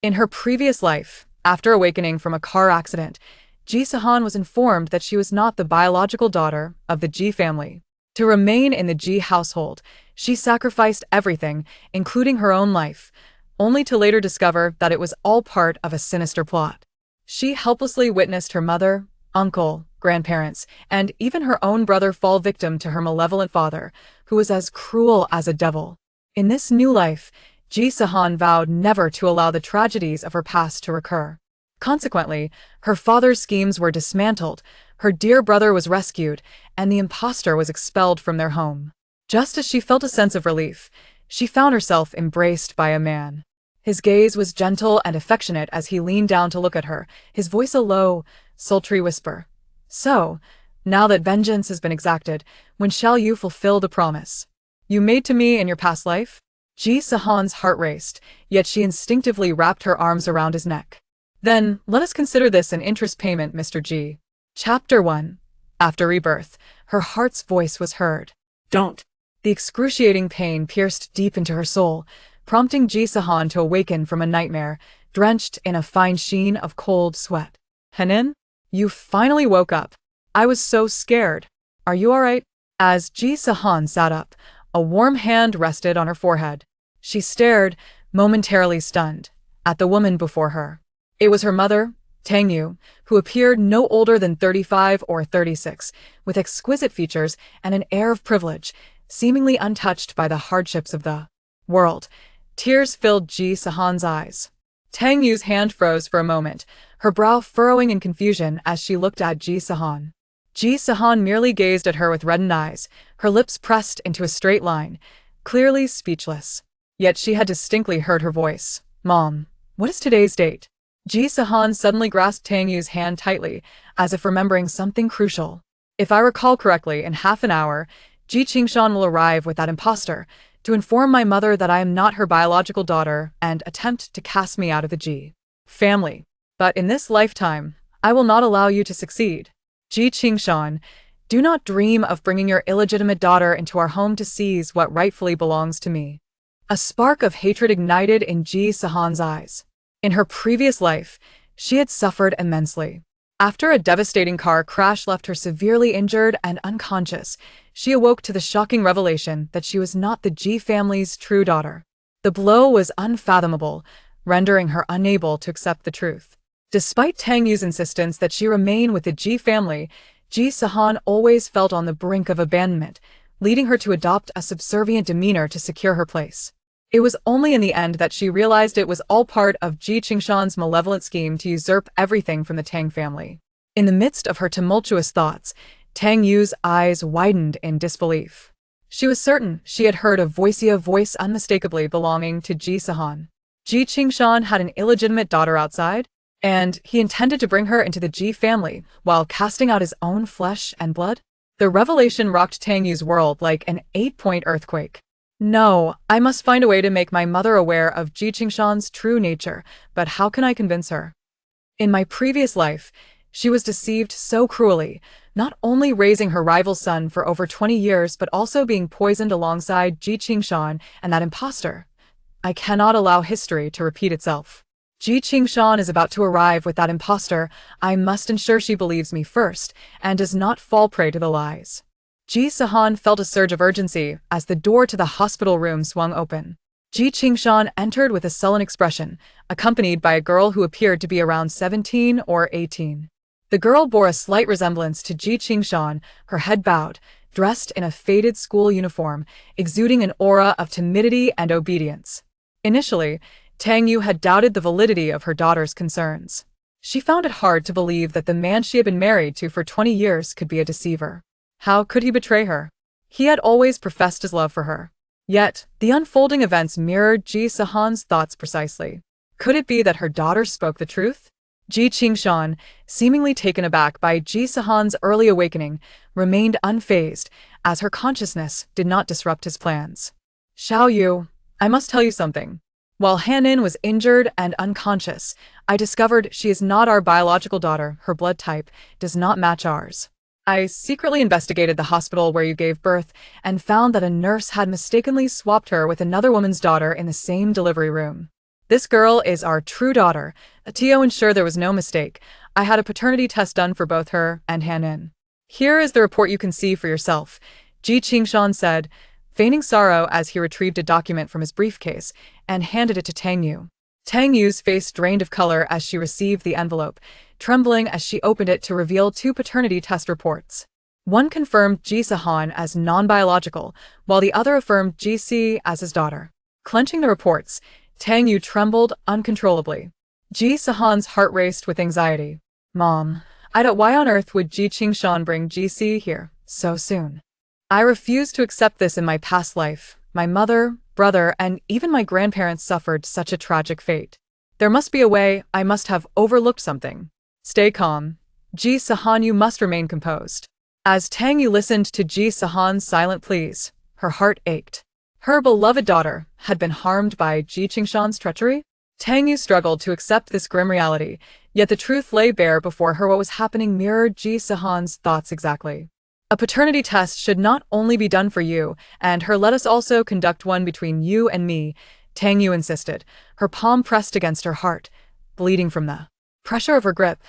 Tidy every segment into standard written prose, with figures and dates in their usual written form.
In her previous life, after awakening from a car accident, Ji Sihan was informed that she was not the biological daughter of the Ji family. To remain in the Ji household, she sacrificed everything, including her own life, only to later discover that it was all part of a sinister plot. She helplessly witnessed her mother, uncle, grandparents, and even her own brother fall victim to her malevolent father, who was as cruel as a devil. In this new life, Ji Sihan vowed never to allow the tragedies of her past to recur. Consequently, her father's schemes were dismantled, her dear brother was rescued, and the impostor was expelled from their home. Just as she felt a sense of relief, she found herself embraced by a man. His gaze was gentle and affectionate as he leaned down to look at her, his voice a low, sultry whisper. "So, now that vengeance has been exacted, when shall you fulfill the promise you made to me in your past life?" Ji Sihan's heart raced, yet she instinctively wrapped her arms around his neck. "Then, let us consider this an interest payment, Mr. Ji." Chapter 1. After rebirth, her heart's voice was heard. "Don't." The excruciating pain pierced deep into her soul, prompting Ji Sihan to awaken from a nightmare, drenched in a fine sheen of cold sweat. "Hanin? You finally woke up. I was so scared. Are you alright?" As Ji Sihan sat up, a warm hand rested on her forehead. She stared, momentarily stunned, at the woman before her. It was her mother, Tang Yu, who appeared no older than 35 or 36, with exquisite features and an air of privilege, seemingly untouched by the hardships of the world. Tears filled Ji Sihan's eyes. Tang Yu's hand froze for a moment, her brow furrowing in confusion as she looked at Ji Sihan. Ji Sihan merely gazed at her with reddened eyes, her lips pressed into a straight line, clearly speechless. Yet she had distinctly heard her voice. "Mom, what is today's date?" Ji Sihan suddenly grasped Tang Yu's hand tightly, as if remembering something crucial. "If I recall correctly, in half an hour, Ji Qingshan will arrive with that impostor, to inform my mother that I am not her biological daughter and attempt to cast me out of the Ji family. But in this lifetime, I will not allow you to succeed. Ji Qingshan, do not dream of bringing your illegitimate daughter into our home to seize what rightfully belongs to me." A spark of hatred ignited in Ji Sihan's eyes. In her previous life, she had suffered immensely. After a devastating car crash left her severely injured and unconscious, she awoke to the shocking revelation that she was not the Ji family's true daughter. The blow was unfathomable, rendering her unable to accept the truth. Despite Tang Yu's insistence that she remain with the Ji family, Ji Sihan always felt on the brink of abandonment, leading her to adopt a subservient demeanor to secure her place. It was only in the end that she realized it was all part of Ji Qingshan's malevolent scheme to usurp everything from the Tang family. In the midst of her tumultuous thoughts, Tang Yu's eyes widened in disbelief. She was certain she had heard a voice unmistakably belonging to Ji Sihan. Ji Qingshan had an illegitimate daughter outside, and he intended to bring her into the Ji family while casting out his own flesh and blood? The revelation rocked Tang Yu's world like an 8-point earthquake. "No, I must find a way to make my mother aware of Ji Qingshan's true nature, but how can I convince her? In my previous life, she was deceived so cruelly, not only raising her rival's son for over 20 years but also being poisoned alongside Ji Qingshan and that impostor. I cannot allow history to repeat itself. Ji Qingshan is about to arrive with that impostor. I must ensure she believes me first and does not fall prey to the lies." Ji Sihan felt a surge of urgency as the door to the hospital room swung open. Ji Qingshan entered with a sullen expression, accompanied by a girl who appeared to be around 17 or 18. The girl bore a slight resemblance to Ji Qingshan, her head bowed, dressed in a faded school uniform, exuding an aura of timidity and obedience. Initially, Tang Yu had doubted the validity of her daughter's concerns. She found it hard to believe that the man she had been married to for 20 years could be a deceiver. How could he betray her? He had always professed his love for her. Yet, the unfolding events mirrored Ji Sihan's thoughts precisely. Could it be that her daughter spoke the truth? Ji Qingshan, seemingly taken aback by Ji Sihan's early awakening, remained unfazed, as her consciousness did not disrupt his plans. "Xiao Yu, I must tell you something. While Hanin was injured and unconscious, I discovered she is not our biological daughter. Her blood type does not match ours. I secretly investigated the hospital where you gave birth and found that a nurse had mistakenly swapped her with another woman's daughter in the same delivery room. This girl is our true daughter. To ensure there was no mistake, I had a paternity test done for both her and Han-in. Here is the report you can see for yourself, Ji Sihan said, feigning sorrow as he retrieved a document from his briefcase and handed it to Tang Yu. Tang Yu's face drained of color as she received the envelope, trembling as she opened it to reveal two paternity test reports. One confirmed Ji Sihan as non-biological, while the other affirmed Ji Si as his daughter. Clenching the reports, Tang Yu trembled uncontrollably. Ji Sihan's heart raced with anxiety. Mom, why on earth would Ji Sihan bring Ji Si here so soon? I refuse to accept this in my past life. My mother, brother, and even my grandparents suffered such a tragic fate. There must be a way. I must have overlooked something. Stay calm. Ji Sihan, you must remain composed. As Tang Yu listened to Ji Sihan's silent pleas, her heart ached. Her beloved daughter had been harmed by Ji Sihan's treachery. Tang Yu struggled to accept this grim reality, yet the truth lay bare before her. What was happening mirrored Ji Sihan's thoughts exactly. A paternity test should not only be done for you and her, let us also conduct one between you and me, Tang Yu insisted, her palm pressed against her heart, bleeding from the pressure of her grip.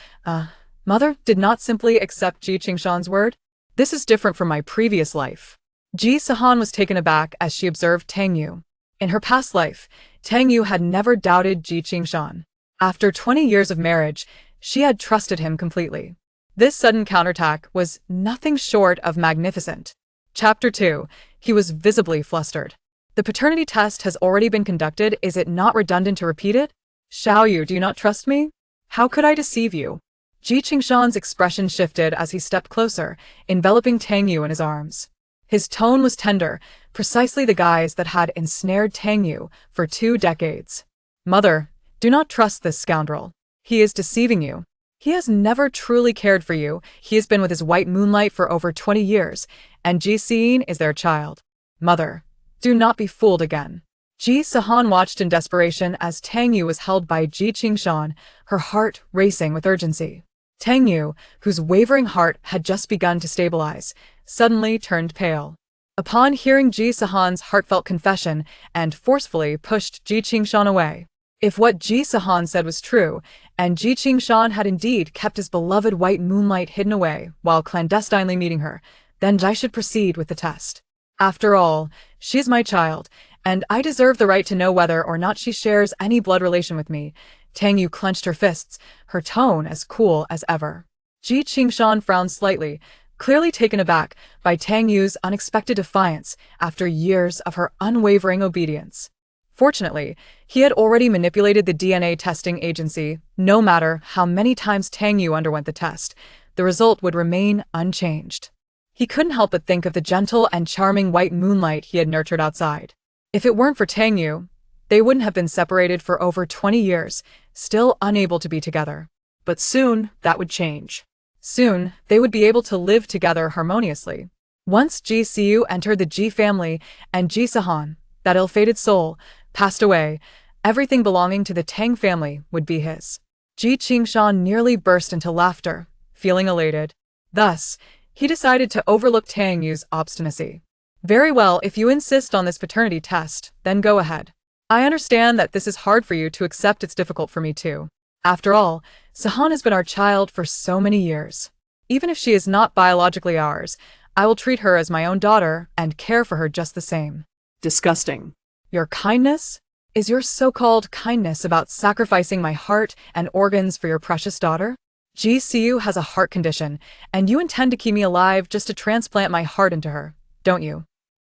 Mother did not simply accept Ji Sihan's word. This is different from my previous life. Ji Sihan was taken aback as she observed Tang Yu. In her past life, Tang Yu had never doubted Ji Sihan. After 20 years of marriage, she had trusted him completely. This sudden counterattack was nothing short of magnificent. Chapter 2. He was visibly flustered. The paternity test has already been conducted. Is it not redundant to repeat it? Xiaoyu, do you not trust me? How could I deceive you? Ji Sihan's expression shifted as he stepped closer, enveloping Tang Yu in his arms. His tone was tender, precisely the guise that had ensnared Tang Yu for 2 decades. Mother, do not trust this scoundrel. He is deceiving you. He has never truly cared for you. He has been with his white moonlight for over 20 years, and Ji Sihan is their child. Mother, do not be fooled again. Ji Sihan watched in desperation as Tang Yu was held by Ji Sihan, her heart racing with urgency. Tang Yu, whose wavering heart had just begun to stabilize, suddenly turned pale. Upon hearing Ji Sihan's heartfelt confession and forcefully pushed Ji Sihan away. If what Ji Sihan said was true, and Ji Sihan had indeed kept his beloved white moonlight hidden away while clandestinely meeting her, then I should proceed with the test. After all, she is my child, and I deserve the right to know whether or not she shares any blood relation with me. Tang Yu clenched her fists, her tone as cool as ever. Ji Sihan frowned slightly, clearly taken aback by Tang Yu's unexpected defiance after years of her unwavering obedience. Fortunately, he had already manipulated the DNA testing agency. No matter how many times Tang Yu underwent the test, the result would remain unchanged. He couldn't help but think of the gentle and charming white moonlight he had nurtured outside. If it weren't for Tang Yu, they wouldn't have been separated for over 20 years, still unable to be together. But soon, that would change. Soon, they would be able to live together harmoniously. Once Ji Siu entered the Ji family and Ji Sihan, that ill-fated soul, passed away, everything belonging to the Tang family would be his. Ji Sihan nearly burst into laughter, feeling elated. Thus, he decided to overlook Tang Yu's obstinacy. Very well, if you insist on this paternity test, then go ahead. I understand that this is hard for you to accept. It's difficult for me too. After all, Sihan has been our child for so many years. Even if she is not biologically ours, I will treat her as my own daughter and care for her just the same. Disgusting. Your kindness? Is your so-called kindness about sacrificing my heart and organs for your precious daughter? Ji Siu has a heart condition, and you intend to keep me alive just to transplant my heart into her, don't you?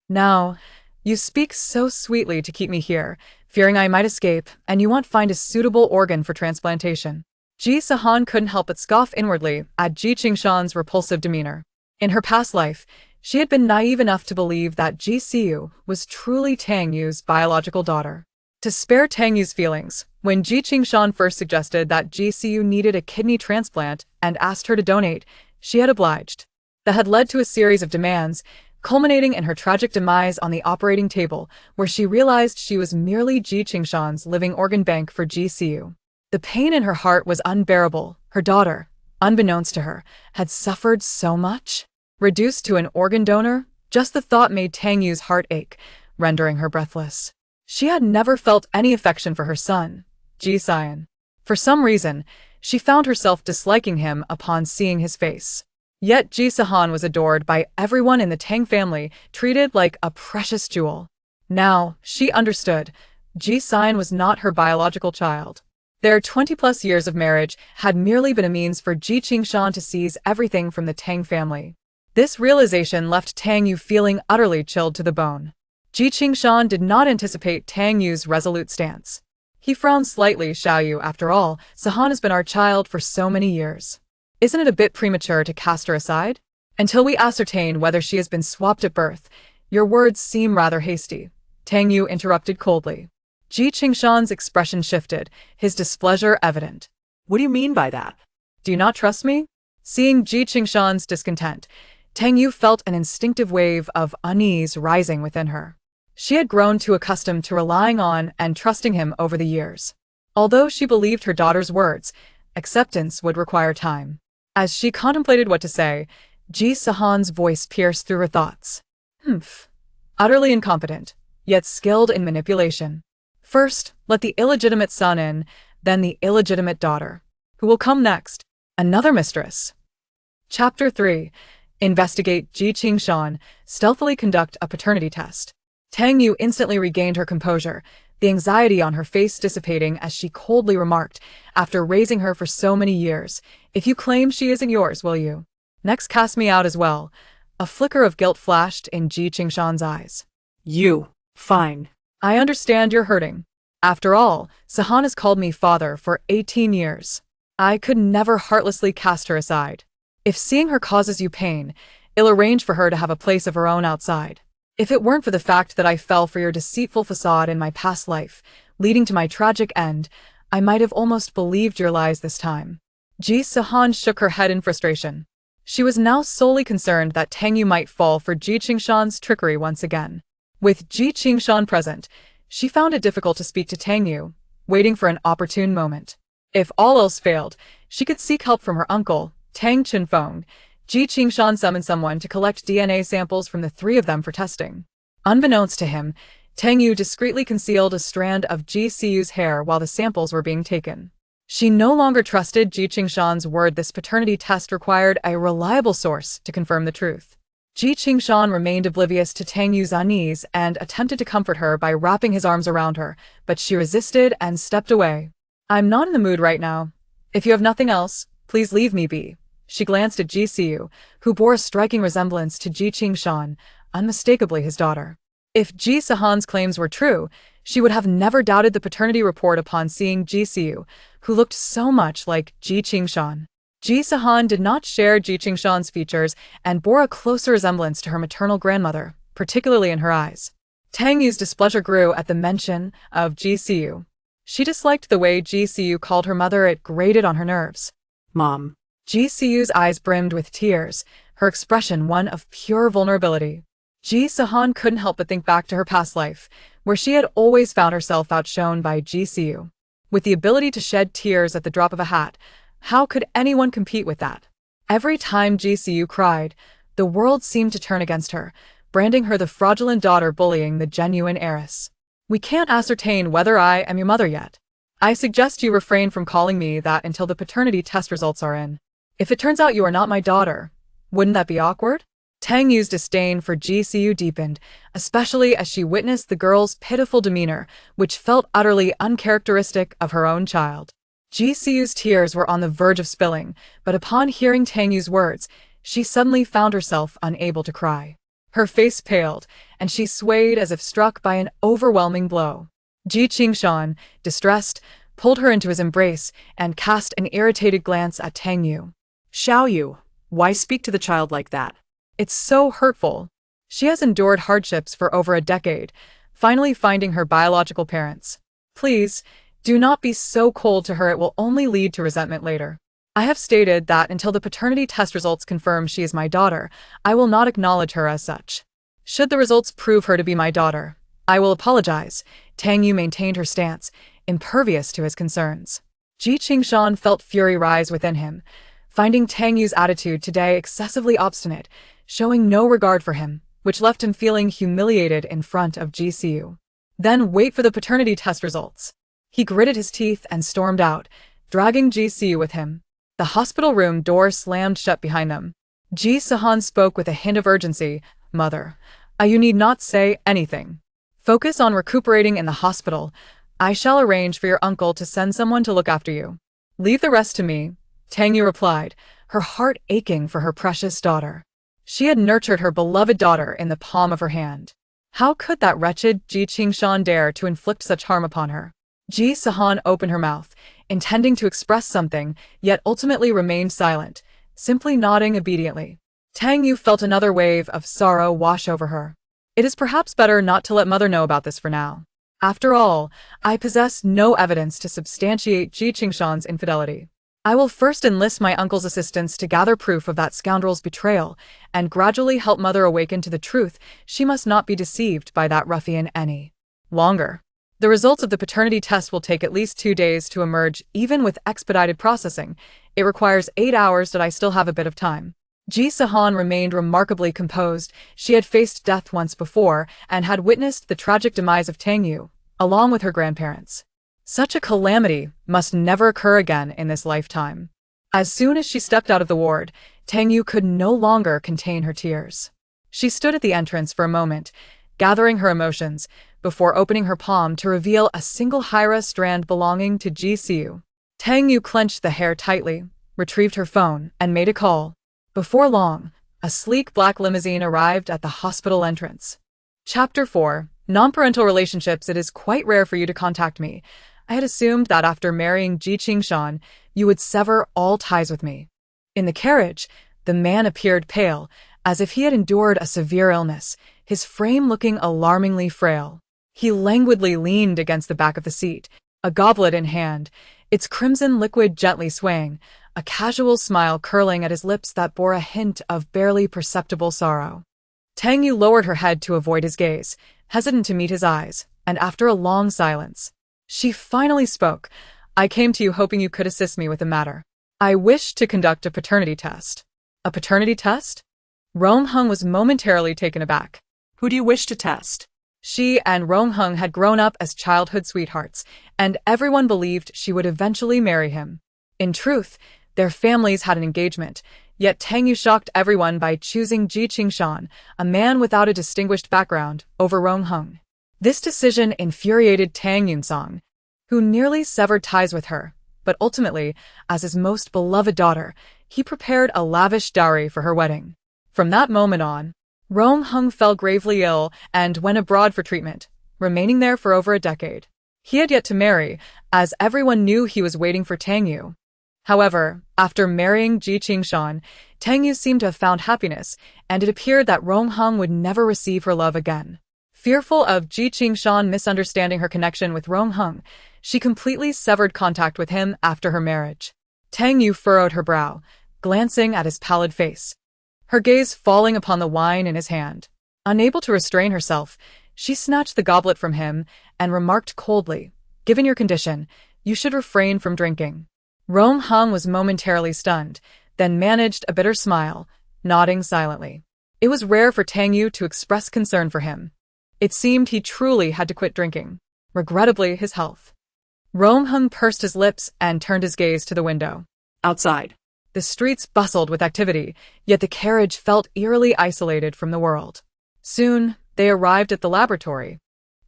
Now, you speak so sweetly to keep me here, fearing I might escape, and you want to find a suitable organ for transplantation. Ji Sihan couldn't help but scoff inwardly at Ji Sihan's repulsive demeanor. In her past life, she had been naive enough to believe that Ji Siu was truly Tang Yu's biological daughter. To spare Tang Yu's feelings, when Ji Sihan first suggested that Ji Siu needed a kidney transplant and asked her to donate, she had obliged. That had led to a series of demands, culminating in her tragic demise on the operating table, where she realized she was merely Ji Sihan's living organ bank for Ji Siu. The pain in her heart was unbearable. Her daughter, unbeknownst to her, had suffered so much. Reduced to an organ donor, just the thought made Tang Yu's heart ache, rendering her breathless. She had never felt any affection for her son, Ji Sihan. For some reason, she found herself disliking him upon seeing his face. Yet Ji Sihan was adored by everyone in the Tang family, treated like a precious jewel. Now, she understood, Ji Sihan was not her biological child. Their 20-plus years of marriage had merely been a means for Ji Sihan to seize everything from the Tang family. This realization left Tang Yu feeling utterly chilled to the bone. Ji Sihan did not anticipate Tang Yu's resolute stance. He frowned slightly. Xiao Yu, after all, Sihan has been our child for so many years. Isn't it a bit premature to cast her aside? Until we ascertain whether she has been swapped at birth. Your words seem rather hasty, Tang Yu interrupted coldly. Ji Sihan's expression shifted, his displeasure evident. What do you mean by that? Do you not trust me? Seeing Ji Sihan's discontent, Tang Yu felt an instinctive wave of unease rising within her. She had grown too accustomed to relying on and trusting him over the years. Although she believed her daughter's words, acceptance would require time. As she contemplated what to say, Ji Sihan's voice pierced through her thoughts. Utterly incompetent, yet skilled in manipulation. First, let the illegitimate son in, then the illegitimate daughter. Who will come next? Another mistress. Chapter 3. Investigate. Ji Sihan, stealthily conduct a paternity test. Tang Yu instantly regained her composure, the anxiety on her face dissipating as she coldly remarked, after raising her for so many years, if you claim she isn't yours, will you next cast me out as well? A flicker of guilt flashed in Ji Sihan's eyes. Fine. I understand you're hurting. After all, Sihan has called me father for 18 years. I could never heartlessly cast her aside. If seeing her causes you pain, I'll arrange for her to have a place of her own outside. If it weren't for the fact that I fell for your deceitful facade in my past life, leading to my tragic end, I might have almost believed your lies this time. Ji Sihan shook her head in frustration. She was now solely concerned that Tang Yu might fall for Ji Sihan's trickery once again. With Ji Sihan present, she found it difficult to speak to Tang Yu, waiting for an opportune moment. If all else failed, she could seek help from her uncle, Tang Chenfeng. Ji Sihan summoned someone to collect DNA samples from the three of them for testing. Unbeknownst to him, Tang Yu discreetly concealed a strand of Ji Siyu's hair while the samples were being taken. She no longer trusted Ji Sihan's word. This paternity test required a reliable source to confirm the truth. Ji Sihan remained oblivious to Tang Yu's unease and attempted to comfort her by wrapping his arms around her, but she resisted and stepped away. I'm not in the mood right now. If you have nothing else, please leave me be. She glanced at Ji Siyu, who bore a striking resemblance to Ji Sihan, unmistakably his daughter. If Ji Sihan's claims were true, she would have never doubted the paternity report upon seeing Ji Siyu, who looked so much like Ji Sihan. Ji Sihan did not share Ji Sihan's features and bore a closer resemblance to her maternal grandmother, particularly in her eyes. Tang Yu's displeasure grew at the mention of Ji Siyu. She disliked the way Ji Siyu called her mother. It grated on her nerves. Mom. Ji Siyu's eyes brimmed with tears, her expression one of pure vulnerability. Ji Sihan couldn't help but think back to her past life, where she had always found herself outshone by Ji Siyu. With the ability to shed tears at the drop of a hat, how could anyone compete with that? Every time Ji Siyu cried, the world seemed to turn against her, branding her the fraudulent daughter bullying the genuine heiress. We can't ascertain whether I am your mother yet. I suggest you refrain from calling me that until the paternity test results are in. If it turns out you are not my daughter, wouldn't that be awkward? Tang Yu's disdain for Ji Siyu deepened, especially as she witnessed the girl's pitiful demeanor, which felt utterly uncharacteristic of her own child. Ji Siyu's tears were on the verge of spilling, but upon hearing Tang Yu's words, she suddenly found herself unable to cry. Her face paled, and she swayed as if struck by an overwhelming blow. Ji Sihan, distressed, pulled her into his embrace and cast an irritated glance at Tang Yu. Xiao Yu, why speak to the child like that? It's so hurtful. She has endured hardships for over a decade, finally finding her biological parents. Please, do not be so cold to her. It will only lead to resentment later. I have stated that until the paternity test results confirm she is my daughter, I will not acknowledge her as such. Should the results prove her to be my daughter, I will apologize. Tang Yu maintained her stance, impervious to his concerns. Ji Sihan felt fury rise within him, finding Tang Yu's attitude today excessively obstinate, showing no regard for him, which left him feeling humiliated in front of Ji Siyu. Then wait for the paternity test results. He gritted his teeth and stormed out, dragging Ji Sihan with him. The hospital room door slammed shut behind them. Ji Sihan spoke with a hint of urgency. Mother, you need not say anything. Focus on recuperating in the hospital. I shall arrange for your uncle to send someone to look after you. Leave the rest to me, Tang Yu replied, her heart aching for her precious daughter. She had nurtured her beloved daughter in the palm of her hand. How could that wretched Ji Sihan dare to inflict such harm upon her? Ji Sihan opened her mouth, intending to express something, yet ultimately remained silent, simply nodding obediently. Tang Yu felt another wave of sorrow wash over her. It is perhaps better not to let mother know about this for now. After all, I possess no evidence to substantiate Ji Sihan's infidelity. I will first enlist my uncle's assistance to gather proof of that scoundrel's betrayal, and gradually help mother awaken to the truth. She must not be deceived by that ruffian any longer. The results of the paternity test will take at least 2 days to emerge, even with expedited processing. It requires 8 hours, but I still have a bit of time. Ji Sihan remained remarkably composed. She had faced death once before and had witnessed the tragic demise of Tang Yu, along with her grandparents. Such a calamity must never occur again in this lifetime. As soon as she stepped out of the ward, Tang Yu could no longer contain her tears. She stood at the entrance for a moment, gathering her emotions, before opening her palm to reveal a single Hira strand belonging to Ji Sihan. Tang Yu clenched the hair tightly, retrieved her phone, and made a call. Before long, a sleek black limousine arrived at the hospital entrance. Chapter 4. Non-parental relationships. It is quite rare for you to contact me. I had assumed that after marrying Ji Sihan, you would sever all ties with me. In the carriage, the man appeared pale, as if he had endured a severe illness, his frame looking alarmingly frail. He languidly leaned against the back of the seat, a goblet in hand, its crimson liquid gently swaying, a casual smile curling at his lips that bore a hint of barely perceptible sorrow. Tang Yu lowered her head to avoid his gaze, hesitant to meet his eyes, and after a long silence, she finally spoke. I came to you hoping you could assist me with the matter. I wish to conduct a paternity test. A paternity test? Rong Heng was momentarily taken aback. Who do you wish to test? She and Rong Heng had grown up as childhood sweethearts, and everyone believed she would eventually marry him. In truth, their families had an engagement, yet Tang Yu shocked everyone by choosing Ji Sihan, a man without a distinguished background, over Rong Heng. This decision infuriated Tang Yunsong, who nearly severed ties with her, but ultimately, as his most beloved daughter, he prepared a lavish dowry for her wedding. From that moment on, Rong Heng fell gravely ill and went abroad for treatment, remaining there for over a decade. He had yet to marry, as everyone knew he was waiting for Tang Yu. However, after marrying Ji Sihan, Tang Yu seemed to have found happiness, and it appeared that Rong Heng would never receive her love again. Fearful of Ji Sihan misunderstanding her connection with Rong Heng, she completely severed contact with him after her marriage. Tang Yu furrowed her brow, glancing at his pallid face, her gaze falling upon the wine in his hand. Unable to restrain herself, she snatched the goblet from him and remarked coldly, "Given your condition, you should refrain from drinking." Rong Heng was momentarily stunned, then managed a bitter smile, nodding silently. It was rare for Tang Yu to express concern for him. It seemed he truly had to quit drinking. Regrettably, his health. Rong Heng pursed his lips and turned his gaze to the window. Outside. The streets bustled with activity, yet the carriage felt eerily isolated from the world. Soon, they arrived at the laboratory,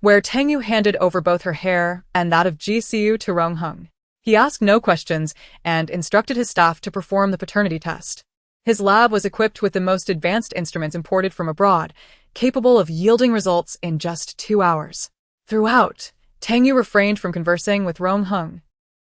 where Tang Yu handed over both her hair and that of Ji Sihan to Rong Heng. He asked no questions and instructed his staff to perform the paternity test. His lab was equipped with the most advanced instruments imported from abroad, capable of yielding results in just 2 hours. Throughout, Tang Yu refrained from conversing with Rong Heng,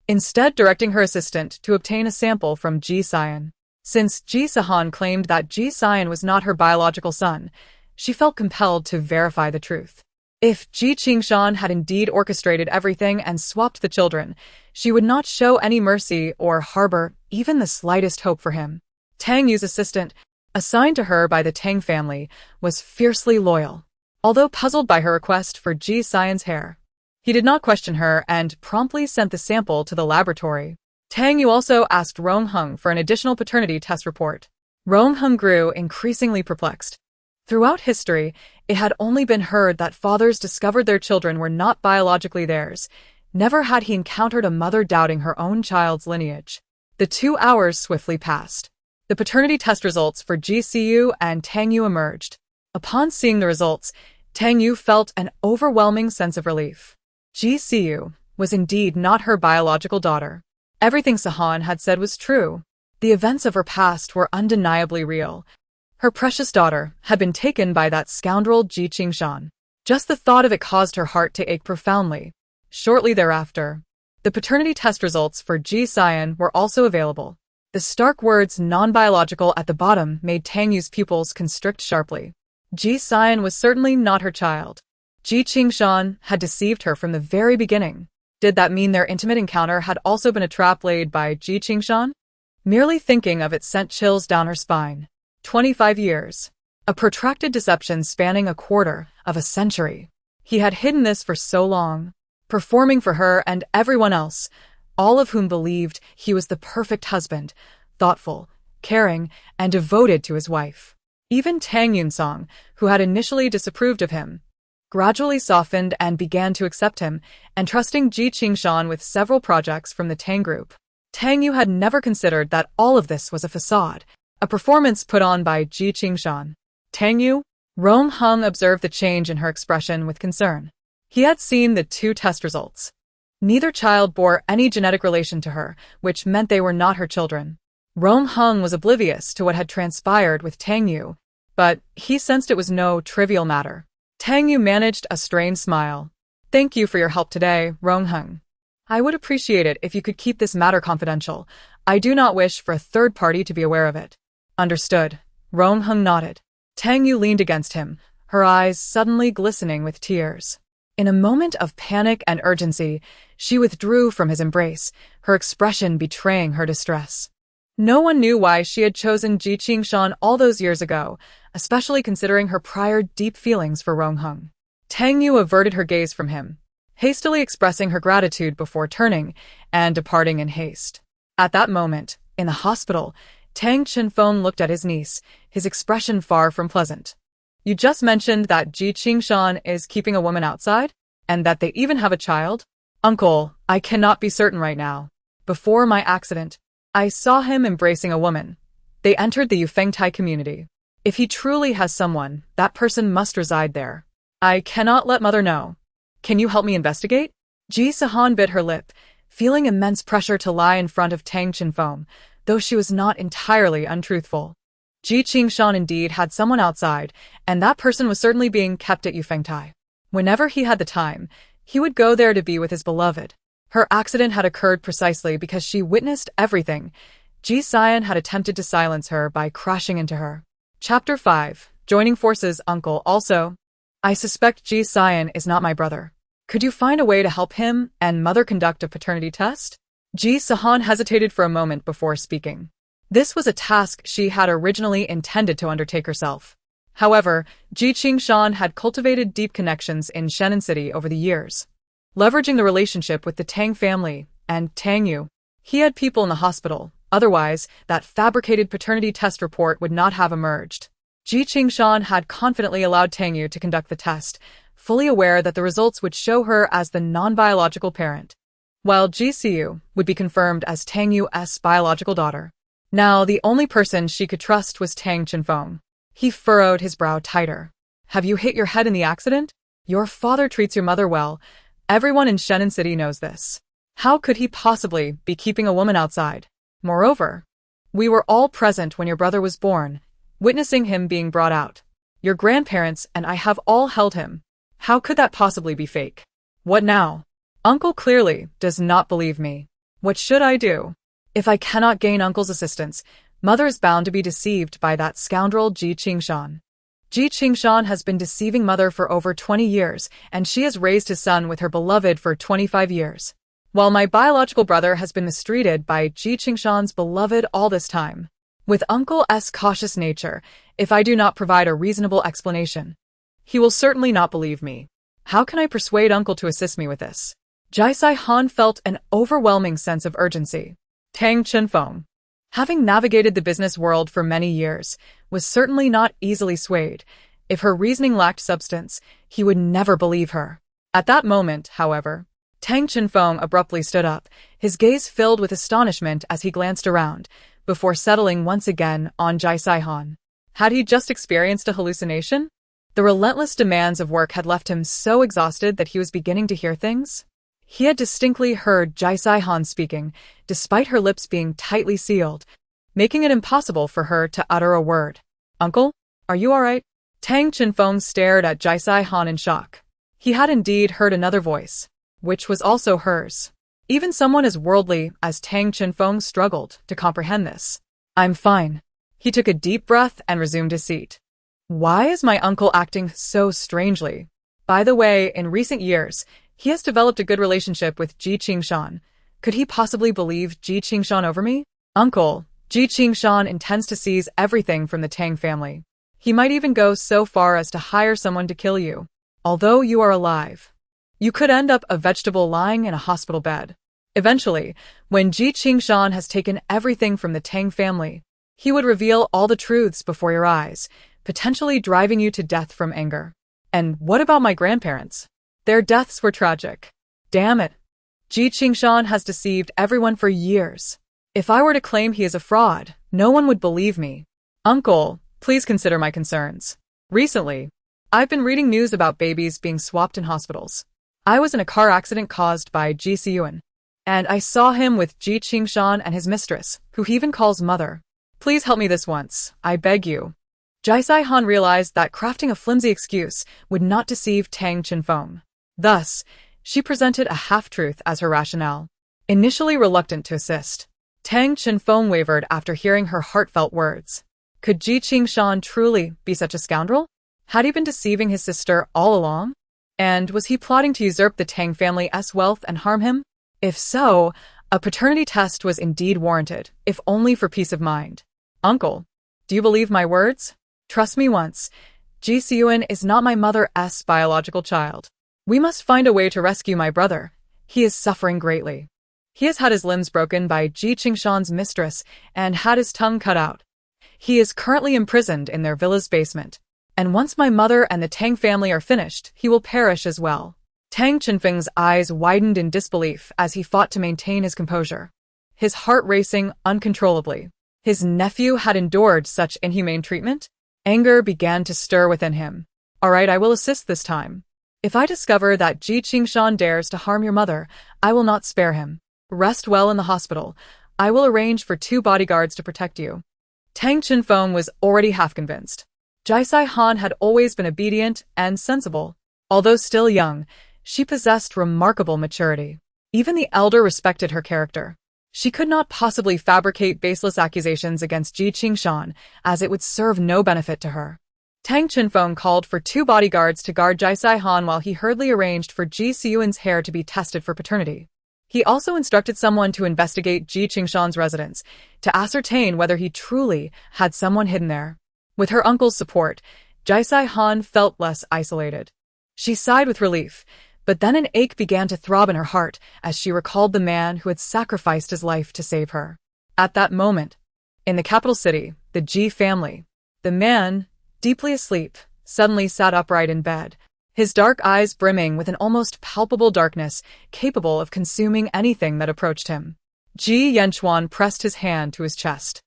instead directing her assistant to obtain a sample from Ji Sihan. Since Ji Sihan claimed that Ji Sihan was not her biological son, she felt compelled to verify the truth. If Ji Sihan had indeed orchestrated everything and swapped the children, she would not show any mercy or harbor even the slightest hope for him. Tang Yu's assistant, assigned to her by the Tang family, was fiercely loyal. Although puzzled by her request for Ji Sihan's hair, he did not question her and promptly sent the sample to the laboratory. Tang Yu also asked Rong Heng for an additional paternity test report. Rong Heng grew increasingly perplexed. Throughout history, It had only been heard that fathers discovered their children were not biologically theirs. Never had he encountered a mother doubting her own child's lineage. The 2 hours swiftly passed. The paternity test results for Ji Sihan and Tang Yu emerged. Upon seeing the results, Tang Yu felt an overwhelming sense of relief. Ji Sihan was indeed not her biological daughter. Everything Sihan had said was true. The events of her past were undeniably real. Her precious daughter had been taken by that scoundrel Ji Sihan. Just the thought of it caused her heart to ache profoundly. Shortly thereafter, the paternity test results for Ji Sihan were also available. The stark words non-biological at the bottom made Tang Yu's pupils constrict sharply. Ji Sihan was certainly not her child. Ji Sihan had deceived her from the very beginning. Did that mean their intimate encounter had also been a trap laid by Ji Sihan? Merely thinking of it sent chills down her spine. 25 years. A protracted deception spanning a quarter of a century. He had hidden this for so long, performing for her and everyone else, all of whom believed he was the perfect husband, thoughtful, caring, and devoted to his wife. Even Tang Yunsong, who had initially disapproved of him, gradually softened and began to accept him, entrusting Ji Sihan with several projects from the Tang group. Tang Yu had never considered that all of this was a facade, a performance put on by Ji Sihan. Tang Yu? Rome Hung observed the change in her expression with concern. He had seen the 2 test results. Neither child bore any genetic relation to her, which meant they were not her children. Rome Hung was oblivious to what had transpired with Tang Yu, but he sensed it was no trivial matter. Tang Yu managed a strained smile. Thank you for your help today, Rome Hung. I would appreciate it if you could keep this matter confidential. I do not wish for a third party to be aware of it. Understood. Rome Hung nodded. Tang Yu leaned against him, her eyes suddenly glistening with tears. In a moment of panic and urgency, she withdrew from his embrace, her expression betraying her distress. No one knew why she had chosen Ji Sihan all those years ago, especially considering her prior deep feelings for Rong Hung. Tang Yu averted her gaze from him, hastily expressing her gratitude before turning and departing in haste. At that moment, in the hospital, Tang Chenfeng looked at his niece, his expression far from pleasant. You just mentioned that Ji Sihan is keeping a woman outside, and that they even have a child? Uncle, I cannot be certain right now. Before my accident, I saw him embracing a woman. They entered the Yufengtai community. If he truly has someone, that person must reside there. I cannot let mother know. Can you help me investigate? Ji Sihan bit her lip, feeling immense pressure to lie in front of Tang Chenfeng, though she was not entirely untruthful. Ji Sihan indeed had someone outside, and that person was certainly being kept at Yufengtai. Whenever he had the time, he would go there to be with his beloved. Her accident had occurred precisely because she witnessed everything. Ji Sihan had attempted to silence her by crashing into her. Chapter 5. Joining forces, Uncle. Also, I suspect Ji Sihan is not my brother. Could you find a way to help him and mother conduct a paternity test? Ji Sihan hesitated for a moment before speaking. This was a task she had originally intended to undertake herself. However, Ji Sihan had cultivated deep connections in Shannon City over the years. Leveraging the relationship with the Tang family and Tang Yu, he had people in the hospital. Otherwise, that fabricated paternity test report would not have emerged. Ji Sihan had confidently allowed Tang Yu to conduct the test, fully aware that the results would show her as the non-biological parent, while Ji Sihan would be confirmed as Tang Yu's biological daughter. Now, the only person she could trust was Tang Chenfeng. He furrowed his brow tighter. Have you hit your head in the accident? Your father treats your mother well. Everyone in Shannon City knows this. How could he possibly be keeping a woman outside? Moreover, we were all present when your brother was born, witnessing him being brought out. Your grandparents and I have all held him. How could that possibly be fake? What now? Uncle clearly does not believe me. What should I do? If I cannot gain Uncle's assistance, Mother is bound to be deceived by that scoundrel Ji Sihan. Ji Sihan has been deceiving Mother for over 20 years, and she has raised his son with her beloved for 25 years. While my biological brother has been mistreated by Ji Sihan's beloved all this time. With Uncle's cautious nature, if I do not provide a reasonable explanation, he will certainly not believe me. How can I persuade Uncle to assist me with this? Ji Sihan felt an overwhelming sense of urgency. Tang Chenfeng, having navigated the business world for many years, was certainly not easily swayed. If her reasoning lacked substance, he would never believe her. At that moment, however, Tang Chenfeng abruptly stood up, his gaze filled with astonishment as he glanced around, before settling once again on Ji Sihan. Had he just experienced a hallucination? The relentless demands of work had left him so exhausted that he was beginning to hear things. He had distinctly heard Ji Sihan speaking, despite her lips being tightly sealed, making it impossible for her to utter a word. "Uncle, are you all right?" Tang Chenfeng stared at Ji Sihan in shock. He had indeed heard another voice, which was also hers. Even someone as worldly as Tang Chenfeng struggled to comprehend this. "I'm fine." He took a deep breath and resumed his seat. "Why is my uncle acting so strangely? By the way, in recent years, he has developed a good relationship with Ji Qingshan. Could he possibly believe Ji Qingshan over me? Uncle, Ji Qingshan intends to seize everything from the Tang family. He might even go so far as to hire someone to kill you. Although you are alive, you could end up a vegetable lying in a hospital bed. Eventually, when Ji Qingshan has taken everything from the Tang family, he would reveal all the truths before your eyes, potentially driving you to death from anger. And what about my grandparents? Their deaths were tragic. Damn it. Ji Qingshan has deceived everyone for years. If I were to claim he is a fraud, no one would believe me. Uncle, please consider my concerns. Recently, I've been reading news about babies being swapped in hospitals. I was in a car accident caused by Ji Sihan, and I saw him with Ji Qingshan and his mistress, who he even calls mother. Please help me this once, I beg you." Ji Sihan realized that crafting a flimsy excuse would not deceive Tang Chenfeng. Thus, she presented a half-truth as her rationale. Initially reluctant to assist, Tang Chenfeng wavered after hearing her heartfelt words. Could Ji Qingshan truly be such a scoundrel? Had he been deceiving his sister all along? And was he plotting to usurp the Tang family's wealth and harm him? If so, a paternity test was indeed warranted, if only for peace of mind. "Uncle, do you believe my words? Trust me once, Ji Sihan is not my mother's biological child. We must find a way to rescue my brother. He is suffering greatly. He has had his limbs broken by Ji Qingshan's mistress and had his tongue cut out. He is currently imprisoned in their villa's basement. And once my mother and the Tang family are finished, he will perish as well." Tang Chenfeng's eyes widened in disbelief as he fought to maintain his composure, his heart racing uncontrollably. His nephew had endured such inhumane treatment? Anger began to stir within him. "All right, I will assist this time. If I discover that Ji Qingshan dares to harm your mother, I will not spare him. Rest well in the hospital. I will arrange for 2 bodyguards to protect you." Tang Chenfeng was already half convinced. Ji Sihan had always been obedient and sensible. Although still young, she possessed remarkable maturity. Even the elder respected her character. She could not possibly fabricate baseless accusations against Ji Qingshan, as it would serve no benefit to her. Tang Chenfeng called for 2 bodyguards to guard Ji Sihan while he hurriedly arranged for Ji Sihan's hair to be tested for paternity. He also instructed someone to investigate Ji Qingshan's residence, to ascertain whether he truly had someone hidden there. With her uncle's support, Ji Sihan felt less isolated. She sighed with relief, but then an ache began to throb in her heart as she recalled the man who had sacrificed his life to save her. At that moment, in the capital city, the Ji family, the man, deeply asleep, suddenly sat upright in bed, his dark eyes brimming with an almost palpable darkness capable of consuming anything that approached him. Ji Yanchuan pressed his hand to his chest,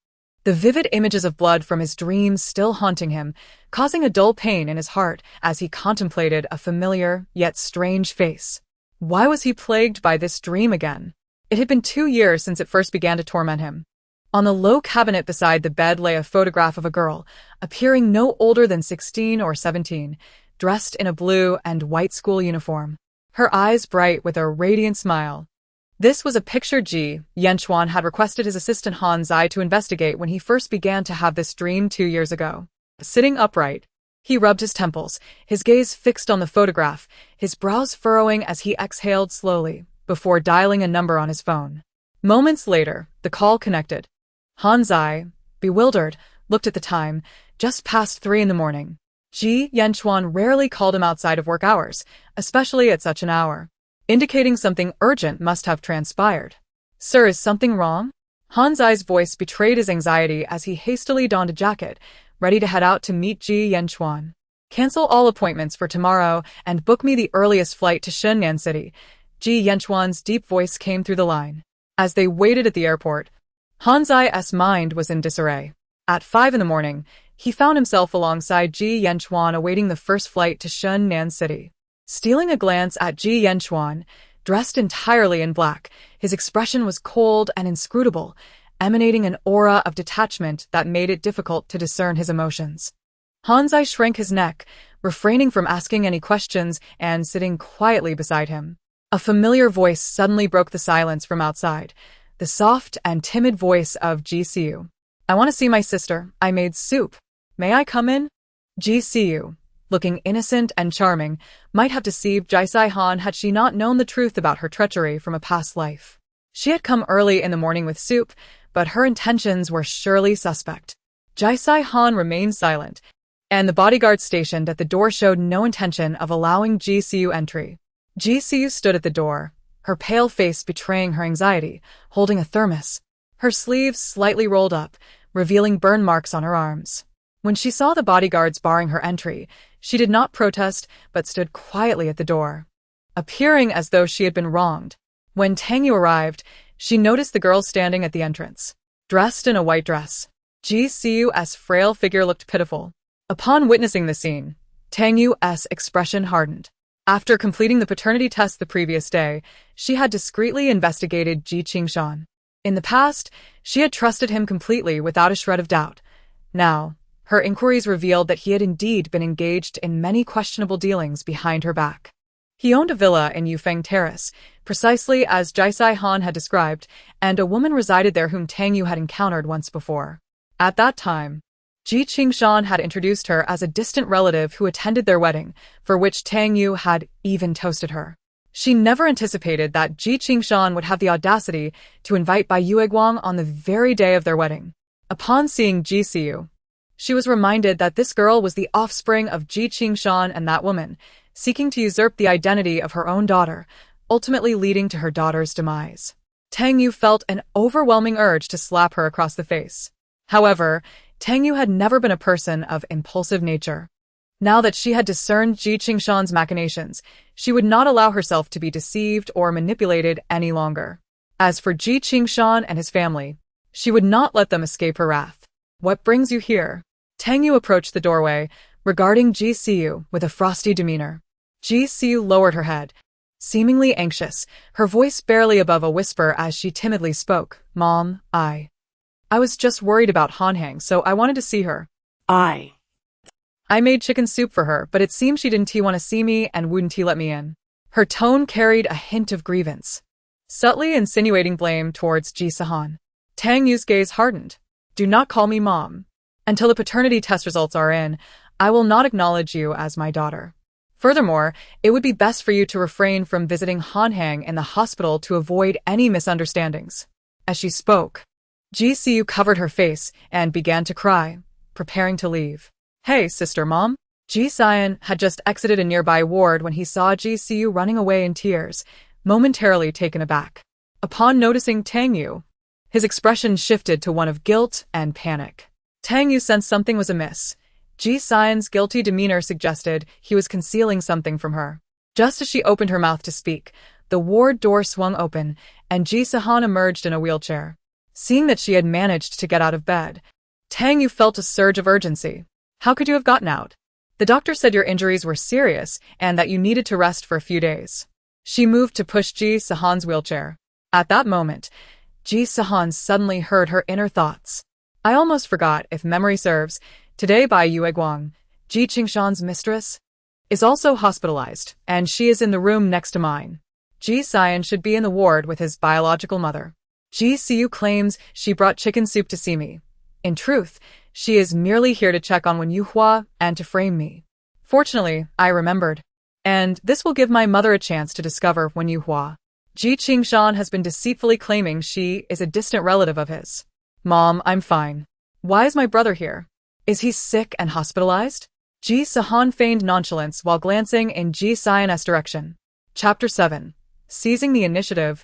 the vivid images of blood from his dreams still haunting him, causing a dull pain in his heart as he contemplated a familiar yet strange face. Why was he plagued by this dream again? It had been 2 years since it first began to torment him. On the low cabinet beside the bed lay a photograph of a girl, appearing no older than 16 or 17, dressed in a blue and white school uniform, her eyes bright with a radiant smile. This was a picture Ji Yanchuan had requested his assistant Han Zai to investigate when he first began to have this dream 2 years ago. Sitting upright, he rubbed his temples, his gaze fixed on the photograph, his brows furrowing as he exhaled slowly, before dialing a number on his phone. Moments later, the call connected. Han Zai, bewildered, looked at the time, just past 3 in the morning. Ji Yanchuan rarely called him outside of work hours, especially at such an hour, indicating something urgent must have transpired. "Sir, is something wrong?" Han Zai's voice betrayed his anxiety as he hastily donned a jacket, ready to head out to meet Ji Yanchuan. Cancel all appointments for tomorrow and book me the earliest flight to Shenyang City. Ji Yanchuan's deep voice came through the line. As they waited at the airport, Han Zai's mind was in disarray. At 5 in the morning, he found himself alongside Ji Yanchuan awaiting the first flight to Shenyang City. Stealing a glance at Ji Yanchuan, dressed entirely in black, his expression was cold and inscrutable, emanating an aura of detachment that made it difficult to discern his emotions. Han Zai shrank his neck, refraining from asking any questions and sitting quietly beside him. A familiar voice suddenly broke the silence from outside, the soft and timid voice of Ji Sihan. I want to see my sister. I made soup. May I come in? Ji Sihan, looking innocent and charming, might have deceived Ji Sihan had she not known the truth about her treachery from a past life. She had come early in the morning with soup, but her intentions were surely suspect. Ji Sihan remained silent, and the bodyguard stationed at the door showed no intention of allowing Ji Sihan entry. Ji Sihan stood at the door, her pale face betraying her anxiety, holding a thermos. Her sleeves slightly rolled up, revealing burn marks on her arms. When she saw the bodyguards barring her entry, she did not protest but stood quietly at the door, appearing as though she had been wronged. When Tang Yu arrived, she noticed the girl standing at the entrance, dressed in a white dress. Ji Sihan's frail figure looked pitiful. Upon witnessing the scene, Tang Yu's expression hardened. After completing the paternity test the previous day, she had discreetly investigated Ji Sihan. In the past, she had trusted him completely without a shred of doubt. Now, her inquiries revealed that he had indeed been engaged in many questionable dealings behind her back. He owned a villa in Yufeng Terrace, precisely as Ji Sihan had described, and a woman resided there whom Tang Yu had encountered once before. At that time, Ji Sihan had introduced her as a distant relative who attended their wedding, for which Tang Yu had even toasted her. She never anticipated that Ji Sihan would have the audacity to invite Bai Yueguang on the very day of their wedding. Upon seeing Ji Sihan, she was reminded that this girl was the offspring of Ji Sihan and that woman, seeking to usurp the identity of her own daughter, ultimately leading to her daughter's demise. Tang Yu felt an overwhelming urge to slap her across the face. However, Tang Yu had never been a person of impulsive nature. Now that she had discerned Ji Sihan's machinations, she would not allow herself to be deceived or manipulated any longer. As for Ji Sihan and his family, she would not let them escape her wrath. What brings you here? Tang Yu approached the doorway, regarding Ji Sihan with a frosty demeanor. Ji Sihan lowered her head, seemingly anxious, her voice barely above a whisper as she timidly spoke. Mom, I was just worried about Hanhang, so I wanted to see her. I made chicken soup for her, but it seems she didn't want to see me and wouldn't let me in. Her tone carried a hint of grievance, subtly insinuating blame towards Ji Sihan. Tang Yu's gaze hardened. Do not call me mom. Until the paternity test results are in, I will not acknowledge you as my daughter. Furthermore, it would be best for you to refrain from visiting Hanhang in the hospital to avoid any misunderstandings. As she spoke, Ji Sihan covered her face and began to cry, preparing to leave. Hey, sister mom. Ji Sihan had just exited a nearby ward when he saw Ji Sihan running away in tears, momentarily taken aback. Upon noticing Tang Yu, his expression shifted to one of guilt and panic. Tang Yu sensed something was amiss. Ji Sihan's guilty demeanor suggested he was concealing something from her. Just as she opened her mouth to speak, the ward door swung open, and Ji Sihan emerged in a wheelchair. Seeing that she had managed to get out of bed, Tang Yu felt a surge of urgency. How could you have gotten out? The doctor said your injuries were serious and that you needed to rest for a few days. She moved to push Ji Sihan's wheelchair. At that moment, Ji Sihan suddenly heard her inner thoughts. I almost forgot, if memory serves, today Bai Yueguang, Ji Sihan's mistress, is also hospitalized, and she is in the room next to mine. Ji Sihan should be in the ward with his biological mother. Ji Sihan claims she brought chicken soup to see me. In truth, she is merely here to check on Wen Yuhua and to frame me. Fortunately, I remembered. And this will give my mother a chance to discover Wen Yuhua. Ji Sihan has been deceitfully claiming she is a distant relative of his. Mom, I'm fine. Why is my brother here? Is he sick and hospitalized? Ji Sihan feigned nonchalance while glancing in Ji Sihan's direction. Chapter 7. Seizing the initiative.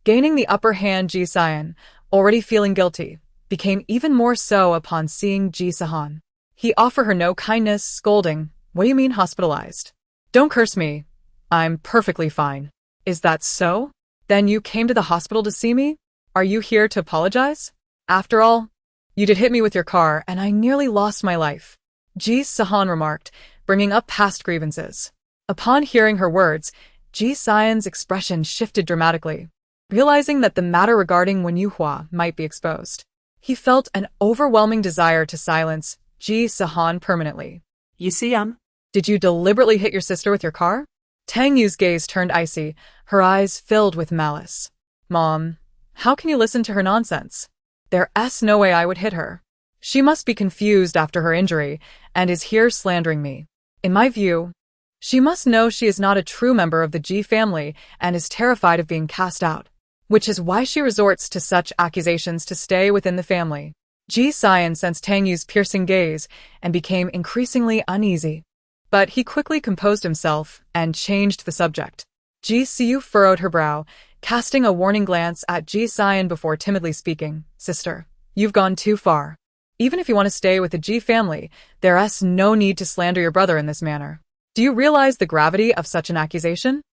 Gaining the upper hand, Ji Sihan, already feeling guilty, became even more so upon seeing Ji Sihan. He offered her no kindness, scolding, What do you mean hospitalized? Don't curse me. I'm perfectly fine. Is that so? Then you came to the hospital to see me? Are you here to apologize? After all, you did hit me with your car and I nearly lost my life. Ji Sihan remarked, bringing up past grievances. Upon hearing her words, Ji Sihan's expression shifted dramatically. Realizing that the matter regarding Wen Yuhua might be exposed, he felt an overwhelming desire to silence Ji Sihan permanently. Ji Sihan? Did you deliberately hit your sister with your car? Tang Yu's gaze turned icy, her eyes filled with malice. Mom, how can you listen to her nonsense? There's no way I would hit her. She must be confused after her injury and is here slandering me. In my view, she must know she is not a true member of the Ji family and is terrified of being cast out, which is why she resorts to such accusations to stay within the family. Ji Sihan sensed Tang Yu's piercing gaze and became increasingly uneasy. But he quickly composed himself and changed the subject. Ji Sihan furrowed her brow, casting a warning glance at Ji Sihan before timidly speaking. Sister, you've gone too far. Even if you want to stay with the Ji family, there's no need to slander your brother in this manner. Do you realize the gravity of such an accusation?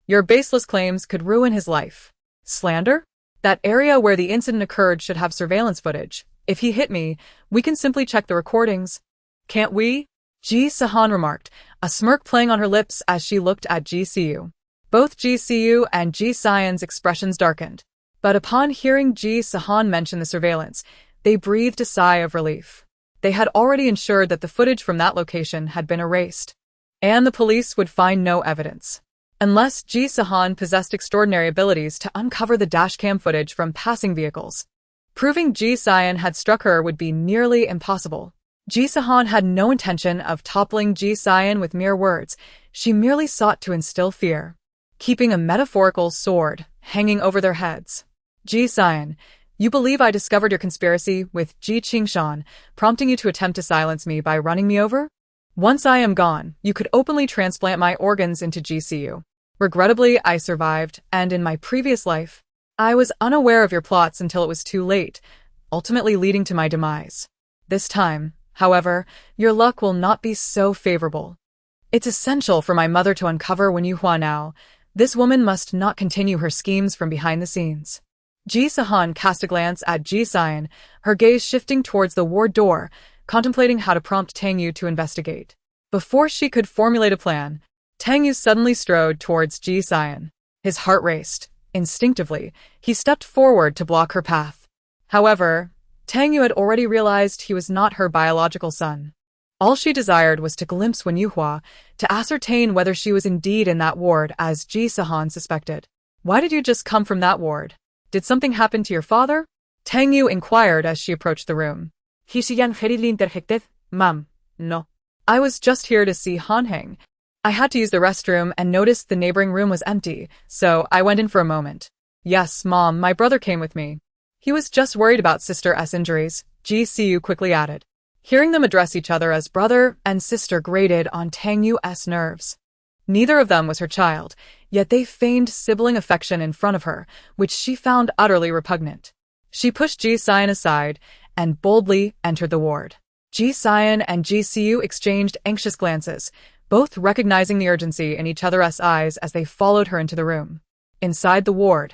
Your baseless claims could ruin his life. Slander? That area where the incident occurred should have surveillance footage. If he hit me, we can simply check the recordings. Can't we? Ji Sihan remarked, a smirk playing on her lips as she looked at Ji Sihan. Both Ji Sihan and Ji Sihan's expressions darkened. But upon hearing Ji Sihan mention the surveillance, they breathed a sigh of relief. They had already ensured that the footage from that location had been erased, and the police would find no evidence. Unless Ji Sihan possessed extraordinary abilities to uncover the dashcam footage from passing vehicles, proving Ji Sihan had struck her would be nearly impossible. Ji Sihan had no intention of toppling Ji Sihan with mere words. She merely sought to instill fear, keeping a metaphorical sword hanging over their heads. Ji Sihan, you believe I discovered your conspiracy with Ji Qingshan, prompting you to attempt to silence me by running me over? Once I am gone, you could openly transplant my organs into Ji Sihan. Regrettably, I survived, and in my previous life, I was unaware of your plots until it was too late, ultimately leading to my demise. This time, however, your luck will not be so favorable. It's essential for my mother to uncover Wen Yuhua now. This woman must not continue her schemes from behind the scenes. Ji Sihan cast a glance at Ji Sihan, her gaze shifting towards the ward door, contemplating how to prompt Tang Yu to investigate. Before she could formulate a plan, Tang Yu suddenly strode towards Ji Sihan. His heart raced. Instinctively, he stepped forward to block her path. However, Tang Yu had already realized he was not her biological son. All she desired was to glimpse Wen Yuhua, to ascertain whether she was indeed in that ward as Ji Sihan suspected. Why did you just come from that ward? Did something happen to your father? Tang Yu inquired as she approached the room. Ji Sihan hurriedly interjected. Mom, no. I was just here to see Han Heng. I had to use the restroom and noticed the neighboring room was empty, so I went in for a moment. Yes, Mom, my brother came with me. He was just worried about Sister's injuries, Ji Sihan quickly added. Hearing them address each other as brother and sister grated on Tang Yu's nerves. Neither of them was her child, yet they feigned sibling affection in front of her, which she found utterly repugnant. She pushed Ji Sihan aside and boldly entered the ward. Ji Sihan and Ji Sihan exchanged anxious glances, both recognizing the urgency in each other's eyes as they followed her into the room. Inside the ward,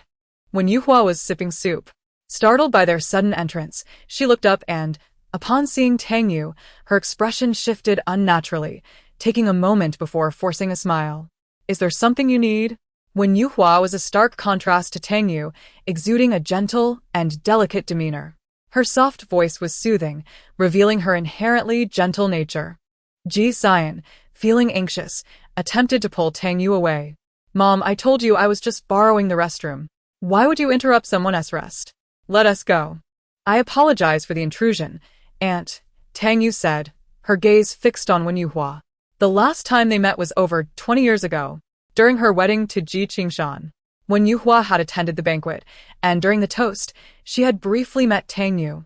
Wen Yuhua was sipping soup. Startled by their sudden entrance, she looked up and, upon seeing Tang Yu, her expression shifted unnaturally, taking a moment before forcing a smile. Is there something you need? Wen Yuhua was a stark contrast to Tang Yu, exuding a gentle and delicate demeanor. Her soft voice was soothing, revealing her inherently gentle nature. Ji Sihan, feeling anxious, attempted to pull Tang Yu away. Mom, I told you I was just borrowing the restroom. Why would you interrupt someone's rest? Let us go. I apologize for the intrusion, Aunt, Tang Yu said, her gaze fixed on Wen Yuhua. The last time they met was over 20 years ago, during her wedding to Ji Qingshan. Wen Yuhua had attended the banquet, and during the toast, she had briefly met Tang Yu,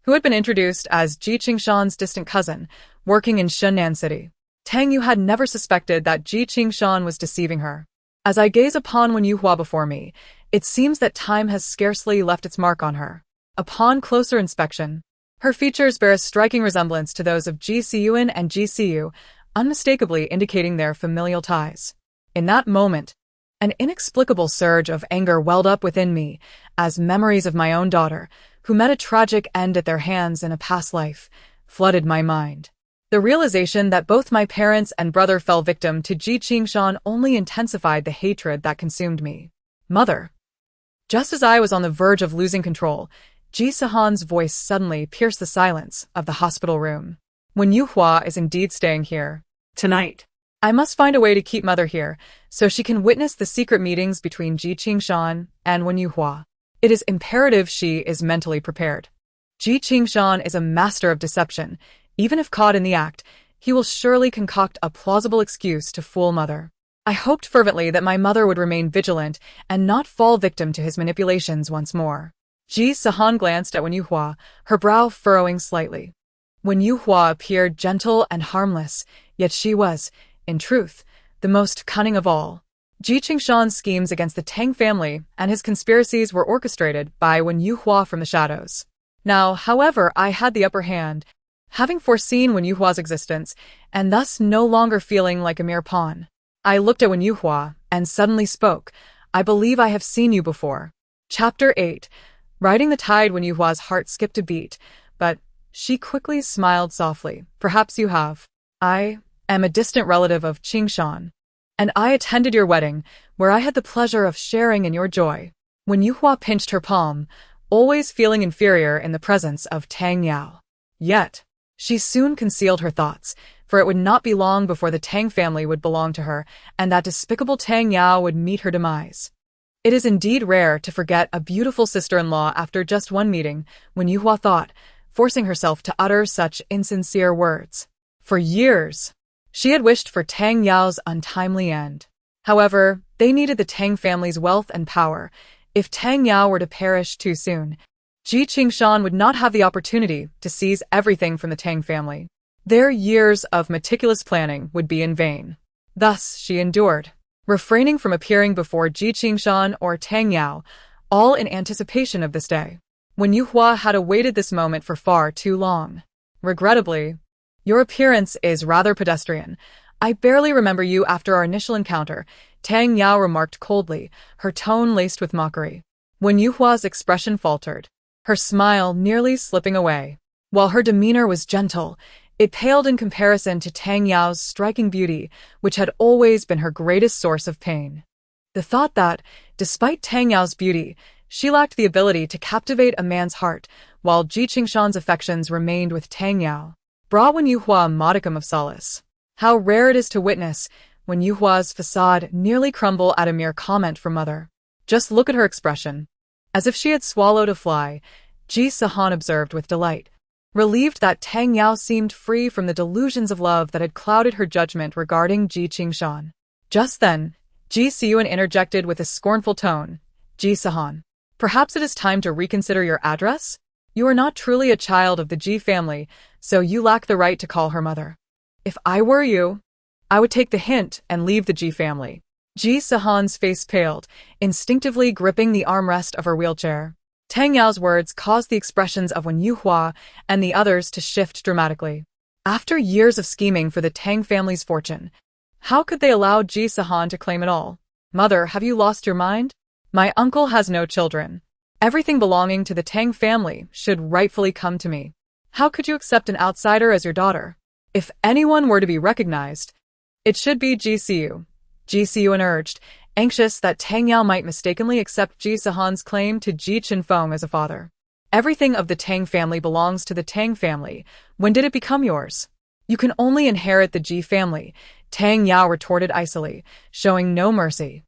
who had been introduced as Ji Qingshan's distant cousin, working in Shunnan City. Tang Yu had never suspected that Ji Qingshan was deceiving her. As I gaze upon Wen Yuhua before me, it seems that time has scarcely left its mark on her. Upon closer inspection, her features bear a striking resemblance to those of Ji Sihan and Ji Sihan, unmistakably indicating their familial ties. In that moment, an inexplicable surge of anger welled up within me as memories of my own daughter, who met a tragic end at their hands in a past life, flooded my mind. The realization that both my parents and brother fell victim to Ji Sihan only intensified the hatred that consumed me. Mother. Just as I was on the verge of losing control, Ji Sihan's voice suddenly pierced the silence of the hospital room. Wen Yuhua is indeed staying here. Tonight. I must find a way to keep Mother here, so she can witness the secret meetings between Ji Sihan and Wen Yuhua. It is imperative she is mentally prepared. Ji Sihan is a master of deception. Even if caught in the act, he will surely concoct a plausible excuse to fool Mother. I hoped fervently that my mother would remain vigilant and not fall victim to his manipulations once more. Ji Sihan glanced at Wen Yuhua, her brow furrowing slightly. Wen Yuhua appeared gentle and harmless, yet she was, in truth, the most cunning of all. Ji Sihan's schemes against the Tang family and his conspiracies were orchestrated by Wen Yuhua from the shadows. Now, however, I had the upper hand, having foreseen Wen Yuhua's existence, and thus no longer feeling like a mere pawn. I looked at Wen Yuhua and suddenly spoke. I believe I have seen you before. Chapter 8. Riding the tide. Wen Yuhua's heart skipped a beat, but she quickly smiled softly. Perhaps you have. I am a distant relative of Qingshan, and I attended your wedding, where I had the pleasure of sharing in your joy. Wen Yuhua pinched her palm, always feeling inferior in the presence of Tang Yao. Yet, she soon concealed her thoughts, for it would not be long before the Tang family would belong to her, and that despicable Tang Yao would meet her demise. It is indeed rare to forget a beautiful sister-in-law after just one meeting, Wen Yuhua thought, forcing herself to utter such insincere words. For years, she had wished for Tang Yao's untimely end. However, they needed the Tang family's wealth and power. If Tang Yao were to perish too soon, Ji Sihan would not have the opportunity to seize everything from the Tang family. Their years of meticulous planning would be in vain. Thus, she endured, refraining from appearing before Ji Sihan or Tang Yao, all in anticipation of this day. Wen Yuhua had awaited this moment for far too long. Regrettably, your appearance is rather pedestrian. I barely remember you after our initial encounter, Tang Yao remarked coldly, her tone laced with mockery. Wen Yuhua's expression faltered, her smile nearly slipping away. While her demeanor was gentle, it paled in comparison to Tang Yao's striking beauty, which had always been her greatest source of pain. The thought that, despite Tang Yao's beauty, she lacked the ability to captivate a man's heart, while Ji Sihan's affections remained with Tang Yao, brought Wen Yuhua a modicum of solace. How rare it is to witness Wen Yuhua's facade nearly crumble at a mere comment from Mother. Just look at her expression. As if she had swallowed a fly, Ji Sihan observed with delight, relieved that Tang Yao seemed free from the delusions of love that had clouded her judgment regarding Ji Sihan. Just then, Ji Sihan interjected with a scornful tone. Ji Sihan, perhaps it is time to reconsider your address? You are not truly a child of the Ji family, so you lack the right to call her mother. If I were you, I would take the hint and leave the Ji family. Ji Sihan's face paled, instinctively gripping the armrest of her wheelchair. Tang Yao's words caused the expressions of Wen Yuhua and the others to shift dramatically. After years of scheming for the Tang family's fortune, how could they allow Ji Sihan to claim it all? Mother, have you lost your mind? My uncle has no children. Everything belonging to the Tang family should rightfully come to me. How could you accept an outsider as your daughter? If anyone were to be recognized, it should be Ji Sihan. Ji Sihan urged, anxious that Tang Yao might mistakenly accept Ji Sihan's claim to Ji Qinfeng as a father. Everything of the Tang family belongs to the Tang family. When did it become yours? You can only inherit the Ji family, Tang Yao retorted icily, showing no mercy.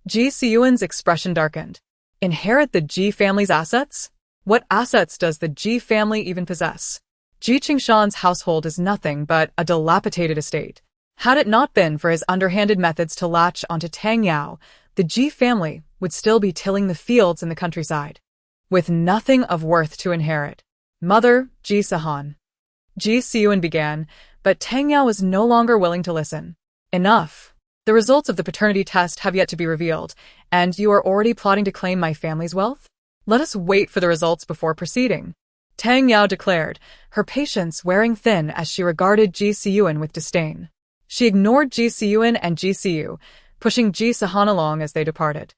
Ji Sihan's expression darkened. Inherit the Ji family's assets? What assets does the Ji family even possess? Ji Qingshan's household is nothing but a dilapidated estate. Had it not been for his underhanded methods to latch onto Tang Yao, the Ji family would still be tilling the fields in the countryside, with nothing of worth to inherit. Mother, Ji Sihan. Ji Sihan began, but Tang Yao was no longer willing to listen. Enough. The results of the paternity test have yet to be revealed, and you are already plotting to claim my family's wealth? Let us wait for the results before proceeding, Tang Yao declared, her patience wearing thin as she regarded Ji Sihan with disdain. She ignored Ji Sihan and Ji Siu, pushing Ji Sihan along as they departed.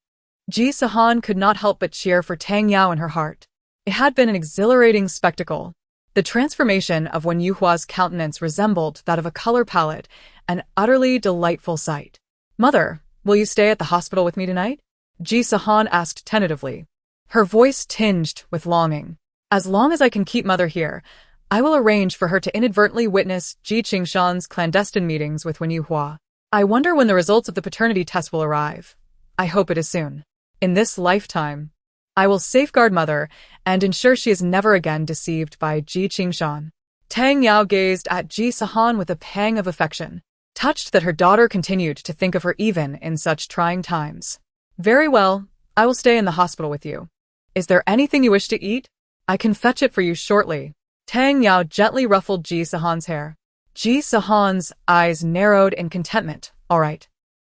Ji Sihan could not help but cheer for Tang Yao in her heart. It had been an exhilarating spectacle. The transformation of Wen Yuhua's countenance resembled that of a color palette, an utterly delightful sight. "Mother, will you stay at the hospital with me tonight?" Ji Sihan asked tentatively. Her voice tinged with longing. "As long as I can keep Mother here, I will arrange for her to inadvertently witness Ji Qingshan's clandestine meetings with Wen Yuhua. I wonder when the results of the paternity test will arrive. I hope it is soon. In this lifetime, I will safeguard Mother and ensure she is never again deceived by Ji Qingshan." Tang Yao gazed at Ji Sihan with a pang of affection, touched that her daughter continued to think of her even in such trying times. "Very well, I will stay in the hospital with you. Is there anything you wish to eat? I can fetch it for you shortly." Tang Yao gently ruffled Ji Sihan's hair. Ji Sihan's eyes narrowed in contentment. "All right.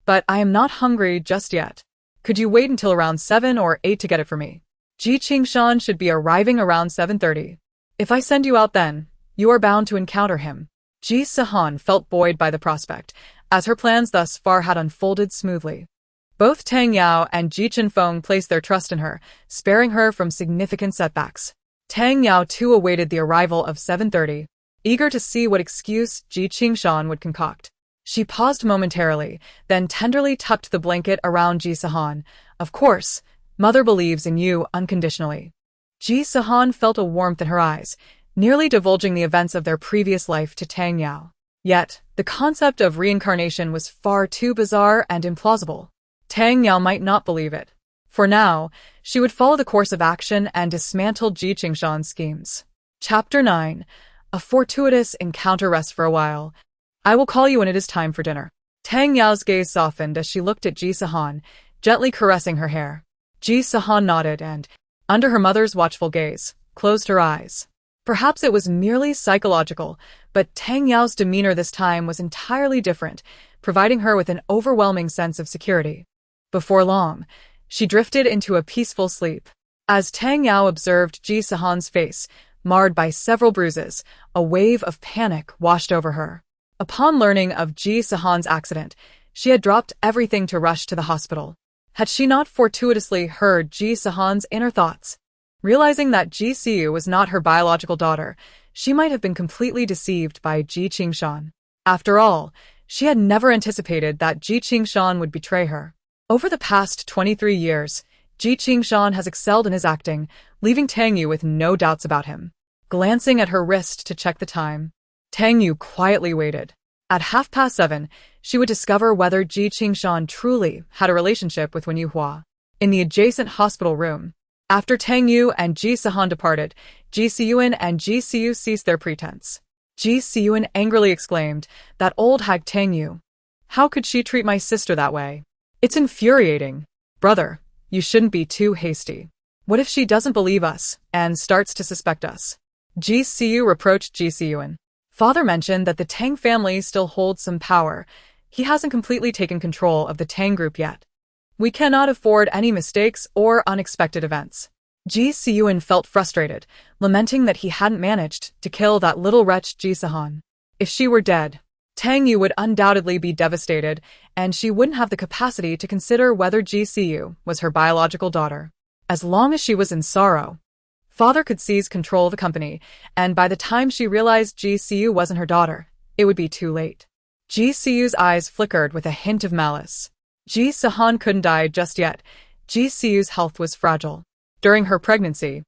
But I am not hungry just yet. Could you wait until around 7 or 8 to get it for me? Ji Qingshan should be arriving around 7:30. If I send you out then, you are bound to encounter him." Ji Sihan felt buoyed by the prospect, as her plans thus far had unfolded smoothly. Both Tang Yao and Ji Qinfeng placed their trust in her, sparing her from significant setbacks. Tang Yao too awaited the arrival of 7:30, eager to see what excuse Ji Qingshan would concoct. She paused momentarily, then tenderly tucked the blanket around Ji Sihan. "Of course, Mother believes in you unconditionally." Ji Sihan felt a warmth in her eyes, nearly divulging the events of their previous life to Tang Yao. Yet, the concept of reincarnation was far too bizarre and implausible. Tang Yao might not believe it. For now, she would follow the course of action and dismantle Ji Qingshan's schemes. Chapter 9. A fortuitous encounter. Rest for a while. I will call you when it is time for dinner. Tang Yao's gaze softened as she looked at Ji Sihan, gently caressing her hair. Ji Sihan nodded and, under her mother's watchful gaze, closed her eyes. Perhaps it was merely psychological, but Tang Yao's demeanor this time was entirely different, providing her with an overwhelming sense of security. Before long, she drifted into a peaceful sleep. As Tang Yao observed Ji Sihan's face, marred by several bruises, a wave of panic washed over her. Upon learning of Ji Sihan's accident, she had dropped everything to rush to the hospital. Had she not fortuitously heard Ji Sihan's inner thoughts? Realizing that Ji Siu was not her biological daughter, she might have been completely deceived by Ji Qingshan. After all, she had never anticipated that Ji Qingshan would betray her. Over the past 23 years, Ji Qingshan has excelled in his acting, leaving Tang Yu with no doubts about him. Glancing at her wrist to check the time, Tang Yu quietly waited. At 7:30, she would discover whether Ji Qingshan truly had a relationship with Wen Yuhua. In the adjacent hospital room, after Tang Yu and Ji Sihan departed, Ji Sihan and Ji Siu ceased their pretense. Ji Sihan angrily exclaimed, "That old hag Tang Yu. How could she treat my sister that way? It's infuriating. Brother, you shouldn't be too hasty. What if she doesn't believe us and starts to suspect us?" Ji Siu reproached Ji Sihan. "Father mentioned that the Tang family still holds some power. He hasn't completely taken control of the Tang group yet. We cannot afford any mistakes or unexpected events." Ji Sihan felt frustrated, lamenting that he hadn't managed to kill that little wretch Ji Sihan. If she were dead, Tang Yu would undoubtedly be devastated, and she wouldn't have the capacity to consider whether Ji Siu was her biological daughter. As long as she was in sorrow, Father could seize control of the company, and by the time she realized Ji Siu wasn't her daughter, it would be too late. Ji Siu's eyes flickered with a hint of malice. Ji Sihan couldn't die just yet. Ji Siu's health was fragile. During her pregnancy,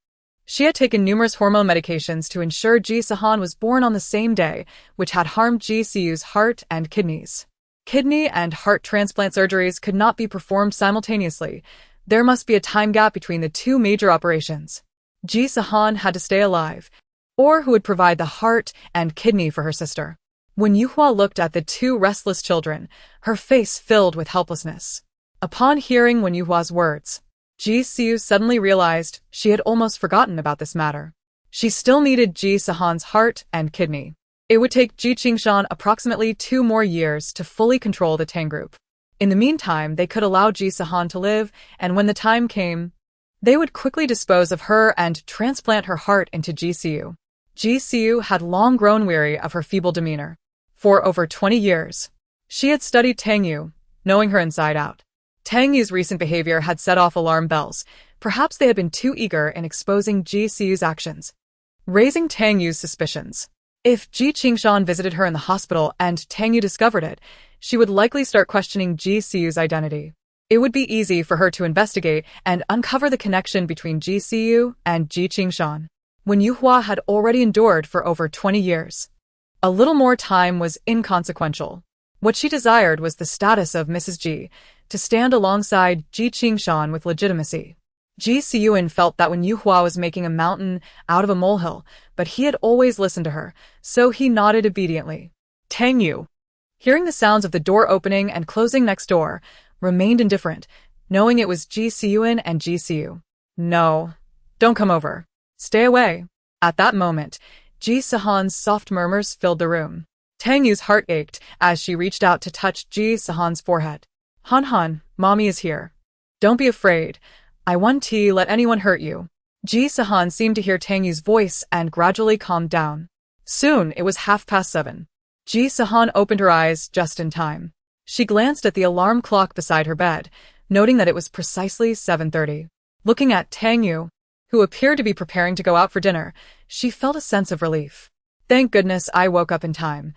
she had taken numerous hormone medications to ensure Ji Sihan was born on the same day, which had harmed Ji Siu's heart and kidneys. Kidney and heart transplant surgeries could not be performed simultaneously. There must be a time gap between the two major operations. Ji Sihan had to stay alive, or who would provide the heart and kidney for her sister? When Yuhua looked at the two restless children, her face filled with helplessness. Upon hearing Wen Yuhua's words, Ji Siu suddenly realized she had almost forgotten about this matter. She still needed Ji Sihan's heart and kidney. It would take Ji Qingshan approximately 2 more years to fully control the Tang group. In the meantime, they could allow Ji Sihan to live, and when the time came, they would quickly dispose of her and transplant her heart into Ji Siu. Ji Siu had long grown weary of her feeble demeanor. For over 20 years, She had studied Tang Yu, knowing her inside out. Tang Yu's recent behavior had set off alarm bells. Perhaps they had been too eager in exposing Ji Siu's actions, raising Tang Yu's suspicions. If Ji Qingshan visited her in the hospital and Tang Yu discovered it, she would likely start questioning Ji Siu's identity. It would be easy for her to investigate and uncover the connection between Ji Siu and Ji Qingshan, when Yu Hua had already endured for over 20 years. A little more time was inconsequential. What she desired was the status of Mrs. Ji, to stand alongside Ji Qingshan with legitimacy. Ji Siyuan felt that when Yu Hua was making a mountain out of a molehill, but he had always listened to her, so he nodded obediently. Tang Yu, hearing the sounds of the door opening and closing next door, remained indifferent, knowing it was Ji Siyuan and Ji Siu. No, don't come over. Stay away. At that moment, Ji Sihan's soft murmurs filled the room. Tang Yu's heart ached as she reached out to touch Ji Sihan's forehead. Han Han, mommy is here. Don't be afraid. I won't let anyone hurt you. Ji Sihan seemed to hear Tang Yu's voice and gradually calmed down. Soon, it was 7:30. Ji Sihan opened her eyes just in time. She glanced at the alarm clock beside her bed, noting that it was precisely 7:30. Looking at Tang Yu, who appeared to be preparing to go out for dinner, she felt a sense of relief. Thank goodness I woke up in time.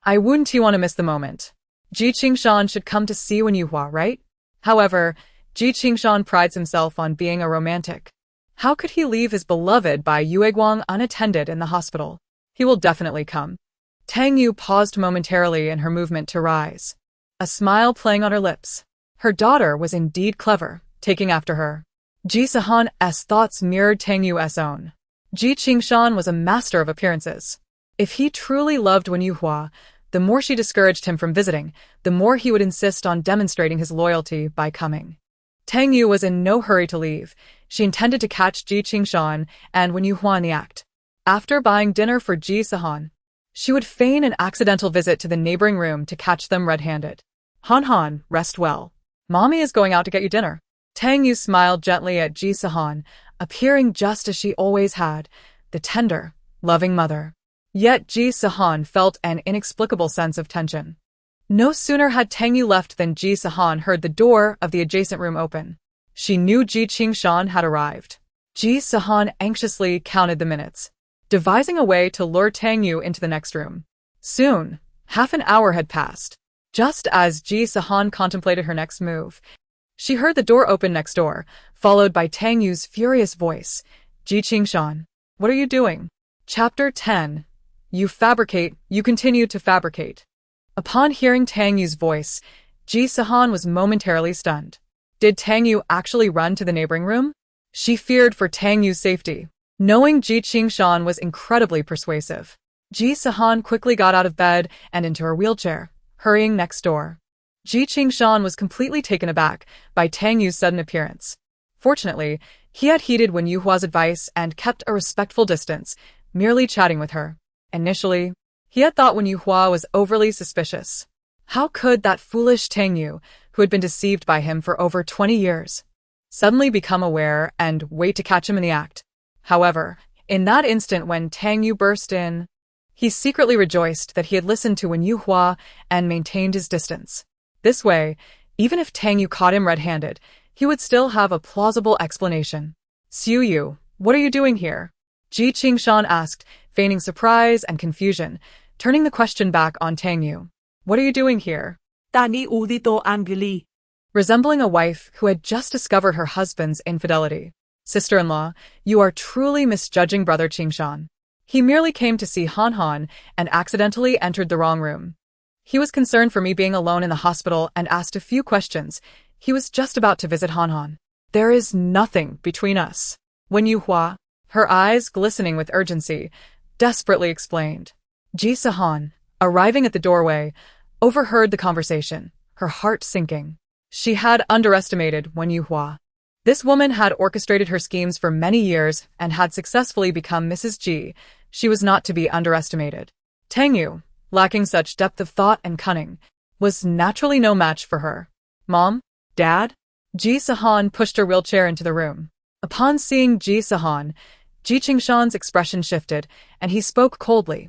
I wouldn't want to miss the moment. Ji Qingshan should come to see Yu Hua, right? However, Ji Qingshan prides himself on being a romantic. How could he leave his beloved by Yue Guang unattended in the hospital? He will definitely come. Tang Yu paused momentarily in her movement to rise, a smile playing on her lips. Her daughter was indeed clever, taking after her. Ji Sihan's thoughts mirrored Tang Yu's own. Ji Qingshan was a master of appearances. If he truly loved Yu Hua, the more she discouraged him from visiting, the more he would insist on demonstrating his loyalty by coming. Tang Yu was in no hurry to leave. She intended to catch Ji Qingshan and Yu Hua in the act. After buying dinner for Ji Sihan, she would feign an accidental visit to the neighboring room to catch them red-handed. Han Han, rest well. Mommy is going out to get you dinner. Tang Yu smiled gently at Ji Sihan, appearing just as she always had, the tender, loving mother. Yet Ji Sihan felt an inexplicable sense of tension. No sooner had Tang Yu left than Ji Sihan heard the door of the adjacent room open. She knew Ji Qingshan had arrived. Ji Sihan anxiously counted the minutes, devising a way to lure Tang Yu into the next room. Soon, half an hour had passed. Just as Ji Sihan contemplated her next move, she heard the door open next door, followed by Tang Yu's furious voice. Ji Qingshan, what are you doing? Chapter 10. You fabricate, you continue to fabricate. Upon hearing Tang Yu's voice, Ji Sihan was momentarily stunned. Did Tang Yu actually run to the neighboring room? She feared for Tang Yu's safety. Knowing Ji Qingshan was incredibly persuasive, Ji Sihan quickly got out of bed and into her wheelchair, hurrying next door. Ji Qingshan was completely taken aback by Tang Yu's sudden appearance. Fortunately, he had heeded Yu Hua's advice and kept a respectful distance, merely chatting with her. Initially, he had thought Yu Hua was overly suspicious. How could that foolish Tang Yu, who had been deceived by him for over 20 years, suddenly become aware and wait to catch him in the act? However, in that instant when Tang Yu burst in, he secretly rejoiced that he had listened to Yu Hua and maintained his distance. This way, even if Tang Yu caught him red-handed, he would still have a plausible explanation. Xiu Yu, what are you doing here? Ji Qingshan asked, feigning surprise and confusion, turning the question back on Tang Yu. What are you doing here? Tani udito angrily. Resembling a wife who had just discovered her husband's infidelity. Sister-in-law, you are truly misjudging Brother Qingshan. He merely came to see Han Han and accidentally entered the wrong room. He was concerned for me being alone in the hospital and asked a few questions. He was just about to visit Han Han. There is nothing between us. Yu Hua, her eyes glistening with urgency, desperately explained. Ji Sihan, arriving at the doorway, overheard the conversation, her heart sinking. She had underestimated Yu Hua. This woman had orchestrated her schemes for many years and had successfully become Mrs. Ji. She was not to be underestimated. Tang Yu, lacking such depth of thought and cunning, was naturally no match for her. Mom? Dad? Ji Sihan pushed her wheelchair into the room. Upon seeing Ji Sihan, Ji Qingshan's expression shifted, and he spoke coldly.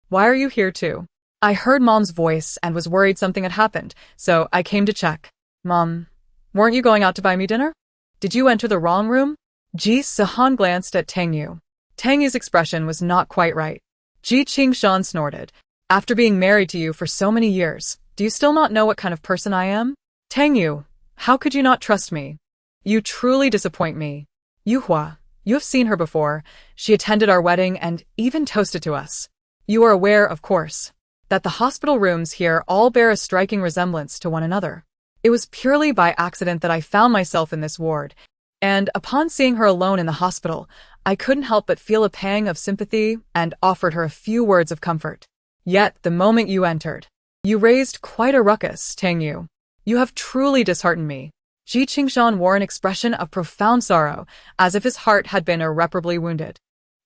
Why are you here too? I heard Mom's voice and was worried something had happened, so I came to check. Mom, weren't you going out to buy me dinner? Did you enter the wrong room? Ji Sihan glanced at Tang Yu. Tang Yu's expression was not quite right. Ji Sihan snorted. After being married to you for so many years, do you still not know what kind of person I am? Tang Yu, how could you not trust me? You truly disappoint me. Yuhua, you have seen her before. She attended our wedding and even toasted to us. You are aware, of course, that the hospital rooms here all bear a striking resemblance to one another. It was purely by accident that I found myself in this ward, and upon seeing her alone in the hospital, I couldn't help but feel a pang of sympathy and offered her a few words of comfort. Yet, the moment you entered, you raised quite a ruckus, Tang Yu. You have truly disheartened me. Ji Sihan wore an expression of profound sorrow, as if his heart had been irreparably wounded.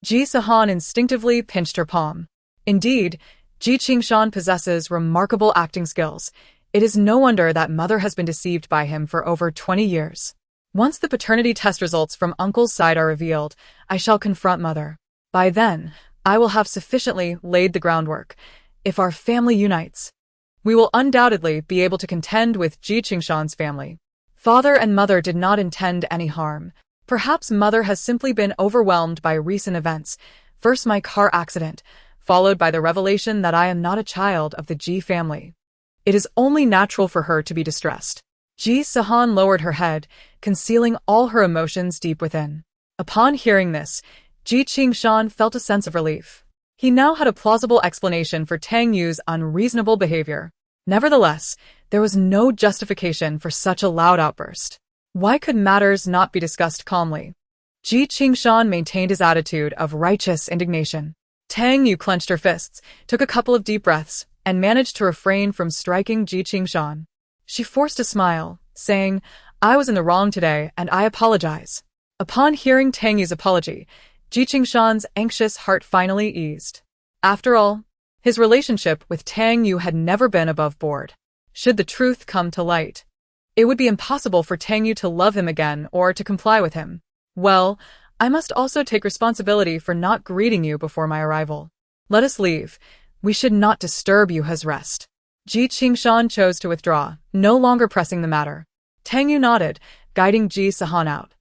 Ji Sihan instinctively pinched her palm. Indeed, Ji Sihan possesses remarkable acting skills. It is no wonder that Mother has been deceived by him for over 20 years. Once the paternity test results from Uncle's side are revealed, I shall confront Mother. By then, I will have sufficiently laid the groundwork. If our family unites, we will undoubtedly be able to contend with Ji Sihan's family. Father and Mother did not intend any harm. Perhaps Mother has simply been overwhelmed by recent events. First my car accident, followed by the revelation that I am not a child of the Ji family. It is only natural for her to be distressed. Ji Sihan lowered her head, concealing all her emotions deep within. Upon hearing this, Ji Sihan felt a sense of relief. He now had a plausible explanation for Tang Yu's unreasonable behavior. Nevertheless, there was no justification for such a loud outburst. Why could matters not be discussed calmly? Ji Sihan maintained his attitude of righteous indignation. Tang Yu clenched her fists, took a couple of deep breaths, and managed to refrain from striking Ji Sihan. She forced a smile, saying, I was in the wrong today and I apologize. Upon hearing Tang Yu's apology, Ji Sihan's anxious heart finally eased. After all, his relationship with Tang Yu had never been above board. Should the truth come to light, it would be impossible for Tang Yu to love him again or to comply with him. Well, I must also take responsibility for not greeting you before my arrival. Let us leave. We should not disturb you his rest. Ji Sihan chose to withdraw, no longer pressing the matter. Tang Yu nodded, guiding Ji Sihan out.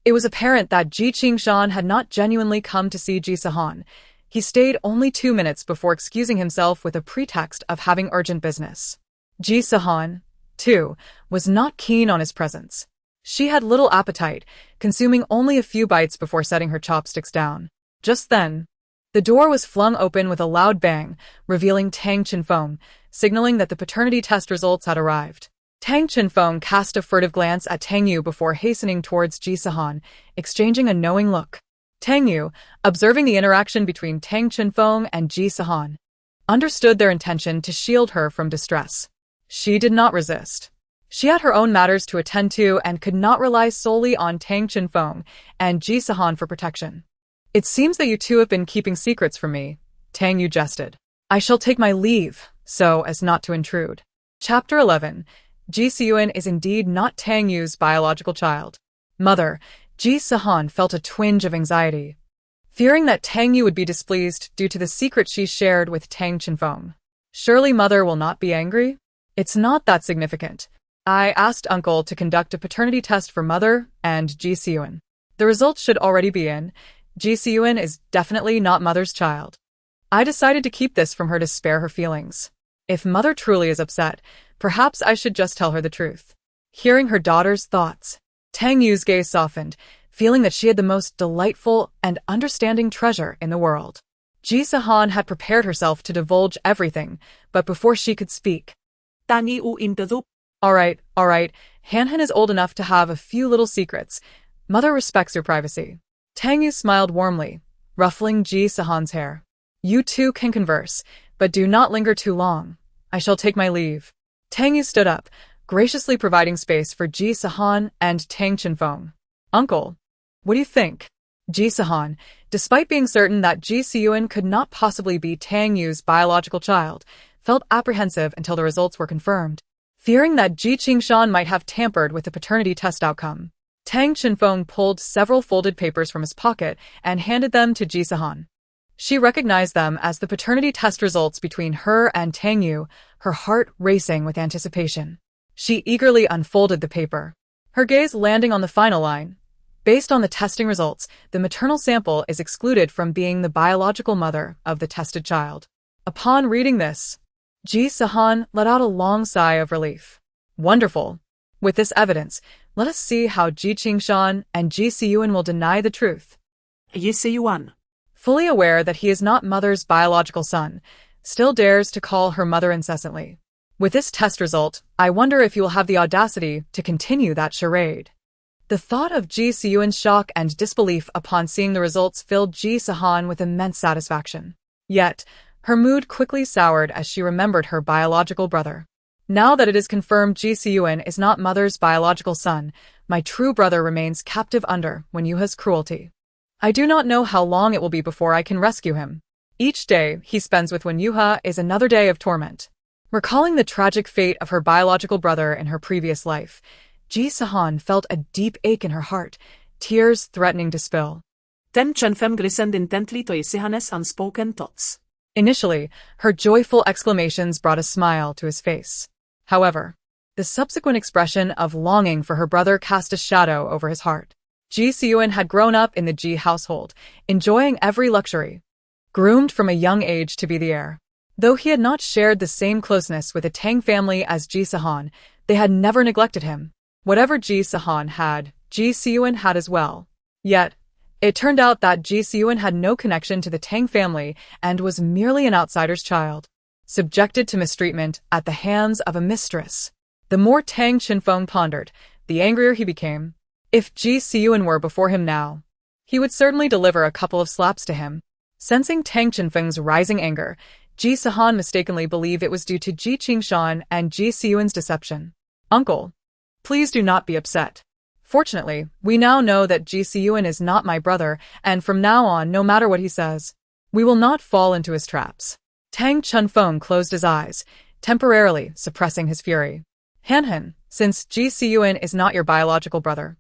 It was apparent that Ji Sihan had not genuinely come to see Ji Sihan. He stayed only 2 minutes before excusing himself with a pretext of having urgent business. Ji Sihan, too, was not keen on his presence. She had little appetite, consuming only a few bites before setting her chopsticks down. Just then, the door was flung open with a loud bang, revealing Tang Chenfeng, signaling that the paternity test results had arrived. Tang Chenfeng cast a furtive glance at Tang Yu before hastening towards Ji Sihan, exchanging a knowing look. Tang Yu, observing the interaction between Tang Chenfeng and Ji Sihan, understood their intention to shield her from distress. She did not resist. She had her own matters to attend to and could not rely solely on Tang Chenfeng and Ji Sihan for protection. It seems that you two have been keeping secrets from me, Tang Yu jested. I shall take my leave, so as not to intrude. Chapter 11. Ji Sihan is indeed not Tang Yu's biological child. Mother, Ji Sihan felt a twinge of anxiety, fearing that Tang Yu would be displeased due to the secret she shared with Tang Chenfeng. Surely Mother will not be angry? It's not that significant. I asked Uncle to conduct a paternity test for Mother and Ji Sihan. The results should already be in. Ji Sihan is definitely not Mother's child. I decided to keep this from her to spare her feelings. If Mother truly is upset, perhaps I should just tell her the truth. Hearing her daughter's thoughts, Tang Yu's gaze softened, feeling that she had the most delightful and understanding treasure in the world. Ji Sihan had prepared herself to divulge everything, but before she could speak, Tang Yu interrupt. All right. Han is old enough to have a few little secrets. Mother respects your privacy. Tang Yu smiled warmly, ruffling Ji Sihan's hair. You two can converse, but do not linger too long. I shall take my leave. Tang Yu stood up, graciously providing space for Ji Sihan and Tang Chenfeng. Uncle, what do you think? Ji Sihan, despite being certain that Ji Sihan could not possibly be Tang Yu's biological child, felt apprehensive until the results were confirmed. Fearing that Ji Sihan might have tampered with the paternity test outcome, Tang Chenfeng pulled several folded papers from his pocket and handed them to Ji Sihan. She recognized them as the paternity test results between her and Tang Yu, her heart racing with anticipation. She eagerly unfolded the paper, her gaze landing on the final line. Based on the testing results, the maternal sample is excluded from being the biological mother of the tested child. Upon reading this, Ji Sihan let out a long sigh of relief. Wonderful. With this evidence, let us see how Ji Qingshan and Ji Sihan will deny the truth. Ji Sihan, Fully aware that he is not mother's biological son, still dares to call her mother incessantly. With this test result, I wonder if you will have the audacity to continue that charade. The thought of Ji Sihan's shock and disbelief upon seeing the results filled Ji Sihan with immense satisfaction. Yet, her mood quickly soured as she remembered her biological brother. Now that it is confirmed Ji Sihan is not mother's biological son, my true brother remains captive under Wen Yuha's cruelty. I do not know how long it will be before I can rescue him. Each day he spends with Wen Yuha is another day of torment. Recalling the tragic fate of her biological brother in her previous life, Ji Sihan felt a deep ache in her heart, tears threatening to spill. Tang Chen listened intently to Ji Sihan's unspoken thoughts. Initially, her joyful exclamations brought a smile to his face. However, the subsequent expression of longing for her brother cast a shadow over his heart. Ji Sihan had grown up in the Ji household, enjoying every luxury. Groomed from a young age to be the heir. Though he had not shared the same closeness with the Tang family as Ji Sihan, they had never neglected him. Whatever Ji Sihan had, Ji Sihan had as well. Yet, it turned out that Ji Sihan had no connection to the Tang family and was merely an outsider's child, subjected to mistreatment at the hands of a mistress. The more Tang Chenfeng pondered, the angrier he became. If Ji Sihan were before him now, he would certainly deliver a couple of slaps to him. Sensing Tang Chenfeng's rising anger, Ji Sihan mistakenly believed it was due to Ji Qingshan and Ji Sihan's deception. Uncle, please do not be upset. Fortunately, we now know that Ji Sihan is not my brother, and from now on, no matter what he says, we will not fall into his traps. Tang Chenfeng closed his eyes, temporarily suppressing his fury. Han, since Ji Sihan is not your biological brother,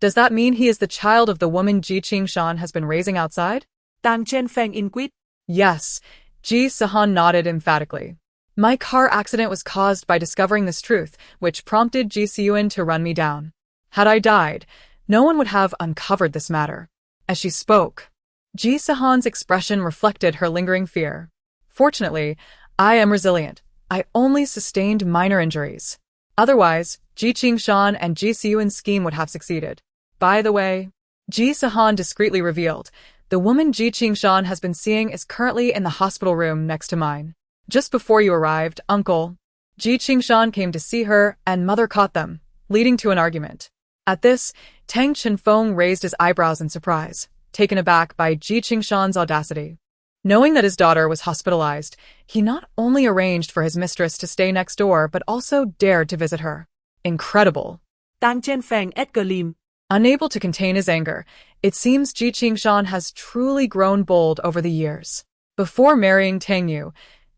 does that mean he is the child of the woman Ji Qingshan has been raising outside? Tang Chenfeng inquired. Yes, Ji Sihan nodded emphatically. My car accident was caused by discovering this truth, which prompted Ji Sihan to run me down. Had I died, no one would have uncovered this matter. As she spoke, Ji Sihan's expression reflected her lingering fear. Fortunately, I am resilient. I only sustained minor injuries. Otherwise, Ji Qingshan and Ji Sihan's scheme would have succeeded. By the way, Ji Sihan discreetly revealed, the woman Ji Qingshan has been seeing is currently in the hospital room next to mine. Just before you arrived, Uncle, Ji Qingshan came to see her and Mother caught them, leading to an argument. At this, Tang Chenfeng raised his eyebrows in surprise, taken aback by Ji Qingshan's audacity. Knowing that his daughter was hospitalized, he not only arranged for his mistress to stay next door but also dared to visit her. Incredible. Tang Chenfeng exclaimed. Unable to contain his anger, it seems Ji Qingshan has truly grown bold over the years. Before marrying Tang Yu,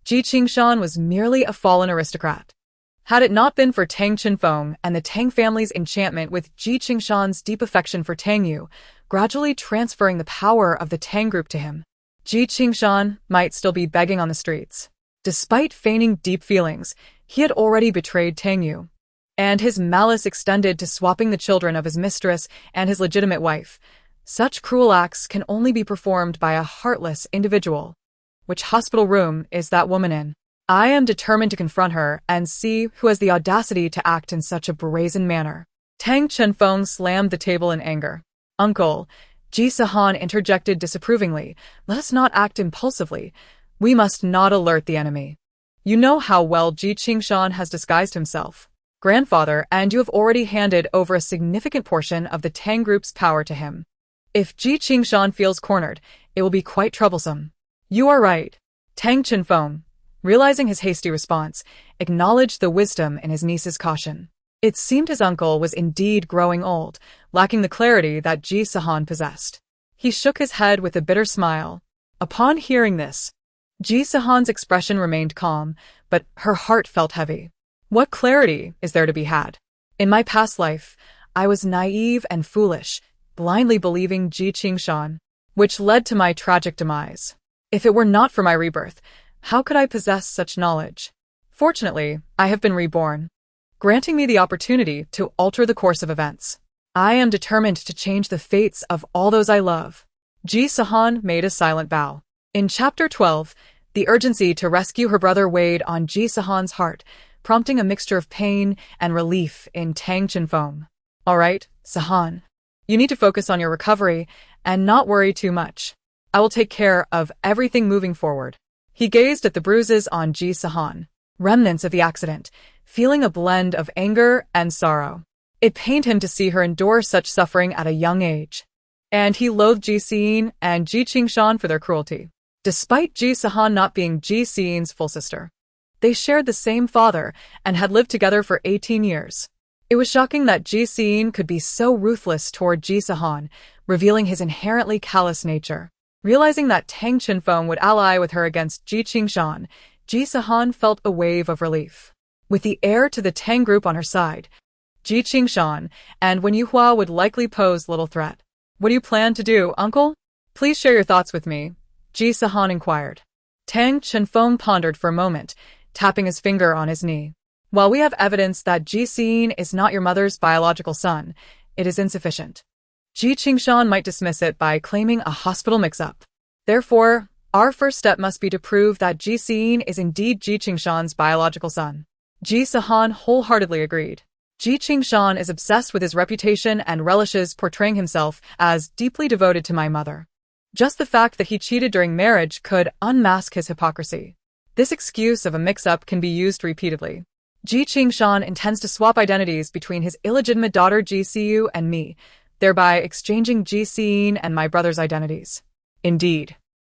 Ji Qingshan was merely a fallen aristocrat. Had it not been for Tang Chenfeng and the Tang family's enchantment with Ji Qingshan's deep affection for Tang Yu, gradually transferring the power of the Tang group to him, Ji Qingshan might still be begging on the streets. Despite feigning deep feelings, he had already betrayed Tang Yu. And his malice extended to swapping the children of his mistress and his legitimate wife. Such cruel acts can only be performed by a heartless individual. Which hospital room is that woman in? I am determined to confront her and see who has the audacity to act in such a brazen manner. Tang Chenfeng slammed the table in anger. Uncle, Ji Sihan interjected disapprovingly, let us not act impulsively. We must not alert the enemy. You know how well Ji Qingshan has disguised himself, grandfather, and you have already handed over a significant portion of the Tang group's power to him. If Ji Qingshan feels cornered, it will be quite troublesome. You are right. Tang Chenfeng, realizing his hasty response, acknowledged the wisdom in his niece's caution. It seemed his uncle was indeed growing old, lacking the clarity that Ji Sihan possessed. He shook his head with a bitter smile. Upon hearing this, Ji Sihan's expression remained calm, but her heart felt heavy. What clarity is there to be had? In my past life, I was naive and foolish, blindly believing Ji Qingshan, which led to my tragic demise. If it were not for my rebirth, how could I possess such knowledge? Fortunately, I have been reborn, granting me the opportunity to alter the course of events. I am determined to change the fates of all those I love. Ji Sihan made a silent bow. In Chapter 12, the urgency to rescue her brother weighed on Ji Sihan's heart, prompting a mixture of pain and relief in Tang Chenfeng. All right, Sihan. You need to focus on your recovery and not worry too much. I will take care of everything moving forward. He gazed at the bruises on Ji Sihan, remnants of the accident, feeling a blend of anger and sorrow. It pained him to see her endure such suffering at a young age. And he loathed Ji Sihan and Ji Qingshan for their cruelty. Despite Ji Sihan not being Ji Sihan's full sister, they shared the same father and had lived together for 18 years. It was shocking that Ji Sihan could be so ruthless toward Ji Sihan, revealing his inherently callous nature. Realizing that Tang Chenfeng would ally with her against Ji Qingshan, Ji Sihan felt a wave of relief. With the heir to the Tang group on her side, Ji Qingshan and Wen Yuhua would likely pose little threat. What do you plan to do, uncle? Please share your thoughts with me, Ji Sihan inquired. Tang Chenfeng pondered for a moment, tapping his finger on his knee. While we have evidence that Ji Sihan is not your mother's biological son, it is insufficient. Ji Qingshan might dismiss it by claiming a hospital mix-up. Therefore, our first step must be to prove that Ji Sihan is indeed Ji Qingshan's biological son. Ji Sihan wholeheartedly agreed. Ji Qingshan is obsessed with his reputation and relishes portraying himself as deeply devoted to my mother. Just the fact that he cheated during marriage could unmask his hypocrisy. This excuse of a mix-up can be used repeatedly. Ji Qingshan intends to swap identities between his illegitimate daughter Ji Siyu and me, thereby exchanging Ji Sihan and my brother's identities. Indeed.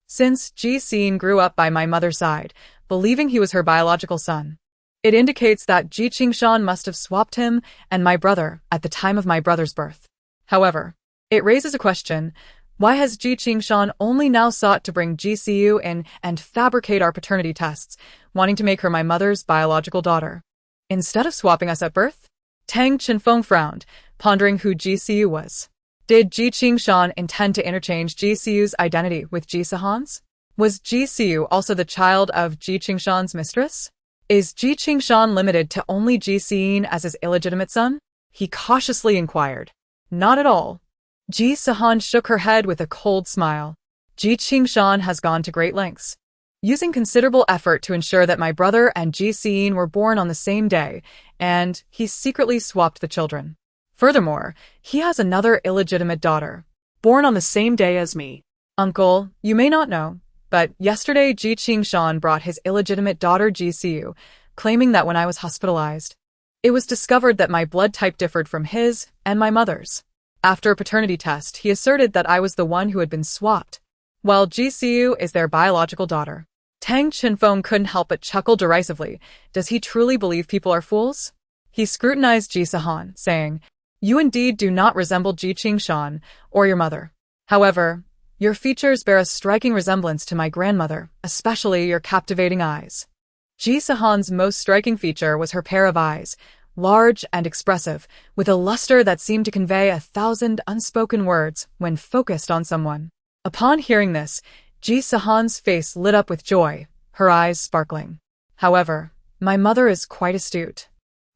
Since Ji Sihan grew up by my mother's side, believing he was her biological son, it indicates that Ji Qingshan must have swapped him and my brother at the time of my brother's birth. However, it raises a question: why has Ji Qingshan only now sought to bring Ji Siyu in and fabricate our paternity tests, wanting to make her my mother's biological daughter, instead of swapping us at birth? Tang Chenfeng frowned, pondering who Ji Siyu was. Did Ji Qingshan intend to interchange Ji Siyu's identity with Ji Sihan's? Was Ji Siyu also the child of Ji Qingshan's mistress? Is Ji Qingshan limited to only Ji Sihan as his illegitimate son? He cautiously inquired. Not at all. Ji Sihan shook her head with a cold smile. Ji Qingshan has gone to great lengths, using considerable effort to ensure that my brother and Ji Sihan were born on the same day, and he secretly swapped the children. Furthermore, he has another illegitimate daughter, Born on the same day as me. Uncle, you may not know, but yesterday Ji Qingshan brought his illegitimate daughter Ji Siyu, claiming that when I was hospitalized, it was discovered that my blood type differed from his and my mother's. After a paternity test, he asserted that I was the one who had been swapped, while Ji Siyu is their biological daughter. Tang Chenfeng couldn't help but chuckle derisively. Does he truly believe people are fools? He scrutinized Ji Sihan, saying, "You indeed do not resemble Ji Qingshan or your mother. However, your features bear a striking resemblance to my grandmother, especially your captivating eyes." Ji Sihan's most striking feature was her pair of eyes, large and expressive, with a luster that seemed to convey 1,000 unspoken words when focused on someone. Upon hearing this, Ji Sihan's face lit up with joy, her eyes sparkling. However, my mother is quite astute.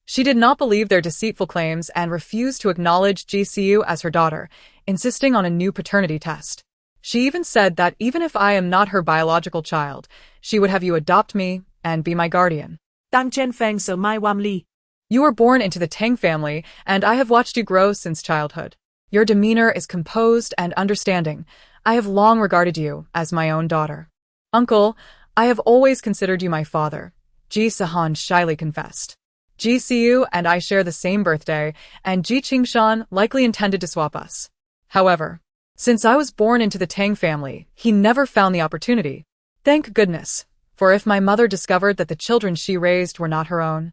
She did not believe their deceitful claims and refused to acknowledge Ji Siyu as her daughter, insisting on a new paternity test. She even said that even if I am not her biological child, she would have you adopt me and be my guardian. Tang Chenfeng so mai wam li. You were born into the Tang family, and I have watched you grow since childhood. Your demeanor is composed and understanding. I have long regarded you as my own daughter. Uncle, I have always considered you my father, Ji Sihan shyly confessed. Ji Siyu and I share the same birthday, and Ji Qingshan likely intended to swap us. However, since I was born into the Tang family, he never found the opportunity. Thank goodness, for if my mother discovered that the children she raised were not her own,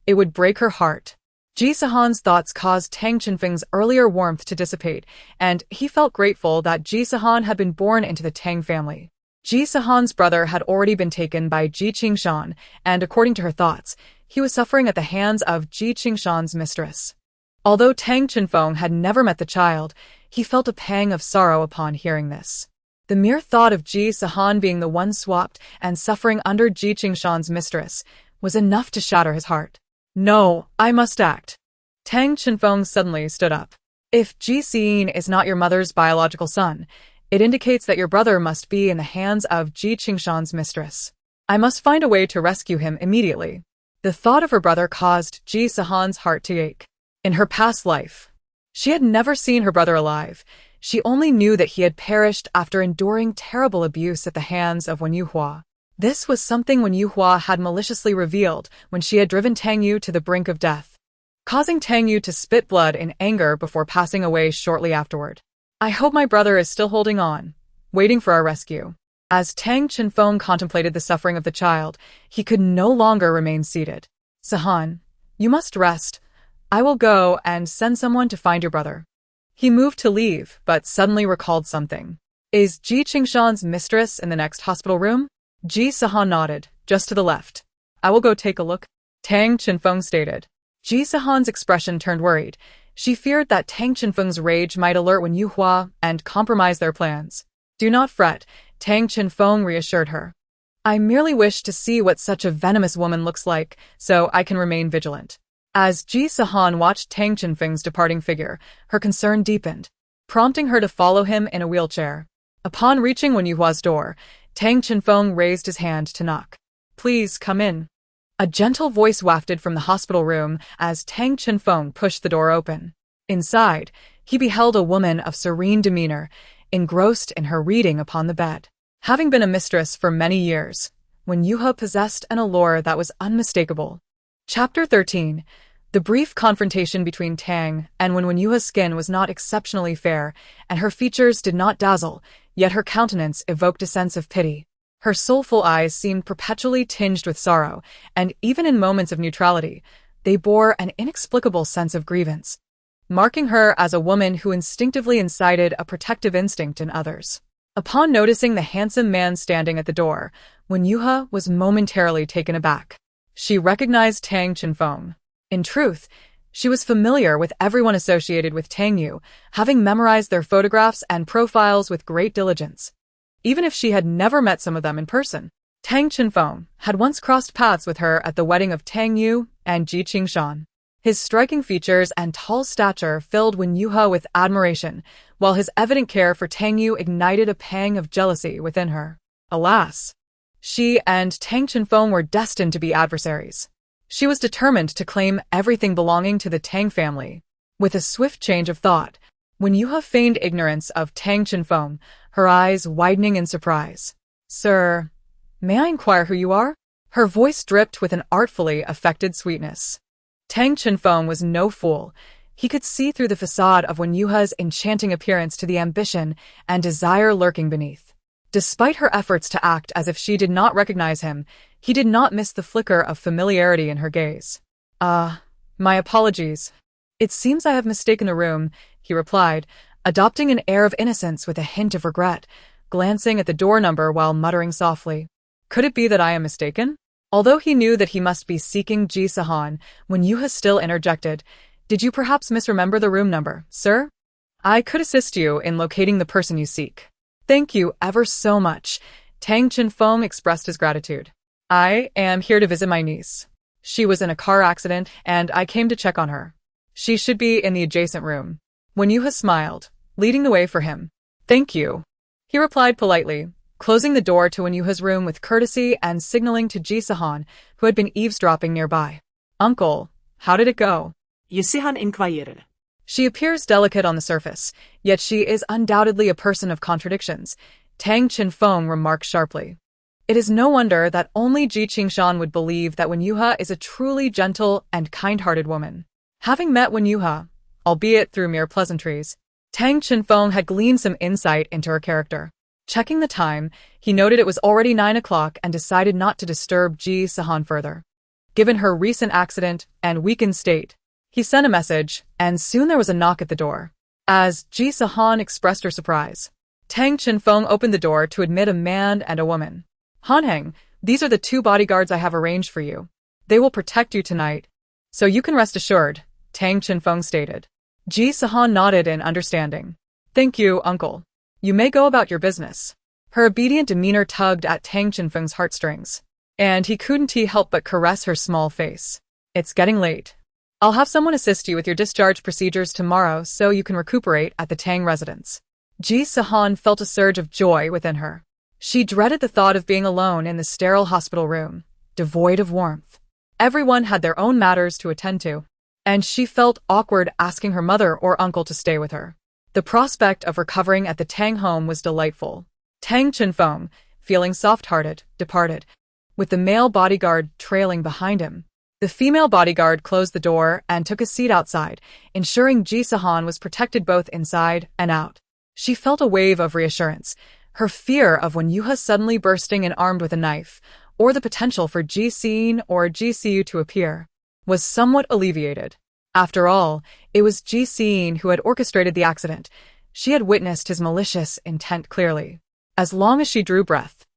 it would break her heart. Ji Sihan's thoughts caused Tang Chenfeng's earlier warmth to dissipate, and he felt grateful that Ji Sihan had been born into the Tang family. Ji Sihan's brother had already been taken by Ji Qingshan, and according to her thoughts, he was suffering at the hands of Ji Qingshan's mistress. Although Tang Chenfeng had never met the child, he felt a pang of sorrow upon hearing this. The mere thought of Ji Sihan being the one swapped and suffering under Ji Qingshan's mistress was enough to shatter his heart. No, I must act. Tang Chenfeng suddenly stood up. If Ji Sihan is not your mother's biological son, it indicates that your brother must be in the hands of Ji Qingshan's mistress. I must find a way to rescue him immediately. The thought of her brother caused Ji Sihan's heart to ache. In her past life, she had never seen her brother alive. She only knew that he had perished after enduring terrible abuse at the hands of Wen Yuhua. This was something Wen Yuhua had maliciously revealed when she had driven Tang Yu to the brink of death, causing Tang Yu to spit blood in anger before passing away shortly afterward. I hope my brother is still holding on, waiting for our rescue. As Tang Chenfeng contemplated the suffering of the child, he could no longer remain seated. Sihan, you must rest. I will go and send someone to find your brother. He moved to leave, but suddenly recalled something. Is Ji Qingshan's mistress in the next hospital room? Ji Sihan nodded, just to the left. I will go take a look. Tang Chenfeng stated. Ji Sihan's expression turned worried. She feared that Tang Chenfeng's rage might alert Wen Yuhua and compromise their plans. Do not fret, Tang Chenfeng reassured her. I merely wish to see what such a venomous woman looks like, so I can remain vigilant. As Ji Sihan watched Tang Chenfeng's departing figure, her concern deepened, prompting her to follow him in a wheelchair. Upon reaching Wen Yuhua's door, Tang Chenfeng raised his hand to knock. Please come in. A gentle voice wafted from the hospital room as Tang Chenfeng pushed the door open. Inside, he beheld a woman of serene demeanor, engrossed in her reading upon the bed. Having been a mistress for many years, Wen Yuhua possessed an allure that was unmistakable. Chapter 13. The brief confrontation between Tang and Wen Yuhua's skin was not exceptionally fair, and her features did not dazzle, yet her countenance evoked a sense of pity. Her soulful eyes seemed perpetually tinged with sorrow, and even in moments of neutrality, they bore an inexplicable sense of grievance, marking her as a woman who instinctively incited a protective instinct in others. Upon noticing the handsome man standing at the door, Wen Yuhua was momentarily taken aback. She recognized Tang Chenfeng. In truth, she was familiar with everyone associated with Tang Yu, having memorized their photographs and profiles with great diligence. Even if she had never met some of them in person, Tang Chenfeng had once crossed paths with her at the wedding of Tang Yu and Ji Qingshan. His striking features and tall stature filled Wen Yuhua with admiration, while his evident care for Tang Yu ignited a pang of jealousy within her. Alas! She and Tang Chenfeng were destined to be adversaries. She was determined to claim everything belonging to the Tang family. With a swift change of thought, Wen Yuhua feigned ignorance of Tang Chenfeng, her eyes widening in surprise. Sir, may I inquire who you are? Her voice dripped with an artfully affected sweetness. Tang Chenfeng was no fool. He could see through the facade of Wen Yuhua's enchanting appearance to the ambition and desire lurking beneath. Despite her efforts to act as if she did not recognize him, he did not miss the flicker of familiarity in her gaze. My apologies. It seems I have mistaken the room, he replied, adopting an air of innocence with a hint of regret, glancing at the door number while muttering softly. Could it be that I am mistaken? Although he knew that he must be seeking Ji Sihan, Wen Yuhua still interjected, Did you perhaps misremember the room number, sir? I could assist you in locating the person you seek. Thank you ever so much. Tang Chenfeng expressed his gratitude. I am here to visit my niece. She was in a car accident, and I came to check on her. She should be in the adjacent room. Wen Yuhua smiled, leading the way for him. Thank you. He replied politely, closing the door to Wen Yuhua's room with courtesy and signaling to Ji Sihan, who had been eavesdropping nearby. Uncle, how did it go? Ji Sihan inquired. She appears delicate on the surface, yet she is undoubtedly a person of contradictions, Tang Chenfeng remarked sharply. It is no wonder that only Ji Qingshan would believe that Wen Yuhua is a truly gentle and kind-hearted woman. Having met Wen Yuhua, albeit through mere pleasantries, Tang Chenfeng had gleaned some insight into her character. Checking the time, he noted it was already 9 o'clock and decided not to disturb Ji Sihan further. Given her recent accident and weakened state, he sent a message, and soon there was a knock at the door. As Ji Sihan expressed her surprise, Tang Chenfeng opened the door to admit a man and a woman. Hanheng, these are the 2 bodyguards I have arranged for you. They will protect you tonight, so you can rest assured, Tang Chenfeng stated. Ji Sihan nodded in understanding. Thank you, uncle. You may go about your business. Her obedient demeanor tugged at Tang Chenfeng's heartstrings, and he couldn't help but caress her small face. It's getting late. I'll have someone assist you with your discharge procedures tomorrow so you can recuperate at the Tang residence. Ji Sihan felt a surge of joy within her. She dreaded the thought of being alone in the sterile hospital room, devoid of warmth. Everyone had their own matters to attend to, and she felt awkward asking her mother or uncle to stay with her. The prospect of recovering at the Tang home was delightful. Tang Chenfeng, feeling soft-hearted, departed, with the male bodyguard trailing behind him. The female bodyguard closed the door and took a seat outside, ensuring Ji Sihan was protected both inside and out. She felt a wave of reassurance. Her fear of Wen Yuha suddenly bursting in armed with a knife, or the potential for Ji Sihan or Ji Siu to appear, was somewhat alleviated. After all, it was Ji Sihan who had orchestrated the accident. She had witnessed his malicious intent clearly. As long as she drew breath,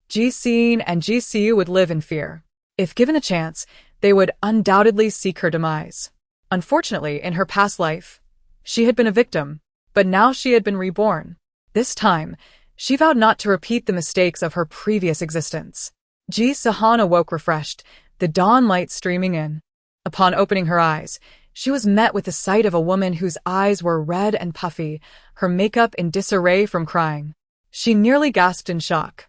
Ji Sihan and Ji Siu would live in fear. If given a chance, they would undoubtedly seek her demise. Unfortunately, in her past life, she had been a victim, but now she had been reborn. This time, she vowed not to repeat the mistakes of her previous existence. Ji Sihan awoke refreshed, the dawn light streaming in. Upon opening her eyes, she was met with the sight of a woman whose eyes were red and puffy, her makeup in disarray from crying. She nearly gasped in shock.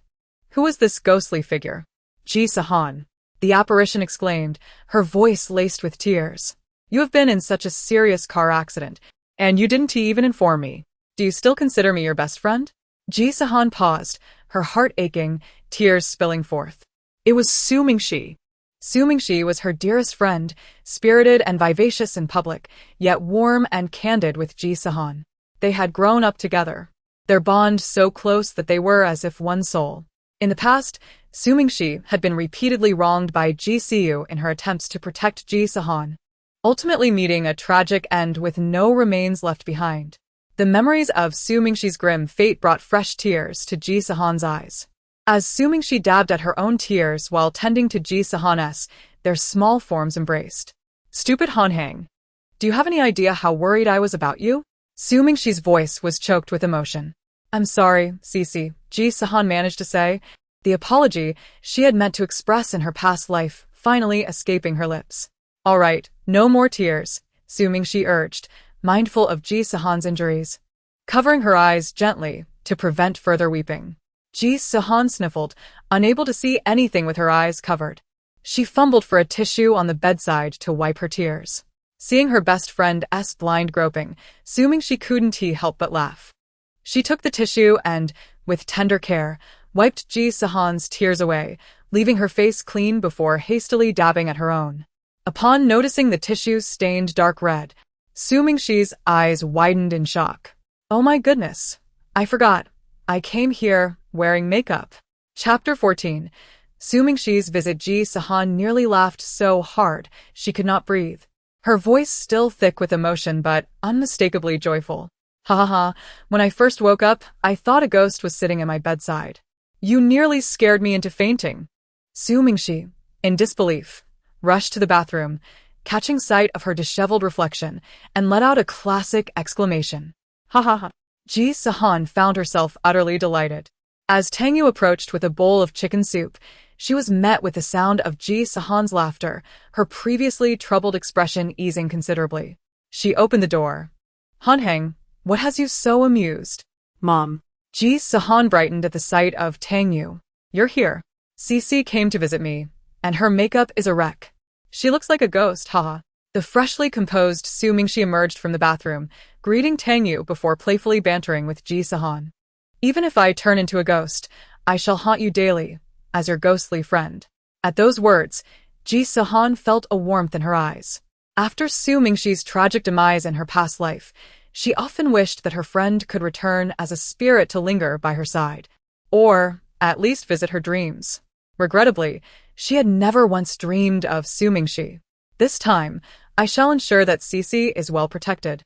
Who was this ghostly figure? Ji Sihan, the apparition exclaimed, her voice laced with tears. You have been in such a serious car accident, and you didn't even inform me. Do you still consider me your best friend? Ji Sihan paused, her heart aching, tears spilling forth. It was Su Mingxi. Su Mingxi was her dearest friend, spirited and vivacious in public, yet warm and candid with Ji Sihan. They had grown up together, their bond so close that they were as if one soul. In the past, Su Mingxi had been repeatedly wronged by Ji Siu in her attempts to protect Ji Sihan, ultimately meeting a tragic end with no remains left behind. The memories of Su Mingxi's grim fate brought fresh tears to Ji Sihan's eyes. As Su Mingxi dabbed at her own tears while tending to Ji Sihan's, their small forms embraced. Stupid Hanhang. Do you have any idea how worried I was about you? Su Mingxi's voice was choked with emotion. I'm sorry, Cici, Ji Sihan managed to say, the apology she had meant to express in her past life finally escaping her lips. All right, no more tears, Su Mingxi urged, mindful of Ji Sihan's injuries. Covering her eyes gently to prevent further weeping. Ji Sihan sniffled, unable to see anything with her eyes covered. She fumbled for a tissue on the bedside to wipe her tears. Seeing her best friend's blind groping, Su Mingxi couldn't help but laugh. She took the tissue and, with tender care, wiped Ji Sihan's tears away, leaving her face clean before hastily dabbing at her own. Upon noticing the tissue stained dark red, Su Mingxi's eyes widened in shock. Oh my goodness, I forgot. I came here wearing makeup. Chapter 14. Su Mingxi's visit. Ji Sihan nearly laughed so hard she could not breathe. Her voice still thick with emotion but unmistakably joyful. Ha ha ha, when I first woke up, I thought a ghost was sitting at my bedside. You nearly scared me into fainting. Su Mingxi, in disbelief, rushed to the bathroom, catching sight of her disheveled reflection, and let out a classic exclamation. Ha ha ha. Ji Sihan found herself utterly delighted. As Tang Yu approached with a bowl of chicken soup, she was met with the sound of Ji Sihan's laughter, her previously troubled expression easing considerably. She opened the door. Hanhang, what has you so amused? Mom. Ji Sihan brightened at the sight of Tang Yu. You're here. Cici came to visit me, and her makeup is a wreck. She looks like a ghost, haha. The freshly composed Su Mingxi emerged from the bathroom, greeting Tang Yu before playfully bantering with Ji Sihan. Even if I turn into a ghost, I shall haunt you daily, as your ghostly friend. At those words, Ji Sihan felt a warmth in her eyes. After Su Mingxi's tragic demise in her past life, she often wished that her friend could return as a spirit to linger by her side, or at least visit her dreams. Regrettably, she had never once dreamed of Su Mingxi. This time, I shall ensure that Cici is well protected.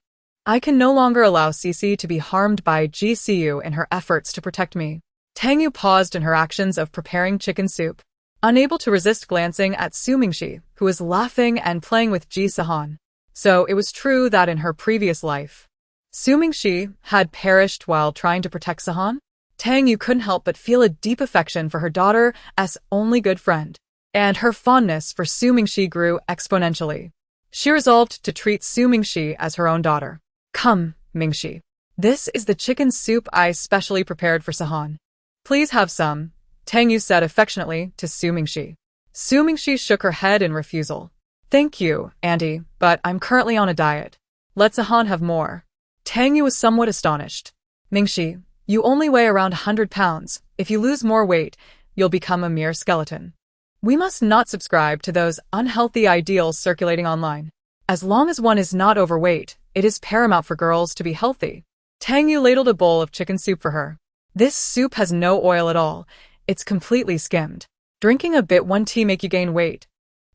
I can no longer allow Cici to be harmed by Ji Siu in her efforts to protect me. Tang Yu paused in her actions of preparing chicken soup, unable to resist glancing at Su Mingxi, who was laughing and playing with Ji Sihan. So it was true that in her previous life, Su Mingxi had perished while trying to protect Sihan? Tang Yu couldn't help but feel a deep affection for her daughter's only good friend, and her fondness for Su Mingxi grew exponentially. She resolved to treat Su Mingxi as her own daughter. Come, Mingxi. This is the chicken soup I specially prepared for Sihan. Please have some, Tang Yu said affectionately to Su Mingxi. Su Mingxi shook her head in refusal. Thank you, Auntie, but I'm currently on a diet. Let Sihan have more. Tang Yu was somewhat astonished. Mingxi, you only weigh around 100 pounds. If you lose more weight, you'll become a mere skeleton. We must not subscribe to those unhealthy ideals circulating online. As long as one is not overweight, it is paramount for girls to be healthy. Tang Yu ladled a bowl of chicken soup for her. This soup has no oil at all. It's completely skimmed. Drinking a bit one tea make you gain weight,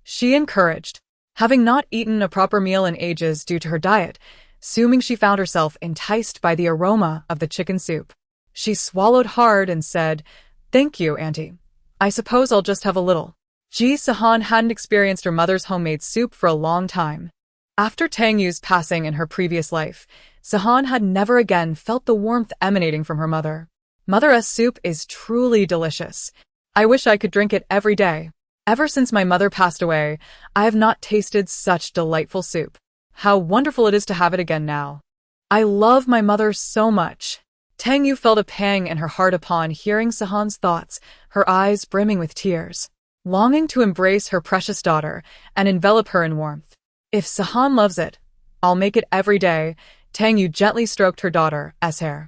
she encouraged. Having not eaten a proper meal in ages due to her diet, Su Mingxi found herself enticed by the aroma of the chicken soup. She swallowed hard and said, Thank you, Auntie. I suppose I'll just have a little. Ji Sihan hadn't experienced her mother's homemade soup for a long time. After Tang Yu's passing in her previous life, Sihan had never again felt the warmth emanating from her mother. Mother's soup is truly delicious. I wish I could drink it every day. Ever since my mother passed away, I have not tasted such delightful soup. How wonderful it is to have it again now. I love my mother so much. Tang Yu felt a pang in her heart upon hearing Sihan's thoughts, her eyes brimming with tears, longing to embrace her precious daughter and envelop her in warmth. If Sihan loves it, I'll make it every day. Tang Yu gently stroked her daughter's hair.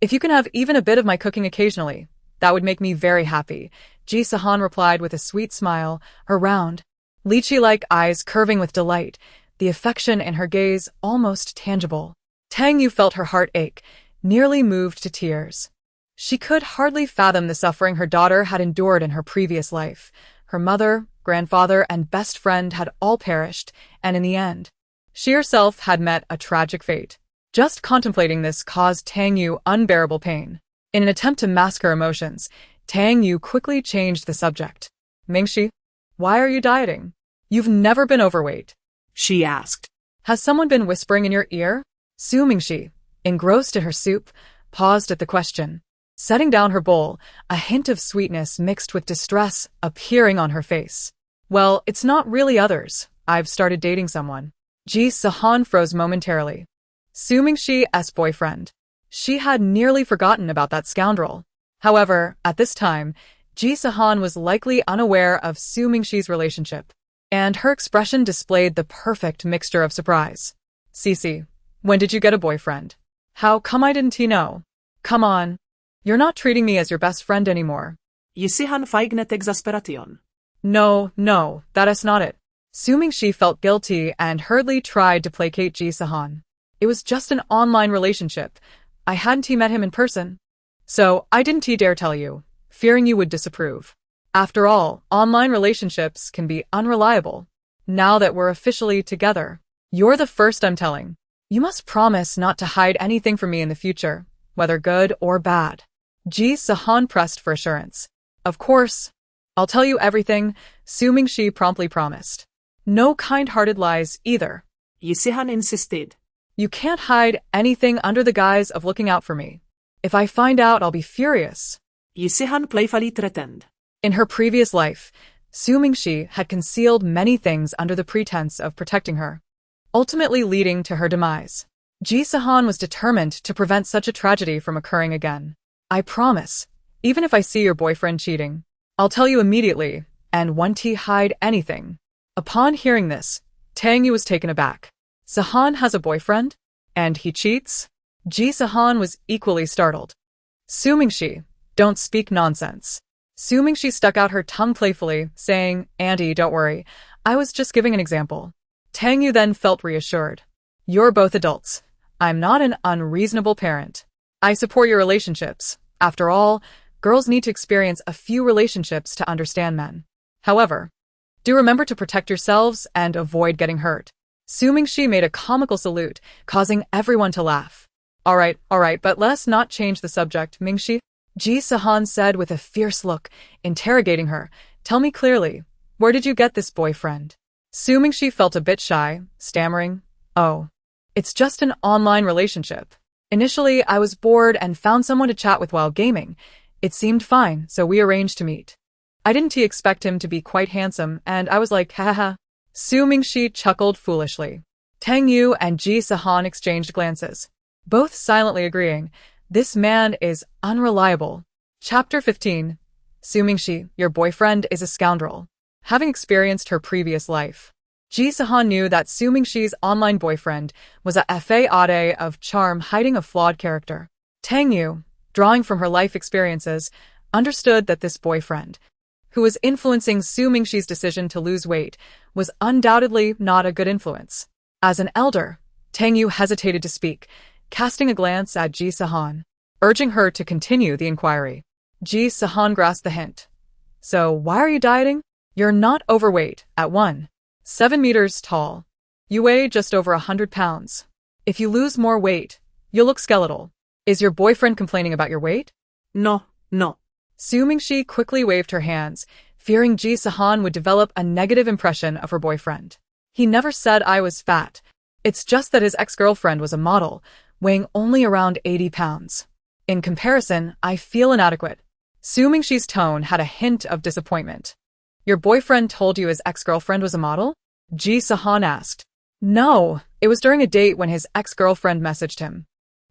If you can have even a bit of my cooking occasionally, that would make me very happy, Ji Sihan replied with a sweet smile, her round, lychee-like eyes curving with delight, the affection in her gaze almost tangible. Tang Yu felt her heart ache, nearly moved to tears. She could hardly fathom the suffering her daughter had endured in her previous life. Her mother, grandfather, and best friend had all perished, and in the end, she herself had met a tragic fate. Just contemplating this caused Tang Yu unbearable pain. In an attempt to mask her emotions, Tang Yu quickly changed the subject. Mingxi, why are you dieting? You've never been overweight, she asked. Has someone been whispering in your ear? Su Mingxi, engrossed in her soup, paused at the question. Setting down her bowl, a hint of sweetness mixed with distress appearing on her face. Well, it's not really others. I've started dating someone. Ji Sihan froze momentarily. Su Mingxi's boyfriend. She had nearly forgotten about that scoundrel. However, at this time, Ji Sihan was likely unaware of Su Mingxi's relationship, and her expression displayed the perfect mixture of surprise. Cici, when did you get a boyfriend? How come I didn't know? Come on. You're not treating me as your best friend anymore. Ji Sihan feignet exasperation. No, that is not it. Su Mingxi felt guilty and hurriedly tried to placate Ji Sihan. It was just an online relationship. I hadn't met him in person. So I didn't dare tell you, fearing you would disapprove. After all, online relationships can be unreliable. Now that we're officially together, you're the first I'm telling. You must promise not to hide anything from me in the future, whether good or bad. Ji Sihan pressed for assurance. Of course. I'll tell you everything, Su Mingxi promptly promised. No kind-hearted lies either. Ji Sihan insisted. You can't hide anything under the guise of looking out for me. If I find out, I'll be furious. Ji Sihan playfully threatened. In her previous life, Su Mingxi had concealed many things under the pretense of protecting her, ultimately leading to her demise. Ji Sihan was determined to prevent such a tragedy from occurring again. I promise, even if I see your boyfriend cheating, I'll tell you immediately, and won't hide anything. Upon hearing this, Tang Yu was taken aback. Sihan has a boyfriend? And he cheats? Ji Sihan was equally startled. Su Mingxi, don't speak nonsense. Su Mingxi stuck out her tongue playfully, saying, Auntie, don't worry. I was just giving an example. Tang Yu then felt reassured. You're both adults. I'm not an unreasonable parent. I support your relationships. After all, girls need to experience a few relationships to understand men. However, do remember to protect yourselves and avoid getting hurt. Su Mingxi made a comical salute, causing everyone to laugh. All right, but let's not change the subject, Mingxi. Ji Sihan said with a fierce look, interrogating her. Tell me clearly, where did you get this boyfriend? Su Mingxi felt a bit shy, stammering, Oh, it's just an online relationship. Initially, I was bored and found someone to chat with while gaming. It seemed fine, so we arranged to meet. I didn't expect him to be quite handsome, and I was like, haha. Su Mingxi chuckled foolishly. Tang Yu and Ji Sihan exchanged glances, both silently agreeing, this man is unreliable. Chapter 15. Su Mingxi, your boyfriend is a scoundrel. Having experienced her previous life, Ji Sihan knew that Su Mingxi's online boyfriend was a fade of charm hiding a flawed character. Tang Yu, drawing from her life experiences, understood that this boyfriend, who was influencing Su Mingxi's decision to lose weight, was undoubtedly not a good influence. As an elder, Tang Yu hesitated to speak, casting a glance at Ji Sihan, urging her to continue the inquiry. Ji Sihan grasped the hint. So why are you dieting? You're not overweight, at 7 meters tall. You weigh just over 100 pounds. If you lose more weight, you'll look skeletal. Is your boyfriend complaining about your weight? No. Su Mingxi quickly waved her hands, fearing Ji Sihan would develop a negative impression of her boyfriend. He never said I was fat. It's just that his ex-girlfriend was a model, weighing only around 80 pounds. In comparison, I feel inadequate. Su Mingxi's tone had a hint of disappointment. Your boyfriend told you his ex-girlfriend was a model? Ji Sihan asked. No, it was during a date when his ex-girlfriend messaged him.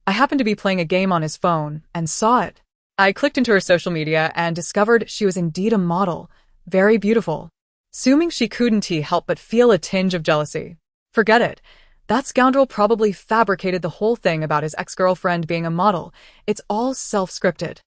I happened to be playing a game on his phone and saw it. I clicked into her social media and discovered she was indeed a model, very beautiful. Su Mingxi couldn't help but feel a tinge of jealousy. Forget it. That scoundrel probably fabricated the whole thing about his ex-girlfriend being a model. It's all self-scripted.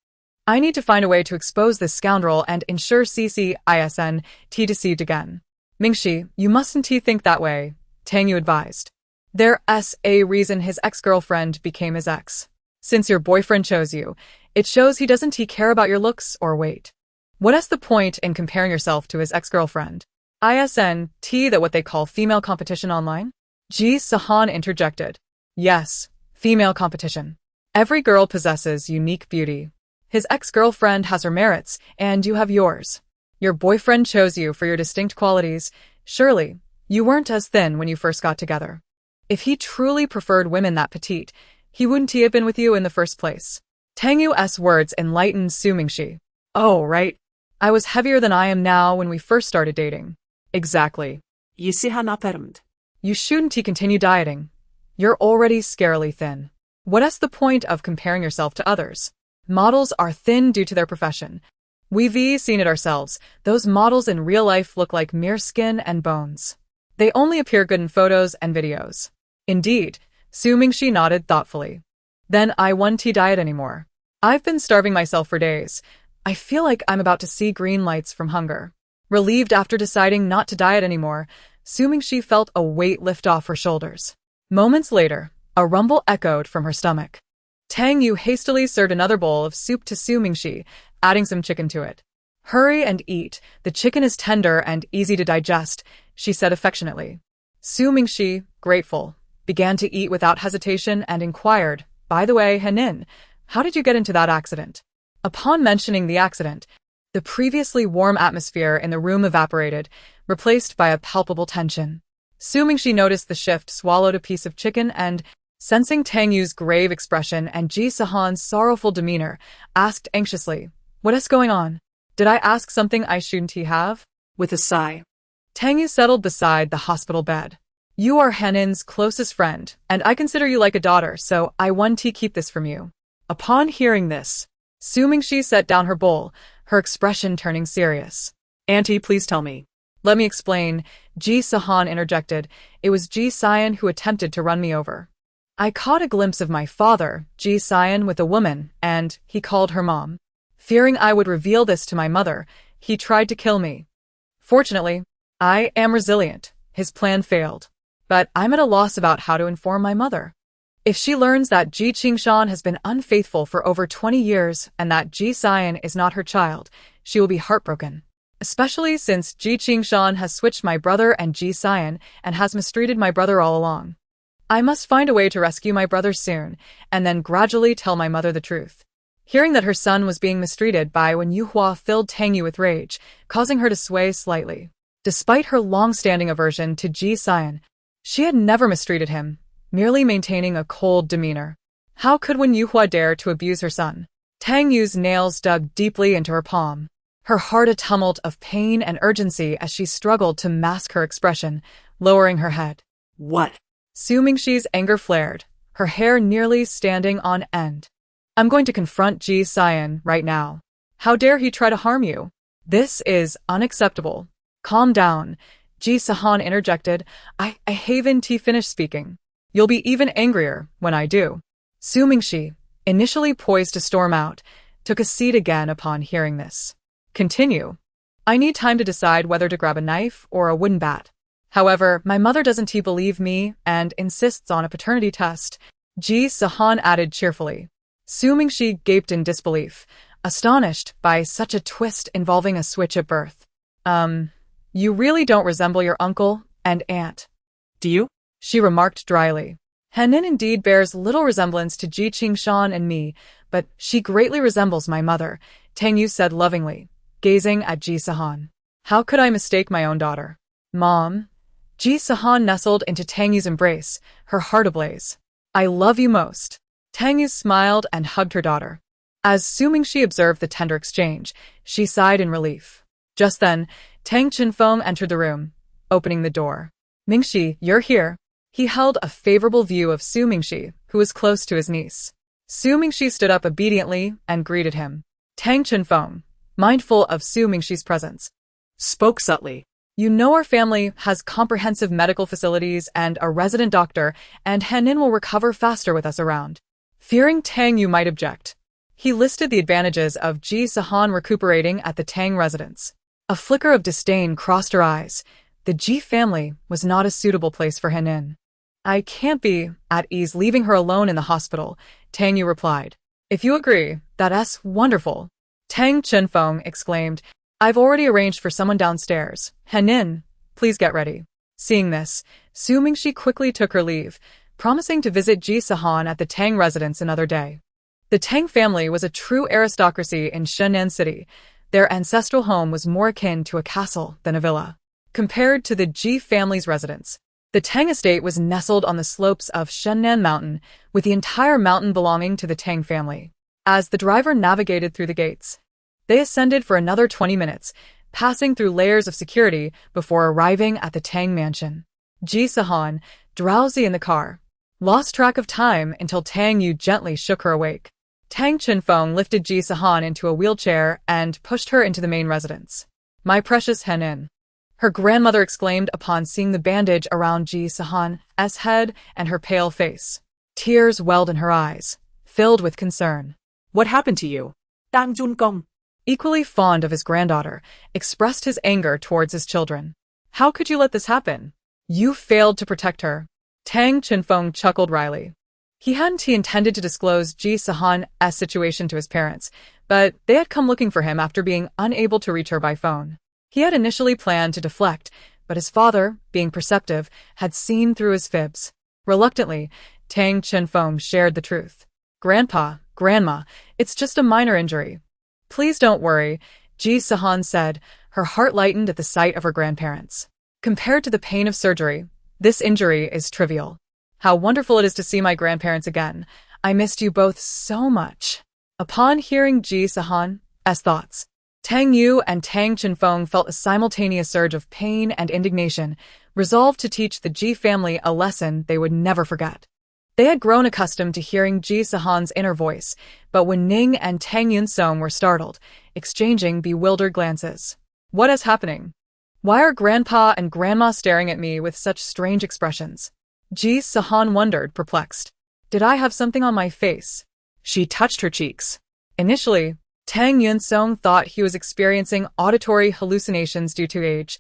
I need to find a way to expose this scoundrel and ensure CCISN deceived again. Mingxi, you mustn't think that way, Tang Yu advised. There's a reason his ex-girlfriend became his ex. Since your boyfriend chose you, it shows he doesn't care about your looks or weight. What's the point in comparing yourself to his ex-girlfriend? Isn't that what they call female competition online? Ji Sihan interjected. Yes, female competition. Every girl possesses unique beauty. His ex-girlfriend has her merits, and you have yours. Your boyfriend chose you for your distinct qualities. Surely, you weren't as thin when you first got together. If he truly preferred women that petite, he wouldn't have been with you in the first place. Tang Yu's words enlightened Su Mingxi. Oh, right. I was heavier than I am now when we first started dating. Exactly. Ji Sihan affirmed. You shouldn't continue dieting. You're already scarily thin. What's the point of comparing yourself to others? Models are thin due to their profession. We've seen it ourselves. Those models in real life look like mere skin and bones. They only appear good in photos and videos. Indeed, Su Mingxi nodded thoughtfully. Then I won't diet anymore. I've been starving myself for days. I feel like I'm about to see green lights from hunger. Relieved after deciding not to diet anymore, Su Mingxi felt a weight lift off her shoulders. Moments later, a rumble echoed from her stomach. Tang Yu hastily served another bowl of soup to Su Mingxi, adding some chicken to it. Hurry and eat, the chicken is tender and easy to digest, she said affectionately. Su Mingxi, grateful, began to eat without hesitation and inquired, by the way, Henin, how did you get into that accident? Upon mentioning the accident, the previously warm atmosphere in the room evaporated, replaced by a palpable tension. Su Mingxi noticed the shift, swallowed a piece of chicken and, sensing Tang Yu's grave expression and Ji Sihan's sorrowful demeanor, asked anxiously, What's going on? Did I ask something I shouldn't have? With a sigh, Tang Yu settled beside the hospital bed. You are Henin's closest friend, and I consider you like a daughter, so I want to keep this from you. Upon hearing this, Su Mingxi set down her bowl, her expression turning serious. Auntie, please tell me. Let me explain, Ji Sihan interjected. It was Ji Sihan who attempted to run me over. I caught a glimpse of my father, Ji Sihan, with a woman, and he called her mom. Fearing I would reveal this to my mother, he tried to kill me. Fortunately, I am resilient. His plan failed. But I'm at a loss about how to inform my mother. If she learns that Ji Qingshan has been unfaithful for over 20 years and that Ji Sihan is not her child, she will be heartbroken. Especially since Ji Qingshan has switched my brother and Ji Sihan and has mistreated my brother all along. I must find a way to rescue my brother soon, and then gradually tell my mother the truth. Hearing that her son was being mistreated by Wen Yuhua filled Tang Yu with rage, causing her to sway slightly. Despite her long-standing aversion to Ji Sihan, she had never mistreated him, merely maintaining a cold demeanor. How could Wen Yuhua dare to abuse her son? Tang Yu's nails dug deeply into her palm. Her heart a tumult of pain and urgency as she struggled to mask her expression, lowering her head. What? Su Mingxi's anger flared, her hair nearly standing on end. I'm going to confront Ji Sihan right now. How dare he try to harm you? This is unacceptable. Calm down, Ji Sihan interjected. I haven't finished speaking. You'll be even angrier when I do. Su Mingxi, initially poised to storm out, took a seat again upon hearing this. Continue. I need time to decide whether to grab a knife or a wooden bat. However, my mother doesn't believe me and insists on a paternity test, Ji Sihan added cheerfully. Su Mingxi gaped in disbelief, astonished by such a twist involving a switch at birth. You really don't resemble your uncle and aunt. Do you? She remarked dryly. Henin indeed bears little resemblance to Ji Qingshan and me, but she greatly resembles my mother, Tang Yu said lovingly, gazing at Ji Sihan. How could I mistake my own daughter? Mom? Ji Sihan nestled into Tang Yu's embrace, her heart ablaze. I love you most. Tang Yu smiled and hugged her daughter. As Su Mingxi observed the tender exchange, she sighed in relief. Just then, Tang Qinfeng entered the room, opening the door. Mingxi, you're here. He held a favorable view of Su Mingxi, who was close to his niece. Su Mingxi stood up obediently and greeted him. Tang Qinfeng, mindful of Su Mingxi's presence, spoke subtly. You know our family has comprehensive medical facilities and a resident doctor, and Henin will recover faster with us around. Fearing Tang Yu might object, he listed the advantages of Ji Sihan recuperating at the Tang residence. A flicker of disdain crossed her eyes. The Ji family was not a suitable place for Henin. I can't be at ease leaving her alone in the hospital, Tang Yu replied. If you agree, that's wonderful. Tang Qinfeng exclaimed. I've already arranged for someone downstairs. Henin, please get ready. Seeing this, Su Mingxi quickly took her leave, promising to visit Ji Sihan at the Tang residence another day. The Tang family was a true aristocracy in Shenan City. Their ancestral home was more akin to a castle than a villa. Compared to the Ji family's residence, the Tang estate was nestled on the slopes of Shenan Mountain, with the entire mountain belonging to the Tang family. As the driver navigated through the gates, they ascended for another 20 minutes, passing through layers of security before arriving at the Tang mansion. Ji Sihan, drowsy in the car, lost track of time until Tang Yu gently shook her awake. Tang Qinfeng lifted Ji Sihan into a wheelchair and pushed her into the main residence. My precious Henin, her grandmother exclaimed upon seeing the bandage around Ji Sihan's head and her pale face. Tears welled in her eyes, filled with concern. What happened to you? Tang Junkong, equally fond of his granddaughter, expressed his anger towards his children. How could you let this happen? You failed to protect her. Tang Qinfeng chuckled wryly. He hadn't intended to disclose Ji Sihan's situation to his parents, but they had come looking for him after being unable to reach her by phone. He had initially planned to deflect, but his father, being perceptive, had seen through his fibs. Reluctantly, Tang Qinfeng shared the truth. Grandpa, Grandma, it's just a minor injury. Please don't worry, Ji Sihan said, her heart lightened at the sight of her grandparents. Compared to the pain of surgery, this injury is trivial. How wonderful it is to see my grandparents again. I missed you both so much. Upon hearing Ji Sihan's thoughts, Tang Yu and Tang Qinfeng felt a simultaneous surge of pain and indignation, resolved to teach the Ji family a lesson they would never forget. They had grown accustomed to hearing Ji Sihan's inner voice, but when Ning and Tang Yunsong were startled, exchanging bewildered glances. What is happening? Why are Grandpa and Grandma staring at me with such strange expressions? Ji Sihan wondered, perplexed. Did I have something on my face? She touched her cheeks. Initially, Tang Yunsong thought he was experiencing auditory hallucinations due to age.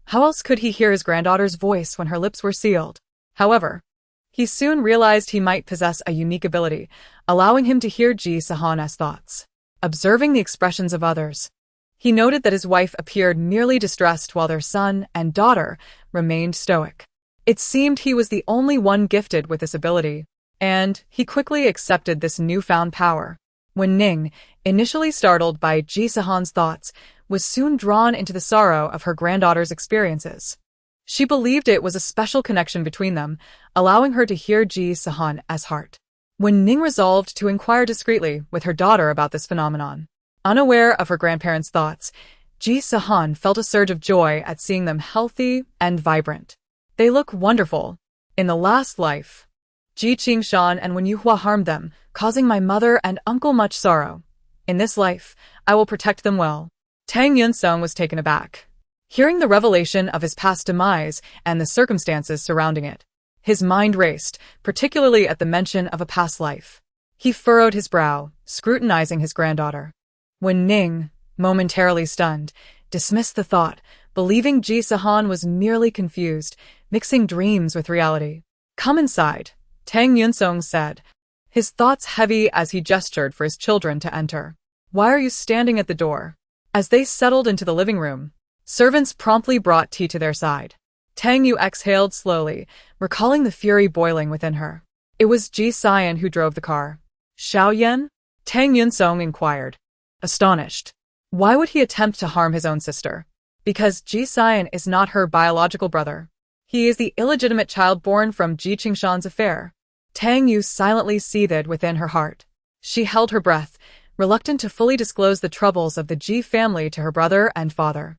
How else could he hear his granddaughter's voice when her lips were sealed? However, he soon realized he might possess a unique ability, allowing him to hear Ji Sihan's thoughts. Observing the expressions of others, he noted that his wife appeared merely distressed while their son and daughter remained stoic. It seemed he was the only one gifted with this ability, and he quickly accepted this newfound power. When Ning, initially startled by Ji Sihan's thoughts, was soon drawn into the sorrow of her granddaughter's experiences. She believed it was a special connection between them, allowing her to hear Ji Sihan's heart. when Ning resolved to inquire discreetly with her daughter about this phenomenon. Unaware of her grandparents' thoughts, Ji Sihan felt a surge of joy at seeing them healthy and vibrant. They look wonderful. In the last life, Ji Qingshan and Wen Yuhua harmed them, causing my mother and uncle much sorrow. In this life, I will protect them well. Tang Yunsong was taken aback, hearing the revelation of his past demise and the circumstances surrounding it. His mind raced, particularly at the mention of a past life. He furrowed his brow, scrutinizing his granddaughter. When Ning, momentarily stunned, dismissed the thought, believing Ji Sihan was merely confused, mixing dreams with reality. "Come inside," Tang Yunsong said, his thoughts heavy as he gestured for his children to enter. "Why are you standing at the door?" As they settled into the living room, servants promptly brought tea to their side. Tang Yu exhaled slowly, recalling the fury boiling within her. It was Ji Sihan who drove the car. "Xiao Yan?" Tang Yunsong inquired, astonished. Why would he attempt to harm his own sister? Because Ji Sihan is not her biological brother. He is the illegitimate child born from Ji Qingshan's affair. Tang Yu silently seethed within her heart. She held her breath, reluctant to fully disclose the troubles of the Ji family to her brother and father.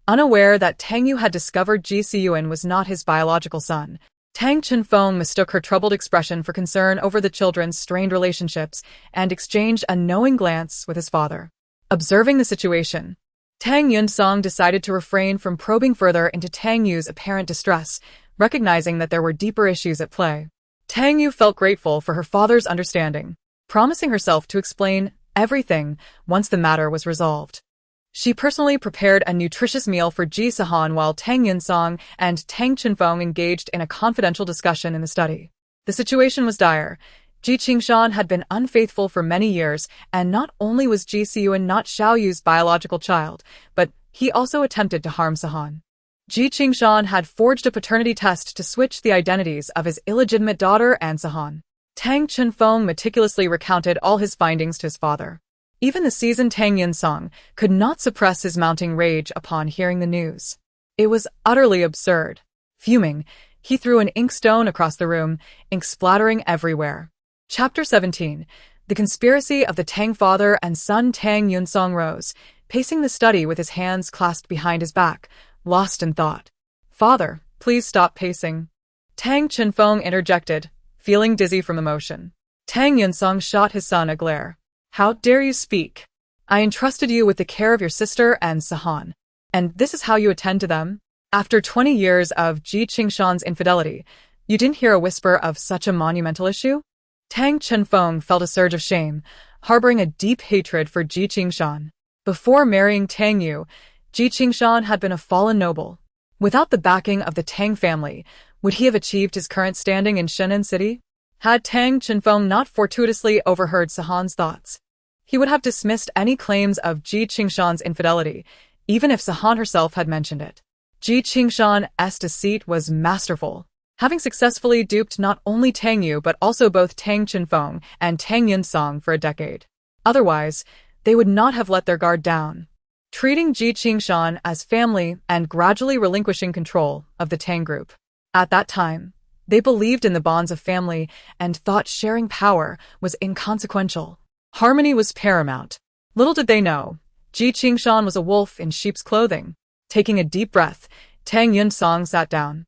Unaware that Tang Yu had discovered Ji Siyuan was not his biological son, Tang Chenfeng mistook her troubled expression for concern over the children's strained relationships and exchanged a knowing glance with his father. Observing the situation, Tang Yunsong decided to refrain from probing further into Tang Yu's apparent distress, recognizing that there were deeper issues at play. Tang Yu felt grateful for her father's understanding, promising herself to explain everything once the matter was resolved. She personally prepared a nutritious meal for Ji Sihan while Tang Yunsong and Tang Chenfeng engaged in a confidential discussion in the study. The situation was dire. Ji Qingshan had been unfaithful for many years, and not only was Ji Siyuan not Xiao Yu's biological child, but he also attempted to harm Sihan. Ji Qingshan had forged a paternity test to switch the identities of his illegitimate daughter and Sihan. Tang Chenfeng meticulously recounted all his findings to his father. Even the seasoned Tang Yunsong could not suppress his mounting rage upon hearing the news. It was utterly absurd. Fuming, he threw an inkstone across the room, ink splattering everywhere. Chapter 17. The conspiracy of the Tang father and son. Tang Yunsong rose, pacing the study with his hands clasped behind his back, lost in thought. "Father, please stop pacing," Tang Chenfeng interjected, feeling dizzy from emotion. Tang Yunsong shot his son a glare. "How dare you speak? I entrusted you with the care of your sister and Sihan, and this is how you attend to them? After 20 years of Ji Qingshan's infidelity, you didn't hear a whisper of such a monumental issue?" Tang Chenfeng felt a surge of shame, harboring a deep hatred for Ji Qingshan. Before marrying Tang Yu, Ji Qingshan had been a fallen noble. Without the backing of the Tang family, would he have achieved his current standing in Shenan City? Had Tang Chenfeng not fortuitously overheard Sihan's thoughts, he would have dismissed any claims of Ji Qingshan's infidelity, even if Sihan herself had mentioned it. Ji Qingshan's deceit was masterful, having successfully duped not only Tang Yu but also both Tang Chenfeng and Tang Yunsong for a decade. Otherwise, they would not have let their guard down, treating Ji Qingshan as family and gradually relinquishing control of the Tang group. At that time, they believed in the bonds of family and thought sharing power was inconsequential. Harmony was paramount. Little did they know, Ji Qingshan was a wolf in sheep's clothing. Taking a deep breath, Tang Yunsong sat down.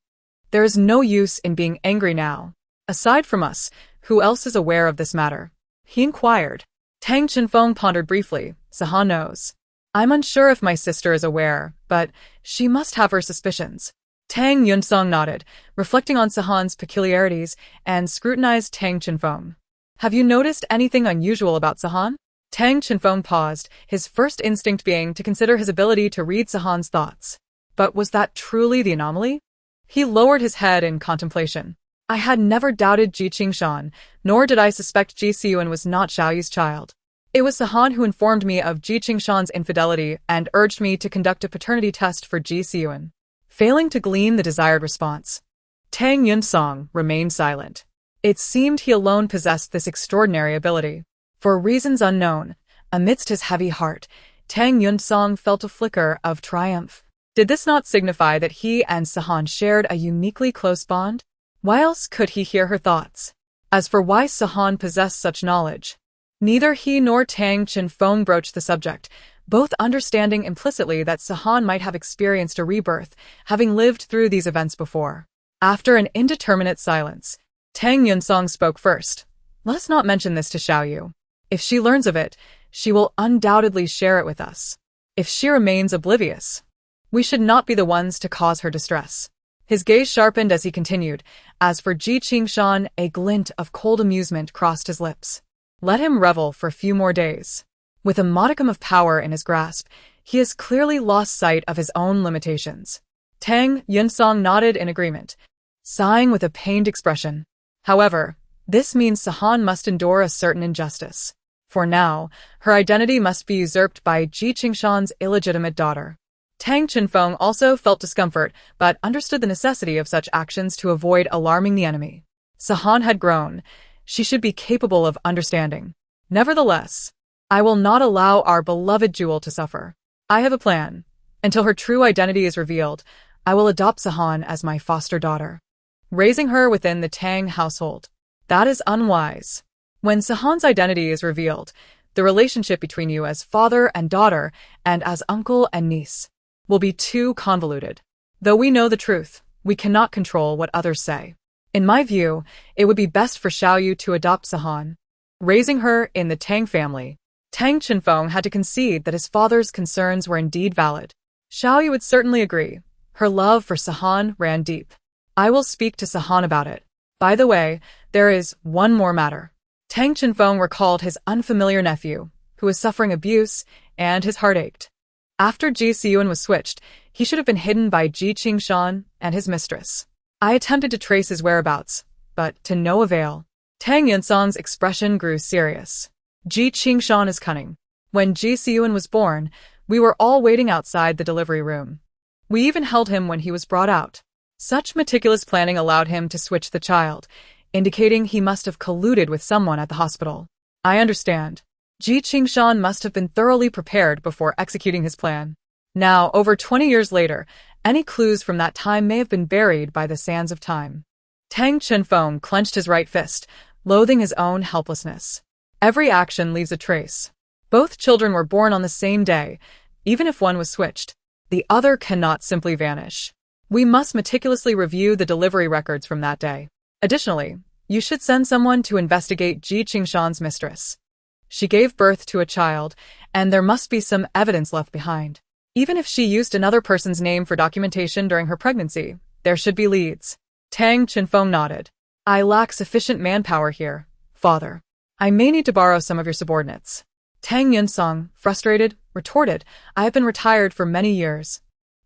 "There is no use in being angry now. Aside from us, who else is aware of this matter?" he inquired. Tang Chenfeng pondered briefly. "Sihan knows. I'm unsure if my sister is aware, but she must have her suspicions." Tang Yunsong nodded, reflecting on Sihan's peculiarities, and scrutinized Tang Chenfeng. "Have you noticed anything unusual about Sihan?" Tang Chenfeng paused, his first instinct being to consider his ability to read Sihan's thoughts. But was that truly the anomaly? He lowered his head in contemplation. "I had never doubted Ji Qingshan, nor did I suspect Ji Siyuan was not Xiao Yu's child. It was Sihan who informed me of Ji Qingshan's infidelity and urged me to conduct a paternity test for Ji Siyuan." Failing to glean the desired response, Tang Yunsong remained silent. It seemed he alone possessed this extraordinary ability. For reasons unknown, amidst his heavy heart, Tang Yunsong felt a flicker of triumph. Did this not signify that he and Sihan shared a uniquely close bond? Why else could he hear her thoughts? As for why Sihan possessed such knowledge, neither he nor Tang Chenfeng broached the subject, both understanding implicitly that Sihan might have experienced a rebirth, having lived through these events before. After an indeterminate silence, Tang Yunsong spoke first. Let us not mention this to Xiaoyu. If she learns of it, she will undoubtedly share it with us. If she remains oblivious, we should not be the ones to cause her distress. His gaze sharpened as he continued. As for Ji Qingshan, a glint of cold amusement crossed his lips. Let him revel for a few more days. With a modicum of power in his grasp, he has clearly lost sight of his own limitations. Tang Yunsong nodded in agreement, sighing with a pained expression. However, this means Sihan must endure a certain injustice. For now, her identity must be usurped by Ji Qingshan's illegitimate daughter. Tang Chenfeng also felt discomfort, but understood the necessity of such actions to avoid alarming the enemy. Sihan had grown. She should be capable of understanding. Nevertheless, I will not allow our beloved jewel to suffer. I have a plan. Until her true identity is revealed, I will adopt Sihan as my foster daughter, raising her within the Tang household. That is unwise. When Sihan's identity is revealed, the relationship between you as father and daughter and as uncle and niece will be too convoluted. Though we know the truth, we cannot control what others say. In my view, it would be best for Xiaoyu to adopt Sihan, raising her in the Tang family. Tang Chenfeng had to concede that his father's concerns were indeed valid. Xiaoyu would certainly agree. Her love for Sihan ran deep. I will speak to Sihan about it. By the way, there is one more matter. Tang Chenfeng recalled his unfamiliar nephew, who was suffering abuse, and his heart ached. After Ji Sihan was switched, he should have been hidden by Ji Qingshan and his mistress. I attempted to trace his whereabouts, but to no avail. Tang Yunsong's expression grew serious. Ji Qingshan is cunning. When Ji Sihan was born, we were all waiting outside the delivery room. We even held him when he was brought out. Such meticulous planning allowed him to switch the child, indicating he must have colluded with someone at the hospital. I understand. Ji Qingshan must have been thoroughly prepared before executing his plan. Now, over 20 years later, any clues from that time may have been buried by the sands of time. Tang Chenfeng clenched his right fist, loathing his own helplessness. Every action leaves a trace. Both children were born on the same day. Even if one was switched, the other cannot simply vanish. We must meticulously review the delivery records from that day. Additionally, you should send someone to investigate Ji Qingshan's mistress. She gave birth to a child, and there must be some evidence left behind. Even if she used another person's name for documentation during her pregnancy, there should be leads. Tang Chenfeng nodded. I lack sufficient manpower here, father. I may need to borrow some of your subordinates. Tang Yunsong, frustrated, retorted, I have been retired for many years.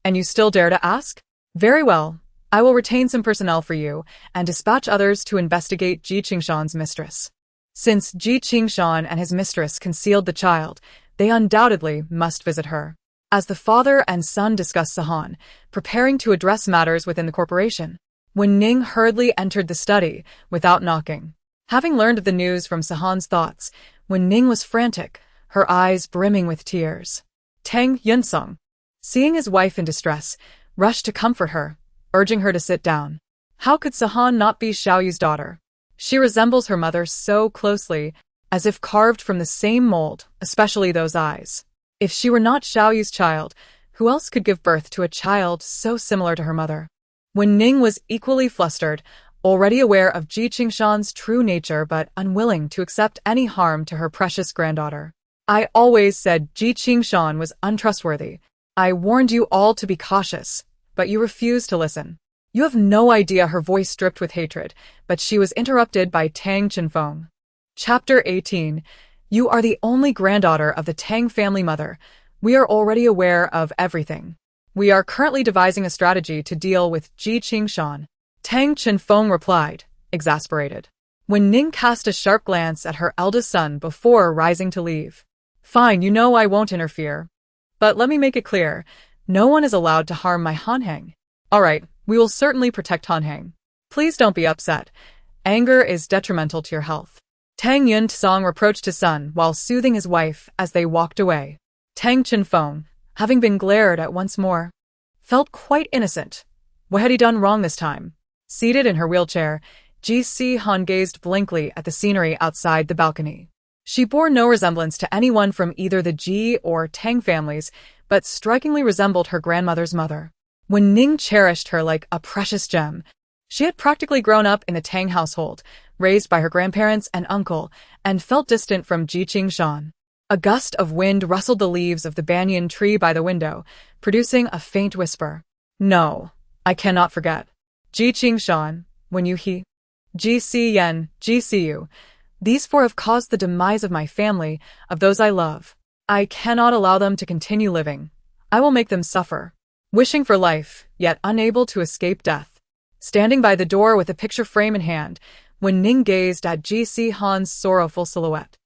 And you still dare to ask? Very well. I will retain some personnel for you and dispatch others to investigate Ji Qingshan's mistress. Since Ji Qingshan and his mistress concealed the child, they undoubtedly must visit her. As the father and son discussed Sihan, preparing to address matters within the corporation, when Ning hurriedly entered the study without knocking. Having learned of the news from Sihan's thoughts, when Ning was frantic, her eyes brimming with tears, Tang Yunsong, seeing his wife in distress, rushed to comfort her, urging her to sit down. How could Sihan not be Xiaoyu's daughter? She resembles her mother so closely, as if carved from the same mold, especially those eyes. If she were not Xiaoyu's child, who else could give birth to a child so similar to her mother? When Ning was equally flustered, already aware of Ji Qingshan's true nature but unwilling to accept any harm to her precious granddaughter. I always said Ji Qingshan was untrustworthy. I warned you all to be cautious, but you refused to listen. You have no idea. Her voice dripped with hatred, but she was interrupted by Tang Chenfeng. Chapter 18. You are the only granddaughter of the Tang family mother. We are already aware of everything. We are currently devising a strategy to deal with Ji Qingshan. Tang Chenfeng replied, exasperated. When Ning cast a sharp glance at her eldest son before rising to leave. Fine, you know I won't interfere. But let me make it clear, no one is allowed to harm my Hanheng. Alright, we will certainly protect Hanheng. Please don't be upset. Anger is detrimental to your health. Tang Yunsong reproached his son while soothing his wife as they walked away. Tang Chenfeng, having been glared at once more, felt quite innocent. What had he done wrong this time? Seated in her wheelchair, Ji Sihan gazed blankly at the scenery outside the balcony. She bore no resemblance to anyone from either the Ji or Tang families, but strikingly resembled her grandmother's mother. Wen Ning cherished her like a precious gem. She had practically grown up in the Tang household, raised by her grandparents and uncle, and felt distant from Ji Sihan. A gust of wind rustled the leaves of the banyan tree by the window, producing a faint whisper. No, I cannot forget. Ji Sihan, when you he. Ji Siyan, Ji Siyu. These four have caused the demise of my family, of those I love. I cannot allow them to continue living. I will make them suffer. Wishing for life, yet unable to escape death. Standing by the door with a picture frame in hand, Wen Ning gazed at Ji Sihan's sorrowful silhouette.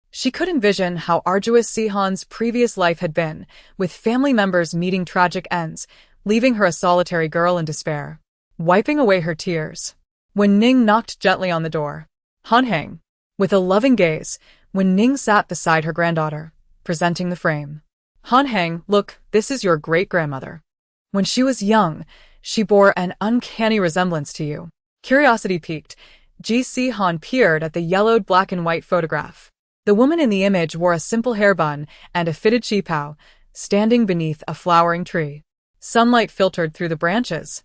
She could envision how arduous Sihan's previous life had been, with family members meeting tragic ends, leaving her a solitary girl in despair. Wiping away her tears, Wen Ning knocked gently on the door. Han Heng. With a loving gaze, Wen Ning sat beside her granddaughter, presenting the frame. Han Heng, look, this is your great-grandmother. When she was young, she bore an uncanny resemblance to you. Curiosity piqued, Ji Sihan peered at the yellowed black and white photograph. The woman in the image wore a simple hair bun and a fitted qipao, standing beneath a flowering tree. Sunlight filtered through the branches,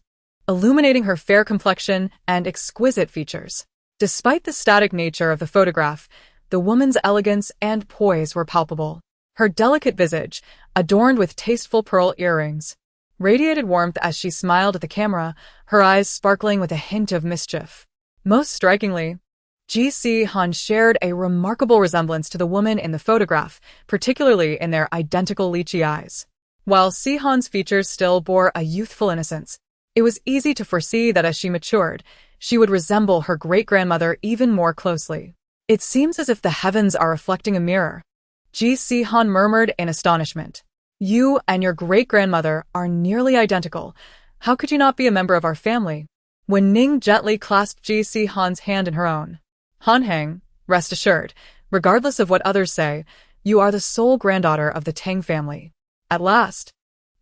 illuminating her fair complexion and exquisite features. Despite the static nature of the photograph, the woman's elegance and poise were palpable. Her delicate visage, adorned with tasteful pearl earrings, radiated warmth as she smiled at the camera, her eyes sparkling with a hint of mischief. Most strikingly, Ji Sihan shared a remarkable resemblance to the woman in the photograph, particularly in their identical lychee eyes. While Sihan's features still bore a youthful innocence, it was easy to foresee that as she matured, she would resemble her great-grandmother even more closely. It seems as if the heavens are reflecting a mirror. Ji Sihan murmured in astonishment. You and your great-grandmother are nearly identical. How could you not be a member of our family? Wen Ning gently clasped Ji Sihan's hand in her own. Han Heng, rest assured, regardless of what others say, you are the sole granddaughter of the Tang family. At last,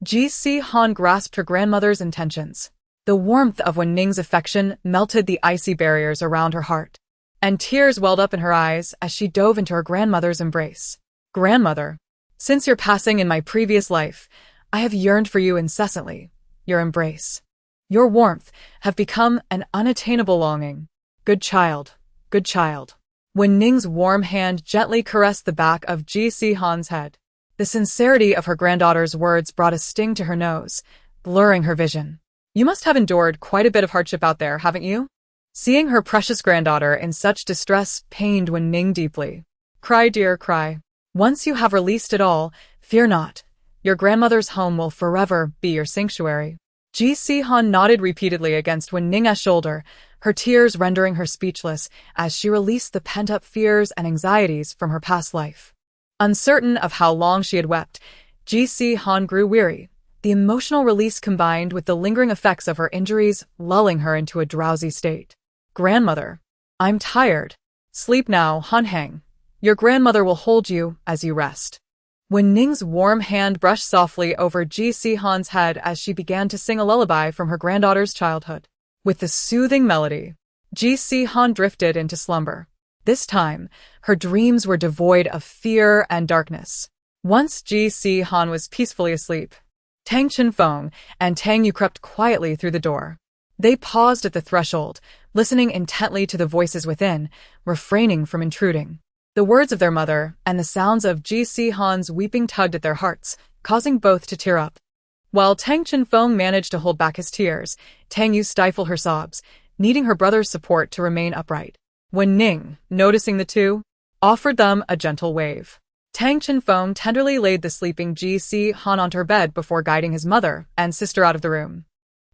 Ji Sihan grasped her grandmother's intentions. The warmth of Wen Ning's affection melted the icy barriers around her heart, and tears welled up in her eyes as she dove into her grandmother's embrace. Grandmother, since your passing in my previous life, I have yearned for you incessantly. Your embrace, your warmth have become an unattainable longing. Good child, good child. Wen Ning's warm hand gently caressed the back of Ji Sihan's head. The sincerity of her granddaughter's words brought a sting to her nose, blurring her vision. You must have endured quite a bit of hardship out there, haven't you? Seeing her precious granddaughter in such distress pained Wen Ning deeply. Cry, dear, cry. Once you have released it all, fear not. Your grandmother's home will forever be your sanctuary. Ji Sihan nodded repeatedly against Wen Ning's shoulder, her tears rendering her speechless as she released the pent-up fears and anxieties from her past life. Uncertain of how long she had wept, Ji Sihan grew weary, the emotional release combined with the lingering effects of her injuries lulling her into a drowsy state. Grandmother, I'm tired. Sleep now, Han Heng. Your grandmother will hold you as you rest. Wen Ning's warm hand brushed softly over Ji Sihan's head as she began to sing a lullaby from her granddaughter's childhood. With the soothing melody, Ji Sihan drifted into slumber. This time, her dreams were devoid of fear and darkness. Once Ji Sihan was peacefully asleep, Tang Chenfeng and Tang Yu crept quietly through the door. They paused at the threshold, listening intently to the voices within, refraining from intruding. The words of their mother and the sounds of Ji Sihan's weeping tugged at their hearts, causing both to tear up. While Tang Chenfeng managed to hold back his tears, Tang Yu stifled her sobs, needing her brother's support to remain upright. Wen Ning, noticing the two, offered them a gentle wave. Tang Chenfeng tenderly laid the sleeping Ji Sihan onto her bed before guiding his mother and sister out of the room.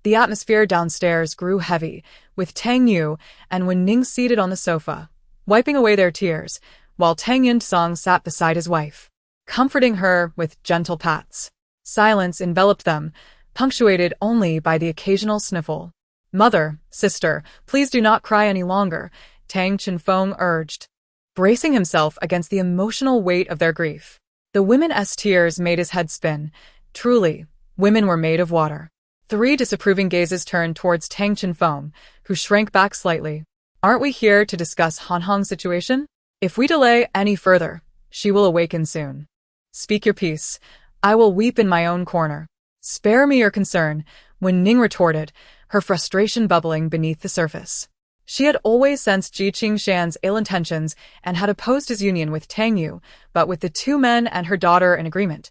The atmosphere downstairs grew heavy, with Tang Yu and Wen Ning seated on the sofa, wiping away their tears, while Tang Yunsong sat beside his wife, comforting her with gentle pats. Silence enveloped them, punctuated only by the occasional sniffle. Mother, sister, please do not cry any longer, Tang Chenfeng urged, bracing himself against the emotional weight of their grief. The women's tears made his head spin. Truly, women were made of water. 3 disapproving gazes turned towards Tang Chenfeng, who shrank back slightly. Aren't we here to discuss Han Hong's situation? If we delay any further, she will awaken soon. Speak your piece. I will weep in my own corner. Spare me your concern, Wen Ning retorted, her frustration bubbling beneath the surface. She had always sensed Ji Shan's ill intentions and had opposed his union with Tang Yu, but with the two men and her daughter in agreement,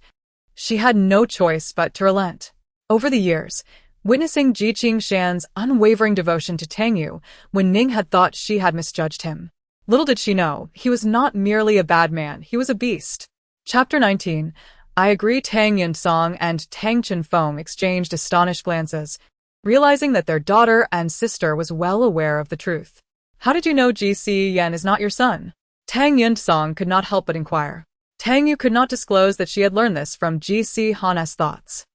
she had no choice but to relent. Over the years, witnessing Ji Shan's unwavering devotion to Tang Yu, Wen Ning had thought she had misjudged him. Little did she know, he was not merely a bad man, he was a beast. Chapter 19. I agree. Tang Yunsong and Tang Chenfeng exchanged astonished glances, realizing that their daughter and sister was well aware of the truth. How did you know Ji Sihan is not your son? Tang Yunsong could not help but inquire. Tang Yu could not disclose that she had learned this from Ji Sihan's thoughts.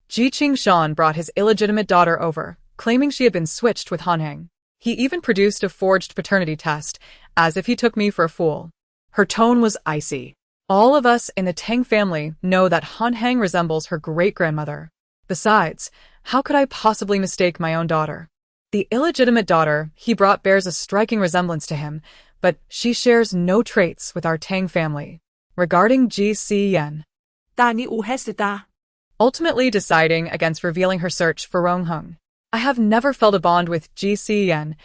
Ji Shan brought his illegitimate daughter over, claiming she had been switched with Han Heng. He even produced a forged paternity test, as if he took me for a fool. Her tone was icy. All of us in the Tang family know that Han Heng resembles her great-grandmother. Besides, how could I possibly mistake my own daughter? The illegitimate daughter he brought bears a striking resemblance to him, but she shares no traits with our Tang family. Regarding Ji Sihan, ultimately deciding against revealing her search for Rongheng. I have never felt a bond with Ji Sihan.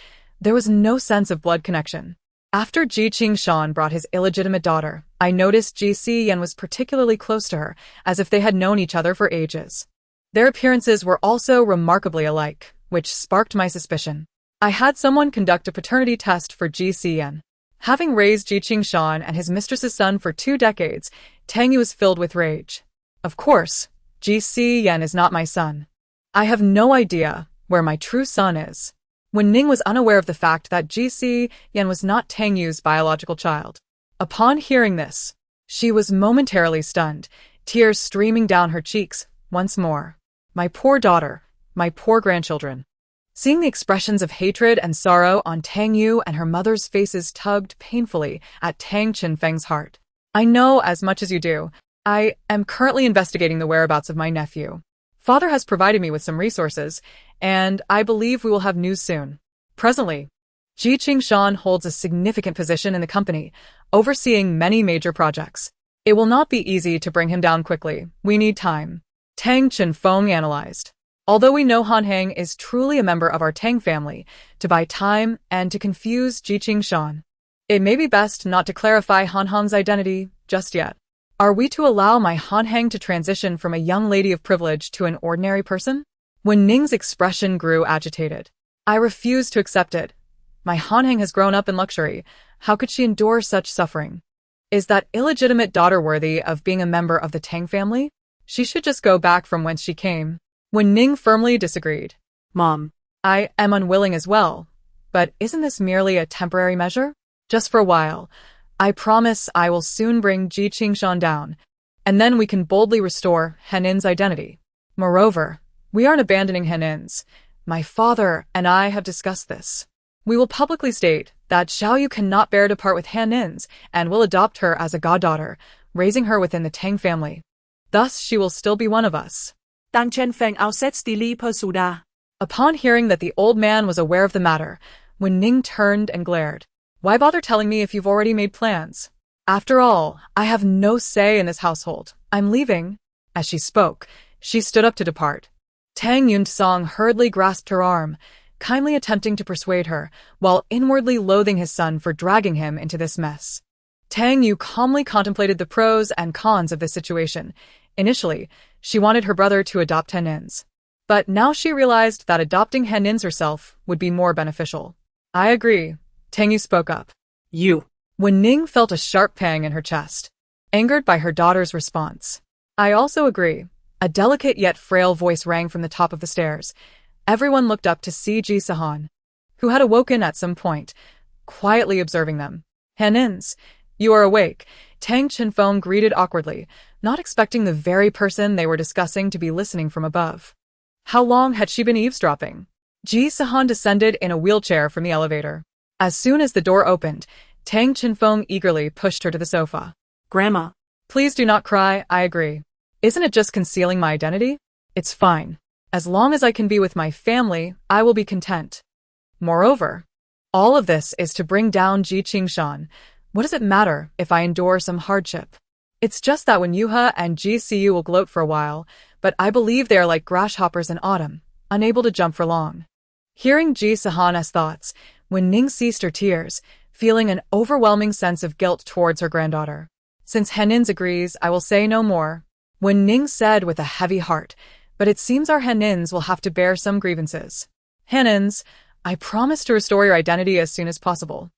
There was no sense of blood connection. After Ji Shan brought his illegitimate daughter, I noticed Ji Sihan was particularly close to her, as if they had known each other for ages. Their appearances were also remarkably alike, which sparked my suspicion. I had someone conduct a paternity test for Ji Sihan. Having raised Ji Shan and his mistress's son for 2 decades, Tang Yu was filled with rage. Of course, Ji Sihan is not my son. I have no idea where my true son is. Wen Ning was unaware of the fact that Ji Sihan was not Tang Yu's biological child. Upon hearing this, she was momentarily stunned, tears streaming down her cheeks once more. My poor daughter, my poor grandchildren. Seeing the expressions of hatred and sorrow on Tang Yu and her mother's faces tugged painfully at Tang Chenfeng's heart. I know as much as you do. I am currently investigating the whereabouts of my nephew. Father has provided me with some resources, and I believe we will have news soon. Presently, Ji Shan holds a significant position in the company, overseeing many major projects. It will not be easy to bring him down quickly. We need time. Tang Chenfeng analyzed. Although we know Han Heng is truly a member of our Tang family, to buy time and to confuse Ji Shan, it may be best not to clarify Han Heng's identity just yet. Are we to allow my Han Heng to transition from a young lady of privilege to an ordinary person? Wen Ning's expression grew agitated. I refuse to accept it. My Han Heng has grown up in luxury. How could she endure such suffering? Is that illegitimate daughter worthy of being a member of the Tang family? She should just go back from whence she came. Wen Ning firmly disagreed. Mom, I am unwilling as well. But isn't this merely a temporary measure? Just for a while. I promise I will soon bring Ji Shan down, and then we can boldly restore Henin's identity. Moreover, we aren't abandoning Henin's. My father and I have discussed this. We will publicly state that Xiaoyu cannot bear to part with Henin's and will adopt her as a goddaughter, raising her within the Tang family. Thus she will still be one of us. Tang Chenfeng outset Stili Persuda. Upon hearing that the old man was aware of the matter, Wen Ning turned and glared. Why bother telling me if you've already made plans? After all, I have no say in this household. I'm leaving. As she spoke, she stood up to depart. Tang Yunsong hurriedly grasped her arm, kindly attempting to persuade her, while inwardly loathing his son for dragging him into this mess. Tang Yu calmly contemplated the pros and cons of this situation. Initially, she wanted her brother to adopt Henin's. But now she realized that adopting Henin's herself would be more beneficial. I agree. Tang Yu spoke up. You. Wen Ning felt a sharp pang in her chest, angered by her daughter's response. I also agree. A delicate yet frail voice rang from the top of the stairs. Everyone looked up to see Ji Sihan, who had awoken at some point, quietly observing them. Henin's, you are awake, Tang Chenfeng greeted awkwardly, not expecting the very person they were discussing to be listening from above. How long had she been eavesdropping? Ji Sihan descended in a wheelchair from the elevator. As soon as the door opened, Tang Chenfeng eagerly pushed her to the sofa. Grandma. Please do not cry, I agree. Isn't it just concealing my identity? It's fine. As long as I can be with my family, I will be content. Moreover, All of this is to bring down Ji Sihan. What does it matter if I endure some hardship? It's just that when Yuha and GCU will gloat for a while, but I believe they are like grasshoppers in autumn, unable to jump for long. Hearing Ji Sihan's thoughts, Wen Ning ceased her tears, feeling an overwhelming sense of guilt towards her granddaughter. Since Henins agrees, I will say no more, Wen Ning said with a heavy heart, but it seems our Henins will have to bear some grievances. Henins, I promise to restore your identity as soon as possible.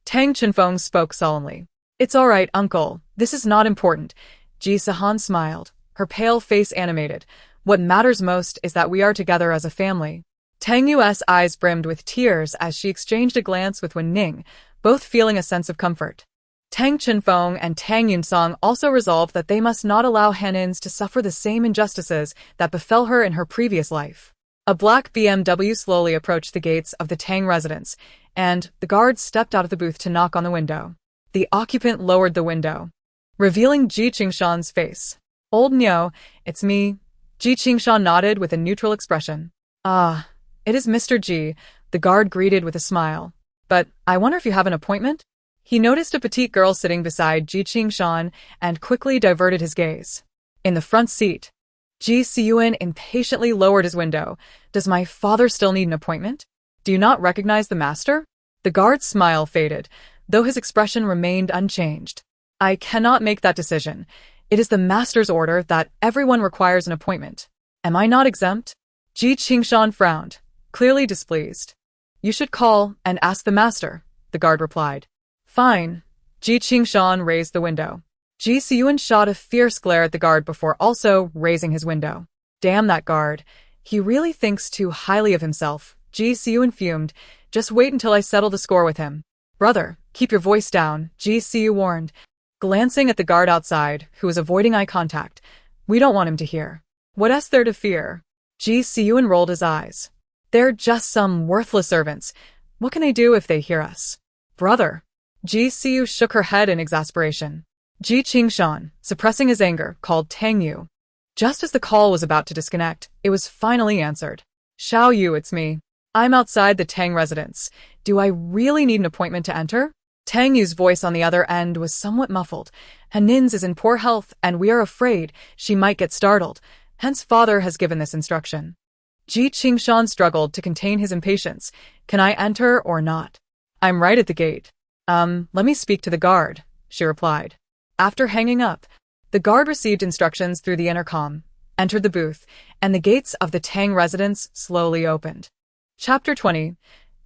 Tang Chenfeng spoke sullenly. It's all right, uncle. This is not important. Ji Sihan smiled, her pale face animated. What matters most is that we are together as a family. Tang Yu's eyes brimmed with tears as she exchanged a glance with Wen Ning, both feeling a sense of comfort. Tang Chenfeng and Tang Yunsong also resolved that they must not allow Henins to suffer the same injustices that befell her in her previous life. A black BMW slowly approached the gates of the Tang residence, and the guard stepped out of the booth to knock on the window. The occupant lowered the window, revealing Ji Sihan's face. Old Nyo, it's me. Ji Sihan nodded with a neutral expression. Ah, it is Mr. Ji, the guard greeted with a smile. But I wonder if you have an appointment? He noticed a petite girl sitting beside Ji Sihan and quickly diverted his gaze. In the front seat, Ji Sihan impatiently lowered his window. Does my father still need an appointment? Do you not recognize the master? The guard's smile faded, though his expression remained unchanged. I cannot make that decision. It is the master's order that everyone requires an appointment. Am I not exempt? Ji Sihan frowned, clearly displeased. You should call and ask the master, the guard replied. Fine. Ji Sihan raised the window. Ji Sihan shot a fierce glare at the guard before also raising his window. Damn that guard. He really thinks too highly of himself. Ji Sihan fumed. Just wait until I settle the score with him. Brother, keep your voice down, Ji Sihan warned, glancing at the guard outside, who was avoiding eye contact. We don't want him to hear. What is there to fear? Ji Sihan rolled his eyes. They're just some worthless servants. What can they do if they hear us? Brother. Ji Sihan shook her head in exasperation. Ji Sihan, suppressing his anger, called Tang Yu. Just as the call was about to disconnect, it was finally answered. Xiao Yu, it's me. I'm outside the Tang residence. Do I really need an appointment to enter? Tang Yu's voice on the other end was somewhat muffled. Henins is in poor health, and we are afraid she might get startled. Hence father has given this instruction. Ji Sihan struggled to contain his impatience. Can I enter or not? I'm right at the gate. Let me speak to the guard, she replied. After hanging up, the guard received instructions through the intercom, entered the booth, and the gates of the Tang residence slowly opened. Chapter 20.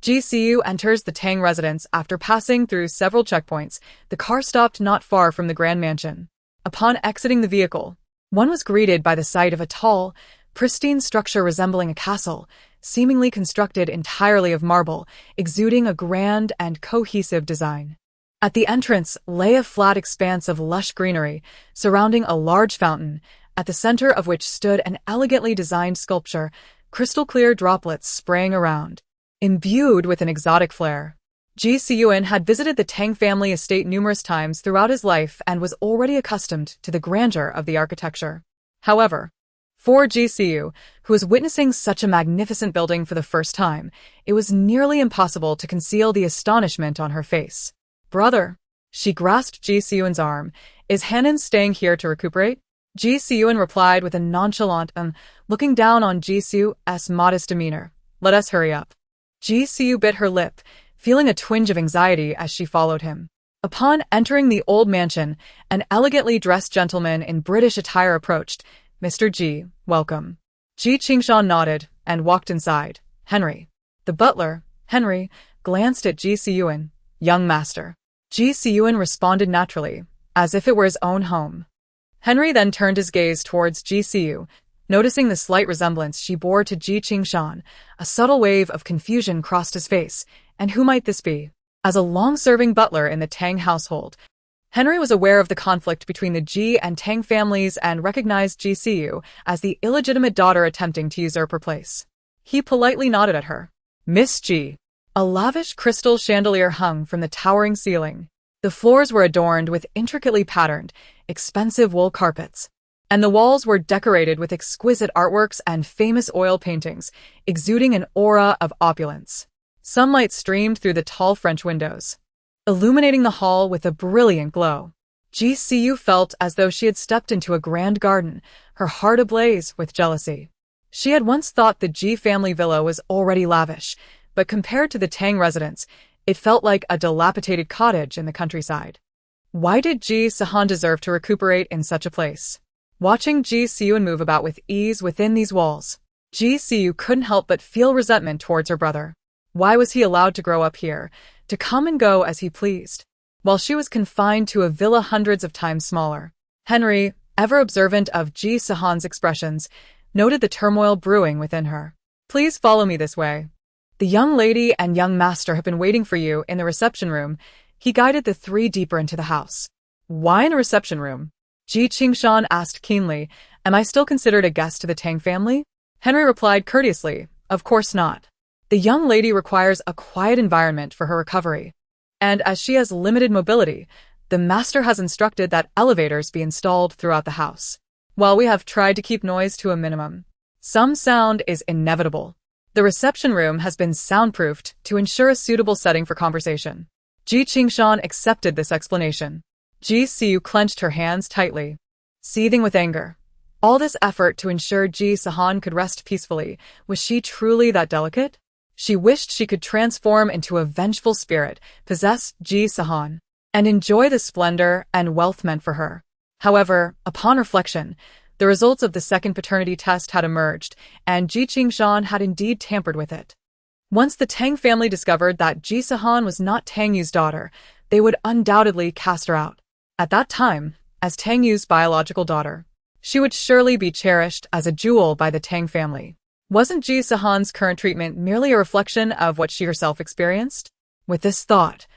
GCU enters the Tang residence after passing through several checkpoints. The car stopped not far from the grand mansion. Upon exiting the vehicle, one was greeted by the sight of a tall, pristine structure resembling a castle, seemingly constructed entirely of marble, exuding a grand and cohesive design. At the entrance lay a flat expanse of lush greenery, surrounding a large fountain, at the center of which stood an elegantly designed sculpture, crystal-clear droplets spraying around. Imbued with an exotic flair, Ji Sihan had visited the Tang family estate numerous times throughout his life and was already accustomed to the grandeur of the architecture. However, for Ji Sihan, who was witnessing such a magnificent building for the first time, it was nearly impossible to conceal the astonishment on her face. Brother, she grasped Ji Sihan's arm. Is Hanan staying here to recuperate? Ji Sihan replied with a nonchalant looking down on Ji Sihan's modest demeanor. Let us hurry up. Ji Sihan bit her lip, feeling a twinge of anxiety as she followed him. Upon entering the old mansion, an elegantly dressed gentleman in British attire approached. Mr. Ji, welcome. Ji Sihan nodded and walked inside. Henry. The butler, Henry, glanced at Ji Sihan. Young master. Ji Sihan responded naturally, as if it were his own home. Henry then turned his gaze towards Ji Sihan, noticing the slight resemblance she bore to Ji Sihan. A subtle wave of confusion crossed his face. And who might this be? As a long-serving butler in the Tang household, Henry was aware of the conflict between the Ji and Tang families and recognized Ji Sihan as the illegitimate daughter attempting to usurp her place. He politely nodded at her. Miss Ji. A lavish crystal chandelier hung from the towering ceiling. The floors were adorned with intricately patterned, expensive wool carpets, and the walls were decorated with exquisite artworks and famous oil paintings, exuding an aura of opulence. Sunlight streamed through the tall French windows, illuminating the hall with a brilliant glow. Ji Sihan felt as though she had stepped into a grand garden, her heart ablaze with jealousy. She had once thought the Ji family villa was already lavish, but compared to the Tang residence, it felt like a dilapidated cottage in the countryside. Why did Ji Sihan deserve to recuperate in such a place? Watching Ji Sihan move about with ease within these walls, Ji Sihan couldn't help but feel resentment towards her brother. Why was he allowed to grow up here, to come and go as he pleased, while she was confined to a villa hundreds of times smaller? Henry, ever observant of Ji Sihan's expressions, noted the turmoil brewing within her. Please follow me this way. The young lady and young master have been waiting for you in the reception room. He guided the three deeper into the house. Why in a reception room? Ji Sihan asked keenly. Am I still considered a guest to the Tang family? Henry replied courteously, of course not. The young lady requires a quiet environment for her recovery. And as she has limited mobility, the master has instructed that elevators be installed throughout the house. While we have tried to keep noise to a minimum, some sound is inevitable. The reception room has been soundproofed to ensure a suitable setting for conversation. Ji Sihan accepted this explanation. Ji Sihan clenched her hands tightly, seething with anger. All this effort to ensure Ji Sihan could rest peacefully, was she truly that delicate? She wished she could transform into a vengeful spirit, possess Ji Sihan, and enjoy the splendor and wealth meant for her. However, upon reflection, the results of the second paternity test had emerged, and Ji Sihan had indeed tampered with it. Once the Tang family discovered that Ji Sihan was not Tang Yu's daughter, they would undoubtedly cast her out. At that time, as Tang Yu's biological daughter, she would surely be cherished as a jewel by the Tang family. Wasn't Ji Sihan's current treatment merely a reflection of what she herself experienced? With this thought,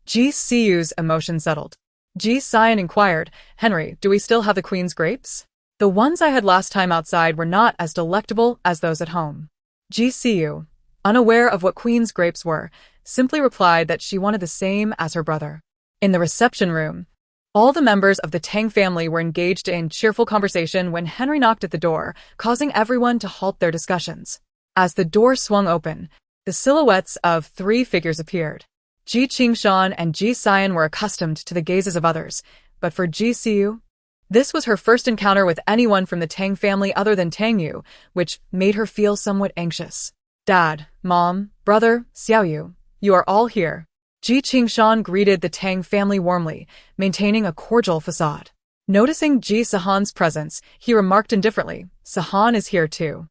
Ji Sihan's emotion settled. Ji Sihan inquired, Henry, do we still have the Queen's grapes? The ones I had last time outside were not as delectable as those at home. Ji Sihan, unaware of what Queen's grapes were, simply replied that she wanted the same as her brother. In the reception room, all the members of the Tang family were engaged in cheerful conversation when Henry knocked at the door, causing everyone to halt their discussions. As the door swung open, the silhouettes of three figures appeared. Ji Sihan and Ji Sihan were accustomed to the gazes of others, but for Ji Sihan, this was her first encounter with anyone from the Tang family other than Tang Yu, which made her feel somewhat anxious. Dad, Mom, Brother, Xiao Yu, you are all here. Ji Sihan greeted the Tang family warmly, maintaining a cordial facade. Noticing Ji Sihan's presence, he remarked indifferently, Sihan is here too.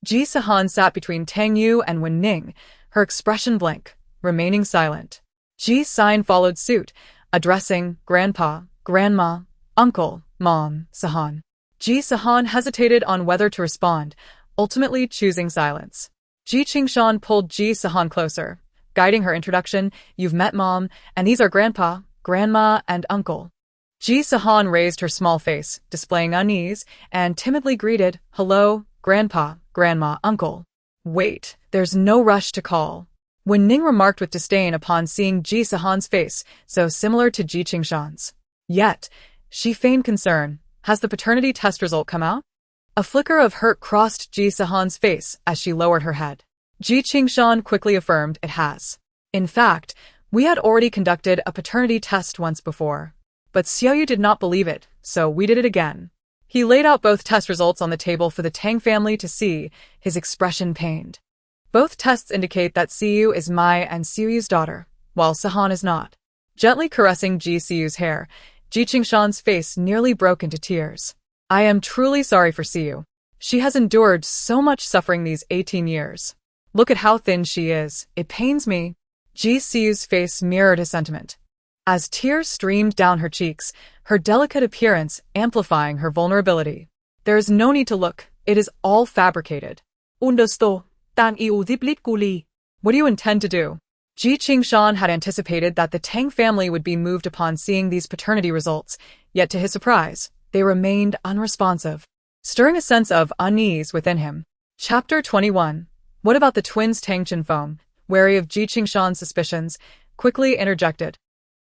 Ji Sihan sat between Tang Yu and Wen Ning, her expression blank, remaining silent. Ji Sihan followed suit, addressing Grandpa, Grandma, Uncle, Mom, Sihan. Ji Sihan hesitated on whether to respond, ultimately choosing silence. Ji Sihan pulled Ji Sihan closer, guiding her introduction. You've met Mom, and these are Grandpa, Grandma, and Uncle. Ji Sihan raised her small face, displaying unease, and timidly greeted, Hello, Grandpa, Grandma, Uncle. Wait, there's no rush to call. Wen Ning remarked with disdain upon seeing Ji Sihan's face, so similar to Ji Sihan's. Yet, she feigned concern. Has the paternity test result come out? A flicker of hurt crossed Ji Sihan's face as she lowered her head. Ji Sihan quickly affirmed it has. In fact, we had already conducted a paternity test once before. But Xiao Yu did not believe it, so we did it again. He laid out both test results on the table for the Tang family to see, his expression pained. Both tests indicate that Siyu is Mai and Siyu's daughter, while Sihan is not. Gently caressing Ji Siyu's hair, Ji Sihan's face nearly broke into tears. I am truly sorry for Siyu. She has endured so much suffering these 18 years. Look at how thin she is. It pains me. Ji Siyu's face mirrored his sentiment. As tears streamed down her cheeks, her delicate appearance amplifying her vulnerability. There is no need to look. It is all fabricated. Understood. What do you intend to do? Ji Sihan had anticipated that the Tang family would be moved upon seeing these paternity results, yet to his surprise, they remained unresponsive, stirring a sense of unease within him. Chapter 21. What about the twins? Tang Chenfeng, wary of Ji Sihan's suspicions, quickly interjected.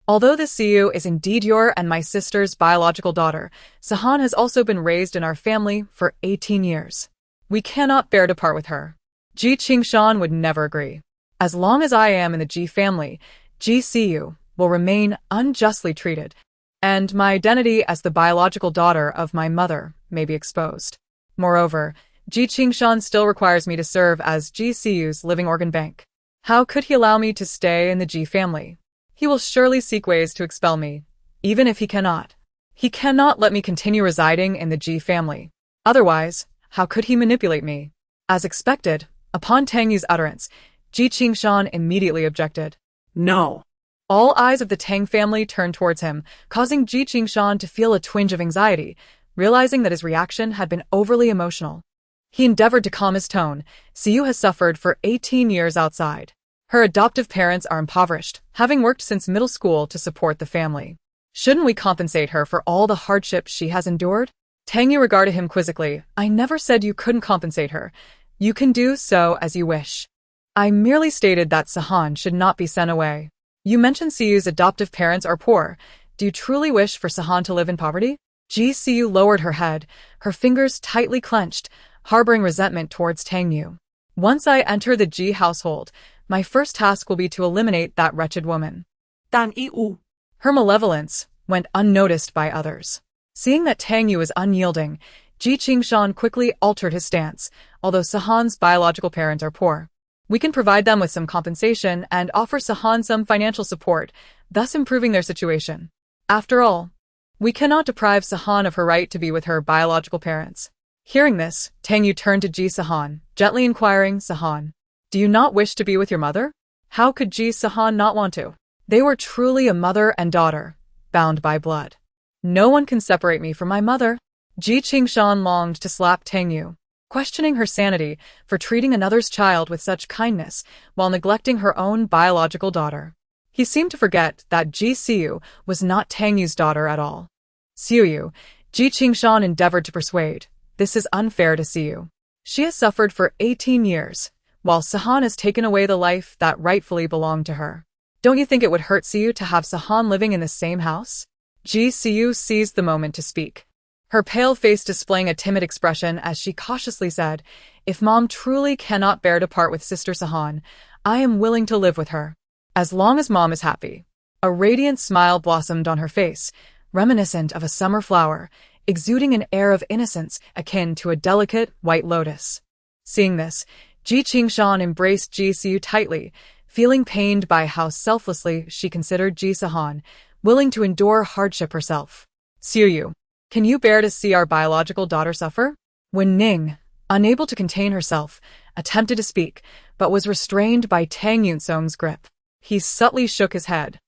Although this Siyu is indeed your and my sister's biological daughter, Sihan has also been raised in our family for 18 years. We cannot bear to part with her. Ji Sihan would never agree. As long as I am in the Ji family, Ji Sihan will remain unjustly treated, and my identity as the biological daughter of my mother may be exposed. Moreover, Ji Sihan still requires me to serve as Ji Sihan's living organ bank. How could he allow me to stay in the Ji family? He will surely seek ways to expel me, even if he cannot. He cannot let me continue residing in the Ji family. Otherwise, how could he manipulate me? As expected, upon Tang Yu's utterance, Ji Sihan immediately objected. No. All eyes of the Tang family turned towards him, causing Ji Sihan to feel a twinge of anxiety, realizing that his reaction had been overly emotional. He endeavored to calm his tone. Siyu has suffered for 18 years outside. Her adoptive parents are impoverished, having worked since middle school to support the family. Shouldn't we compensate her for all the hardships she has endured? Tang Yu regarded him quizzically. I never said you couldn't compensate her. You can do so as you wish. I merely stated that Sihan should not be sent away. You mentioned Siyu's adoptive parents are poor. Do you truly wish for Sihan to live in poverty? Ji Sihan lowered her head, her fingers tightly clenched, harboring resentment towards Tang Yu. Once I enter the Ji household, my first task will be to eliminate that wretched woman. Tang Yu. Her malevolence went unnoticed by others. Seeing that Tang Yu was unyielding, Ji Sihan quickly altered his stance. Although Sihan's biological parents are poor, we can provide them with some compensation and offer Sihan some financial support, thus improving their situation. After all, we cannot deprive Sihan of her right to be with her biological parents. Hearing this, Tang Yu turned to Ji Sihan, gently inquiring, Sihan, do you not wish to be with your mother? How could Ji Sihan not want to? They were truly a mother and daughter, bound by blood. No one can separate me from my mother. Ji Sihan longed to slap Tang Yu, questioning her sanity for treating another's child with such kindness while neglecting her own biological daughter. He seemed to forget that Ji Sihan was not Tang Yu's daughter at all. Siyu, Ji Sihan endeavored to persuade. This is unfair to Siyu. She has suffered for 18 years, while Sihan has taken away the life that rightfully belonged to her. Don't you think it would hurt Siyu to have Sihan living in the same house? Ji Sihan seized the moment to speak, her pale face displaying a timid expression as she cautiously said, if Mom truly cannot bear to part with Sister Sihan, I am willing to live with her. As long as Mom is happy. A radiant smile blossomed on her face, reminiscent of a summer flower, exuding an air of innocence akin to a delicate white lotus. Seeing this, Ji Sihan embraced Ji Sihan tightly, feeling pained by how selflessly she considered Ji Sihan, willing to endure hardship herself. Siyu, can you bear to see our biological daughter suffer? When Ning, unable to contain herself, attempted to speak, but was restrained by Tang Yunsong's grip, he subtly shook his head.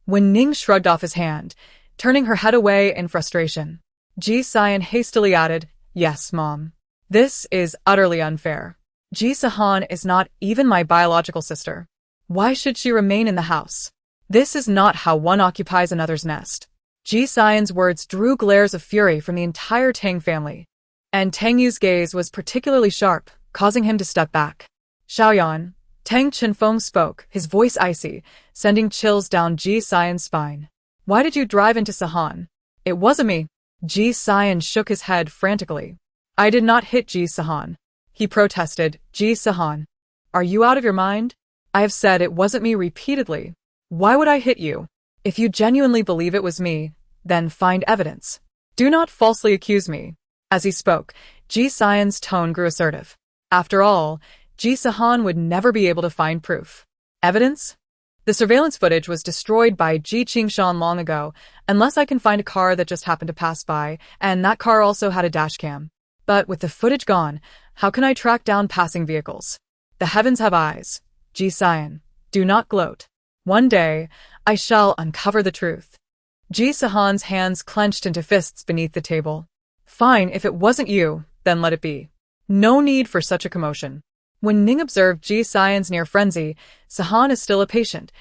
When Ning shrugged off his hand, turning her head away in frustration, Ji Sihan hastily added, yes, Mom. This is utterly unfair. Ji Sihan is not even my biological sister. Why should she remain in the house? This is not how one occupies another's nest. Ji Sihan's words drew glares of fury from the entire Tang family, and Tang Yu's gaze was particularly sharp, causing him to step back. Xiaoyan, Tang Chenfeng spoke, his voice icy, sending chills down Ji Sihan's spine. Why did you drive into Sihan? It wasn't me. Ji Sihan shook his head frantically. I did not hit Ji Sihan. He protested. Ji Sihan, are you out of your mind? I have said it wasn't me repeatedly. Why would I hit you? If you genuinely believe it was me, then find evidence. Do not falsely accuse me. As he spoke, Ji Sihan's tone grew assertive. After all, Ji Sihan would never be able to find proof. Evidence? The surveillance footage was destroyed by Ji Sihan long ago, unless I can find a car that just happened to pass by, and that car also had a dashcam. But with the footage gone, how can I track down passing vehicles? The heavens have eyes. Ji Sihan, do not gloat. One day, I shall uncover the truth. Ji Sihan's hands clenched into fists beneath the table. Fine, if it wasn't you, then let it be. No need for such a commotion. When Ning observed Ji Sihan's near frenzy, Sihan is still a patient.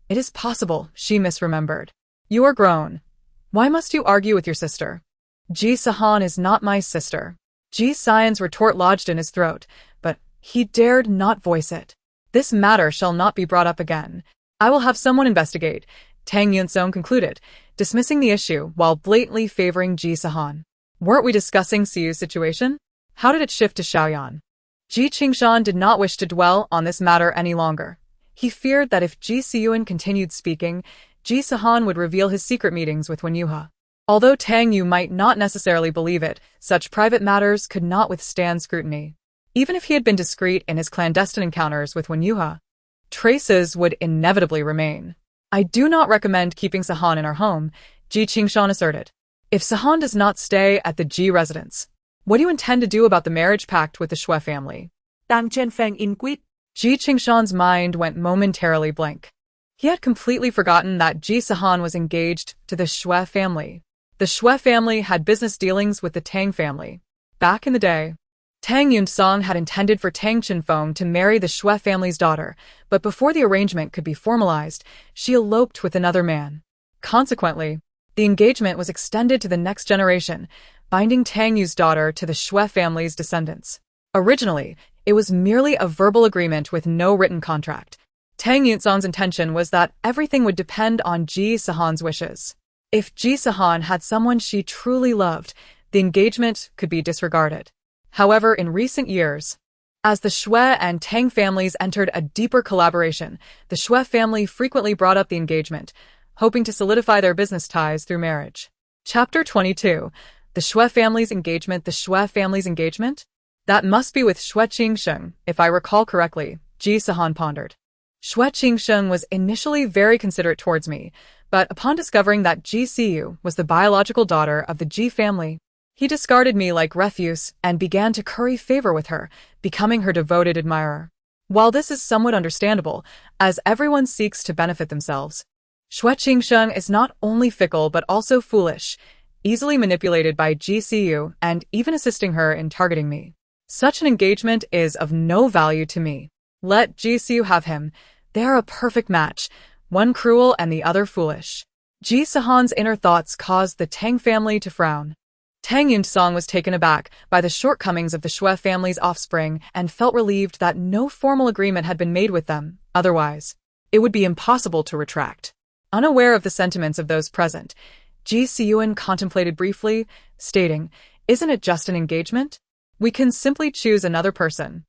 It is possible she misremembered. You are grown. Why must you argue with your sister? Ji Sihan is not my sister. Ji Sihan's retort lodged in his throat, but he dared not voice it. This matter shall not be brought up again. I will have someone investigate, Tang Yunsong concluded, dismissing the issue while blatantly favoring Ji Sihan. Weren't we discussing Siyu's situation? How did it shift to Xiaoyan? Ji Sihan did not wish to dwell on this matter any longer. He feared that if Ji Sihan continued speaking, Ji Sihan would reveal his secret meetings with Wenyuha. Although Tang Yu might not necessarily believe it, such private matters could not withstand scrutiny. Even if he had been discreet in his clandestine encounters with Wenyuha, traces would inevitably remain. I do not recommend keeping Sihan in our home, Ji Qingshan asserted. If Sihan does not stay at the Ji residence, what do you intend to do about the marriage pact with the Shui family? Tang Chen Feng inquired. Ji Qingshan's mind went momentarily blank. He had completely forgotten that Ji Sihan was engaged to the Shui family. The Shui family had business dealings with the Tang family. Back in the day, Tang Yunsong had intended for Tang Chenfeng to marry the Shui family's daughter, but before the arrangement could be formalized, she eloped with another man. Consequently, the engagement was extended to the next generation, binding Tang Yu's daughter to the Shui family's descendants. Originally, it was merely a verbal agreement with no written contract. Tang Yunsong's intention was that everything would depend on Ji Sihan's wishes. If Ji Sihan had someone she truly loved, the engagement could be disregarded. However, in recent years, as the Shui and Tang families entered a deeper collaboration, the Shui family frequently brought up the engagement, hoping to solidify their business ties through marriage. Chapter 22. The Shui family's engagement. The Shui family's engagement? That must be with Shui Qingsheng, if I recall correctly, Ji Sihan pondered. Shui Qingsheng was initially very considerate towards me, but upon discovering that Ji Siyu was the biological daughter of the Ji family, he discarded me like refuse and began to curry favor with her, becoming her devoted admirer. While this is somewhat understandable, as everyone seeks to benefit themselves, Shui Qingsheng is not only fickle but also foolish, easily manipulated by Ji Siyu and even assisting her in targeting me. Such an engagement is of no value to me. Let Ji Siyu have him. They are a perfect match, one cruel and the other foolish. Ji Sihan's inner thoughts caused the Tang family to frown. Tang Yunsong was taken aback by the shortcomings of the Shui family's offspring and felt relieved that no formal agreement had been made with them, otherwise, it would be impossible to retract. Unaware of the sentiments of those present, Ji Sihan contemplated briefly, stating, "Isn't it just an engagement? We can simply choose another person.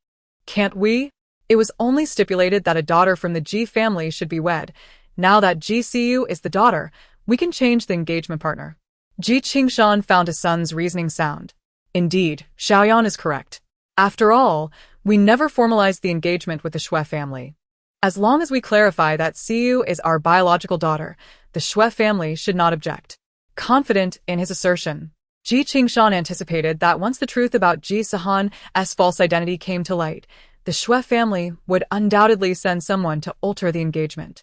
Can't we? It was only stipulated that a daughter from the Ji family should be wed. Now that Ji Siyu is the daughter, we can change the engagement partner." Ji Qingshan found his son's reasoning sound. Indeed, Xiaoyan is correct. After all, we never formalized the engagement with the Shui family. As long as we clarify that Siyu is our biological daughter, the Shui family should not object. Confident in his assertion, Ji Qingshan anticipated that once the truth about Ji Sihan's false identity came to light, the Shui family would undoubtedly send someone to alter the engagement.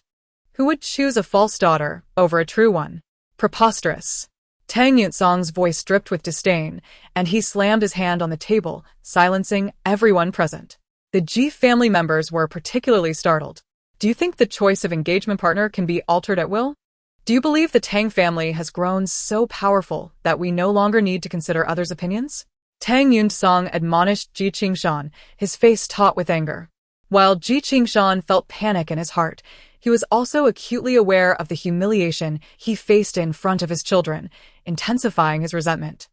Who would choose a false daughter over a true one? Preposterous. Tang Yunsong's voice dripped with disdain, and he slammed his hand on the table, silencing everyone present. The Ji family members were particularly startled. Do you think the choice of engagement partner can be altered at will? Do you believe the Tang family has grown so powerful that we no longer need to consider others' opinions? Tang Yunsong admonished Ji Qingshan, his face taut with anger. While Ji Qingshan felt panic in his heart, he was also acutely aware of the humiliation he faced in front of his children, intensifying his resentment.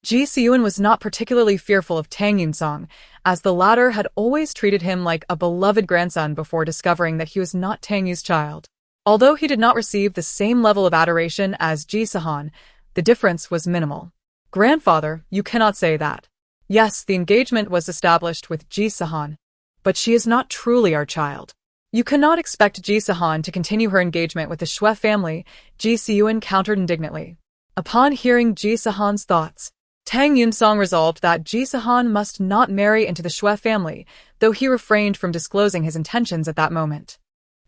Ji Sihan was not particularly fearful of Tang Yunsong, as the latter had always treated him like a beloved grandson before discovering that he was not Tang Yu's child. Although he did not receive the same level of adoration as Ji Sihan, the difference was minimal. "Grandfather, you cannot say that. Yes, the engagement was established with Ji Sihan, but she is not truly our child. You cannot expect Ji Sihan to continue her engagement with the Shui family," Ji Sihan countered indignantly. Upon hearing Ji Sihan's thoughts, Tang Yunsong resolved that Ji Sihan must not marry into the Shui family, though he refrained from disclosing his intentions at that moment.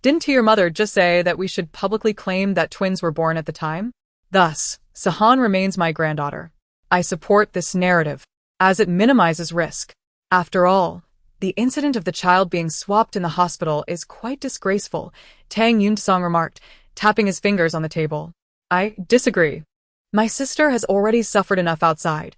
"Didn't your mother just say that we should publicly claim that twins were born at the time? Thus, Sihan remains my granddaughter. I support this narrative, as it minimizes risk. After all, the incident of the child being swapped in the hospital is quite disgraceful," Tang Yunsong remarked, tapping his fingers on the table. "I disagree. My sister has already suffered enough outside.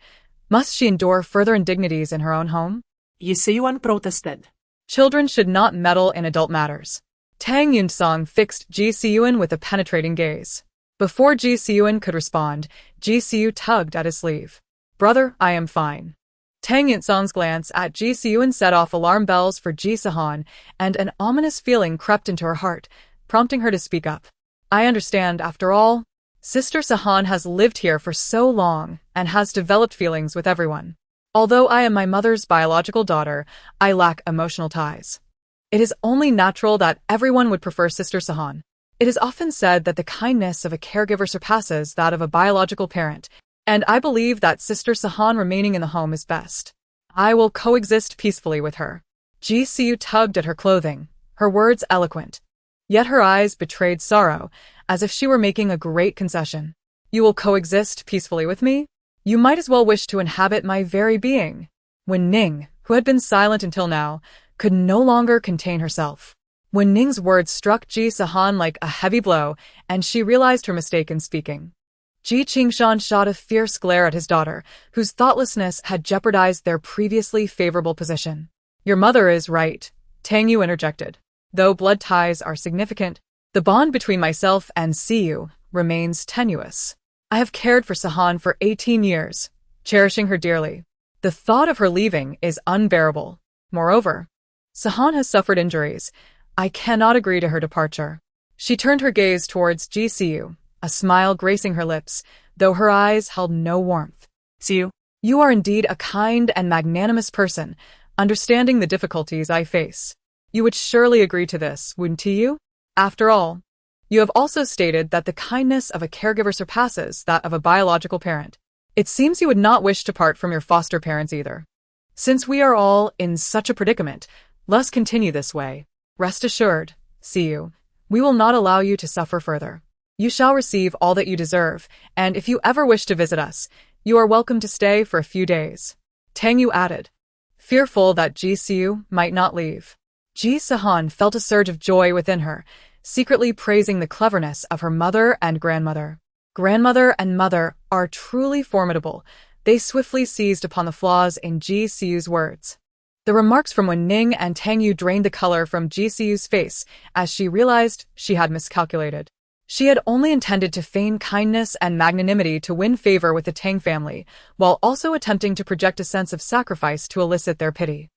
Must she endure further indignities in her own home?" Ji Sihan protested. "Children should not meddle in adult matters." Tang Yunsong fixed Ji Sihan with a penetrating gaze. Before Ji Sihan could respond, Ji Siyu tugged at his sleeve. "Brother, I am fine. Tang Yinsong's glance at Ji Sihan set off alarm bells for Ji Sihan, and an ominous feeling crept into her heart, prompting her to speak up. I understand, after all. Sister Sihan has lived here for so long and has developed feelings with everyone. Although I am my mother's biological daughter, I lack emotional ties. It is only natural that everyone would prefer Sister Sihan. It is often said that the kindness of a caregiver surpasses that of a biological parent, and I believe that Sister Sihan remaining in the home is best. I will coexist peacefully with her. Ji Sihan tugged at her clothing, her words eloquent. Yet her eyes betrayed sorrow, as if she were making a great concession. You will coexist peacefully with me? You might as well wish to inhabit my very being. Wen Ning, who had been silent until now, could no longer contain herself. Wen Ning's words struck Ji Sihan like a heavy blow, and she realized her mistake in speaking. Ji Qingshan shot a fierce glare at his daughter, whose thoughtlessness had jeopardized their previously favorable position. Your mother is right, Tang Yu interjected. Though blood ties are significant, the bond between myself and Siyu remains tenuous. I have cared for Sihan for 18 years, cherishing her dearly. The thought of her leaving is unbearable. Moreover, Sihan has suffered injuries. I cannot agree to her departure. She turned her gaze towards Ji Siyu, a smile gracing her lips, though her eyes held no warmth. Siyu, you are indeed a kind and magnanimous person, understanding the difficulties I face. You would surely agree to this, wouldn't you? After all, you have also stated that the kindness of a caregiver surpasses that of a biological parent. It seems you would not wish to part from your foster parents either. Since we are all in such a predicament, let's continue this way. Rest assured, Siyu, we will not allow you to suffer further. You shall receive all that you deserve, and if you ever wish to visit us, you are welcome to stay for a few days. Tang Yu added, fearful that Ji Siyu might not leave. Ji Sihan felt a surge of joy within her, secretly praising the cleverness of her mother and grandmother. Grandmother and mother are truly formidable. They swiftly seized upon the flaws in Ji Siyu's words. The remarks from Wen Ning and Tang Yu drained the color from Ji Siyu's face as she realized she had miscalculated. She had only intended to feign kindness and magnanimity to win favor with the Tang family, while also attempting to project a sense of sacrifice to elicit their pity.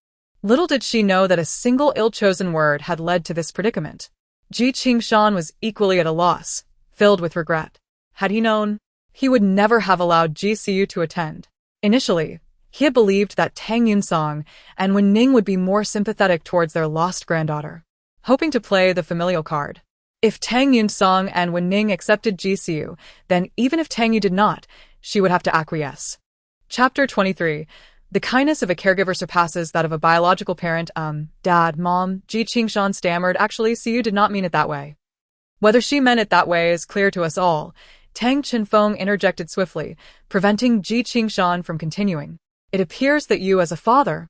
Little did she know that a single ill-chosen word had led to this predicament. Ji Qingshan was equally at a loss, filled with regret. Had he known, he would never have allowed Ji Siyu to attend. Initially, he had believed that Tang Yinsong and Wen Ning would be more sympathetic towards their lost granddaughter, hoping to play the familial card. If Tang Yinsong and Wen Ning accepted Ji Siyu, then even if Tang Yu did not, she would have to acquiesce. Chapter 23. The kindness of a caregiver surpasses that of a biological parent. Dad, Mom, Ji Qingshan stammered. Actually, Siyu did not mean it that way. Whether she meant it that way is clear to us all. Tang Qinfeng interjected swiftly, preventing Ji Qingshan from continuing. It appears that you, as a father,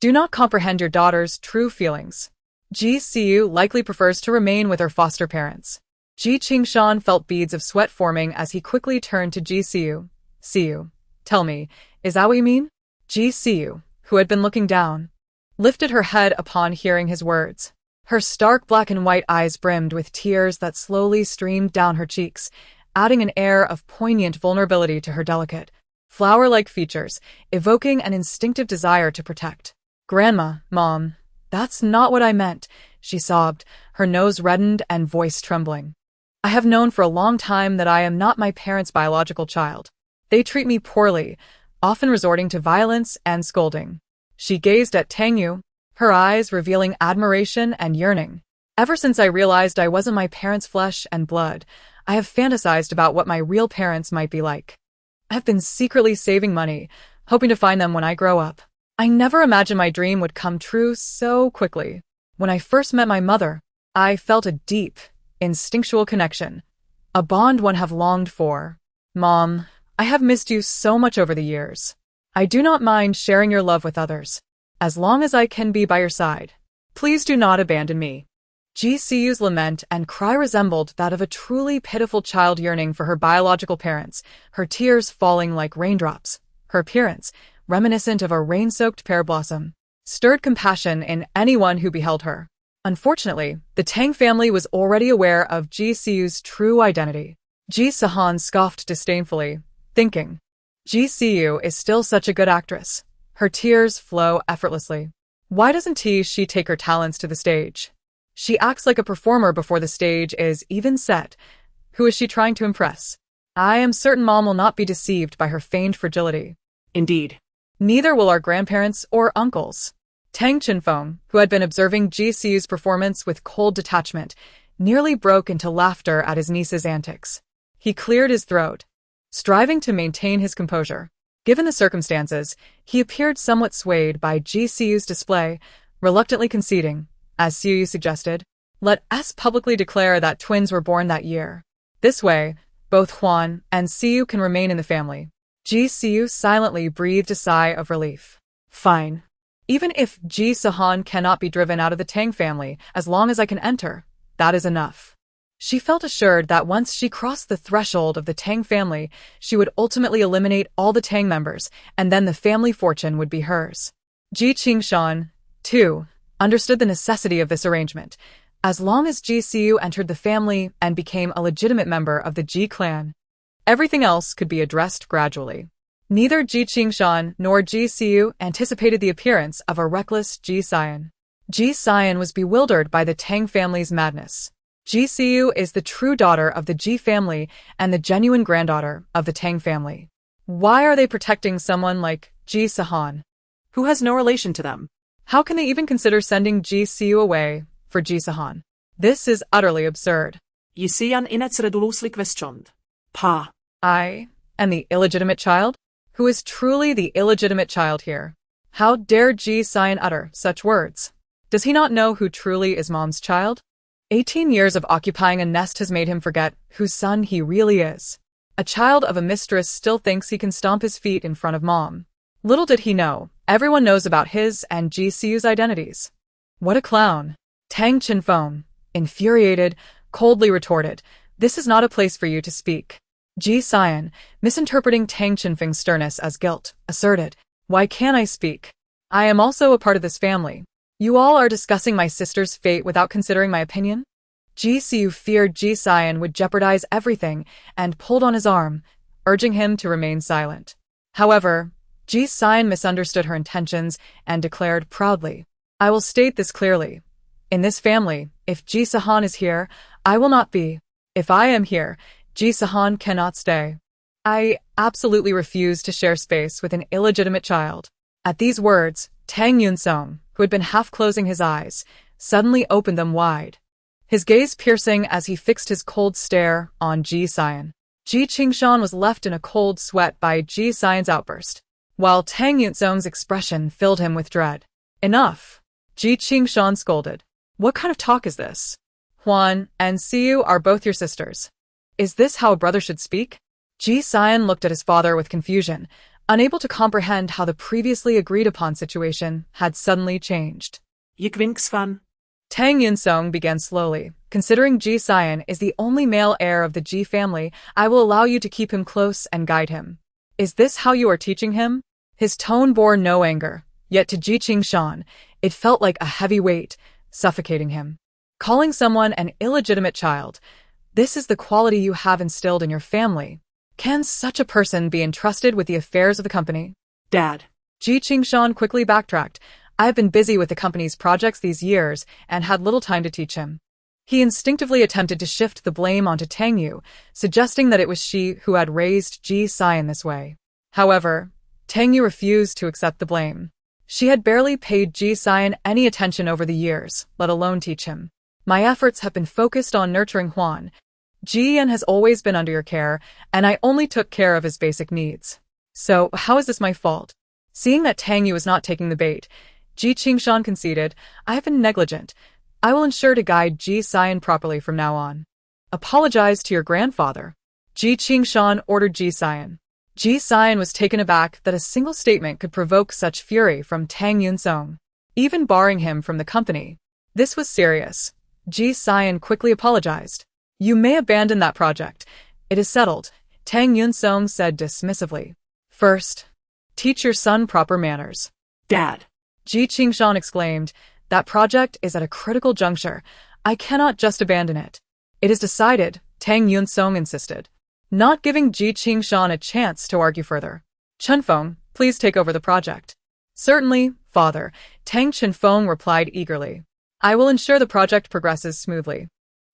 do not comprehend your daughter's true feelings. Ji Siyu likely prefers to remain with her foster parents. Ji Qingshan felt beads of sweat forming as he quickly turned to Ji Siyu. Siyu, tell me, is that what you mean? Ji Siyu, who had been looking down, lifted her head upon hearing his words. Her stark black and white eyes brimmed with tears that slowly streamed down her cheeks, adding an air of poignant vulnerability to her delicate, flower-like features, evoking an instinctive desire to protect. Grandma, Mom, that's not what I meant, she sobbed, her nose reddened and voice trembling. I have known for a long time that I am not my parents' biological child. They treat me poorly, often resorting to violence and scolding. She gazed at Tang Yu, her eyes revealing admiration and yearning. Ever since I realized I wasn't my parents' flesh and blood, I have fantasized about what my real parents might be like. I have been secretly saving money, hoping to find them when I grow up. I never imagined my dream would come true so quickly. When I first met my mother, I felt a deep, instinctual connection, a bond one have longed for. Mom, I have missed you so much over the years. I do not mind sharing your love with others, as long as I can be by your side. Please do not abandon me. Ji Siyu's lament and cry resembled that of a truly pitiful child yearning for her biological parents, her tears falling like raindrops. Her appearance, reminiscent of a rain-soaked pear blossom, stirred compassion in anyone who beheld her. Unfortunately, the Tang family was already aware of Ji Siyu's true identity. Ji Sihan scoffed disdainfully, thinking, Ji Siyu is still such a good actress. Her tears flow effortlessly. Why doesn't she take her talents to the stage? She acts like a performer before the stage is even set. Who is she trying to impress? I am certain Mom will not be deceived by her feigned fragility. Indeed. Neither will our grandparents or uncles. Tang Chinfeng, who had been observing Ji Siu's performance with cold detachment, nearly broke into laughter at his niece's antics. He cleared his throat, striving to maintain his composure. Given the circumstances, he appeared somewhat swayed by Ji Siu's display, reluctantly conceding, as Siu suggested, let us publicly declare that twins were born that year. This way, both Huan and Siu can remain in the family. Ji Siu silently breathed a sigh of relief. Fine. Even if Ji Sihan cannot be driven out of the Tang family, as long as I can enter, that is enough. She felt assured that once she crossed the threshold of the Tang family, she would ultimately eliminate all the Tang members, and then the family fortune would be hers. Ji Qingshan, too, understood the necessity of this arrangement. As long as Ji Siu entered the family and became a legitimate member of the Ji clan, everything else could be addressed gradually. Neither Ji Qingshan nor Ji Siu anticipated the appearance of a reckless Ji Sihan. Ji Sihan was bewildered by the Tang family's madness. Ji Siu is the true daughter of the Ji family and the genuine granddaughter of the Tang family. Why are they protecting someone like Ji Sihan, Who has no relation to them? How can they even consider sending Ji Siu away for Ji Sihan? This is utterly absurd. Ji Sihan inets redulusli questioned. Pa. I am the illegitimate child? Who is truly the illegitimate child here? How dare Ji Sihan utter such words? Does he not know who truly is Mom's child? 18 years of occupying a nest has made him forget whose son he really is. A child of a mistress still thinks he can stomp his feet in front of Mom. Little did he know, everyone knows about his and Ji Siu's identities. What a clown. Tang Chinfeng, infuriated, coldly retorted, this is not a place for you to speak. Ji Sihan, misinterpreting Tang Chinfeng's sternness as guilt, asserted, why can't I speak? I am also a part of this family. You all are discussing my sister's fate without considering my opinion? Ji Siu feared Ji Sihan would jeopardize everything and pulled on his arm, urging him to remain silent. However, Ji Sihan misunderstood her intentions and declared proudly, I will state this clearly. In this family, if Ji Sihan is here, I will not be. If I am here, Ji Sihan cannot stay. I absolutely refuse to share space with an illegitimate child. At these words, Tang Yunsong, who had been half closing his eyes, suddenly opened them wide, his gaze piercing as he fixed his cold stare on Ji Sihan. Ji Qingshan was left in a cold sweat by Ji Sihan's outburst, while Tang Yunsong's expression filled him with dread. Enough! Ji Qingshan scolded. What kind of talk is this? Huan and Siu are both your sisters. Is this how a brother should speak? Ji Sihan looked at his father with confusion, unable to comprehend how the previously agreed-upon situation had suddenly changed. Je kwinks van. Tang Yunsong began slowly. Considering Ji Sihan is the only male heir of the Ji family, I will allow you to keep him close and guide him. Is this how you are teaching him? His tone bore no anger, yet to Ji Qingshan, it felt like a heavy weight, suffocating him. Calling someone an illegitimate child, this is the quality you have instilled in your family. Can such a person be entrusted with the affairs of the company? Dad. Ji Qingshan quickly backtracked. I have been busy with the company's projects these years and had little time to teach him. He instinctively attempted to shift the blame onto Tang Yu, suggesting that it was she who had raised Ji Sihan this way. However, Tang Yu refused to accept the blame. She had barely paid Ji Sihan any attention over the years, let alone teach him. My efforts have been focused on nurturing Huan. Ji Yan has always been under your care, and I only took care of his basic needs. So, how is this my fault? Seeing that Tang Yu was not taking the bait, Ji Qingshan conceded, I have been negligent. I will ensure to guide Ji Sihan properly from now on. Apologize to your grandfather. Ji Qingshan ordered Ji Sihan. Ji Sihan was taken aback that a single statement could provoke such fury from Tang Yunsong, even barring him from the company. This was serious. Ji Sihan quickly apologized. You may abandon that project. It is settled, Tang Yunsong said dismissively. First, teach your son proper manners. Dad. Ji Qingshan exclaimed, that project is at a critical juncture. I cannot just abandon it. It is decided, Tang Yunsong insisted, not giving Ji Qingshan a chance to argue further. Chunfeng, please take over the project. Certainly, father, Tang Chenfeng replied eagerly. I will ensure the project progresses smoothly.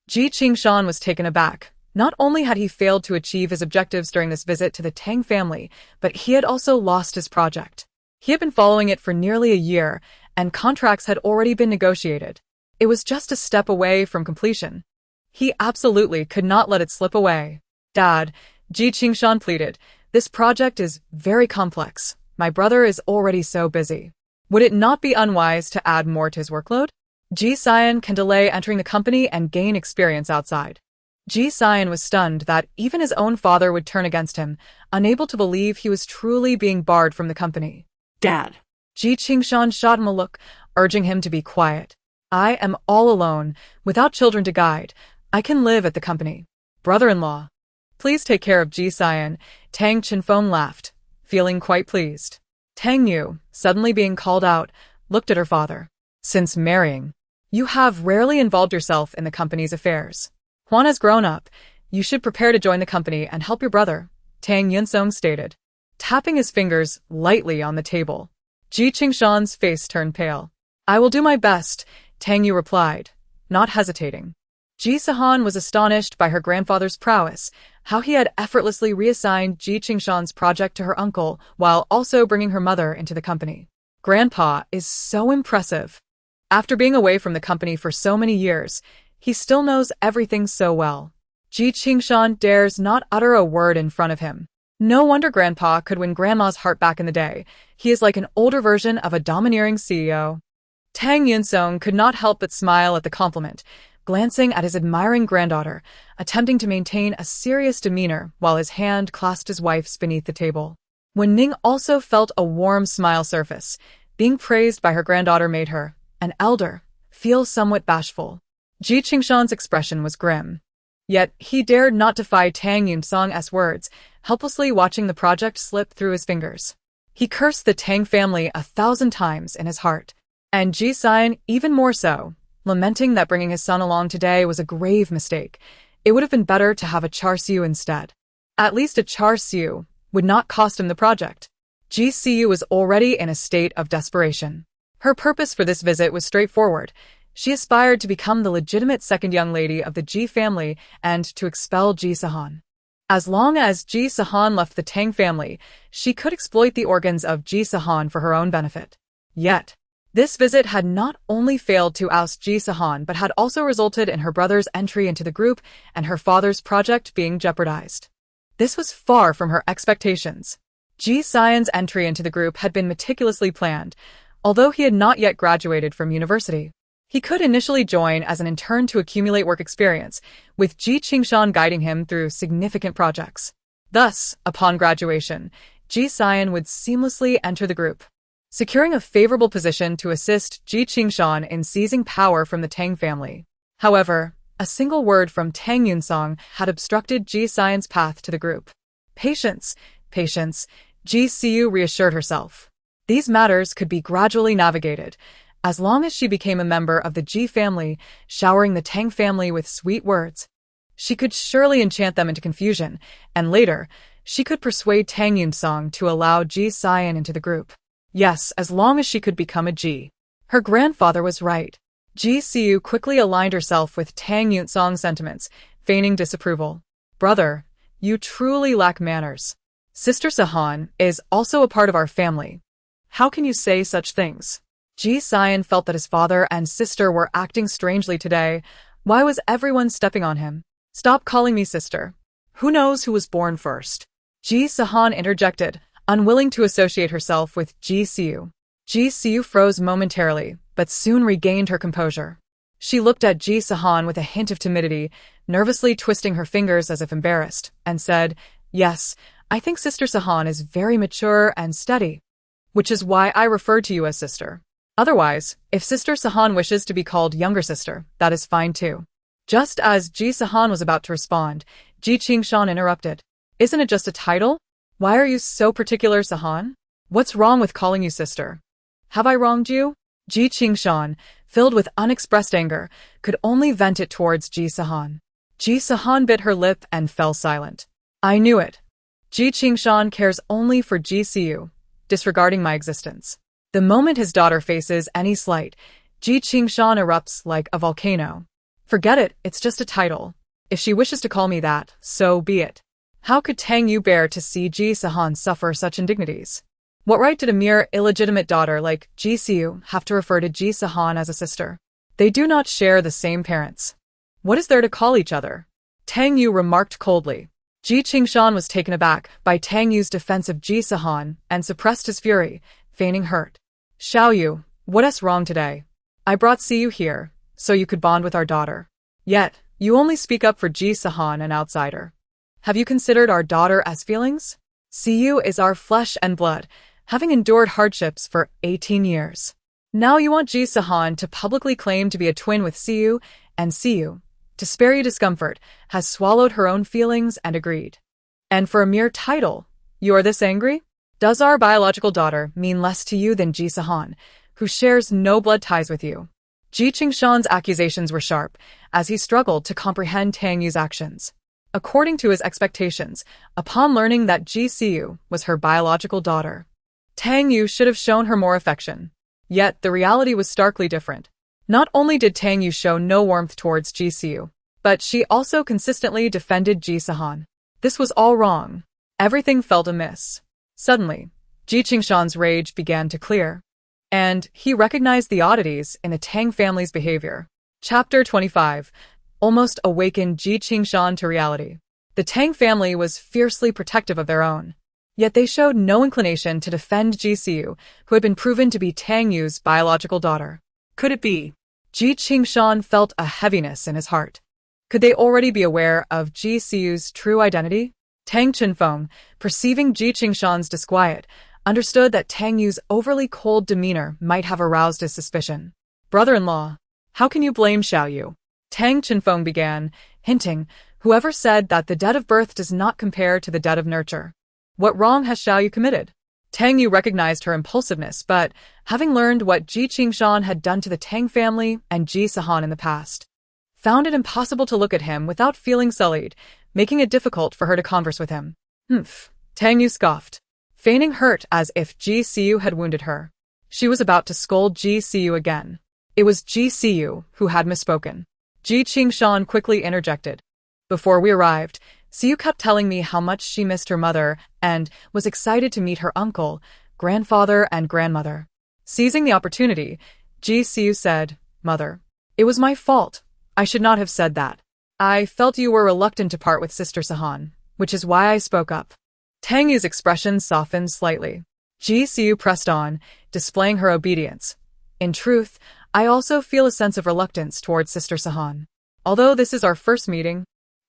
Ji Qingshan was taken aback. Not only had he failed to achieve his objectives during this visit to the Tang family, but he had also lost his project. He had been following it for nearly a year, and contracts had already been negotiated. It was just a step away from completion. He absolutely could not let it slip away. Dad, Ji Qingshan pleaded, this project is very complex. My brother is already so busy. Would it not be unwise to add more to his workload? Ji Sihan can delay entering the company and gain experience outside. Ji Sihan was stunned that even his own father would turn against him, unable to believe he was truly being barred from the company. Dad. Ji Qingshan shot him a look, urging him to be quiet. I am all alone, without children to guide. I can live at the company. Brother-in-law. Please take care of Ji Sihan, Tang Chenfeng laughed, feeling quite pleased. Tang Yu, suddenly being called out, looked at her father. Since marrying, you have rarely involved yourself in the company's affairs. Juan has grown up. You should prepare to join the company and help your brother, Tang Yunsong stated, tapping his fingers lightly on the table. Ji Qingshan's face turned pale. I will do my best, Tang Yu replied, not hesitating. Ji Sihan was astonished by her grandfather's prowess, how he had effortlessly reassigned Ji Qingshan's project to her uncle while also bringing her mother into the company. Grandpa is so impressive. After being away from the company for so many years, he still knows everything so well. Ji Qingshan dares not utter a word in front of him. No wonder Grandpa could win Grandma's heart back in the day. He is like an older version of a domineering CEO. Tang Yunsong could not help but smile at the compliment, glancing at his admiring granddaughter, attempting to maintain a serious demeanor while his hand clasped his wife's beneath the table. Wen Ning also felt a warm smile surface. Being praised by her granddaughter made her, an elder, feel somewhat bashful. Ji Qingshan's expression was grim. Yet he dared not defy Tang Yunsong's words, helplessly watching the project slip through his fingers. He cursed the Tang family 1,000 times in his heart, and Ji Sihan even more so, lamenting that bringing his son along today was a grave mistake. It would have been better to have a char siu instead. At least a char siu would not cost him the project. Ji Siu was already in a state of desperation. Her purpose for this visit was straightforward. She aspired to become the legitimate second young lady of the Ji family and to expel Ji Sihan. As long as Ji Sihan left the Tang family, she could exploit the organs of Ji Sihan for her own benefit. Yet, this visit had not only failed to oust Ji Sihan but had also resulted in her brother's entry into the group and her father's project being jeopardized. This was far from her expectations. Ji Sihan's entry into the group had been meticulously planned. Although he had not yet graduated from university, he could initially join as an intern to accumulate work experience, with Ji Qingshan guiding him through significant projects. Thus, upon graduation, Ji Sihan would seamlessly enter the group, securing a favorable position to assist Ji Qingshan in seizing power from the Tang family. However, a single word from Tang Yunsong had obstructed Ji Sihan's path to the group. Patience, patience, Ji Siu reassured herself. These matters could be gradually navigated, as long as she became a member of the Ji family, showering the Tang family with sweet words. She could surely enchant them into confusion, and later, she could persuade Tang Yunsong to allow Ji Sihan into the group. Yes, as long as she could become a Ji. Her grandfather was right. Ji Siu quickly aligned herself with Tang Yunsong's sentiments, feigning disapproval. Brother, you truly lack manners. Sister Sihan is also a part of our family. How can you say such things? Ji Sihan felt that his father and sister were acting strangely today. Why was everyone stepping on him? Stop calling me sister. Who knows who was born first? Ji Sihan interjected, unwilling to associate herself with Ji Siu. Ji Siu froze momentarily, but soon regained her composure. She looked at Ji Sihan with a hint of timidity, nervously twisting her fingers as if embarrassed, and said, Yes, I think Sister Sihan is very mature and steady, which is why I refer to you as sister. Otherwise, if Sister Sihan wishes to be called younger sister, that is fine too. Just as Ji Sihan was about to respond, Ji Qingshan interrupted. Isn't it just a title? Why are you so particular, Sihan? What's wrong with calling you sister? Have I wronged you? Ji Qingshan, filled with unexpressed anger, could only vent it towards Ji Sihan. Ji Sihan bit her lip and fell silent. I knew it. Ji Qingshan cares only for Ji Siu, disregarding my existence. The moment his daughter faces any slight, Ji Sihan erupts like a volcano. Forget it, it's just a title. If she wishes to call me that, so be it. How could Tang Yu bear to see Ji Sihan suffer such indignities? What right did a mere illegitimate daughter like Ji Siu have to refer to Ji Sihan as a sister? They do not share the same parents. What is there to call each other? Tang Yu remarked coldly. Ji Sihan was taken aback by Tang Yu's defense of Ji Sihan and suppressed his fury, feigning hurt. Xiao Yu, what's wrong today? I brought Siu here, so you could bond with our daughter. Yet, you only speak up for Ji Sihan, an outsider. Have you considered our daughter as feelings? Siu is our flesh and blood, having endured hardships for 18 years. Now you want Ji Sihan to publicly claim to be a twin with Siu, and Siu, to spare you discomfort, has swallowed her own feelings and agreed. And for a mere title, you are this angry? Does our biological daughter mean less to you than Ji Sihan, who shares no blood ties with you? Ji Sihan's accusations were sharp, as he struggled to comprehend Tang Yu's actions. According to his expectations, upon learning that Ji Siu was her biological daughter, Tang Yu should have shown her more affection. Yet the reality was starkly different. Not only did Tang Yu show no warmth towards Ji Siu, but she also consistently defended Ji Sihan. This was all wrong. Everything felt amiss. Suddenly, Ji Sihan's rage began to clear, and he recognized the oddities in the Tang family's behavior. Chapter 25. Almost awakened Ji Sihan to reality. The Tang family was fiercely protective of their own. Yet they showed no inclination to defend Ji Siu, who had been proven to be Tang Yu's biological daughter. Could it be? Ji Sihan felt a heaviness in his heart. Could they already be aware of Ji Siu's true identity? Tang Chenfeng, perceiving Ji Sihan's disquiet, understood that Tang Yu's overly cold demeanor might have aroused his suspicion. Brother-in-law, how can you blame Xiao Yu? Tang Chenfeng began, hinting, whoever said that the debt of birth does not compare to the debt of nurture. What wrong has Xiao Yu committed? Tang Yu recognized her impulsiveness, but, having learned what Ji Sihan had done to the Tang family and Ji Sihan in the past, found it impossible to look at him without feeling sullied, making it difficult for her to converse with him. Tang Yu scoffed, feigning hurt as if Ji Siu had wounded her. She was about to scold Ji Siu again. It was Ji Siu who had misspoken. Ji Sihan quickly interjected. Before we arrived, Siu kept telling me how much she missed her mother and was excited to meet her uncle, grandfather, and grandmother. Seizing the opportunity, Ji Siu said, Mother, it was my fault. I should not have said that. I felt you were reluctant to part with Sister Sihan, which is why I spoke up. Tang Yu's expression softened slightly. Ji Siu pressed on, displaying her obedience. In truth, I also feel a sense of reluctance towards Sister Sihan. Although this is our first meeting,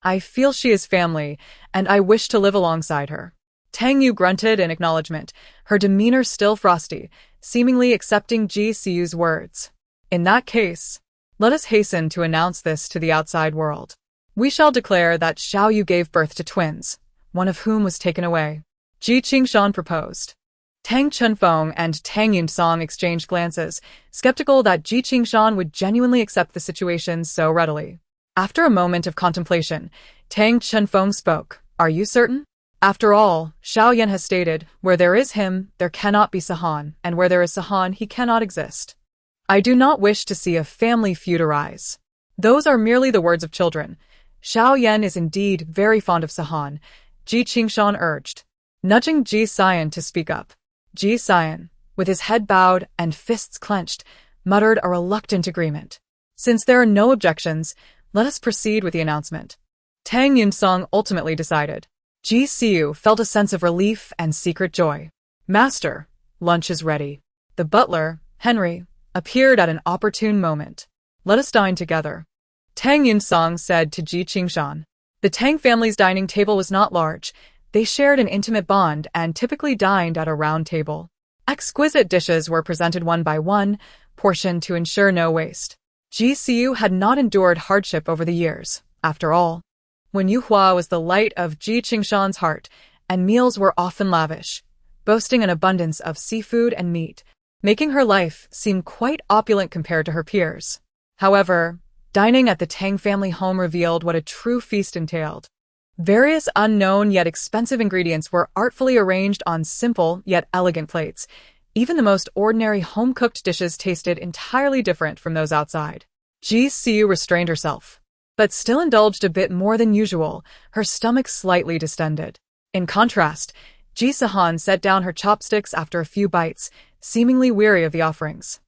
I feel she is family, and I wish to live alongside her. Tang Yu grunted in acknowledgement, her demeanor still frosty, seemingly accepting Ji Siu's words. In that case, let us hasten to announce this to the outside world. We shall declare that Xiao Yu gave birth to twins, one of whom was taken away. Ji Sihan proposed. Tang Chenfeng and Tang Yunsong exchanged glances, skeptical that Ji Sihan would genuinely accept the situation so readily. After a moment of contemplation, Tang Chenfeng spoke. Are you certain? After all, Xiao Yan has stated, where there is him, there cannot be Sihan, and where there is Sihan, he cannot exist. I do not wish to see a family feud arise. Those are merely the words of children. Xiao Yan is indeed very fond of Sihan, Ji Sihan urged, nudging Ji Sihan to speak up. Ji Sihan, with his head bowed and fists clenched, muttered a reluctant agreement. Since there are no objections, let us proceed with the announcement. Tang Yunsong ultimately decided. Ji Siu felt a sense of relief and secret joy. Master, lunch is ready. The butler, Henry, appeared at an opportune moment. Let us dine together. Tang Yunsong said to Ji Sihan. The Tang family's dining table was not large. They shared an intimate bond and typically dined at a round table. Exquisite dishes were presented one by one, portioned to ensure no waste. Ji Siu had not endured hardship over the years, after all. When Yuhua was the light of Ji Sihan's heart, and meals were often lavish, boasting an abundance of seafood and meat, making her life seem quite opulent compared to her peers. However, dining at the Tang family home revealed what a true feast entailed. Various unknown yet expensive ingredients were artfully arranged on simple yet elegant plates, Even the most ordinary home-cooked dishes tasted entirely different from those outside. Ji Sihan restrained herself, but still indulged a bit more than usual, her stomach slightly distended. In contrast, Ji Sihan set down her chopsticks after a few bites, seemingly weary of the offerings.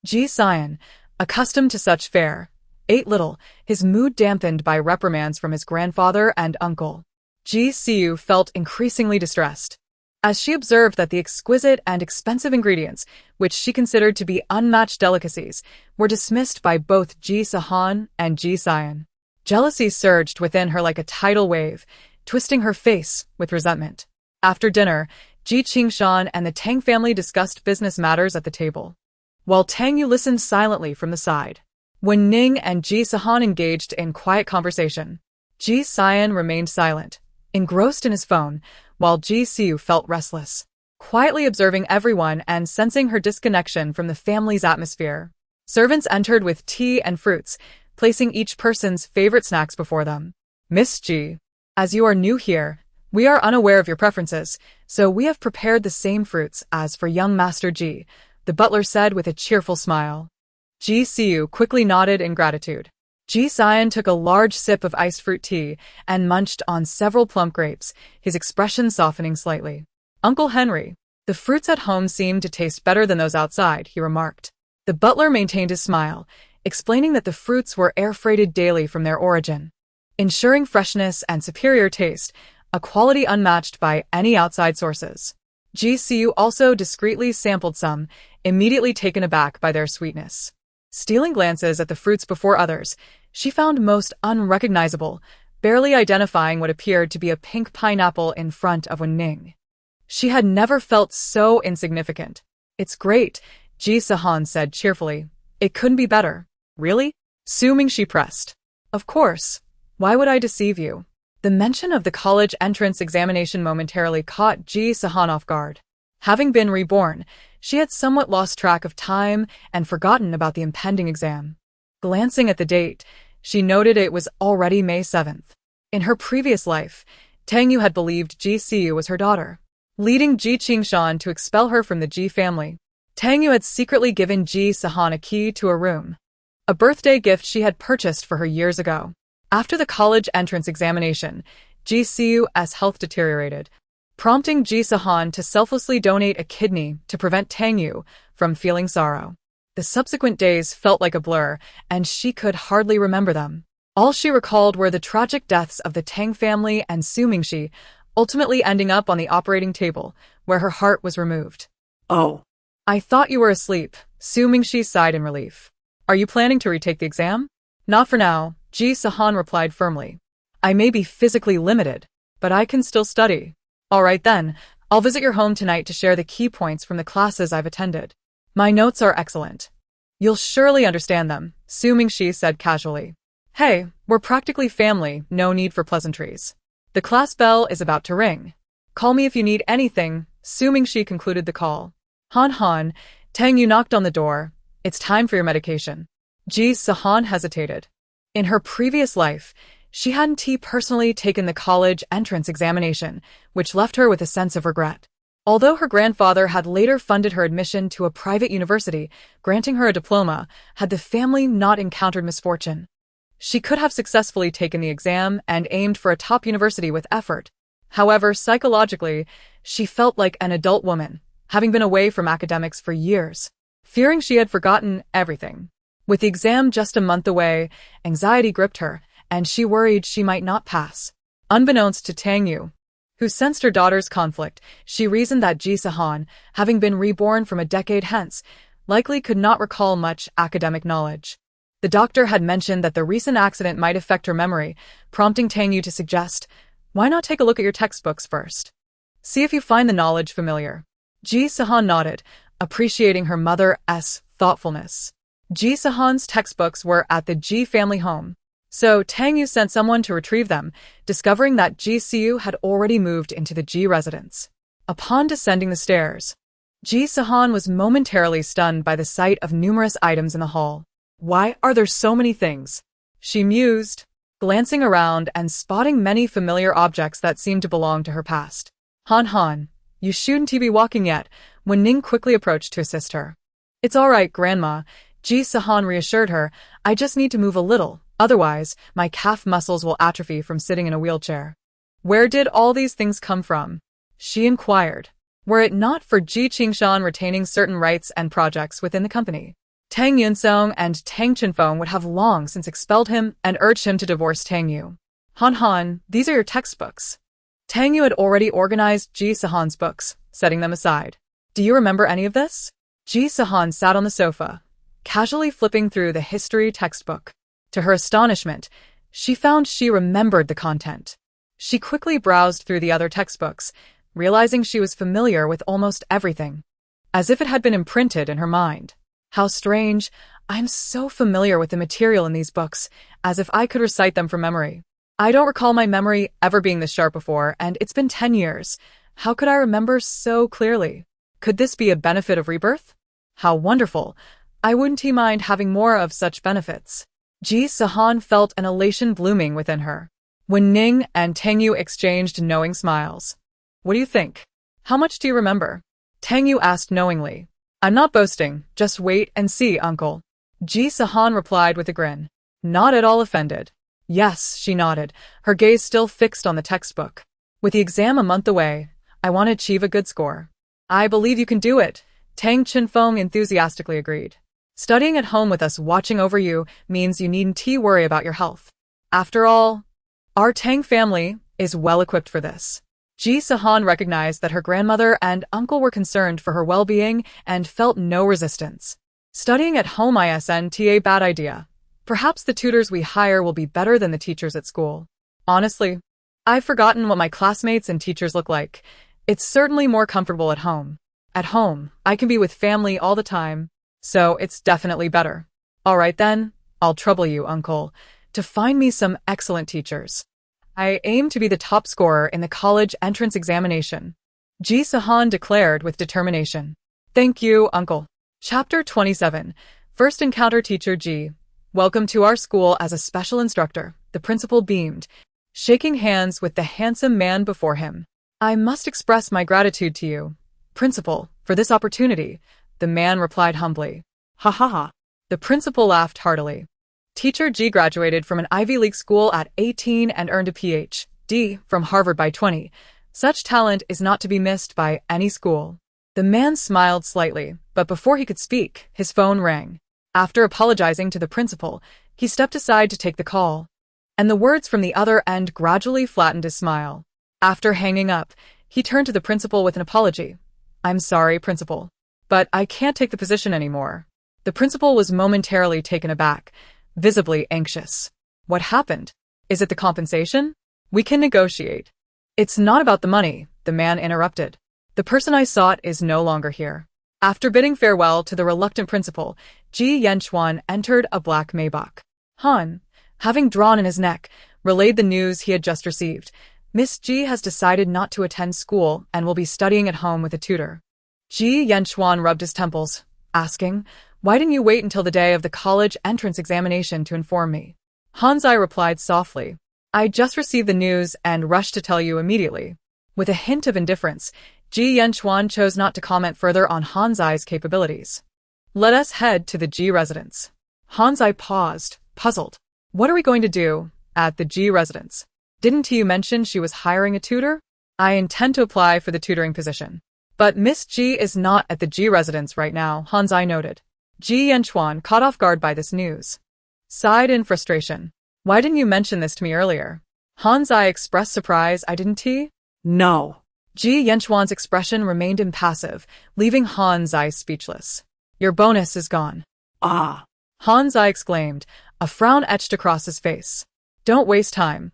Ji Sihan, accustomed to such fare, ate little, his mood dampened by reprimands from his grandfather and uncle. Ji Sihan felt increasingly distressed, as she observed that the exquisite and expensive ingredients, which she considered to be unmatched delicacies, were dismissed by both Ji Sihan and Ji Sihan. Jealousy surged within her like a tidal wave, twisting her face with resentment. After dinner, Ji Sihan and the Tang family discussed business matters at the table, while Tang Yu listened silently from the side. When Ning and Ji Sihan engaged in quiet conversation, Ji Sihan remained silent, engrossed in his phone, while Ji Sihan felt restless, quietly observing everyone and sensing her disconnection from the family's atmosphere. Servants entered with tea and fruits, placing each person's favorite snacks before them. Miss Ji, as you are new here, we are unaware of your preferences, so we have prepared the same fruits as for young Master Ji, the butler said with a cheerful smile. Ji Sihan quickly nodded in gratitude. Ji Sihan took a large sip of iced fruit tea and munched on several plump grapes, his expression softening slightly. Uncle Henry, the fruits at home seem to taste better than those outside, he remarked. The butler maintained his smile, explaining that the fruits were air-freighted daily from their origin, ensuring freshness and superior taste, a quality unmatched by any outside sources. Ji Sihan also discreetly sampled some, immediately taken aback by their sweetness. Stealing glances at the fruits before others, she found most unrecognizable, barely identifying what appeared to be a pink pineapple in front of Wen Ning. She had never felt so insignificant. It's great, Ji Sihan said cheerfully. It couldn't be better. Really? Assuming she pressed. Of course. Why would I deceive you? The mention of the college entrance examination momentarily caught Ji Sihan off guard. Having been reborn, she had somewhat lost track of time and forgotten about the impending exam. Glancing at the date, she noted it was already May 7th. In her previous life, Tang Yu had believed Ji Sihan was her daughter, leading Ji Sihan to expel her from the Ji family. Tang Yu had secretly given Ji Sihan a key to a room, a birthday gift she had purchased for her years ago. After the college entrance examination, Ji Sihan's health deteriorated, prompting Ji Sihan to selflessly donate a kidney to prevent Tang Yu from feeling sorrow. The subsequent days felt like a blur, and she could hardly remember them. All she recalled were the tragic deaths of the Tang family and Su Mingxi, ultimately ending up on the operating table, where her heart was removed. Oh. I thought you were asleep, Su Mingxi sighed in relief. Are you planning to retake the exam? Not for now, Ji Sihan replied firmly. I may be physically limited, but I can still study. All right then, I'll visit your home tonight to share the key points from the classes I've attended. My notes are excellent. You'll surely understand them, Su Mingxi said casually. Hey, we're practically family, no need for pleasantries. The class bell is about to ring. Call me if you need anything, Su Mingxi concluded the call. Han, Tang Yu knocked on the door. It's time for your medication. Ji Sihan hesitated. In her previous life, she hadn't personally taken the college entrance examination, which left her with a sense of regret. Although her grandfather had later funded her admission to a private university, granting her a diploma, had the family not encountered misfortune, she could have successfully taken the exam and aimed for a top university with effort. However, psychologically, she felt like an adult woman, having been away from academics for years, fearing she had forgotten everything. With the exam just a month away, anxiety gripped her, and she worried she might not pass. Unbeknownst to Tang Yu, who sensed her daughter's conflict, she reasoned that Ji Sihan, having been reborn from a decade hence, likely could not recall much academic knowledge. The doctor had mentioned that the recent accident might affect her memory, prompting Tang Yu to suggest, why not take a look at your textbooks first? See if you find the knowledge familiar. Ji Sihan nodded, appreciating her mother's thoughtfulness. Ji Sihan's textbooks were at the Ji family home, so Tang Yu sent someone to retrieve them, discovering that Ji Sihan had already moved into the Ji residence. Upon descending the stairs, Ji Sihan was momentarily stunned by the sight of numerous items in the hall. Why are there so many things? She mused, glancing around and spotting many familiar objects that seemed to belong to her past. Han, you shouldn't be walking yet. when Ning quickly approached to assist her. It's all right, Grandma, Ji Sihan reassured her. I just need to move a little, otherwise, my calf muscles will atrophy from sitting in a wheelchair. Where did all these things come from? She inquired. Were it not for Ji Qingshan retaining certain rights and projects within the company, Tang Yunsong and Tang Chenfeng would have long since expelled him and urged him to divorce Tang Yu. Han Han, these are your textbooks. Tang Yu had already organized Ji Sihan's books, setting them aside. Do you remember any of this? Ji Sihan sat on the sofa, casually flipping through the history textbook. To her astonishment, she found she remembered the content. She quickly browsed through the other textbooks, realizing she was familiar with almost everything, as if it had been imprinted in her mind. How strange, I'm so familiar with the material in these books, as if I could recite them from memory. I don't recall my memory ever being this sharp before, and it's been 10 years. How could I remember so clearly? Could this be a benefit of rebirth? How wonderful. I wouldn't mind having more of such benefits. Ji Sihan felt an elation blooming within her, when Ning and Tang Yu exchanged knowing smiles. What do you think? How much do you remember? Tang Yu asked knowingly. I'm not boasting, just wait and see, uncle. Ji Sihan replied with a grin, not at all offended. Yes, she nodded, her gaze still fixed on the textbook. With the exam a month away, I want to achieve a good score. I believe you can do it, Tang Chenfeng enthusiastically agreed. Studying at home with us watching over you means you needn't worry about your health. After all, our Tang family is well equipped for this. Ji Sihan recognized that her grandmother and uncle were concerned for her well-being and felt no resistance. Studying at home isn't a bad idea. Perhaps the tutors we hire will be better than the teachers at school. Honestly, I've forgotten what my classmates and teachers look like. It's certainly more comfortable at home. At home, I can be with family all the time, so it's definitely better. All right then, I'll trouble you, uncle, to find me some excellent teachers. I aim to be the top scorer in the college entrance examination, Ji Sihan declared with determination. Thank you, uncle. Chapter 27. First encounter teacher Ji. Welcome to our school as a special instructor, the principal beamed, shaking hands with the handsome man before him. I must express my gratitude to you, principal, for this opportunity, the man replied humbly. Ha ha ha. The principal laughed heartily. Teacher Ji graduated from an Ivy League school at 18 and earned a Ph.D. from Harvard by 20. Such talent is not to be missed by any school. The man smiled slightly, but before he could speak, his phone rang. After apologizing to the principal, he stepped aside to take the call, and the words from the other end gradually flattened his smile. After hanging up, he turned to the principal with an apology. I'm sorry, principal, but I can't take the position anymore. The principal was momentarily taken aback, visibly anxious. What happened? Is it the compensation? We can negotiate. It's not about the money, the man interrupted. The person I sought is no longer here. After bidding farewell to the reluctant principal, Ji Yanchuan entered a black Maybach. Han, having drawn in his neck, relayed the news he had just received. Miss Ji has decided not to attend school and will be studying at home with a tutor. Ji Yanchuan rubbed his temples, asking, why didn't you wait until the day of the college entrance examination to inform me? Han Zai replied softly, I just received the news and rushed to tell you immediately. With a hint of indifference, Ji Yanchuan chose not to comment further on Han Zai's capabilities. Let us head to the Ji residence. Han Zai paused, puzzled. What are we going to do at the Ji residence? Didn't you mention she was hiring a tutor? I intend to apply for the tutoring position. But Miss Ji is not at the Ji residence right now, Han Zai noted. Ji Yanchuan, caught off guard by this news, sighed in frustration. Why didn't you mention this to me earlier? Han Zai expressed surprise. I didn't. No. Ji Yanchuan's expression remained impassive, leaving Han Zai speechless. Your bonus is gone. Ah. Han Zai exclaimed, a frown etched across his face. Don't waste time.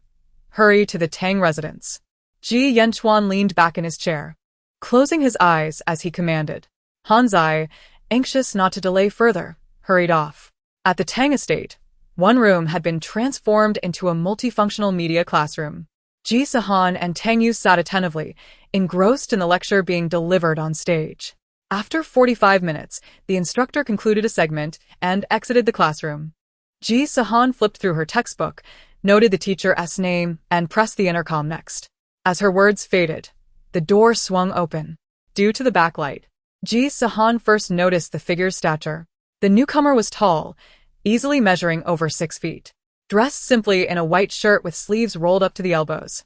Hurry to the Tang residence. Ji Yanchuan leaned back in his chair, closing his eyes as he commanded. Han Zai, anxious not to delay further, hurried off. At the Tang estate, one room had been transformed into a multifunctional media classroom. Ji Sihan and Tang Yu sat attentively, engrossed in the lecture being delivered on stage. After 45 minutes, the instructor concluded a segment and exited the classroom. Ji Sihan flipped through her textbook, noted the teacher's name, and pressed the intercom next. As her words faded, the door swung open. Due to the backlight, Ji Sihan first noticed the figure's stature. The newcomer was tall, easily measuring over 6 feet. Dressed simply in a white shirt with sleeves rolled up to the elbows,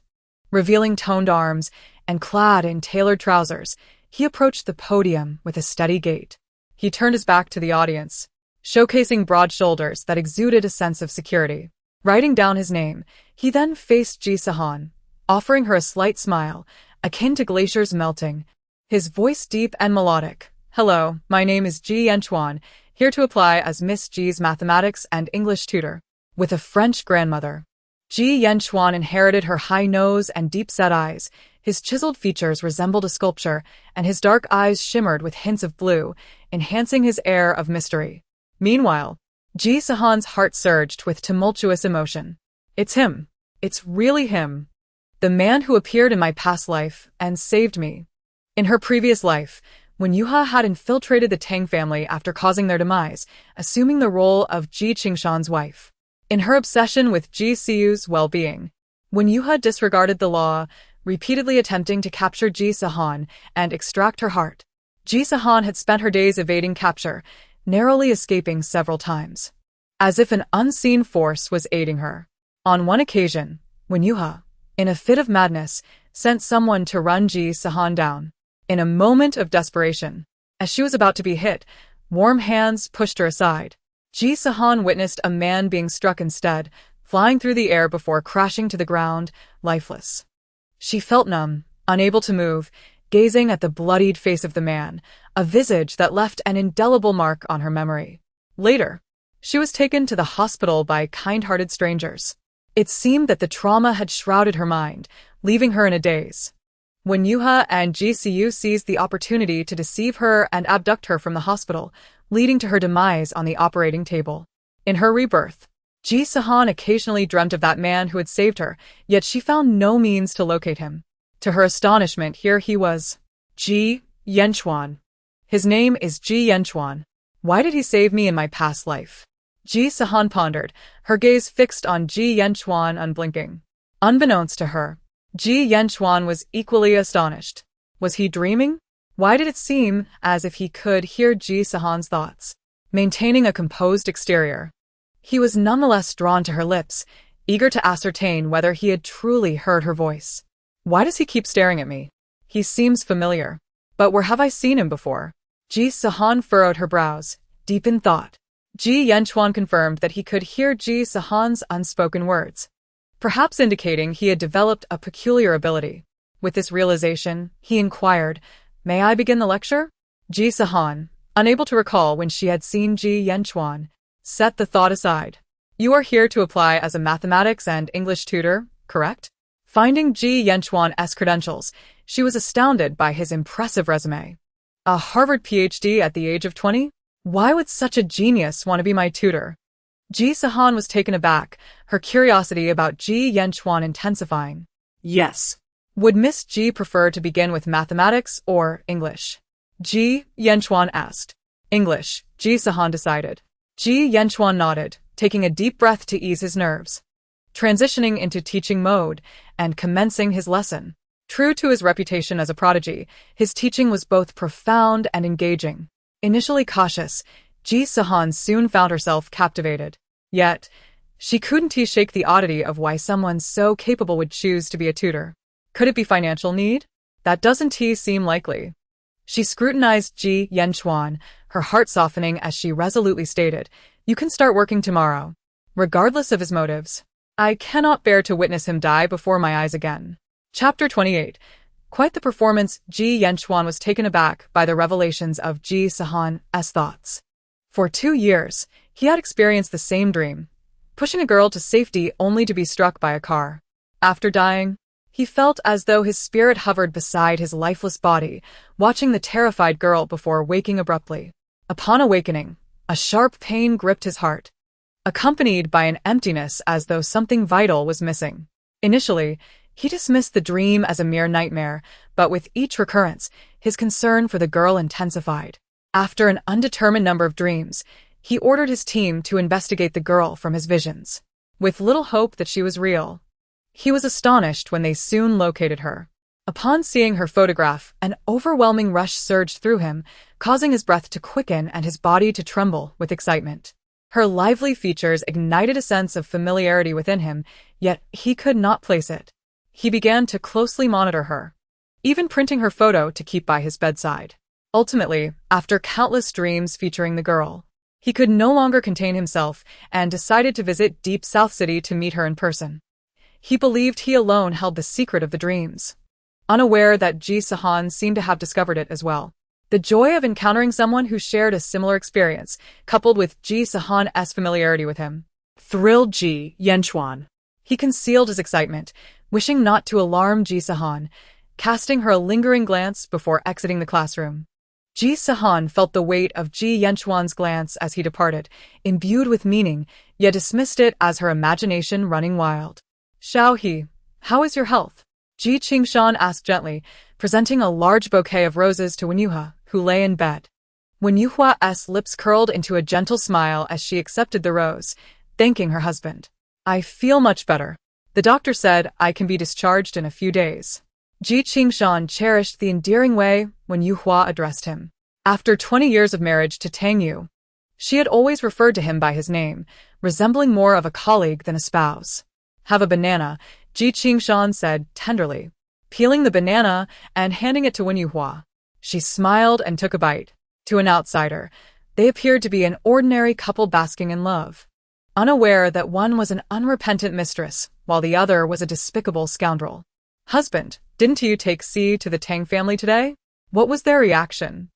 revealing toned arms, and clad in tailored trousers, he approached the podium with a steady gait. He turned his back to the audience, showcasing broad shoulders that exuded a sense of security. Writing down his name, he then faced Ji Sihan, offering her a slight smile, akin to glaciers melting. His voice deep and melodic. "Hello, my name is Ji Sihan, here to apply as Miss Ji's mathematics and English tutor." With a French grandmother, Ji Sihan inherited her high nose and deep-set eyes. His chiseled features resembled a sculpture, and his dark eyes shimmered with hints of blue, enhancing his air of mystery. Meanwhile, Ji Sihan's heart surged with tumultuous emotion. It's him. It's really him. The man who appeared in my past life and saved me. In her previous life, when Yuha had infiltrated the Tang family after causing their demise, assuming the role of Ji Qingshan's wife. In her obsession with Ji Siu's well-being, when Yuha disregarded the law, repeatedly attempting to capture Ji Sihan and extract her heart, Ji Sihan had spent her days evading capture, narrowly escaping several times, as if an unseen force was aiding her. On one occasion, when Yuha, in a fit of madness, sent someone to run Ji Sihan down. In a moment of desperation, as she was about to be hit, warm hands pushed her aside. Ji Sihan witnessed a man being struck instead, flying through the air before crashing to the ground, lifeless. She felt numb, unable to move, gazing at the bloodied face of the man, a visage that left an indelible mark on her memory. Later, she was taken to the hospital by kind-hearted strangers. It seemed that the trauma had shrouded her mind, leaving her in a daze. When Yuha and Ji Siu seized the opportunity to deceive her and abduct her from the hospital, leading to her demise on the operating table. In her rebirth, Ji Sihan occasionally dreamt of that man who had saved her, yet she found no means to locate him. To her astonishment, here he was. Ji Sihan. His name is Ji Sihan. Why did he save me in my past life? Ji Sihan pondered, her gaze fixed on Ji Sihan unblinking. Unbeknownst to her, Ji Sihan was equally astonished. Was he dreaming? Why did it seem as if he could hear Ji Sihan's thoughts? Maintaining a composed exterior, he was nonetheless drawn to her lips, eager to ascertain whether he had truly heard her voice. Why does he keep staring at me? He seems familiar. But where have I seen him before? Ji Sihan furrowed her brows, deep in thought. Ji Sihan confirmed that he could hear Ji Sihan's unspoken words, perhaps indicating he had developed a peculiar ability. With this realization, he inquired, "May I begin the lecture?" Ji Sihan, unable to recall when she had seen Ji Sihan, set the thought aside. "You are here to apply as a mathematics and English tutor, correct?" Finding Ji Sihan's credentials, she was astounded by his impressive resume. A Harvard PhD at the age of 20? Why would such a genius want to be my tutor? Ji Sihan was taken aback, her curiosity about Ji Sihan intensifying. Yes. Would Miss Ji prefer to begin with mathematics or English? Ji Sihan asked. English, Ji Sihan decided. Ji Sihan nodded, taking a deep breath to ease his nerves. Transitioning into teaching mode and commencing his lesson. True to his reputation as a prodigy, his teaching was both profound and engaging. Initially cautious, Ji Sihan soon found herself captivated. Yet, she couldn't shake the oddity of why someone so capable would choose to be a tutor. Could it be financial need? That doesn't seem likely. She scrutinized Ji Sihan, her heart softening as she resolutely stated, "You can start working tomorrow." Regardless of his motives, I cannot bear to witness him die before my eyes again. Chapter 28. Quite the performance, Ji Sihan was taken aback by the revelations of Ji Sihan's thoughts. For 2 years, he had experienced the same dream, pushing a girl to safety only to be struck by a car. After dying, he felt as though his spirit hovered beside his lifeless body, watching the terrified girl before waking abruptly. Upon awakening, a sharp pain gripped his heart, accompanied by an emptiness as though something vital was missing. Initially, he dismissed the dream as a mere nightmare, but with each recurrence, his concern for the girl intensified. After an undetermined number of dreams, he ordered his team to investigate the girl from his visions. With little hope that she was real, he was astonished when they soon located her. Upon seeing her photograph, an overwhelming rush surged through him, causing his breath to quicken and his body to tremble with excitement. Her lively features ignited a sense of familiarity within him, yet he could not place it. He began to closely monitor her, even printing her photo to keep by his bedside. Ultimately, after countless dreams featuring the girl, he could no longer contain himself and decided to visit Deep South City to meet her in person. He believed he alone held the secret of the dreams, unaware that Ji Sihan seemed to have discovered it as well. The joy of encountering someone who shared a similar experience, coupled with Ji Sihan's familiarity with him, thrilled Ji Yanchuan. He concealed his excitement, wishing not to alarm Ji Sihan, casting her a lingering glance before exiting the classroom. Ji Sihan felt the weight of Ji Yanchuan's glance as he departed, imbued with meaning, yet dismissed it as her imagination running wild. "Xiao He, how is your health?" Ji Qingshan asked gently, presenting a large bouquet of roses to Wenyuhua, who lay in bed. Wenyuhua's lips curled into a gentle smile as she accepted the rose, thanking her husband. "I feel much better. The doctor said I can be discharged in a few days." Ji Qingshan cherished the endearing way Wenyuhua addressed him. After 20 years of marriage to Tang Yu, she had always referred to him by his name, resembling more of a colleague than a spouse. "Have a banana," Ji Qingshan said tenderly, peeling the banana and handing it to Wenyuhua. She smiled and took a bite. To an outsider, they appeared to be an ordinary couple basking in love, unaware that one was an unrepentant mistress, while the other was a despicable scoundrel. "Husband, didn't you take C to the Tang family today? What was their reaction?"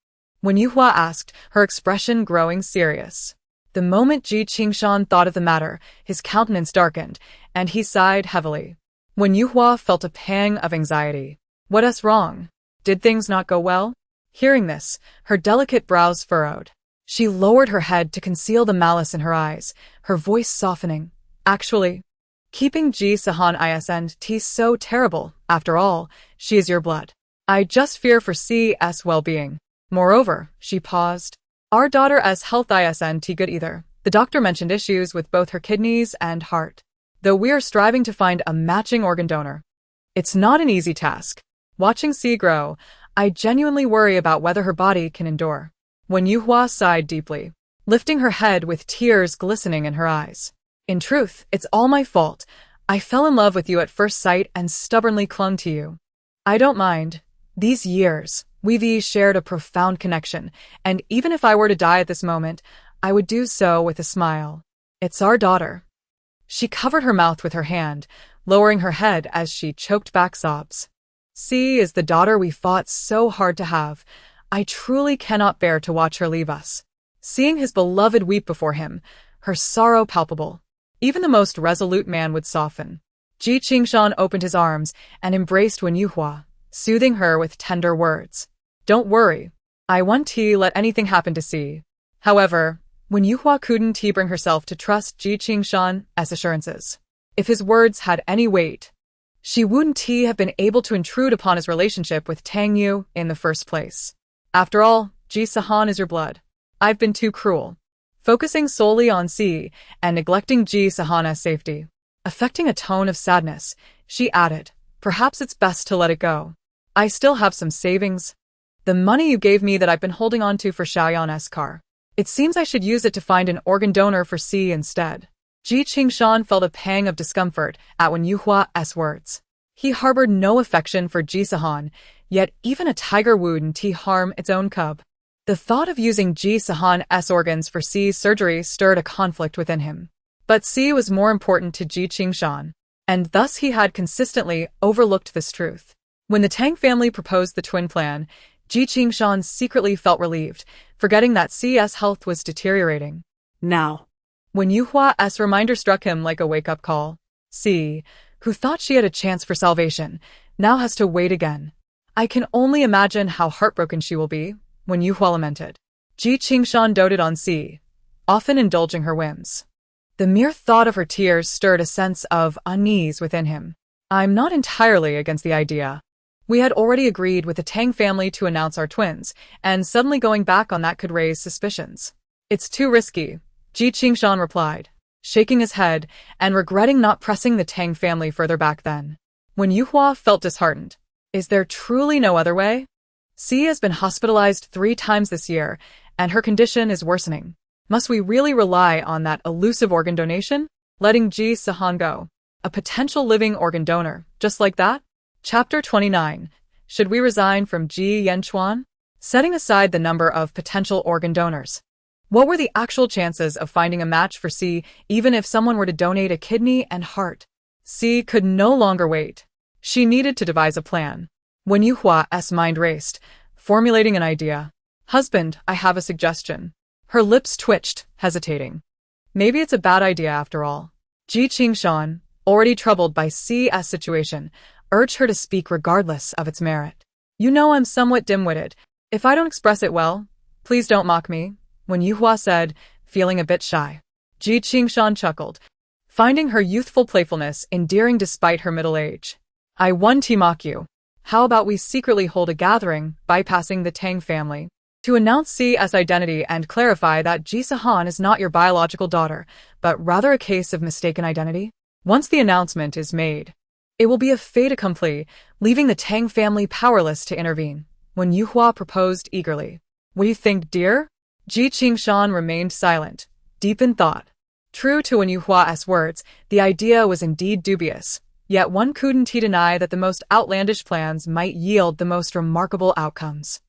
Wenyuhua asked, her expression growing serious. The moment Ji Qingshan thought of the matter, his countenance darkened, and he sighed heavily. Wenyuhua felt a pang of anxiety. "What's wrong? Did things not go well?" Hearing this, her delicate brows furrowed. She lowered her head to conceal the malice in her eyes, her voice softening. "Actually, keeping Ji Sihan isn't so terrible. After all, she is your blood. I just fear for C's well-being. Moreover," she paused, "our daughter's health isn't good either. The doctor mentioned issues with both her kidneys and heart. Though we are striving to find a matching organ donor, it's not an easy task. Watching C grow, I genuinely worry about whether her body can endure." Wenyuhua sighed deeply, lifting her head with tears glistening in her eyes. "In truth, it's all my fault. I fell in love with you at first sight and stubbornly clung to you. I don't mind. These years, we've shared a profound connection, and even if I were to die at this moment, I would do so with a smile. It's our daughter." She covered her mouth with her hand, lowering her head as she choked back sobs. "C is the daughter we fought so hard to have. I truly cannot bear to watch her leave us." Seeing his beloved weep before him, her sorrow palpable, even the most resolute man would soften. Ji Qingshan opened his arms and embraced Wenyuhua, soothing her with tender words. "Don't worry. I won't let anything happen to C." However, Wenyuhua couldn't bring herself to trust Ji Qingshan's assurances. If his words had any weight, she wouldn't have been able to intrude upon his relationship with Tang Yu in the first place. "After all, Ji Sihan is your blood. I've been too cruel, focusing solely on C and neglecting Ji Sihan's safety." Affecting a tone of sadness, she added, "Perhaps it's best to let it go. I still have some savings. The money you gave me that I've been holding on to for Xiaoyan's car. It seems I should use it to find an organ donor for C instead." Ji Qingshan felt a pang of discomfort at Wenyuhua's words. He harbored no affection for Ji Sihan, yet even a tiger wouldn't harm its own cub. The thought of using Ji Sihan's organs for C's surgery stirred a conflict within him. But C was more important to Ji Qingshan, and thus he had consistently overlooked this truth. When the Tang family proposed the twin plan, Ji Qingshan secretly felt relieved, forgetting that C's health was deteriorating. Now, Wenyuhua's reminder struck him like a wake-up call. C, who thought she had a chance for salvation, now has to wait again. "I can only imagine how heartbroken she will be," Wenyuhua lamented. Ji Qingshan doted on C, often indulging her whims. The mere thought of her tears stirred a sense of unease within him. "I'm not entirely against the idea. We had already agreed with the Tang family to announce our twins, and suddenly going back on that could raise suspicions. It's too risky," Ji Qingshan replied, shaking his head and regretting not pressing the Tang family further back then. Wenyuhua felt disheartened. Is there truly no other way? C has been hospitalized 3 times this year, and her condition is worsening. Must we really rely on that elusive organ donation? Letting Ji Sihan go. A potential living organ donor, just like that? Chapter 29. Should we resign from Ji Yanchuan? Setting aside the number of potential organ donors. What were the actual chances of finding a match for C, even if someone were to donate a kidney and heart? C could no longer wait. She needed to devise a plan. When Yuhua's mind raced, formulating an idea. Husband, I have a suggestion. Her lips twitched, hesitating. Maybe it's a bad idea after all. Ji Sihan, already troubled by C's situation, urged her to speak regardless of its merit. You know I'm somewhat dim-witted. If I don't express it well, please don't mock me, when Yuhua said, feeling a bit shy. Ji Sihan chuckled, finding her youthful playfulness endearing despite her middle age. I won't mock you. How about we secretly hold a gathering, bypassing the Tang family, to announce C's identity and clarify that Ji Sihan is not your biological daughter, but rather a case of mistaken identity? Once the announcement is made, it will be a fait accompli, leaving the Tang family powerless to intervene. When Yuhua proposed eagerly, what do you think, dear? Ji Sihan remained silent, deep in thought. True to Wen Yuhua's words, the idea was indeed dubious, yet one couldn't deny that the most outlandish plans might yield the most remarkable outcomes.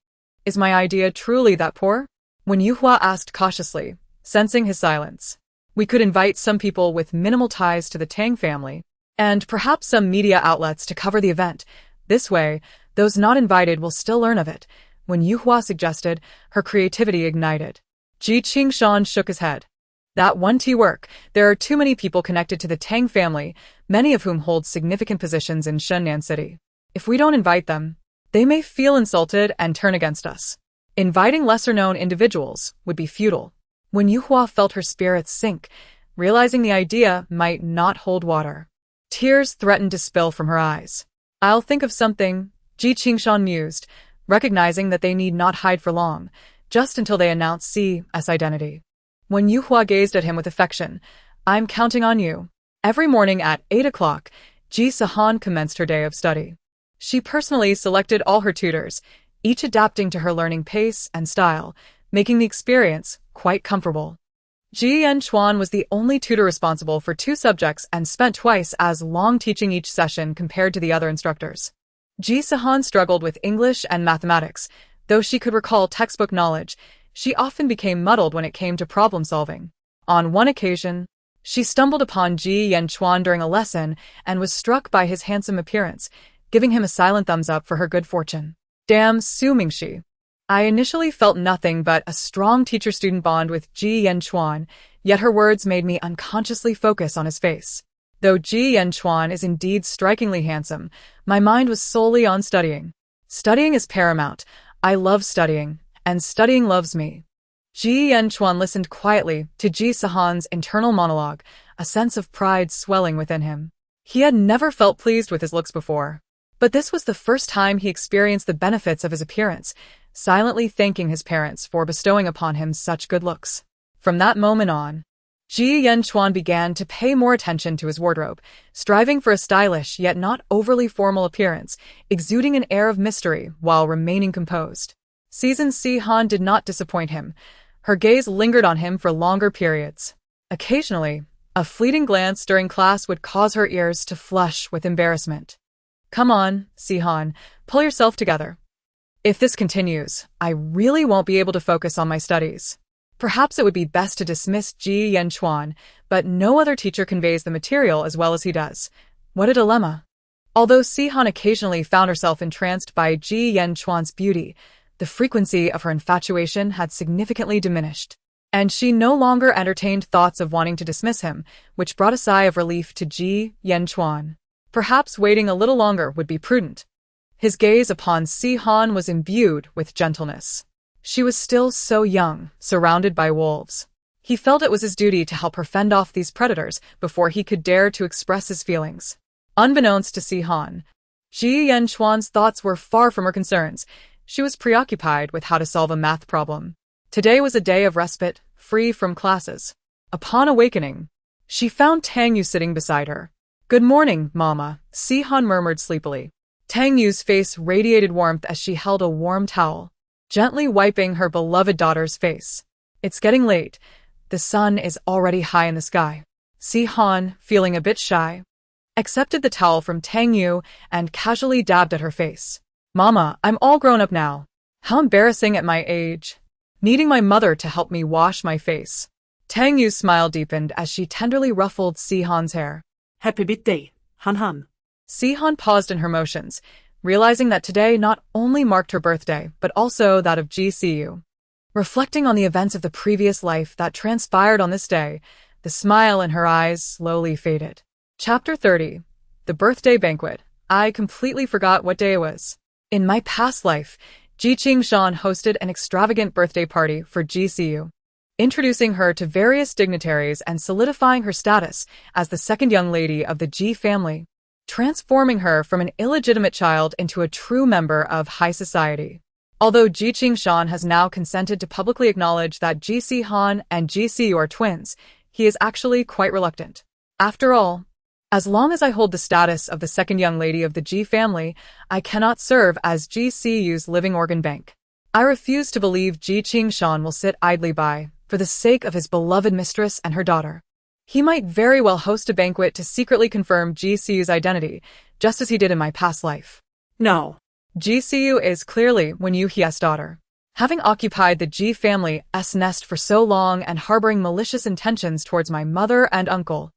Is my idea truly that poor? Wen Yuhua asked cautiously, sensing his silence. We could invite some people with minimal ties to the Tang family, and perhaps some media outlets to cover the event. This way, those not invited will still learn of it. When Yuhua suggested, her creativity ignited. Ji Sihan shook his head. That won't work. There are too many people connected to the Tang family, many of whom hold significant positions in Shunnan City. If we don't invite them, they may feel insulted and turn against us. Inviting lesser-known individuals would be futile. When Yuhua felt her spirits sink, realizing the idea might not hold water. Tears threatened to spill from her eyes. I'll think of something, Ji Sihan mused, recognizing that they need not hide for long, just until they announce C's identity. When Yuhua gazed at him with affection, I'm counting on you. Every morning at 8 o'clock, Ji Sihan commenced her day of study. She personally selected all her tutors, each adapting to her learning pace and style, making the experience quite comfortable. Ji Yanchuan was the only tutor responsible for 2 subjects and spent twice as long teaching each session compared to the other instructors. Ji Sihan struggled with English and mathematics. Though she could recall textbook knowledge, she often became muddled when it came to problem solving. On one occasion, she stumbled upon Ji Yanchuan during a lesson and was struck by his handsome appearance, giving him a silent thumbs up for her good fortune. Damn, Su Mingxi. I initially felt nothing but a strong teacher-student bond with Ji Yanchuan, yet her words made me unconsciously focus on his face. Though Ji Yanchuan is indeed strikingly handsome, my mind was solely on studying. Studying is paramount. I love studying, and studying loves me. Ji Yanchuan listened quietly to Ji Sihan's internal monologue, a sense of pride swelling within him. He had never felt pleased with his looks before. But this was the first time he experienced the benefits of his appearance, silently thanking his parents for bestowing upon him such good looks. From that moment on, Ji Yanchuan began to pay more attention to his wardrobe, striving for a stylish yet not overly formal appearance, exuding an air of mystery while remaining composed. Season Sihan did not disappoint him. Her gaze lingered on him for longer periods. Occasionally, a fleeting glance during class would cause her ears to flush with embarrassment. Come on, Sihan, pull yourself together. If this continues, I really won't be able to focus on my studies. Perhaps it would be best to dismiss Ji Yanchuan, but no other teacher conveys the material as well as he does. What a dilemma. Although Sihan occasionally found herself entranced by Ji Yanchuan's beauty, the frequency of her infatuation had significantly diminished, and she no longer entertained thoughts of wanting to dismiss him, which brought a sigh of relief to Ji Yanchuan. Perhaps waiting a little longer would be prudent. His gaze upon Sihan was imbued with gentleness. She was still so young, surrounded by wolves. He felt it was his duty to help her fend off these predators before he could dare to express his feelings. Unbeknownst to Sihan, Ji Yanchuan's thoughts were far from her concerns. She was preoccupied with how to solve a math problem. Today was a day of respite, free from classes. Upon awakening, she found Tang Yu sitting beside her. Good morning, Mama, Sihan murmured sleepily. Tang Yu's face radiated warmth as she held a warm towel, gently wiping her beloved daughter's face. It's getting late. The sun is already high in the sky. Ji Sihan, feeling a bit shy, accepted the towel from Tang Yu and casually dabbed at her face. Mama, I'm all grown up now. How embarrassing at my age. Needing my mother to help me wash my face. Tang Yu's smile deepened as she tenderly ruffled Ji Sihan's hair. Happy birthday, Han Han. Ji Sihan paused in her motions, realizing that today not only marked her birthday, but also that of Ji Sihan. Reflecting on the events of the previous life that transpired on this day, the smile in her eyes slowly faded. Chapter 30. The Birthday Banquet. I completely forgot what day it was. In my past life, Ji Sihan hosted an extravagant birthday party for Ji Sihan, introducing her to various dignitaries and solidifying her status as the second young lady of the Ji family, transforming her from an illegitimate child into a true member of high society. Although Ji Sihan has now consented to publicly acknowledge that Ji Sihan and Ji Sihan are twins, he is actually quite reluctant. After all, as long as I hold the status of the second young lady of the Ji family, I cannot serve as Ji Sihan's living organ bank. I refuse to believe Ji Sihan will sit idly by, for the sake of his beloved mistress and her daughter. He might very well host a banquet to secretly confirm Ji Sihan's identity, just as he did in my past life. No. Ji Sihan is clearly Wen Yuhie's daughter. Having occupied the Ji family's nest for so long and harboring malicious intentions towards my mother and uncle,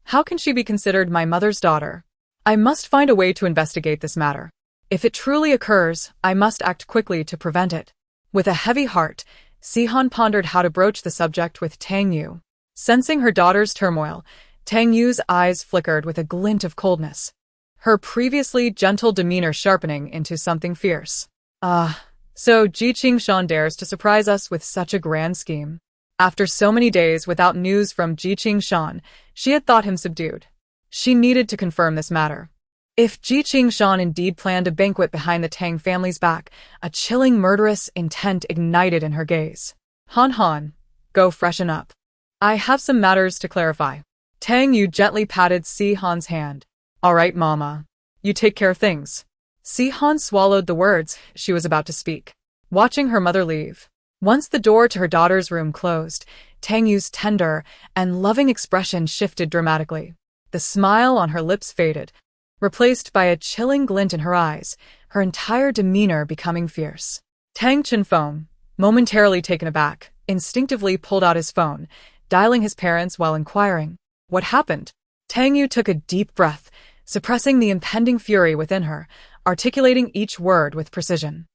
how can she be considered my mother's daughter? I must find a way to investigate this matter. If it truly occurs, I must act quickly to prevent it. With a heavy heart, Ji Sihan pondered how to broach the subject with Tang Yu. Sensing her daughter's turmoil, Tang Yu's eyes flickered with a glint of coldness, her previously gentle demeanor sharpening into something fierce. So Ji Sihan dares to surprise us with such a grand scheme. After so many days without news from Ji Sihan, she had thought him subdued. She needed to confirm this matter. If Ji Sihan indeed planned a banquet behind the Tang family's back, a chilling murderous intent ignited in her gaze. Han Han, go freshen up. I have some matters to clarify. Tang Yu gently patted Ji Sihan's hand. All right, Mama. You take care of things. Ji Sihan swallowed the words she was about to speak, watching her mother leave. Once the door to her daughter's room closed, Tang Yu's tender and loving expression shifted dramatically. The smile on her lips faded, replaced by a chilling glint in her eyes, her entire demeanor becoming fierce. Tang Chenfeng, momentarily taken aback, instinctively pulled out his phone, dialing his parents while inquiring, "What happened?" Tang Yu took a deep breath, suppressing the impending fury within her, articulating each word with precision.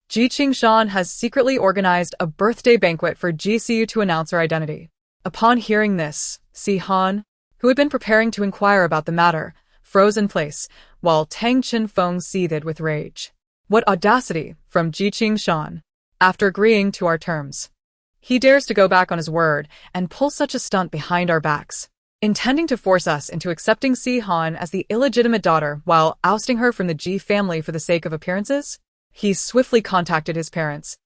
Ji Sihan has secretly organized a birthday banquet for Ji Sihan to announce her identity. Upon hearing this, Ji Sihan, who had been preparing to inquire about the matter, froze in place, while Tang Chenfeng seethed with rage. What audacity from Ji Sihan! After agreeing to our terms, he dares to go back on his word and pull such a stunt behind our backs, intending to force us into accepting Ji Sihan as the illegitimate daughter while ousting her from the Ji family for the sake of appearances? He swiftly contacted his parents,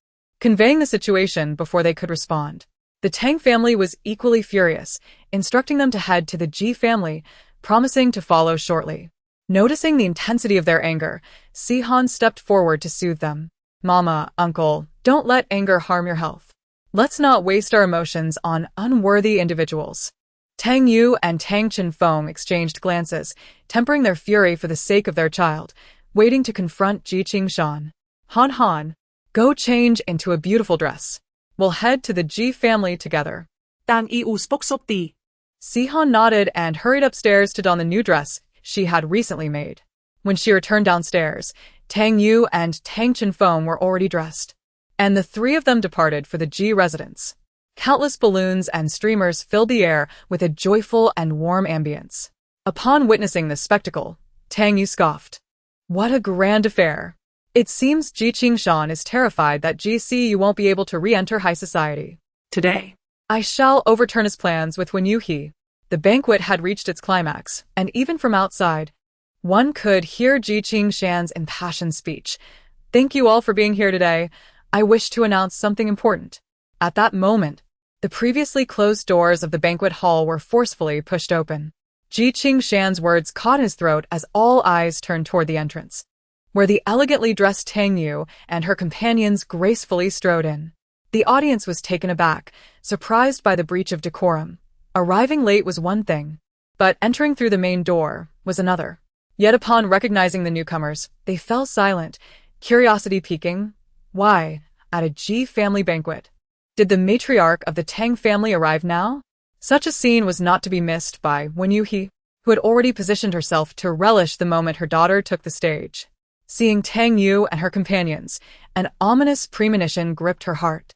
conveying the situation before they could respond. The Tang family was equally furious, instructing them to head to the Ji family, promising to follow shortly. Noticing the intensity of their anger, Ji Sihan stepped forward to soothe them. Mama, Uncle, don't let anger harm your health. Let's not waste our emotions on unworthy individuals. Tang Yu and Tang Chenfeng exchanged glances, tempering their fury for the sake of their child, waiting to confront Ji Sihan. Han Han, go change into a beautiful dress. We'll head to the Ji family together. Tang Yu spoke softly. Ji Sihan nodded and hurried upstairs to don the new dress she had recently made. When she returned downstairs, Tang Yu and Tang Chenfeng were already dressed, and the three of them departed for the Ji residence. Countless balloons and streamers filled the air with a joyful and warm ambience. Upon witnessing this spectacle, Tang Yu scoffed. What a grand affair! It seems Ji Sihan is terrified that Ji Sihan won't be able to re-enter high society. Today, I shall overturn his plans with Wen Yuhie. The banquet had reached its climax, and even from outside, one could hear Ji Sihan's impassioned speech. Thank you all for being here today. I wish to announce something important. At that moment, the previously closed doors of the banquet hall were forcefully pushed open. Ji Sihan's words caught in his throat as all eyes turned toward the entrance. where the elegantly dressed Tang Yu and her companions gracefully strode in. The audience was taken aback, surprised by the breach of decorum. Arriving late was one thing, but entering through the main door was another. Yet upon recognizing the newcomers, they fell silent, curiosity piquing. Why, at a Ji family banquet, did the matriarch of the Tang family arrive now? Such a scene was not to be missed by Wen Yuhi, who had already positioned herself to relish the moment her daughter took the stage. Seeing Tang Yu and her companions, an ominous premonition gripped her heart.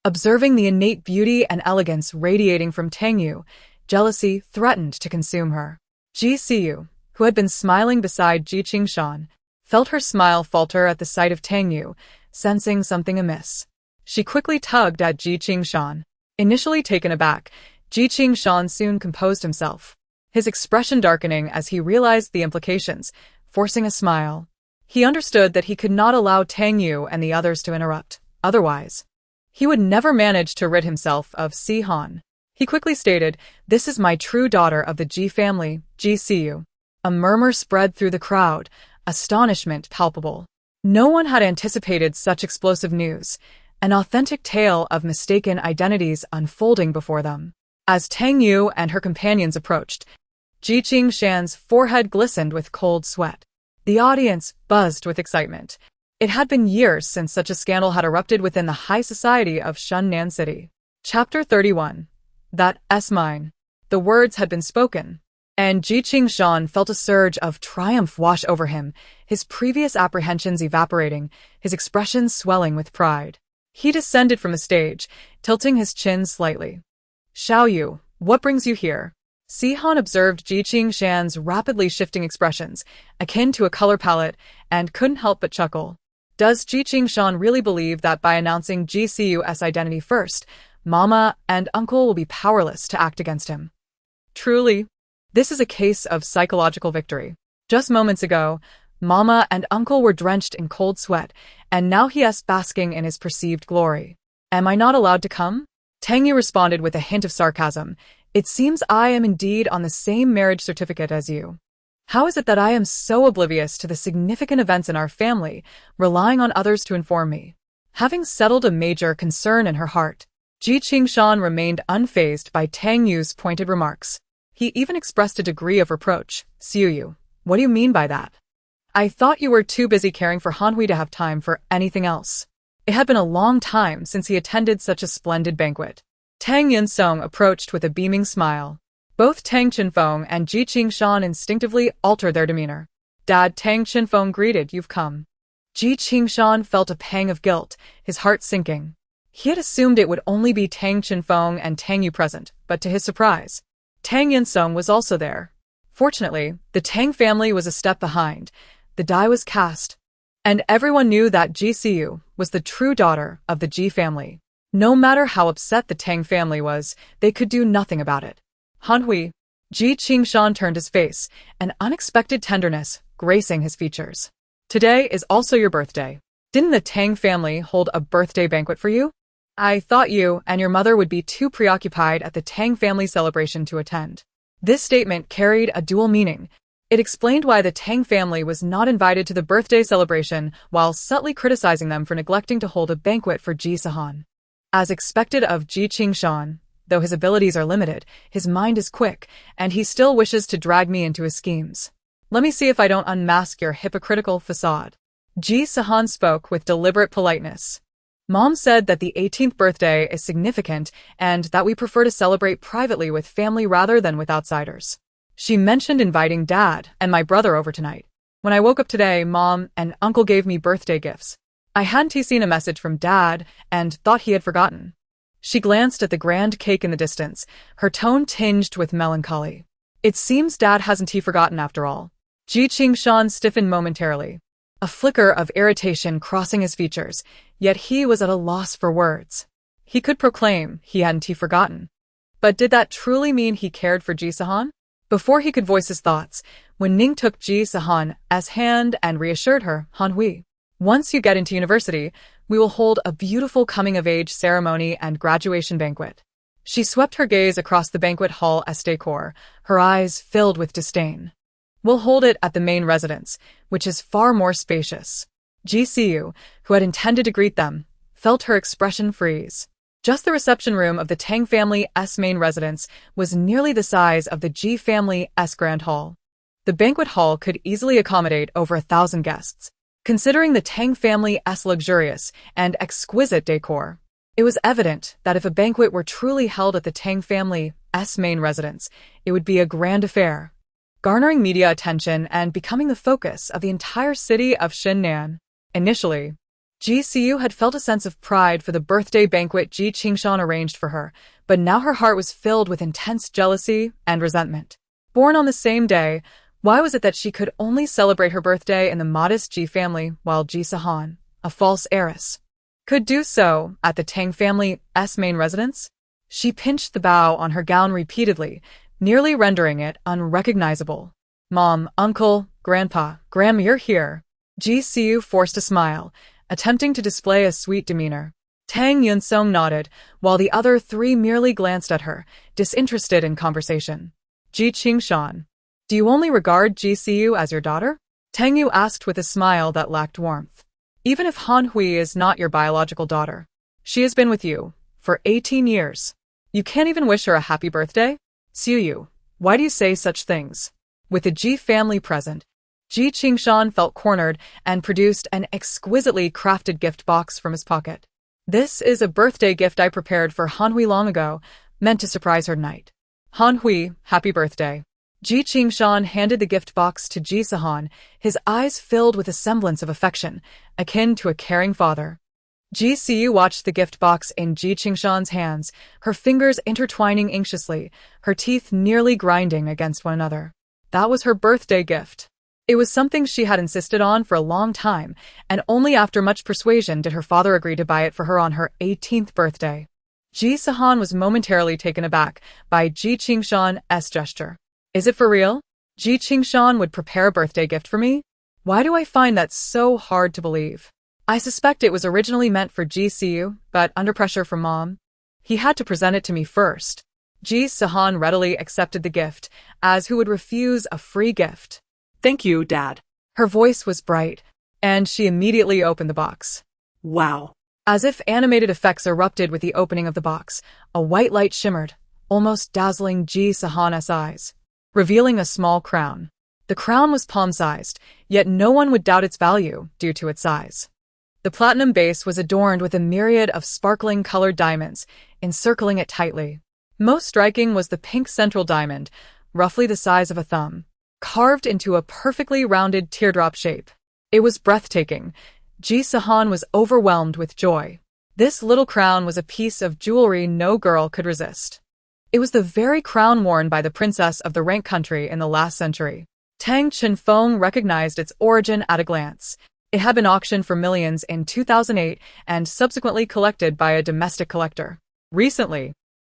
Observing the innate beauty and elegance radiating from Tang Yu, jealousy threatened to consume her. Ji Sihan, who had been smiling beside Ji Sihan, felt her smile falter at the sight of Tang Yu, sensing something amiss. She quickly tugged at Ji Sihan. Initially taken aback, Ji Sihan soon composed himself, his expression darkening as he realized the implications, forcing a smile. He understood that he could not allow Tang Yu and the others to interrupt. Otherwise, he would never manage to rid himself of Sihan. He quickly stated, "This is my true daughter of the Ji family, Ji Sihan." A murmur spread through the crowd, astonishment palpable. No one had anticipated such explosive news, an authentic tale of mistaken identities unfolding before them. As Tang Yu and her companions approached, Ji Sihan's forehead glistened with cold sweat. The audience buzzed with excitement. It had been years since such a scandal had erupted within the high society of Shunnan City. Chapter 31. That's mine. The words had been spoken, and Ji Sihan felt a surge of triumph wash over him, his previous apprehensions evaporating, his expression swelling with pride. He descended from the stage, tilting his chin slightly. "Xiao Yu, what brings you here?" Sihan observed Ji Sihan's rapidly shifting expressions, akin to a color palette, and couldn't help but chuckle. Does Ji Sihan really believe that by announcing Ji Sihan's identity first, Mama and Uncle will be powerless to act against him? Truly, this is a case of psychological victory. Just moments ago, Mama and Uncle were drenched in cold sweat, and now he is basking in his perceived glory. "Am I not allowed to come?" Tang Yu responded with a hint of sarcasm. "It seems I am indeed on the same marriage certificate as you. How is it that I am so oblivious to the significant events in our family, relying on others to inform me?" Having settled a major concern in her heart, Ji Sihan remained unfazed by Tang Yu's pointed remarks. He even expressed a degree of reproach. "Xiao Yu, what do you mean by that? I thought you were too busy caring for Han Hui to have time for anything else." It had been a long time since he attended such a splendid banquet. Tang Yinsong approached with a beaming smile. Both Tang Qinfeng and Ji Sihan instinctively altered their demeanor. "Dad," Tang Qinfeng greeted, "you've come." Ji Sihan felt a pang of guilt, his heart sinking. He had assumed it would only be Tang Qinfeng and Tang Yu present, but to his surprise, Tang Yinsong was also there. Fortunately, the Tang family was a step behind. The die was cast, and everyone knew that Ji Sihan was the true daughter of the Ji family. No matter how upset the Tang family was, they could do nothing about it. "Han Hui." Ji Sihan turned his face, an unexpected tenderness gracing his features. "Today is also your birthday. Didn't the Tang family hold a birthday banquet for you? I thought you and your mother would be too preoccupied at the Tang family celebration to attend." This statement carried a dual meaning. It explained why the Tang family was not invited to the birthday celebration, while subtly criticizing them for neglecting to hold a banquet for Ji Sihan. As expected of Ji Sihan, though his abilities are limited, his mind is quick, and he still wishes to drag me into his schemes. "Let me see if I don't unmask your hypocritical facade." Ji Sihan spoke with deliberate politeness. "Mom said that the 18th birthday is significant and that we prefer to celebrate privately with family rather than with outsiders. She mentioned inviting Dad and my brother over tonight. When I woke up today, Mom and Uncle gave me birthday gifts. I hadn't seen a message from Dad and thought he had forgotten." She glanced at the grand cake in the distance, her tone tinged with melancholy. "It seems Dad hasn't forgotten after all." Ji Sihan stiffened momentarily, a flicker of irritation crossing his features, yet he was at a loss for words. He could proclaim he hadn't forgotten. But did that truly mean he cared for Ji Sihan? Before he could voice his thoughts, Wen Ning took Ji Sihan's hand and reassured her, "Han Hui, once you get into university, we will hold a beautiful coming-of-age ceremony and graduation banquet." She swept her gaze across the banquet hall estate corps, her eyes filled with disdain. We'll hold it at the main residence, which is far more spacious. Ji Sihan, who had intended to greet them, felt her expression freeze. Just the reception room of the Tang family's main residence was nearly the size of the Ji family's grand hall. The banquet hall could easily accommodate over 1,000 guests. Considering the Tang family's luxurious and exquisite decor, it was evident that if a banquet were truly held at the Tang family's main residence, it would be a grand affair, garnering media attention and becoming the focus of the entire city of Xinnan. Initially, Ji Sihan had felt a sense of pride for the birthday banquet Ji Qingshan arranged for her, but now her heart was filled with intense jealousy and resentment. Born on the same day, why was it that she could only celebrate her birthday in the modest Ji family while Ji Sihan, a false heiress, could do so at the Tang family's main residence? She pinched the bow on her gown repeatedly, nearly rendering it unrecognizable. Mom, Uncle, Grandpa, Grandma, you're here. Ji Sihan forced a smile, attempting to display a sweet demeanor. Tang Yunsong nodded, while the other three merely glanced at her, disinterested in conversation. Ji Qingshan, do you only regard Ji Sihan as your daughter? Tang Yu asked with a smile that lacked warmth. Even if Han Hui is not your biological daughter, she has been with you for 18 years. You can't even wish her a happy birthday? Siu Yu, why do you say such things? With the Ji family present, Ji Qingshan felt cornered and produced an exquisitely crafted gift box from his pocket. This is a birthday gift I prepared for Han Hui long ago, meant to surprise her tonight. Han Hui, happy birthday. Ji Qingshan handed the gift box to Ji Sihan, his eyes filled with a semblance of affection, akin to a caring father. Ji Sihan watched the gift box in Ji Qingshan's hands, her fingers intertwining anxiously, her teeth nearly grinding against one another. That was her birthday gift. It was something she had insisted on for a long time, and only after much persuasion did her father agree to buy it for her on her 18th birthday. Ji Sihan was momentarily taken aback by Ji Qingshan's gesture. Is it for real? Ji Qingshan would prepare a birthday gift for me? Why do I find that so hard to believe? I suspect it was originally meant for Ji Sihan, but under pressure from Mom, he had to present it to me first. Ji Sihan readily accepted the gift, as who would refuse a free gift. Thank you, Dad. Her voice was bright, and she immediately opened the box. Wow. As if animated effects erupted with the opening of the box, a white light shimmered, almost dazzling Ji Sihan's eyes, revealing a small crown. The crown was palm-sized, yet no one would doubt its value due to its size. The platinum base was adorned with a myriad of sparkling colored diamonds, encircling it tightly. Most striking was the pink central diamond, roughly the size of a thumb, carved into a perfectly rounded teardrop shape. It was breathtaking. Ji Sihan was overwhelmed with joy. This little crown was a piece of jewelry no girl could resist. It was the very crown worn by the princess of the rank country in the last century. Tang Chenfeng recognized its origin at a glance. It had been auctioned for millions in 2008 and subsequently collected by a domestic collector. Recently,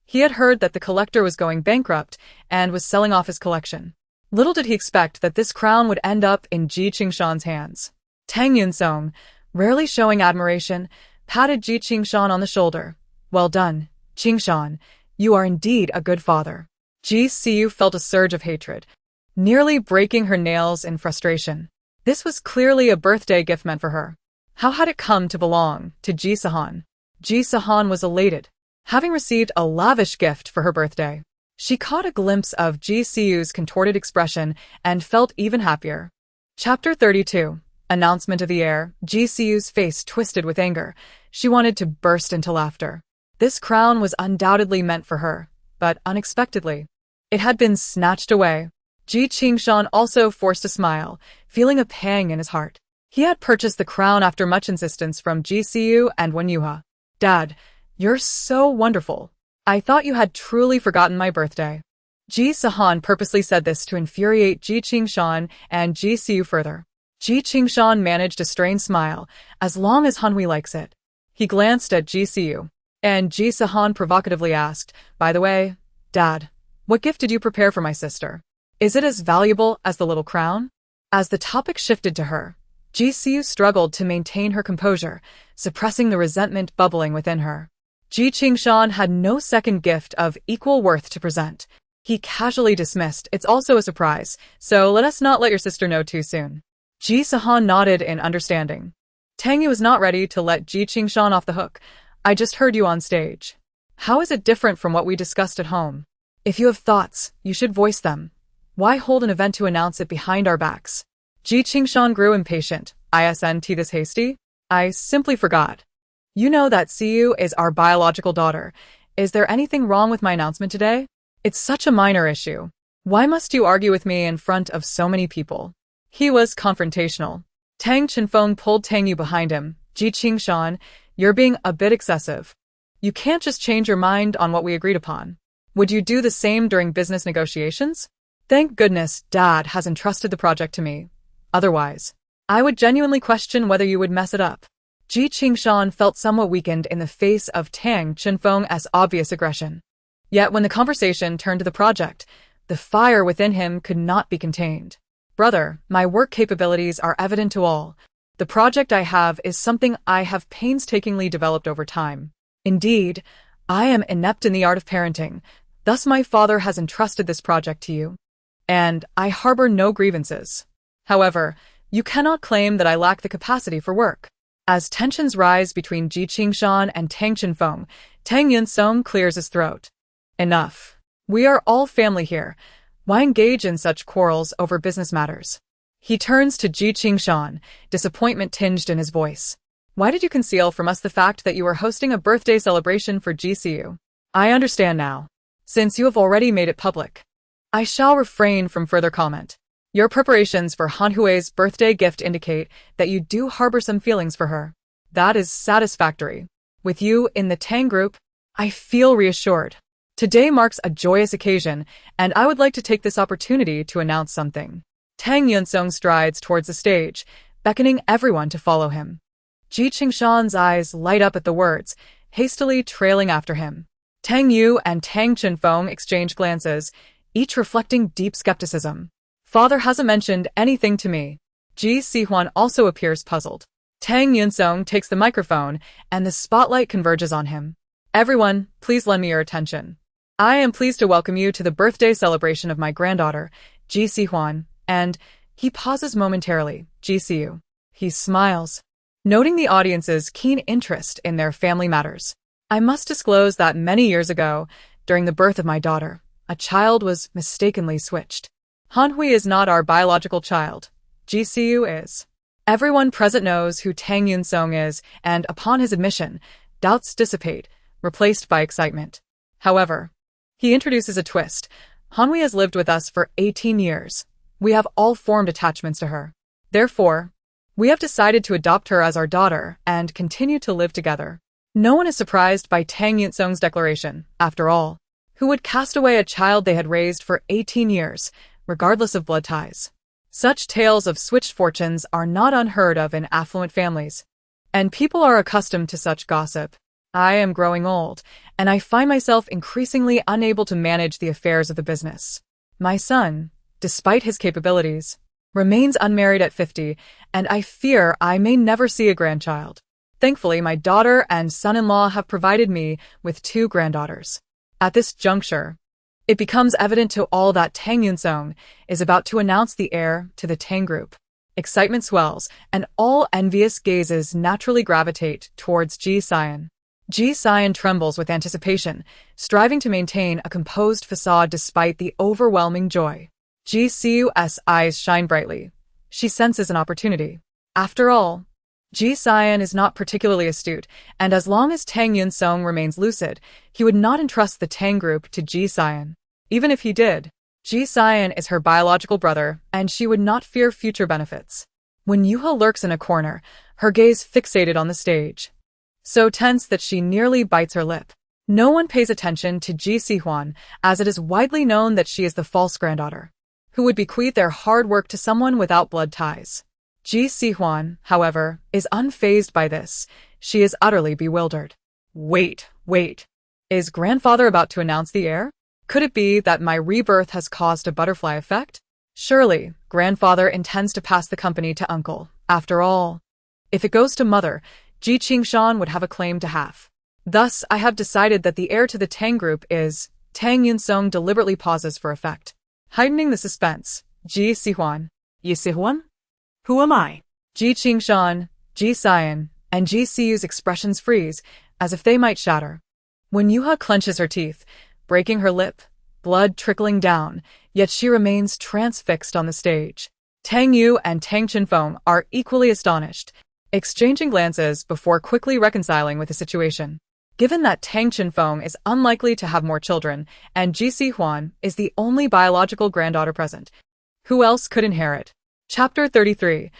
he had heard that the collector was going bankrupt and was selling off his collection. Little did he expect that this crown would end up in Ji Qingshan's hands. Tang Yunsong, rarely showing admiration, patted Ji Qingshan on the shoulder. Well done, Qingshan. You are indeed a good father. Ji Sihan felt a surge of hatred, nearly breaking her nails in frustration. This was clearly a birthday gift meant for her. How had it come to belong to Ji Sihan? Ji Sihan was elated, having received a lavish gift for her birthday. She caught a glimpse of Ji Sihan's contorted expression and felt even happier. Chapter 32. Announcement of the heir. Ji Sihan's face twisted with anger. She wanted to burst into laughter. This crown was undoubtedly meant for her, but unexpectedly, it had been snatched away. Ji Qingshan also forced a smile, feeling a pang in his heart. He had purchased the crown after much insistence from Ji Sihan and Wen Yuha. Dad, you're so wonderful. I thought you had truly forgotten my birthday. Ji Sihan purposely said this to infuriate Ji Qingshan and Ji Sihan further. Ji Qingshan managed a strained smile, as long as Han Hui likes it. He glanced at Ji Sihan, and Ji Sihan provocatively asked, by the way, Dad, what gift did you prepare for my sister? Is it as valuable as the little crown? As the topic shifted to her, Ji Sihan struggled to maintain her composure, suppressing the resentment bubbling within her. Ji Qingshan had no second gift of equal worth to present. He casually dismissed, "It's also a surprise, so let us not let your sister know too soon." Ji Sihan nodded in understanding. Tang Yu was not ready to let Ji Qingshan off the hook. "I just heard you on stage. How is it different from what we discussed at home? If you have thoughts, you should voice them. Why hold an event to announce it behind our backs?" Ji Qingshan grew impatient. "Isn't this hasty? I simply forgot. You know that Siyu is our biological daughter. Is there anything wrong with my announcement today? It's such a minor issue. Why must you argue with me in front of so many people?" He was confrontational. Tang Chenfeng pulled Tang Yu behind him. "Ji Qingshan, you're being a bit excessive. You can't just change your mind on what we agreed upon. Would you do the same during business negotiations? Thank goodness Dad has entrusted the project to me. Otherwise, I would genuinely question whether you would mess it up." Ji Qingshan felt somewhat weakened in the face of Tang Chenfeng's obvious aggression. Yet when the conversation turned to the project, the fire within him could not be contained. "Brother, my work capabilities are evident to all. The project I have is something I have painstakingly developed over time. Indeed, I am inept in the art of parenting, thus my father has entrusted this project to you. And I harbor no grievances. However, you cannot claim that I lack the capacity for work." As tensions rise between Ji Qingshan and Tang Chenfeng, Tang Yunsong clears his throat. "Enough. We are all family here. Why engage in such quarrels over business matters?" He turns to Ji Qingshan, disappointment tinged in his voice. "Why did you conceal from us the fact that you were hosting a birthday celebration for Ji Siyu? I understand now. Since you have already made it public, I shall refrain from further comment. Your preparations for Han Hui's birthday gift indicate that you do harbor some feelings for her. That is satisfactory. With you in the Tang group, I feel reassured. Today marks a joyous occasion, and I would like to take this opportunity to announce something." Tang Yunsong strides towards the stage, beckoning everyone to follow him. Ji Qingshan's eyes light up at the words, hastily trailing after him. Tang Yu and Tang Chenfeng exchange glances, each reflecting deep skepticism. "Father hasn't mentioned anything to me." Ji Sihan also appears puzzled. Tang Yunsong takes the microphone, and the spotlight converges on him. "Everyone, please lend me your attention. I am pleased to welcome you to the birthday celebration of my granddaughter, Ji Sihan," and he pauses momentarily, "Ji Siyu." He smiles, noting the audience's keen interest in their family matters. "I must disclose that many years ago, during the birth of my daughter, a child was mistakenly switched. Han Hui is not our biological child. Ji Siyu is." Everyone present knows who Tang Yunsong is, and upon his admission, doubts dissipate, replaced by excitement. However, he introduces a twist. "Han Hui has lived with us for 18 years. We have all formed attachments to her. Therefore, we have decided to adopt her as our daughter and continue to live together." No one is surprised by Tang Yunsong's declaration. After all, who would cast away a child they had raised for 18 years, regardless of blood ties? Such tales of switched fortunes are not unheard of in affluent families, and people are accustomed to such gossip. I am growing old, and I find myself increasingly unable to manage the affairs of the business. My son, despite his capabilities, remains unmarried at 50, and I fear I may never see a grandchild. Thankfully, my daughter and son-in-law have provided me with 2 granddaughters. At this juncture, it becomes evident to all that Tang Yunsong is about to announce the heir to the Tang group. Excitement swells, and all envious gazes naturally gravitate towards Ji Sihan. Ji Sihan trembles with anticipation, striving to maintain a composed facade despite the overwhelming joy. Ji Siyu's eyes shine brightly. She senses an opportunity. After all, Ji Sihan is not particularly astute, and as long as Tang Yunsong remains lucid, he would not entrust the Tang group to Ji Sihan. Even if he did, Ji Sihan is her biological brother, and she would not fear future benefits. When Yuha lurks in a corner, her gaze fixated on the stage, so tense that she nearly bites her lip. No one pays attention to Ji Sihan, as it is widely known that she is the false granddaughter, who would bequeath their hard work to someone without blood ties. Ji Sihan, however, is unfazed by this. She is utterly bewildered. Wait. Is grandfather about to announce the heir? Could it be that my rebirth has caused a butterfly effect? Surely, grandfather intends to pass the company to uncle. After all, if it goes to mother, Ji Qingshan would have a claim to half. Thus, I have decided that the heir to the Tang group is Tang Yun-sung deliberately pauses for effect. Heightening the suspense, Ji Sihan, Ji Sihan? Who am I? Ji Qingshan, Ji Sihan, and Ji Siyu's expressions freeze, as if they might shatter. When Yuha clenches her teeth, breaking her lip, blood trickling down, yet she remains transfixed on the stage. Tang Yu and Tang Chenfeng are equally astonished, exchanging glances before quickly reconciling with the situation. Given that Tang Chenfeng is unlikely to have more children, and Ji Sihan is the only biological granddaughter present, who else could inherit? Chapter 33.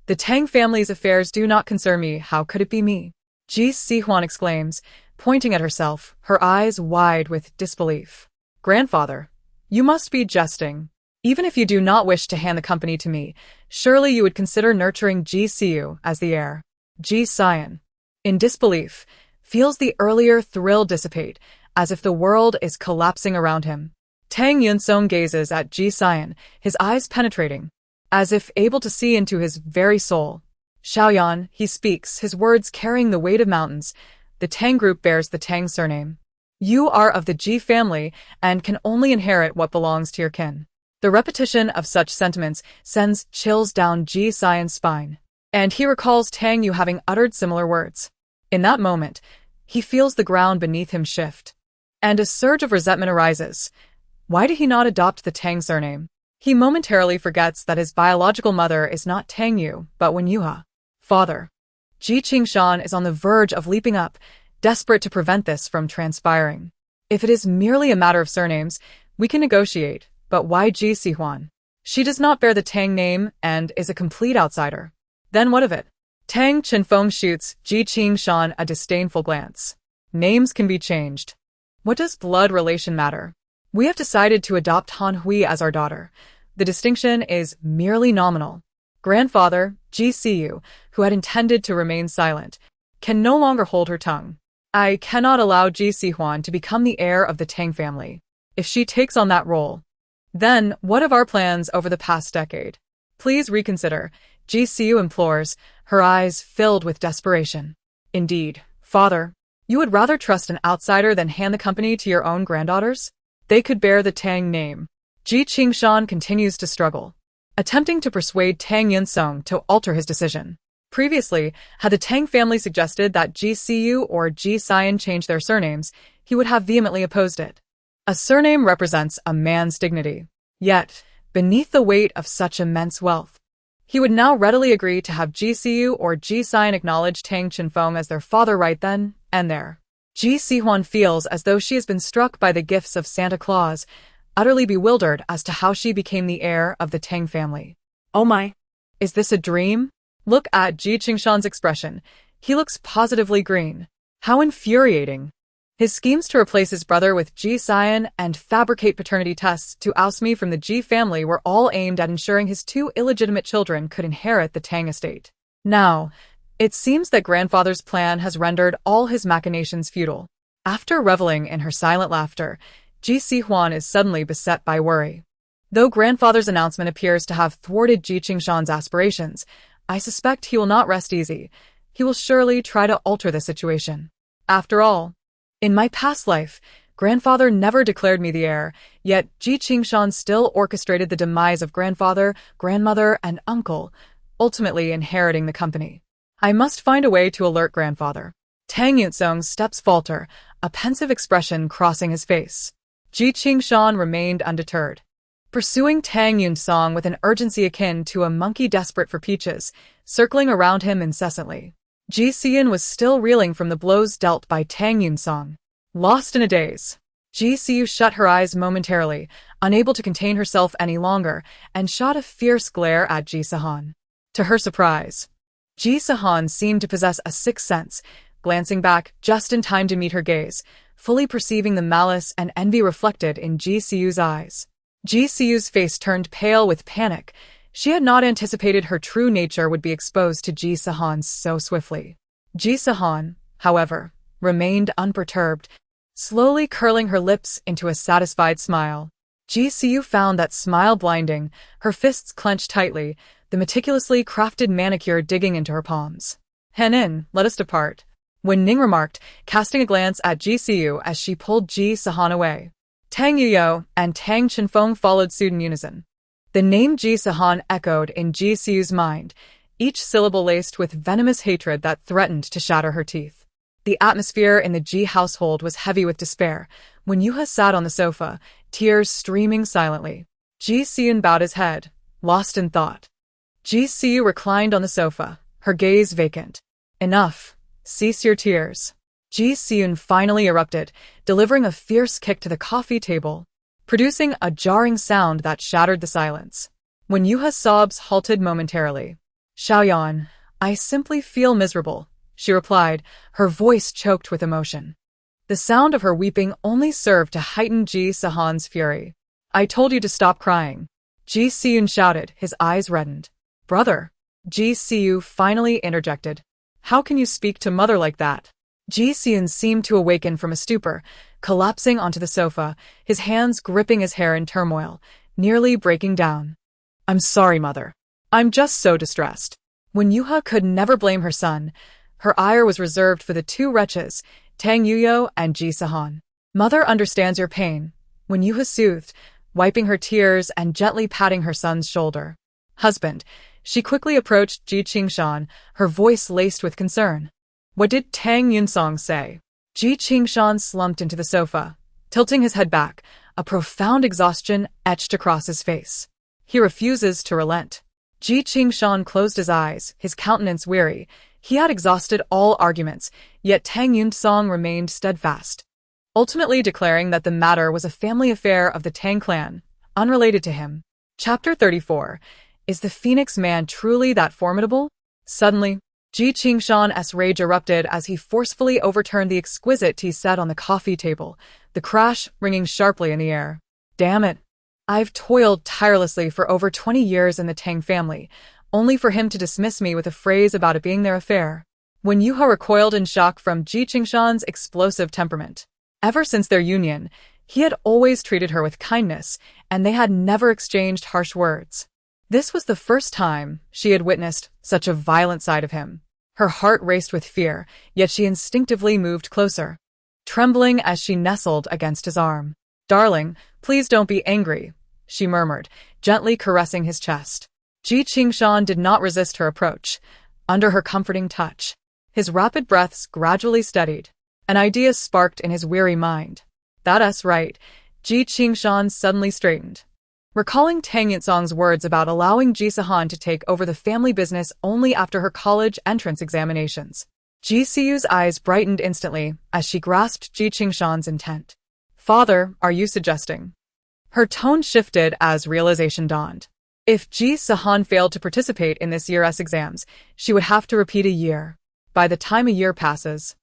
The Tang family's affairs do not concern me, how could it be me? Ji Sihan exclaims, pointing at herself, her eyes wide with disbelief. Grandfather, you must be jesting. Even if you do not wish to hand the company to me, surely you would consider nurturing Ji Siyu as the heir. Ji Sihan, in disbelief, feels the earlier thrill dissipate, as if the world is collapsing around him. Tang Yun-sung gazes at Ji Sihan, his eyes penetrating, as if able to see into his very soul. Xiaoyan, he speaks, his words carrying the weight of mountains. The Tang group bears the Tang surname. You are of the Ji family and can only inherit what belongs to your kin. The repetition of such sentiments sends chills down Ji Sihan's spine, and he recalls Tang Yu having uttered similar words. In that moment, he feels the ground beneath him shift, and a surge of resentment arises. Why did he not adopt the Tang surname? He momentarily forgets that his biological mother is not Tang Yu, but Wen Yuha. Father. Ji Qingshan is on the verge of leaping up, desperate to prevent this from transpiring. If it is merely a matter of surnames, we can negotiate, but why Ji Sihan? She does not bear the Tang name and is a complete outsider. Then what of it? Tang Chenfeng shoots Ji Qingshan a disdainful glance. Names can be changed. What does blood relation matter? We have decided to adopt Han Hui as our daughter. The distinction is merely nominal. Grandfather, Ji Siyu, who had intended to remain silent, can no longer hold her tongue. I cannot allow Ji Sihan to become the heir of the Tang family. If she takes on that role, then what of our plans over the past decade? Please reconsider, Ji Siyu implores, her eyes filled with desperation. Indeed, father, you would rather trust an outsider than hand the company to your own granddaughters? They could bear the Tang name. Ji Qingshan continues to struggle, attempting to persuade Tang Yun-sung to alter his decision. Previously, had the Tang family suggested that Ji Siyu or Ji Sihan change their surnames, he would have vehemently opposed it. A surname represents a man's dignity. Yet, beneath the weight of such immense wealth, he would now readily agree to have Ji Siyu or Ji Sihan acknowledge Tang Chenfeng as their father right then and there. Ji Sihan feels as though she has been struck by the gifts of Santa Claus, utterly bewildered as to how she became the heir of the Tang family. Oh my. Is this a dream? Look at Ji Qingshan's expression. He looks positively green. How infuriating. His schemes to replace his brother with Ji Sihan and fabricate paternity tests to oust me from the Ji family were all aimed at ensuring his two illegitimate children could inherit the Tang estate. Now, it seems that grandfather's plan has rendered all his machinations futile. After reveling in her silent laughter, Ji Sihan is suddenly beset by worry. Though grandfather's announcement appears to have thwarted Ji Qingshan's aspirations, I suspect he will not rest easy. He will surely try to alter the situation. After all, in my past life, grandfather never declared me the heir, yet Ji Qingshan still orchestrated the demise of grandfather, grandmother, and uncle, ultimately inheriting the company. I must find a way to alert grandfather. Tang Yun-sung's steps falter, a pensive expression crossing his face. Ji Qingshan remained undeterred, pursuing Tang Yun-sung with an urgency akin to a monkey desperate for peaches, circling around him incessantly. Ji Sihan was still reeling from the blows dealt by Tang Yun-sung. Lost in a daze, Ji Siyu shut her eyes momentarily, unable to contain herself any longer, and shot a fierce glare at Ji Sihan. To her surprise, Ji Sihan seemed to possess a sixth sense, glancing back just in time to meet her gaze, fully perceiving the malice and envy reflected in Ji Siyu's eyes. Ji Siyu's face turned pale with panic. She had not anticipated her true nature would be exposed to Ji Sihan so swiftly. Ji Sihan, however, remained unperturbed, slowly curling her lips into a satisfied smile. Ji Siyu found that smile blinding, her fists clenched tightly, the meticulously crafted manicure digging into her palms. "Henin, let us depart," Wen Ning remarked, casting a glance at Ji Siyu as she pulled Ji Sihan away. Tang Yuyo and Tang Chenfeng followed suit in unison. The name Ji Sihan echoed in Ji Siu's mind, each syllable laced with venomous hatred that threatened to shatter her teeth. The atmosphere in the Ji household was heavy with despair. When Yuha sat on the sofa, tears streaming silently, Ji Siun bowed his head, lost in thought. Ji Siu reclined on the sofa, her gaze vacant. Enough. Cease your tears. Ji Siun finally erupted, delivering a fierce kick to the coffee table, producing a jarring sound that shattered the silence. When Yuha's sobs halted momentarily, Xiaoyan, I simply feel miserable, she replied, her voice choked with emotion. The sound of her weeping only served to heighten Ji Sihan's fury. I told you to stop crying. Ji Siun shouted, his eyes reddened. Brother. Ji Siu finally interjected. How can you speak to mother like that? Ji Siun seemed to awaken from a stupor, collapsing onto the sofa, his hands gripping his hair in turmoil, nearly breaking down. I'm sorry, mother. I'm just so distressed. When Yuha could never blame her son, her ire was reserved for the two wretches, Tang Yuyo and Ji Sihan. Mother understands your pain. When Yuha soothed, wiping her tears and gently patting her son's shoulder. Husband, she quickly approached Ji Qingshan, her voice laced with concern. What did Tang Yunsong say? Ji Qingshan slumped into the sofa, tilting his head back, a profound exhaustion etched across his face. He refuses to relent. Ji Qingshan closed his eyes, his countenance weary. He had exhausted all arguments, yet Tang Yunsong remained steadfast, ultimately declaring that the matter was a family affair of the Tang clan, unrelated to him. Chapter 34. Is the Phoenix Man truly that formidable? Suddenly, Ji Qingshan's rage erupted as he forcefully overturned the exquisite tea set on the coffee table, the crash ringing sharply in the air. Damn it. I've toiled tirelessly for over 20 years in the Tang family, only for him to dismiss me with a phrase about it being their affair. When Yuha recoiled in shock from Ji Qingshan's explosive temperament. Ever since their union, he had always treated her with kindness, and they had never exchanged harsh words. This was the first time she had witnessed such a violent side of him. Her heart raced with fear, yet she instinctively moved closer, trembling as she nestled against his arm. Darling, please don't be angry, she murmured, gently caressing his chest. Ji Qingshan did not resist her approach. Under her comforting touch, his rapid breaths gradually steadied. An idea sparked in his weary mind. That's right. Ji Qingshan suddenly straightened, recalling Tang Yunsong's words about allowing Ji Sihan to take over the family business only after her college entrance examinations. Ji Siu's eyes brightened instantly as she grasped Ji Qingshan's intent. Father, are you suggesting? Her tone shifted as realization dawned. If Ji Sihan failed to participate in this year's exams, she would have to repeat a year. By the time a year passes,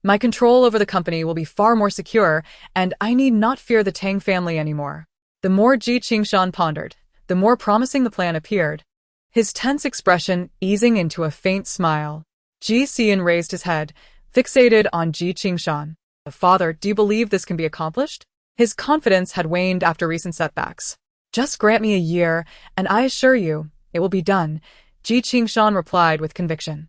my control over the company will be far more secure, and I need not fear the Tang family anymore. The more Ji Qingshan pondered, the more promising the plan appeared, his tense expression easing into a faint smile. Ji Sian raised his head, fixated on Ji Qingshan. Father, do you believe this can be accomplished? His confidence had waned after recent setbacks. Just grant me a year, and I assure you, it will be done, Ji Qingshan replied with conviction.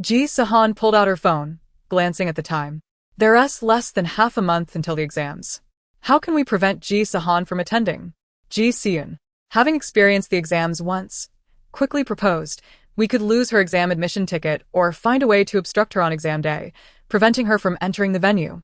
Ji Sihan pulled out her phone, glancing at the time. There's less than half a month until the exams. How can we prevent Ji Sihan from attending? Ji Siun, having experienced the exams once, quickly proposed, we could lose her exam admission ticket or find a way to obstruct her on exam day, preventing her from entering the venue.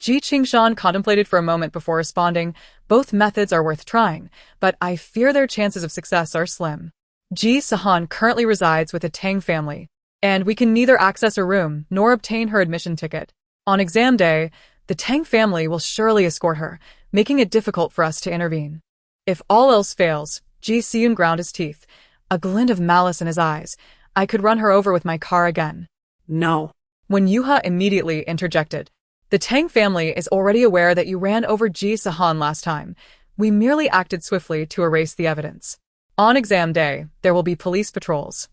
Ji Qingshan contemplated for a moment before responding, both methods are worth trying, but I fear their chances of success are slim. Ji Sihan currently resides with the Tang family, and we can neither access her room nor obtain her admission ticket. On exam day, the Tang family will surely escort her, making it difficult for us to intervene. If all else fails, Ji Siun ground his teeth, a glint of malice in his eyes, I could run her over with my car again. No. When Yuha immediately interjected, the Tang family is already aware that you ran over Ji Sihan last time. We merely acted swiftly to erase the evidence. On exam day, there will be police patrols.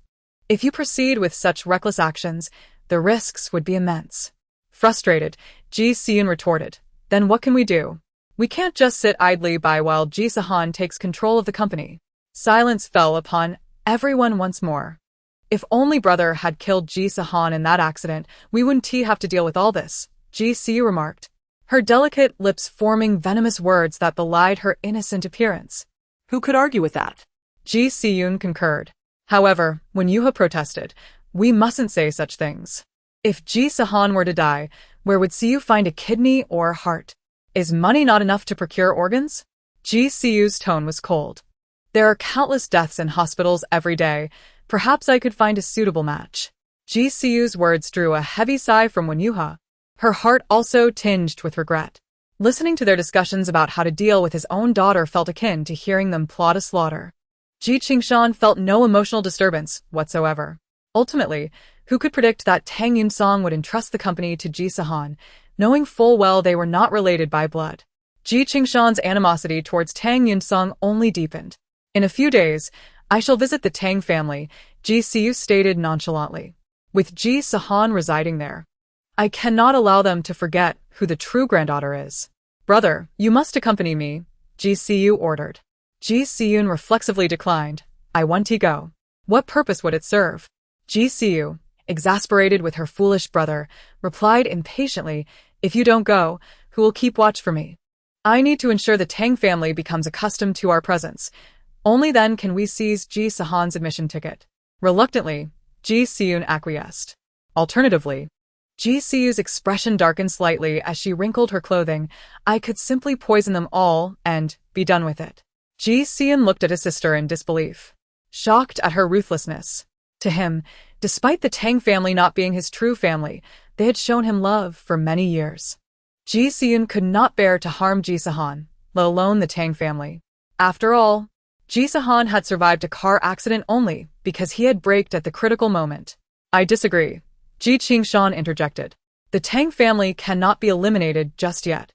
If you proceed with such reckless actions, the risks would be immense. Frustrated, Ji Siun retorted, then what can we do? We can't just sit idly by while Ji Sihan takes control of the company. Silence fell upon everyone once more. If only brother had killed Ji Sihan in that accident, we wouldn't have to deal with all this, Ji Siu remarked. her delicate lips forming venomous words that belied her innocent appearance. Who could argue with that? Ji Sihan concurred. However, when Yuha protested, we mustn't say such things. If Ji Sihan were to die, where would Siyu find a kidney or heart? Is money not enough to procure organs? Ji Siyu's tone was cold. There are countless deaths in hospitals every day. Perhaps I could find a suitable match. Ji Siyu's words drew a heavy sigh from Yuha. Her heart also tinged with regret. Listening to their discussions about how to deal with his own daughter felt akin to hearing them plot a slaughter. Ji Qingshan felt no emotional disturbance whatsoever. Ultimately, who could predict that Tang Yunsong would entrust the company to Ji Sihan, knowing full well they were not related by blood? Ji Qingshan's animosity towards Tang Yunsong only deepened. In a few days, I shall visit the Tang family, Ji Siyu stated nonchalantly. With Ji Sihan residing there, I cannot allow them to forget who the true granddaughter is. Brother, you must accompany me, Ji Siyu ordered. Ji Siyun reflexively declined. I want to go. What purpose would it serve? Ji Siyu, exasperated with her foolish brother, replied impatiently, if you don't go, who will keep watch for me? I need to ensure the Tang family becomes accustomed to our presence. Only then can we seize Ji Sihan's admission ticket. Reluctantly, Ji Siyun acquiesced. Alternatively, Ji Siyu's expression darkened slightly as she wrinkled her clothing. I could simply poison them all and be done with it. Ji Sihan looked at his sister in disbelief, shocked at her ruthlessness. To him, despite the Tang family not being his true family, they had shown him love for many years. Ji Sihan could not bear to harm Ji Sihan, let alone the Tang family. After all, Ji Sihan had survived a car accident only because he had braked at the critical moment. I disagree, Ji Qingshan interjected. The Tang family cannot be eliminated just yet.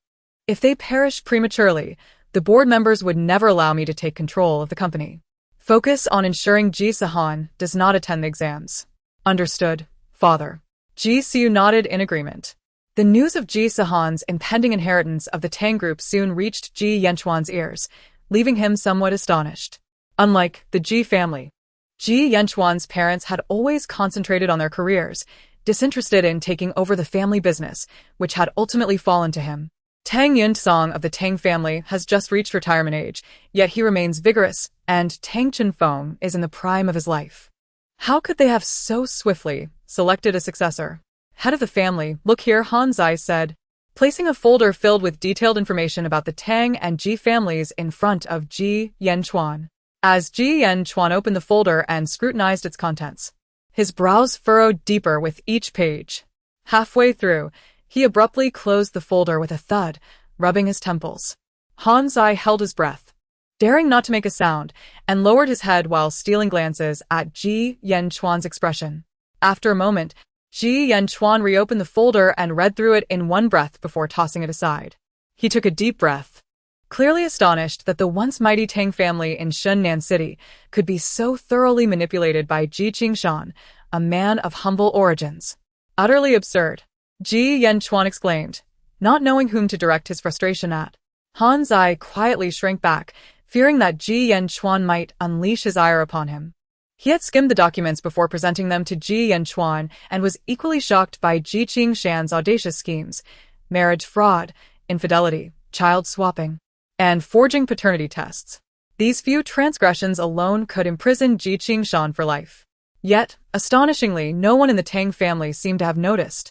If they perish prematurely, the board members would never allow me to take control of the company. Focus on ensuring Ji Sihan does not attend the exams. Understood, father. Ji Siyu nodded in agreement. The news of Ji Sihan's impending inheritance of the Tang group soon reached Ji Yanchuan's ears, leaving him somewhat astonished. Unlike the Ji family, Ji Yanchuan's parents had always concentrated on their careers, disinterested in taking over the family business, which had ultimately fallen to him. Tang Yunsong of the Tang family has just reached retirement age, yet he remains vigorous, and Tang Chenfeng is in the prime of his life. How could they have so swiftly selected a successor? Head of the family, look here, Han Zai said, placing a folder filled with detailed information about the Tang and Ji families in front of Ji Yanchuan. As Ji Yanchuan opened the folder and scrutinized its contents, his brows furrowed deeper with each page. Halfway through, he abruptly closed the folder with a thud, rubbing his temples. Han Zai held his breath, daring not to make a sound, and lowered his head while stealing glances at Ji Yanchuan's expression. After a moment, Ji Yanchuan reopened the folder and read through it in one breath before tossing it aside. He took a deep breath, clearly astonished that the once mighty Tang family in Shunnan City could be so thoroughly manipulated by Ji Qingshan, a man of humble origins. Utterly absurd, Ji Yanchuan exclaimed, not knowing whom to direct his frustration at. Han Zai quietly shrank back, fearing that Ji Yanchuan might unleash his ire upon him. He had skimmed the documents before presenting them to Ji Yanchuan and was equally shocked by Ji Qingshan's audacious schemes: marriage fraud, infidelity, child swapping, and forging paternity tests. These few transgressions alone could imprison Ji Qingshan for life. Yet, astonishingly, no one in the Tang family seemed to have noticed,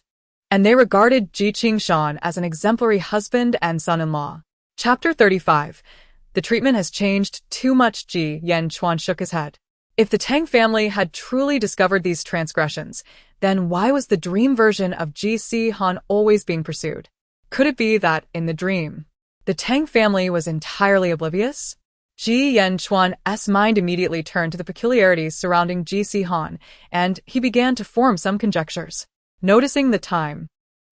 and they regarded Ji Qingshan as an exemplary husband and son-in-law. Chapter 35. The treatment has changed too much. Ji Yanchuan shook his head. If the Tang family had truly discovered these transgressions, then why was the dream version of Ji Sihan always being pursued? Could it be that, in the dream, the Tang family was entirely oblivious? Ji Yanchuan's mind immediately turned to the peculiarities surrounding Ji Sihan, and he began to form some conjectures. Noticing the time,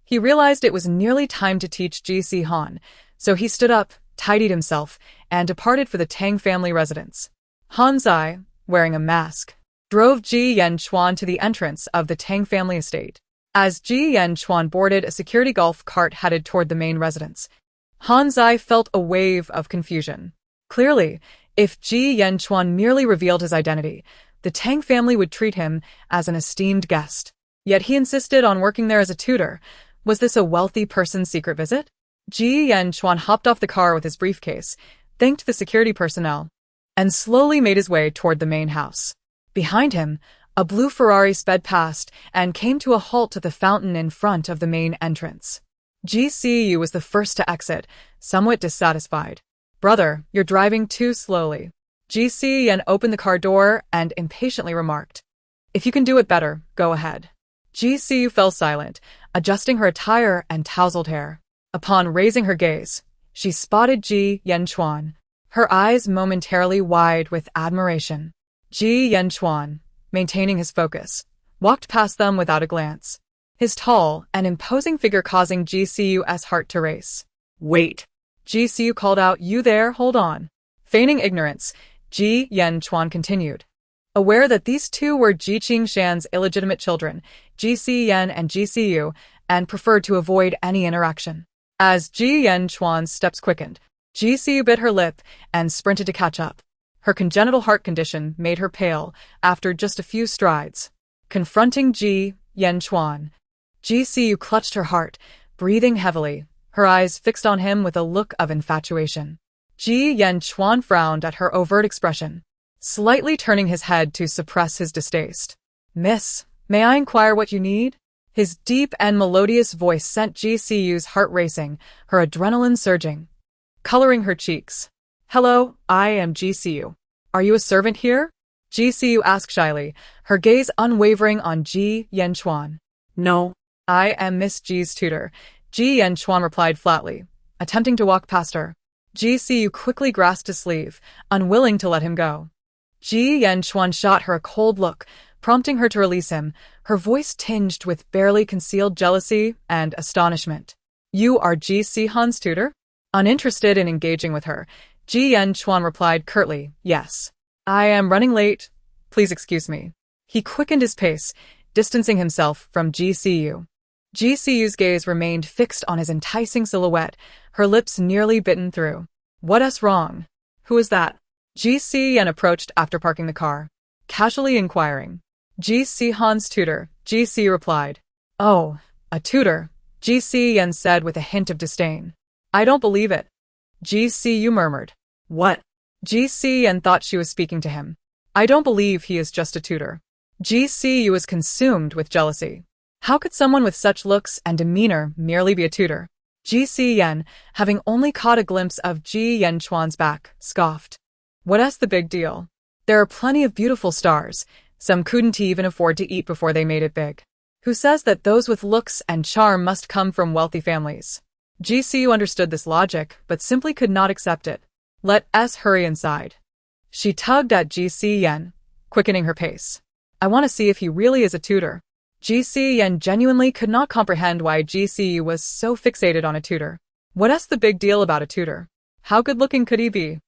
he realized it was nearly time to teach Ji Sihan, so he stood up, tidied himself, and departed for the Tang family residence. Han Zai, wearing a mask, drove Ji Yanchuan to the entrance of the Tang family estate. As Ji Yanchuan boarded a security golf cart headed toward the main residence, Han Zai felt a wave of confusion. Clearly, if Ji Yanchuan merely revealed his identity, the Tang family would treat him as an esteemed guest. Yet he insisted on working there as a tutor. Was this a wealthy person's secret visit? Ji Chuan hopped off the car with his briefcase, thanked the security personnel, and slowly made his way toward the main house. Behind him, a blue Ferrari sped past and came to a halt at the fountain in front of the main entrance. Ji Sihan was the first to exit, somewhat dissatisfied. "Brother, you're driving too slowly." Ji Sihan opened the car door and impatiently remarked, "If you can do it better, go ahead." Ji Sihan fell silent, adjusting her attire and tousled hair. Upon raising her gaze, she spotted Ji Chuan, her eyes momentarily wide with admiration. Ji Chuan, maintaining his focus, walked past them without a glance, his tall and imposing figure causing Ji Sihan's heart to race. "Wait!" Ji Sihan called out, "You there, hold on." Feigning ignorance, Ji Chuan continued. Aware that these two were Ji Qingshan's illegitimate children, Ji Sihan and Ji Sihan, and preferred to avoid any interaction. As Ji Chuan's steps quickened, Ji Sihan bit her lip and sprinted to catch up. Her congenital heart condition made her pale after just a few strides. Confronting Ji Chuan, Ji Sihan clutched her heart, breathing heavily, her eyes fixed on him with a look of infatuation. Ji Chuan frowned at her overt expression, slightly turning his head to suppress his distaste. "Miss, may I inquire what you need?" His deep and melodious voice sent Ji Sihan's heart racing, her adrenaline surging, coloring her cheeks. "Hello, I am Ji Sihan. Are you a servant here?" Ji Sihan asked shyly, her gaze unwavering on Ji Chuan. "No, I am Miss Ji's tutor," Ji Chuan replied flatly, attempting to walk past her. Ji Sihan quickly grasped his sleeve, unwilling to let him go. Ji Chuan shot her a cold look, prompting her to release him, her voice tinged with barely concealed jealousy and astonishment. "You are Ji Sihan's tutor?" Uninterested in engaging with her, Ji Chuan replied curtly, "Yes. I am running late. Please excuse me." He quickened his pace, distancing himself from Ji Sihan. Ji Sihan's gaze remained fixed on his enticing silhouette, her lips nearly bitten through. "What's wrong? Who is that?" Ji Sihan approached after parking the car, casually inquiring. "Ji Sihan's tutor," Ji Sihan replied. "Oh, a tutor," Ji Sihan said with a hint of disdain. "I don't believe it." Ji Sihan murmured. "What?" Ji Sihan thought she was speaking to him. "I don't believe he is just a tutor." Ji Sihan was consumed with jealousy. How could someone with such looks and demeanor merely be a tutor? Ji Sihan, having only caught a glimpse of Ji Chuan's back, scoffed. "What's the big deal? There are plenty of beautiful stars. Some couldn't even afford to eat before they made it big. Who says that those with looks and charm must come from wealthy families?" Ji Sihan understood this logic, but simply could not accept it. "Let us hurry inside." She tugged at Ji Sihan, quickening her pace. "I want to see if he really is a tutor." Ji Sihan genuinely could not comprehend why Ji Sihan was so fixated on a tutor. What's the big deal about a tutor? How good-looking could he be?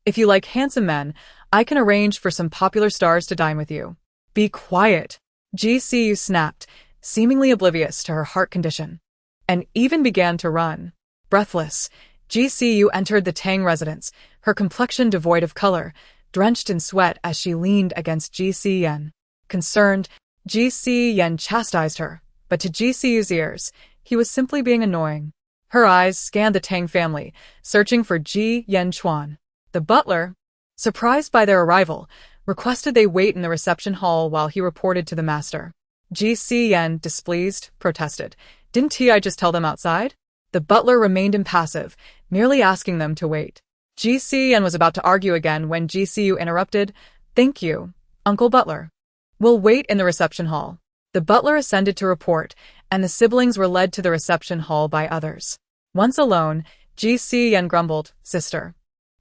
"If you like handsome men, I can arrange for some popular stars to dine with you." "Be quiet," Ji Sihan snapped, seemingly oblivious to her heart condition, and even began to run. Breathless, Ji Sihan entered the Tang residence, her complexion devoid of color, drenched in sweat as she leaned against Ji Sihan. Concerned, Ji Sihan chastised her, but to Ji Sihan's ears, he was simply being annoying. Her eyes scanned the Tang family, searching for Ji Chuan. The butler, surprised by their arrival, requested they wait in the reception hall while he reported to the master. Ji Sihan, displeased, protested. "Didn't I just tell them outside?" The butler remained impassive, merely asking them to wait. Ji Sihan was about to argue again when Ji Sihan interrupted. "Thank you, Uncle Butler. We'll wait in the reception hall." The butler ascended to report, and the siblings were led to the reception hall by others. Once alone, Ji Sihan grumbled, "Sister,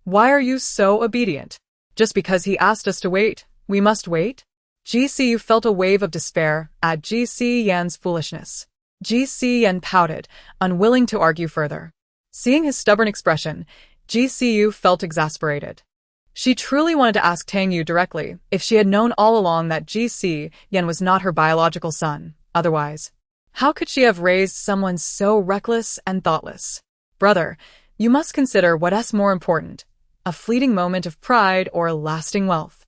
why are you so obedient? Just because he asked us to wait, we must wait?" Ji Sihan felt a wave of despair at Ji Sihan's foolishness. Ji Sihan pouted, unwilling to argue further. Seeing his stubborn expression, Ji Sihan felt exasperated. She truly wanted to ask Tang Yu directly if she had known all along that Ji Sihan was not her biological son. Otherwise, how could she have raised someone so reckless and thoughtless? "Brother, you must consider what's more important, a fleeting moment of pride or lasting wealth."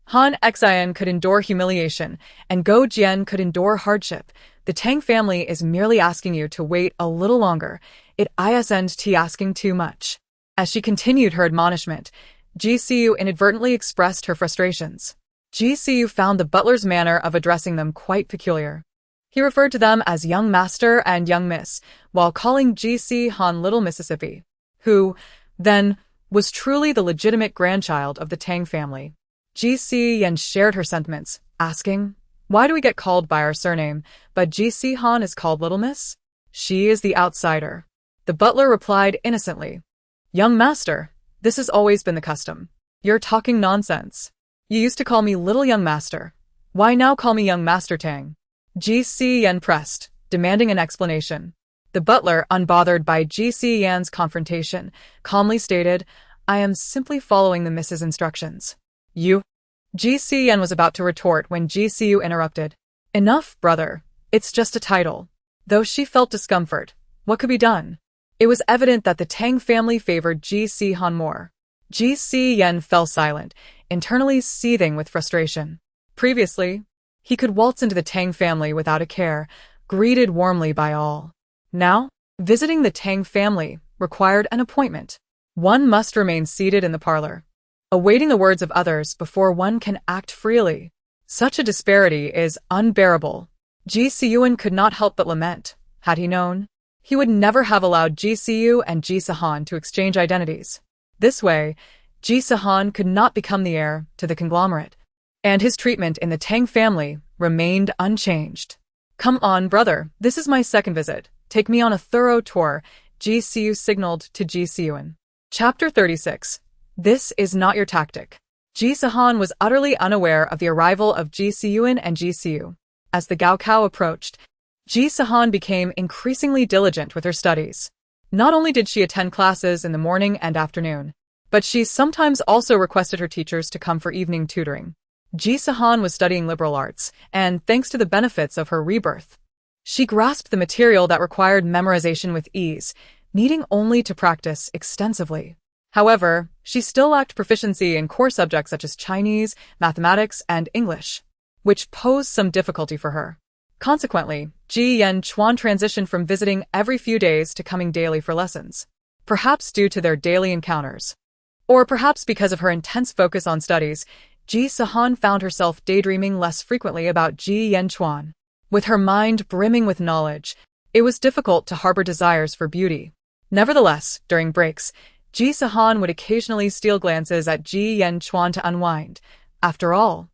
Han Xian could endure humiliation, and Go Jian could endure hardship. The Tang family is merely asking you to wait a little longer. It isn't asking too much. As she continued her admonishment, Ji Sihan inadvertently expressed her frustrations. Ji Sihan found the butler's manner of addressing them quite peculiar. He referred to them as young master and young miss, while calling Ji Sihan Little Mississippi, who, then, was truly the legitimate grandchild of the Tang family. Ji Sihan shared her sentiments, asking, "Why do we get called by our surname, but Ji Sihan is called Little Miss? She is the outsider." The butler replied innocently, "Young master, this has always been the custom. You're talking nonsense. You used to call me Little Young Master. Why now call me Young Master Tang?" Ji Sihan pressed, demanding an explanation. The butler, unbothered by Ji Sihan's confrontation, calmly stated, "I am simply following the miss's instructions." "You?" Ji Sihan was about to retort when Ji Sihan interrupted. "Enough, brother. It's just a title." Though she felt discomfort, what could be done? It was evident that the Tang family favored Ji Sihan more. Ji Sihan fell silent, internally seething with frustration. Previously, he could waltz into the Tang family without a care, greeted warmly by all. Now, visiting the Tang family required an appointment. One must remain seated in the parlor, awaiting the words of others before one can act freely. Such a disparity is unbearable. Ji Sihan could not help but lament. Had he known, he would never have allowed Ji Sihan and Ji Sihan to exchange identities. This way, Ji Sihan could not become the heir to the conglomerate, and his treatment in the Tang family remained unchanged. "Come on, brother, this is my second visit. Take me on a thorough tour," Ji Sihan signaled to Ji Sihan. Chapter 36. This is not your tactic. Ji Sihan was utterly unaware of the arrival of Ji Sihan and Ji Sihan. As the Gaokao approached, Ji Sihan became increasingly diligent with her studies. Not only did she attend classes in the morning and afternoon, but she sometimes also requested her teachers to come for evening tutoring. Ji Sihan was studying liberal arts, and thanks to the benefits of her rebirth, she grasped the material that required memorization with ease, needing only to practice extensively. However, she still lacked proficiency in core subjects such as Chinese, mathematics, and English, which posed some difficulty for her. Consequently, Ji Chuan transitioned from visiting every few days to coming daily for lessons, perhaps due to their daily encounters. Or perhaps because of her intense focus on studies, Ji Sihan found herself daydreaming less frequently about Ji Chuan. With her mind brimming with knowledge, it was difficult to harbor desires for beauty. Nevertheless, during breaks, Ji Sihan would occasionally steal glances at Ji Chuan to unwind. After all,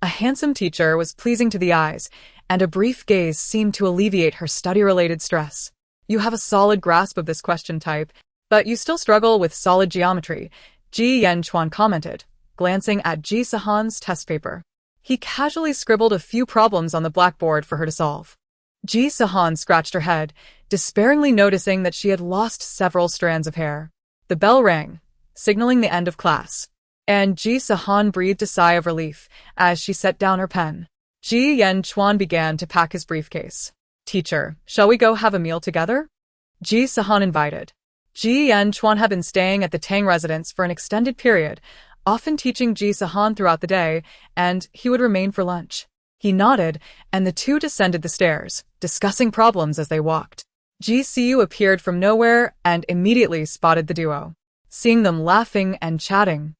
a handsome teacher was pleasing to the eyes, and a brief gaze seemed to alleviate her study-related stress. "You have a solid grasp of this question type, but you still struggle with solid geometry," Ji Chuan commented, glancing at Ji Sihan's test paper. He casually scribbled a few problems on the blackboard for her to solve. Ji Sihan scratched her head, despairingly noticing that she had lost several strands of hair. The bell rang, signaling the end of class, and Ji Sihan breathed a sigh of relief as she set down her pen. Ji Chuan began to pack his briefcase. "Teacher, shall we go have a meal together?" Ji Sihan invited. Ji Chuan had been staying at the Tang residence for an extended period, often teaching Ji Sihan throughout the day, and he would remain for lunch. He nodded, and the two descended the stairs, discussing problems as they walked. Ji Sihan appeared from nowhere and immediately spotted the duo. Seeing them laughing and chatting,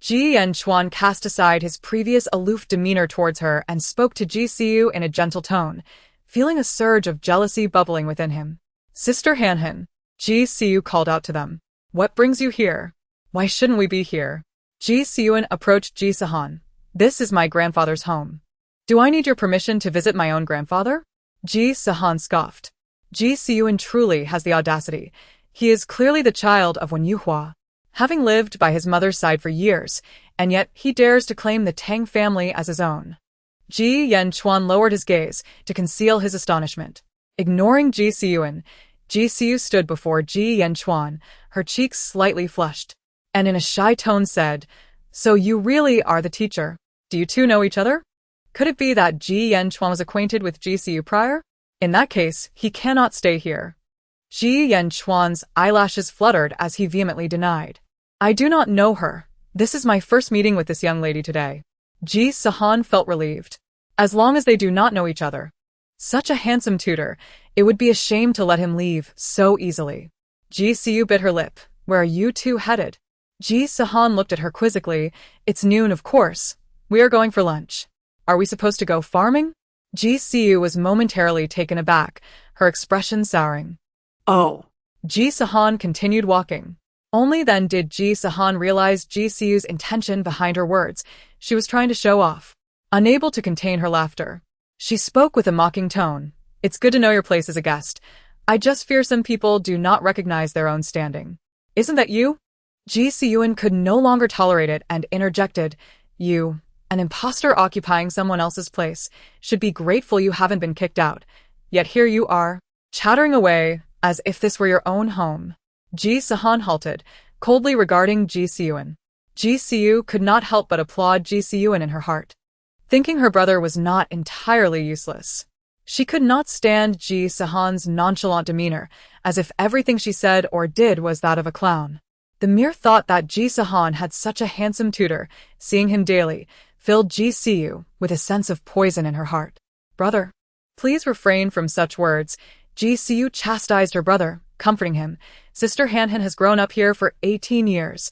Ji Chuan cast aside his previous aloof demeanor towards her and spoke to Ji Sihan in a gentle tone, feeling a surge of jealousy bubbling within him. "Sister Hanhan," Ji Sihan called out to them. "What brings you here? Why shouldn't we be here?" Ji Sihan approached Ji Sihan. "This is my grandfather's home. Do I need your permission to visit my own grandfather?" Ji Sihan scoffed. Ji Sihan truly has the audacity. He is clearly the child of Wen Yuhua, having lived by his mother's side for years, and yet he dares to claim the Tang family as his own. Ji Chuan lowered his gaze to conceal his astonishment. Ignoring Ji Sihan, Ji Sihan stood before Ji Chuan, her cheeks slightly flushed, and in a shy tone said, "So you really are the teacher? Do you two know each other? Could it be that Ji Chuan was acquainted with Ji Sihan prior? In that case, he cannot stay here." Ji Chuan's eyelashes fluttered as he vehemently denied. "I do not know her. This is my first meeting with this young lady today." Ji Sihan felt relieved. As long as they do not know each other. Such a handsome tutor, it would be a shame to let him leave so easily. Ji Siu bit her lip. Where are you two headed? Ji Sihan looked at her quizzically. It's noon, of course. We are going for lunch. Are we supposed to go farming? Ji Siu was momentarily taken aback, her expression souring. Oh. Ji Sihan continued walking. Only then did Ji Sihan realize Ji Siu's intention behind her words. She was trying to show off. Unable to contain her laughter, she spoke with a mocking tone. It's good to know your place as a guest. I just fear some people do not recognize their own standing. Isn't that you? Ji Siuan could no longer tolerate it and interjected. You, an impostor occupying someone else's place, should be grateful you haven't been kicked out. Yet here you are, chattering away as if this were your own home. Ji Sihan halted, coldly regarding Ji Siuan. Ji Siu could not help but applaud Ji Siuan in her heart. Thinking her brother was not entirely useless. She could not stand Ji Sihan's nonchalant demeanor, as if everything she said or did was that of a clown. The mere thought that Ji Sihan had such a handsome tutor, seeing him daily, filled Ji Siu with a sense of poison in her heart. Brother, please refrain from such words. Ji Siu chastised her brother, comforting him. Sister Hanhan has grown up here for 18 years.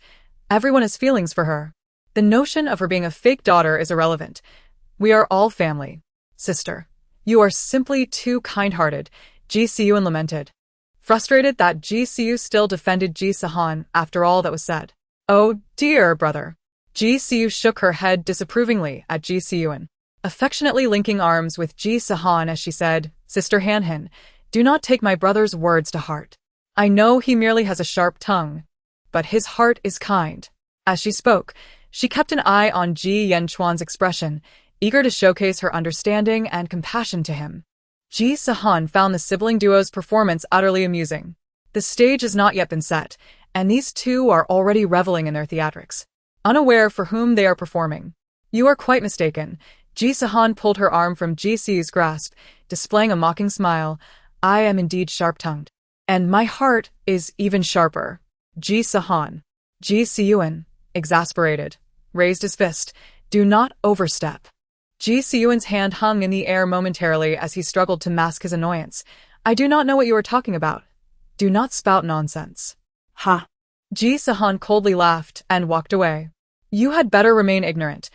Everyone has feelings for her. The notion of her being a fake daughter is irrelevant. We are all family. Sister, you are simply too kind-hearted, Ji Siuan lamented. Frustrated that Ji Siu still defended Ji Sihan after all that was said. Oh, dear brother. Ji Siu shook her head disapprovingly at Ji Siuan, affectionately linking arms with Ji Sihan as she said, Sister Hanhan, do not take my brother's words to heart. I know he merely has a sharp tongue, but his heart is kind. As she spoke, she kept an eye on Ji Yanchuan's expression, eager to showcase her understanding and compassion to him. Ji Sihan found the sibling duo's performance utterly amusing. The stage has not yet been set, and these two are already reveling in their theatrics, unaware for whom they are performing. You are quite mistaken. Ji Sihan pulled her arm from Ji Siu's grasp, displaying a mocking smile. I am indeed sharp-tongued. And my heart is even sharper. Ji Sihan. Ji Siuan, exasperated, raised his fist. Do not overstep. Ji Siuan's hand hung in the air momentarily as he struggled to mask his annoyance. I do not know what you are talking about. Do not spout nonsense. Ha. Ji Sihan coldly laughed and walked away. You had better remain ignorant.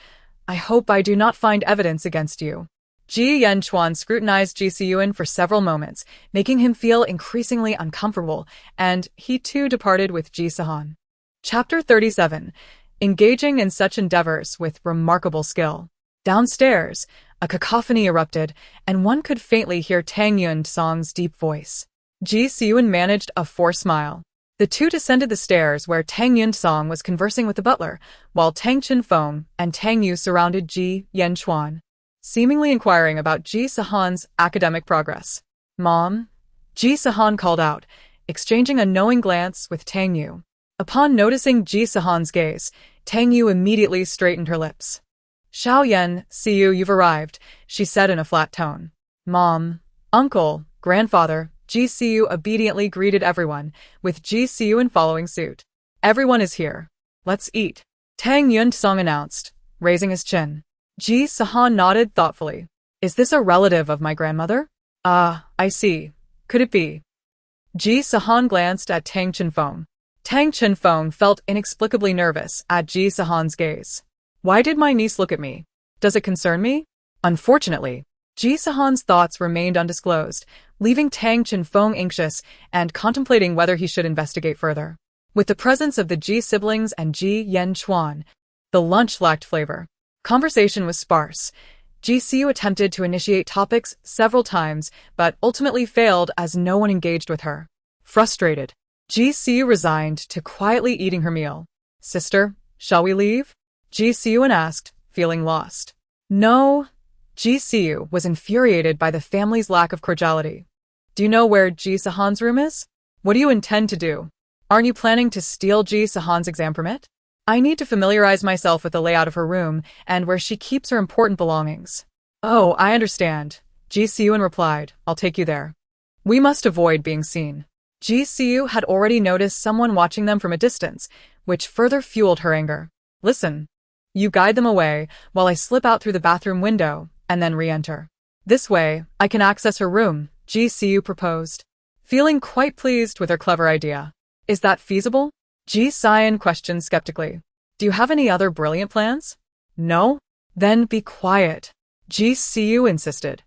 I hope I do not find evidence against you. Ji Yanchuan scrutinized Ji Siuan for several moments, making him feel increasingly uncomfortable, and he too departed with Ji Sihan. Chapter 37. Engaging in such endeavors with remarkable skill. Downstairs, a cacophony erupted, and one could faintly hear Tang Yunsong's deep voice. Ji Siuan managed a forced smile. The two descended the stairs where Tang Yunsong was conversing with the butler, while Tang Chenfeng and Tang Yu surrounded Ji Yanchuan, seemingly inquiring about Ji Sihan's academic progress. Mom? Ji Sihan called out, exchanging a knowing glance with Tang Yu. Upon noticing Ji Sihan's gaze, Tang Yu immediately straightened her lips. Xiaoyan, Siu, you've arrived, she said in a flat tone. Mom, uncle, grandfather, Ji Siu obediently greeted everyone, with Ji Siuan following suit. Everyone is here. Let's eat. Tang Yunsong announced, raising his chin. Ji Sihan nodded thoughtfully. Is this a relative of my grandmother? Ah, I see. Could it be? Ji Sihan glanced at Tang Chenfeng. Tang Chenfeng felt inexplicably nervous at Ji Sihan's gaze. Why did my niece look at me? Does it concern me? Unfortunately, Ji Sihan's thoughts remained undisclosed, leaving Tang Chenfeng anxious and contemplating whether he should investigate further. With the presence of the Ji siblings and Ji Yanchuan, the lunch lacked flavor. Conversation was sparse. Ji Siu attempted to initiate topics several times, but ultimately failed as no one engaged with her. Frustrated, Ji Siu resigned to quietly eating her meal. Sister, shall we leave? Ji Siuan asked, feeling lost. No. Ji Siu was infuriated by the family's lack of cordiality. Do you know where Ji Sihan's room is? What do you intend to do? Aren't you planning to steal Ji Sihan's exam permit? I need to familiarize myself with the layout of her room and where she keeps her important belongings. Oh, I understand, Ji Siuan replied. I'll take you there. We must avoid being seen. Ji Siu had already noticed someone watching them from a distance, which further fueled her anger. Listen. You guide them away while I slip out through the bathroom window and then re-enter. This way, I can access her room, Ji Sihan proposed, feeling quite pleased with her clever idea. Is that feasible? Ji Sihan questioned skeptically. Do you have any other brilliant plans? No? Then be quiet, Ji Sihan insisted,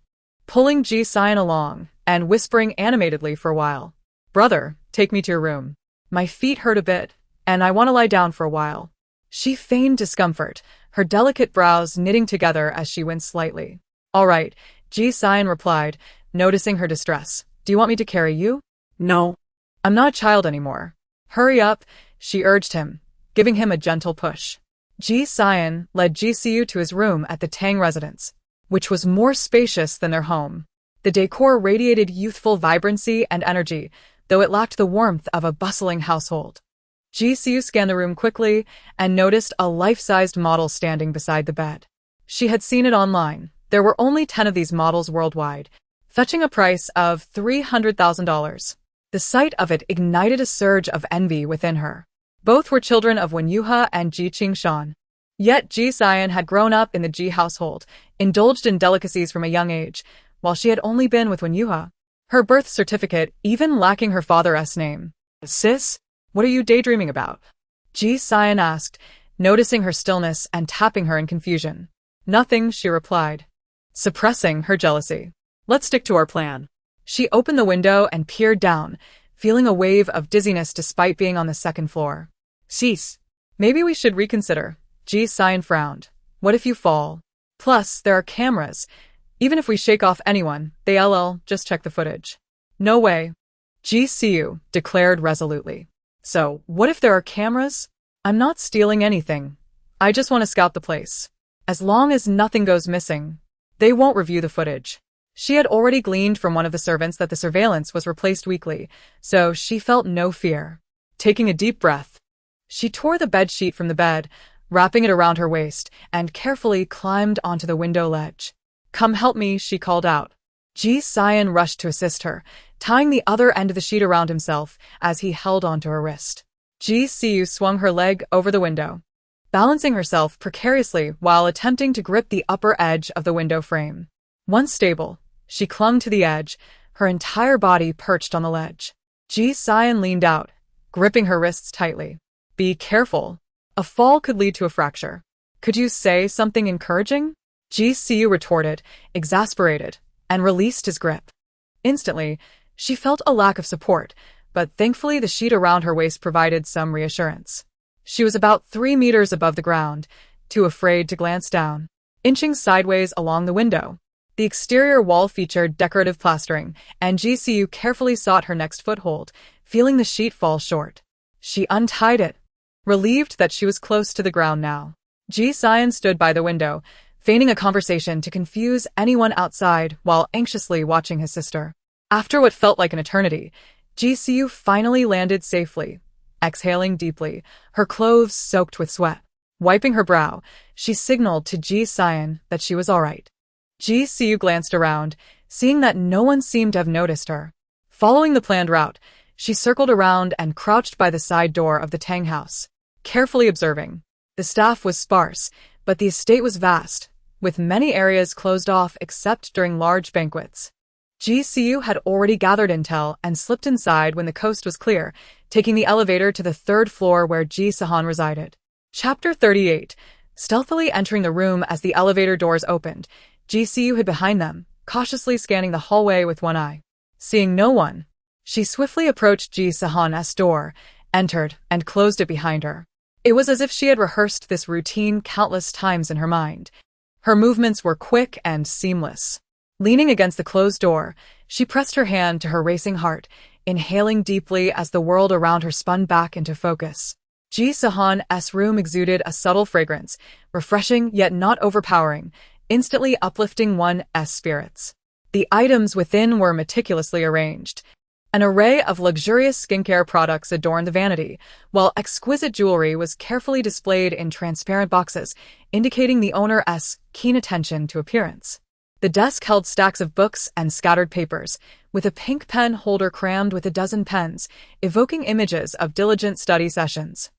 pulling Ji Sihan along and whispering animatedly for a while. Brother, take me to your room. My feet hurt a bit, and I want to lie down for a while. She feigned discomfort, her delicate brows knitting together as she winced slightly. All right, Ji Sihan replied, noticing her distress. Do you want me to carry you? No. I'm not a child anymore. Hurry up, she urged him, giving him a gentle push. Ji Sihan led Ji Sihan to his room at the Tang residence, which was more spacious than their home. The decor radiated youthful vibrancy and energy, though it lacked the warmth of a bustling household. Ji Sihan scanned the room quickly and noticed a life-sized model standing beside the bed. She had seen it online. There were only 10 of these models worldwide, fetching a price of $300,000. The sight of it ignited a surge of envy within her. Both were children of Wen Yuha and Ji Qingshan. Yet Ji Sihan had grown up in the Ji household, indulged in delicacies from a young age, while she had only been with Wen Yuha. Her birth certificate even lacking her father's name. Sis, what are you daydreaming about? Ji Sihan asked, noticing her stillness and tapping her in confusion. Nothing, she replied, suppressing her jealousy. Let's stick to our plan. She opened the window and peered down, feeling a wave of dizziness despite being on the second floor. Sis, maybe we should reconsider. Ji Sihan frowned. What if you fall? Plus, there are cameras. Even if we shake off anyone, they'll just check the footage. No way. Ji Sihan declared resolutely. So, what if there are cameras? I'm not stealing anything. I just want to scout the place. As long as nothing goes missing, they won't review the footage. She had already gleaned from one of the servants that the surveillance was replaced weekly, so she felt no fear. Taking a deep breath, she tore the bedsheet from the bed, wrapping it around her waist, and carefully climbed onto the window ledge. Come help me, she called out. Ji Sihan rushed to assist her, tying the other end of the sheet around himself as he held onto her wrist. Ji Sihan swung her leg over the window, balancing herself precariously while attempting to grip the upper edge of the window frame. Once stable, she clung to the edge, her entire body perched on the ledge. Ji Sihan leaned out, gripping her wrists tightly. Be careful. A fall could lead to a fracture. Could you say something encouraging? Ji Sihan retorted, exasperated, and released his grip. Instantly, she felt a lack of support, but thankfully the sheet around her waist provided some reassurance. She was about 3 meters above the ground, too afraid to glance down. Inching sideways along the window, the exterior wall featured decorative plastering, and Ji Sihan carefully sought her next foothold, feeling the sheet fall short. She untied it, relieved that she was close to the ground now. Ji Sihan stood by the window, feigning a conversation to confuse anyone outside while anxiously watching his sister. After what felt like an eternity, Ji Sihan finally landed safely, exhaling deeply, her clothes soaked with sweat. Wiping her brow, she signaled to Ji Sihan that she was all right. Ji Sihan glanced around, seeing that no one seemed to have noticed her. Following the planned route, she circled around and crouched by the side door of the Tang house, carefully observing. The staff was sparse, but the estate was vast, with many areas closed off except during large banquets. Ji Sihan had already gathered intel and slipped inside when the coast was clear, taking the elevator to the 3rd floor where Ji Sihan resided. Chapter 38. Stealthily entering the room as the elevator doors opened, Ji Sihan hid behind them, cautiously scanning the hallway with one eye. Seeing no one, she swiftly approached Ji Sihan's door, entered, and closed it behind her. It was as if she had rehearsed this routine countless times in her mind. Her movements were quick and seamless. Leaning against the closed door, she pressed her hand to her racing heart, inhaling deeply as the world around her spun back into focus. Ji Sihan's room exuded a subtle fragrance, refreshing yet not overpowering, instantly uplifting one's spirits. The items within were meticulously arranged. An array of luxurious skincare products adorned the vanity, while exquisite jewelry was carefully displayed in transparent boxes, indicating the owner's keen attention to appearance. The desk held stacks of books and scattered papers, with a pink pen holder crammed with a dozen pens, evoking images of diligent study sessions.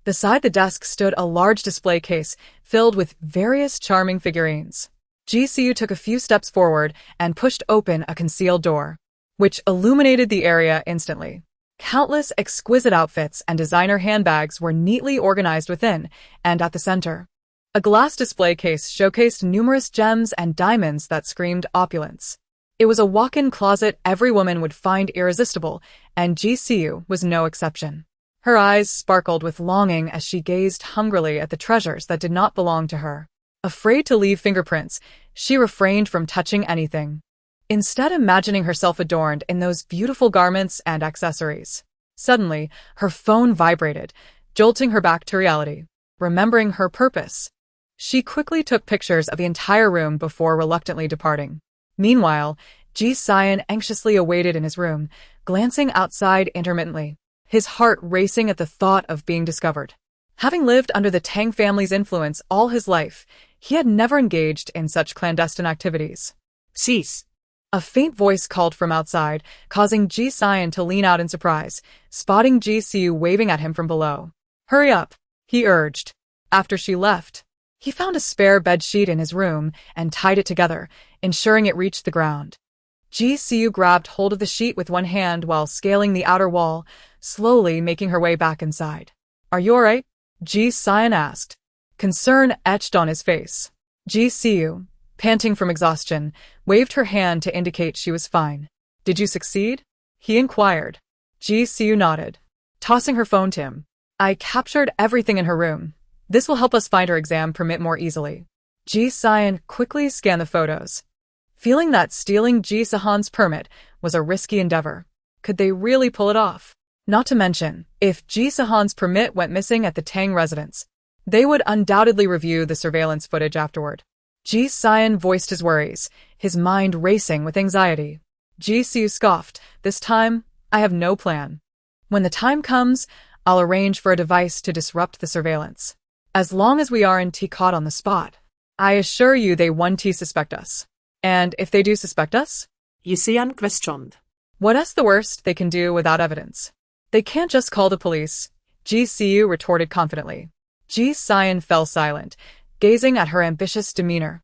Beside the desk stood a large display case filled with various charming figurines. Ji Sihan took a few steps forward and pushed open a concealed door, which illuminated the area instantly. Countless exquisite outfits and designer handbags were neatly organized within and at the center. A glass display case showcased numerous gems and diamonds that screamed opulence. It was a walk-in closet every woman would find irresistible, and Ji Sihan was no exception. Her eyes sparkled with longing as she gazed hungrily at the treasures that did not belong to her. Afraid to leave fingerprints, she refrained from touching anything, instead imagining herself adorned in those beautiful garments and accessories. Suddenly, her phone vibrated, jolting her back to reality. Remembering her purpose, she quickly took pictures of the entire room before reluctantly departing. Meanwhile, Ji Sihan anxiously awaited in his room, glancing outside intermittently, his heart racing at the thought of being discovered. Having lived under the Tang family's influence all his life, he had never engaged in such clandestine activities. Cease. A faint voice called from outside, causing Ji Sihan to lean out in surprise, spotting Ji Sihan waving at him from below. "Hurry up," he urged. After she left, he found a spare bedsheet in his room and tied it together, ensuring it reached the ground. Ji Sihan grabbed hold of the sheet with one hand while scaling the outer wall, slowly making her way back inside. "Are you alright?" Ji Sihan asked, concern etched on his face. Ji Sihan, panting from exhaustion, waved her hand to indicate she was fine. "Did you succeed?" he inquired. Ji Sihan nodded, tossing her phone to him. "I captured everything in her room. This will help us find her exam permit more easily." Ji Sihan quickly scanned the photos, feeling that stealing Ji Sihan's permit was a risky endeavor. Could they really pull it off? Not to mention, if Ji Sihan's permit went missing at the Tang residence, they would undoubtedly review the surveillance footage afterward. Ji Sihan voiced his worries, his mind racing with anxiety. Ji Sihan scoffed, "This time, I have no plan. When the time comes, I'll arrange for a device to disrupt the surveillance. As long as we aren't caught on the spot, I assure you they won't suspect us. And if they do suspect us?" Ji Sihan questioned. "What's the worst they can do without evidence? They can't just call the police," Ji Sihan retorted confidently. Ji Sihan fell silent, gazing at her ambitious demeanor,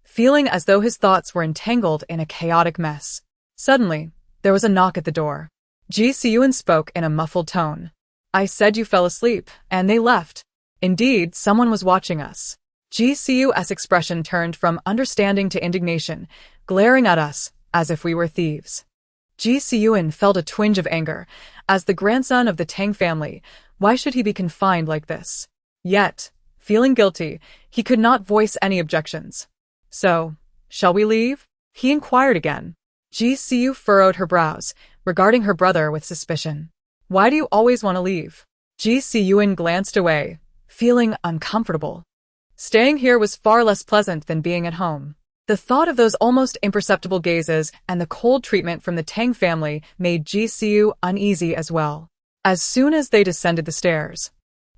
feeling as though his thoughts were entangled in a chaotic mess. Suddenly, there was a knock at the door. Ji Sihan spoke in a muffled tone. "I said you fell asleep, and they left. Indeed, someone was watching us." Ji Sihan's expression turned from understanding to indignation, glaring at us as if we were thieves. Ji Sihan felt a twinge of anger. As the grandson of the Tang family, why should he be confined like this? Yet, feeling guilty, he could not voice any objections. "So, shall we leave?" he inquired again. Ji Sihan furrowed her brows, regarding her brother with suspicion. "Why do you always want to leave?" Ji Sihan glanced away, feeling uncomfortable. Staying here was far less pleasant than being at home. The thought of those almost imperceptible gazes and the cold treatment from the Tang family made Ji Sihan uneasy as well. As soon as they descended the stairs,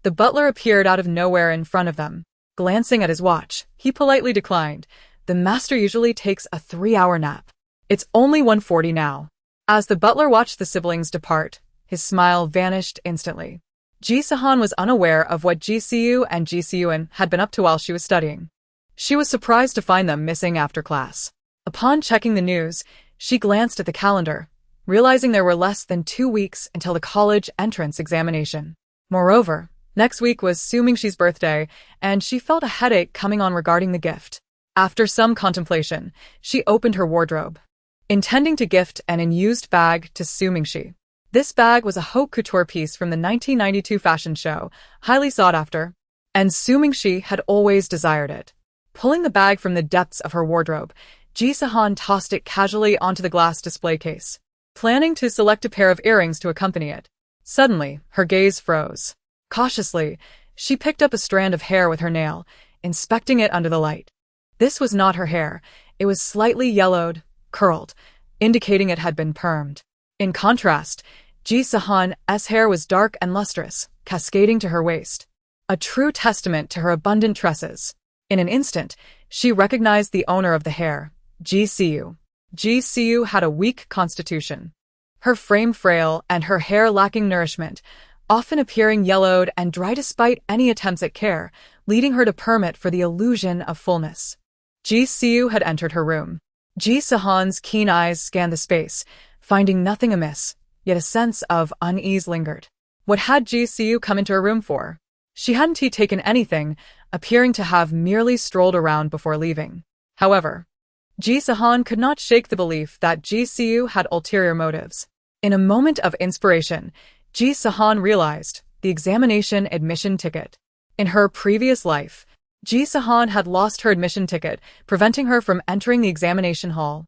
the butler appeared out of nowhere in front of them. Glancing at his watch, he politely declined. The master usually takes a 3-hour nap. It's only 1:40 now. As the butler watched the siblings depart, his smile vanished instantly. Ji Sihan was unaware of what Ji Sihan and Ji Sihan had been up to while she was studying. She was surprised to find them missing after class. Upon checking the news, she glanced at the calendar, realizing there were less than 2 weeks until the college entrance examination. Moreover, next week was Sumingxi's birthday, and she felt a headache coming on regarding the gift. After some contemplation, she opened her wardrobe, intending to gift an unused bag to Sumingxi. This bag was a haute couture piece from the 1992 fashion show, highly sought after, and Sumingxi had always desired it. Pulling the bag from the depths of her wardrobe, Ji Sihan tossed it casually onto the glass display case, planning to select a pair of earrings to accompany it. Suddenly, her gaze froze. Cautiously, she picked up a strand of hair with her nail, inspecting it under the light. This was not her hair. It was slightly yellowed, curled, indicating it had been permed. In contrast, Ji Sihan's hair was dark and lustrous, cascading to her waist, a true testament to her abundant tresses. In an instant, she recognized the owner of the hair, Ji Sihan. Ji Sihan had a weak constitution, her frame frail and her hair lacking nourishment, often appearing yellowed and dry despite any attempts at care, leading her to permit for the illusion of fullness. Ji Sihan had entered her room. Ji Sihan's keen eyes scanned the space, finding nothing amiss, yet a sense of unease lingered. What had Ji Sihan come into her room for? She hadn't taken anything, appearing to have merely strolled around before leaving. However, Ji Sihan could not shake the belief that Ji Sihan had ulterior motives. In a moment of inspiration, Ji Sihan realized the examination admission ticket. In her previous life, Ji Sihan had lost her admission ticket, preventing her from entering the examination hall.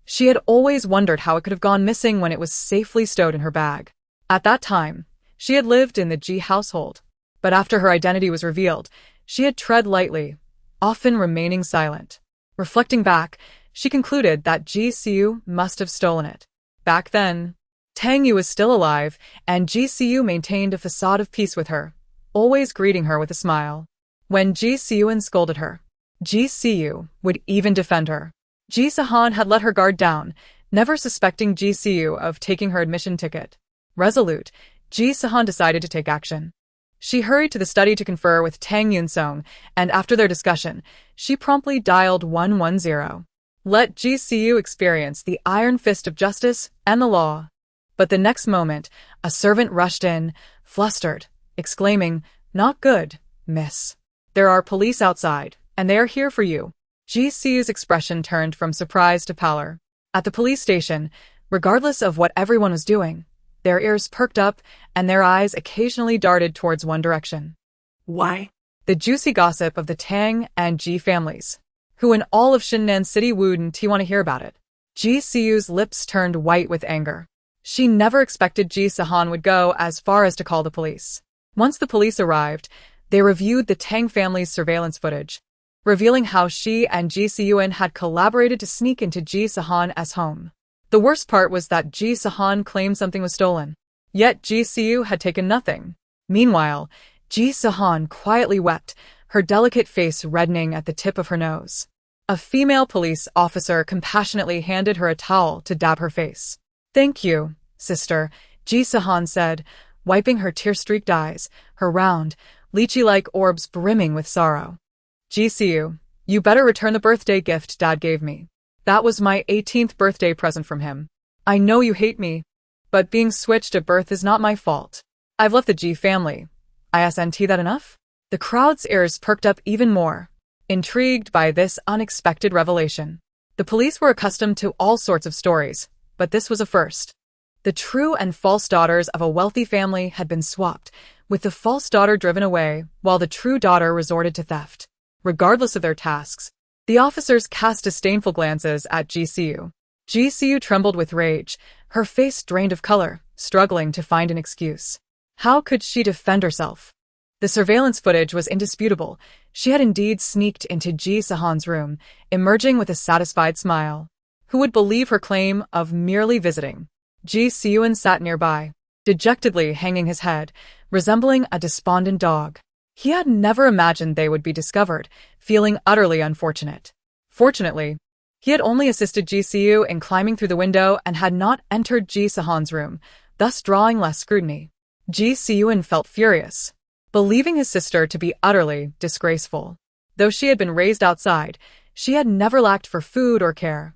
She had always wondered how it could have gone missing when it was safely stowed in her bag. At that time, she had lived in the Ji household, but after her identity was revealed, she had tread lightly, often remaining silent. Reflecting back, she concluded that Ji Sihan must have stolen it. Back then, Tang Yu was still alive, and Ji Sihan maintained a facade of peace with her, always greeting her with a smile. When Ji Sihan scolded her, Ji Sihan would even defend her. Ji Sihan had let her guard down, never suspecting Ji Sihan of taking her admission ticket. Resolute, Ji Sihan decided to take action. She hurried to the study to confer with Tang Yunsong, and after their discussion, she promptly dialed 110. Let Ji Sihan experience the iron fist of justice and the law. But the next moment, a servant rushed in, flustered, exclaiming, "Not good, miss. There are police outside, and they are here for you." Ji Sihan's expression turned from surprise to pallor. At the police station, regardless of what everyone was doing, their ears perked up and their eyes occasionally darted towards one direction. Why? The juicy gossip of the Tang and Ji families. Who in all of Shinnan City wouldn't want to hear about it? Ji Sihan's lips turned white with anger. She never expected Ji Sihan would go as far as to call the police. Once the police arrived, they reviewed the Tang family's surveillance footage, revealing how she and Ji Sihan had collaborated to sneak into Ji Sihan's home. The worst part was that Ji Sihan claimed something was stolen, yet Ji Sihan had taken nothing. Meanwhile, Ji Sihan quietly wept, her delicate face reddening at the tip of her nose. A female police officer compassionately handed her a towel to dab her face. "Thank you, sister," Ji Sihan said, wiping her tear-streaked eyes, her round, lychee-like orbs brimming with sorrow. "Ji Sihan, you better return the birthday gift Dad gave me. That was my 18th birthday present from him. I know you hate me, but being switched at birth is not my fault. I've left the Ji family. Isn't that enough?" The crowd's ears perked up even more, intrigued by this unexpected revelation. The police were accustomed to all sorts of stories, but this was a first. The true and false daughters of a wealthy family had been swapped, with the false daughter driven away, while the true daughter resorted to theft. Regardless of their tasks, the officers cast disdainful glances at Ji Sihan. Ji Sihan trembled with rage, her face drained of color, struggling to find an excuse. How could she defend herself? The surveillance footage was indisputable. She had indeed sneaked into Ji Sihan's room, emerging with a satisfied smile. Who would believe her claim of merely visiting? Ji Sihan sat nearby, dejectedly hanging his head, resembling a despondent dog. He had never imagined they would be discovered, feeling utterly unfortunate. Fortunately, he had only assisted Ji Sihan in climbing through the window and had not entered Ji Sihan's room, thus drawing less scrutiny. Ji Sihan felt furious, believing his sister to be utterly disgraceful. Though she had been raised outside, she had never lacked for food or care.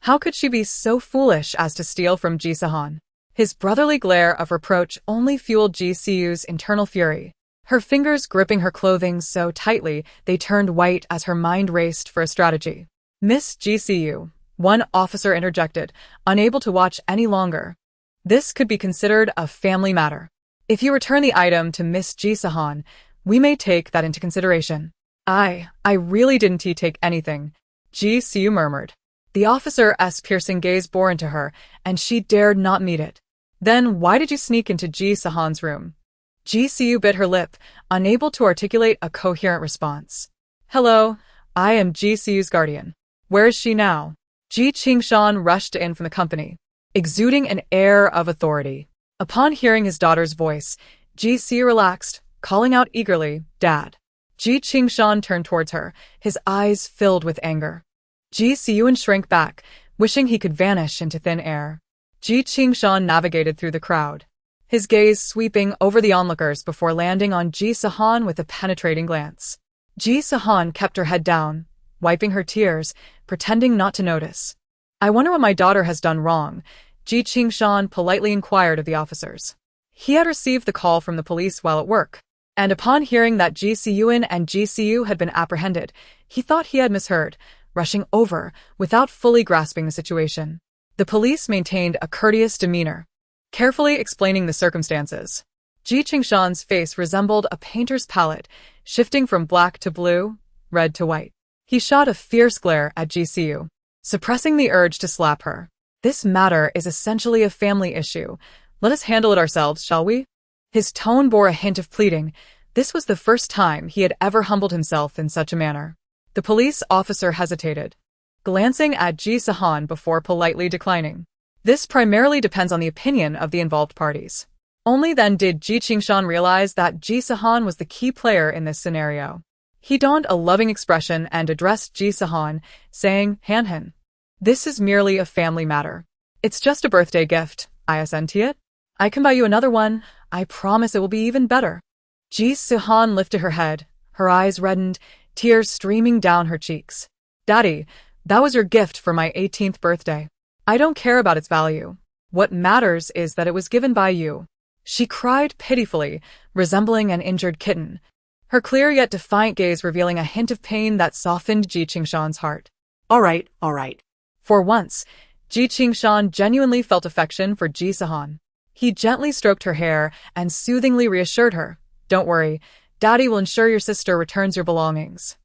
How could she be so foolish as to steal from Ji Sihan? His brotherly glare of reproach only fueled Ji Sihan's internal fury, her fingers gripping her clothing so tightly they turned white as her mind raced for a strategy. "Miss Ji Sihan," one officer interjected, unable to watch any longer. "This could be considered a family matter. If you return the item to Miss Ji Sihan, we may take that into consideration." I really didn't take anything," Ji Sihan murmured. The officer's piercing gaze bore into her, and she dared not meet it. "Then why did you sneak into Ji Sihan's room?" Ji Sihan bit her lip, unable to articulate a coherent response. "Hello, I am Ji Sihan's guardian. Where is she now?" Ji Qingshan rushed in from the company, exuding an air of authority. Upon hearing his daughter's voice, Ji Sihan relaxed, calling out eagerly, "Dad." Ji Qingshan turned towards her, his eyes filled with anger. Ji Sihan shrank back, wishing he could vanish into thin air. Ji Qingshan navigated through the crowd, his gaze sweeping over the onlookers before landing on Ji Sihan with a penetrating glance. Ji Sihan kept her head down, wiping her tears, pretending not to notice. "I wonder what my daughter has done wrong," Ji Sihan politely inquired of the officers. He had received the call from the police while at work, and upon hearing that Ji Sihan and Ji Siu had been apprehended, he thought he had misheard, rushing over without fully grasping the situation. The police maintained a courteous demeanor, carefully explaining the circumstances. Ji Sihan's face resembled a painter's palette, shifting from black to blue, red to white. He shot a fierce glare at Ji Siu, suppressing the urge to slap her. "This matter is essentially a family issue. Let us handle it ourselves, shall we?" His tone bore a hint of pleading. This was the first time he had ever humbled himself in such a manner. The police officer hesitated, glancing at Ji Sihan before politely declining. This primarily depends on the opinion of the involved parties. Only then did Ji Sihan realize that Ji Sihan was the key player in this scenario. He donned a loving expression and addressed Ji Sihan, saying, "Han, this is merely a family matter. It's just a birthday gift, isn't it? I can buy you another one. I promise it will be even better." Ji Sihan lifted her head, her eyes reddened, tears streaming down her cheeks. "Daddy, that was your gift for my 18th birthday. I don't care about its value. What matters is that it was given by you." She cried pitifully, resembling an injured kitten, her clear yet defiant gaze revealing a hint of pain that softened Ji Sihan's heart. All right, all right. For once, Ji Sihan genuinely felt affection for Ji Sihan. He gently stroked her hair and soothingly reassured her, "Don't worry, Daddy will ensure your sister returns your belongings."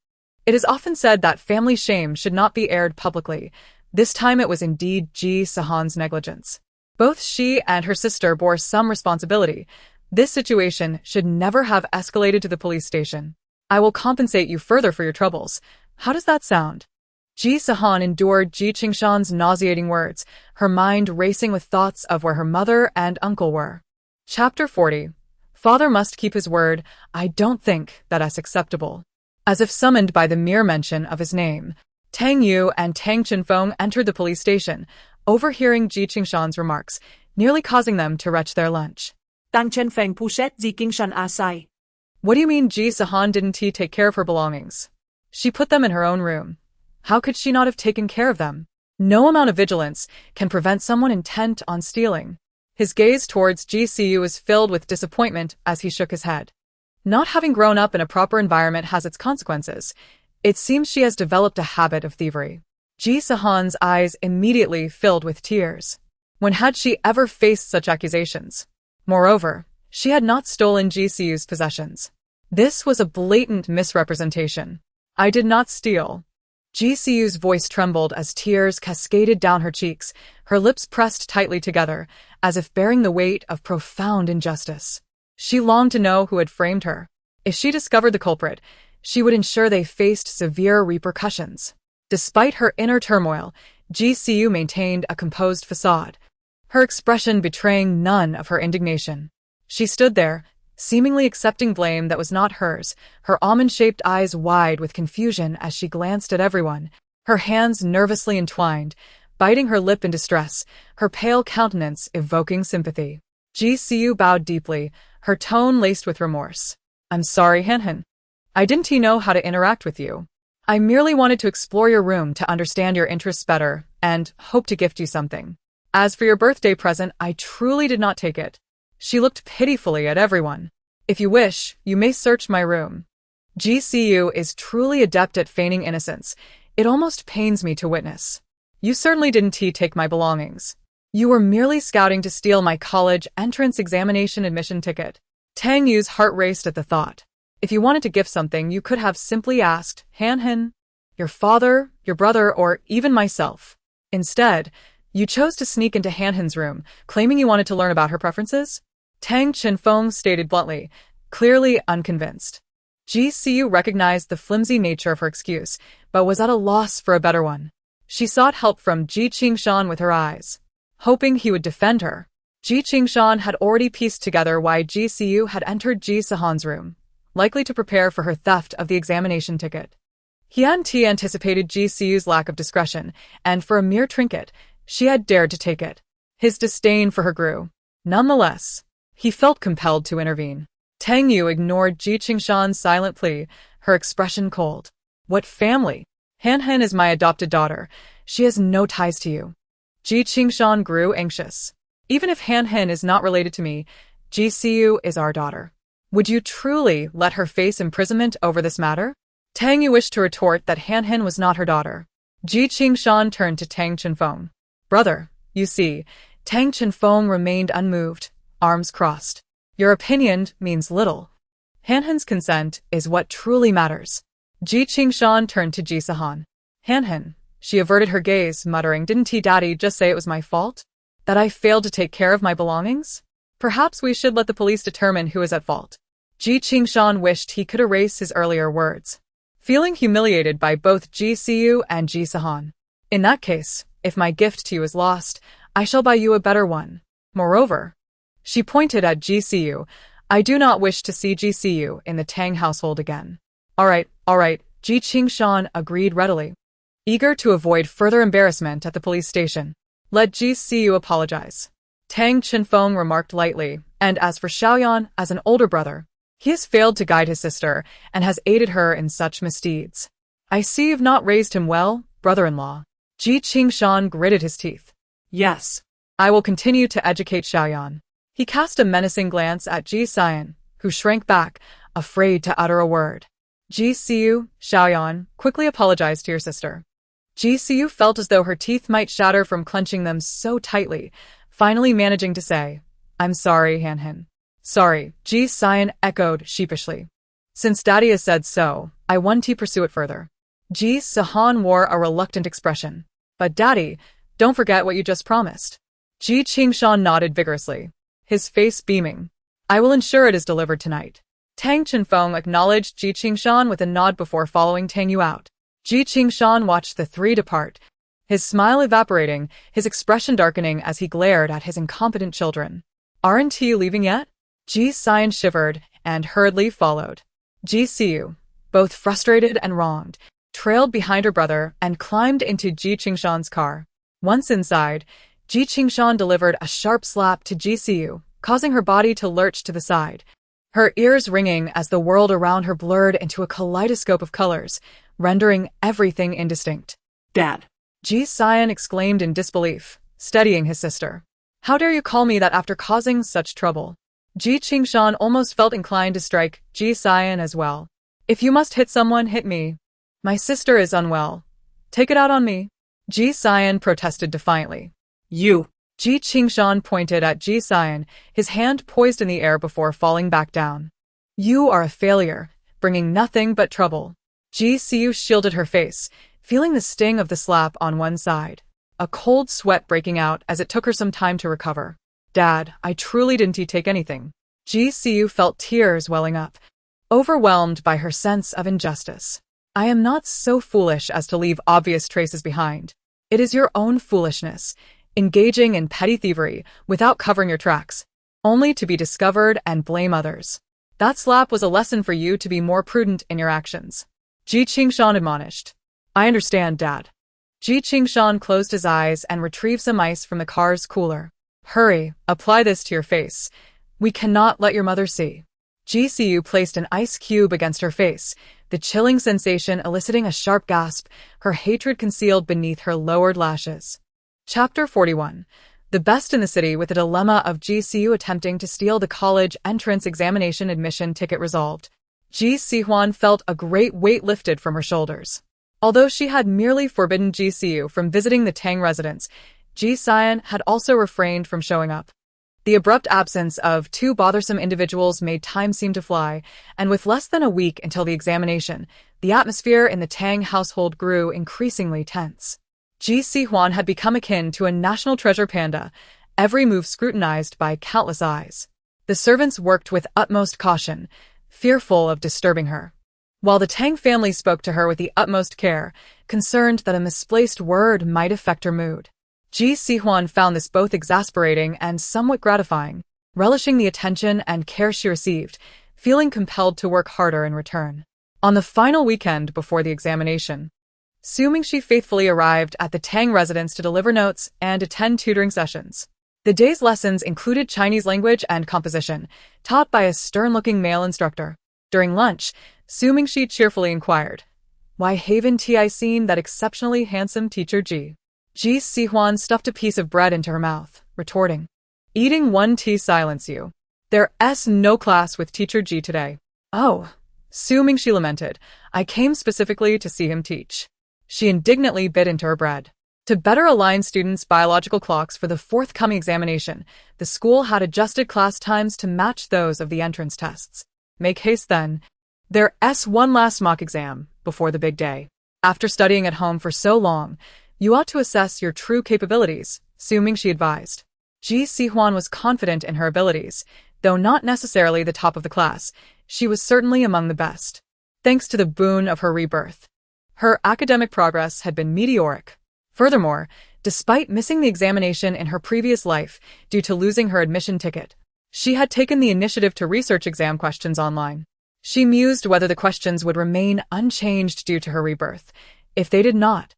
It is often said that family shame should not be aired publicly. This time it was indeed Ji Sihan's negligence. Both she and her sister bore some responsibility. This situation should never have escalated to the police station. "I will compensate you further for your troubles. How does that sound?" Ji Sihan endured Ji Sihan's nauseating words, her mind racing with thoughts of where her mother and uncle were. Chapter 40. Father must keep his word. I don't think that is acceptable. As if summoned by the mere mention of his name, Tang Yu and Tang Chenfeng entered the police station, overhearing Ji Sihan's remarks, nearly causing them to retch their lunch. Tang Chenfeng pushet Ji Sihan a sigh. "What do you mean Ji Sihan didn't take care of her belongings? She put them in her own room. How could she not have taken care of them? No amount of vigilance can prevent someone intent on stealing." His gaze towards Ji Siu was filled with disappointment as he shook his head. Not having grown up in a proper environment has its consequences. It seems she has developed a habit of thievery. Ji Sihan's eyes immediately filled with tears. When had she ever faced such accusations? Moreover, she had not stolen Ji Siu's possessions. This was a blatant misrepresentation. "I did not steal." Ji Siu's voice trembled as tears cascaded down her cheeks, her lips pressed tightly together, as if bearing the weight of profound injustice. She longed to know who had framed her. If she discovered the culprit, she would ensure they faced severe repercussions. Despite her inner turmoil, Ji Siu maintained a composed facade, her expression betraying none of her indignation. She stood there, seemingly accepting blame that was not hers, her almond-shaped eyes wide with confusion as she glanced at everyone, her hands nervously entwined, biting her lip in distress, her pale countenance evoking sympathy. Ji Siu bowed deeply, her tone laced with remorse. "I'm sorry, Han. I didn't know how to interact with you. I merely wanted to explore your room to understand your interests better, and hope to gift you something. As for your birthday present, I truly did not take it." She looked pitifully at everyone. "If you wish, you may search my room." Ji Siu is truly adept at feigning innocence. It almost pains me to witness. "You certainly didn't take my belongings. You were merely scouting to steal my college entrance examination admission ticket." Tang Yu's heart raced at the thought. If you wanted to gift something, you could have simply asked Han, your father, your brother, or even myself. Instead, you chose to sneak into Han's room, claiming you wanted to learn about her preferences? Tang Chenfeng stated bluntly, clearly unconvinced. Ji Siu recognized the flimsy nature of her excuse, but was at a loss for a better one. She sought help from Ji Sihan with her eyes, hoping he would defend her. Ji Sihan had already pieced together why Ji Siu had entered Ji Sihan's room, likely to prepare for her theft of the examination ticket. He hadn't anticipated Ji Siu's lack of discretion, and for a mere trinket, she had dared to take it. His disdain for her grew. Nonetheless, He felt compelled to intervene. Tang Yu ignored Ji Qingshan's silent plea, her expression cold. What family? Han Han is my adopted daughter. She has no ties to you. Ji Qingshan grew anxious. Even if Han Han is not related to me, Ji Siu is our daughter. Would you truly let her face imprisonment over this matter? Tang Yu wished to retort that Han Han was not her daughter. Ji Qingshan turned to Tang Chenfeng. Brother, you see, Tang Chenfeng remained unmoved, arms crossed. Your opinion means little. Han Han's consent is what truly matters. Ji Qingshan turned to Ji Sihan. Han Han. She averted her gaze, muttering, didn't Daddy just say it was my fault? That I failed to take care of my belongings? Perhaps we should let the police determine who is at fault. Ji Qingshan wished he could erase his earlier words. Feeling humiliated by both Ji Siu and Ji Sihan. In that case, if my gift to you is lost, I shall buy you a better one. Moreover, she pointed at Ji Siu, I do not wish to see Ji Siu in the Tang household again. All right, Ji Qingshan agreed readily. Eager to avoid further embarrassment at the police station, let Ji Siu apologize. Tang Chenfeng remarked lightly, and as for Xiaoyan, as an older brother, he has failed to guide his sister and has aided her in such misdeeds. I see you've not raised him well, brother-in-law. Ji Qingshan gritted his teeth. Yes, I will continue to educate Xiaoyan. He cast a menacing glance at Ji Sihan, who shrank back, afraid to utter a word. Ji Siu, Xiaoyan, quickly apologized to your sister. Ji Siu felt as though her teeth might shatter from clenching them so tightly, finally managing to say, I'm sorry, Han Han. Sorry, Ji Sihan echoed sheepishly. Since Daddy has said so, I want to pursue it further. Ji Sihan wore a reluctant expression. But Daddy, don't forget what you just promised. Ji Qingshan nodded vigorously, his face beaming. I will ensure it is delivered tonight. Tang Chenfeng acknowledged Ji Qingshan with a nod before following Tang Yu out. Ji Qingshan watched the three depart, his smile evaporating, his expression darkening as he glared at his incompetent children. Aren't you leaving yet? Ji Sihan shivered and hurriedly followed. Ji Siu, both frustrated and wronged, trailed behind her brother and climbed into Ji Qingshan's car. Once inside, Ji Qingshan delivered a sharp slap to Ji Siu, causing her body to lurch to the side, her ears ringing as the world around her blurred into a kaleidoscope of colors, rendering everything indistinct. Dad. Ji Sihan exclaimed in disbelief, steadying his sister. How dare you call me that after causing such trouble? Ji Qingshan almost felt inclined to strike Ji Sihan as well. If you must hit someone, hit me. My sister is unwell. Take it out on me. Ji Sihan protested defiantly. You. Ji Qingshan pointed at Ji Sihan, his hand poised in the air before falling back down. You are a failure, bringing nothing but trouble. Ji Siu shielded her face, feeling the sting of the slap on one side, a cold sweat breaking out as it took her some time to recover. Dad, I truly didn't take anything. Ji Siu felt tears welling up, overwhelmed by her sense of injustice. I am not so foolish as to leave obvious traces behind. It is your own foolishness, engaging in petty thievery without covering your tracks, only to be discovered and blame others. That slap was a lesson for you to be more prudent in your actions. Ji Qingshan admonished. I understand, Dad. Ji Qingshan closed his eyes and retrieved some ice from the car's cooler. Hurry, apply this to your face. We cannot let your mother see. Ji Siu placed an ice cube against her face, the chilling sensation eliciting a sharp gasp, her hatred concealed beneath her lowered lashes. Chapter 41. The best in the city with the dilemma of Ji Siu attempting to steal the college entrance examination admission ticket resolved. Ji Sihan felt a great weight lifted from her shoulders. Although she had merely forbidden Ji Siu from visiting the Tang residence, Ji Sihan had also refrained from showing up. The abrupt absence of two bothersome individuals made time seem to fly, and with less than a week until the examination, the atmosphere in the Tang household grew increasingly tense. Ji Sihan had become akin to a national treasure panda, every move scrutinized by countless eyes. The servants worked with utmost caution, fearful of disturbing her, while the Tang family spoke to her with the utmost care, concerned that a misplaced word might affect her mood. Ji Sihan found this both exasperating and somewhat gratifying, relishing the attention and care she received, feeling compelled to work harder in return. On the final weekend before the examination, Su Mingxi faithfully arrived at the Tang residence to deliver notes and attend tutoring sessions. The day's lessons included Chinese language and composition, taught by a stern-looking male instructor. During lunch, Su Mingxi cheerfully inquired, "Why haven't I seen that exceptionally handsome teacher Ji?" Ji Sihan stuffed a piece of bread into her mouth, retorting, "Eating one tea silence you. There's no class with teacher Ji today." "Oh," Su Mingxi lamented, "I came specifically to see him teach." She indignantly bit into her bread. To better align students' biological clocks for the forthcoming examination, the school had adjusted class times to match those of the entrance tests. Make haste then. There's one last mock exam before the big day. After studying at home for so long, you ought to assess your true capabilities, Su Mingxi advised. Ji Sihan was confident in her abilities, though not necessarily the top of the class. She was certainly among the best. Thanks to the boon of her rebirth, her academic progress had been meteoric. Furthermore, despite missing the examination in her previous life due to losing her admission ticket, she had taken the initiative to research exam questions online. She mused whether the questions would remain unchanged due to her rebirth. If they did not,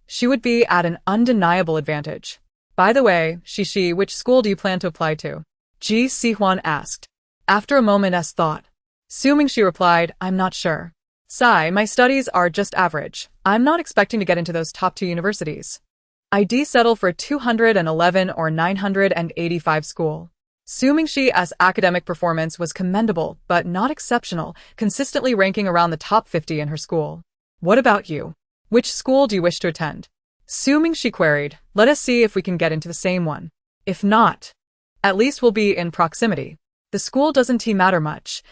she would be at an undeniable advantage. "By the way, Shishi, which school do you plan to apply to?" Ji Sihan asked. After a moment's thought, Su Mingxi replied, "I'm not sure. Sigh, my studies are just average. I'm not expecting to get into those top 2 universities. I'd settle for a 211 or 985 school." Su Mingxi's academic performance was commendable but not exceptional, consistently ranking around the top 50 in her school. "What about you? Which school do you wish to attend?" Su Mingxi queried. "Let us see if we can get into the same one. If not, at least we'll be in proximity. The school doesn't matter much.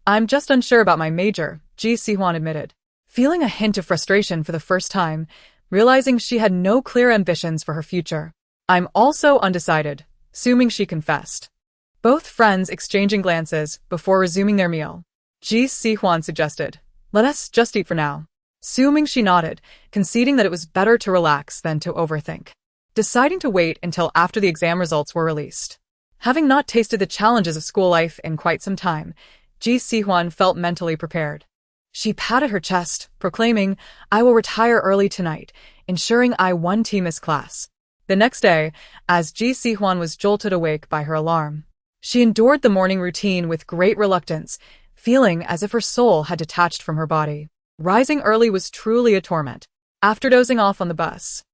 I'm just unsure about my major," Ji Sihan admitted. Feeling a hint of frustration for the first time, realizing she had no clear ambitions for her future. "I'm also undecided," Su Mingxi confessed. Both friends exchanging glances before resuming their meal. Ji Sihan suggested, "Let us just eat for now." Su Mingxi nodded, conceding that it was better to relax than to overthink. Deciding to wait until after the exam results were released. Having not tasted the challenges of school life in quite some time, Ji Sihan felt mentally prepared. She patted her chest, proclaiming, "I will retire early tonight, ensuring I won't miss class." The next day, as Ji Sihan was jolted awake by her alarm, she endured the morning routine with great reluctance, feeling as if her soul had detached from her body. Rising early was truly a torment. After dozing off on the bus,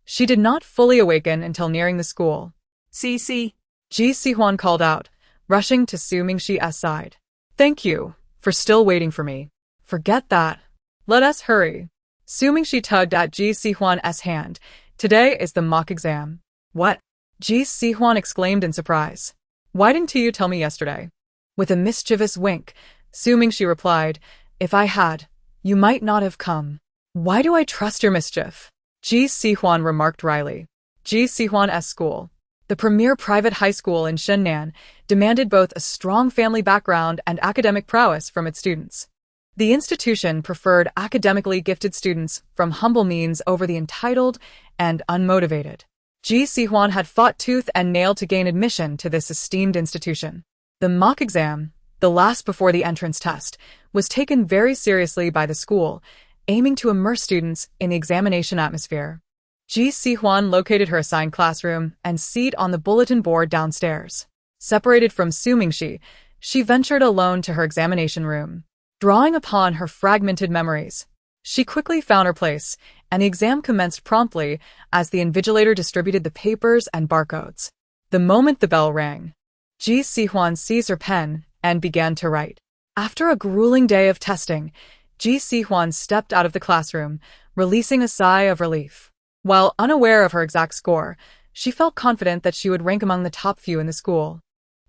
she did not fully awaken until nearing the school. "Cici," Ji Sihan called out, rushing to Su Mingxi's side. "Thank you for still waiting for me." "Forget that. Let us hurry." Su Mingxi tugged at Ji Sihan's hand. "Today is the mock exam." "What?" Ji Sihan exclaimed in surprise. "Why didn't you tell me yesterday?" With a mischievous wink, Su Mingxi replied, "If I had, you might not have come." "Why do I trust your mischief?" Ji Sihan remarked wryly. Ji Sihan's school, the premier private high school in Shenan, demanded both a strong family background and academic prowess from its students. The institution preferred academically gifted students from humble means over the entitled and unmotivated. Ji Sihan had fought tooth and nail to gain admission to this esteemed institution. The mock exam, the last before the entrance test, was taken very seriously by the school, aiming to immerse students in the examination atmosphere. Ji Sihan located her assigned classroom and seat on the bulletin board downstairs. Separated from Su Mingxi, she ventured alone to her examination room. Drawing upon her fragmented memories, she quickly found her place, and the exam commenced promptly as the invigilator distributed the papers and barcodes. The moment the bell rang, Ji Sihan seized her pen and began to write. After a grueling day of testing, Ji Sihan stepped out of the classroom, releasing a sigh of relief. While unaware of her exact score, she felt confident that she would rank among the top few in the school.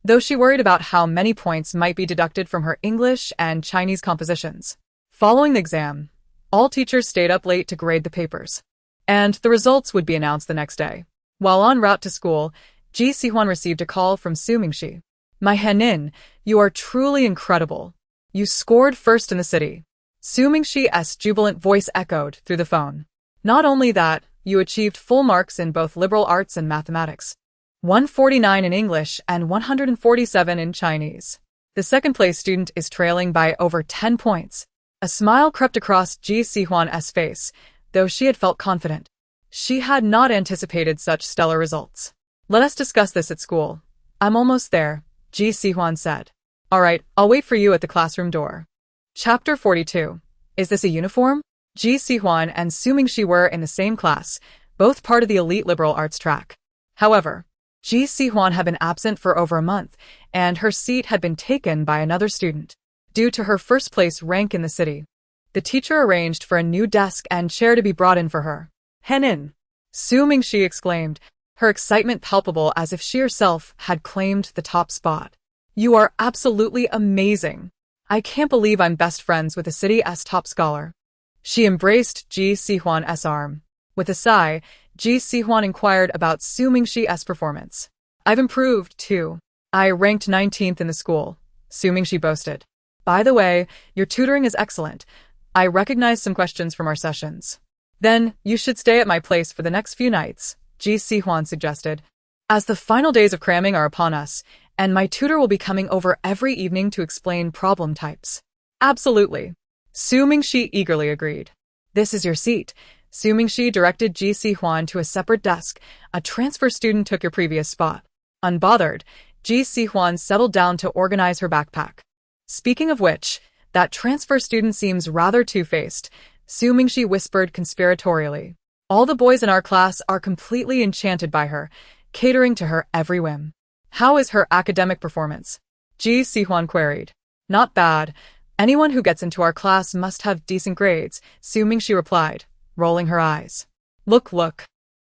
Though she worried about how many points might be deducted from her English and Chinese compositions. Following the exam, all teachers stayed up late to grade the papers, and the results would be announced the next day. While en route to school, Ji Sihan received a call from Su Mingxi. "My Henin, you are truly incredible. You scored first in the city." Su Mingxi's jubilant voice echoed through the phone. "Not only that, you achieved full marks in both liberal arts and mathematics. 149 in English and 147 in Chinese. The second-place student is trailing by over 10 points. A smile crept across Ji Sihan's face, though she had felt confident. She had not anticipated such stellar results. Let us discuss this at school. I'm almost there, Ji Sihan said. All right, I'll wait for you at the classroom door. Chapter 42. Is this a uniform? Ji Sihan and Su Mingxi were in the same class, both part of the elite liberal arts track. However, Ji Sihan had been absent for over a month, and her seat had been taken by another student. Due to her first-place rank in the city, the teacher arranged for a new desk and chair to be brought in for her. Henin! Su Mingxi exclaimed, her excitement palpable as if she herself had claimed the top spot. You are absolutely amazing. I can't believe I'm best friends with the city's top scholar. She embraced Ji Sihan's arm. With a sigh, Ji Sihan inquired about Su Mingxi's performance. I've improved, too. I ranked 19th in the school, Su Mingxi boasted. By the way, your tutoring is excellent. I recognize some questions from our sessions. Then, you should stay at my place for the next few nights, Ji Sihan suggested. As the final days of cramming are upon us, and my tutor will be coming over every evening to explain problem types. Absolutely. Su Mingxi eagerly agreed. This is your seat. Su Mingxi directed Ji Sihan to a separate desk. A transfer student took your previous spot. Unbothered, Ji Sihan settled down to organize her backpack. Speaking of which, that transfer student seems rather two-faced, Su Mingxi whispered conspiratorially. All the boys in our class are completely enchanted by her, catering to her every whim. How is her academic performance? Ji Sihan queried. Not bad. Anyone who gets into our class must have decent grades, Su Mingxi replied, rolling her eyes. Look.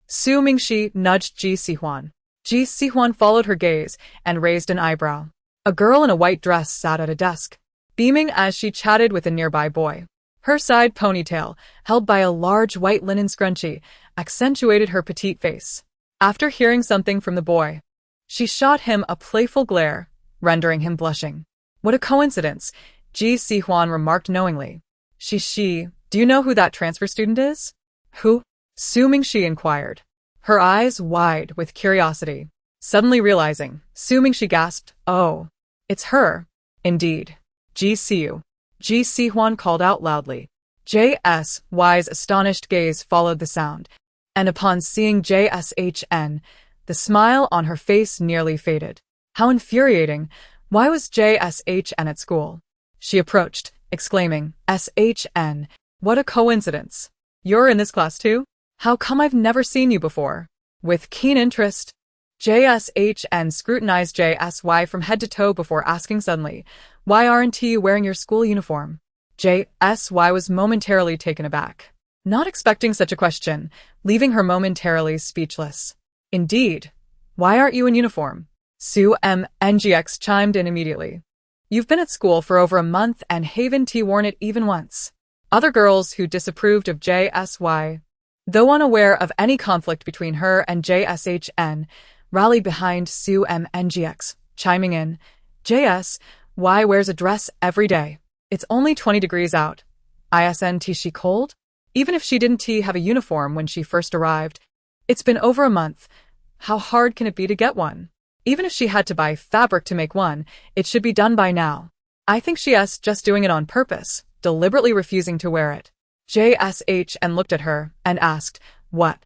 Su Mingxi nudged Ji Sihan. Ji Sihan followed her gaze and raised an eyebrow. A girl in a white dress sat at a desk, beaming as she chatted with a nearby boy. Her side ponytail, held by a large white linen scrunchie, accentuated her petite face. After hearing something from the boy, she shot him a playful glare, rendering him blushing. What a coincidence, Ji Sihan remarked knowingly. She, do you know who that transfer student is? Who? Su Mingxi inquired, her eyes wide with curiosity. Suddenly realizing, Su Mingxi gasped, Oh, it's her. Indeed. Ji Sihan called out loudly. JSY's astonished gaze followed the sound, and upon seeing JSHN, the smile on her face nearly faded. How infuriating! Why was JSHN at school? She approached, exclaiming, SHN, what a coincidence! You're in this class too? How come I've never seen you before? With keen interest, JSHN scrutinized JSY from head to toe before asking suddenly, Why aren't you wearing your school uniform? JSY was momentarily taken aback, not expecting such a question, leaving her momentarily speechless. Indeed. Why aren't you in uniform? Su MNGX chimed in immediately. You've been at school for over a month and haven't worn it even once. Other girls who disapproved of JSY, though unaware of any conflict between her and JSHN, rallied behind Su MNGX, chiming in, JSY wears a dress every day. It's only 20 degrees out. Isn't she cold? Even if she didn't have a uniform when she first arrived, it's been over a month. How hard can it be to get one? Even if she had to buy fabric to make one, it should be done by now. I think she's just doing it on purpose, deliberately refusing to wear it. JSHN looked at her and asked, What?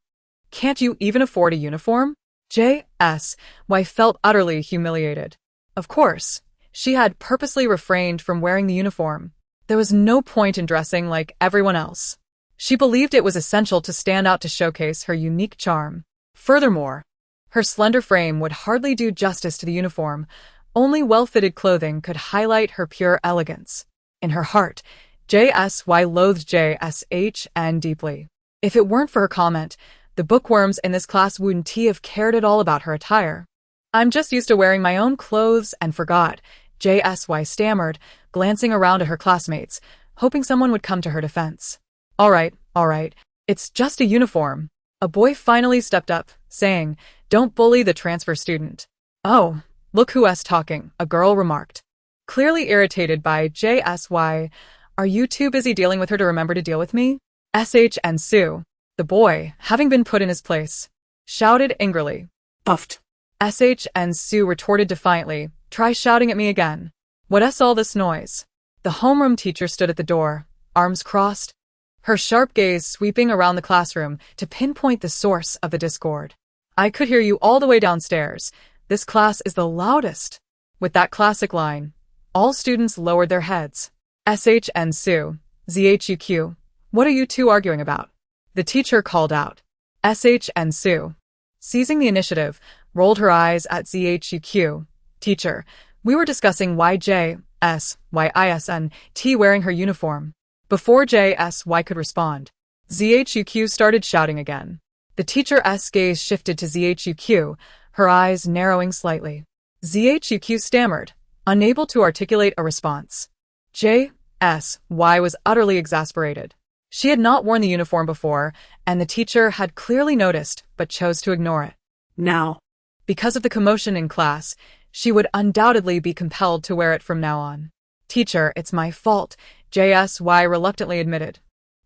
Can't you even afford a uniform? JSY felt utterly humiliated. Of course, she had purposely refrained from wearing the uniform. There was no point in dressing like everyone else. She believed it was essential to stand out to showcase her unique charm. Furthermore, her slender frame would hardly do justice to the uniform. Only well-fitted clothing could highlight her pure elegance. In her heart, JSY loathed JSHN deeply. If it weren't for her comment, the bookworms in this class wouldn't have cared at all about her attire. I'm just used to wearing my own clothes and forgot, JSY stammered, glancing around at her classmates, hoping someone would come to her defense. All right, it's just a uniform. A boy finally stepped up, saying, Don't bully the transfer student. Oh, look who's talking, a girl remarked. Clearly irritated by JSY, Are you too busy dealing with her to remember to deal with me? And Sue, the boy, having been put in his place, shouted angrily. Puffed. And Sue retorted defiantly, Try shouting at me again. What's all this noise? The homeroom teacher stood at the door, arms crossed, her sharp gaze sweeping around the classroom to pinpoint the source of the discord. I could hear you all the way downstairs. This class is the loudest. With that classic line, all students lowered their heads. SH and Sue, ZHUQ, what are you two arguing about? The teacher called out. SH and Sue, seizing the initiative, rolled her eyes at ZHUQ. Teacher, we were discussing why JSYISNT wearing her uniform. Before JSY could respond, ZHUQ started shouting again. The teacher's gaze shifted to ZHUQ, her eyes narrowing slightly. ZHUQ stammered, unable to articulate a response. JSY was utterly exasperated. She had not worn the uniform before, and the teacher had clearly noticed but chose to ignore it. Now, because of the commotion in class, she would undoubtedly be compelled to wear it from now on. Teacher, it's my fault, JSY reluctantly admitted,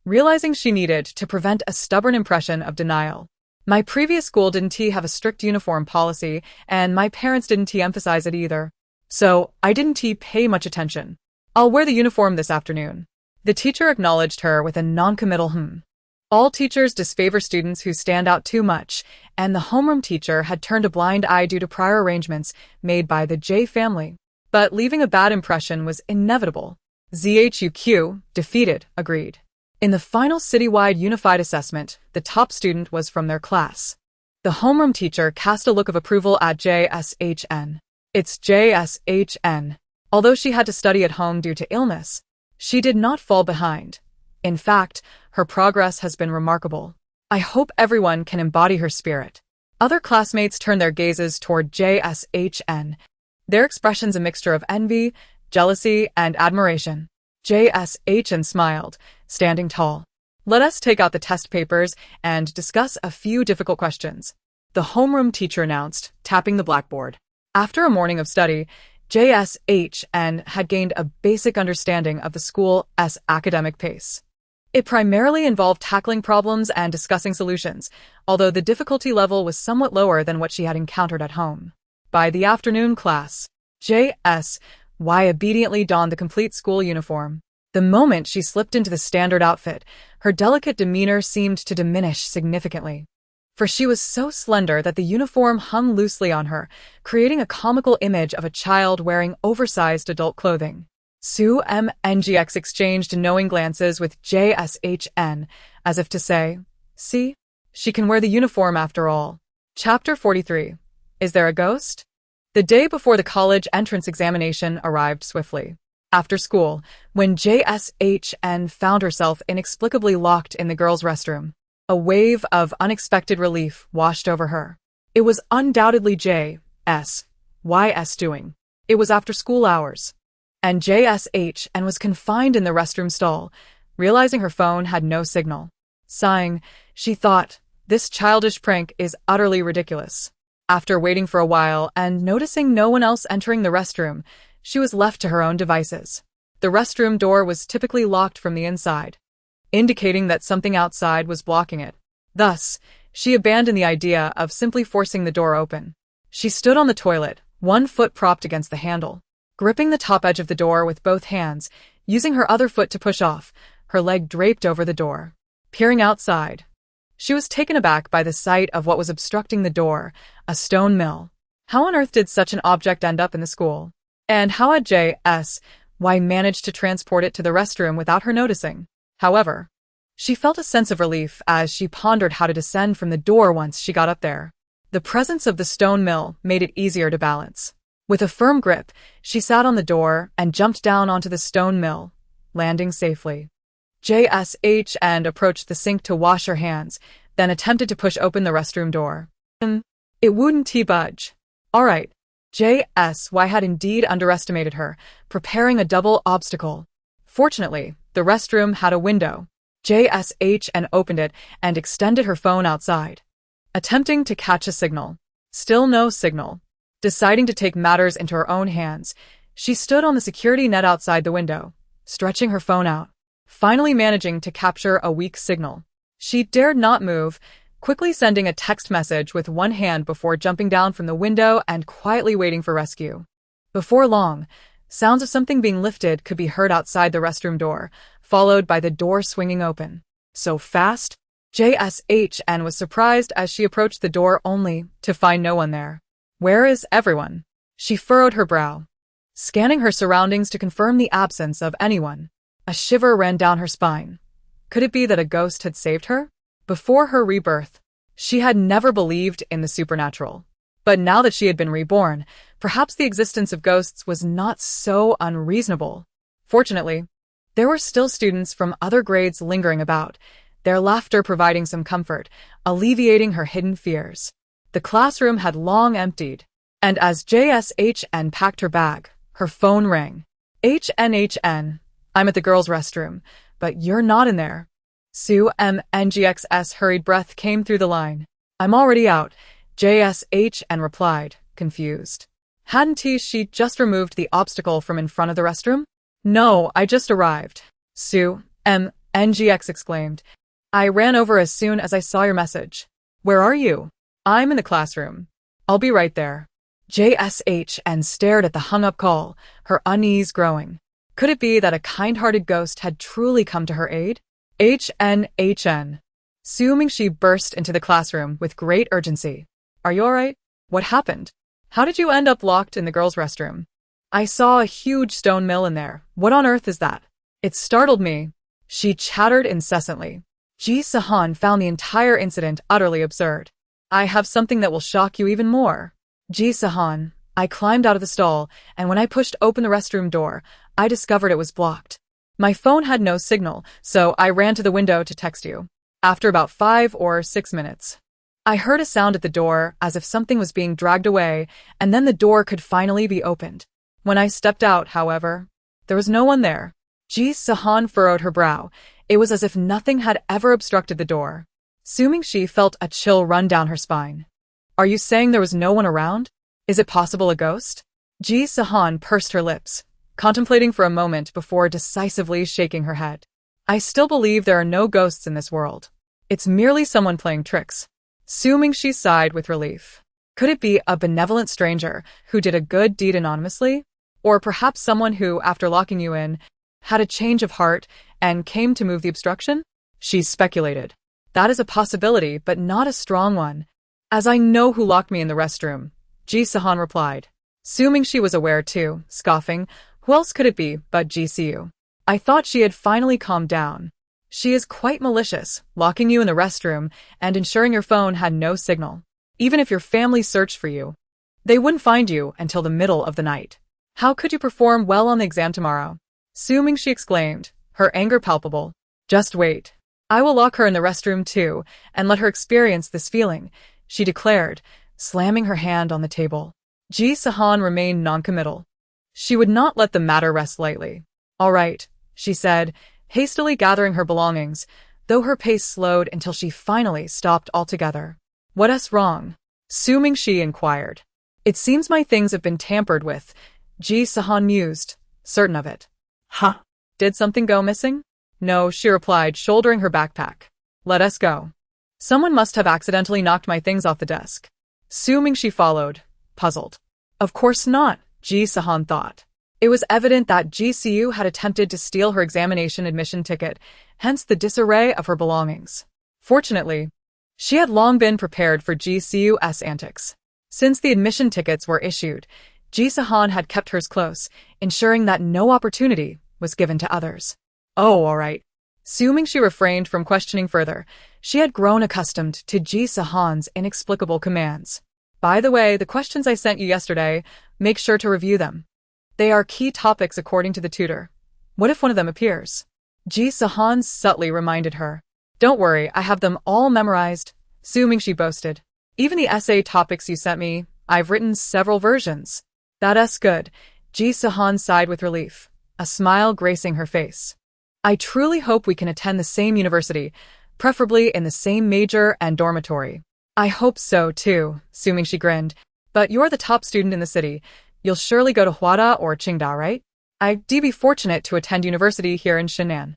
realizing she needed to prevent a stubborn impression of denial. My previous school didn't have a strict uniform policy, and my parents didn't emphasize it either. So, I didn't pay much attention. I'll wear the uniform this afternoon. The teacher acknowledged her with a non-committal. All teachers disfavor students who stand out too much, and the homeroom teacher had turned a blind eye due to prior arrangements made by the J family. But leaving a bad impression was inevitable. ZHUQ, defeated, agreed. In the final citywide unified assessment, the top student was from their class. The homeroom teacher cast a look of approval at JSHN. It's JSHN. Although she had to study at home due to illness, she did not fall behind. In fact, her progress has been remarkable. I hope everyone can embody her spirit. Other classmates turned their gazes toward JSHN, their expressions a mixture of envy, jealousy, and admiration. JSHN smiled, standing tall. Let us take out the test papers and discuss a few difficult questions, the homeroom teacher announced, tapping the blackboard. After a morning of study, JSHN had gained a basic understanding of the school's academic pace. It primarily involved tackling problems and discussing solutions, although the difficulty level was somewhat lower than what she had encountered at home. By the afternoon class, JSY obediently donned the complete school uniform. The moment she slipped into the standard outfit, her delicate demeanor seemed to diminish significantly. For she was so slender that the uniform hung loosely on her, creating a comical image of a child wearing oversized adult clothing. Sue MNGX exchanged knowing glances with JSHN, as if to say, see, she can wear the uniform after all. Chapter 43. Is there a ghost? The day before the college entrance examination arrived swiftly. After school, when JSHN found herself inexplicably locked in the girls' restroom, a wave of unexpected relief washed over her. It was undoubtedly JSY's doing. It was after school hours, and JSHN was confined in the restroom stall, realizing her phone had no signal. Sighing, she thought, this childish prank is utterly ridiculous. After waiting for a while and noticing no one else entering the restroom, she was left to her own devices. The restroom door was typically locked from the inside, indicating that something outside was blocking it. Thus, she abandoned the idea of simply forcing the door open. She stood on the toilet, one foot propped against the handle, gripping the top edge of the door with both hands, using her other foot to push off, her leg draped over the door. Peering outside, she was taken aback by the sight of what was obstructing the door, a stone mill. How on earth did such an object end up in the school? And how had JSY managed to transport it to the restroom without her noticing? However, she felt a sense of relief as she pondered how to descend from the door once she got up there. The presence of the stone mill made it easier to balance. With a firm grip, she sat on the door and jumped down onto the stone mill, landing safely. JSHN approached the sink to wash her hands, then attempted to push open the restroom door. It wouldn't budge. All right. JSY had indeed underestimated her, preparing a double obstacle. Fortunately, the restroom had a window. JSHN opened it and extended her phone outside, attempting to catch a signal. Still no signal. Deciding to take matters into her own hands, she stood on the security net outside the window, stretching her phone out, finally managing to capture a weak signal. She dared not move, quickly sending a text message with one hand before jumping down from the window and quietly waiting for rescue. Before long, sounds of something being lifted could be heard outside the restroom door, followed by the door swinging open. So fast, JSHN was surprised as she approached the door only to find no one there. Where is everyone? She furrowed her brow, scanning her surroundings to confirm the absence of anyone. A shiver ran down her spine. Could it be that a ghost had saved her? Before her rebirth, she had never believed in the supernatural. But now that she had been reborn, perhaps the existence of ghosts was not so unreasonable. Fortunately, there were still students from other grades lingering about, their laughter providing some comfort, alleviating her hidden fears. The classroom had long emptied, and as JSHN packed her bag, her phone rang. HNHN, I'm at the girls' restroom, but you're not in there. Sue MNGX's hurried breath came through the line. I'm already out, JSHN replied, confused. Hadn't she just removed the obstacle from in front of the restroom? No, I just arrived, Sue MNGX exclaimed. I ran over as soon as I saw your message. Where are you? I'm in the classroom. I'll be right there. JSHN stared at the hung-up call, her unease growing. Could it be that a kind-hearted ghost had truly come to her aid? HNHN. Sue Mingxi burst into the classroom with great urgency. Are you alright? What happened? How did you end up locked in the girls' restroom? I saw a huge stone mill in there. What on earth is that? It startled me. She chattered incessantly. Ji Sihan found the entire incident utterly absurd. I have something that will shock you even more. Ji Sihan, I climbed out of the stall, and when I pushed open the restroom door, I discovered it was blocked. My phone had no signal, so I ran to the window to text you. After about 5 or 6 minutes, I heard a sound at the door as if something was being dragged away, and then the door could finally be opened. When I stepped out, however, there was no one there. Ji Sihan furrowed her brow. It was as if nothing had ever obstructed the door. Sue Mingxi felt a chill run down her spine. Are you saying there was no one around? Is it possible a ghost? Ji Sihan pursed her lips, contemplating for a moment before decisively shaking her head. I still believe there are no ghosts in this world. It's merely someone playing tricks. Sue Mingxi sighed with relief. Could it be a benevolent stranger who did a good deed anonymously? Or perhaps someone who, after locking you in, had a change of heart and came to move the obstruction? She speculated. That is a possibility, but not a strong one. As I know who locked me in the restroom, Ji Sihan replied. Sue Mingxi was aware too, scoffing. Who else could it be but GCU? I thought she had finally calmed down. She is quite malicious, locking you in the restroom and ensuring your phone had no signal. Even if your family searched for you, they wouldn't find you until the middle of the night. How could you perform well on the exam tomorrow? Sue Mingxi exclaimed, her anger palpable. Just wait. I will lock her in the restroom too, and let her experience this feeling, she declared, slamming her hand on the table. Ji Sihan remained noncommittal. She would not let the matter rest lightly. All right, she said, hastily gathering her belongings, though her pace slowed until she finally stopped altogether. What's wrong? Sue Mingxi inquired. It seems my things have been tampered with, Ji Sihan mused, certain of it. Huh? Did something go missing? No, she replied, shouldering her backpack. Let us go. Someone must have accidentally knocked my things off the desk. Sue Mingxi followed, puzzled. Of course not, Ji Sihan thought. It was evident that GCU had attempted to steal her examination admission ticket, hence the disarray of her belongings. Fortunately, she had long been prepared for GCU's antics. Since the admission tickets were issued, Ji Sihan had kept hers close, ensuring that no opportunity was given to others. Oh, all right. Sue Mingxi refrained from questioning further. She had grown accustomed to Ji Sihan's inexplicable commands. By the way, the questions I sent you yesterday, make sure to review them. They are key topics according to the tutor. What if one of them appears? Ji Sihan subtly reminded her. Don't worry, I have them all memorized, Sue Mingxi boasted. Even the essay topics you sent me, I've written several versions. That's good, Ji Sihan sighed with relief, a smile gracing her face. I truly hope we can attend the same university, preferably in the same major and dormitory. I hope so too, Sue Mingxi grinned. But you're the top student in the city. You'll surely go to Huada or Qingdao, right? I'd be fortunate to attend university here in Shinan.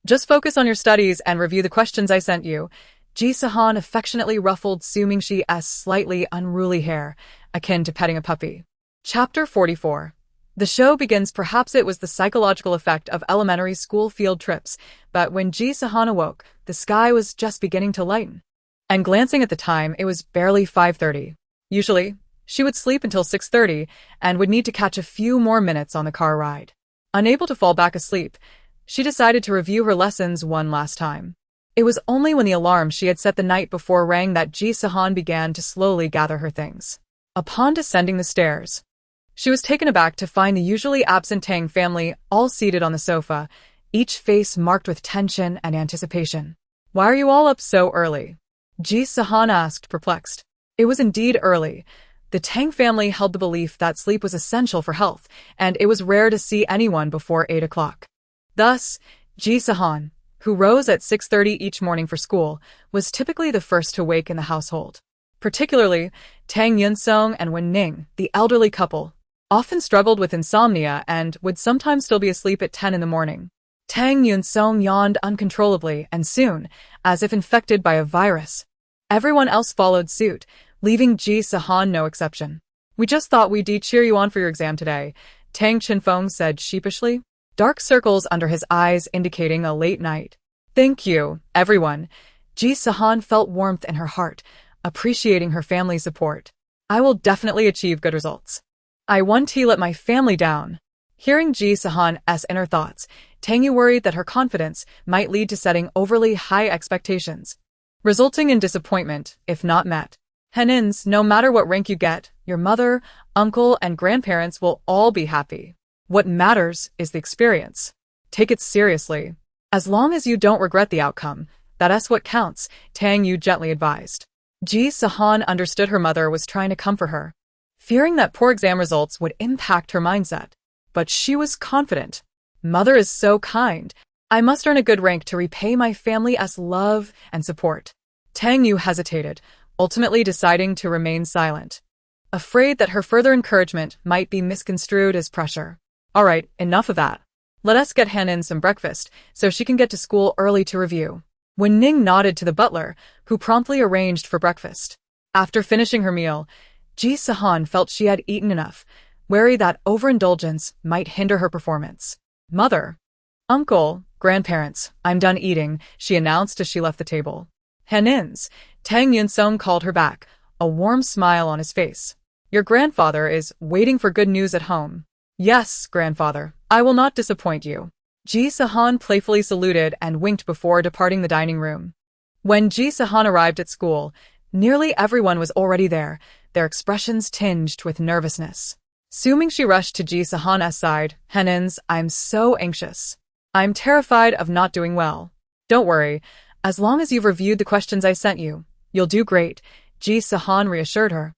Just focus on your studies and review the questions I sent you. Ji Sihan affectionately ruffled Sue Mingxi's slightly unruly hair, akin to petting a puppy. Chapter 44. The show begins. Perhaps it was the psychological effect of elementary school field trips, but when Ji Sihan awoke, the sky was just beginning to lighten. And glancing at the time, it was barely 5:30. Usually, she would sleep until 6:30 and would need to catch a few more minutes on the car ride. Unable to fall back asleep, she decided to review her lessons one last time. It was only when the alarm she had set the night before rang that Ji Sihan began to slowly gather her things. Upon descending the stairs, she was taken aback to find the usually absent Tang family all seated on the sofa, each face marked with tension and anticipation. "Why are you all up so early?" Ji Sihan asked, perplexed. It was indeed early. The Tang family held the belief that sleep was essential for health, and it was rare to see anyone before 8 o'clock. Thus, Ji Sihan, who rose at 6:30 each morning for school, was typically the first to wake in the household. Particularly, Tang Yunsong and Wen Ning, the elderly couple, often struggled with insomnia and would sometimes still be asleep at 10 in the morning. Tang Yunsong yawned uncontrollably and soon, as if infected by a virus, everyone else followed suit, leaving Ji Sihan no exception. "We just thought we'd cheer you on for your exam today," Tang Chinfeng said sheepishly, dark circles under his eyes indicating a late night. "Thank you, everyone." Ji Sihan felt warmth in her heart, appreciating her family's support. "I will definitely achieve good results. I won't let my family down." Hearing Ji Sihan's inner thoughts, Tang Yu worried that her confidence might lead to setting overly high expectations, resulting in disappointment if not met. "Henins, no matter what rank you get, your mother, uncle, and grandparents will all be happy. What matters is the experience. Take it seriously. As long as you don't regret the outcome, that's what counts," Tang Yu gently advised. Ji Sihan understood her mother was trying to comfort her, fearing that poor exam results would impact her mindset. But she was confident. "Mother is so kind. I must earn a good rank to repay my family's love and support." Tang Yu hesitated, ultimately deciding to remain silent, afraid that her further encouragement might be misconstrued as pressure. "All right, enough of that. Let us get Hanin some breakfast so she can get to school early to review." When Ning nodded to the butler, who promptly arranged for breakfast. After finishing her meal, Ji Sihan felt she had eaten enough, wary that overindulgence might hinder her performance. "Mother, uncle, grandparents, I'm done eating," she announced as she left the table. "Hanins," Tang Yunsong called her back, a warm smile on his face. "Your grandfather is waiting for good news at home." "Yes, grandfather, I will not disappoint you." Ji Sihan playfully saluted and winked before departing the dining room. When Ji Sihan arrived at school, nearly everyone was already there, their expressions tinged with nervousness. Assuming she rushed to Ji Sihan's side. "Henins, I'm so anxious. I'm terrified of not doing well." "Don't worry. As long as you've reviewed the questions I sent you, you'll do great," Ji Sihan reassured her,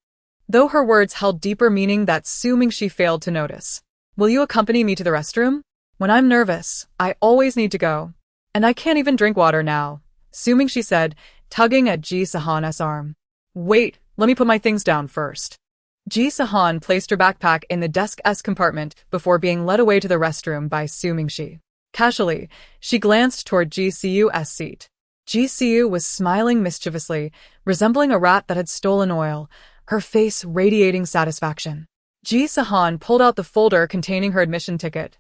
though her words held deeper meaning that assuming she failed to notice. "Will you accompany me to the restroom? When I'm nervous, I always need to go. And I can't even drink water now," assuming she said, tugging at Ji Sihan's arm. "Wait, let me put my things down first." Ji Sihan placed her backpack in the desk's compartment before being led away to the restroom by assuming she. Casually, she glanced toward Ji Sihan's seat. Ji Sihan was smiling mischievously, resembling a rat that had stolen oil, her face radiating satisfaction. Ji Sihan pulled out the folder containing her admission ticket,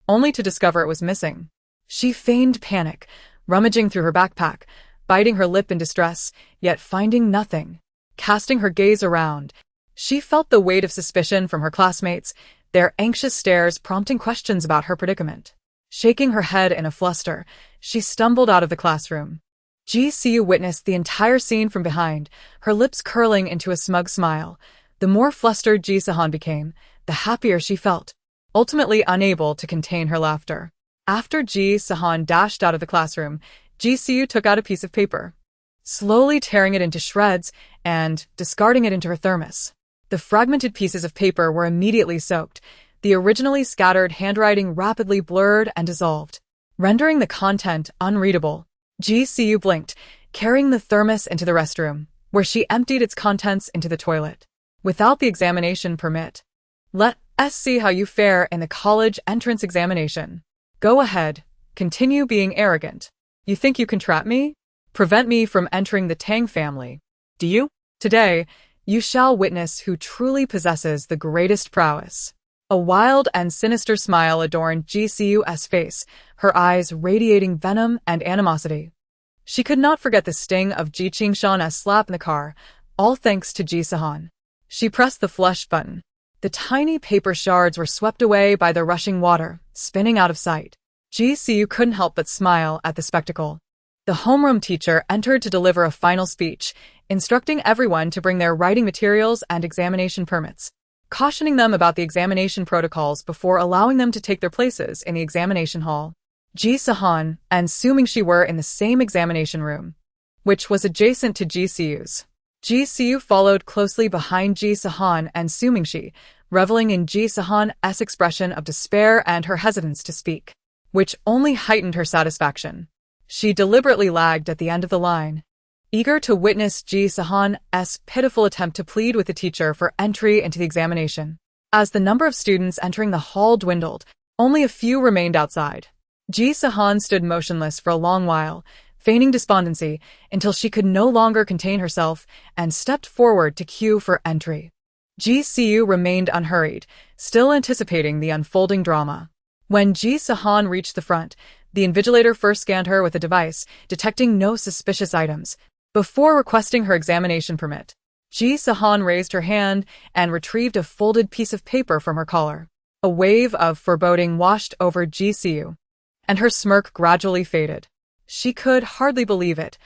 only to discover it was missing. She feigned panic, rummaging through her backpack, biting her lip in distress, yet finding nothing. Casting her gaze around, she felt the weight of suspicion from her classmates, their anxious stares prompting questions about her predicament. Shaking her head in a fluster, she stumbled out of the classroom. Ji Sihan witnessed the entire scene from behind, her lips curling into a smug smile. The more flustered Ji Sihan became, the happier she felt, ultimately unable to contain her laughter. After Ji Sihan dashed out of the classroom, Ji Sihan took out a piece of paper, slowly tearing it into shreds and discarding it into her thermos. The fragmented pieces of paper were immediately soaked, the originally scattered handwriting rapidly blurred and dissolved, rendering the content unreadable. Ji Sihan blinked, carrying the thermos into the restroom, where she emptied its contents into the toilet. Without the examination permit. "Let's see how you fare in the college entrance examination. Go ahead, continue being arrogant. You think you can trap me? Prevent me from entering the Tang family? Do you? Today, you shall witness who truly possesses the greatest prowess." A wild and sinister smile adorned Ji Sihan's face, her eyes radiating venom and animosity. She could not forget the sting of Ji Sihan's slap in the car, all thanks to Ji Sihan. She pressed the flush button. The tiny paper shards were swept away by the rushing water, spinning out of sight. Ji Sihan couldn't help but smile at the spectacle. The homeroom teacher entered to deliver a final speech, instructing everyone to bring their writing materials and examination permits, cautioning them about the examination protocols before allowing them to take their places in the examination hall. Ji Sihan, and assuming she were in the same examination room, which was adjacent to Ji Sihan's. Ji Sihan followed closely behind Ji Sihan and assuming she, reveling in Ji Sihan's expression of despair and her hesitance to speak, which only heightened her satisfaction. She deliberately lagged at the end of the line, eager to witness Ji Sihan's pitiful attempt to plead with the teacher for entry into the examination. As the number of students entering the hall dwindled, only a few remained outside. Ji Sihan stood motionless for a long while, feigning despondency until she could no longer contain herself and stepped forward to queue for entry. Ji Sihan remained unhurried, still anticipating the unfolding drama. When Ji Sihan reached the front, the invigilator first scanned her with a device, detecting no suspicious items. Before requesting her examination permit, Ji Sihan raised her hand and retrieved a folded piece of paper from her collar. A wave of foreboding washed over Ji Sihan, and her smirk gradually faded. She could hardly believe it.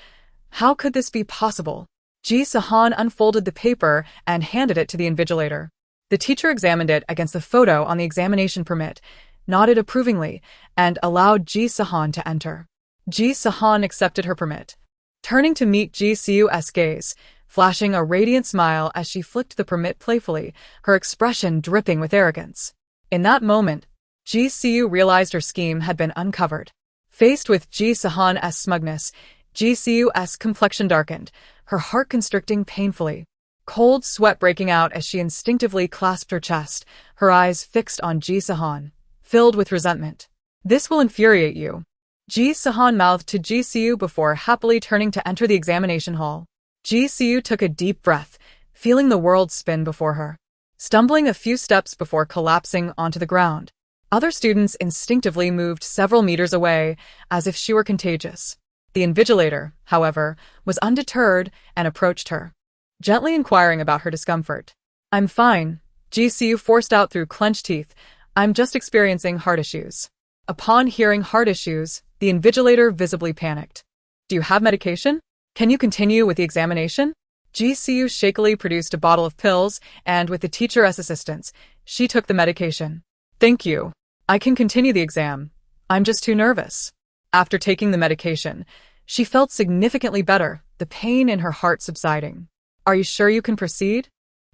How could this be possible? Ji Sihan unfolded the paper and handed it to the invigilator. The teacher examined it against the photo on the examination permit, nodded approvingly, and allowed Ji Sihan to enter. Ji Sihan accepted her permit, turning to meet Ji Sihan's gaze, flashing a radiant smile as she flicked the permit playfully, her expression dripping with arrogance. In that moment, Ji Sihan realized her scheme had been uncovered. Faced with Ji Sihan's smugness, Ji Sihan's complexion darkened, her heart constricting painfully. Cold sweat breaking out as she instinctively clasped her chest, her eyes fixed on Ji Sihan, filled with resentment. "This will infuriate you," Ji Sihan mouthed to Ji Sihan before happily turning to enter the examination hall. Ji Sihan took a deep breath, feeling the world spin before her. Stumbling a few steps before collapsing onto the ground, other students instinctively moved several meters away, as if she were contagious. The invigilator, however, was undeterred and approached her, gently inquiring about her discomfort. "I'm fine," Ji Sihan forced out through clenched teeth. "I'm just experiencing heart issues." Upon hearing heart issues, the invigilator visibly panicked. "Do you have medication? Can you continue with the examination?" Ji Sihan shakily produced a bottle of pills, and with the teacher's assistance, she took the medication. "Thank you. I can continue the exam. I'm just too nervous." After taking the medication, she felt significantly better, the pain in her heart subsiding. "Are you sure you can proceed?"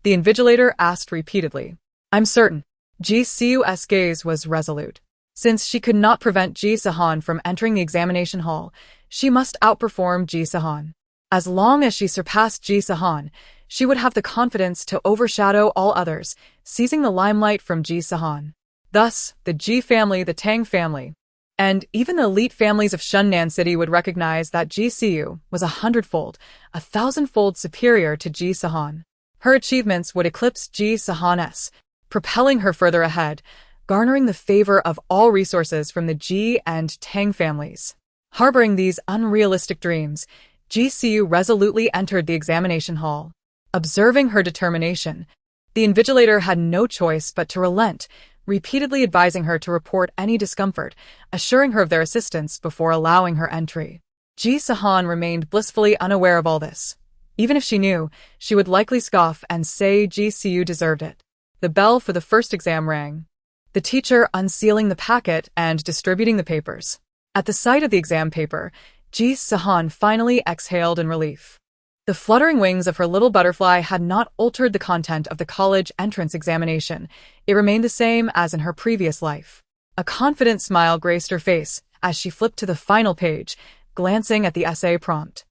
the invigilator asked repeatedly. "I'm certain." Ji Sihan's gaze was resolute. Since she could not prevent Ji Sihan from entering the examination hall, she must outperform Ji Sihan. As long as she surpassed Ji Sihan, she would have the confidence to overshadow all others, seizing the limelight from Ji Sihan. Thus, the Ji family, the Tang family, and even the elite families of Shunnan City would recognize that Ji Sihan was 100-fold, 1,000-fold superior to Ji Sihan. Her achievements would eclipse Ji Sihan's, propelling her further ahead, garnering the favor of all resources from the Ji and Tang families. Harboring these unrealistic dreams, Ji Sihan resolutely entered the examination hall. Observing her determination, the invigilator had no choice but to relent, repeatedly advising her to report any discomfort, assuring her of their assistance before allowing her entry. Ji Sihan remained blissfully unaware of all this. Even if she knew, she would likely scoff and say Ji Sihan deserved it. The bell for the first exam rang, the teacher unsealing the packet and distributing the papers. At the sight of the exam paper, Ji Sihan finally exhaled in relief. The fluttering wings of her little butterfly had not altered the content of the college entrance examination. It remained the same as in her previous life. A confident smile graced her face as she flipped to the final page, glancing at the essay prompt.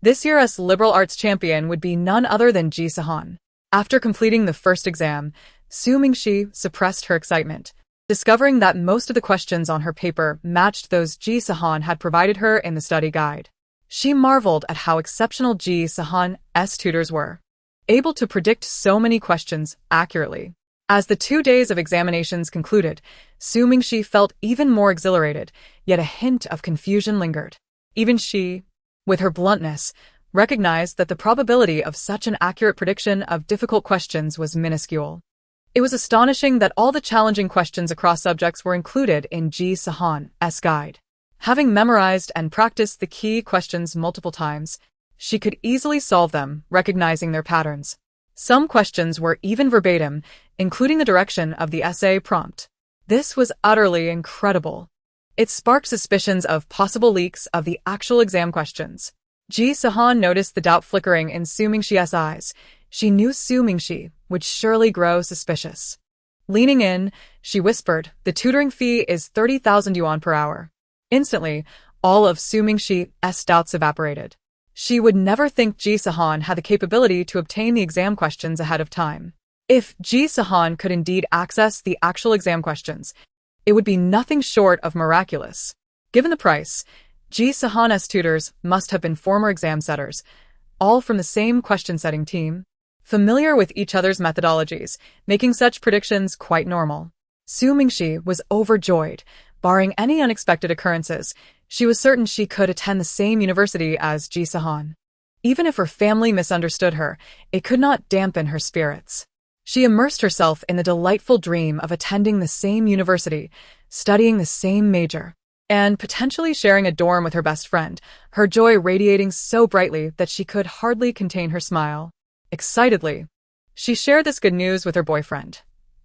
This year's liberal arts champion would be none other than Ji Sihan. After completing the first exam, Su Mingxi suppressed her excitement, discovering that most of the questions on her paper matched those Ji Sihan had provided her in the study guide. She marveled at how exceptional Ji Sihan's tutors were, able to predict so many questions accurately. As the 2 days of examinations concluded, Su Mingxi felt even more exhilarated, yet a hint of confusion lingered. Even she, with her bluntness, recognized that the probability of such an accurate prediction of difficult questions was minuscule. It was astonishing that all the challenging questions across subjects were included in Ji Sihan's guide. Having memorized and practiced the key questions multiple times, she could easily solve them, recognizing their patterns. Some questions were even verbatim, including the direction of the essay prompt. This was utterly incredible. It sparked suspicions of possible leaks of the actual exam questions. Ji Sihan noticed the doubt flickering in Su Mingxi's eyes. She knew Su Mingxi would surely grow suspicious. Leaning in, she whispered, "The tutoring fee is 30,000 yuan per hour." Instantly, all of Su Mingxi's doubts evaporated. She would never think Ji Sihan had the capability to obtain the exam questions ahead of time. If Ji Sihan could indeed access the actual exam questions, it would be nothing short of miraculous. Given the price, Ji Sihan's tutors must have been former exam setters, all from the same question-setting team, familiar with each other's methodologies, making such predictions quite normal. Su Mingxi was overjoyed. Barring any unexpected occurrences, she was certain she could attend the same university as Ji Sihan. Even if her family misunderstood her, it could not dampen her spirits. She immersed herself in the delightful dream of attending the same university, studying the same major, and potentially sharing a dorm with her best friend, her joy radiating so brightly that she could hardly contain her smile. Excitedly, she shared this good news with her boyfriend.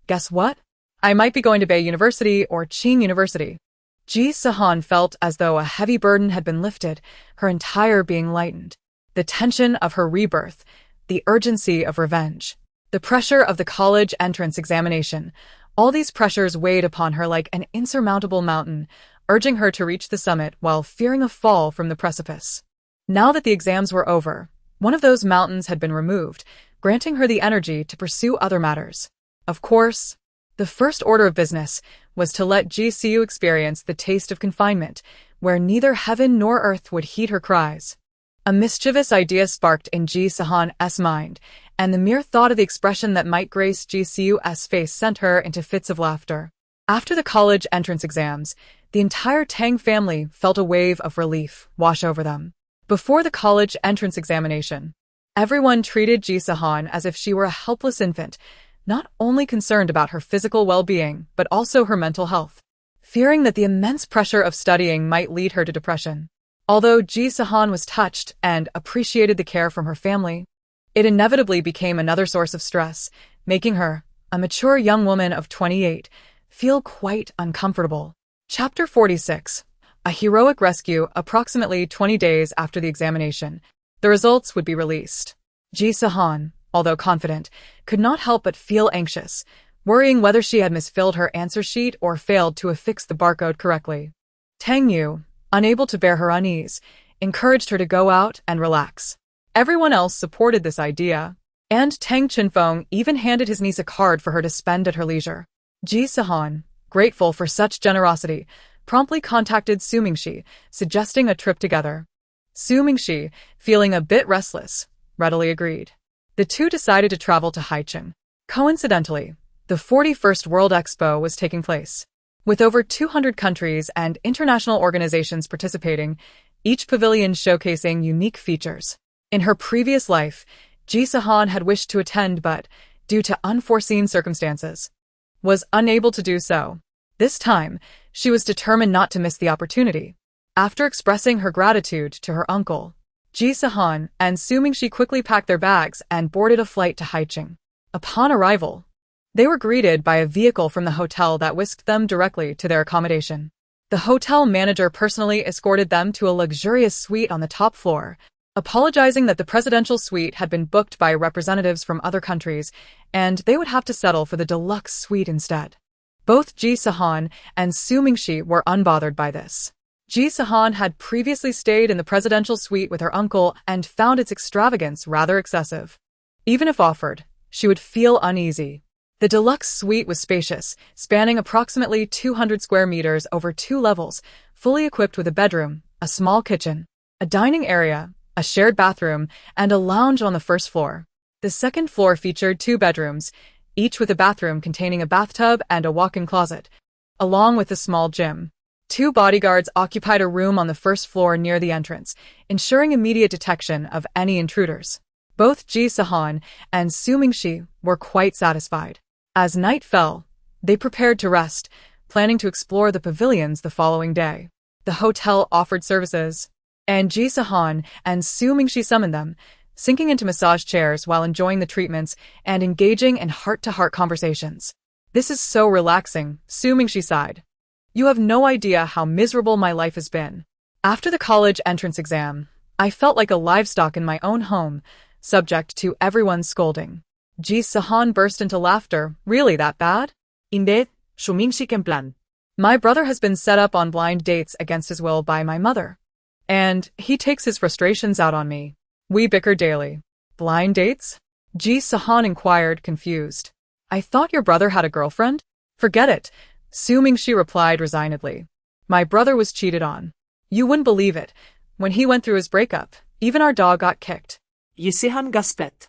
"Guess what? I might be going to Bay University or Qing University." Ji Sihan felt as though a heavy burden had been lifted, her entire being lightened. The tension of her rebirth, the urgency of revenge, the pressure of the college entrance examination, all these pressures weighed upon her like an insurmountable mountain, urging her to reach the summit while fearing a fall from the precipice. Now that the exams were over, one of those mountains had been removed, granting her the energy to pursue other matters. Of course, the first order of business was to let Ji Siu experience the taste of confinement, where neither heaven nor earth would heed her cries. A mischievous idea sparked in Ji Sihan's mind, and the mere thought of the expression that might grace Ji Siu's face sent her into fits of laughter. After the college entrance exams, the entire Tang family felt a wave of relief wash over them. Before the college entrance examination, everyone treated Ji Sihan as if she were a helpless infant, not only concerned about her physical well-being, but also her mental health, fearing that the immense pressure of studying might lead her to depression. Although Ji Sihan was touched and appreciated the care from her family, it inevitably became another source of stress, making her, a mature young woman of 28, feel quite uncomfortable. Chapter 46. A heroic rescue. Approximately 20 days after the examination, the results would be released. Ji Sihan, although confident, could not help but feel anxious, worrying whether she had misfilled her answer sheet or failed to affix the barcode correctly. Tang Yu, unable to bear her unease, encouraged her to go out and relax. Everyone else supported this idea, and Tang Chinfeng even handed his niece a card for her to spend at her leisure. Ji Sihan, grateful for such generosity, promptly contacted Su Mingxi, suggesting a trip together. Su Mingxi, feeling a bit restless, readily agreed. The two decided to travel to Haicheng. Coincidentally, the 41st World Expo was taking place. With over 200 countries and international organizations participating, each pavilion showcasing unique features. In her previous life, Ji Sihan had wished to attend but, due to unforeseen circumstances, was unable to do so. This time, she was determined not to miss the opportunity. After expressing her gratitude to her uncle, Ji Sihan and Su Mingxi quickly packed their bags and boarded a flight to Haicheng. Upon arrival, they were greeted by a vehicle from the hotel that whisked them directly to their accommodation. The hotel manager personally escorted them to a luxurious suite on the top floor, apologizing that the presidential suite had been booked by representatives from other countries, and they would have to settle for the deluxe suite instead. Both Ji Sihan and Su Mingxi were unbothered by this. Ji Sihan had previously stayed in the presidential suite with her uncle and found its extravagance rather excessive. Even if offered, she would feel uneasy. The deluxe suite was spacious, spanning approximately 200 square meters over 2 levels, fully equipped with a bedroom, a small kitchen, a dining area, a shared bathroom, and a lounge on the first floor. The second floor featured 2 bedrooms, each with a bathroom containing a bathtub and a walk-in closet, along with a small gym. 2 bodyguards occupied a room on the first floor near the entrance, ensuring immediate detection of any intruders. Both Ji Sihan and Su Mingxi were quite satisfied. As night fell, they prepared to rest, planning to explore the pavilions the following day. The hotel offered services, and Ji Sihan and Su Mingxi summoned them, sinking into massage chairs while enjoying the treatments and engaging in heart-to-heart conversations. "This is so relaxing," Su Mingxi sighed. "You have no idea how miserable my life has been. After the college entrance exam, I felt like a livestock in my own home, subject to everyone's scolding." Ji Sihan burst into laughter. "Really that bad?" Hindi, Shumingshi en plan. "My brother has been set up on blind dates against his will by my mother, and he takes his frustrations out on me. We bicker daily." "Blind dates?" Ji Sihan inquired, confused. "I thought your brother had a girlfriend?" "Forget it," Su Mingxi replied resignedly. "My brother was cheated on. You wouldn't believe it. When he went through his breakup, even our dog got kicked." Ji Sihan gasped.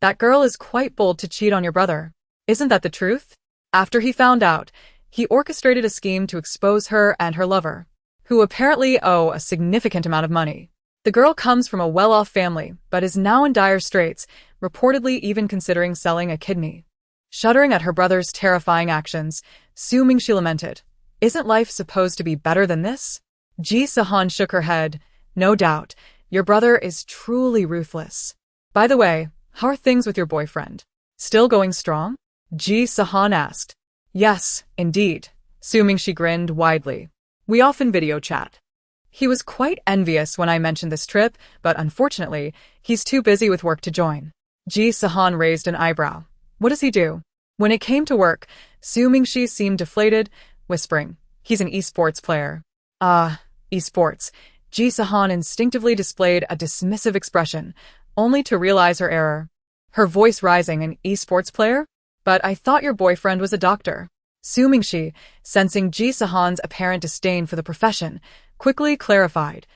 "That girl is quite bold to cheat on your brother. Isn't that the truth?" After he found out, he orchestrated a scheme to expose her and her lover, who apparently owe a significant amount of money. The girl comes from a well-off family, but is now in dire straits, reportedly even considering selling a kidney. Shuddering at her brother's terrifying actions, Su Mingxi lamented, "Isn't life supposed to be better than this?" Ji Sihan shook her head. "No doubt, your brother is truly ruthless. By the way, how are things with your boyfriend? Still going strong?" Ji Sihan asked. "Yes, indeed." Su Mingxi grinned widely. "We often video chat. He was quite envious when I mentioned this trip, but unfortunately, he's too busy with work to join." Ji Sihan raised an eyebrow. "What does he do?" When it came to work, Su Mingxi seemed deflated, whispering, "He's an esports player." "Ah, esports." Ji Sihan instinctively displayed a dismissive expression, only to realize her error. Her voice rising, "An esports player? But I thought your boyfriend was a doctor." Su Mingxi, sensing Ji Sihan's apparent disdain for the profession, quickly clarified,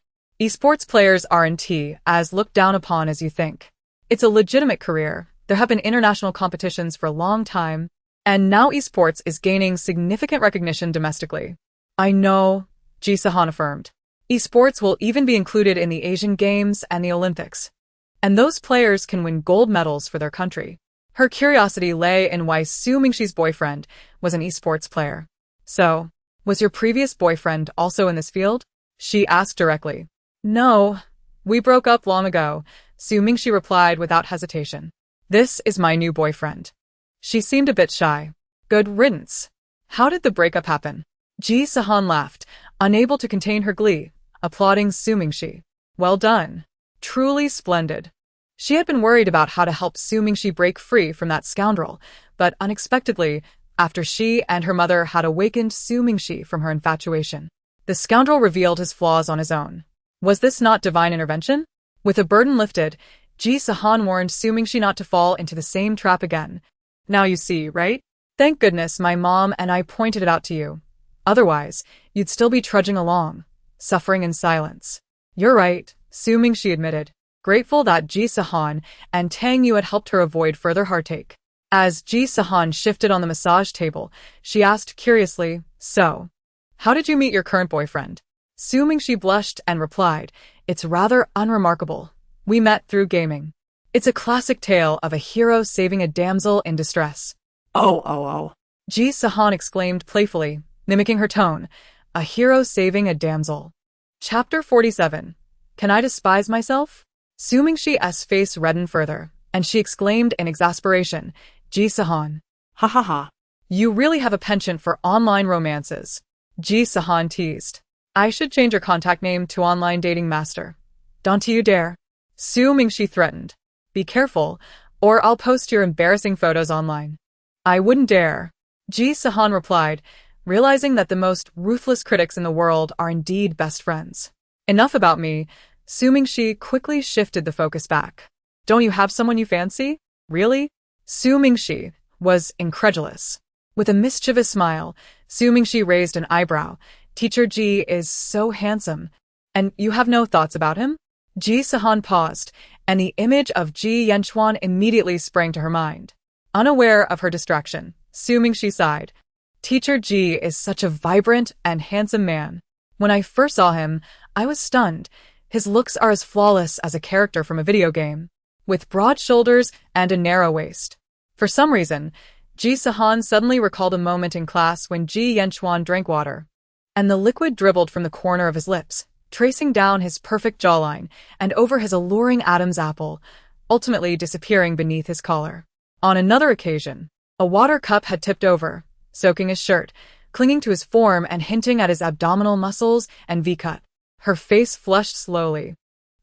"Esports players aren't as looked down upon as you think. It's a legitimate career. There have been international competitions for a long time, and now esports is gaining significant recognition domestically." "I know," Ji Sihan affirmed. "Esports will even be included in the Asian Games and the Olympics, and those players can win gold medals for their country." Her curiosity lay in why Su Mingxi's boyfriend was an esports player. "So, was your previous boyfriend also in this field?" she asked directly. "No, we broke up long ago," Su Mingxi replied without hesitation. "This is my new boyfriend." She seemed a bit shy. "Good riddance. How did the breakup happen?" Ji Sihan laughed, unable to contain her glee, applauding Su Mingxi. "Well done. Truly splendid." She had been worried about how to help Su Mingxi break free from that scoundrel, but unexpectedly, after she and her mother had awakened Su Mingxi from her infatuation, the scoundrel revealed his flaws on his own. Was this not divine intervention? With a burden lifted, Ji Sihan warned Su Mingxi not to fall into the same trap again. "Now you see, right? Thank goodness my mom and I pointed it out to you. Otherwise, you'd still be trudging along, suffering in silence." "You're right," Su Mingxi admitted, grateful that Ji Sihan and Tang Yu had helped her avoid further heartache. As Ji Sihan shifted on the massage table, she asked curiously, "So, how did you meet your current boyfriend?" Su Mingxi blushed and replied, "It's rather unremarkable. We met through gaming. It's a classic tale of a hero saving a damsel in distress." Oh. Ji Sihan exclaimed playfully, mimicking her tone, "A hero saving a damsel." Chapter 47. Can I despise myself? Su Mingxi's face reddened further, and she exclaimed in exasperation, "Ji Sihan. Ha ha ha. You really have a penchant for online romances." Ji Sihan teased. "I should change your contact name to Online Dating Master. Don't you dare." Su Mingxi threatened. "Be careful, or I'll post your embarrassing photos online." "I wouldn't dare," Ji Sihan replied, realizing that the most ruthless critics in the world are indeed best friends. "Enough about me." Su Mingxi quickly shifted the focus back. "Don't you have someone you fancy? Really?" Su Mingxi was incredulous. With a mischievous smile, Su Mingxi raised an eyebrow. "Teacher Ji is so handsome. And you have no thoughts about him?" Ji Sihan paused, and the image of Ji Yanchuan immediately sprang to her mind. Unaware of her distraction, Su-ming-shi sighed. Teacher Ji is such a vibrant and handsome man. When I first saw him, I was stunned. His looks are as flawless as a character from a video game, with broad shoulders and a narrow waist. For some reason, Ji Sihan suddenly recalled a moment in class when Ji Yanchuan drank water, and the liquid dribbled from the corner of his lips, tracing down his perfect jawline and over his alluring Adam's apple, ultimately disappearing beneath his collar. On another occasion, a water cup had tipped over, soaking his shirt, clinging to his form and hinting at his abdominal muscles and V-cut. Her face flushed slowly,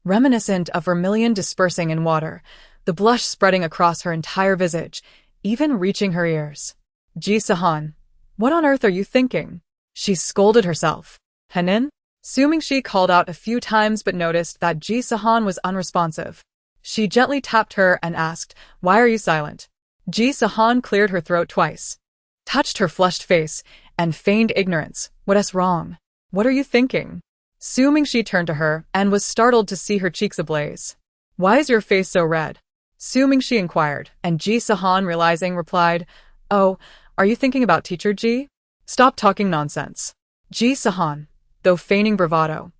reminiscent of vermilion dispersing in water, the blush spreading across her entire visage, even reaching her ears. Ji Sihan, what on earth are you thinking? She scolded herself. Hanin? Su-ming-shi called out a few times but noticed that Ji Sihan was unresponsive. She gently tapped her and asked, why are you silent? Ji Sihan cleared her throat twice, touched her flushed face, and feigned ignorance. What's wrong? What are you thinking? Su-ming-shi turned to her and was startled to see her cheeks ablaze. Why is your face so red? Su-ming-shi inquired, and Ji Sihan, realizing, replied, oh, are you thinking about Teacher Ji? Stop talking nonsense. Ji Sihan, though feigning bravado,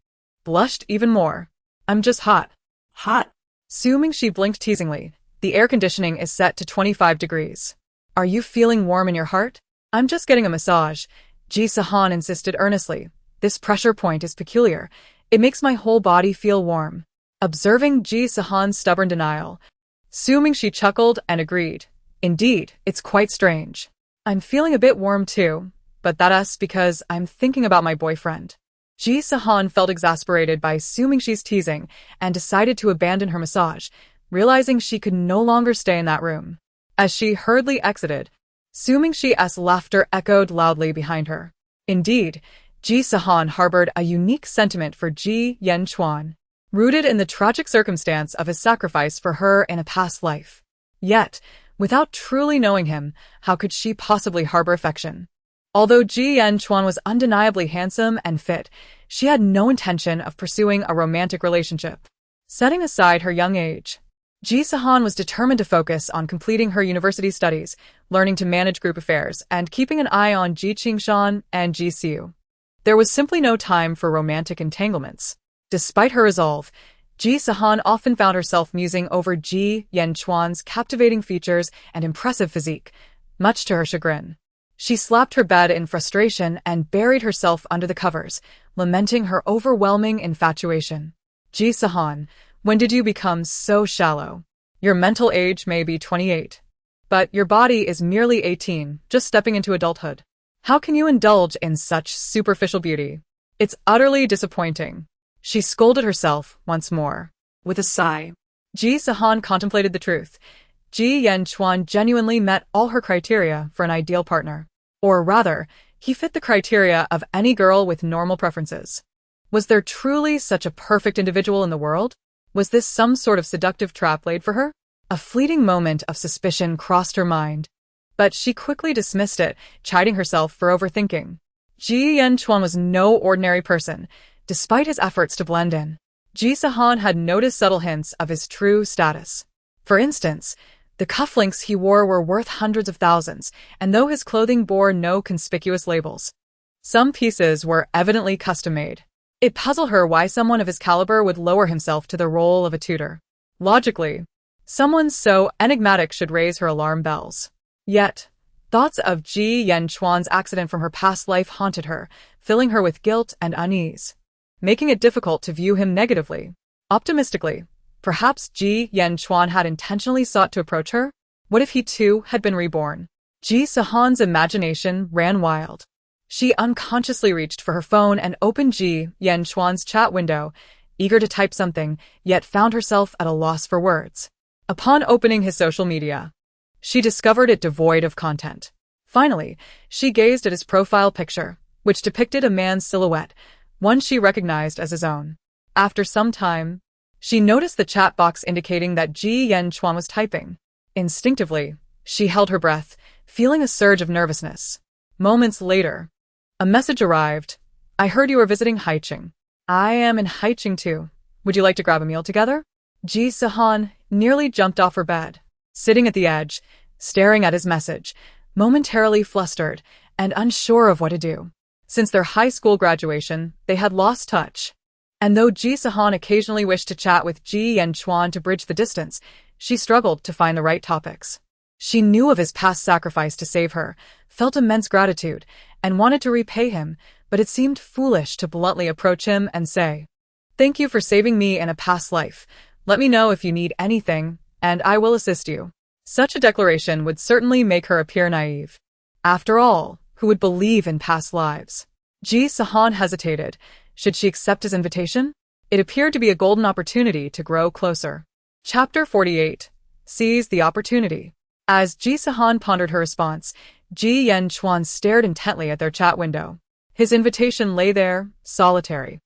blushed even more. I'm just hot. Hot? Su-ming-shi blinked teasingly. The air conditioning is set to 25 degrees. Are you feeling warm in your heart? I'm just getting a massage, Ji Sihan insisted earnestly. This pressure point is peculiar. It makes my whole body feel warm. Observing Ji Sihan's stubborn denial, Su-ming-shi chuckled and agreed. Indeed, it's quite strange. I'm feeling a bit warm too, but that's because I'm thinking about my boyfriend. Ji Sihan felt exasperated by Su-ming-shi's teasing and decided to abandon her massage, realizing she could no longer stay in that room. As she hurriedly exited, Su-ming-shi's laughter echoed loudly behind her. Indeed, Ji Sihan harbored a unique sentiment for Ji Yanchuan, rooted in the tragic circumstance of his sacrifice for her in a past life. Yet, without truly knowing him, how could she possibly harbor affection? Although Ji Yanchuan was undeniably handsome and fit, she had no intention of pursuing a romantic relationship. Setting aside her young age, Ji Sihan was determined to focus on completing her university studies, learning to manage group affairs, and keeping an eye on Ji Qingshan and Ji Siu. There was simply no time for romantic entanglements. Despite her resolve, Ji Sihan often found herself musing over Ji Yanchuan's captivating features and impressive physique, much to her chagrin. She slapped her bed in frustration and buried herself under the covers, lamenting her overwhelming infatuation. Ji Sihan, when did you become so shallow? Your mental age may be 28, but your body is merely 18, just stepping into adulthood. How can you indulge in such superficial beauty? It's utterly disappointing. She scolded herself once more. With a sigh, Ji Sihan contemplated the truth. Ji Yanchuan genuinely met all her criteria for an ideal partner. Or rather, he fit the criteria of any girl with normal preferences. Was there truly such a perfect individual in the world? Was this some sort of seductive trap laid for her? A fleeting moment of suspicion crossed her mind, but she quickly dismissed it, chiding herself for overthinking. Ji Yanchuan was no ordinary person. Despite his efforts to blend in, Ji Sihan had noticed subtle hints of his true status. For instance, the cufflinks he wore were worth hundreds of thousands, and though his clothing bore no conspicuous labels, some pieces were evidently custom-made. It puzzled her why someone of his caliber would lower himself to the role of a tutor. Logically, someone so enigmatic should raise her alarm bells. Yet, thoughts of Ji Yanchuan's accident from her past life haunted her, filling her with guilt and unease, making it difficult to view him negatively. Optimistically, perhaps Ji Yanchuan had intentionally sought to approach her? What if he too had been reborn? Ji Sihan's imagination ran wild. She unconsciously reached for her phone and opened Ji Yanchuan's chat window, eager to type something, yet found herself at a loss for words. Upon opening his social media, she discovered it devoid of content. Finally, she gazed at his profile picture, which depicted a man's silhouette, one she recognized as his own. After some time, she noticed the chat box indicating that Ji Yanchuan was typing. Instinctively, she held her breath, feeling a surge of nervousness. Moments later, a message arrived. I heard you were visiting Haicheng. I am in Haicheng too. Would you like to grab a meal together? Ji Sihan nearly jumped off her bed. Sitting at the edge, staring at his message, momentarily flustered and unsure of what to do. Since their high school graduation, they had lost touch. And though Ji Sihan occasionally wished to chat with Ji Chuan to bridge the distance, she struggled to find the right topics. She knew of his past sacrifice to save her, felt immense gratitude, and wanted to repay him, but it seemed foolish to bluntly approach him and say, "Thank you for saving me in a past life. Let me know if you need anything, and I will assist you." Such a declaration would certainly make her appear naive. After all, who would believe in past lives? Ji Sihan hesitated. Should she accept his invitation? It appeared to be a golden opportunity to grow closer. Chapter 48. Seize the opportunity. As Ji Sihan pondered her response, Ji Chuan stared intently at their chat window. His invitation lay there, solitary.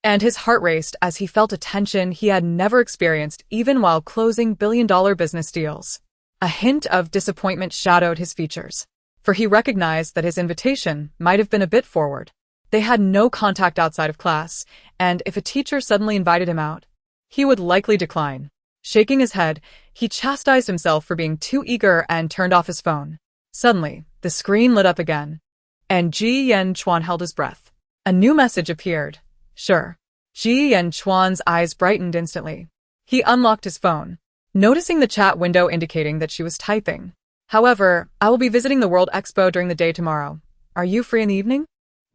And his heart raced as he felt a tension he had never experienced even while closing billion-dollar business deals. A hint of disappointment shadowed his features, for he recognized that his invitation might have been a bit forward. They had no contact outside of class, and if a teacher suddenly invited him out, he would likely decline. Shaking his head, he chastised himself for being too eager and turned off his phone. Suddenly, the screen lit up again, and Ji Chuan held his breath. A new message appeared. Sure. Ji Chuan's eyes brightened instantly. He unlocked his phone, noticing the chat window indicating that she was typing. However, I will be visiting the World Expo during the day tomorrow. Are you free in the evening?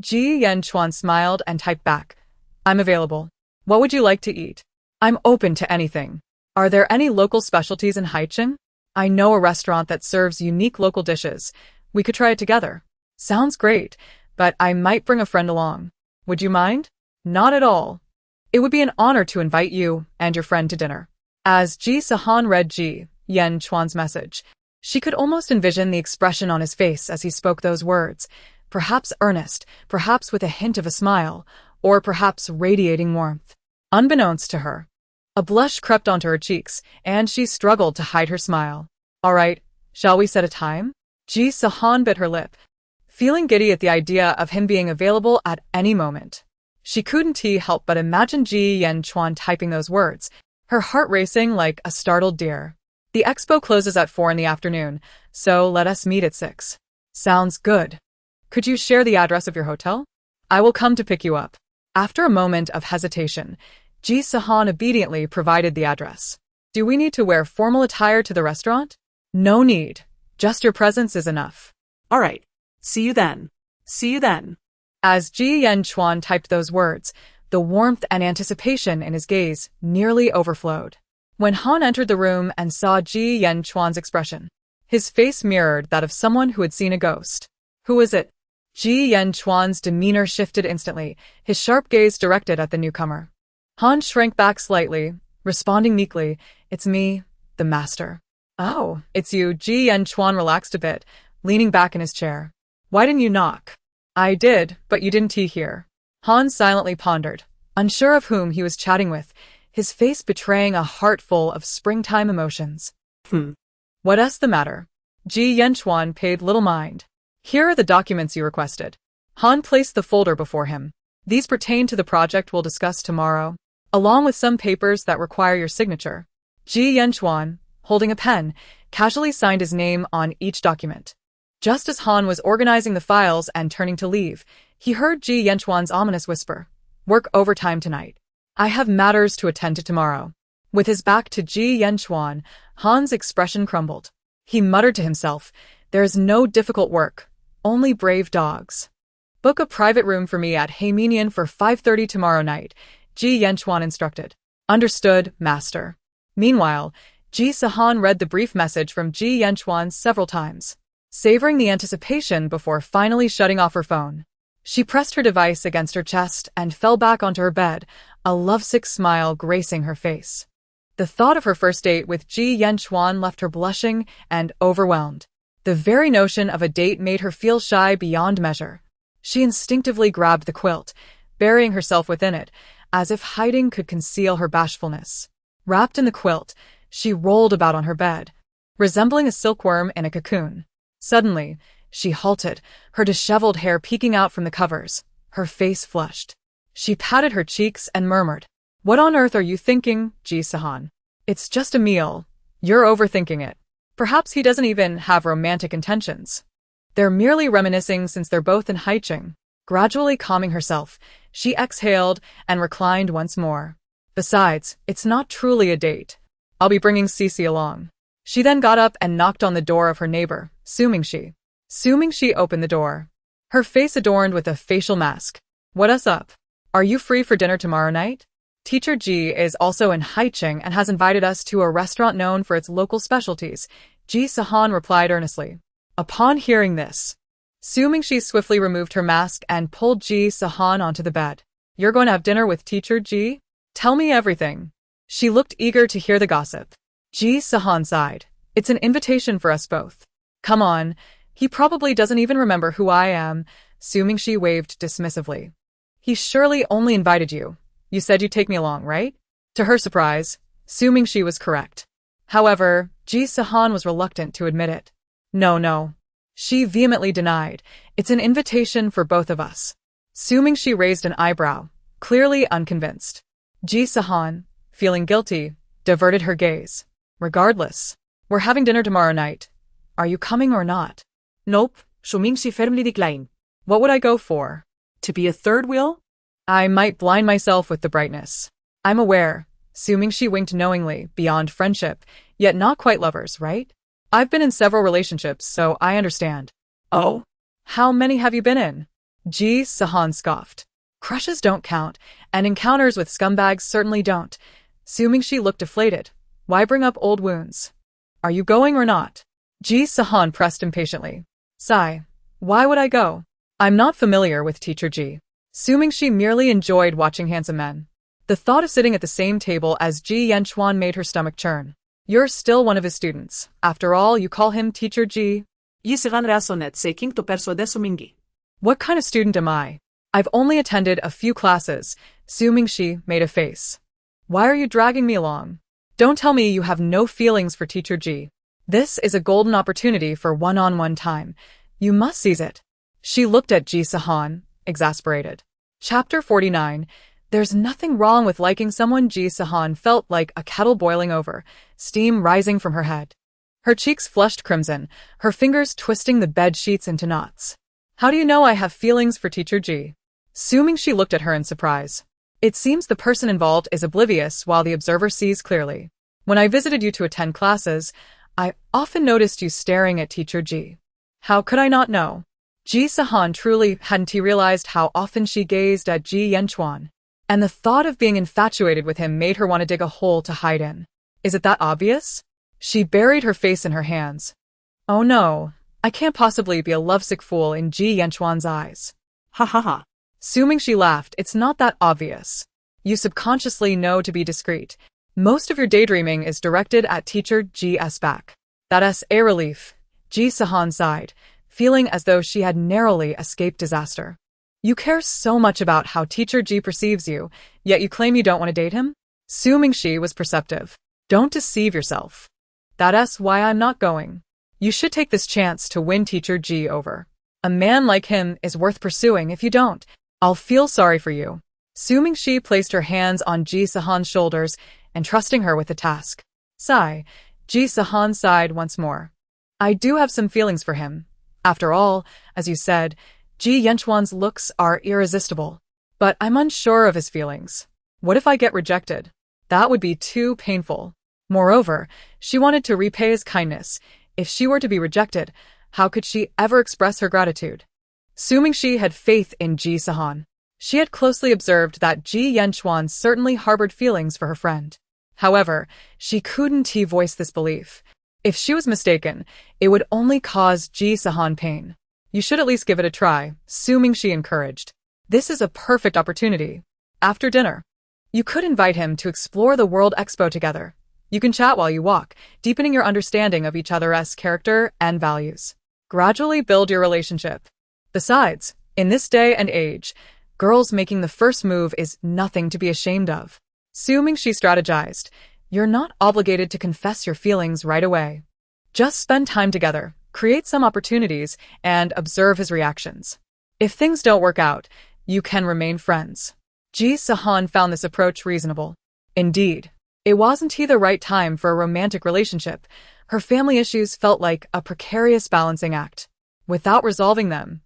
Ji Chuan smiled and typed back. I'm available. What would you like to eat? I'm open to anything. Are there any local specialties in Haicheng? I know a restaurant that serves unique local dishes. We could try it together. Sounds great, but I might bring a friend along. Would you mind? Not at all. It would be an honor to invite you and your friend to dinner. As Ji Sihan read Ji Chuan's message, she could almost envision the expression on his face as he spoke those words, perhaps earnest, perhaps with a hint of a smile, or perhaps radiating warmth. Unbeknownst to her, a blush crept onto her cheeks, and she struggled to hide her smile. All right, shall we set a time? Ji Sihan bit her lip, feeling giddy at the idea of him being available at any moment. She couldn't help but imagine Ji Chuan typing those words, her heart racing like a startled deer. The expo closes at 4 in the afternoon, so let us meet at 6. Sounds good. Could you share the address of your hotel? I will come to pick you up. After a moment of hesitation, Ji Sihan obediently provided the address. Do we need to wear formal attire to the restaurant? No need. Just your presence is enough. All right. See you then. See you then. As Ji Chuan typed those words, the warmth and anticipation in his gaze nearly overflowed. When Han entered the room and saw Ji Chuan's expression, his face mirrored that of someone who had seen a ghost. Who is it? Ji Chuan's demeanor shifted instantly, his sharp gaze directed at the newcomer. Han shrank back slightly, responding meekly, It's me, the master. Oh, it's you. Ji Chuan relaxed a bit, leaning back in his chair. Why didn't you knock? I did, but you didn't hear. Han silently pondered, unsure of whom he was chatting with, his face betraying a heart full of springtime emotions. What's the matter? Ji Chuan paid little mind. Here are the documents you requested. Han placed the folder before him. These pertain to the project we'll discuss tomorrow, along with some papers that require your signature. Ji Chuan, holding a pen, casually signed his name on each document. Just as Han was organizing the files and turning to leave, he heard Ji Chuan's ominous whisper, Work overtime tonight. I have matters to attend to tomorrow. With his back to Ji Chuan, Han's expression crumbled. He muttered to himself, There is no difficult work, only brave dogs. Book a private room for me at Haiminian for 5:30 tomorrow night, Ji Chuan instructed. Understood, master. Meanwhile, Ji Sihan read the brief message from Ji Chuan several times, savoring the anticipation before finally shutting off her phone. She pressed her device against her chest and fell back onto her bed, a lovesick smile gracing her face. The thought of her first date with Ji Chuan left her blushing and overwhelmed. The very notion of a date made her feel shy beyond measure. She instinctively grabbed the quilt, burying herself within it, as if hiding could conceal her bashfulness. Wrapped in the quilt, she rolled about on her bed, resembling a silkworm in a cocoon. Suddenly, she halted, her disheveled hair peeking out from the covers, her face flushed. She patted her cheeks and murmured, What on earth are you thinking, Ji Sihan? It's just a meal. You're overthinking it. Perhaps he doesn't even have romantic intentions. They're merely reminiscing since they're both in Haicheng. Gradually calming herself, she exhaled and reclined once more. Besides, it's not truly a date. I'll be bringing Cece along. She then got up and knocked on the door of her neighbor, Assuming she opened the door. Her face adorned with a facial mask. What's up? Are you free for dinner tomorrow night? Teacher Ji is also in Haicheng and has invited us to a restaurant known for its local specialties, Ji Sihan replied earnestly. Upon hearing this, Assuming she swiftly removed her mask and pulled Ji Sihan onto the bed. You're going to have dinner with Teacher Ji? Tell me everything. She looked eager to hear the gossip. Ji Sihan sighed. It's an invitation for us both. Come on, he probably doesn't even remember who I am, Assuming she waved dismissively. He surely only invited you. You said you'd take me along, right? To her surprise, Assuming she was correct. However, Ji Sihan was reluctant to admit it. No. She vehemently denied. It's an invitation for both of us. Assuming she raised an eyebrow, clearly unconvinced. Ji Sihan, feeling guilty, diverted her gaze. Regardless, we're having dinner tomorrow night. Are you coming or not? Nope, Assuming she firmly declined. What would I go for? To be a third wheel? I might blind myself with the brightness. I'm aware, Assuming she winked knowingly, beyond friendship, yet not quite lovers, right? I've been in several relationships, so I understand. Oh? How many have you been in? Ji Sihan scoffed. Crushes don't count, and encounters with scumbags certainly don't. Assuming she looked deflated. Why bring up old wounds? Are you going or not? Ji Sihan pressed impatiently. Sigh. Why would I go? I'm not familiar with Teacher Ji. Assuming she merely enjoyed watching handsome men. The thought of sitting at the same table as Ji Yanchuan made her stomach churn. You're still one of his students. After all, you call him Teacher Ji. Ji Sihan rasonet seeking to persuade Assuming. What kind of student am I? I've only attended a few classes. Assuming she made a face. Why are you dragging me along? Don't tell me you have no feelings for Teacher Ji. This is a golden opportunity for one-on-one time. You must seize it. She looked at Ji Sihan, exasperated. Chapter 49. There's nothing wrong with liking someone. Ji Sihan felt like a kettle boiling over, steam rising from her head. Her cheeks flushed crimson, her fingers twisting the bed sheets into knots. How do you know I have feelings for Teacher Ji? Assuming she looked at her in surprise. It seems the person involved is oblivious while the observer sees clearly. When I visited you to attend classes, I often noticed you staring at Teacher Ji. How could I not know? Ji Sihan truly hadn't realized how often she gazed at Ji Yanchuan. And the thought of being infatuated with him made her want to dig a hole to hide in. Is it that obvious? She buried her face in her hands. Oh no, I can't possibly be a lovesick fool in Ji Yanchuan's eyes. Ha ha ha. Assuming she laughed, it's not that obvious. You subconsciously know to be discreet. Most of your daydreaming is directed at Teacher Ji's back. That's a relief. Ji Sihan sighed, feeling as though she had narrowly escaped disaster. You care so much about how Teacher Ji perceives you, yet you claim you don't want to date him? Assuming she was perceptive. Don't deceive yourself. That's why I'm not going. You should take this chance to win Teacher Ji over. A man like him is worth pursuing. If you don't, I'll feel sorry for you. Assuming she placed her hands on Ji Sihan's shoulders, entrusting her with the task. Sigh. Ji Sihan sighed once more. I do have some feelings for him. After all, as you said, Ji Yanchuan's looks are irresistible. But I'm unsure of his feelings. What if I get rejected? That would be too painful. Moreover, she wanted to repay his kindness. If she were to be rejected, how could she ever express her gratitude? Assuming she had faith in Ji Sihan, she had closely observed that Ji Yanchuan certainly harbored feelings for her friend. However, she couldn't voice this belief. If she was mistaken, it would only cause Ji Sihan pain. You should at least give it a try, assuming she encouraged. This is a perfect opportunity. After dinner, you could invite him to explore the World Expo together. You can chat while you walk, deepening your understanding of each other's character and values. Gradually build your relationship. Besides, in this day and age, girls making the first move is nothing to be ashamed of. Assuming she strategized, you're not obligated to confess your feelings right away. Just spend time together. Create some opportunities, and observe his reactions. If things don't work out, you can remain friends. Ji Sihan found this approach reasonable. Indeed, it wasn't the right time for a romantic relationship, Her family issues felt like a precarious balancing act. Without resolving them,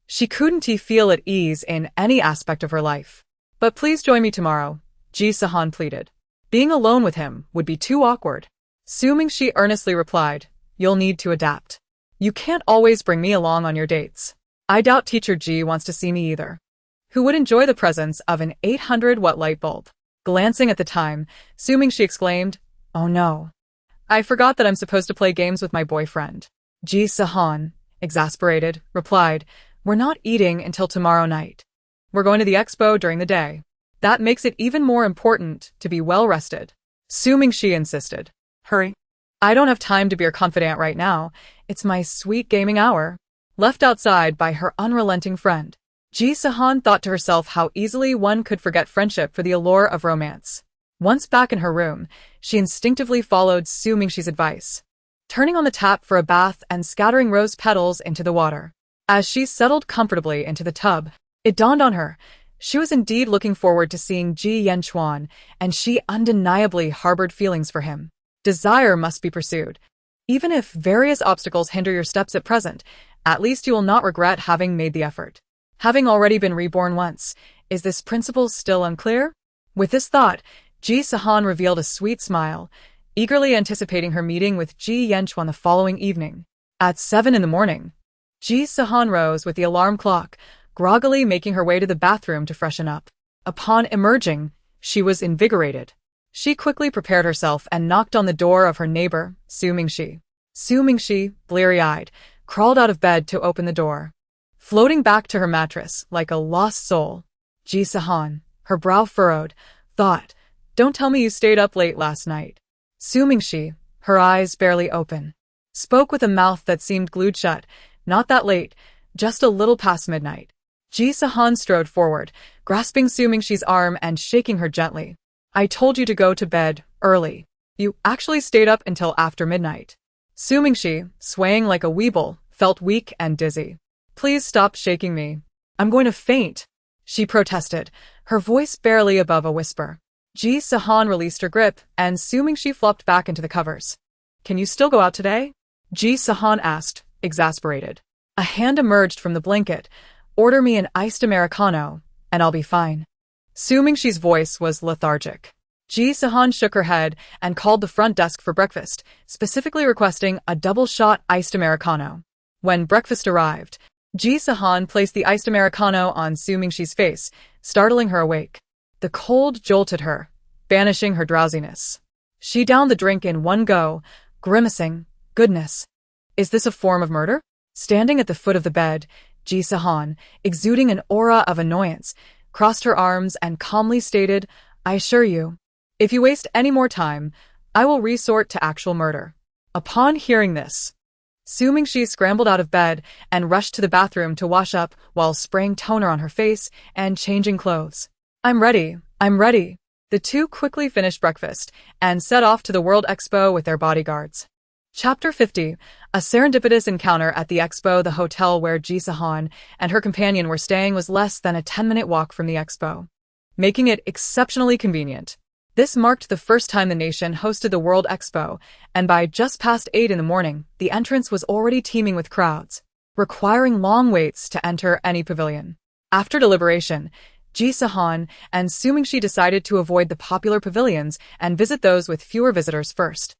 she couldn't feel at ease in any aspect of her life. But please join me tomorrow, Ji Sihan pleaded. Being alone with him would be too awkward. She earnestly replied, "You'll need to adapt. You can't always bring me along on your dates. I doubt Teacher Ji wants to see me either." Who would enjoy the presence of an 800-watt light bulb? Glancing at the time, she exclaimed, "Oh no. I forgot that I'm supposed to play games with my boyfriend." Ji Sihan, exasperated, replied, "We're not eating until tomorrow night. We're going to the expo during the day. That makes it even more important to be well rested." She insisted, "Hurry. I don't have time to be your confidant right now. It's my sweet gaming hour." Left outside by her unrelenting friend, Ji Sihan thought to herself how easily one could forget friendship for the allure of romance. Once back in her room, she instinctively followed Sumingshi's advice, turning on the tap for a bath and scattering rose petals into the water. As she settled comfortably into the tub, it dawned on her, she was indeed looking forward to seeing Ji Yanchuan, and she undeniably harbored feelings for him. Desire must be pursued. Even if various obstacles hinder your steps at present, at least you will not regret having made the effort. Having already been reborn once, is this principle still unclear? With this thought, Ji Sihan revealed a sweet smile, eagerly anticipating her meeting with Ji Yanchuan the following evening. At 7 in the morning, Ji Sihan rose with the alarm clock, groggily making her way to the bathroom to freshen up. Upon emerging, she was invigorated. She quickly prepared herself and knocked on the door of her neighbor, Sumingshi. Sumingshi, bleary-eyed, crawled out of bed to open the door. Floating back to her mattress like a lost soul, Ji Sihan, her brow furrowed, thought, "Don't tell me you stayed up late last night." Sumingshi, her eyes barely open, spoke with a mouth that seemed glued shut, "Not that late, just a little past midnight." Ji Sihan strode forward, grasping Sumingshi's arm and shaking her gently. "I told you to go to bed early. You actually stayed up until after midnight." Sumingshi, swaying like a weeble, felt weak and dizzy. "Please stop shaking me. I'm going to faint," she protested, her voice barely above a whisper. Ji Sihan released her grip, and Sumingshi flopped back into the covers. "Can you still go out today?" Ji Sihan asked, exasperated. A hand emerged from the blanket. "Order me an iced Americano, and I'll be fine." Sumingshi's voice was lethargic. Ji Sihan shook her head and called the front desk for breakfast, specifically requesting a double-shot iced Americano. When breakfast arrived, Ji Sihan placed the iced Americano on Sumingshi's face, startling her awake. The cold jolted her, banishing her drowsiness. She downed the drink in one go, grimacing, "Goodness. Is this a form of murder?" Standing at the foot of the bed, Ji Sihan, exuding an aura of annoyance, crossed her arms and calmly stated, "I assure you, if you waste any more time, I will resort to actual murder." Upon hearing this, Sumingshi scrambled out of bed and rushed to the bathroom to wash up while spraying toner on her face and changing clothes. I'm ready. The two quickly finished breakfast and set off to the World Expo with their bodyguards. Chapter 50. A serendipitous encounter at the expo. The hotel where Ji Sihan and her companion were staying was less than a 10-minute walk from the expo, making it exceptionally convenient. This marked the first time the nation hosted the World Expo, and by just past 8 in the morning, the entrance was already teeming with crowds, requiring long waits to enter any pavilion. After deliberation, Ji Sihan and Sumingshi decided to avoid the popular pavilions and visit those with fewer visitors first,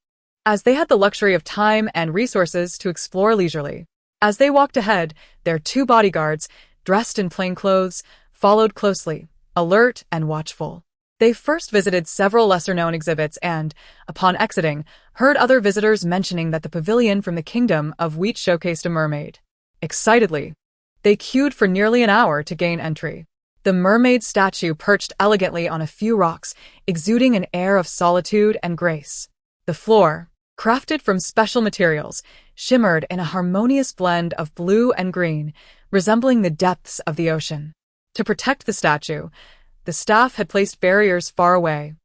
as they had the luxury of time and resources to explore leisurely. As they walked ahead, their two bodyguards, dressed in plain clothes, followed closely, alert and watchful. They first visited several lesser-known exhibits and, upon exiting, heard other visitors mentioning that the pavilion from the Kingdom of Wheat showcased a mermaid. Excitedly, they queued for nearly an hour to gain entry. The mermaid statue perched elegantly on a few rocks, exuding an air of solitude and grace. The floor, crafted from special materials, shimmered in a harmonious blend of blue and green, resembling the depths of the ocean. To protect the statue, the staff had placed barriers far away,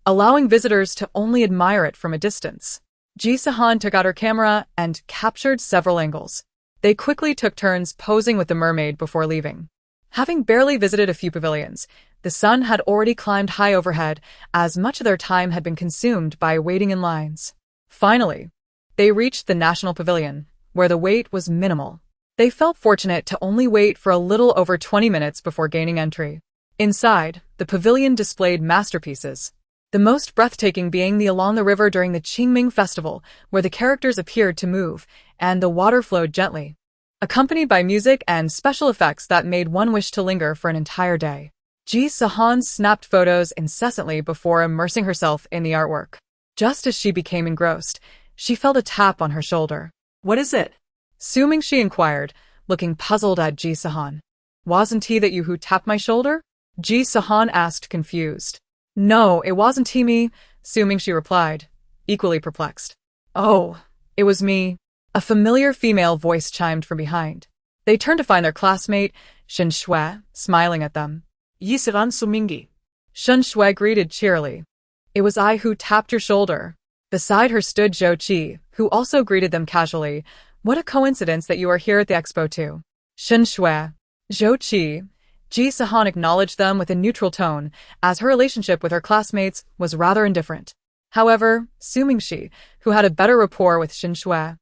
allowing visitors to only admire it from a distance. Ji Sihan took out her camera and captured several angles. They quickly took turns posing with the mermaid before leaving. Having barely visited a few pavilions, the sun had already climbed high overhead, as much of their time had been consumed by waiting in lines. Finally, They reached the National Pavilion, where the wait was minimal. They felt fortunate to only wait for a little over 20 minutes before gaining entry. Inside, the pavilion displayed masterpieces, the most breathtaking being the Along the River during the Qingming Festival, where the characters appeared to move, and the water flowed gently, accompanied by music and special effects that made one wish to linger for an entire day. Ji Sihan snapped photos incessantly before immersing herself in the artwork. Just as she became engrossed, she felt a tap on her shoulder. What is it? Su Mingxi inquired, looking puzzled at Ji Sihan. Wasn't he that you who tapped my shoulder? Ji Sihan asked, confused. No, it wasn't he me, Su Mingxi replied, equally perplexed. Oh, it was me. A familiar female voice chimed from behind. They turned to find their classmate, Shen Shui, smiling at them. Ji Sihan Su Mingxi. Shen Shui greeted cheerily. It was I who tapped your shoulder. Beside her stood Zhou Qi, who also greeted them casually. What a coincidence that you are here at the expo too. Shen Shui, Zhou Qi. Ji Sihan acknowledged them with a neutral tone, as her relationship with her classmates was rather indifferent. However, Su Mingxi, who had a better rapport with Shen Shui,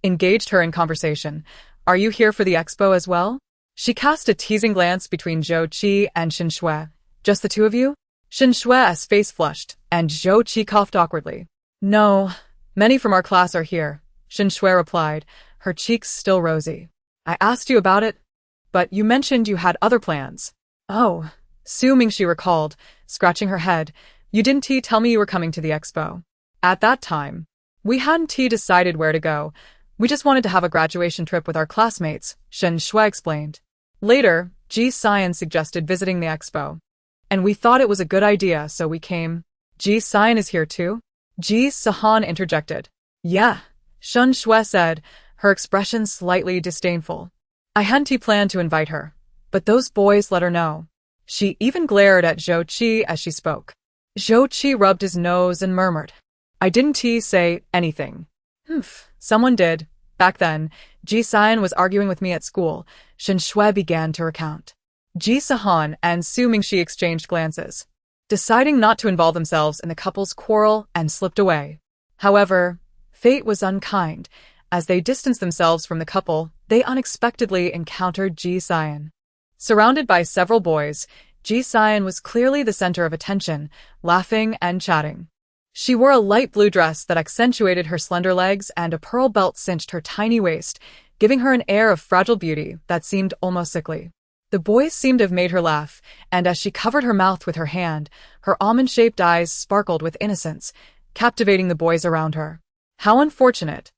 engaged her in conversation. Are you here for the expo as well? She cast a teasing glance between Zhou Qi and Shen Shui. Just the two of you? Shen Shui's face flushed, and Zhou Qi coughed awkwardly. No, many from our class are here, Shen Shui replied, her cheeks still rosy. I asked you about it, but you mentioned you had other plans. Oh, Su Mingxi recalled, scratching her head. You didn't tell me you were coming to the expo. At that time, we hadn't decided where to go. We just wanted to have a graduation trip with our classmates, Shen Shui explained. Later, Ji Sihan suggested visiting the expo. And we thought it was a good idea, so we came. Ji Sihan is here too? Ji Sihan interjected. Yeah, Shen Shui said, her expression slightly disdainful. I hadn't planned to invite her, but those boys let her know. She even glared at Zhou Qi as she spoke. Zhou Qi rubbed his nose and murmured. I didn't say anything. Someone did. Back then, Ji Sihan was arguing with me at school. Shen Shui began to recount. Ji Sihan and Su Mingxi exchanged glances, deciding not to involve themselves in the couple's quarrel, and slipped away. However, fate was unkind. As they distanced themselves from the couple, they unexpectedly encountered Ji Sihan. Surrounded by several boys, Ji Sihan was clearly the center of attention, laughing and chatting. She wore a light blue dress that accentuated her slender legs, and a pearl belt cinched her tiny waist, giving her an air of fragile beauty that seemed almost sickly. The boys seemed to have made her laugh, and as she covered her mouth with her hand, her almond-shaped eyes sparkled with innocence, captivating the boys around her. How unfortunate!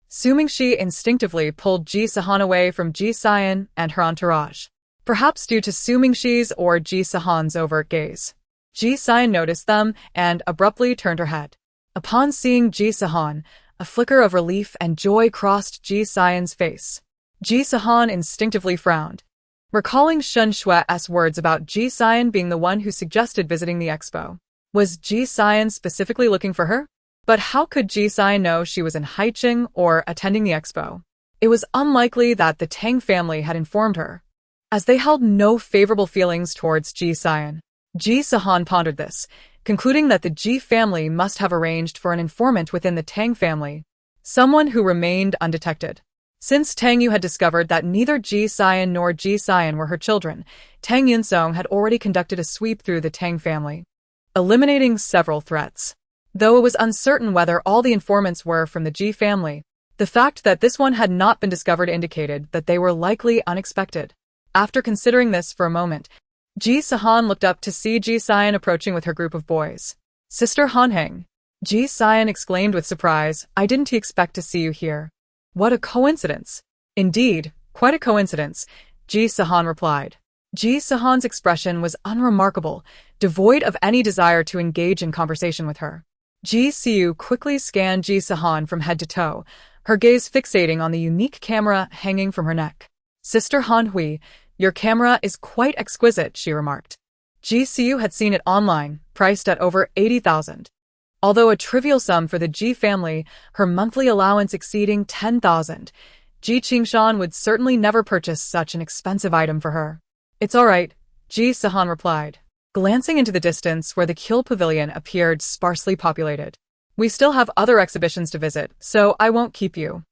Su Mingxi instinctively pulled Ji Sihan away from Ji Sihan and her entourage, perhaps due to Su Mingxi's or Ji Sihan's overt gaze. Ji Sihan noticed them and abruptly turned her head. Upon seeing Ji Sihan, a flicker of relief and joy crossed Ji Sihan's face. Ji Sihan instinctively frowned, recalling Shen Shui's words about Ji Sihan being the one who suggested visiting the expo. Was Ji Sihan specifically looking for her? But how could Ji Sihan know she was in Haicheng or attending the expo? It was unlikely that the Tang family had informed her, as they held no favorable feelings towards Ji Sihan. Ji Sihan pondered this, concluding that the Ji family must have arranged for an informant within the Tang family, someone who remained undetected. Since Tang Yu had discovered that neither Ji Sihan nor Ji Sihan were her children, Tang Yunsong had already conducted a sweep through the Tang family, eliminating several threats. Though it was uncertain whether all the informants were from the Ji family, the fact that this one had not been discovered indicated that they were likely unexpected. After considering this for a moment, Ji Sihan looked up to see Ji Sihan approaching with her group of boys. Sister Hanheng, Ji Sihan exclaimed with surprise, I didn't expect to see you here. What a coincidence. Indeed, quite a coincidence, Ji Sihan replied. Ji Sihan's expression was unremarkable, devoid of any desire to engage in conversation with her. Ji Siu quickly scanned Ji Sihan from head to toe, her gaze fixating on the unique camera hanging from her neck. Sister Han Hui, your camera is quite exquisite, she remarked. Ji Siu had seen it online, priced at over 80,000. Although a trivial sum for the Ji family, her monthly allowance exceeding 10,000, Ji Qingshan would certainly never purchase such an expensive item for her. It's all right, Ji Sihan replied, glancing into the distance where the Kiel Pavilion appeared sparsely populated. We still have other exhibitions to visit, so I won't keep you.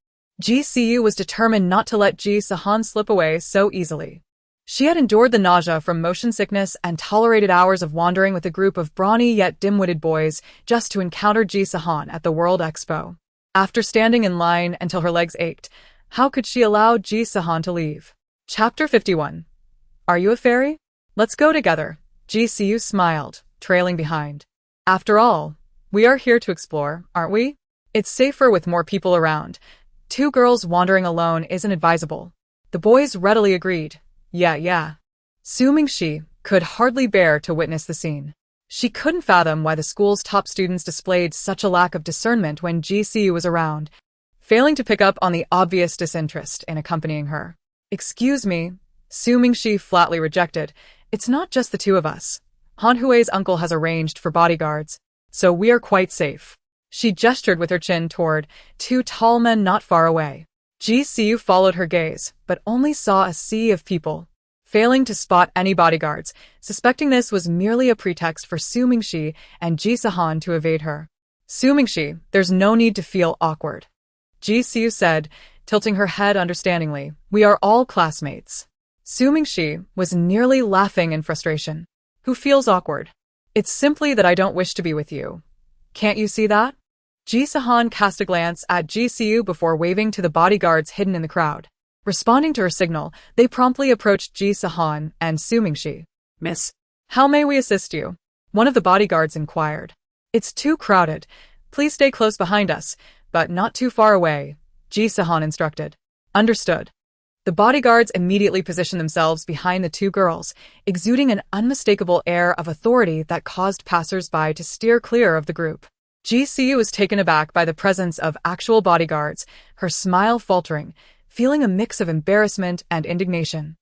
GCU was determined not to let Ji Sihan slip away so easily. She had endured the nausea from motion sickness and tolerated hours of wandering with a group of brawny yet dim-witted boys just to encounter Ji Sihan at the World Expo. After standing in line until her legs ached, how could she allow Ji Sihan to leave? Chapter 51. Are you a fairy? Let's go together. GCU smiled, trailing behind. After all, we are here to explore, aren't we? It's safer with more people around. 2 girls wandering alone isn't advisable. The boys readily agreed. Yeah. Su Mingxi could hardly bear to witness the scene. She couldn't fathom why the school's top students displayed such a lack of discernment when GCU was around, failing to pick up on the obvious disinterest in accompanying her. Excuse me, Su Mingxi flatly rejected. It's not just the 2 of us. Han Hui's uncle has arranged for bodyguards, so we are quite safe. She gestured with her chin toward 2 tall men not far away. GCU followed her gaze, but only saw a sea of people, failing to spot any bodyguards, suspecting this was merely a pretext for Su Mingxi and Ji Sihan to evade her. Su Mingxi, there's no need to feel awkward. GCU said, tilting her head understandingly. We are all classmates. Su Mingxi was nearly laughing in frustration. Who feels awkward? It's simply that I don't wish to be with you. Can't you see that? Ji Sihan cast a glance at GCU before waving to the bodyguards hidden in the crowd. Responding to her signal, they promptly approached Ji Sihan and Su Mingxi. Miss. How may we assist you? One of the bodyguards inquired. It's too crowded. Please stay close behind us, but not too far away, Ji Sihan instructed. Understood. The bodyguards immediately positioned themselves behind the 2 girls, exuding an unmistakable air of authority that caused passers-by to steer clear of the group. GCU was taken aback by the presence of actual bodyguards, her smile faltering, feeling a mix of embarrassment and indignation.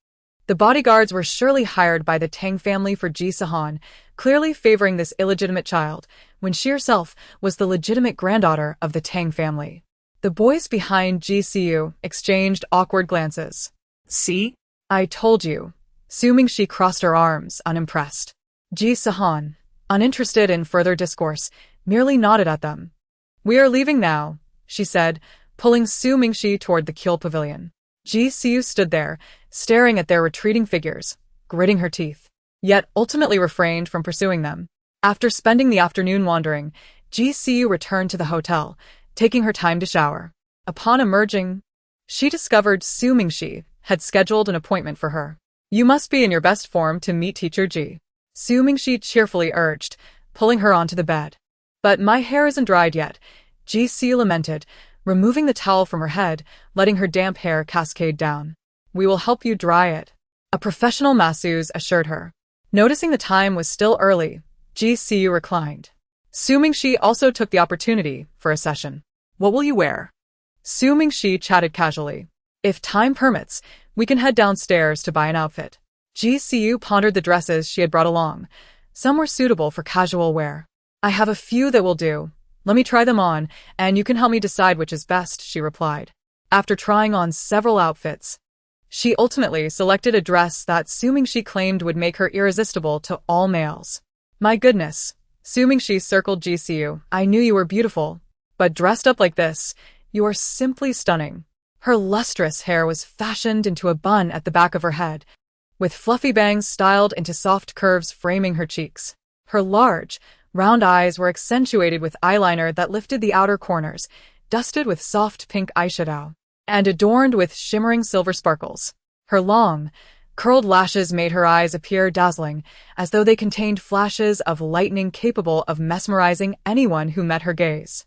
The bodyguards were surely hired by the Tang family for Ji Sihan, clearly favoring this illegitimate child, when she herself was the legitimate granddaughter of the Tang family. The boys behind GCU exchanged awkward glances. See? I told you. Su Mingxi crossed her arms, unimpressed. Ji Sihan, uninterested in further discourse, merely nodded at them. We are leaving now, she said, pulling Su Mingxi toward the Kyul Pavilion. GCU stood there, staring at their retreating figures, gritting her teeth, yet ultimately refrained from pursuing them. After spending the afternoon wandering, GCU returned to the hotel, taking her time to shower. Upon emerging, she discovered Su Mingxi had scheduled an appointment for her. You must be in your best form to meet Teacher Ji, Su Mingxi cheerfully urged, pulling her onto the bed. But my hair isn't dried yet, GC lamented, removing the towel from her head, letting her damp hair cascade down. We will help you dry it, a professional masseuse assured her. Noticing the time was still early, GCU reclined. Su Mingxi also took the opportunity for a session. What will you wear? Su Mingxi chatted casually. If time permits, we can head downstairs to buy an outfit. GCU pondered the dresses she had brought along. Some were suitable for casual wear. I have a few that will do. Let me try them on, and you can help me decide which is best, she replied. After trying on several outfits, she ultimately selected a dress that Su Mingxi claimed would make her irresistible to all males. My goodness, Su Mingxi circled GCU. I knew you were beautiful, but dressed up like this, you are simply stunning. Her lustrous hair was fashioned into a bun at the back of her head, with fluffy bangs styled into soft curves framing her cheeks. Her large, round eyes were accentuated with eyeliner that lifted the outer corners, dusted with soft pink eyeshadow, and adorned with shimmering silver sparkles. Her long, curled lashes made her eyes appear dazzling, as though they contained flashes of lightning capable of mesmerizing anyone who met her gaze.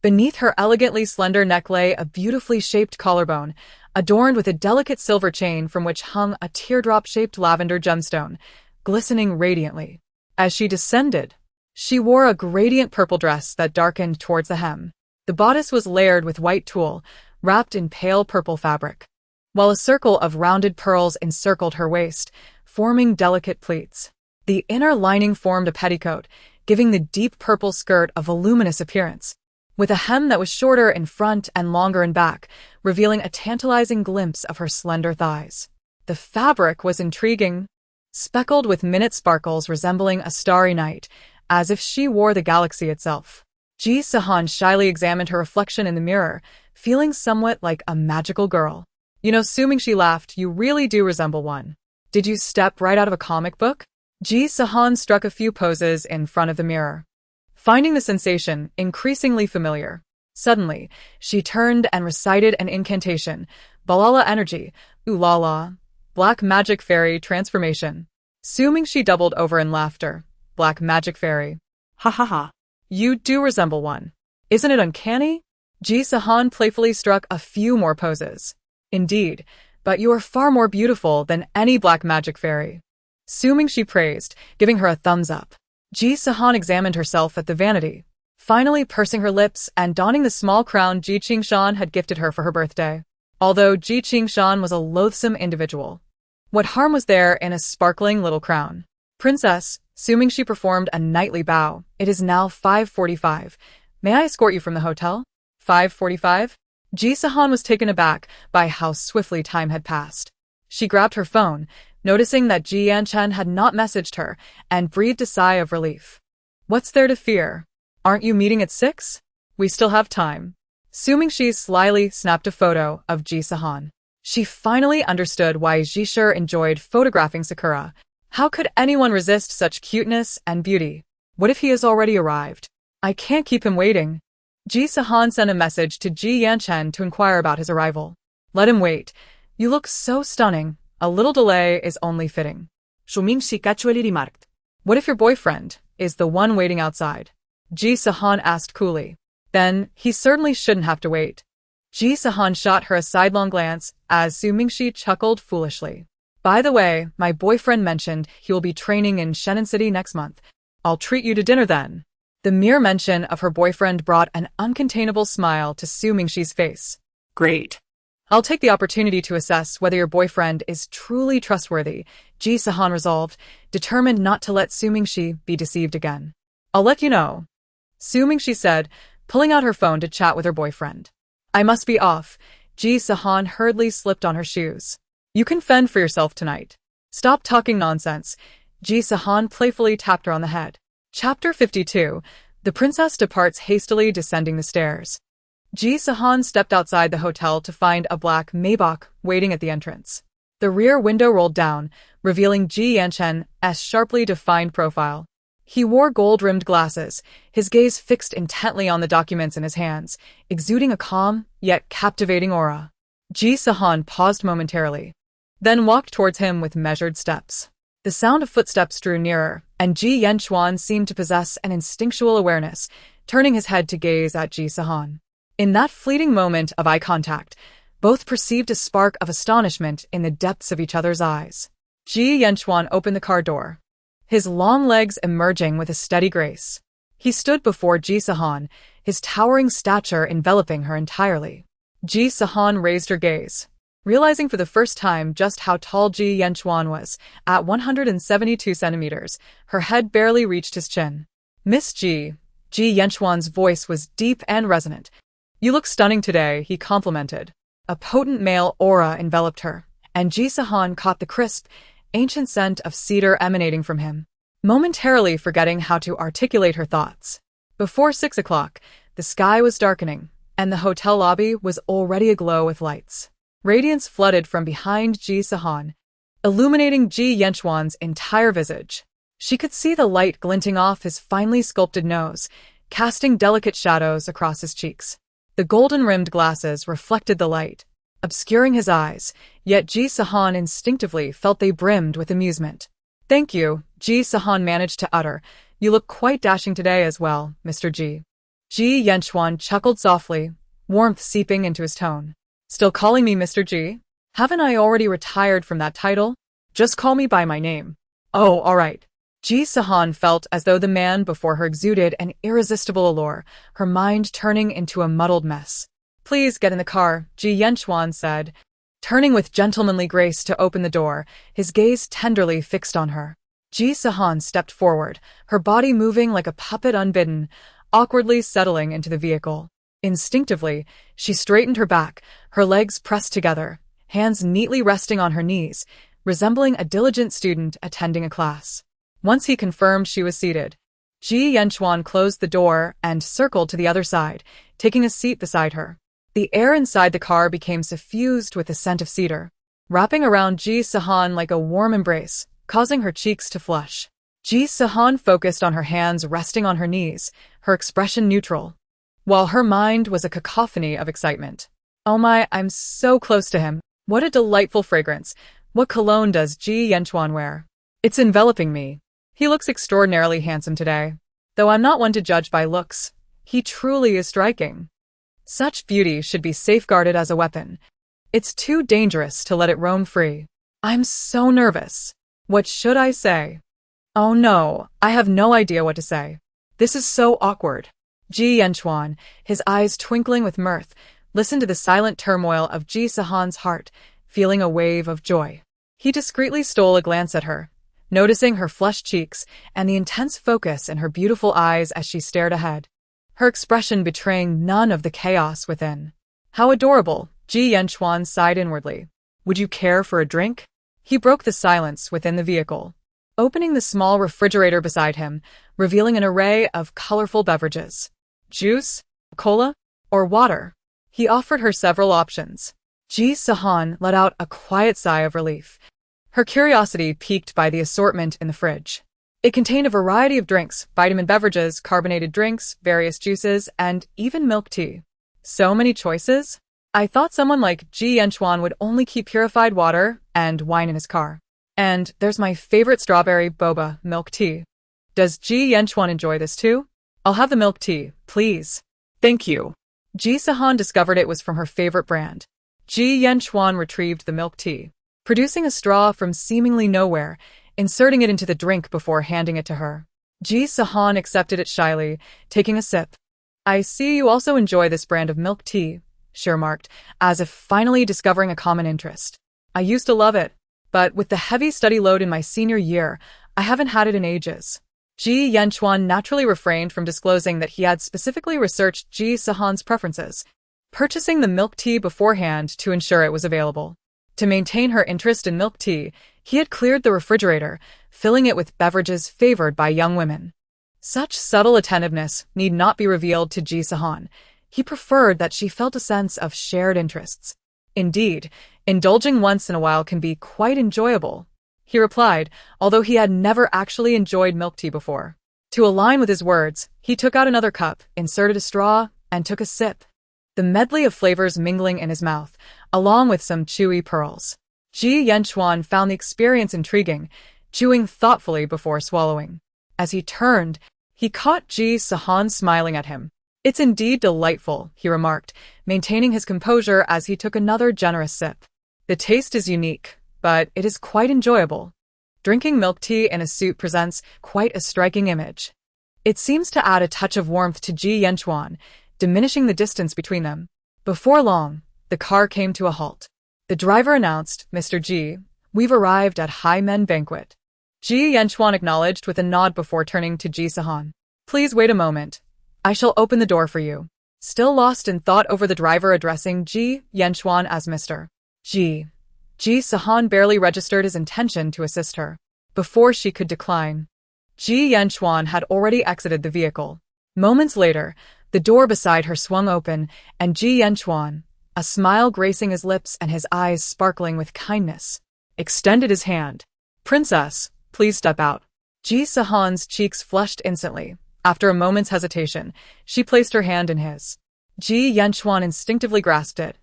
Beneath her elegantly slender neck lay a beautifully shaped collarbone, adorned with a delicate silver chain from which hung a teardrop-shaped lavender gemstone, glistening radiantly. As she descended, she wore a gradient purple dress that darkened towards the hem. The bodice was layered with white tulle, wrapped in pale purple fabric, while a circle of rounded pearls encircled her waist, forming delicate pleats. The inner lining formed a petticoat, giving the deep purple skirt a voluminous appearance, with a hem that was shorter in front and longer in back, revealing a tantalizing glimpse of her slender thighs. The fabric was intriguing, speckled with minute sparkles resembling a starry night, as if she wore the galaxy itself. Ji Sihan shyly examined her reflection in the mirror, feeling somewhat like a magical girl. Assuming she laughed, you really do resemble one. Did you step right out of a comic book? Ji Sihan struck a few poses in front of the mirror, finding the sensation increasingly familiar. Suddenly, she turned and recited an incantation, Balala energy, Ulala, black magic fairy transformation. Assuming she doubled over in laughter, black magic fairy. Ha ha ha. You do resemble one. Isn't it uncanny? Ji Sihan playfully struck a few more poses. Indeed, but you are far more beautiful than any black magic fairy. Assuming she praised, giving her a thumbs up. Ji Sihan examined herself at the vanity, finally pursing her lips and donning the small crown Ji Sihan had gifted her for her birthday. Although Ji Sihan was a loathsome individual, what harm was there in a sparkling little crown? Princess, assuming she performed a knightly bow, it is now 5:45. May I escort you from the hotel? 5:45? Ji Sihan was taken aback by how swiftly time had passed. She grabbed her phone, noticing that Ji Yanchen had not messaged her, and breathed a sigh of relief. What's there to fear? Aren't you meeting at 6? We still have time. Assuming she slyly snapped a photo of Ji Sihan. She finally understood why Jishir enjoyed photographing Sakura. How could anyone resist such cuteness and beauty? What if he has already arrived? I can't keep him waiting. Ji Sihan sent a message to Ji Yanchen to inquire about his arrival. Let him wait. You look so stunning. A little delay is only fitting. Shuming she casually remarked. What if your boyfriend is the one waiting outside? Ji Sihan asked coolly. Then he certainly shouldn't have to wait. Ji Sihan shot her a sidelong glance as Su Mingxi chuckled foolishly. By the way, my boyfriend mentioned he will be training in Shannon City next month. I'll treat you to dinner then. The mere mention of her boyfriend brought an uncontainable smile to Su Mingxi's face. Great. I'll take the opportunity to assess whether your boyfriend is truly trustworthy, Ji Sihan resolved, determined not to let Su Mingxi be deceived again. I'll let you know, Su Mingxi said, pulling out her phone to chat with her boyfriend. I must be off. Ji Sihan hurriedly slipped on her shoes. You can fend for yourself tonight. Stop talking nonsense. Ji Sihan playfully tapped her on the head. Chapter 52. The princess departs hastily descending the stairs. Ji Sihan stepped outside the hotel to find a black Maybach waiting at the entrance. The rear window rolled down, revealing Ji Yanchen's sharply defined profile. He wore gold-rimmed glasses, his gaze fixed intently on the documents in his hands, exuding a calm, yet captivating aura. Ji Sihan paused momentarily, then walked towards him with measured steps. The sound of footsteps drew nearer, and Ji Yanchuan seemed to possess an instinctual awareness, turning his head to gaze at Ji Sihan. In that fleeting moment of eye contact, both perceived a spark of astonishment in the depths of each other's eyes. Ji Yanchuan opened the car door, his long legs emerging with a steady grace. He stood before Ji Sihan, his towering stature enveloping her entirely. Ji Sihan raised her gaze, realizing for the first time just how tall Ji Yanchuan was. At 172 centimeters, her head barely reached his chin. Miss Ji Yanchuan's voice was deep and resonant. You look stunning today, he complimented. A potent male aura enveloped her, and Ji Sihan caught the crisp, ancient scent of cedar emanating from him, momentarily forgetting how to articulate her thoughts. Before 6 o'clock, the sky was darkening, and the hotel lobby was already aglow with lights. Radiance flooded from behind Ji Sihan, illuminating Ji Yanchuan's entire visage. She could see the light glinting off his finely sculpted nose, casting delicate shadows across his cheeks. The golden-rimmed glasses reflected the light, obscuring his eyes, yet Ji Sihan instinctively felt they brimmed with amusement. Thank you, Ji Sihan managed to utter. You look quite dashing today as well, Mr. Ji. Ji Yanchuan chuckled softly, warmth seeping into his tone. Still calling me Mr. Ji? Haven't I already retired from that title? Just call me by my name. Oh, all right. Ji Sihan felt as though the man before her exuded an irresistible allure, her mind turning into a muddled mess. Please get in the car, Ji Yanchuan said, turning with gentlemanly grace to open the door, his gaze tenderly fixed on her. Ji Sihan stepped forward, her body moving like a puppet unbidden, awkwardly settling into the vehicle. Instinctively, she straightened her back, her legs pressed together, hands neatly resting on her knees, resembling a diligent student attending a class. Once he confirmed she was seated, Ji Yanchuan closed the door and circled to the other side, taking a seat beside her. The air inside the car became suffused with the scent of cedar, wrapping around Ji Sihan like a warm embrace, causing her cheeks to flush. Ji Sihan focused on her hands resting on her knees, her expression neutral, while her mind was a cacophony of excitement. Oh my, I'm so close to him. What a delightful fragrance. What cologne does Ji Yanchuan wear? It's enveloping me. He looks extraordinarily handsome today. Though I'm not one to judge by looks, he truly is striking. Such beauty should be safeguarded as a weapon. It's too dangerous to let it roam free. I'm so nervous. What should I say? Oh no, I have no idea what to say. This is so awkward. Ji Yanchuan, his eyes twinkling with mirth, listened to the silent turmoil of Ji Sihan's heart, feeling a wave of joy. He discreetly stole a glance at her, noticing her flushed cheeks and the intense focus in her beautiful eyes as she stared ahead, her expression betraying none of the chaos within. How adorable, Ji Yanchuan sighed inwardly. Would you care for a drink? He broke the silence within the vehicle, opening the small refrigerator beside him, revealing an array of colorful beverages. Juice, cola, or water? He offered her several options. Ji Sihan let out a quiet sigh of relief, her curiosity piqued by the assortment in the fridge. It contained a variety of drinks, vitamin beverages, carbonated drinks, various juices, and even milk tea. So many choices? I thought someone like Ji Yanchuan would only keep purified water and wine in his car. And there's my favorite strawberry boba milk tea. Does Ji Yanchuan enjoy this too? I'll have the milk tea, please. Thank you. Ji Sihan discovered it was from her favorite brand. Ji Yanchuan retrieved the milk tea, producing a straw from seemingly nowhere, inserting it into the drink before handing it to her. Ji Sihan accepted it shyly, taking a sip. I see you also enjoy this brand of milk tea, she remarked, as if finally discovering a common interest. I used to love it, but with the heavy study load in my senior year, I haven't had it in ages. Ji Yanchuan naturally refrained from disclosing that he had specifically researched Ji Sihan's preferences, purchasing the milk tea beforehand to ensure it was available. To maintain her interest in milk tea, he had cleared the refrigerator, filling it with beverages favored by young women. Such subtle attentiveness need not be revealed to Ji Sihan. He preferred that she felt a sense of shared interests. Indeed, indulging once in a while can be quite enjoyable, he replied, although he had never actually enjoyed milk tea before. To align with his words, he took out another cup, inserted a straw, and took a sip, the medley of flavors mingling in his mouth, along with some chewy pearls. Ji Yanchuan found the experience intriguing, chewing thoughtfully before swallowing. As he turned, he caught Ji Sihan smiling at him. It's indeed delightful, he remarked, maintaining his composure as he took another generous sip. The taste is unique, but it is quite enjoyable. Drinking milk tea in a suit presents quite a striking image. It seems to add a touch of warmth to Ji Yanchuan, diminishing the distance between them. Before long, the car came to a halt. The driver announced, Mr. Ji, we've arrived at High Men Banquet. Ji Yanchuan acknowledged with a nod before turning to Ji Sihan. Please wait a moment. I shall open the door for you. Still lost in thought over the driver addressing Ji Yanchuan as Mr. Ji. Ji Sihan barely registered his intention to assist her. Before she could decline, Ji Yanchuan had already exited the vehicle. Moments later, the door beside her swung open, and Ji Yanchuan, a smile gracing his lips and his eyes sparkling with kindness, extended his hand. Princess, please step out. Ji Sihan's cheeks flushed instantly. After a moment's hesitation, she placed her hand in his. Ji Yanchuan instinctively grasped it,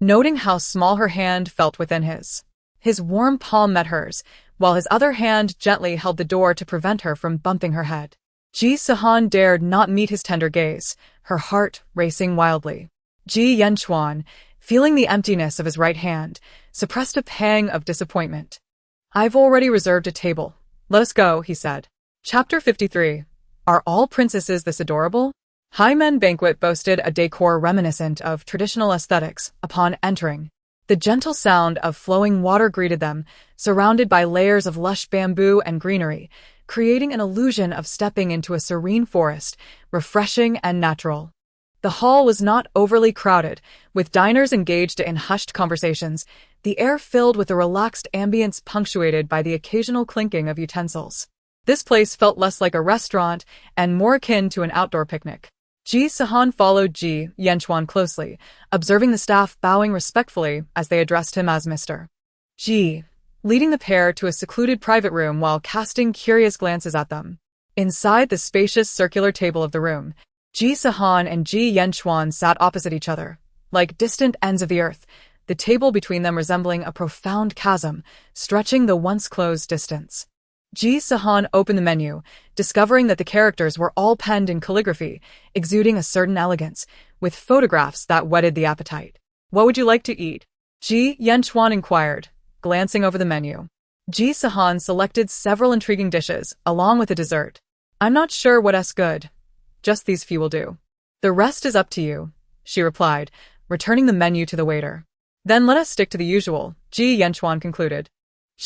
noting how small her hand felt within his. His warm palm met hers, while his other hand gently held the door to prevent her from bumping her head. Ji Sihan dared not meet his tender gaze, her heart racing wildly. Ji Yanchuan, feeling the emptiness of his right hand, suppressed a pang of disappointment. I've already reserved a table. Let us go, he said. Chapter 53. Are all princesses this adorable? High Men Banquet boasted a decor reminiscent of traditional aesthetics upon entering. The gentle sound of flowing water greeted them, surrounded by layers of lush bamboo and greenery, creating an illusion of stepping into a serene forest, refreshing and natural. The hall was not overly crowded, with diners engaged in hushed conversations, the air filled with a relaxed ambience punctuated by the occasional clinking of utensils. This place felt less like a restaurant and more akin to an outdoor picnic. Ji Sihan followed Ji Yanchuan closely, observing the staff bowing respectfully as they addressed him as Mr. Ji, leading the pair to a secluded private room while casting curious glances at them. Inside the spacious circular table of the room, Ji Sihan and Ji Yanchuan sat opposite each other, like distant ends of the earth, the table between them resembling a profound chasm, stretching the once closed distance. Ji Sihan opened the menu, discovering that the characters were all penned in calligraphy, exuding a certain elegance, with photographs that whetted the appetite. "What would you like to eat?" Ji Yanchuan inquired, glancing over the menu. Ji Sihan selected several intriguing dishes, along with a dessert. "I'm not sure what's good. Just these few will do." "The rest is up to you," she replied, returning the menu to the waiter. "Then let us stick to the usual," Ji Yanchuan concluded.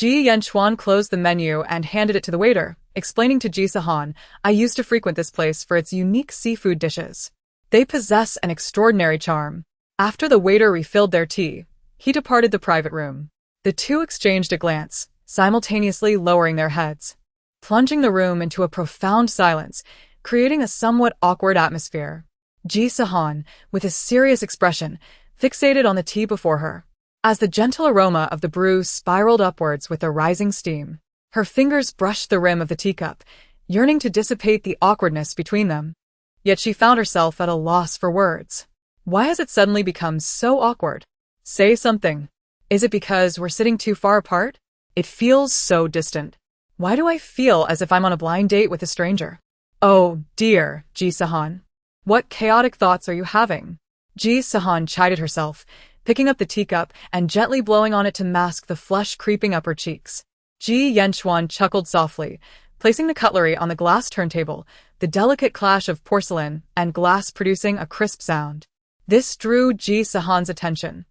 Ji Yanchuan closed the menu and handed it to the waiter, explaining to Ji Sihan, "I used to frequent this place for its unique seafood dishes. They possess an extraordinary charm." After the waiter refilled their tea, he departed the private room. The two exchanged a glance, simultaneously lowering their heads, plunging the room into a profound silence, creating a somewhat awkward atmosphere. Ji Sihan, with a serious expression, fixated on the tea before her. As the gentle aroma of the brew spiraled upwards with the rising steam, her fingers brushed the rim of the teacup, yearning to dissipate the awkwardness between them. Yet she found herself at a loss for words. Why has it suddenly become so awkward? Say something. Is it because we're sitting too far apart? It feels so distant. Why do I feel as if I'm on a blind date with a stranger? Oh, dear, Ji Sihan. What chaotic thoughts are you having? Ji Sihan chided herself, picking up the teacup and gently blowing on it to mask the flush creeping up her cheeks. Ji Yanchuan chuckled softly, placing the cutlery on the glass turntable, the delicate clash of porcelain and glass producing a crisp sound. This drew Ji Sihan's attention,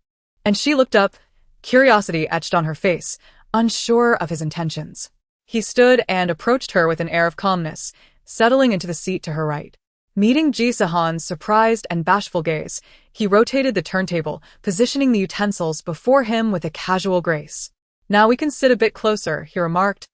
and she looked up, curiosity etched on her face, unsure of his intentions. He stood and approached her with an air of calmness, settling into the seat to her right. Meeting Ji Sihan's surprised and bashful gaze, he rotated the turntable, positioning the utensils before him with a casual grace. "Now we can sit a bit closer," he remarked,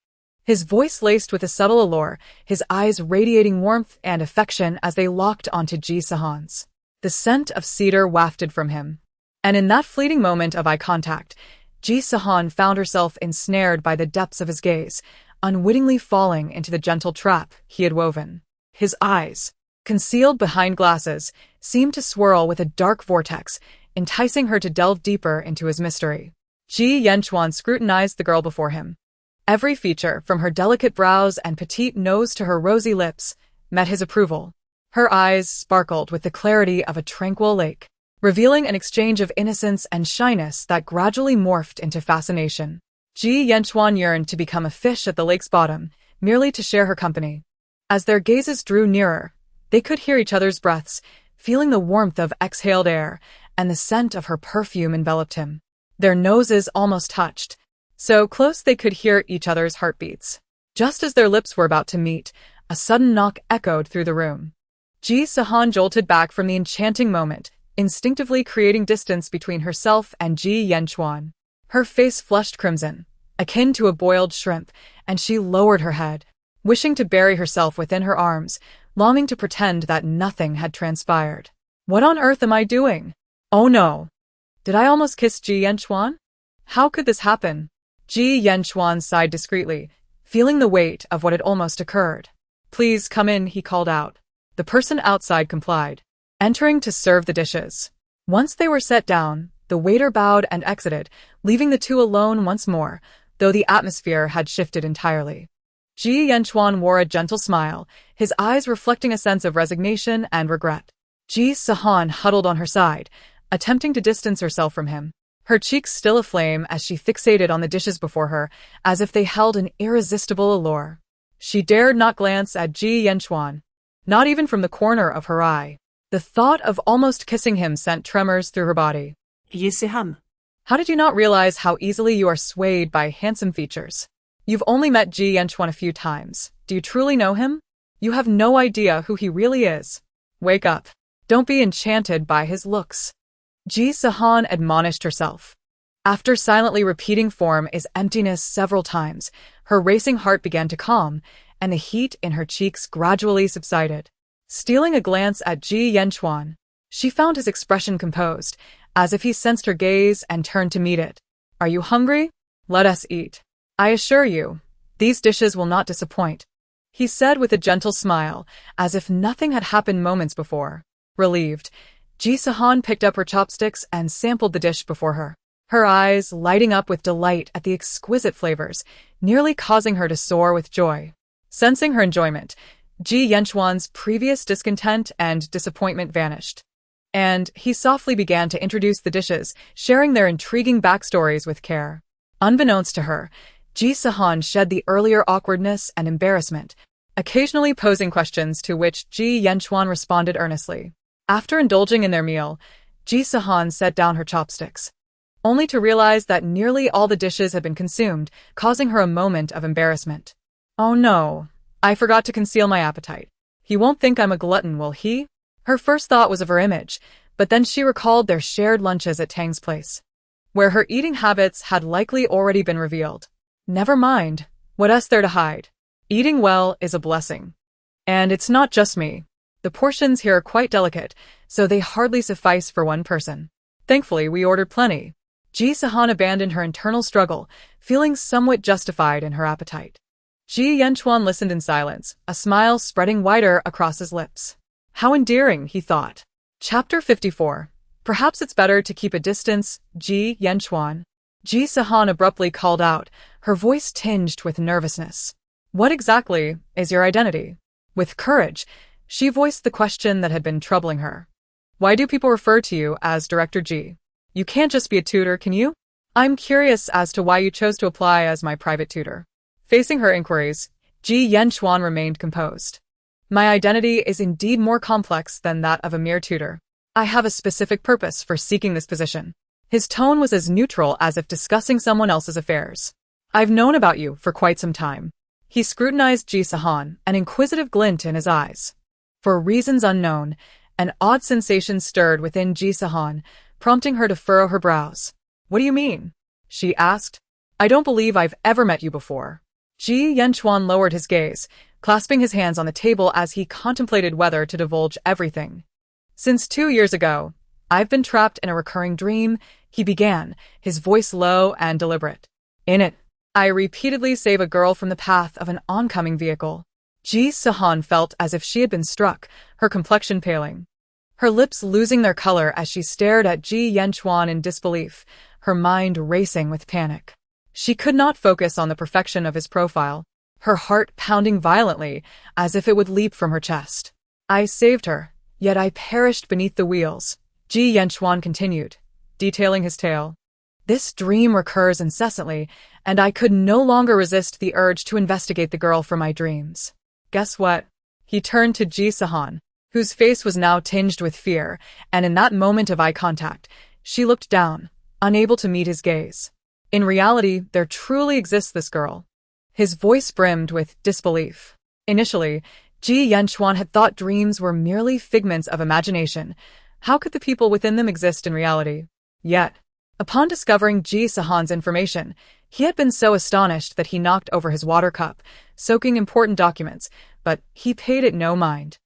his voice laced with a subtle allure, his eyes radiating warmth and affection as they locked onto Ji Sihan's. The scent of cedar wafted from him. And in that fleeting moment of eye contact, Ji Sihan found herself ensnared by the depths of his gaze, unwittingly falling into the gentle trap he had woven. His eyes, concealed behind glasses, seemed to swirl with a dark vortex, enticing her to delve deeper into his mystery. Ji Yanchuan scrutinized the girl before him. Every feature, from her delicate brows and petite nose to her rosy lips, met his approval. Her eyes sparkled with the clarity of a tranquil lake, revealing an exchange of innocence and shyness that gradually morphed into fascination. Ji Yanchuan yearned to become a fish at the lake's bottom, merely to share her company. As their gazes drew nearer, they could hear each other's breaths, feeling the warmth of exhaled air, and the scent of her perfume enveloped him. Their noses almost touched, so close they could hear each other's heartbeats. Just as their lips were about to meet, a sudden knock echoed through the room. Ji Sihan jolted back from the enchanting moment, instinctively creating distance between herself and Ji Yanchuan. Her face flushed crimson, akin to a boiled shrimp, and she lowered her head, wishing to bury herself within her arms, longing to pretend that nothing had transpired. What on earth am I doing? Oh no! Did I almost kiss Ji Yanchuan? How could this happen? Ji Yanchuan sighed discreetly, feeling the weight of what had almost occurred. "Please come in," he called out. The person outside complied, entering to serve the dishes. Once they were set down, the waiter bowed and exited, leaving the two alone once more, though the atmosphere had shifted entirely. Ji Yanchuan wore a gentle smile, his eyes reflecting a sense of resignation and regret. Ji Sihan huddled on her side, attempting to distance herself from him, her cheeks still aflame as she fixated on the dishes before her, as if they held an irresistible allure. She dared not glance at Ji Yanchuan, not even from the corner of her eye. The thought of almost kissing him sent tremors through her body. Ji Sihan. How did you not realize how easily you are swayed by handsome features? You've only met Ji Yanchuan a few times. Do you truly know him? You have no idea who he really is. Wake up. Don't be enchanted by his looks. Ji Sihan admonished herself. After silently repeating form is emptiness several times, her racing heart began to calm, and the heat in her cheeks gradually subsided. Stealing a glance at Ji Yanchuan, she found his expression composed, as if he sensed her gaze and turned to meet it. Are you hungry? Let us eat. I assure you, these dishes will not disappoint, he said with a gentle smile, as if nothing had happened moments before. Relieved, Ji Sihan picked up her chopsticks and sampled the dish before her, her eyes lighting up with delight at the exquisite flavors, nearly causing her to soar with joy. Sensing her enjoyment, Ji Yanchuan's previous discontent and disappointment vanished, and he softly began to introduce the dishes, sharing their intriguing backstories with care. Unbeknownst to her, Ji Sihan shed the earlier awkwardness and embarrassment, occasionally posing questions to which Ji Yanchuan responded earnestly. After indulging in their meal, Ji Sihan set down her chopsticks, only to realize that nearly all the dishes had been consumed, causing her a moment of embarrassment. Oh no, I forgot to conceal my appetite. He won't think I'm a glutton, will he? Her first thought was of her image, but then she recalled their shared lunches at Tang's place, where her eating habits had likely already been revealed. Never mind, what else there to hide? Eating well is a blessing. And it's not just me. The portions here are quite delicate, so they hardly suffice for one person. Thankfully, we ordered plenty. Ji Sihan abandoned her internal struggle, feeling somewhat justified in her appetite. Ji Yanchuan listened in silence, a smile spreading wider across his lips. How endearing, he thought. Chapter 54. Perhaps it's better to keep a distance, Ji Yanchuan. Ji Sihan abruptly called out, her voice tinged with nervousness. What exactly is your identity? With courage, she voiced the question that had been troubling her. Why do people refer to you as Director Ji? You can't just be a tutor, can you? I'm curious as to why you chose to apply as my private tutor. Facing her inquiries, Ji Yanchuan remained composed. My identity is indeed more complex than that of a mere tutor. I have a specific purpose for seeking this position. His tone was as neutral as if discussing someone else's affairs. I've known about you for quite some time. He scrutinized Ji Sihan, an inquisitive glint in his eyes. For reasons unknown, an odd sensation stirred within Ji Sihan, prompting her to furrow her brows. What do you mean? She asked. I don't believe I've ever met you before. Ji Yanchuan lowered his gaze, clasping his hands on the table as he contemplated whether to divulge everything. Since 2 years ago, I've been trapped in a recurring dream, he began, his voice low and deliberate. In it, I repeatedly save a girl from the path of an oncoming vehicle. Ji Sihan felt as if she had been struck, her complexion paling, her lips losing their color as she stared at Ji Yanchuan in disbelief, her mind racing with panic. She could not focus on the perfection of his profile, her heart pounding violently as if it would leap from her chest. I saved her, yet I perished beneath the wheels, Ji Yanchuan continued, detailing his tale. This dream recurs incessantly, and I could no longer resist the urge to investigate the girl from my dreams. Guess what? He turned to Ji Sihan, whose face was now tinged with fear, and in that moment of eye contact, she looked down, unable to meet his gaze. In reality, there truly exists this girl. His voice brimmed with disbelief. Initially, Ji Yanchuan had thought dreams were merely figments of imagination. How could the people within them exist in reality? Yet, upon discovering Ji Sihan's information, he had been so astonished that he knocked over his water cup, soaking important documents, but he paid it no mind.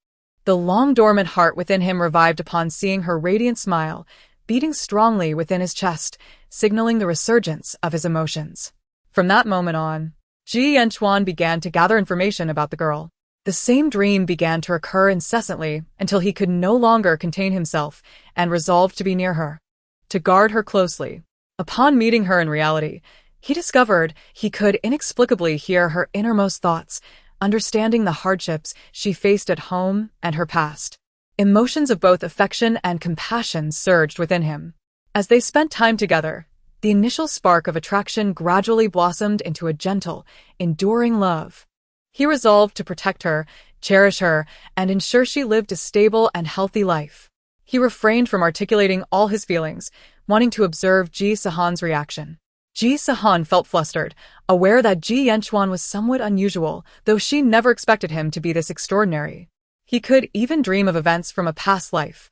The long-dormant heart within him revived upon seeing her radiant smile, beating strongly within his chest, signaling the resurgence of his emotions. From that moment on, Ji Yanchuan began to gather information about the girl. The same dream began to recur incessantly until he could no longer contain himself and resolved to be near her, to guard her closely. Upon meeting her in reality, he discovered he could inexplicably hear her innermost thoughts, understanding the hardships she faced at home and her past. Emotions of both affection and compassion surged within him. As they spent time together, the initial spark of attraction gradually blossomed into a gentle, enduring love. He resolved to protect her, cherish her, and ensure she lived a stable and healthy life. He refrained from articulating all his feelings, wanting to observe Ji Sihan's reaction. Ji Sihan felt flustered, aware that Ji Yanchuan was somewhat unusual, though she never expected him to be this extraordinary. He could even dream of events from a past life.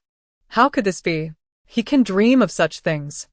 How could this be? He can dream of such things.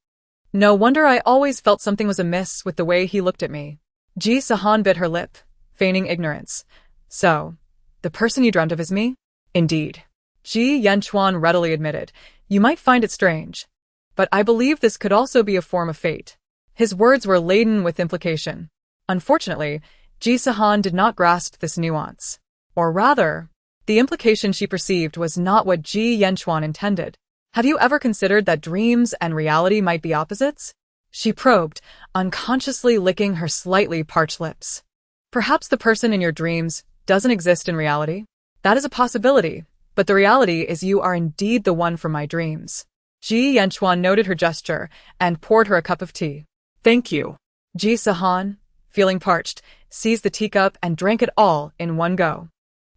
No wonder I always felt something was amiss with the way he looked at me. Ji Sihan bit her lip, feigning ignorance. So, the person you dreamt of is me? Indeed. Ji Yanchuan readily admitted. You might find it strange, but I believe this could also be a form of fate. His words were laden with implication. Unfortunately, Ji Sihan did not grasp this nuance. Or rather, the implication she perceived was not what Ji Yanchuan intended. Have you ever considered that dreams and reality might be opposites? She probed, unconsciously licking her slightly parched lips. Perhaps the person in your dreams doesn't exist in reality? That is a possibility, but the reality is you are indeed the one from my dreams. Ji Yanchuan noted her gesture and poured her a cup of tea. Thank you. Ji Sihan, feeling parched, seized the teacup and drank it all in one go.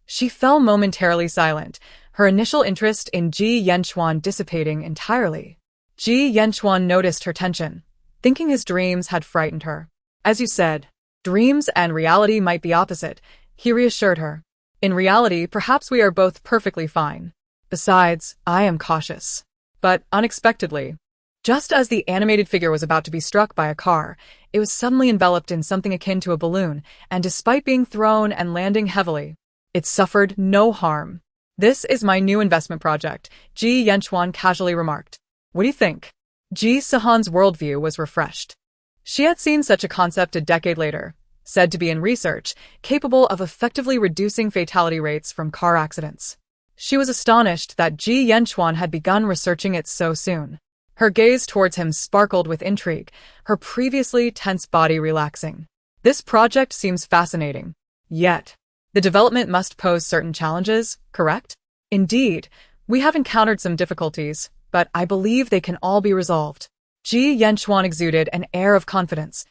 She fell momentarily silent, her initial interest in Ji Yanchuan dissipating entirely. Ji Yanchuan noticed her tension, thinking his dreams had frightened her. As you said, dreams and reality might be opposite, he reassured her. In reality, perhaps we are both perfectly fine. Besides, I am cautious. But unexpectedly, just as the animated figure was about to be struck by a car, it was suddenly enveloped in something akin to a balloon, and despite being thrown and landing heavily, it suffered no harm. This is my new investment project, Ji Yanchuan casually remarked. What do you think? Ji Sihan's worldview was refreshed. She had seen such a concept a decade later, said to be in research, capable of effectively reducing fatality rates from car accidents. She was astonished that Ji Yanchuan had begun researching it so soon. Her gaze towards him sparkled with intrigue, her previously tense body relaxing. This project seems fascinating. Yet, the development must pose certain challenges, correct? Indeed, we have encountered some difficulties, but I believe they can all be resolved. Ji Yanchuan exuded an air of confidence,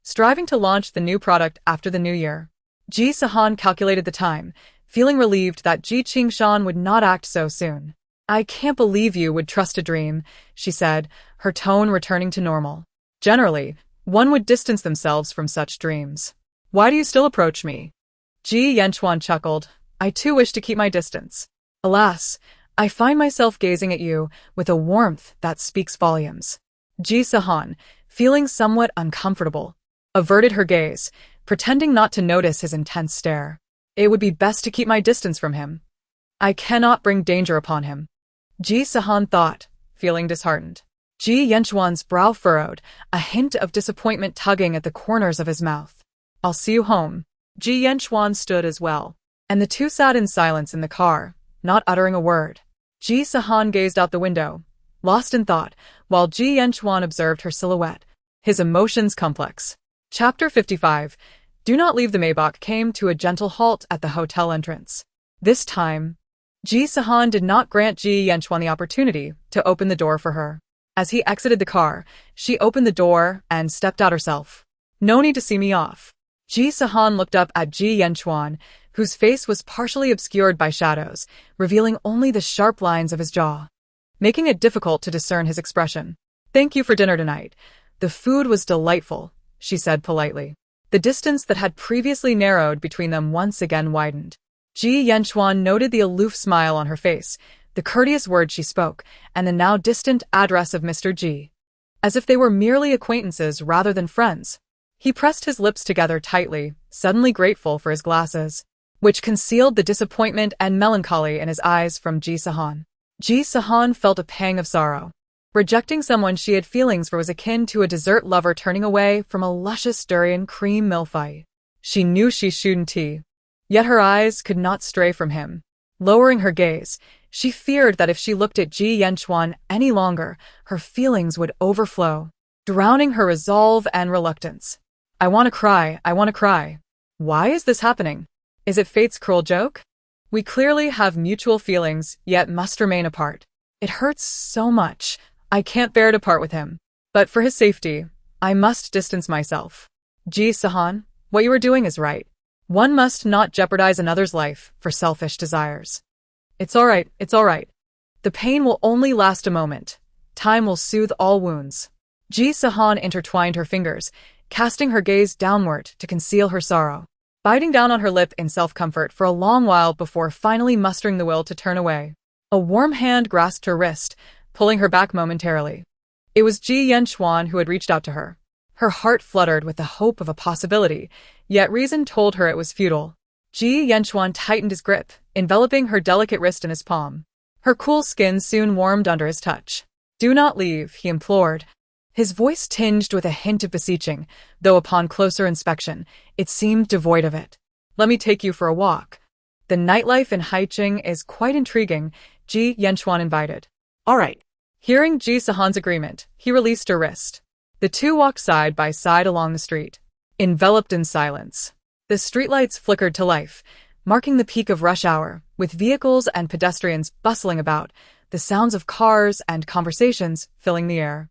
striving to launch the new product after the new year. Ji Sihan calculated the time, feeling relieved that Ji Qingshan would not act so soon. I can't believe you would trust a dream, she said, her tone returning to normal. Generally, one would distance themselves from such dreams. Why do you still approach me? Ji Yanchuan chuckled. I too wish to keep my distance. Alas, I find myself gazing at you with a warmth that speaks volumes. Ji Sihan, feeling somewhat uncomfortable, averted her gaze, pretending not to notice his intense stare. It would be best to keep my distance from him. I cannot bring danger upon him. Ji Sihan thought, feeling disheartened. Ji Yanchuan's brow furrowed, a hint of disappointment tugging at the corners of his mouth. I'll see you home. Ji Yanchuan stood as well, and the two sat in silence in the car, not uttering a word. Ji Sihan gazed out the window, lost in thought, while Ji Yanchuan observed her silhouette, his emotions complex. Chapter 55. Do not leave. The Maybach came to a gentle halt at the hotel entrance. This time, Ji Sihan did not grant Ji Yanchuan the opportunity to open the door for her. As he exited the car, she opened the door and stepped out herself. No need to see me off. Ji Sihan looked up at Ji Yanchuan, whose face was partially obscured by shadows, revealing only the sharp lines of his jaw, making it difficult to discern his expression. Thank you for dinner tonight. The food was delightful, she said politely. The distance that had previously narrowed between them once again widened. Ji Yanchuan noted the aloof smile on her face, the courteous words she spoke, and the now distant address of Mr. Ji, as if they were merely acquaintances rather than friends. He pressed his lips together tightly, suddenly grateful for his glasses, which concealed the disappointment and melancholy in his eyes from Ji Sihan. Ji Sihan felt a pang of sorrow. Rejecting someone she had feelings for was akin to a dessert lover turning away from a luscious durian cream millefeuille. She knew she shouldn't tea, yet her eyes could not stray from him. Lowering her gaze, she feared that if she looked at Ji Yanchuan any longer, her feelings would overflow, drowning her resolve and reluctance. I want to cry, I want to cry. Why is this happening? Is it fate's cruel joke? We clearly have mutual feelings, yet must remain apart. It hurts so much. I can't bear to part with him. But for his safety, I must distance myself. Ji Sihan, what you are doing is right. One must not jeopardize another's life for selfish desires. It's all right, it's all right. The pain will only last a moment. Time will soothe all wounds. Ji Sihan intertwined her fingers, casting her gaze downward to conceal her sorrow, biting down on her lip in self-comfort for a long while before finally mustering the will to turn away. A warm hand grasped her wrist, pulling her back momentarily. It was Ji Yanchuan who had reached out to her. Her heart fluttered with the hope of a possibility, yet reason told her it was futile. Ji Yanchuan tightened his grip, enveloping her delicate wrist in his palm. Her cool skin soon warmed under his touch. "Do not leave," he implored. His voice tinged with a hint of beseeching, though upon closer inspection, it seemed devoid of it. "Let me take you for a walk. The nightlife in Haicheng is quite intriguing," Ji Yanchuan invited. All right. Hearing Ji Sihan's agreement, he released her wrist. The two walked side by side along the street, enveloped in silence. The streetlights flickered to life, marking the peak of rush hour, with vehicles and pedestrians bustling about, the sounds of cars and conversations filling the air.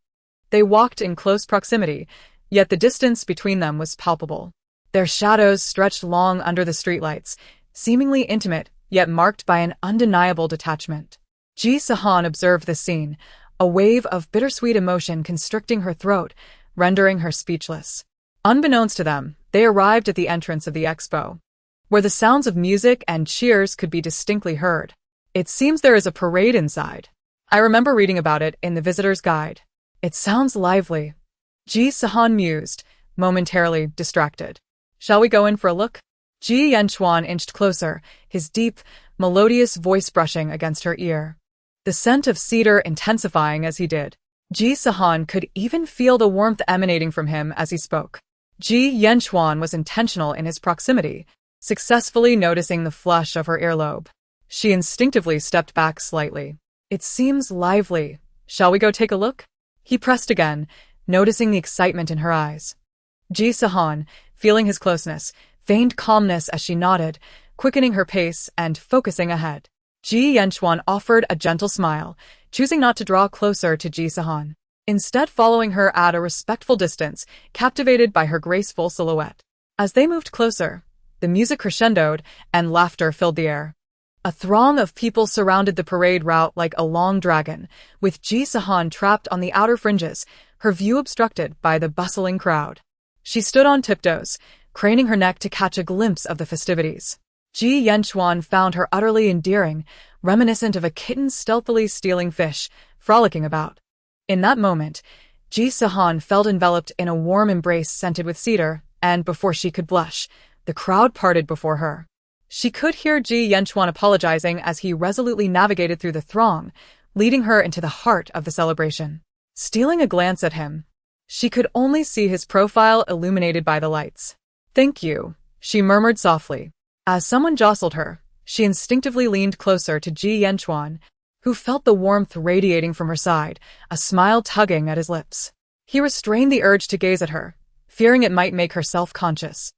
They walked in close proximity, yet the distance between them was palpable. Their shadows stretched long under the streetlights, seemingly intimate, yet marked by an undeniable detachment. Ji Sihan observed this scene, a wave of bittersweet emotion constricting her throat, rendering her speechless. Unbeknownst to them, they arrived at the entrance of the expo, where the sounds of music and cheers could be distinctly heard. "It seems there is a parade inside. I remember reading about it in the visitor's guide. It sounds lively." Ji Sihan mused, momentarily distracted. "Shall we go in for a look?" Ji Yanchuan inched closer, his deep, melodious voice brushing against her ear, the scent of cedar intensifying as he did. Ji Sihan could even feel the warmth emanating from him as he spoke. Ji Yanchuan was intentional in his proximity, successfully noticing the flush of her earlobe. She instinctively stepped back slightly. "It seems lively. Shall we go take a look?" He pressed again, noticing the excitement in her eyes. Ji Sihan, feeling his closeness, feigned calmness as she nodded, quickening her pace and focusing ahead. Ji Yanchuan offered a gentle smile, choosing not to draw closer to Ji Sihan, instead following her at a respectful distance, captivated by her graceful silhouette. As they moved closer, the music crescendoed and laughter filled the air. A throng of people surrounded the parade route like a long dragon, with Ji Sihan trapped on the outer fringes, her view obstructed by the bustling crowd. She stood on tiptoes, craning her neck to catch a glimpse of the festivities. Ji Yanchuan found her utterly endearing, reminiscent of a kitten stealthily stealing fish, frolicking about. In that moment, Ji Sihan felt enveloped in a warm embrace scented with cedar, and before she could blush, the crowd parted before her. She could hear Ji Yanchuan apologizing as he resolutely navigated through the throng, leading her into the heart of the celebration. Stealing a glance at him, she could only see his profile illuminated by the lights. "Thank you," she murmured softly. As someone jostled her, she instinctively leaned closer to Ji Yanchuan, who felt the warmth radiating from her side, a smile tugging at his lips. He restrained the urge to gaze at her, fearing it might make her self-conscious.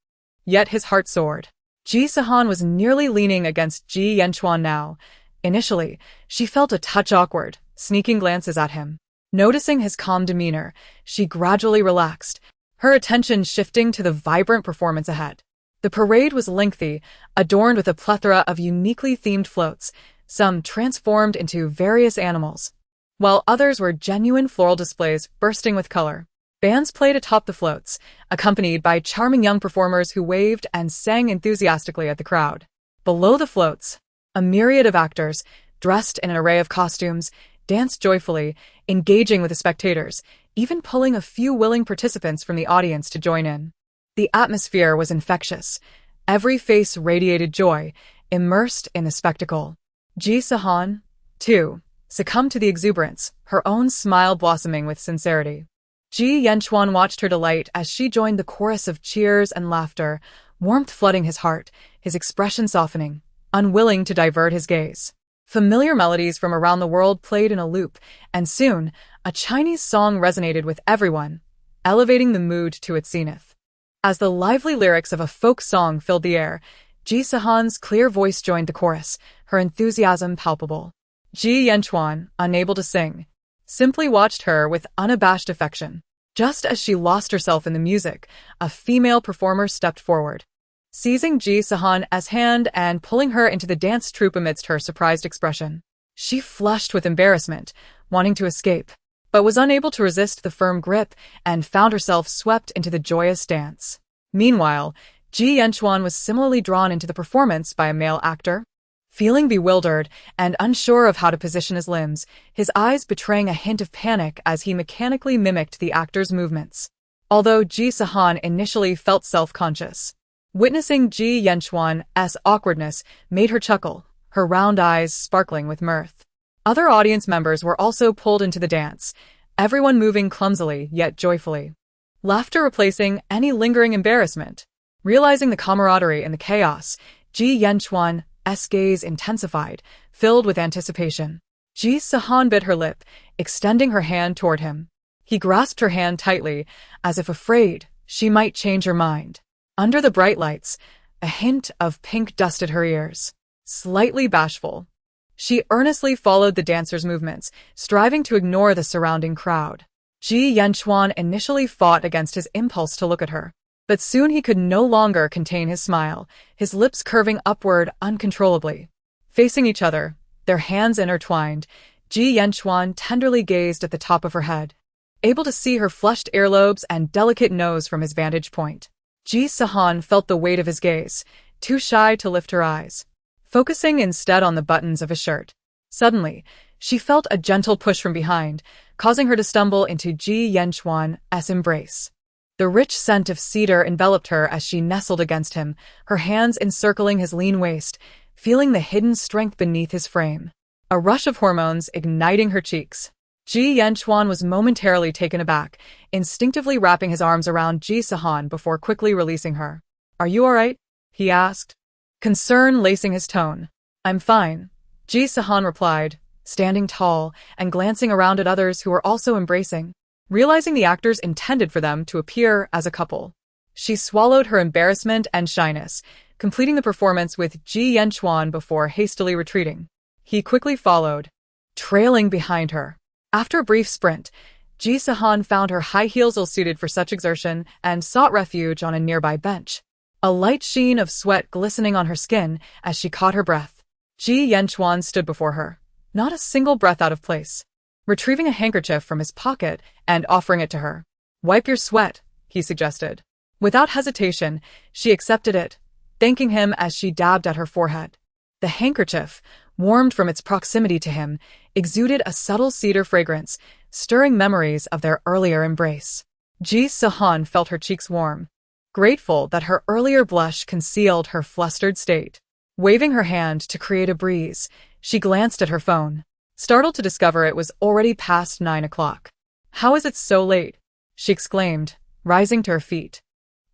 Yet his heart soared. Ji Sihan was nearly leaning against Ji Yanchuan now. Initially, she felt a touch awkward, sneaking glances at him. Noticing his calm demeanor, she gradually relaxed, her attention shifting to the vibrant performance ahead. The parade was lengthy, adorned with a plethora of uniquely themed floats, some transformed into various animals, while others were genuine floral displays bursting with color. Bands played atop the floats, accompanied by charming young performers who waved and sang enthusiastically at the crowd. Below the floats, a myriad of actors, dressed in an array of costumes, danced joyfully, engaging with the spectators, even pulling a few willing participants from the audience to join in. The atmosphere was infectious. Every face radiated joy, immersed in the spectacle. Ji Sihan, too, succumbed to the exuberance, her own smile blossoming with sincerity. Ji Yanchuan watched her delight as she joined the chorus of cheers and laughter, warmth flooding his heart, his expression softening, unwilling to divert his gaze. Familiar melodies from around the world played in a loop, and soon, a Chinese song resonated with everyone, elevating the mood to its zenith. As the lively lyrics of a folk song filled the air, Ji Sihan's clear voice joined the chorus, her enthusiasm palpable. Ji Yanchuan, unable to sing, simply watched her with unabashed affection. Just as she lost herself in the music, a female performer stepped forward, seizing Ji Sihan's hand and pulling her into the dance troupe amidst her surprised expression. She flushed with embarrassment, wanting to escape, but was unable to resist the firm grip and found herself swept into the joyous dance. Meanwhile, Ji Yanchuan was similarly drawn into the performance by a male actor. Feeling bewildered and unsure of how to position his limbs, his eyes betraying a hint of panic as he mechanically mimicked the actor's movements. Although Ji Sihan initially felt self-conscious, Witnessing Ji Yanchuan's awkwardness made her chuckle, her round eyes sparkling with mirth. Other audience members were also pulled into the dance, everyone moving clumsily yet joyfully. Laughter replacing any lingering embarrassment. Realizing the camaraderie in the chaos, Ji Yanchuan's gaze intensified, filled with anticipation. Ji Sihan bit her lip, extending her hand toward him. He grasped her hand tightly, as if afraid she might change her mind. Under the bright lights, a hint of pink dusted her ears. Slightly bashful, she earnestly followed the dancer's movements, striving to ignore the surrounding crowd. Ji Yanchuan initially fought against his impulse to look at her, but soon he could no longer contain his smile, his lips curving upward uncontrollably. Facing each other, their hands intertwined, Ji Yanchuan tenderly gazed at the top of her head, able to see her flushed earlobes and delicate nose from his vantage point. Ji Sihan felt the weight of his gaze, too shy to lift her eyes, focusing instead on the buttons of his shirt. Suddenly, she felt a gentle push from behind, causing her to stumble into Ji Yanchuan's embrace. The rich scent of cedar enveloped her as she nestled against him, her hands encircling his lean waist, feeling the hidden strength beneath his frame. A rush of hormones igniting her cheeks. Ji Yanchuan was momentarily taken aback, instinctively wrapping his arms around Ji Sihan before quickly releasing her. "Are you all right?" he asked, concern lacing his tone. "I'm fine," Ji Sihan replied, standing tall and glancing around at others who were also embracing. Realizing the actors intended for them to appear as a couple, she swallowed her embarrassment and shyness, completing the performance with Ji Yanchuan before hastily retreating. He quickly followed, trailing behind her. After a brief sprint, Ji Sihan found her high heels ill-suited for such exertion and sought refuge on a nearby bench, a light sheen of sweat glistening on her skin as she caught her breath. Ji Yanchuan stood before her, not a single breath out of place, retrieving a handkerchief from his pocket and offering it to her. "Wipe your sweat," he suggested. Without hesitation, she accepted it, thanking him as she dabbed at her forehead. The handkerchief, warmed from its proximity to him, exuded a subtle cedar fragrance, stirring memories of their earlier embrace. Ji Sihan felt her cheeks warm, grateful that her earlier blush concealed her flustered state. Waving her hand to create a breeze, she glanced at her phone, startled to discover it was already past 9 o'clock. "How is it so late?" she exclaimed, rising to her feet.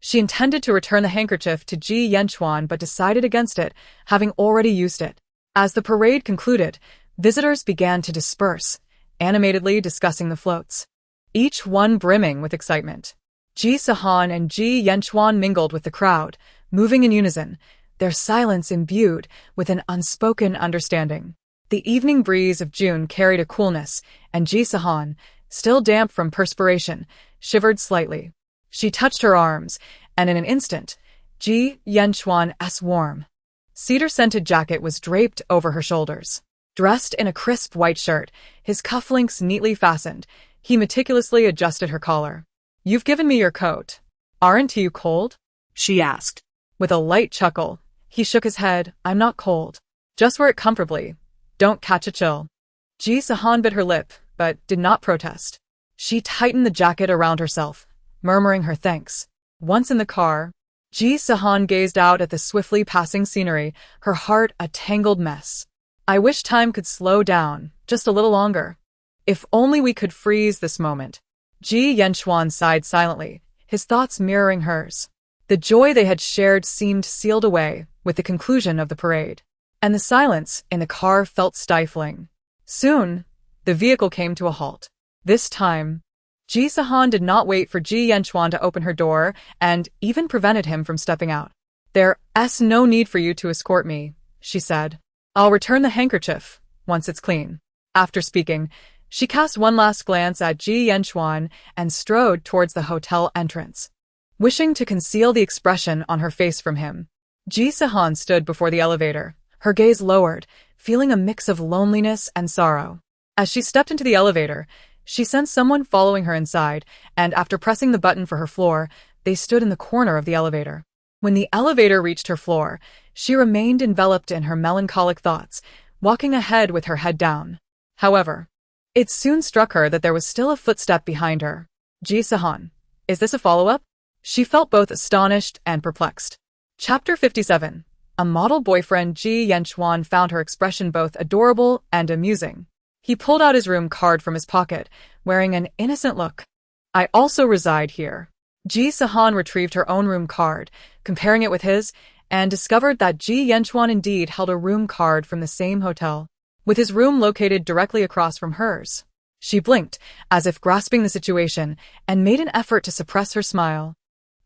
She intended to return the handkerchief to Ji Yanchuan but decided against it, having already used it. As the parade concluded, visitors began to disperse, animatedly discussing the floats, each one brimming with excitement. Ji Sihan and Ji Yanchuan mingled with the crowd, moving in unison, their silence imbued with an unspoken understanding. The evening breeze of June carried a coolness, and Ji Sihan, still damp from perspiration, shivered slightly. She touched her arms, and in an instant, Ji Yanchuan's warm, cedar-scented jacket was draped over her shoulders. Dressed in a crisp white shirt, his cufflinks neatly fastened, he meticulously adjusted her collar. "You've given me your coat. Aren't you cold?" she asked. With a light chuckle, he shook his head. "I'm not cold. Just wear it comfortably. Don't catch a chill." Ji Sihan bit her lip, but did not protest. She tightened the jacket around herself, murmuring her thanks. Once in the car, Ji Sihan gazed out at the swiftly passing scenery, her heart a tangled mess. "I wish time could slow down, just a little longer. If only we could freeze this moment." Ji Yanchuan sighed silently, his thoughts mirroring hers. The joy they had shared seemed sealed away with the conclusion of the parade, and the silence in the car felt stifling. Soon, the vehicle came to a halt. This time, Ji Sihan did not wait for Ji Yanchuan to open her door and even prevented him from stepping out. "There's no need for you to escort me," she said. "I'll return the handkerchief once it's clean." After speaking, she cast one last glance at Ji Yanchuan and strode towards the hotel entrance, wishing to conceal the expression on her face from him. Ji Sihan stood before the elevator, her gaze lowered, feeling a mix of loneliness and sorrow. As she stepped into the elevator, she sensed someone following her inside, and after pressing the button for her floor, they stood in the corner of the elevator. When the elevator reached her floor, she remained enveloped in her melancholic thoughts, walking ahead with her head down. However, it soon struck her that there was still a footstep behind her. "Ji Sihan, is this a follow-up?" She felt both astonished and perplexed. Chapter 57. A model boyfriend. Ji Sihan found her expression both adorable and amusing. He pulled out his room card from his pocket, wearing an innocent look. I also reside here. Ji Sihan retrieved her own room card, comparing it with his, and discovered that Ji Sihan indeed held a room card from the same hotel, with his room located directly across from hers. She blinked, as if grasping the situation, and made an effort to suppress her smile,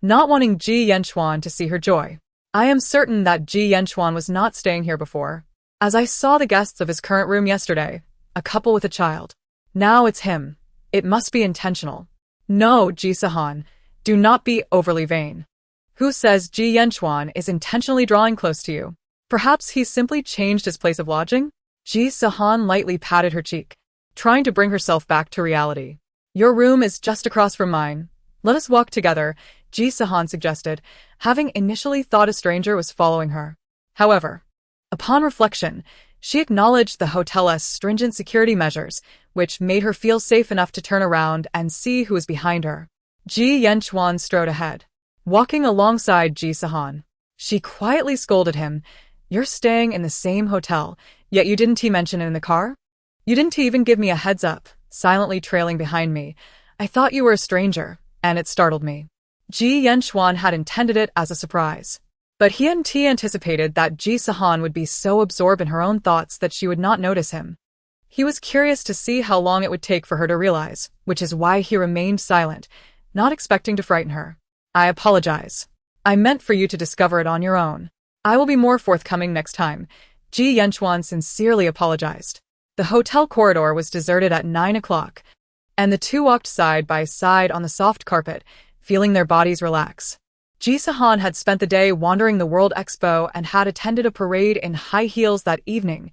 not wanting Ji Sihan to see her joy. I am certain that Ji Sihan was not staying here before, as I saw the guests of his current room yesterday, a couple with a child. Now it's him. It must be intentional. No, Ji Sihan, do not be overly vain. Who says Ji Sihan is intentionally drawing close to you? Perhaps he simply changed his place of lodging? Ji Sihan lightly patted her cheek, trying to bring herself back to reality. Your room is just across from mine. Let us walk together, Ji Sihan suggested, having initially thought a stranger was following her. However, upon reflection, she acknowledged the hotel's stringent security measures, which made her feel safe enough to turn around and see who was behind her. Ji Sihan strode ahead, walking alongside Ji Sihan. She quietly scolded him. You're staying in the same hotel, yet you didn't mention it in the car? You didn't even give me a heads up, silently trailing behind me. I thought you were a stranger, and it startled me. Ji Sihan had intended it as a surprise, but he hadn't anticipated that Ji Sihan would be so absorbed in her own thoughts that she would not notice him. He was curious to see how long it would take for her to realize, which is why he remained silent, not expecting to frighten her. I apologize. I meant for you to discover it on your own. I will be more forthcoming next time. Ji Sihan sincerely apologized. The hotel corridor was deserted at 9 o'clock, and the two walked side by side on the soft carpet, feeling their bodies relax. Ji Sihan had spent the day wandering the World Expo and had attended a parade in high heels that evening,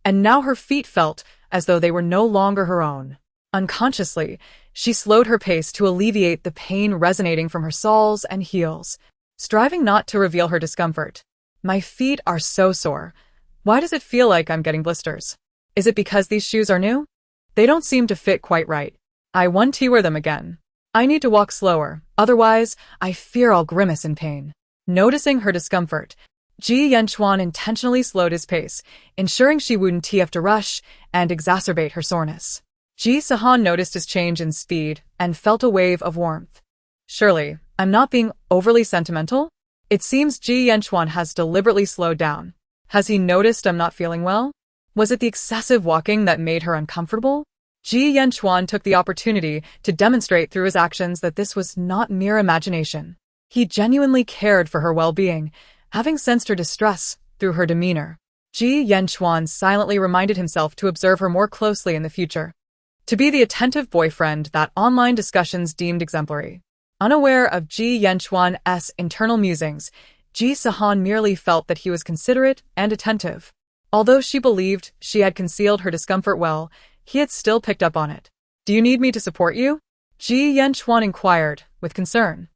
and now her feet felt as though they were no longer her own. Unconsciously, she slowed her pace to alleviate the pain resonating from her soles and heels, striving not to reveal her discomfort. My feet are so sore. Why does it feel like I'm getting blisters? Is it because these shoes are new? They don't seem to fit quite right. I want to wear them again. I need to walk slower, otherwise I fear I'll grimace in pain. Noticing her discomfort, Ji Sihan intentionally slowed his pace, ensuring she wouldn't have to rush and exacerbate her soreness. Ji Sihan noticed his change in speed and felt a wave of warmth. Surely, I'm not being overly sentimental? It seems Ji Sihan has deliberately slowed down. Has he noticed I'm not feeling well? Was it the excessive walking that made her uncomfortable? Ji Sihan took the opportunity to demonstrate through his actions that this was not mere imagination. He genuinely cared for her well-being, having sensed her distress through her demeanor. Ji Sihan silently reminded himself to observe her more closely in the future, to be the attentive boyfriend that online discussions deemed exemplary. Unaware of Ji Sihan's internal musings, Ji Sihan merely felt that he was considerate and attentive. Although she believed she had concealed her discomfort well, he had still picked up on it. Do you need me to support you? Ji Sihan inquired, with concern,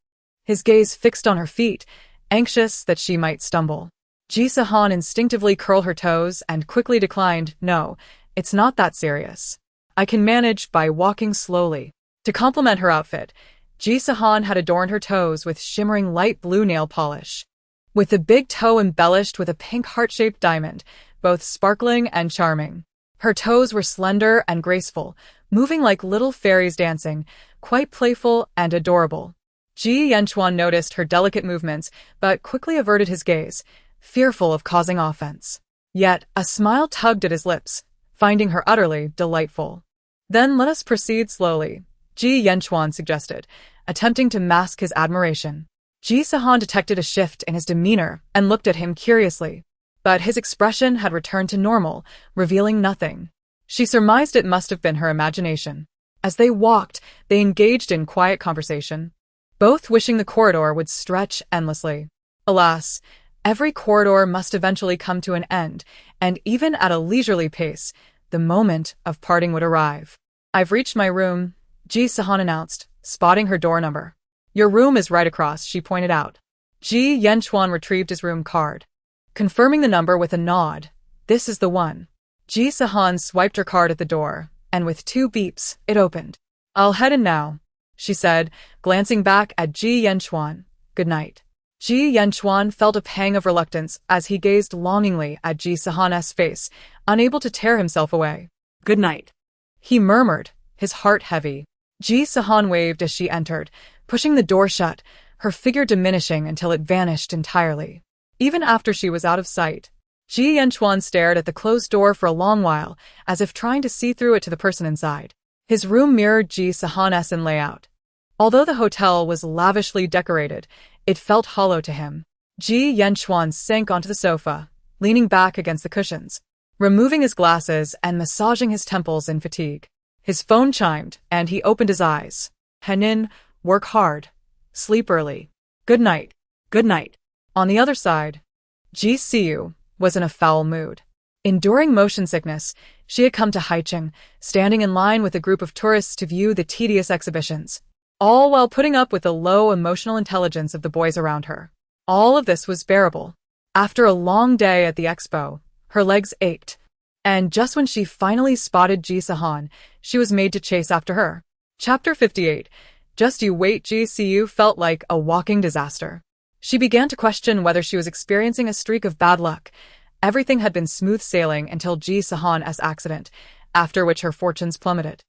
his gaze fixed on her feet, anxious that she might stumble. Ji Sihan instinctively curled her toes and quickly declined, no, it's not that serious. I can manage by walking slowly. To complement her outfit, Ji Sihan had adorned her toes with shimmering light blue nail polish, with the big toe embellished with a pink heart-shaped diamond, both sparkling and charming. Her toes were slender and graceful, moving like little fairies dancing, quite playful and adorable. Ji Sihan noticed her delicate movements, but quickly averted his gaze, fearful of causing offense. Yet, a smile tugged at his lips, finding her utterly delightful. Then let us proceed slowly, Ji Sihan suggested, attempting to mask his admiration. Ji Sihan detected a shift in his demeanor and looked at him curiously. But his expression had returned to normal, revealing nothing. She surmised it must have been her imagination. As they walked, they engaged in quiet conversation, both wishing the corridor would stretch endlessly. Alas, every corridor must eventually come to an end, and even at a leisurely pace, the moment of parting would arrive. I've reached my room, Ji Sihan announced, spotting her door number. Your room is right across, she pointed out. Ji Sihan retrieved his room card, confirming the number with a nod. This is the one. Ji Sihan swiped her card at the door, and with 2 beeps, it opened. I'll head in now, she said, glancing back at Ji Sihan. Good night. Ji Yanchuan felt a pang of reluctance as he gazed longingly at Ji Sihan's face, unable to tear himself away. Good night. He murmured, his heart heavy. Ji Sihan waved as she entered, pushing the door shut, her figure diminishing until it vanished entirely. Even after she was out of sight, Ji Yanchuan stared at the closed door for a long while, as if trying to see through it to the person inside. His room mirrored Ji Sihan's in layout. Although the hotel was lavishly decorated, it felt hollow to him. Ji Yanchuan sank onto the sofa, leaning back against the cushions, removing his glasses and massaging his temples in fatigue. His phone chimed, and he opened his eyes. Henin, work hard. Sleep early. Good night. Good night. On the other side, Ji Sihan was in a foul mood. Enduring motion sickness, she had come to Haicheng, standing in line with a group of tourists to view the tedious exhibitions, all while putting up with the low emotional intelligence of the boys around her. All of this was bearable. After a long day at the expo, her legs ached, and just when she finally spotted Ji Sihan, she was made to chase after her. Chapter 58. Just you wait. Ji Sihan felt like a walking disaster. She began to question whether she was experiencing a streak of bad luck. Everything had been smooth sailing until Ji Sihan's accident, after which her fortunes plummeted.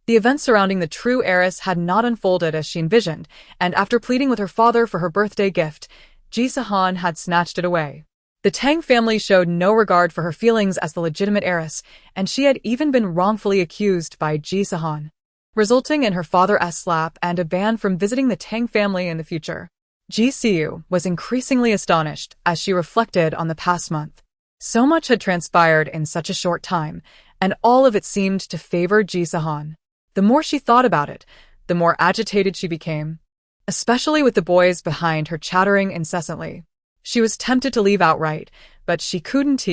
The events surrounding the true heiress had not unfolded as she envisioned, and after pleading with her father for her birthday gift, Ji Sihan had snatched it away. The Tang family showed no regard for her feelings as the legitimate heiress, and she had even been wrongfully accused by Ji Sihan, resulting in her father's slap and a ban from visiting the Tang family in the future. Ji Sihan was increasingly astonished as she reflected on the past month. So much had transpired in such a short time, and all of it seemed to favor Ji Sihan. The more she thought about it, the more agitated she became, especially with the boys behind her chattering incessantly. She was tempted to leave outright, but she couldn't.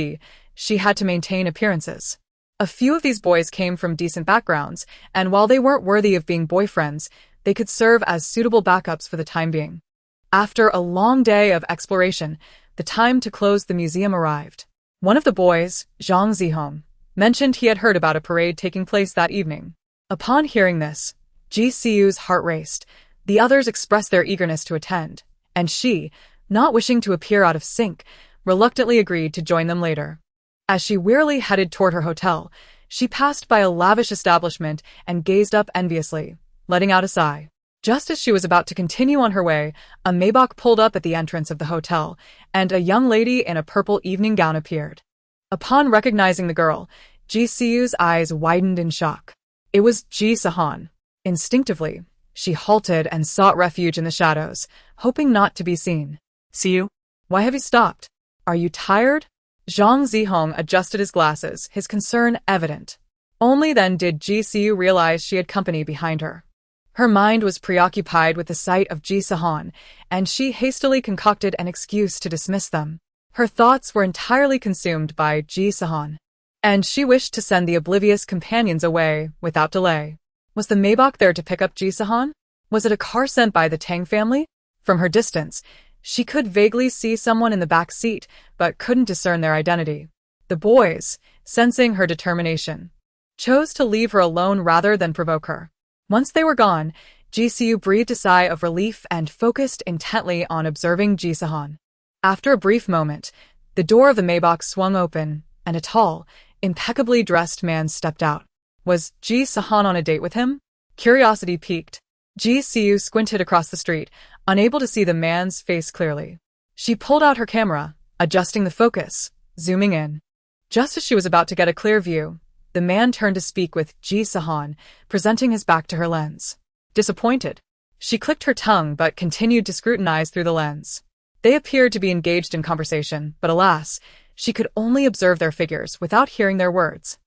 She had to maintain appearances. A few of these boys came from decent backgrounds, and while they weren't worthy of being boyfriends, they could serve as suitable backups for the time being. After a long day of exploration, the time to close the museum arrived. One of the boys, Zhang Zihong, mentioned he had heard about a parade taking place that evening. Upon hearing this, Ji Sihan's heart raced. The others expressed their eagerness to attend, and she, not wishing to appear out of sync, reluctantly agreed to join them later. As she wearily headed toward her hotel, she passed by a lavish establishment and gazed up enviously, letting out a sigh. Just as she was about to continue on her way, a Maybach pulled up at the entrance of the hotel, and a young lady in a purple evening gown appeared. Upon recognizing the girl, Ji Sihan's eyes widened in shock. It was Ji Sihan. Instinctively, she halted and sought refuge in the shadows, hoping not to be seen. Sihan? Why have you stopped? Are you tired? Zhang Zihong adjusted his glasses, his concern evident. Only then did Ji Sihan realize she had company behind her. Her mind was preoccupied with the sight of Ji Sihan, and she hastily concocted an excuse to dismiss them. Her thoughts were entirely consumed by Ji Sihan, and she wished to send the oblivious companions away without delay. Was the Maybach there to pick up Ji Sihan? Was it a car sent by the Tang family? From her distance, she could vaguely see someone in the back seat, but couldn't discern their identity. The boys, sensing her determination, chose to leave her alone rather than provoke her. Once they were gone, Ji Sihan breathed a sigh of relief and focused intently on observing Ji Sihan. After a brief moment, the door of the Maybach swung open, and a tall, impeccably dressed man stepped out. Was Ji Sihan on a date with him? Curiosity piqued. Ji Sihan squinted across the street, unable to see the man's face clearly. She pulled out her camera, adjusting the focus, zooming in. Just as she was about to get a clear view, the man turned to speak with Ji Sihan, presenting his back to her lens. Disappointed, she clicked her tongue but continued to scrutinize through the lens. They appeared to be engaged in conversation, but alas, she could only observe their figures without hearing their words.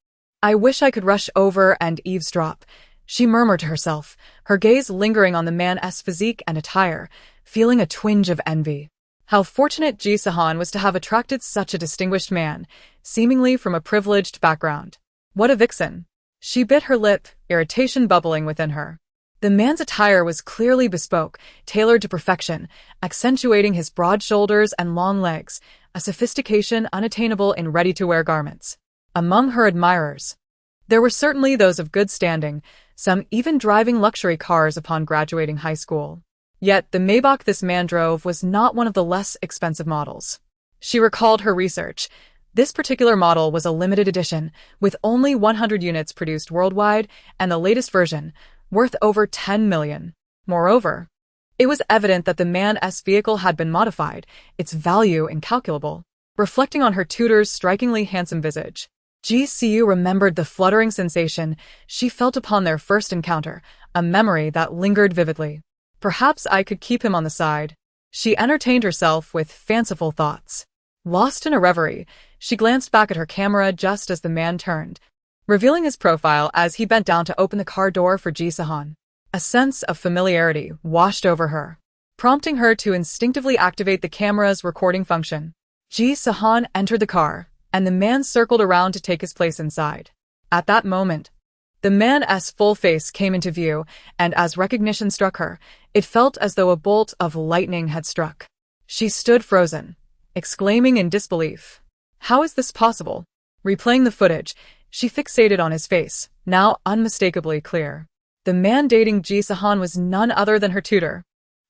I wish I could rush over and eavesdrop, she murmured to herself, her gaze lingering on the man's physique and attire, feeling a twinge of envy. How fortunate Ji Sihan was to have attracted such a distinguished man, seemingly from a privileged background. What a vixen! She bit her lip, irritation bubbling within her. The man's attire was clearly bespoke, tailored to perfection, accentuating his broad shoulders and long legs, a sophistication unattainable in ready-to-wear garments. Among her admirers, there were certainly those of good standing, some even driving luxury cars upon graduating high school. Yet the Maybach this man drove was not one of the less expensive models. She recalled her research. This particular model was a limited edition, with only 100 units produced worldwide, and the latest version, worth over 10 million. Moreover, it was evident that the man's vehicle had been modified, its value incalculable. Reflecting on her tutor's strikingly handsome visage, Ji Sihan remembered the fluttering sensation she felt upon their first encounter, a memory that lingered vividly. Perhaps I could keep him on the side. She entertained herself with fanciful thoughts. Lost in a reverie, she glanced back at her camera just as the man turned, revealing his profile as he bent down to open the car door for Ji Sihan. A sense of familiarity washed over her, prompting her to instinctively activate the camera's recording function. Ji Sihan entered the car, and the man circled around to take his place inside. At that moment, the man's full face came into view, and as recognition struck her, it felt as though a bolt of lightning had struck. She stood frozen, exclaiming in disbelief, "How is this possible?" Replaying the footage, she fixated on his face, now unmistakably clear. The man dating Ji Sihan was none other than her tutor.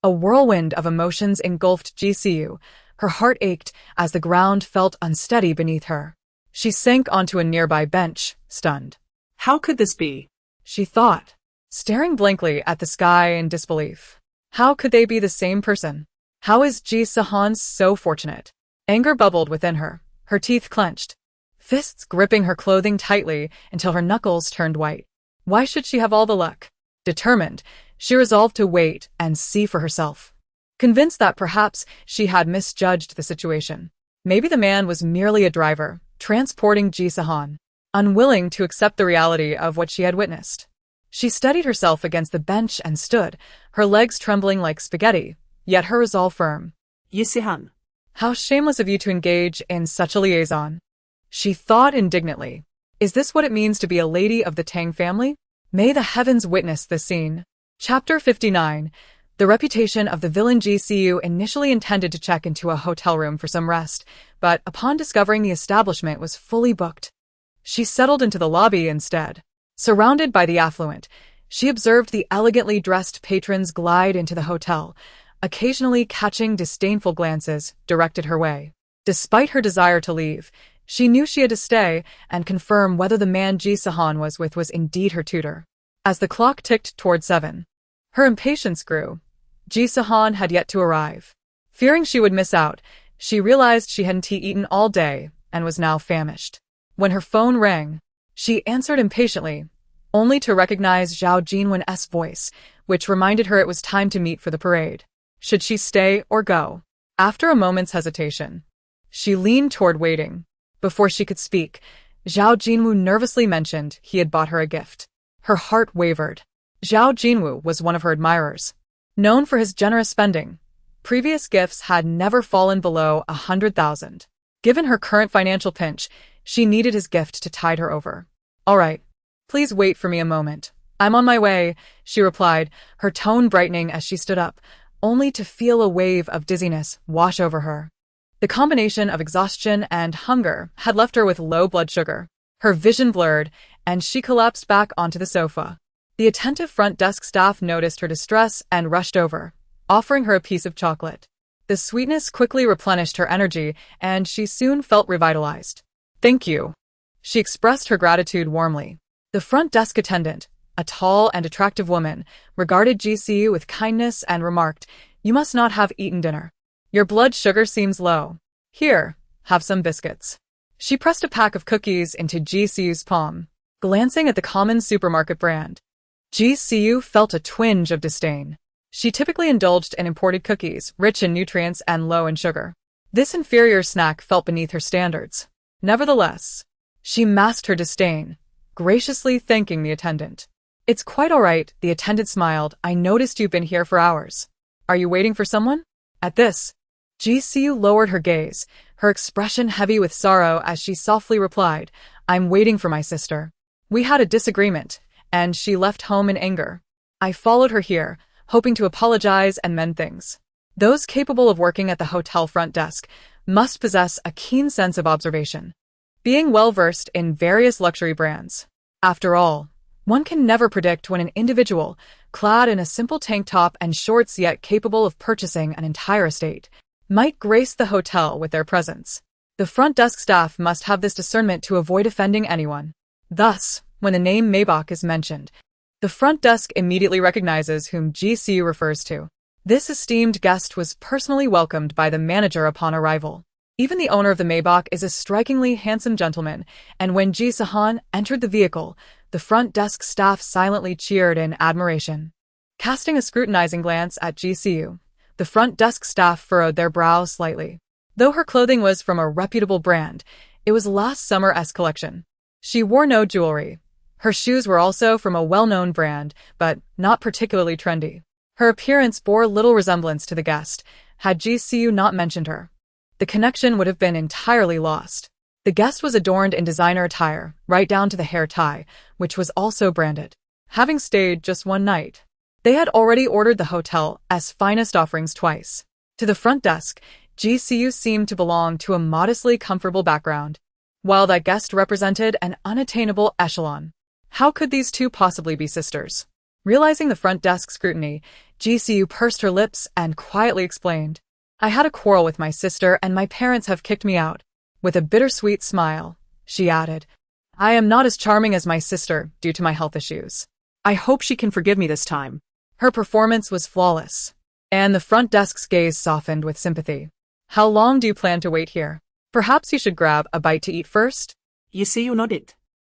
A whirlwind of emotions engulfed Ji Sihan. Her heart ached as the ground felt unsteady beneath her. She sank onto a nearby bench, stunned. How could this be? She thought, staring blankly at the sky in disbelief. How could they be the same person? How is Ji Sihan so fortunate? Anger bubbled within her, her teeth clenched, fists gripping her clothing tightly until her knuckles turned white. Why should she have all the luck? Determined, she resolved to wait and see for herself. Convinced that perhaps she had misjudged the situation. Maybe the man was merely a driver, transporting Ji Sihan, unwilling to accept the reality of what she had witnessed. She steadied herself against the bench and stood, her legs trembling like spaghetti, yet her resolve firm. Ji Sihan. How shameless of you to engage in such a liaison. She thought indignantly. Is this what it means to be a lady of the Tang family? May the heavens witness this scene. Chapter 59. The reputation of the villain Ji Sihan initially intended to check into a hotel room for some rest, but upon discovering the establishment was fully booked, she settled into the lobby instead. Surrounded by the affluent, she observed the elegantly dressed patrons glide into the hotel, occasionally catching disdainful glances directed her way. Despite her desire to leave, she knew she had to stay and confirm whether the man Ji Sihan was with was indeed her tutor. As the clock ticked toward 7, her impatience grew. Ji Sihan had yet to arrive. Fearing she would miss out, she realized she hadn't eaten all day and was now famished. When her phone rang, she answered impatiently, only to recognize Zhao Jinwen's voice, which reminded her it was time to meet for the parade. Should she stay or go? After a moment's hesitation, she leaned toward waiting. Before she could speak, Zhao Jinwu nervously mentioned he had bought her a gift. Her heart wavered. Zhao Jinwu was one of her admirers. Known for his generous spending, previous gifts had never fallen below 100,000. Given her current financial pinch, she needed his gift to tide her over. All right, please wait for me a moment. I'm on my way, she replied, her tone brightening as she stood up, only to feel a wave of dizziness wash over her. The combination of exhaustion and hunger had left her with low blood sugar. Her vision blurred, and she collapsed back onto the sofa. The attentive front desk staff noticed her distress and rushed over, offering her a piece of chocolate. The sweetness quickly replenished her energy, and she soon felt revitalized. Thank you. She expressed her gratitude warmly. The front desk attendant, a tall and attractive woman, regarded Ji Sihan with kindness and remarked, "You must not have eaten dinner. Your blood sugar seems low. Here, have some biscuits." She pressed a pack of cookies into Ji Sihan's palm, glancing at the common supermarket brand. Ji Sihan felt a twinge of disdain. She typically indulged in imported cookies, rich in nutrients and low in sugar. This inferior snack felt beneath her standards. Nevertheless, she masked her disdain, graciously thanking the attendant. "It's quite all right," the attendant smiled. "I noticed you've been here for hours. Are you waiting for someone?" At this, Ji Sihan lowered her gaze, her expression heavy with sorrow as she softly replied, "I'm waiting for my sister. We had a disagreement, and she left home in anger. I followed her here, hoping to apologize and mend things." Those capable of working at the hotel front desk must possess a keen sense of observation, being well-versed in various luxury brands. After all, one can never predict when an individual, clad in a simple tank top and shorts yet capable of purchasing an entire estate, might grace the hotel with their presence. The front desk staff must have this discernment to avoid offending anyone. Thus, when the name Maybach is mentioned, the front desk immediately recognizes whom GCU refers to. This esteemed guest was personally welcomed by the manager upon arrival. Even the owner of the Maybach is a strikingly handsome gentleman, and when Ji Sihan entered the vehicle, the front desk staff silently cheered in admiration. Casting a scrutinizing glance at GCU, the front desk staff furrowed their brows slightly. Though her clothing was from a reputable brand, it was last summer's collection. She wore no jewelry. Her shoes were also from a well-known brand, but not particularly trendy. Her appearance bore little resemblance to the guest, had GCU not mentioned her. The connection would have been entirely lost. The guest was adorned in designer attire, right down to the hair tie, which was also branded. Having stayed just one night, they had already ordered the hotel's finest offerings twice. To the front desk, GCU seemed to belong to a modestly comfortable background, while that guest represented an unattainable echelon. How could these two possibly be sisters? Realizing the front desk scrutiny, GCU pursed her lips and quietly explained, "I had a quarrel with my sister and my parents have kicked me out." With a bittersweet smile, she added, "I am not as charming as my sister due to my health issues. I hope she can forgive me this time." Her performance was flawless, and the front desk's gaze softened with sympathy. "How long do you plan to wait here? Perhaps you should grab a bite to eat first?" GCU nodded.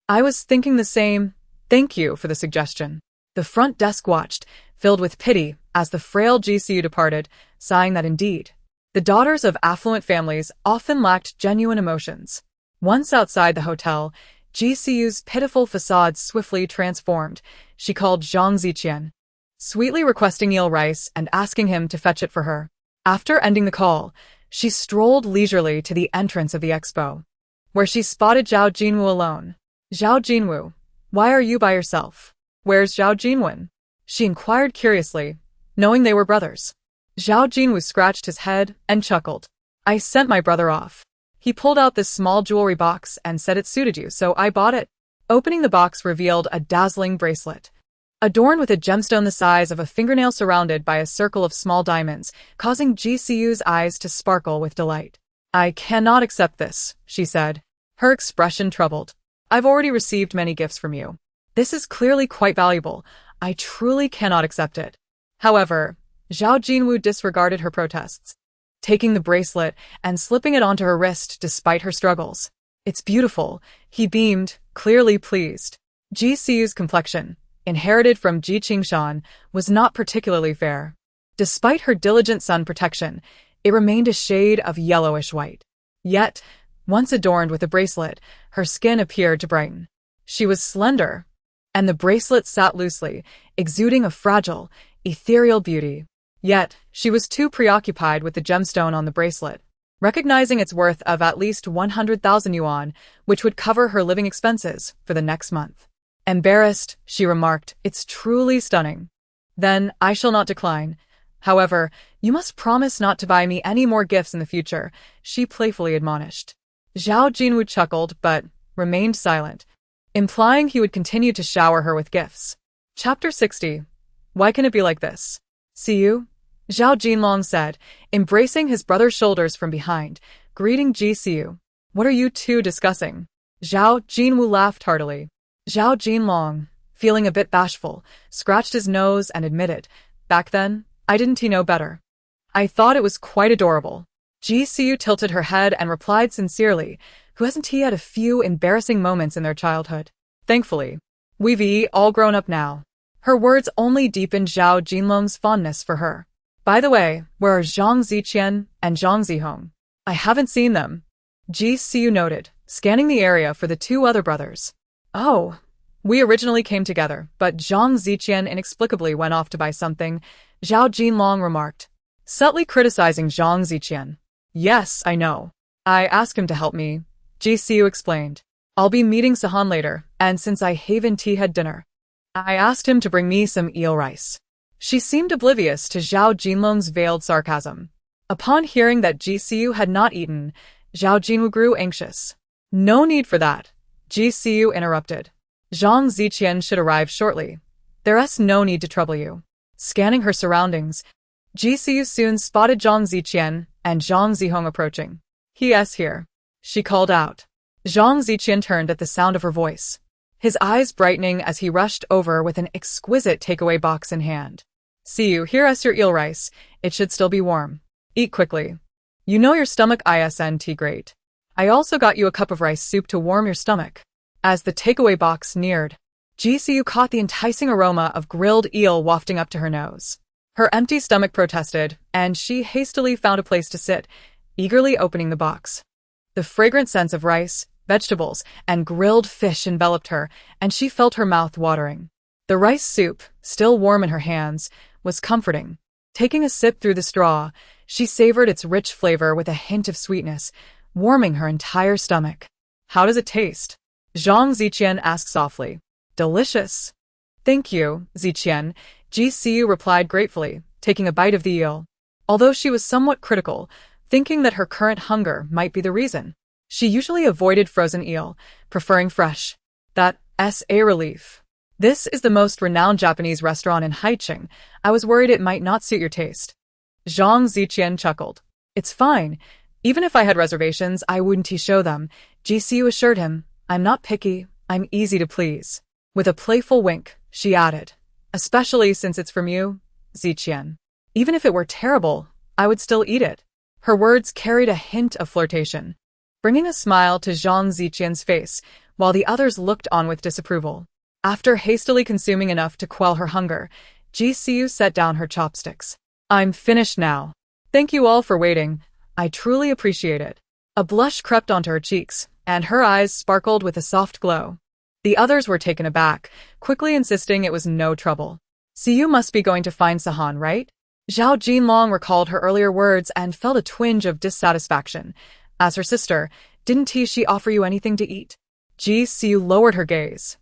"I was thinking the same. Thank you for the suggestion." The front desk watched, filled with pity, as the frail GCU departed, sighing that indeed, the daughters of affluent families often lacked genuine emotions. Once outside the hotel, GCU's pitiful facade swiftly transformed. She called Zhang Ziqian, sweetly requesting eel rice and asking him to fetch it for her. After ending the call, she strolled leisurely to the entrance of the expo, where she spotted Zhao Jinwu alone. "Zhao Jinwu, why are you by yourself? Where's Zhao Jinwen?" she inquired curiously, knowing they were brothers. Zhao Jinwu scratched his head and chuckled. "I sent my brother off. He pulled out this small jewelry box and said it suited you, so I bought it." Opening the box revealed a dazzling bracelet, adorned with a gemstone the size of a fingernail surrounded by a circle of small diamonds, causing GCU's eyes to sparkle with delight. "I cannot accept this," she said, her expression troubled. "I've already received many gifts from you. This is clearly quite valuable. I truly cannot accept it." However, Zhao Jinwu disregarded her protests, taking the bracelet and slipping it onto her wrist despite her struggles. "It's beautiful," he beamed, clearly pleased. GCU's complexion, inherited from Ji Sihan, was not particularly fair. Despite her diligent sun protection, it remained a shade of yellowish white. Yet, once adorned with the bracelet, her skin appeared to brighten. She was slender, and the bracelet sat loosely, exuding a fragile, ethereal beauty. Yet, she was too preoccupied with the gemstone on the bracelet, recognizing its worth of at least 100,000 yuan, which would cover her living expenses for the next month. Embarrassed, she remarked, "It's truly stunning." "Then I shall not decline. However, you must promise not to buy me any more gifts in the future," she playfully admonished. Zhao Jinwu chuckled but remained silent, implying he would continue to shower her with gifts. Chapter 60. Why can it be like this? "See you?" Zhao Jinlong said, embracing his brother's shoulders from behind, greeting GCU. "What are you two discussing?" Zhao Jinwu laughed heartily. Zhao Jinlong, feeling a bit bashful, scratched his nose and admitted, "Back then, I didn't know better. I thought it was quite adorable." GCU tilted her head and replied sincerely, "Who hasn't he had a few embarrassing moments in their childhood? Thankfully, we've all grown up now." Her words only deepened Zhao Jinlong's fondness for her. "By the way, where are Zhang Ziqian and Zhang Zihong? I haven't seen them." GCU noted, scanning the area for the two other brothers. "Oh, we originally came together, but Zhang Ziqian inexplicably went off to buy something," Zhao Jinlong remarked, subtly criticizing Zhang Ziqian. "Yes, I know. I asked him to help me," GCU explained. "I'll be meeting Sihan later, and since I haven't had dinner, I asked him to bring me some eel rice." She seemed oblivious to Zhao Jinlong's veiled sarcasm. Upon hearing that GCU had not eaten, Zhao Jinwu grew anxious. "No need for that," GCU interrupted. "Zhang Ziqian should arrive shortly. There's no need to trouble you. Scanning her surroundings, Ji Sihan soon spotted Zhang Ziqian and Zhang Zihong approaching. He's here, she called out. Zhang Ziqian turned at the sound of her voice, his eyes brightening as he rushed over with an exquisite takeaway box in hand. See you, here's your eel rice. It should still be warm. Eat quickly. You know your stomach isn't great. I also got you a cup of rice soup to warm your stomach. As the takeaway box neared, Ji Sihan caught the enticing aroma of grilled eel wafting up to her nose. Her empty stomach protested, and she hastily found a place to sit, eagerly opening the box. The fragrant scents of rice, vegetables, and grilled fish enveloped her, and she felt her mouth watering. The rice soup, still warm in her hands, was comforting. Taking a sip through the straw, she savored its rich flavor with a hint of sweetness, warming her entire stomach. How does it taste? Zhang Ziqian asked softly. Delicious. Thank you, Ziqian, Ji Sihan replied gratefully, taking a bite of the eel. Although she was somewhat critical, thinking that her current hunger might be the reason, she usually avoided frozen eel, preferring fresh. That's a relief. This is the most renowned Japanese restaurant in Haicheng. I was worried it might not suit your taste. Zhang Ziqian chuckled. It's fine. Even if I had reservations, I wouldn't show them, Ji Sihan assured him. I'm not picky, I'm easy to please. With a playful wink, she added, especially since it's from you, Ziqian. Even if it were terrible, I would still eat it. Her words carried a hint of flirtation, bringing a smile to Zhang Ziqian's face, while the others looked on with disapproval. After hastily consuming enough to quell her hunger, Ji Sihan set down her chopsticks. I'm finished now. Thank you all for waiting. I truly appreciate it. A blush crept onto her cheeks, and her eyes sparkled with a soft glow. The others were taken aback, quickly insisting it was no trouble. See, you must be going to find Sihan, right? Zhao Jinlong recalled her earlier words and felt a twinge of dissatisfaction. As her sister, didn't she offer you anything to eat? Ji Sihan lowered her gaze,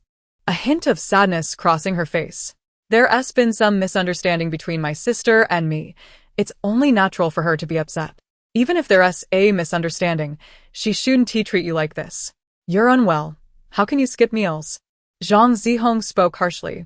a hint of sadness crossing her face. There's been some misunderstanding between my sister and me. It's only natural for her to be upset. Even if there's a misunderstanding, she shouldn't treat you like this. You're unwell. How can you skip meals? Zhang Zihong spoke harshly,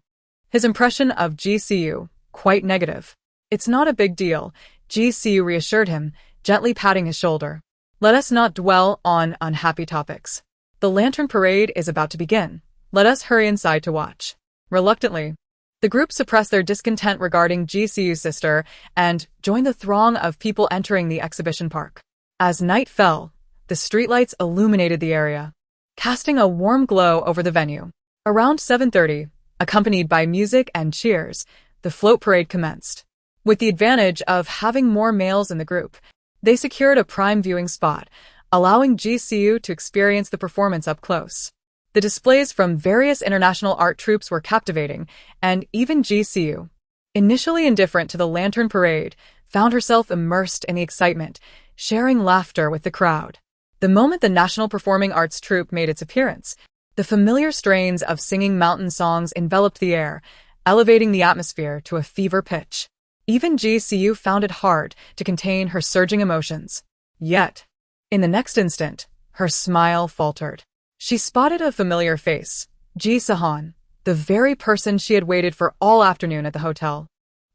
his impression of Ji Sihan quite negative. It's not a big deal, Ji Sihan reassured him, gently patting his shoulder. Let us not dwell on unhappy topics. The lantern parade is about to begin. Let us hurry inside to watch. Reluctantly, the group suppressed their discontent regarding Ji Sihan's sister and joined the throng of people entering the exhibition park. As night fell, the streetlights illuminated the area, casting a warm glow over the venue. Around 7:30, accompanied by music and cheers, the float parade commenced. With the advantage of having more males in the group, they secured a prime viewing spot, allowing Ji Sihan to experience the performance up close. The displays from various international art troupes were captivating, and even Ji Sihan, initially indifferent to the lantern parade, found herself immersed in the excitement, sharing laughter with the crowd. The moment the National Performing Arts Troupe made its appearance, the familiar strains of singing mountain songs enveloped the air, elevating the atmosphere to a fever pitch. Even Ji Sihan found it hard to contain her surging emotions. Yet, in the next instant, her smile faltered. She spotted a familiar face, Ji Sihan, the very person she had waited for all afternoon at the hotel.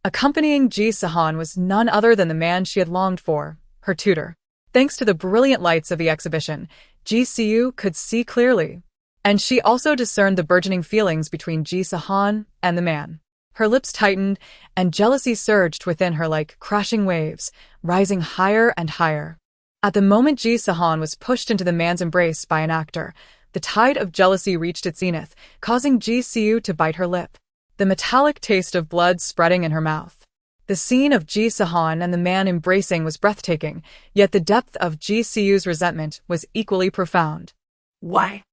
Accompanying Ji Sihan was none other than the man she had longed for, her tutor. Thanks to the brilliant lights of the exhibition, Ji Sihan could see clearly, and she also discerned the burgeoning feelings between Ji Sihan and the man. Her lips tightened, and jealousy surged within her like crashing waves, rising higher and higher. At the moment Ji Sihan was pushed into the man's embrace by an actor, the tide of jealousy reached its zenith, causing Ji Sihan to bite her lip, the metallic taste of blood spreading in her mouth. The scene of Ji Sihan and the man embracing was breathtaking, yet the depth of Ji Sihan's resentment was equally profound. Why?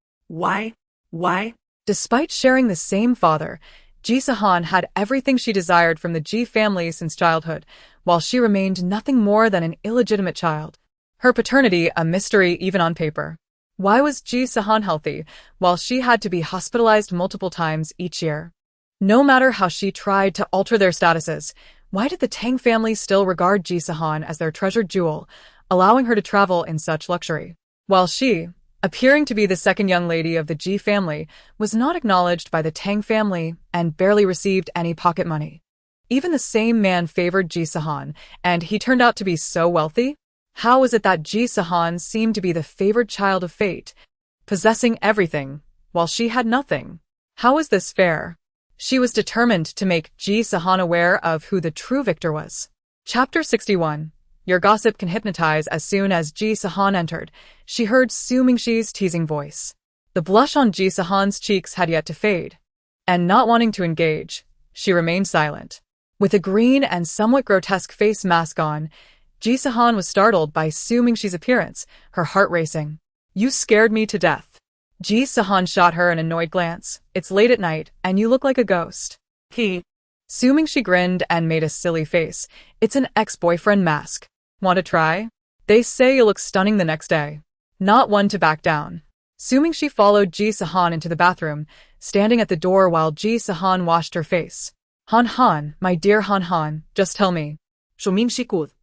Despite sharing the same father, Ji Sihan had everything she desired from the Ji family since childhood, while she remained nothing more than an illegitimate child. Her paternity a mystery even on paper. Why was Ji Sihan healthy, while she had to be hospitalized multiple times each year? No matter how she tried to alter their statuses, why did the Tang family still regard Ji Sihan as their treasured jewel, allowing her to travel in such luxury? While she, appearing to be the second young lady of the Ji family, was not acknowledged by the Tang family and barely received any pocket money. Even the same man favored Ji Sihan, and he turned out to be so wealthy? How was it that Ji Sihan seemed to be the favored child of fate, possessing everything, while she had nothing? How was this fair? She was determined to make Ji Sihan aware of who the true victor was. Chapter 61. Your gossip can hypnotize. As soon as Ji Sihan entered, she heard Su Mingxi's teasing voice. The blush on Ji Sihan's cheeks had yet to fade, and not wanting to engage, she remained silent. With a green and somewhat grotesque face mask on, Ji Sihan was startled by Su Mingxi's appearance, her heart racing. You scared me to death. Ji Sihan shot her an annoyed glance. It's late at night, and you look like a ghost. Su Mingxi grinned and made a silly face. It's an ex-boyfriend mask. Want to try? They say you look stunning the next day. Not one to back down. Su Mingxi followed Ji Sihan into the bathroom, standing at the door while Ji Sihan washed her face. Han, my dear Han, just tell me. Su Mingxi could.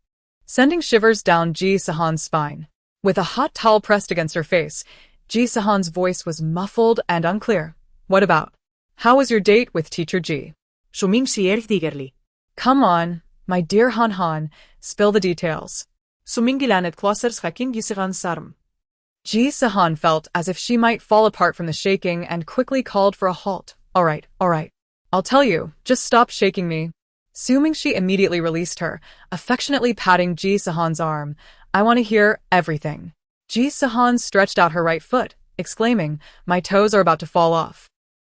Sending shivers down Ji Sihan's spine. With a hot towel pressed against her face, Ji Sihan's voice was muffled and unclear. What about? How was your date with Teacher Ji? Su Mingxi eagerly. Come on, my dear Han, spill the details. Su Mingxi lanet klassers haking Ji Sihan's arm. Ji Sihan felt as if she might fall apart from the shaking and quickly called for a halt. All right. I'll tell you, just stop shaking me. Su Mingxi immediately released her, affectionately patting Ji Sihan's arm. I want to hear everything. Ji Sihan stretched out her right foot, exclaiming, my toes are about to fall off.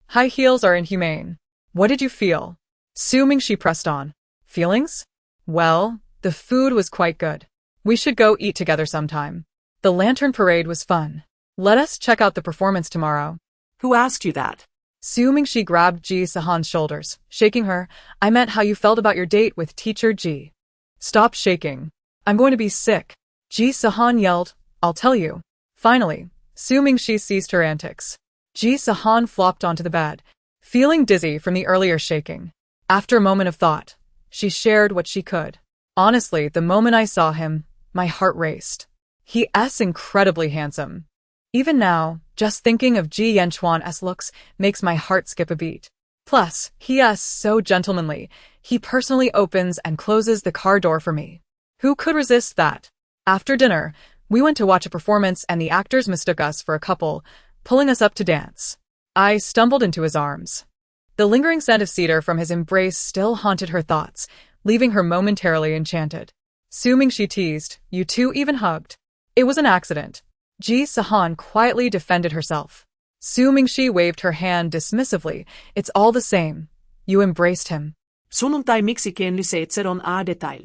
High heels are inhumane. What did you feel? Su Mingxi pressed on. Feelings? Well, the food was quite good. We should go eat together sometime. The lantern parade was fun. Let us check out the performance tomorrow. Who asked you that? Su Mingxi grabbed Ji Sihan's shoulders, shaking her. I meant how you felt about your date with Teacher Ji. Stop shaking. I'm going to be sick. Ji Sihan yelled. I'll tell you. Finally, Su Mingxi ceased her antics. Ji Sihan flopped onto the bed, feeling dizzy from the earlier shaking. After a moment of thought, she shared what she could. Honestly, the moment I saw him, my heart raced. He's incredibly handsome. Even now, just thinking of Ji Yanchuan's looks makes my heart skip a beat. Plus, he's so gentlemanly. He personally opens and closes the car door for me. Who could resist that? After dinner, we went to watch a performance and the actors mistook us for a couple, pulling us up to dance. I stumbled into his arms. The lingering scent of cedar from his embrace still haunted her thoughts, leaving her momentarily enchanted. Su Mingxi teased, you two even hugged. It was an accident. Ji Sihan quietly defended herself. Su Mingxi waved her hand dismissively. It's all the same. You embraced him. Sunnuntai miksikenlyseitser on a detail.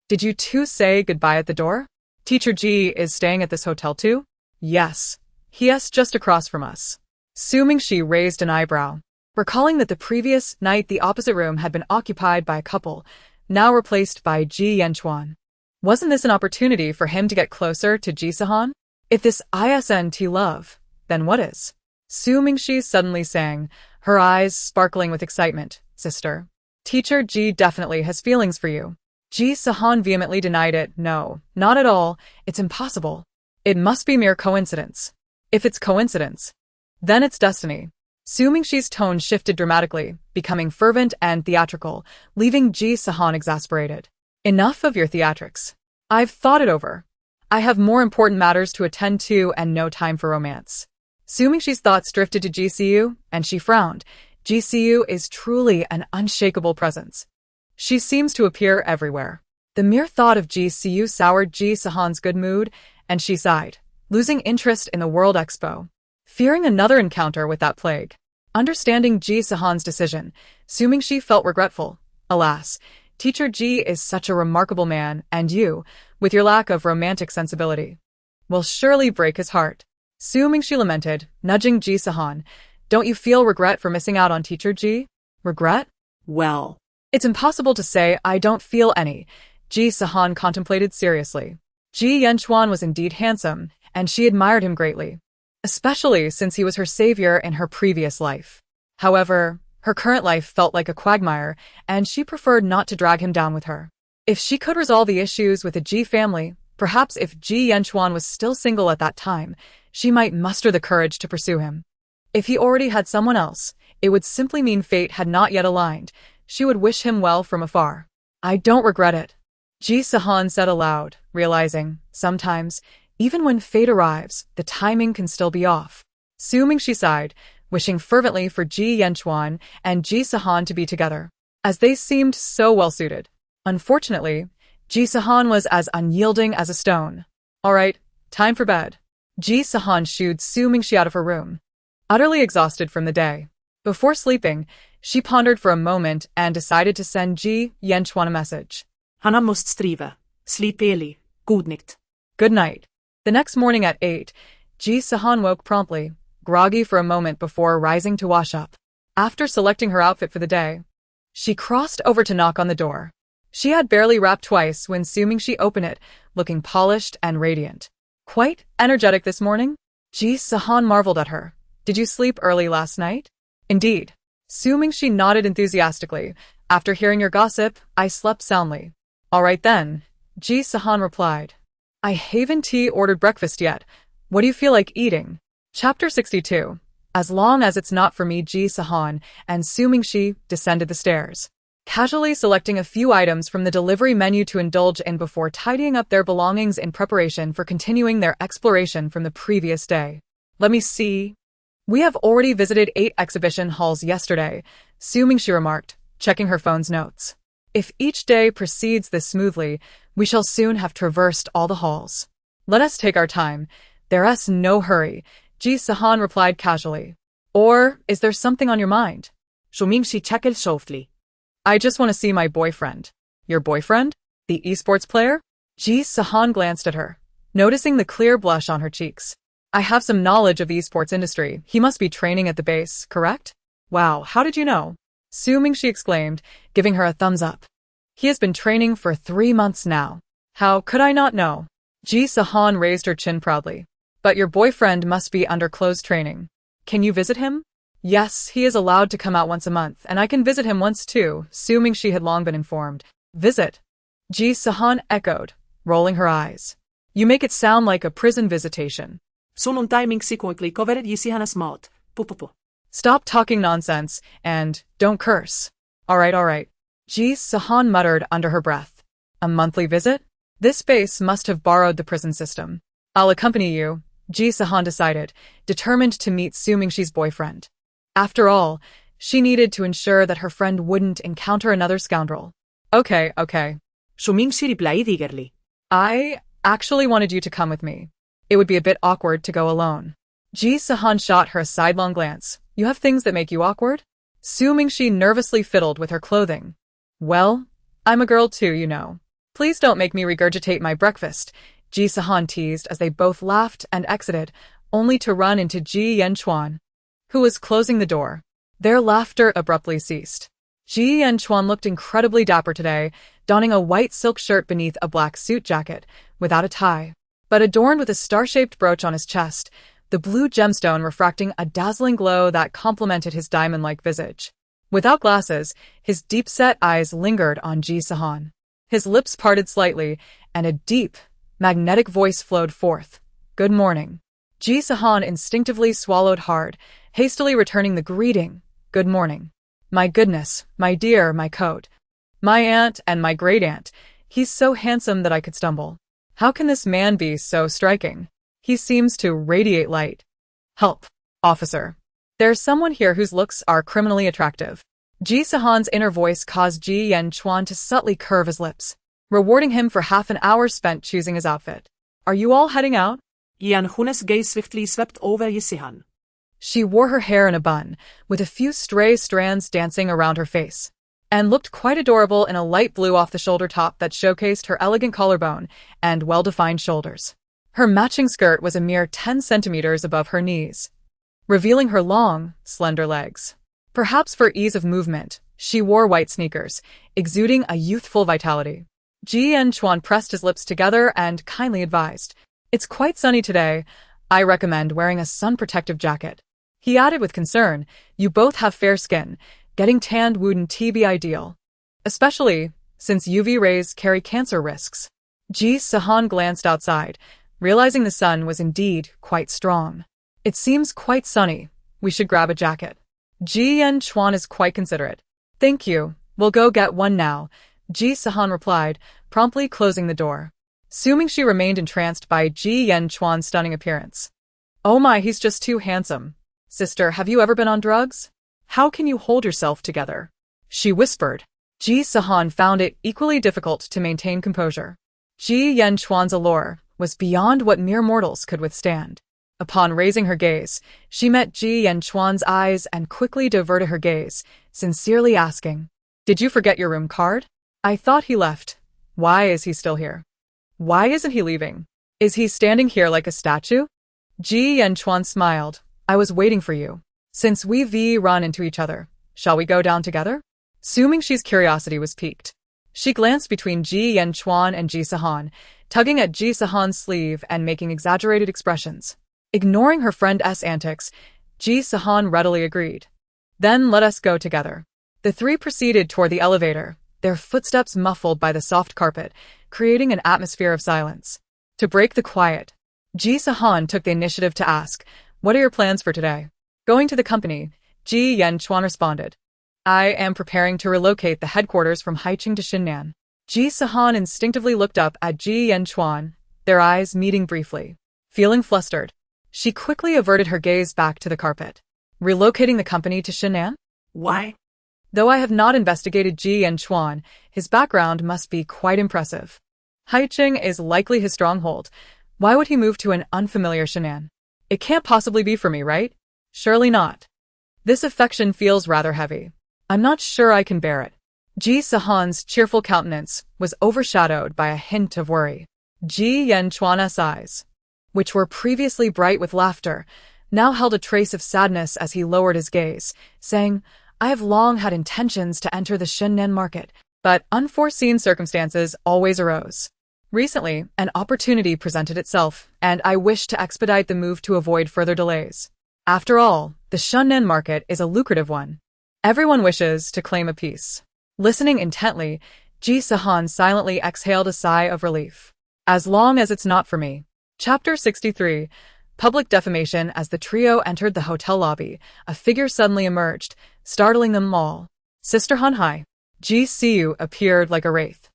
Did you two say goodbye at the door? Teacher Ji is staying at this hotel too? Yes. He's just across from us. Su Mingxi raised an eyebrow, recalling that the previous night the opposite room had been occupied by a couple, now replaced by Ji Yanchuan. Wasn't this an opportunity for him to get closer to Ji Sihan? If this isn't love, then what is? Su Mingxi suddenly sang, her eyes sparkling with excitement. Sister, Teacher Ji definitely has feelings for you. Ji Sihan vehemently denied it. No, not at all. It's impossible. It must be mere coincidence. If it's coincidence, then it's destiny. Su Mingxi's tone shifted dramatically, becoming fervent and theatrical, leaving Ji Sihan exasperated. Enough of your theatrics. I've thought it over. I have more important matters to attend to and no time for romance. Su Mingxi's thoughts drifted to Ji Sihan, and she frowned. Ji Sihan is truly an unshakable presence. She seems to appear everywhere. The mere thought of Ji Sihan soured Ji Sihan's good mood, and she sighed, losing interest in the World Expo, fearing another encounter with that plague. Understanding Ji Sihan's decision, Su Mingxi felt regretful. Alas, Teacher Ji is such a remarkable man, and you, with your lack of romantic sensibility, will surely break his heart. Su Mingxi lamented, nudging Ji Sihan. Don't you feel regret for missing out on Teacher Ji? Regret? Well, it's impossible to say I don't feel any. Ji Sihan contemplated seriously. Ji Yanchuan was indeed handsome, and she admired him greatly, especially since he was her savior in her previous life. However, her current life felt like a quagmire, and she preferred not to drag him down with her. If she could resolve the issues with the Ji family, perhaps if Ji Yanchuan was still single at that time, she might muster the courage to pursue him. If he already had someone else, it would simply mean fate had not yet aligned. She would wish him well from afar. I don't regret it, Ji Sihan said aloud, realizing, sometimes, even when fate arrives, the timing can still be off. Assuming she sighed, wishing fervently for Ji Yanchuan and Ji Sihan to be together, as they seemed so well-suited. Unfortunately, Ji Sihan was as unyielding as a stone. All right, time for bed. Ji Sihan shooed Su-Mingxi out of her room, utterly exhausted from the day. Before sleeping, she pondered for a moment and decided to send Ji Yanchuan a message. Han måste striva. Sleep early. Good night. Good night. The next morning at 8, Ji Sihan woke promptly, groggy for a moment before rising to wash up. After selecting her outfit for the day, she crossed over to knock on the door. She had barely rapped twice when Su-Mingxi opened it, looking polished and radiant. Quite energetic this morning? Ji Sihan marveled at her. Did you sleep early last night? Indeed. Su-Mingxi nodded enthusiastically. After hearing your gossip, I slept soundly. All right then, Ji Sihan replied. I haven't ordered breakfast yet. What do you feel like eating? Chapter 62. As long as it's not for me, Ji Sihan and Su-Mingxi descended the stairs, casually selecting a few items from the delivery menu to indulge in before tidying up their belongings in preparation for continuing their exploration from the previous day. Let me see. We have already visited 8 exhibition halls yesterday, Su-Mingxi remarked, checking her phone's notes. If each day proceeds this smoothly, we shall soon have traversed all the halls. Let us take our time. There's no hurry, Ji Sihan replied casually. Or, is there something on your mind? Su-Mingxi checked softly. I just want to see my boyfriend. Your boyfriend? The esports player? Ji Sihan glanced at her, noticing the clear blush on her cheeks. I have some knowledge of the esports industry. He must be training at the base, correct? Wow, how did you know? Su-Mingxi exclaimed, giving her a thumbs up. He has been training for 3 months now. How could I not know? Ji Sihan raised her chin proudly. But your boyfriend must be under closed training. Can you visit him? Yes, he is allowed to come out once a month, and I can visit him once too, Su-Mingxi had long been informed. Visit? Ji Sihan echoed, rolling her eyes. You make it sound like a prison visitation. Sunnuntai-Mingxi quickly covered Ji Sihan's mouth. Pupupu. Stop talking nonsense, and don't curse. All right. Ji Sihan muttered under her breath. A monthly visit? This base must have borrowed the prison system. I'll accompany you, Ji Sihan decided, determined to meet Su-Mingxi's boyfriend. After all, she needed to ensure that her friend wouldn't encounter another scoundrel. Okay. Su-Mingxi replied eagerly. I actually wanted you to come with me. It would be a bit awkward to go alone. Ji Sihan shot her a sidelong glance. You have things that make you awkward? Su-Mingxi nervously fiddled with her clothing. Well, I'm a girl too, you know. Please don't make me regurgitate my breakfast, Ji Sihan teased as they both laughed and exited, only to run into Ji Yanchuan, who was closing the door. Their laughter abruptly ceased. Ji Yanchuan looked incredibly dapper today, donning a white silk shirt beneath a black suit jacket, without a tie, but adorned with a star-shaped brooch on his chest, the blue gemstone refracting a dazzling glow that complemented his diamond-like visage. Without glasses, his deep-set eyes lingered on Ji Sihan. His lips parted slightly, and a deep, magnetic voice flowed forth. Good morning. Ji Sihan instinctively swallowed hard, hastily returning the greeting. Good morning. My goodness, my dear, my coat. My aunt and my great-aunt. He's so handsome that I could stumble. How can this man be so striking? He seems to radiate light. Help, officer. There's someone here whose looks are criminally attractive. Ji Sihan's inner voice caused Ji Yanchuan to subtly curve his lips, rewarding him for half an hour spent choosing his outfit. Are you all heading out? Yanchuan's gaze swiftly swept over Ji Sihan. She wore her hair in a bun, with a few stray strands dancing around her face, and looked quite adorable in a light blue off-the-shoulder top that showcased her elegant collarbone and well-defined shoulders. Her matching skirt was a mere 10 centimeters above her knees, revealing her long, slender legs. Perhaps for ease of movement, she wore white sneakers, exuding a youthful vitality. Ji Yanchuan pressed his lips together and kindly advised, It's quite sunny today. I recommend wearing a sun-protective jacket. He added with concern, You both have fair skin. Getting tanned wouldn't be ideal, especially since UV rays carry cancer risks. Ji Sihan glanced outside, realizing the sun was indeed quite strong. It seems quite sunny. We should grab a jacket. Ji Chuan is quite considerate. Thank you. We'll go get one now, Ji Sihan replied, promptly closing the door. Su Mingxi remained entranced by Ji Chuan's stunning appearance. Oh my, he's just too handsome. Sister, have you ever been on drugs? How can you hold yourself together? She whispered. Ji Sihan found it equally difficult to maintain composure. Ji Chuan's allure was beyond what mere mortals could withstand. Upon raising her gaze, she met Ji Chuan's eyes and quickly diverted her gaze, sincerely asking, "Did you forget your room card? I thought he left. Why is he still here? Why isn't he leaving? Is he standing here like a statue?" Ji Chuan smiled. "I was waiting for you. Since we've run into each other, shall we go down together?" Su Mingxi's curiosity was piqued. She glanced between Ji Chuan and Ji Sihan, tugging at Ji Sihan's sleeve and making exaggerated expressions. Ignoring her friend's antics, Ji Sihan readily agreed. "Then let us go together." The three proceeded toward the elevator, their footsteps muffled by the soft carpet, creating an atmosphere of silence. To break the quiet, Ji Sihan took the initiative to ask, "What are your plans for today?" "Going to the company," Ji Chuan responded. "I am preparing to relocate the headquarters from Haicheng to Xinnan." Ji Sihan instinctively looked up at Ji Chuan, their eyes meeting briefly. Feeling flustered, she quickly averted her gaze back to the carpet. "Relocating the company to Xinnan? Why? Though I have not investigated Ji Chuan, his background must be quite impressive. Haicheng is likely his stronghold. Why would he move to an unfamiliar Xinnan? It can't possibly be for me, right? Surely not. This affection feels rather heavy. I'm not sure I can bear it." Ji Sihan's cheerful countenance was overshadowed by a hint of worry. Ji Chuan's eyes, which were previously bright with laughter, now held a trace of sadness as he lowered his gaze, saying, "I have long had intentions to enter the Xinnan market, but unforeseen circumstances always arose. Recently, an opportunity presented itself, and I wish to expedite the move to avoid further delays. After all, the Xinnan market is a lucrative one. Everyone wishes to claim a piece." Listening intently, Ji Sihan silently exhaled a sigh of relief. "As long as it's not for me." Chapter 63. Public defamation. As the trio entered the hotel lobby, a figure suddenly emerged, startling them all. Sister Hanhai. Ji Siu appeared like a wraith,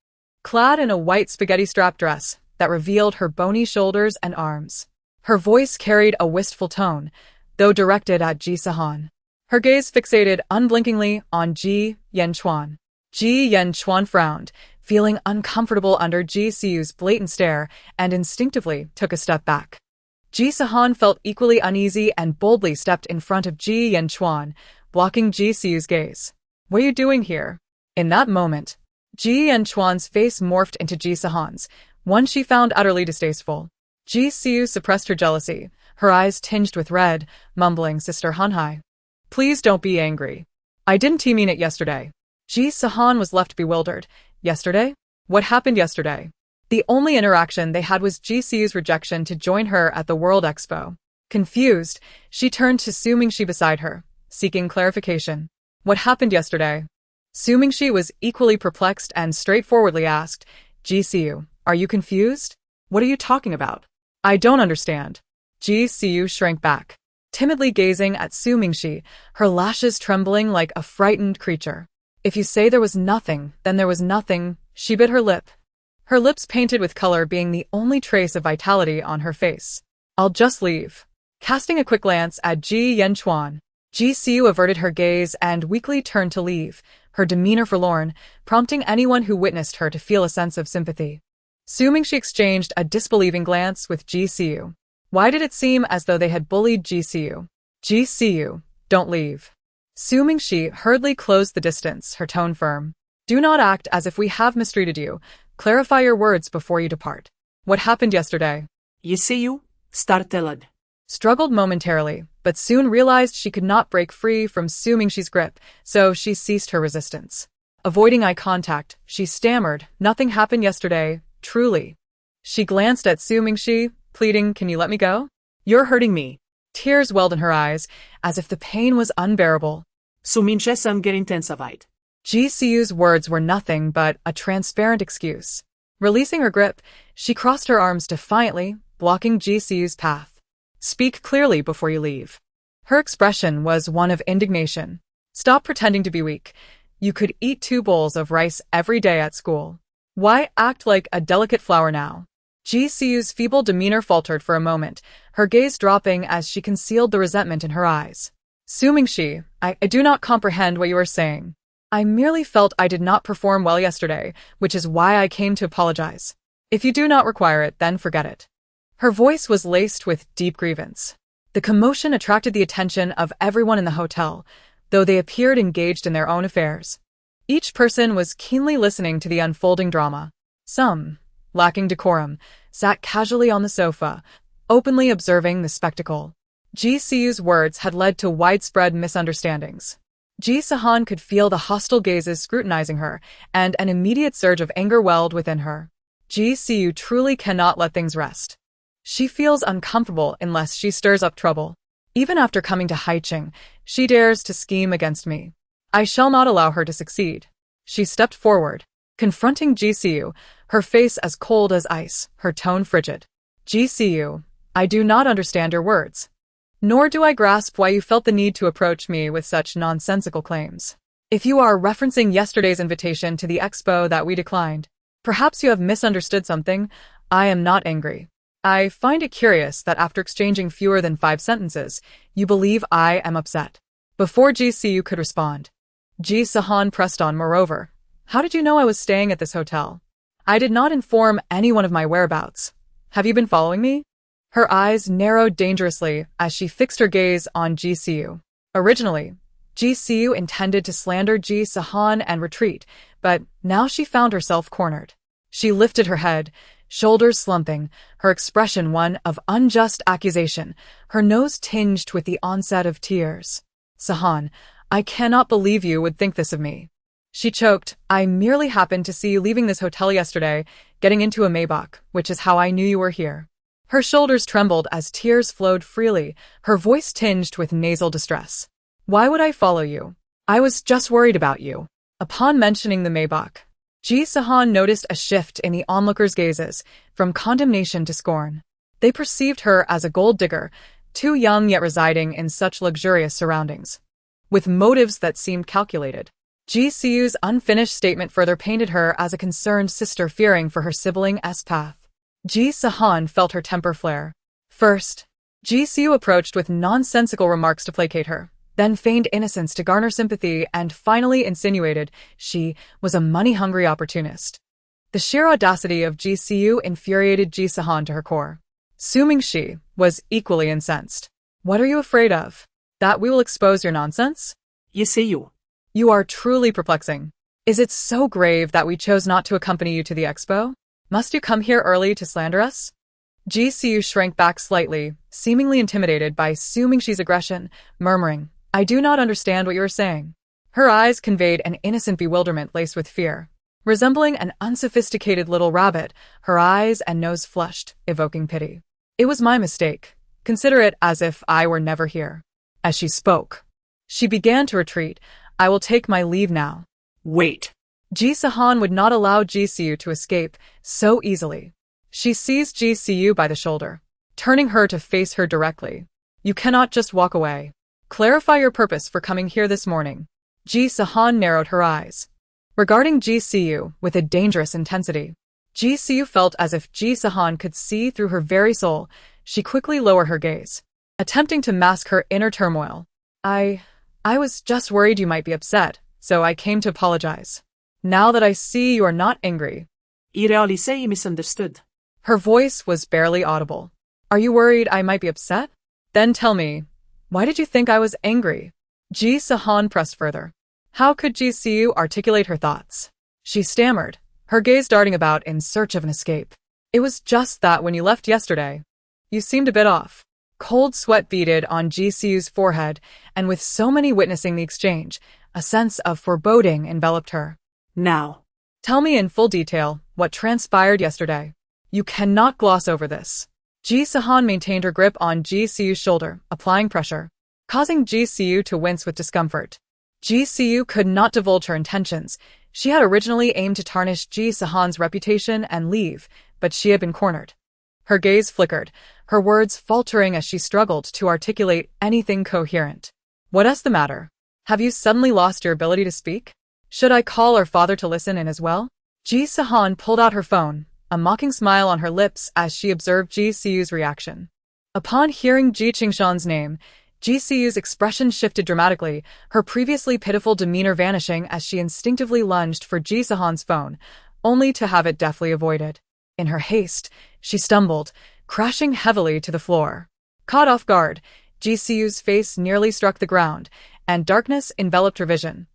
clad in a white spaghetti-strap dress that revealed her bony shoulders and arms. Her voice carried a wistful tone, though directed at Ji Sihan. Her gaze fixated unblinkingly on Ji Chuan. Ji Chuan frowned, feeling uncomfortable under Ji Siu's blatant stare, and instinctively took a step back. Ji Sihan felt equally uneasy and boldly stepped in front of Ji Chuan, blocking Ji Siu's gaze. "What are you doing here?" In that moment, Ji Chuan's face morphed into Ji Sihan's, one she found utterly distasteful. Ji Siu suppressed her jealousy, her eyes tinged with red, mumbling, "Sister Hanhai, please don't be angry. I didn't mean it yesterday." Ji Sihan was left bewildered. Yesterday? What happened yesterday? The only interaction they had was Ji Siu's rejection to join her at the World Expo. Confused, she turned to Su Mingxi beside her, seeking clarification. "What happened yesterday?" Su Mingxi was equally perplexed and straightforwardly asked, "Ji Siu, are you confused? What are you talking about? I don't understand." Ji Siu shrank back, timidly gazing at Su Mingxi, her lashes trembling like a frightened creature. "If you say there was nothing, then there was nothing," she bit her lip, her lips painted with color being the only trace of vitality on her face. "I'll just leave." Casting a quick glance at Ji Chuan, Ji Siu averted her gaze and weakly turned to leave, her demeanor forlorn, prompting anyone who witnessed her to feel a sense of sympathy. Su Mingxi exchanged a disbelieving glance with Ji Siu. Why did it seem as though they had bullied Ji Siu? "Ji Siu, don't leave." Su Mingxi hurriedly closed the distance, her tone firm. "Do not act as if we have mistreated you. Clarify your words before you depart. What happened yesterday?" Ji Siu startled, struggled momentarily, but soon realized she could not break free from Su Mingxi's grip, so she ceased her resistance. Avoiding eye contact, she stammered, "Nothing happened yesterday, truly." She glanced at Su Mingxi, pleading, "Can you let me go? You're hurting me." Tears welled in her eyes, as if the pain was unbearable. Su Mingxi intensified. Ji Siu's words were nothing but a transparent excuse. Releasing her grip, she crossed her arms defiantly, blocking Ji Siu's path. Speak clearly before you leave. Her expression was one of indignation. Stop pretending to be weak. You could eat 2 bowls of rice every day at school. Why act like a delicate flower now? Ji Siu's feeble demeanor faltered for a moment, her gaze dropping as she concealed the resentment in her eyes. Sumingshi, I do not comprehend what you are saying. I merely felt I did not perform well yesterday, which is why I came to apologize. If you do not require it, then forget it. Her voice was laced with deep grievance. The commotion attracted the attention of everyone in the hotel, though they appeared engaged in their own affairs. Each person was keenly listening to the unfolding drama. Some, lacking decorum, sat casually on the sofa, openly observing the spectacle. Ji Siu's words had led to widespread misunderstandings. Ji Sihan could feel the hostile gazes scrutinizing her, and an immediate surge of anger welled within her. Ji Siu truly cannot let things rest. She feels uncomfortable unless she stirs up trouble. Even after coming to Haicheng, she dares to scheme against me. I shall not allow her to succeed. She stepped forward, confronting Ji Siu, her face as cold as ice, her tone frigid. Ji Siu, I do not understand your words. Nor do I grasp why you felt the need to approach me with such nonsensical claims. If you are referencing yesterday's invitation to the expo that we declined, perhaps you have misunderstood something. I am not angry. I find it curious that after exchanging fewer than 5 sentences, you believe I am upset. Before Ji Siu could respond, Ji Sihan pressed on. Moreover, how did you know I was staying at this hotel? I did not inform anyone of my whereabouts. Have you been following me? Her eyes narrowed dangerously as she fixed her gaze on Ji Siu. Originally, Ji Siu intended to slander Ji Sihan and retreat, but now she found herself cornered. She lifted her head, shoulders slumping, her expression one of unjust accusation, her nose tinged with the onset of tears. Sihan, I cannot believe you would think this of me. She choked. I merely happened to see you leaving this hotel yesterday, getting into a Maybach, which is how I knew you were here. Her shoulders trembled as tears flowed freely, her voice tinged with nasal distress. Why would I follow you? I was just worried about you. Upon mentioning the Maybach, Ji Sihan noticed a shift in the onlookers' gazes, from condemnation to scorn. They perceived her as a gold digger, too young yet residing in such luxurious surroundings. With motives that seemed calculated. Ji Siu's unfinished statement further painted her as a concerned sister fearing for her sibling's path. Ji Sihan felt her temper flare. First, Ji Siu approached with nonsensical remarks to placate her, then feigned innocence to garner sympathy, and finally insinuated she was a money-hungry opportunist. The sheer audacity of Ji Siu infuriated Ji Sihan to her core. Sumingshi was equally incensed. What are you afraid of? That we will expose your nonsense? Ji Siu. You are truly perplexing. Is it so grave that we chose not to accompany you to the expo? Must you come here early to slander us? Ji Siu shrank back slightly, seemingly intimidated by Sumingshi's aggression, murmuring, I do not understand what you are saying. Her eyes conveyed an innocent bewilderment laced with fear. Resembling an unsophisticated little rabbit, her eyes and nose flushed, evoking pity. It was my mistake. Consider it as if I were never here. As she spoke, she began to retreat. I will take my leave now. Wait. Ji Sihan would not allow Ji Siu to escape so easily. She seized Ji Siu by the shoulder, turning her to face her directly. You cannot just walk away. Clarify your purpose for coming here this morning. Ji Sihan narrowed her eyes, regarding Ji Siu with a dangerous intensity. Ji Siu felt as if Ji Sihan could see through her very soul. She quickly lowered her gaze, attempting to mask her inner turmoil. I was just worried you might be upset, so I came to apologize. Now that I see you are not angry. I realisei misunderstood. Her voice was barely audible. Are you worried I might be upset? Then tell me, why did you think I was angry? Ji Sihan pressed further. How could Ji Siu articulate her thoughts? She stammered, her gaze darting about in search of an escape. It was just that when you left yesterday, you seemed a bit off. Cold sweat beaded on Ji Siu's forehead, and with so many witnessing the exchange, a sense of foreboding enveloped her. Now, tell me in full detail what transpired yesterday. You cannot gloss over this. Ji Sihan maintained her grip on Ji Siu's shoulder, applying pressure, causing Ji Siu to wince with discomfort. Ji Siu could not divulge her intentions. She had originally aimed to tarnish Ji Sihan's reputation and leave, but she had been cornered. Her gaze flickered, her words faltering as she struggled to articulate anything coherent. What's the matter? Have you suddenly lost your ability to speak? Should I call our father to listen in as well? Ji Sihan pulled out her phone, a mocking smile on her lips as she observed Ji Siu's reaction. Upon hearing Ji Qingshan's name, Ji Siu's expression shifted dramatically, her previously pitiful demeanor vanishing as she instinctively lunged for Ji Sihan's phone, only to have it deftly avoided. In her haste, she stumbled, crashing heavily to the floor. Caught off guard, Ji Siu's face nearly struck the ground, and darkness enveloped her vision,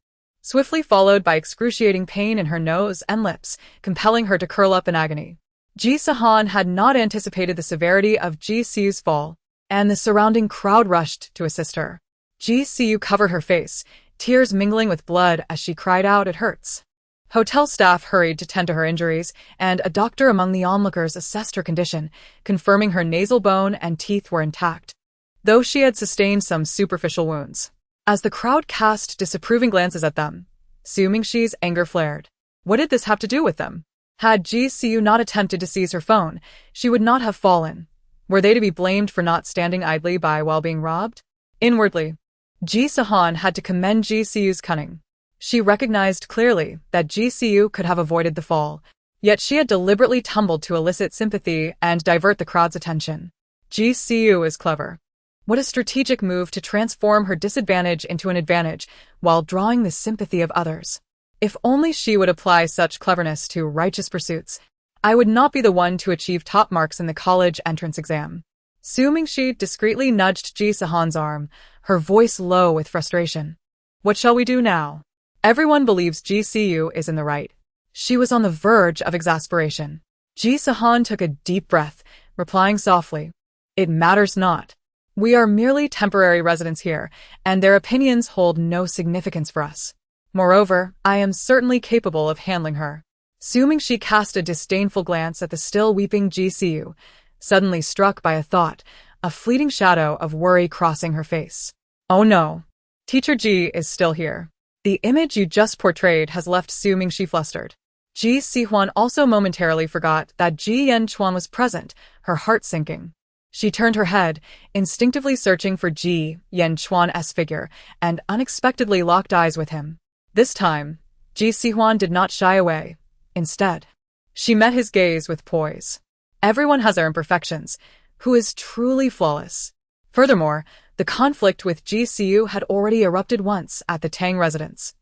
swiftly followed by excruciating pain in her nose and lips, compelling her to curl up in agony. Ji Sihan had not anticipated the severity of Ji Siu's fall, and the surrounding crowd rushed to assist her. Ji Siu covered her face, tears mingling with blood as she cried out, "It hurts." Hotel staff hurried to tend to her injuries, and a doctor among the onlookers assessed her condition, confirming her nasal bone and teeth were intact, though she had sustained some superficial wounds. As the crowd cast disapproving glances at them, Su Mingxi's anger flared. What did this have to do with them? Had Ji Siu not attempted to seize her phone, she would not have fallen. Were they to be blamed for not standing idly by while being robbed? Inwardly, Ji Sihan had to commend Ji Siu's cunning. She recognized clearly that Ji Siu could have avoided the fall, yet she had deliberately tumbled to elicit sympathy and divert the crowd's attention. Ji Siu is clever. What a strategic move to transform her disadvantage into an advantage while drawing the sympathy of others. If only she would apply such cleverness to righteous pursuits, I would not be the one to achieve top marks in the college entrance exam. Su Mingxi discreetly nudged Ji Sihan's arm, her voice low with frustration. What shall we do now? Everyone believes Ji Siu is in the right. She was on the verge of exasperation. Ji Sihan took a deep breath, replying softly, "It matters not. We are merely temporary residents here, and their opinions hold no significance for us. Moreover, I am certainly capable of handling her." Su Mingxi cast a disdainful glance at the still weeping Ji Siu, suddenly struck by a thought, a fleeting shadow of worry crossing her face. "Oh no. Teacher Ji is still here." The image you just portrayed has left Su Mingxi flustered. Ji Sihan also momentarily forgot that Ji Yanchuan was present, her heart sinking. She turned her head, instinctively searching for Ji Yanchuan's figure, and unexpectedly locked eyes with him. This time, Ji Sihan did not shy away. Instead, she met his gaze with poise. Everyone has their imperfections. Who is truly flawless? Furthermore, the conflict with Ji Siu had already erupted once at the Tang residence.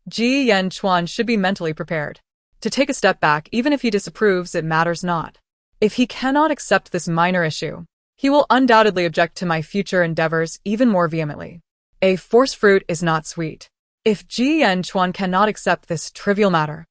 Ji Yanchuan should be mentally prepared to take a step back. Even if he disapproves, it matters not. If he cannot accept this minor issue, he will undoubtedly object to my future endeavors even more vehemently. A forced fruit is not sweet. If Ji Yanchuan cannot accept this trivial matter,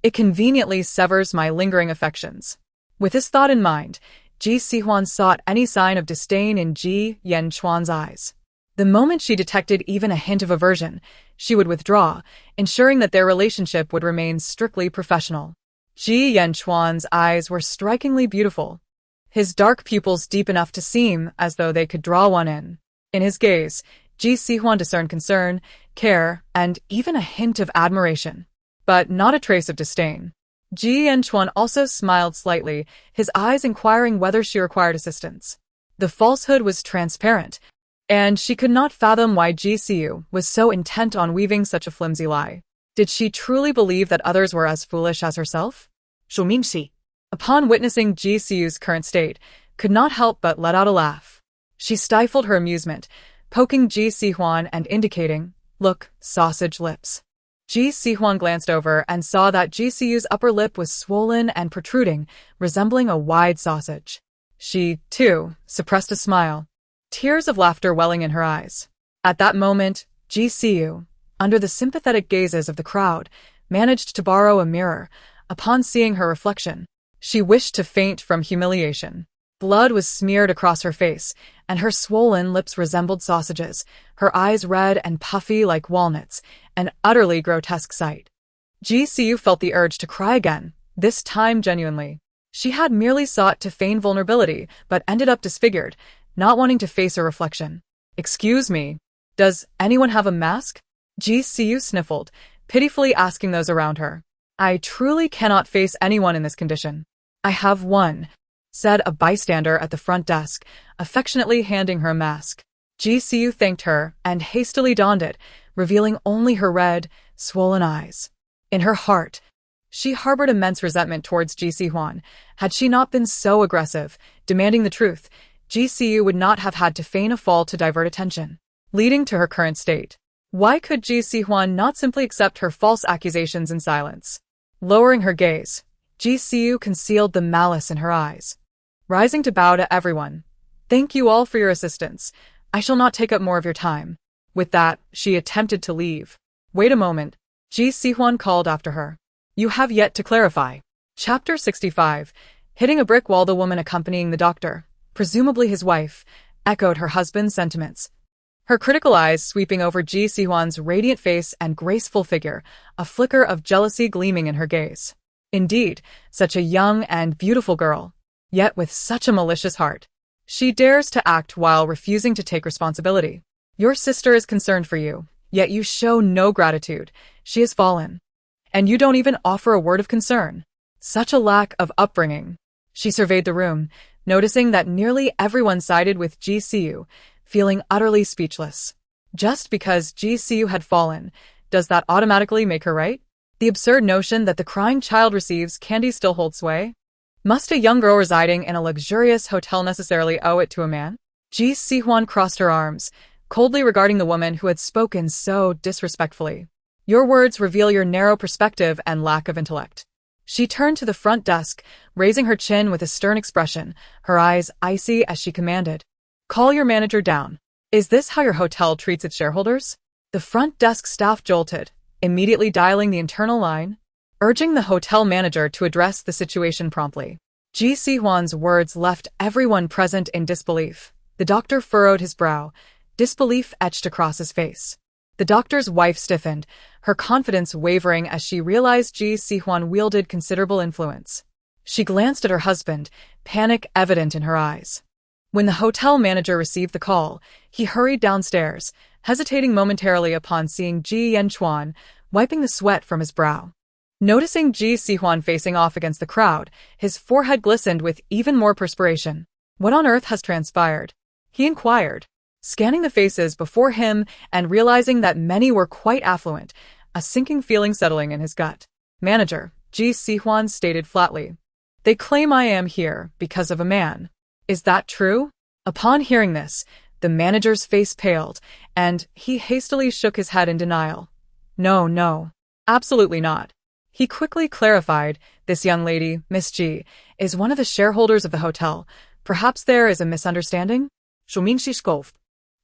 it conveniently severs my lingering affections. With this thought in mind, Ji Sihan sought any sign of disdain in Ji Yanchuan's eyes. The moment she detected even a hint of aversion, she would withdraw, ensuring that their relationship would remain strictly professional. Ji Yanchuan's eyes were strikingly beautiful, his dark pupils deep enough to seem as though they could draw one in. In his gaze, Ji Sihan discerned concern, care, and even a hint of admiration, but not a trace of disdain. Ji Yanchuan also smiled slightly, his eyes inquiring whether she required assistance. The falsehood was transparent, and she could not fathom why Ji Siu was so intent on weaving such a flimsy lie. Did she truly believe that others were as foolish as herself? Su Mingxi, Upon witnessing Ji Siu's current state, could not help but let out a laugh. She stifled her amusement, poking Ji Sihan and indicating, "Look, sausage lips." Ji Sihan glanced over and saw that Ji Siu's upper lip was swollen and protruding, resembling a wide sausage. She, too, suppressed a smile, tears of laughter welling in her eyes. At that moment, Ji Siu, under the sympathetic gazes of the crowd, managed to borrow a mirror. Upon seeing her reflection, she wished to faint from humiliation. Blood was smeared across her face, and her swollen lips resembled sausages, her eyes red and puffy like walnuts, an utterly grotesque sight. Ji Siu felt the urge to cry again, this time genuinely. She had merely sought to feign vulnerability, but ended up disfigured, not wanting to face her reflection. "Excuse me, does anyone have a mask?" Ji Siu sniffled, pitifully asking those around her. "I truly cannot face anyone in this condition." "I have one," said a bystander at the front desk, affectionately handing her a mask. Ji Sihan thanked her and hastily donned it, revealing only her red, swollen eyes. In her heart, she harbored immense resentment towards Ji Sihan. Had she not been so aggressive, demanding the truth, Ji Sihan would not have had to feign a fall to divert attention, leading to her current state. Why could Ji Sihan not simply accept her false accusations in silence? Lowering her gaze, Ji Sihan concealed the malice in her eyes. Rising to bow to everyone, "Thank you all for your assistance. I shall not take up more of your time." With that, she attempted to leave. "Wait a moment," Ji Sihan called after her. "You have yet to clarify." Chapter 65. Hitting a brick wall. The woman accompanying the doctor, presumably his wife, echoed her husband's sentiments. Her critical eyes sweeping over Ji Sihan's radiant face and graceful figure, a flicker of jealousy gleaming in her gaze. Indeed, such a young and beautiful girl, yet with such a malicious heart. She dares to act while refusing to take responsibility. Your sister is concerned for you, yet you show no gratitude. She has fallen, and you don't even offer a word of concern. Such a lack of upbringing. She surveyed the room, noticing that nearly everyone sided with Ji Sihan, feeling utterly speechless. Just because Ji Sihan had fallen, does that automatically make her right? The absurd notion that the crying child receives candy still holds sway? Must a young girl residing in a luxurious hotel necessarily owe it to a man? Ji Sihan crossed her arms, coldly regarding the woman who had spoken so disrespectfully. Your words reveal your narrow perspective and lack of intellect. She turned to the front desk, raising her chin with a stern expression, her eyes icy as she commanded. "Call your manager down. Is this how your hotel treats its shareholders?" The front desk staff jolted, immediately dialing the internal line, urging the hotel manager to address the situation promptly. Ji Sihan's words left everyone present in disbelief. The doctor furrowed his brow, disbelief etched across his face. The doctor's wife stiffened, her confidence wavering as she realized Ji Sihan wielded considerable influence. She glanced at her husband, panic evident in her eyes. When the hotel manager received the call, he hurried downstairs, hesitating momentarily upon seeing Ji Yanchuan, wiping the sweat from his brow. Noticing Ji Sihan facing off against the crowd, his forehead glistened with even more perspiration. "What on earth has transpired?" he inquired, scanning the faces before him and realizing that many were quite affluent, a sinking feeling settling in his gut. "Manager," Ji Sihan stated flatly. "They claim I am here because of a man. Is that true?" Upon hearing this, the manager's face paled, and he hastily shook his head in denial. No, absolutely not." He quickly clarified, "This young lady, Miss Ji, is one of the shareholders of the hotel. Perhaps there is a misunderstanding?" Shumingshi scoffed,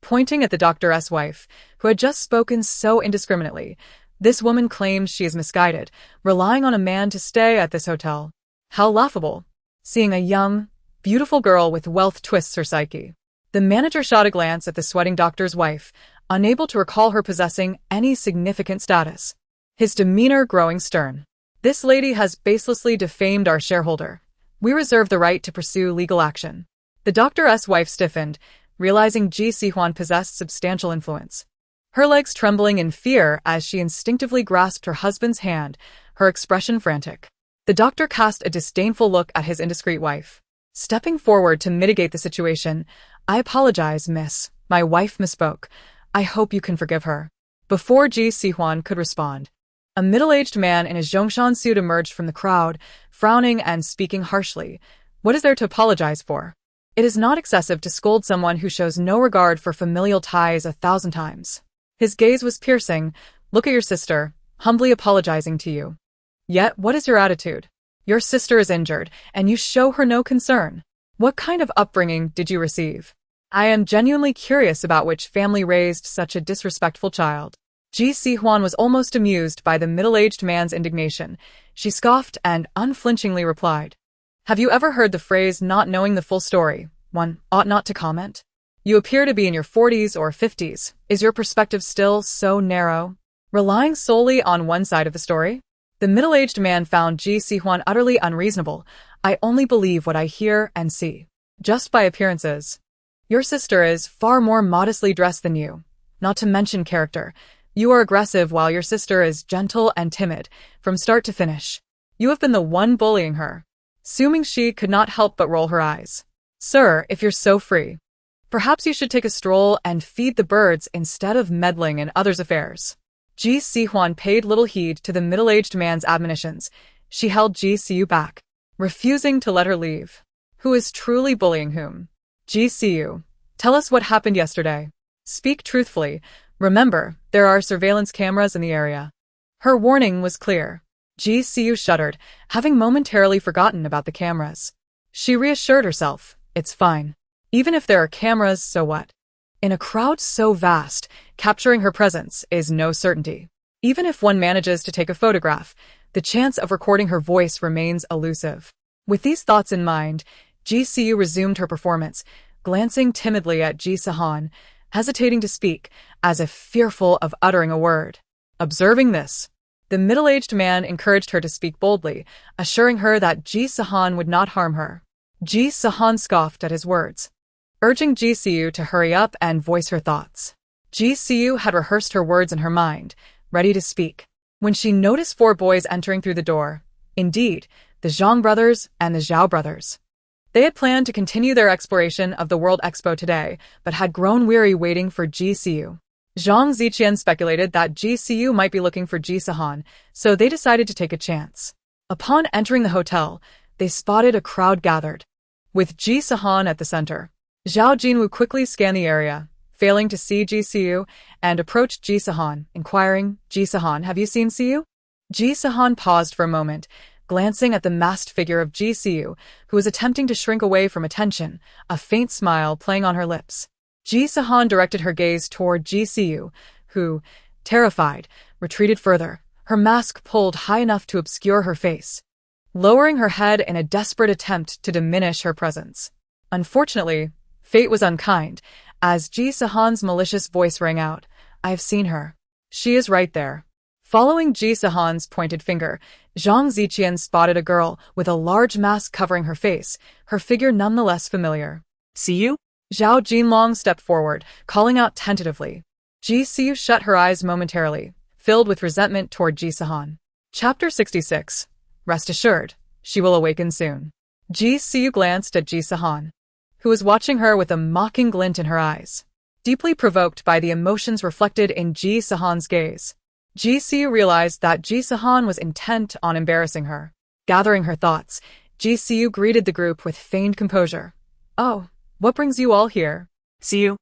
pointing at the doctor's wife, who had just spoken so indiscriminately. "This woman claims she is misguided, relying on a man to stay at this hotel. How laughable. Seeing a young, beautiful girl with wealth twists her psyche." The manager shot a glance at the sweating doctor's wife, unable to recall her possessing any significant status. His demeanor growing stern. "This lady has baselessly defamed our shareholder. We reserve the right to pursue legal action." The doctor's wife stiffened, realizing Ji Sihan possessed substantial influence. Her legs trembling in fear as she instinctively grasped her husband's hand, her expression frantic. The doctor cast a disdainful look at his indiscreet wife. Stepping forward to mitigate the situation, "I apologize, miss. My wife misspoke. I hope you can forgive her." Before Ji Sihan could respond, a middle-aged man in a Zhongshan suit emerged from the crowd, frowning and speaking harshly. "What is there to apologize for? It is not excessive to scold someone who shows no regard for familial ties 1,000 times." His gaze was piercing. "Look at your sister, humbly apologizing to you. Yet what is your attitude? Your sister is injured, and you show her no concern. What kind of upbringing did you receive? I am genuinely curious about which family raised such a disrespectful child." Ji Sihan was almost amused by the middle-aged man's indignation. She scoffed and unflinchingly replied, "Have you ever heard the phrase not knowing the full story? One ought not to comment. You appear to be in your 40s or 50s. Is your perspective still so narrow? Relying solely on one side of the story?" The middle-aged man found Ji Sihan utterly unreasonable. "I only believe what I hear and see. Just by appearances. Your sister is far more modestly dressed than you. Not to mention character. You are aggressive while your sister is gentle and timid, from start to finish. You have been the one bullying her. Su Mingxi could not help but roll her eyes. Sir, if you're so free, perhaps you should take a stroll and feed the birds instead of meddling in others' affairs. Ji Sihan paid little heed to the middle-aged man's admonitions. She held Ji Siu back, refusing to let her leave. Who is truly bullying whom? Ji Siu, tell us what happened yesterday. Speak truthfully. Remember, there are surveillance cameras in the area. Her warning was clear. Ji Siu shuddered, having momentarily forgotten about the cameras. She reassured herself, it's fine. Even if there are cameras, so what? In a crowd so vast, capturing her presence is no certainty. Even if one manages to take a photograph, the chance of recording her voice remains elusive. With these thoughts in mind, Ji Siu resumed her performance, glancing timidly at Ji Sihan, hesitating to speak, as if fearful of uttering a word. Observing this, the middle-aged man encouraged her to speak boldly, assuring her that Ji Sihan would not harm her. Ji Sihan scoffed at his words, urging Ji Siu to hurry up and voice her thoughts. Ji Siu had rehearsed her words in her mind, ready to speak, when she noticed 4 boys entering through the door. Indeed, the Zhang brothers and the Zhao brothers. They had planned to continue their exploration of the World Expo today, but had grown weary waiting for Ji Siu. Zhang Ziqian speculated that Ji Siu might be looking for Ji Sihan, so they decided to take a chance. Upon entering the hotel, they spotted a crowd gathered, with Ji Sihan at the center. Zhao Jinwu quickly scanned the area, failing to see Ji Siu, and approached Ji Sihan, inquiring, Ji Sihan, have you seen Siu? Ji Sihan paused for a moment, glancing at the masked figure of Ji Siu, who was attempting to shrink away from attention, a faint smile playing on her lips. Ji Sihan directed her gaze toward Ji Siu, who, terrified, retreated further, her mask pulled high enough to obscure her face, lowering her head in a desperate attempt to diminish her presence. Unfortunately, fate was unkind, as Ji Sihan's malicious voice rang out, I have seen her. She is right there. Following Ji Sihan's pointed finger, Zhang Ziqian spotted a girl with a large mask covering her face, her figure nonetheless familiar. See you? Zhao Jinlong stepped forward, calling out tentatively. Ji Siu shut her eyes momentarily, filled with resentment toward Ji Sihan. Chapter 66. Rest assured, she will awaken soon. Ji Siu glanced at Ji Sihan, who was watching her with a mocking glint in her eyes. Deeply provoked by the emotions reflected in Ji Sihan's gaze, Ji Siu realized that Ji Sihan was intent on embarrassing her. Gathering her thoughts, Ji Siu greeted the group with feigned composure. Oh, what brings you all here? See you?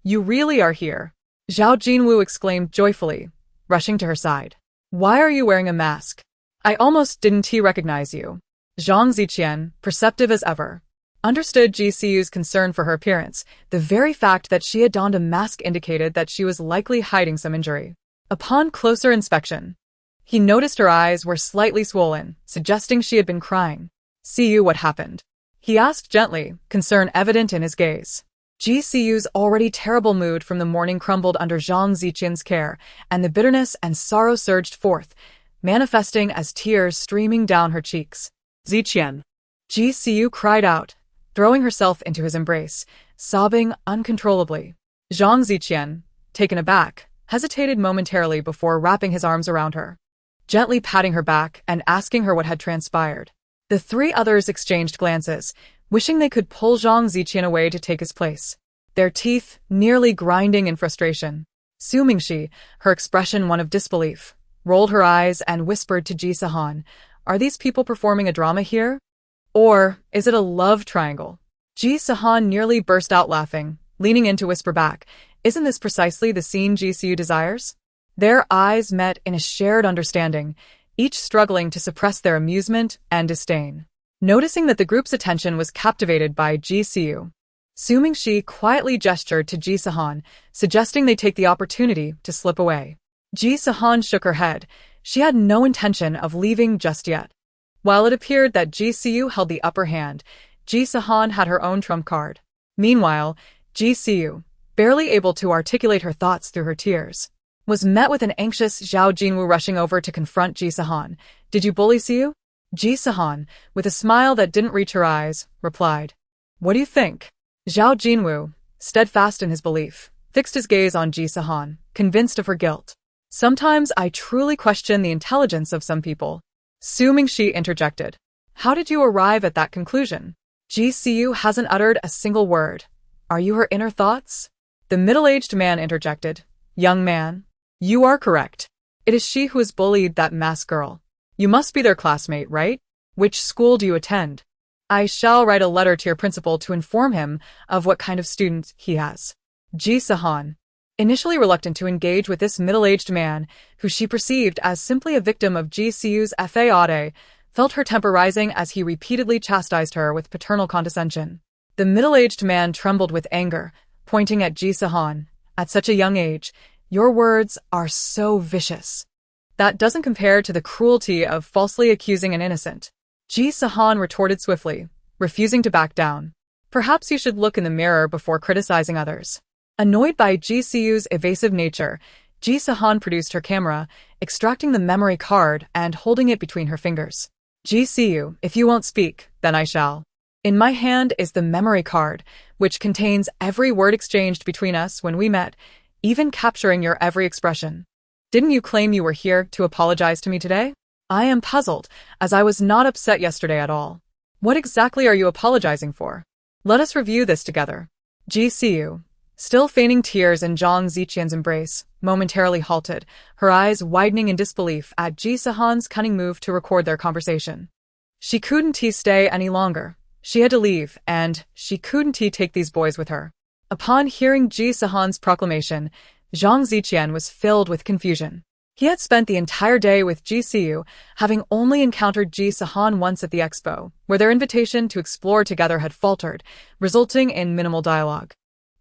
You really are here. Zhao Jinwu exclaimed joyfully, rushing to her side. Why are you wearing a mask? I almost didn't recognize you. Zhang Ziqian, perceptive as ever, understood Ji Siu's concern for her appearance. The very fact that she had donned a mask indicated that she was likely hiding some injury. Upon closer inspection, he noticed her eyes were slightly swollen, suggesting she had been crying. See you what happened? He asked gently, concern evident in his gaze. Ji Siu's already terrible mood from the morning crumbled under Zhang Ziqian's care, and the bitterness and sorrow surged forth, manifesting as tears streaming down her cheeks. Ziqian! Ji Siu cried out, throwing herself into his embrace, sobbing uncontrollably. Zhang Ziqian, taken aback, hesitated momentarily before wrapping his arms around her, gently patting her back and asking her what had transpired. The 3 others exchanged glances, wishing they could pull Zhang Ziqian away to take his place, their teeth nearly grinding in frustration. Su Mingxi, her expression one of disbelief, rolled her eyes and whispered to Ji Sihan, are these people performing a drama here? Or is it a love triangle? Ji Sihan nearly burst out laughing, leaning in to whisper back, isn't this precisely the scene Ji Siu desires? Their eyes met in a shared understanding, each struggling to suppress their amusement and disdain. Noticing that the group's attention was captivated by Ji Siu, Su Mingxi quietly gestured to Ji Sihan, suggesting they take the opportunity to slip away. Ji Sihan shook her head. She had no intention of leaving just yet. While it appeared that Ji Siu held the upper hand, Ji Sihan had her own trump card. Meanwhile, Ji Siu, barely able to articulate her thoughts through her tears, was met with an anxious Zhao Jinwu rushing over to confront Ji Sihan. Did you bully Siu? Ji Sihan, with a smile that didn't reach her eyes, replied. What do you think? Zhao Jinwu, steadfast in his belief, fixed his gaze on Ji Sihan, convinced of her guilt. Sometimes I truly question the intelligence of some people. Su Mingxi interjected. How did you arrive at that conclusion? Ji Sihan hasn't uttered a single word. Are you her inner thoughts? The middle-aged man interjected. Young man, you are correct. It is she who has bullied that masked girl. You must be their classmate, right? Which school do you attend? I shall write a letter to your principal to inform him of what kind of student he has. Ji Sihan, initially reluctant to engage with this middle-aged man, who she perceived as simply a victim of Ji Sihan's vowed, felt her temper rising as he repeatedly chastised her with paternal condescension. The middle-aged man trembled with anger, pointing at Ji Sihan. At such a young age, your words are so vicious. That doesn't compare to the cruelty of falsely accusing an innocent. Ji Sihan retorted swiftly, refusing to back down. Perhaps you should look in the mirror before criticizing others. Annoyed by Ji Sihan's evasive nature, Ji Sihan produced her camera, extracting the memory card and holding it between her fingers. Ji Sihan, if you won't speak, then I shall. In my hand is the memory card, which contains every word exchanged between us when we met, even capturing your every expression. Didn't you claim you were here to apologize to me today? I am puzzled, as I was not upset yesterday at all. What exactly are you apologizing for? Let us review this together. Ji Sihan, still feigning tears in Zhang Ziqian's embrace, momentarily halted, her eyes widening in disbelief at Ji Sihan's cunning move to record their conversation. She couldn't stay any longer. She had to leave, and she couldn't take these boys with her. Upon hearing Ji Sihan's proclamation, Zhang Ziqian was filled with confusion. He had spent the entire day with Ji Sihan, having only encountered Ji Sihan once at the expo, where their invitation to explore together had faltered, resulting in minimal dialogue.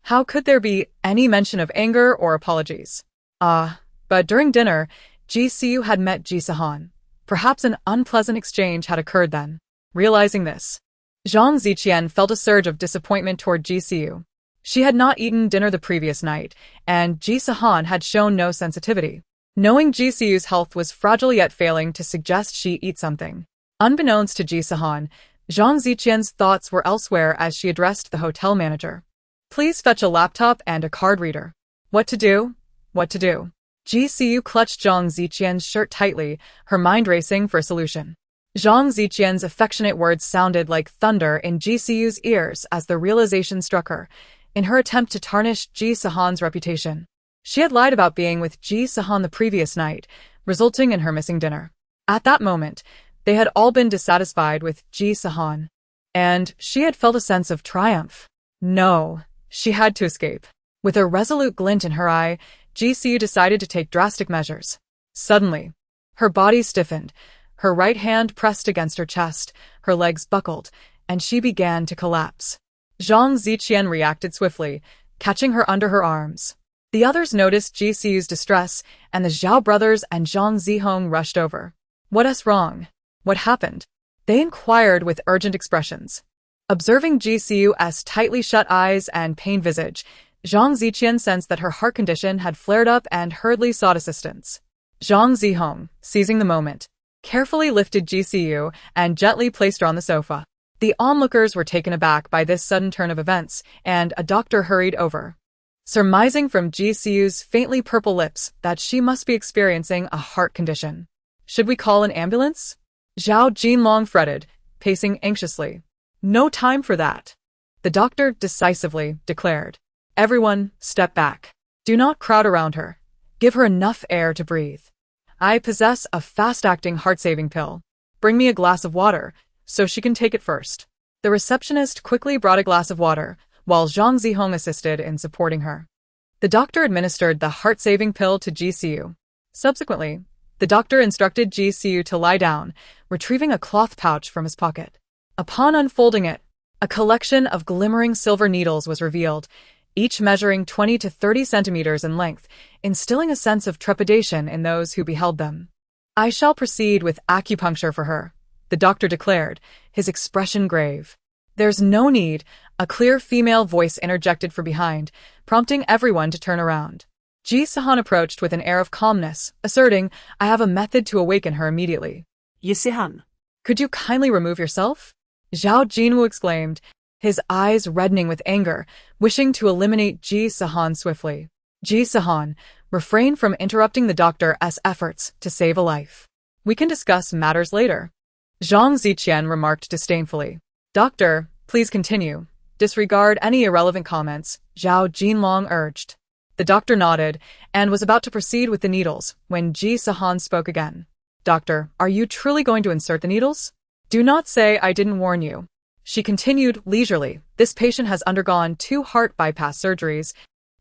How could there be any mention of anger or apologies? But during dinner, Ji Sihan had met Ji Sihan. Perhaps an unpleasant exchange had occurred then. Realizing this, Zhang Ziqian felt a surge of disappointment toward Ji Sihan. She had not eaten dinner the previous night, and Ji Sihan had shown no sensitivity. Knowing Ji Sihan's health was fragile yet failing to suggest she eat something. Unbeknownst to Ji Sihan, Zhang Ziqian's thoughts were elsewhere as she addressed the hotel manager. Please fetch a laptop and a card reader. What to do? What to do? Ji Sihan clutched Zhang Ziqian's shirt tightly, her mind racing for a solution. Zhang Ziqian's affectionate words sounded like thunder in Ji Sihan's ears as the realization struck her, in her attempt to tarnish Ji Sihan's reputation. She had lied about being with Ji Sihan the previous night, resulting in her missing dinner. At that moment, they had all been dissatisfied with Ji Sihan, and she had felt a sense of triumph. No, she had to escape. With a resolute glint in her eye, Ji Sihan decided to take drastic measures. Suddenly, her body stiffened, her right hand pressed against her chest, her legs buckled, and she began to collapse. Zhang Ziqian reacted swiftly, catching her under her arms. The others noticed Ji Sihan's distress, and the Zhao brothers and Zhang Zihong rushed over. What's wrong? What happened? They inquired with urgent expressions. Observing Ji Sihan's tightly shut eyes and pained visage, Zhang Ziqian sensed that her heart condition had flared up and hurriedly sought assistance. Zhang Zihong, seizing the moment, carefully lifted Ji Sihan and gently placed her on the sofa. The onlookers were taken aback by this sudden turn of events, and a doctor hurried over. Surmising from Ji Sihan's faintly purple lips that she must be experiencing a heart condition. Should we call an ambulance? Zhao Jinlong fretted, pacing anxiously. No time for that. The doctor decisively declared. Everyone, step back. Do not crowd around her. Give her enough air to breathe. I possess a fast-acting heart-saving pill. Bring me a glass of water, so she can take it first. The receptionist quickly brought a glass of water, while Zhang Zihong assisted in supporting her. The doctor administered the heart-saving pill to Ji Sihan. Subsequently, the doctor instructed Ji Sihan to lie down, retrieving a cloth pouch from his pocket. Upon unfolding it, a collection of glimmering silver needles was revealed, each measuring 20 to 30 centimeters in length, instilling a sense of trepidation in those who beheld them. I shall proceed with acupuncture for her, the doctor declared, his expression grave. There's no need, a clear female voice interjected from behind, prompting everyone to turn around. Ji Sihan approached with an air of calmness, asserting, I have a method to awaken her immediately. Ji Sihan. Could you kindly remove yourself? Zhao Jinwu exclaimed, his eyes reddening with anger, wishing to eliminate Ji Sihan swiftly. Ji Sihan, refrain from interrupting the doctor's efforts to save a life. We can discuss matters later. Zhang Ziqian remarked disdainfully. Doctor, please continue. Disregard any irrelevant comments, Zhao Jinlong urged. The doctor nodded and was about to proceed with the needles when Ji Sihan spoke again. Doctor, are you truly going to insert the needles? Do not say I didn't warn you. She continued leisurely. This patient has undergone 2 heart bypass surgeries,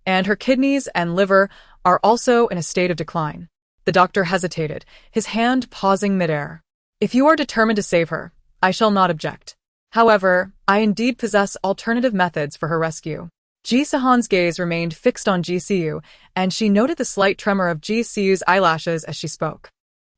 and her kidneys and liver are also in a state of decline. The doctor hesitated, his hand pausing midair. If you are determined to save her, I shall not object. However, I indeed possess alternative methods for her rescue. Ji Sihan's gaze remained fixed on Ji Siu, and she noted the slight tremor of Ji Siu's eyelashes as she spoke.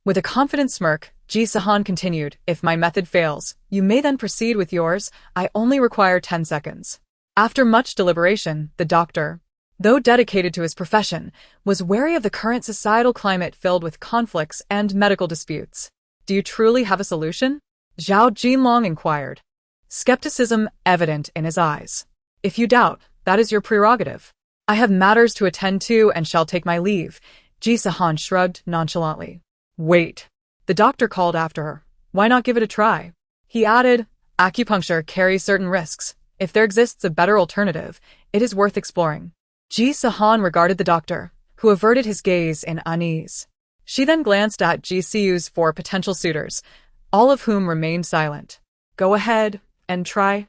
With a confident smirk, Ji Sihan continued, if my method fails, you may then proceed with yours. I only require 10 seconds. After much deliberation, the doctor, though dedicated to his profession, was wary of the current societal climate filled with conflicts and medical disputes. Do you truly have a solution? Zhao Jinlong inquired, skepticism evident in his eyes. If you doubt, that is your prerogative. I have matters to attend to and shall take my leave. Ji Sihan shrugged nonchalantly. Wait. The doctor called after her. Why not give it a try? He added, acupuncture carries certain risks. If there exists a better alternative, it is worth exploring. Ji Sihan regarded the doctor, who averted his gaze in unease. She then glanced at Ji Siu's 4 potential suitors, all of whom remained silent. Go ahead and try.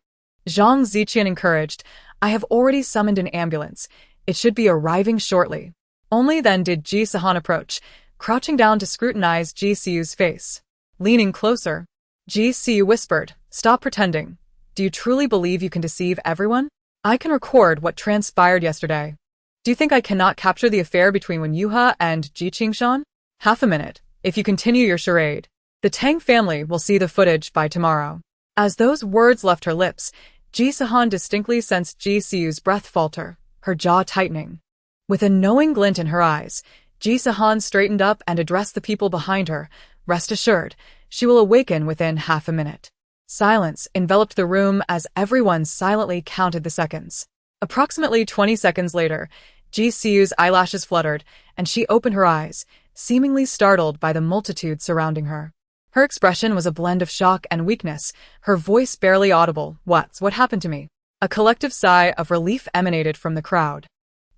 Zhang Ziqian encouraged, I have already summoned an ambulance. It should be arriving shortly. Only then did Ji Sihan approach, crouching down to scrutinize Ji Siu's face. Leaning closer, Ji Siu whispered, stop pretending. Do you truly believe you can deceive everyone? I can record what transpired yesterday. Do you think I cannot capture the affair between Wen Yuha and Ji Qingshan? Half a minute. If you continue your charade, the Tang family will see the footage by tomorrow. As those words left her lips, Ji Sihan distinctly sensed Ji Siu's breath falter, her jaw tightening. With a knowing glint in her eyes, Ji Sihan straightened up and addressed the people behind her. Rest assured, she will awaken within half a minute. Silence enveloped the room as everyone silently counted the seconds. Approximately 20 seconds later, Ji Siu's eyelashes fluttered, and she opened her eyes, seemingly startled by the multitude surrounding her. Her expression was a blend of shock and weakness, her voice barely audible. What happened to me? A collective sigh of relief emanated from the crowd.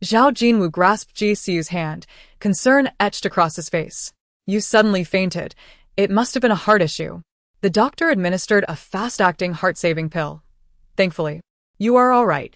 Zhao Jinwu grasped Ji Siu's hand, concern etched across his face. You suddenly fainted. It must have been a heart issue. The doctor administered a fast-acting heart-saving pill. Thankfully, you are all right.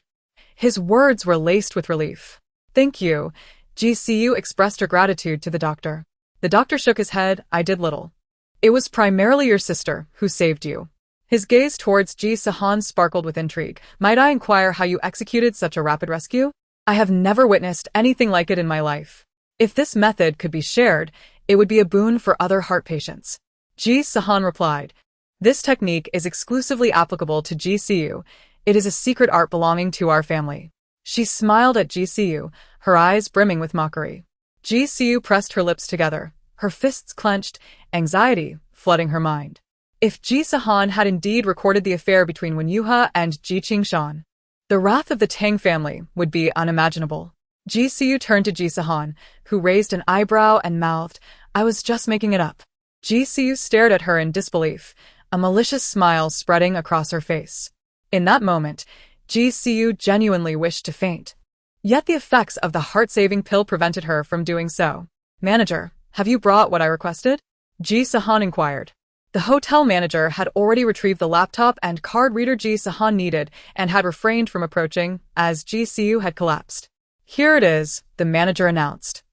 His words were laced with relief. Thank you. Ji Siu expressed her gratitude to the doctor. The doctor shook his head. I did little. It was primarily your sister who saved you. His gaze towards Ji Sihan sparkled with intrigue. Might I inquire how you executed such a rapid rescue? I have never witnessed anything like it in my life. If this method could be shared, it would be a boon for other heart patients. Ji Sihan replied, this technique is exclusively applicable to Ji Siu. It is a secret art belonging to our family. She smiled at Ji Siu, her eyes brimming with mockery. Ji Siu pressed her lips together, her fists clenched, anxiety flooding her mind. If Ji Sihan had indeed recorded the affair between Wen Yuha and Ji Qingshan, the wrath of the Tang family would be unimaginable. Ji Siu turned to Ji Sihan, who raised an eyebrow and mouthed, I was just making it up. Ji Siu stared at her in disbelief, a malicious smile spreading across her face. In that moment, Ji Siu genuinely wished to faint. Yet the effects of the heart-saving pill prevented her from doing so. Manager, have you brought what I requested? Ji Sihan inquired. The hotel manager had already retrieved the laptop and card reader Ji Sihan needed and had refrained from approaching, as Ji Siu had collapsed. Here it is, the manager announced,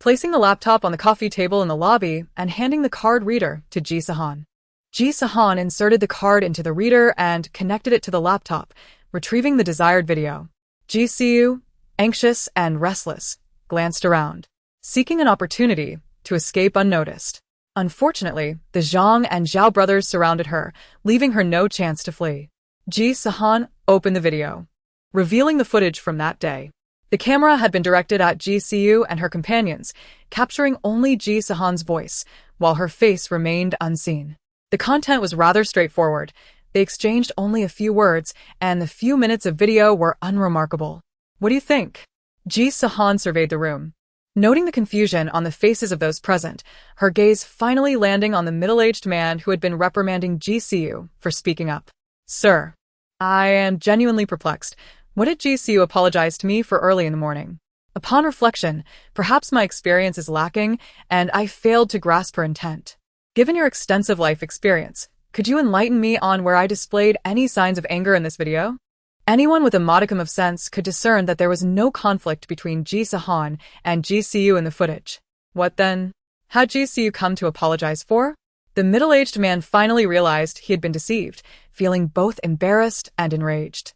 placing the laptop on the coffee table in the lobby and handing the card reader to Ji Sihan. Ji Sihan inserted the card into the reader and connected it to the laptop, retrieving the desired video. Ji Siu, anxious and restless, glanced around, seeking an opportunity to escape unnoticed. Unfortunately, the Zhang and Zhao brothers surrounded her, leaving her no chance to flee. Ji Sihan opened the video, revealing the footage from that day. The camera had been directed at Ji Siu and her companions, capturing only Ji Sihan's voice, while her face remained unseen. The content was rather straightforward. They exchanged only a few words, and the few minutes of video were unremarkable. What do you think? Ji Sihan surveyed the room. Noting the confusion on the faces of those present, her gaze finally landing on the middle-aged man who had been reprimanding Ji Sihan for speaking up. Sir, I am genuinely perplexed. What did Ji Sihan apologize to me for early in the morning? Upon reflection, perhaps my experience is lacking, and I failed to grasp her intent. Given your extensive life experience, could you enlighten me on where I displayed any signs of anger in this video? Anyone with a modicum of sense could discern that there was no conflict between Ji Sihan and Ji Sihan in the footage. What then had Ji Sihan come to apologize for? The middle-aged man finally realized he had been deceived, feeling both embarrassed and enraged.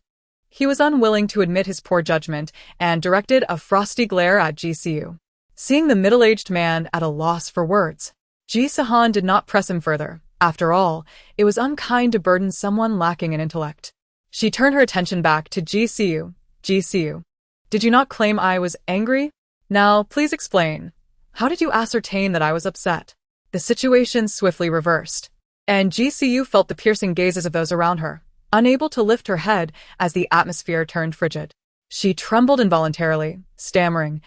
He was unwilling to admit his poor judgment and directed a frosty glare at Ji Sihan. Seeing the middle-aged man at a loss for words, Ji Sihan did not press him further. After all, it was unkind to burden someone lacking in intellect. She turned her attention back to Ji Sihan. Ji Sihan, did you not claim I was angry? Now, please explain. How did you ascertain that I was upset? The situation swiftly reversed, and Ji Sihan felt the piercing gazes of those around her, unable to lift her head as the atmosphere turned frigid. She trembled involuntarily, stammering,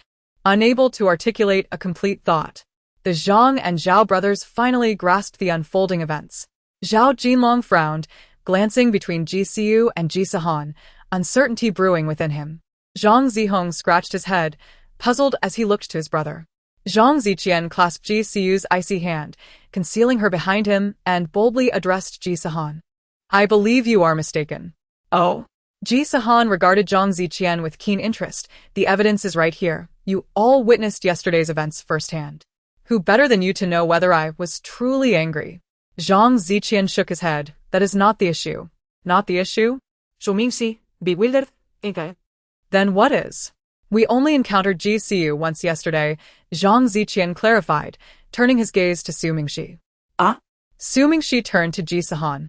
unable to articulate a complete thought. The Zhang and Zhao brothers finally grasped the unfolding events. Zhao Jinlong frowned, glancing between Ji Sihan and Ji Sihan, uncertainty brewing within him. Zhang Zihong scratched his head, puzzled as he looked to his brother. Zhang Ziqian clasped Ji Sihan's icy hand, concealing her behind him, and boldly addressed Ji Sihan. I believe you are mistaken. Oh. Ji Sihan regarded Zhang Ziqian with keen interest. The evidence is right here. You all witnessed yesterday's events firsthand. Who better than you to know whether I was truly angry? Zhang Ziqian shook his head. That is not the issue. Not the issue? Zhou Mingxi, bewildered, okay. Then what is? We only encountered Ji Sihan once yesterday, Zhang Ziqian clarified, turning his gaze to Su Mingxi. Ah? Su Mingxi turned to Ji Sihan.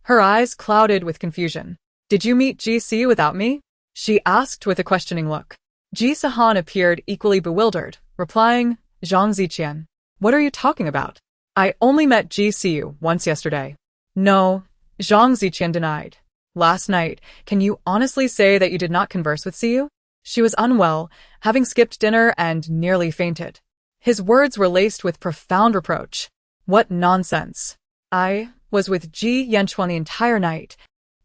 Her eyes clouded with confusion. Did you meet Ji Sihan without me? She asked with a questioning look. Ji Sihan appeared equally bewildered, replying, Zhang Ziqian, what are you talking about? I only met Ji Sihan once yesterday. No, Zhang Ziqian denied. Last night, can you honestly say that you did not converse with Sihan? She was unwell, having skipped dinner and nearly fainted. His words were laced with profound reproach. What nonsense. I was with Ji Yanchuan the entire night.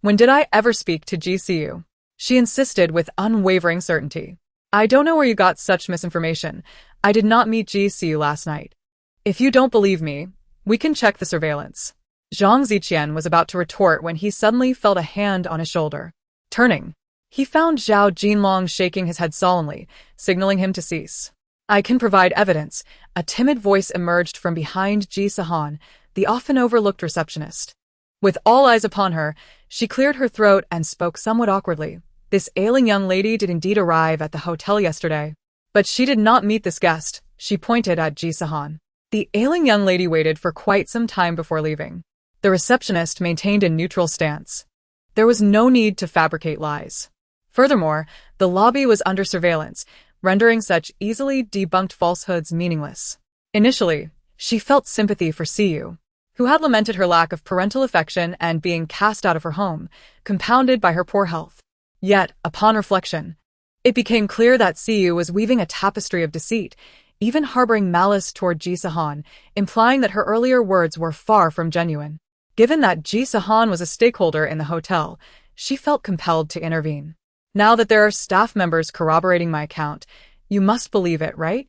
When did I ever speak to Ji Sihan? She insisted with unwavering certainty. I don't know where you got such misinformation. I did not meet Ji Sihan last night. If you don't believe me, we can check the surveillance. Zhang Ziqian was about to retort when he suddenly felt a hand on his shoulder. Turning, he found Zhao Jinlong shaking his head solemnly, signaling him to cease. I can provide evidence. A timid voice emerged from behind Ji Sihan, the often overlooked receptionist. With all eyes upon her, she cleared her throat and spoke somewhat awkwardly. This ailing young lady did indeed arrive at the hotel yesterday. But she did not meet this guest, she pointed at Ji Sihan. The ailing young lady waited for quite some time before leaving. The receptionist maintained a neutral stance. There was no need to fabricate lies. Furthermore, the lobby was under surveillance, rendering such easily debunked falsehoods meaningless. Initially, she felt sympathy for Sihan, who had lamented her lack of parental affection and being cast out of her home, compounded by her poor health. Yet, upon reflection, it became clear that Sihan was weaving a tapestry of deceit, even harboring malice toward Ji Sihan, implying that her earlier words were far from genuine. Given that Ji Sihan was a stakeholder in the hotel, she felt compelled to intervene. Now that there are staff members corroborating my account, you must believe it, right?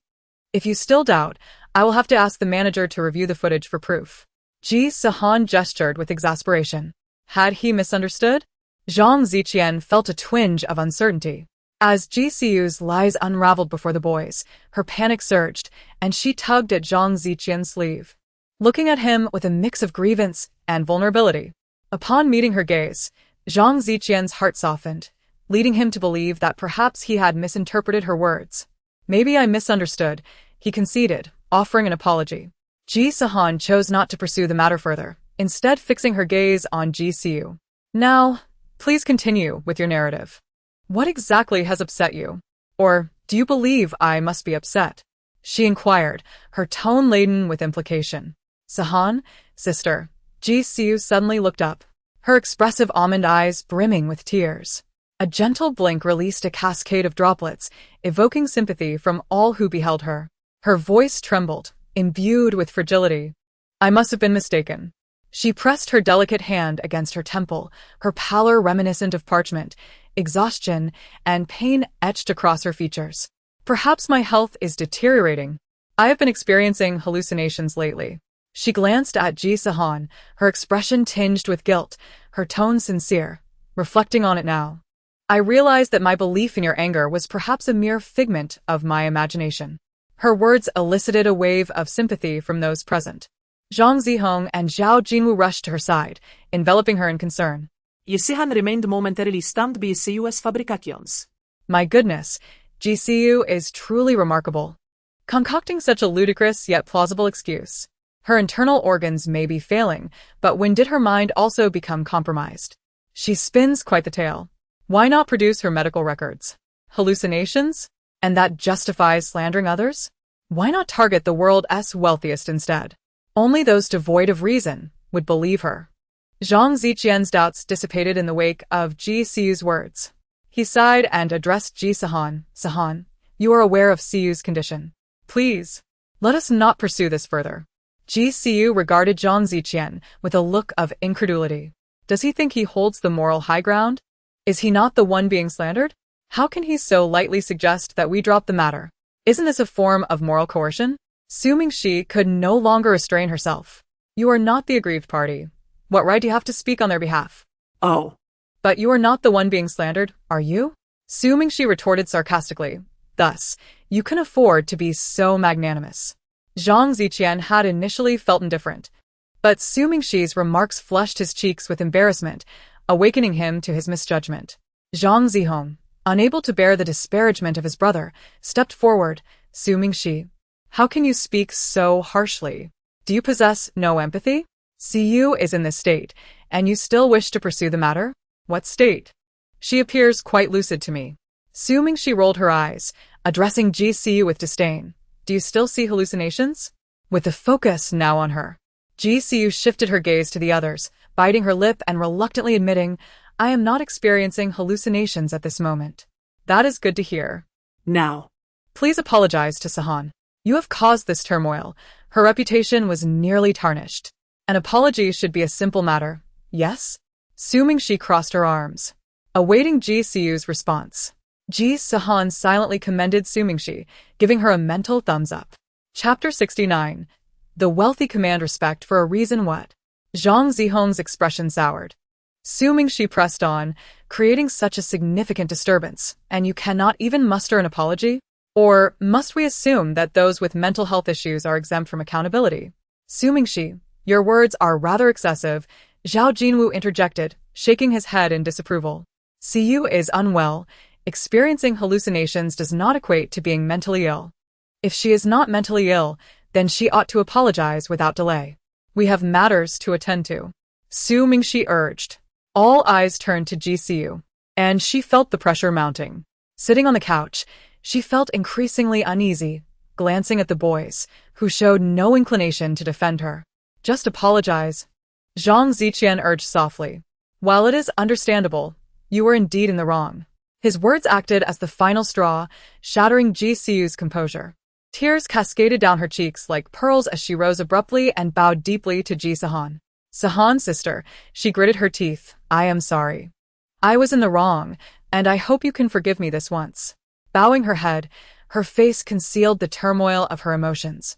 If you still doubt, I will have to ask the manager to review the footage for proof. Ji Sihan gestured with exasperation. Had he misunderstood? Zhang Ziqian felt a twinge of uncertainty. As Ji Sihan's lies unraveled before the boys, her panic surged, and she tugged at Zhang Ziqian's sleeve, looking at him with a mix of grievance and vulnerability. Upon meeting her gaze, Zhang Ziqian's heart softened, leading him to believe that perhaps he had misinterpreted her words. Maybe I misunderstood, he conceded, offering an apology. Ji Sihan chose not to pursue the matter further, instead fixing her gaze on Ji Sihan. Now, please continue with your narrative. What exactly has upset you? Or, do you believe I must be upset? She inquired, her tone laden with implication. Sihan, sister. Ji Sihan suddenly looked up, her expressive almond eyes brimming with tears. A gentle blink released a cascade of droplets, evoking sympathy from all who beheld her. Her voice trembled, imbued with fragility. I must have been mistaken. She pressed her delicate hand against her temple, her pallor reminiscent of parchment, exhaustion, and pain etched across her features. Perhaps my health is deteriorating. I have been experiencing hallucinations lately. She glanced at Ji Sihan, her expression tinged with guilt, her tone sincere. Reflecting on it now, I realized that my belief in your anger was perhaps a mere figment of my imagination. Her words elicited a wave of sympathy from those present. Zhang Zihong and Zhao Jinwu rushed to her side, enveloping her in concern. Ji Sihan remained momentarily stunned by Siu's fabrications. My goodness, Ji Siu is truly remarkable. Concocting such a ludicrous yet plausible excuse. Her internal organs may be failing, but when did her mind also become compromised? She spins quite the tale. Why not produce her medical records? Hallucinations? And that justifies slandering others? Why not target the world's wealthiest instead? Only those devoid of reason would believe her. Zhang Ziqian's doubts dissipated in the wake of Ji Siu's words. He sighed and addressed Ji Sihan. Sihan, you are aware of Siu's condition. Please, let us not pursue this further. Ji Siu regarded Zhang Ziqian with a look of incredulity. Does he think he holds the moral high ground? Is he not the one being slandered? How can he so lightly suggest that we drop the matter? Isn't this a form of moral coercion? Su Mingxi could no longer restrain herself. You are not the aggrieved party. What right do you have to speak on their behalf? Oh. But you are not the one being slandered, are you? Su Mingxi retorted sarcastically. Thus, you can afford to be so magnanimous. Zhang Ziqian had initially felt indifferent, but Su Mingxi's remarks flushed his cheeks with embarrassment, awakening him to his misjudgment. Zhang Zihong, unable to bear the disparagement of his brother, stepped forward. Su Mingxi, how can you speak so harshly? Do you possess no empathy? Siu is in this state, and you still wish to pursue the matter? What state? She appears quite lucid to me. Su Mingxi rolled her eyes, addressing Ji Siu with disdain. Do you still see hallucinations? With the focus now on her, Ji Siu shifted her gaze to the others, biting her lip and reluctantly admitting, I am not experiencing hallucinations at this moment. That is good to hear. Now, please apologize to Sihan. You have caused this turmoil. Her reputation was nearly tarnished. An apology should be a simple matter, yes? Su Mingxi crossed her arms, awaiting Ji Siu's response. Ji Sihan silently commended Su Mingxi, giving her a mental thumbs up. Chapter 69. The wealthy command respect for a reason. What? Zhang Zihong's expression soured. Su Mingxi pressed on, creating such a significant disturbance, and you cannot even muster an apology? Or must we assume that those with mental health issues are exempt from accountability? Su Mingxi, your words are rather excessive, Zhao Jinwu interjected, shaking his head in disapproval. Siu is unwell. Experiencing hallucinations does not equate to being mentally ill. If she is not mentally ill, then she ought to apologize without delay. We have matters to attend to. Su Mingxi urged. All eyes turned to Ji Siu, and she felt the pressure mounting. Sitting on the couch, she felt increasingly uneasy, glancing at the boys, who showed no inclination to defend her. Just apologize. Zhang Ziqian urged softly. While it is understandable, you were indeed in the wrong. His words acted as the final straw, shattering Ji Siu's composure. Tears cascaded down her cheeks like pearls as she rose abruptly and bowed deeply to Ji Sihan. Sihan, sister, she gritted her teeth. I am sorry. I was in the wrong, and I hope you can forgive me this once. Bowing her head, her face concealed the turmoil of her emotions.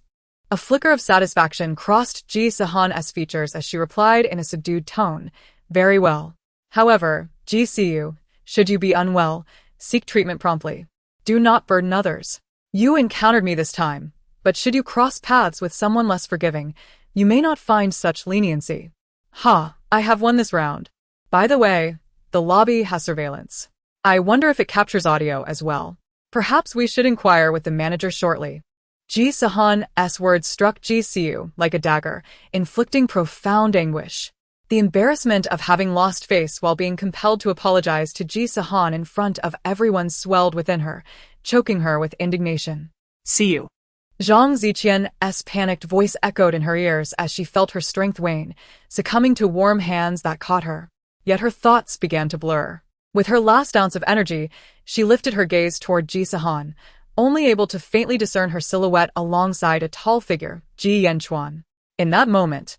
A flicker of satisfaction crossed Ji Sihan's features as she replied in a subdued tone. Very well. However, Ji Siu, should you be unwell, seek treatment promptly. Do not burden others. You encountered me this time, but should you cross paths with someone less forgiving, you may not find such leniency. I have won this round. By the way, the lobby has surveillance. I wonder if it captures audio as well. Perhaps we should inquire with the manager shortly. Ji Sihan's words struck Ji Siu like a dagger, inflicting profound anguish. The embarrassment of having lost face while being compelled to apologize to Ji Sihan in front of everyone swelled within her, choking her with indignation. See you. Zhang Ziqian's panicked voice echoed in her ears as she felt her strength wane, succumbing to warm hands that caught her. Yet her thoughts began to blur. With her last ounce of energy, she lifted her gaze toward Ji Sihan, only able to faintly discern her silhouette alongside a tall figure, Ji Yanchuan. In that moment,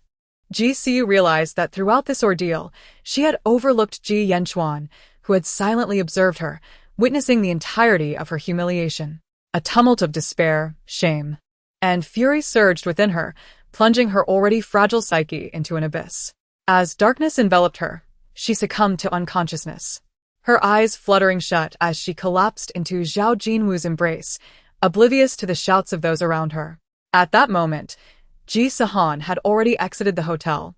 Ji Siu realized that throughout this ordeal, she had overlooked Ji Yanchuan, who had silently observed her, witnessing the entirety of her humiliation. A tumult of despair, shame, and fury surged within her, plunging her already fragile psyche into an abyss. As darkness enveloped her, she succumbed to unconsciousness, her eyes fluttering shut as she collapsed into Zhao Jinwu's embrace, oblivious to the shouts of those around her. At that moment, Ji Sihan had already exited the hotel.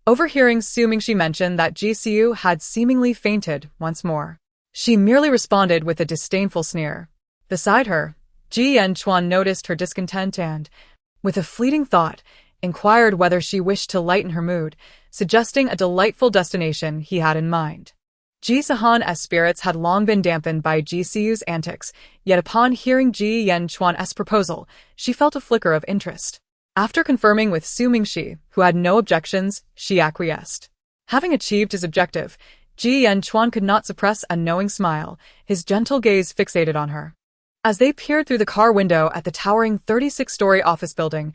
Overhearing Su Mingxi mention that Ji Siu had seemingly fainted once more, she merely responded with a disdainful sneer. Beside her, Ji Yanchuan noticed her discontent and, with a fleeting thought, inquired whether she wished to lighten her mood, suggesting a delightful destination he had in mind. Ji Sihan's spirits had long been dampened by Ji Siu's antics, yet upon hearing Ji Yanchuan's proposal, she felt a flicker of interest. After confirming with Su Mingxi, who had no objections, she acquiesced. Having achieved his objective, Ji Yanchuan could not suppress a knowing smile, his gentle gaze fixated on her. As they peered through the car window at the towering 36-story office building,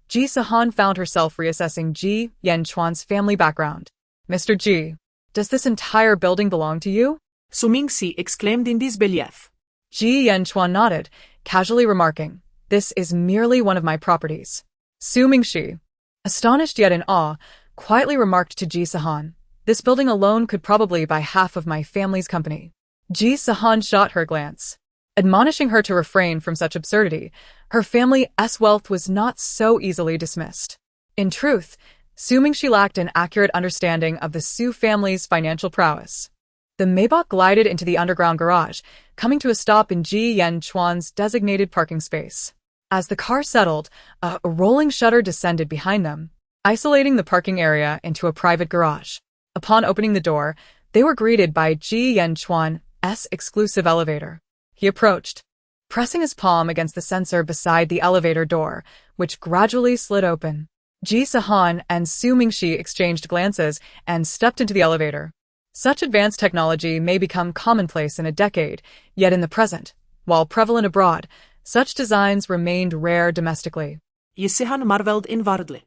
Ji Sihan found herself reassessing Ji Yanchuan's family background. Mr. Ji, does this entire building belong to you? Su Mingxi exclaimed in disbelief. Ji Yanchuan nodded, casually remarking, "This is merely one of my properties." Su Mingxi, astonished yet in awe, quietly remarked to Ji Sihan, "This building alone could probably buy half of my family's company." Ji Sihan shot her a glance, admonishing her to refrain from such absurdity. Her family's wealth was not so easily dismissed. In truth, Su Mingxi lacked an accurate understanding of the Su family's financial prowess. The Maybach glided into the underground garage, coming to a stop in Ji Yanchuan's designated parking space. As the car settled, a rolling shutter descended behind them, isolating the parking area into a private garage. Upon opening the door, they were greeted by Ji Yanchuan's exclusive elevator. He approached, pressing his palm against the sensor beside the elevator door, which gradually slid open. Ji Sihan and Su Mingxi exchanged glances and stepped into the elevator. Such advanced technology may become commonplace in a decade, yet in the present, while prevalent abroad, such designs remained rare domestically. Ji Sihan marveled inwardly,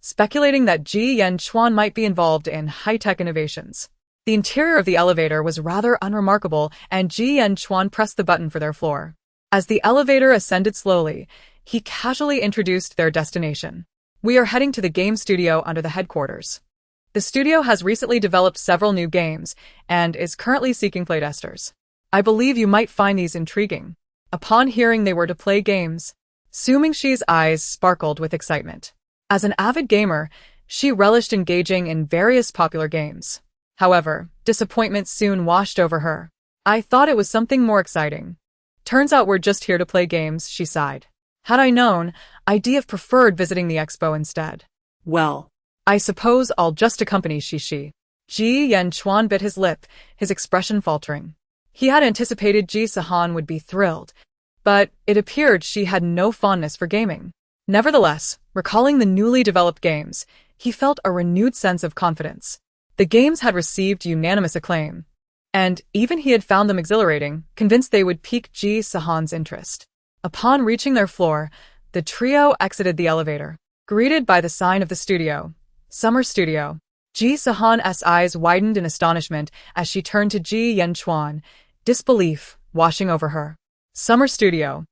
speculating that Ji Yanchuan might be involved in high-tech innovations. The interior of the elevator was rather unremarkable, and Ji Yanchuan pressed the button for their floor. As the elevator ascended slowly, he casually introduced their destination. "We are heading to the game studio under the headquarters. The studio has recently developed several new games and is currently seeking playtesters. I believe you might find these intriguing." Upon hearing they were to play games, Su Mingxi's eyes sparkled with excitement. As an avid gamer, she relished engaging in various popular games. However, disappointment soon washed over her. "I thought it was something more exciting. Turns out we're just here to play games," she sighed. "Had I known, I'd have preferred visiting the expo instead." "Well, "I suppose I'll just accompany Shishi." Ji Yanchuan bit his lip, his expression faltering. He had anticipated Ji Sihan would be thrilled, but it appeared she had no fondness for gaming. Nevertheless, recalling the newly developed games, he felt a renewed sense of confidence. The games had received unanimous acclaim, and even he had found them exhilarating, convinced they would pique Ji Sihan's interest. Upon reaching their floor, the trio exited the elevator, greeted by the sign of the studio, Summer Studio. Ji Sihan's eyes widened in astonishment as she turned to Ji Yanchuan, disbelief washing over her. Summer Studio,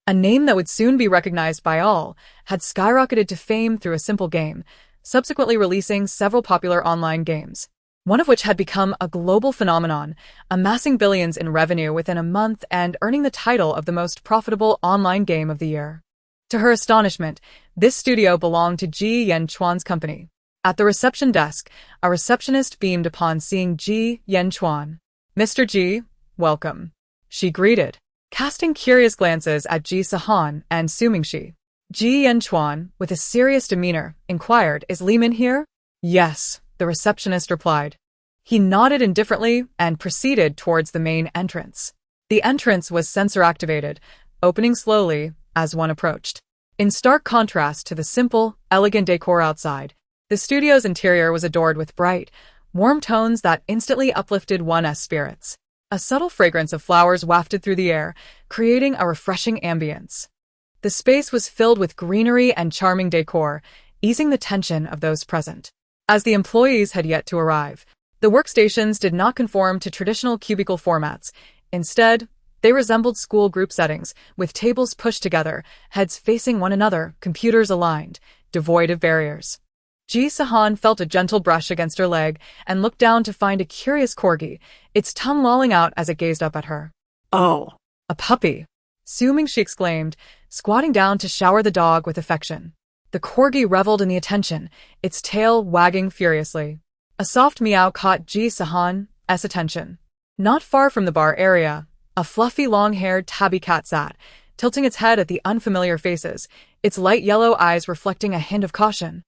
a name that would soon be recognized by all, had skyrocketed to fame through a simple game, subsequently releasing several popular online games, one of which had become a global phenomenon, amassing billions in revenue within a month and earning the title of the most profitable online game of the year. To her astonishment, this studio belonged to Ji Yanchuan's company. At the reception desk, a receptionist beamed upon seeing Ji Yanchuan. "Mr. Ji, welcome," she greeted, casting curious glances at Ji Sihan and Su Mingxi. Ji Yanchuan, with a serious demeanor, inquired, "Is Liman here?" "Yes," the receptionist replied. He nodded indifferently and proceeded towards the main entrance. The entrance was sensor-activated, opening slowly as one approached. In stark contrast to the simple, elegant decor outside, the studio's interior was adored with bright, warm tones that instantly uplifted one's spirits. A subtle fragrance of flowers wafted through the air, creating a refreshing ambience. The space was filled with greenery and charming decor, easing the tension of those present. As the employees had yet to arrive, the workstations did not conform to traditional cubicle formats. Instead, they resembled school group settings, with tables pushed together, heads facing one another, computers aligned, devoid of barriers. Ji Sihan felt a gentle brush against her leg and looked down to find a curious corgi, its tongue lolling out as it gazed up at her. Oh, A puppy! Assuming she exclaimed, squatting down to shower the dog with affection. The corgi reveled in the attention, its tail wagging furiously. A soft meow caught Ji Sihan's attention. Not far from the bar area, a fluffy long-haired tabby cat sat, tilting its head at the unfamiliar faces, its light yellow eyes reflecting a hint of caution,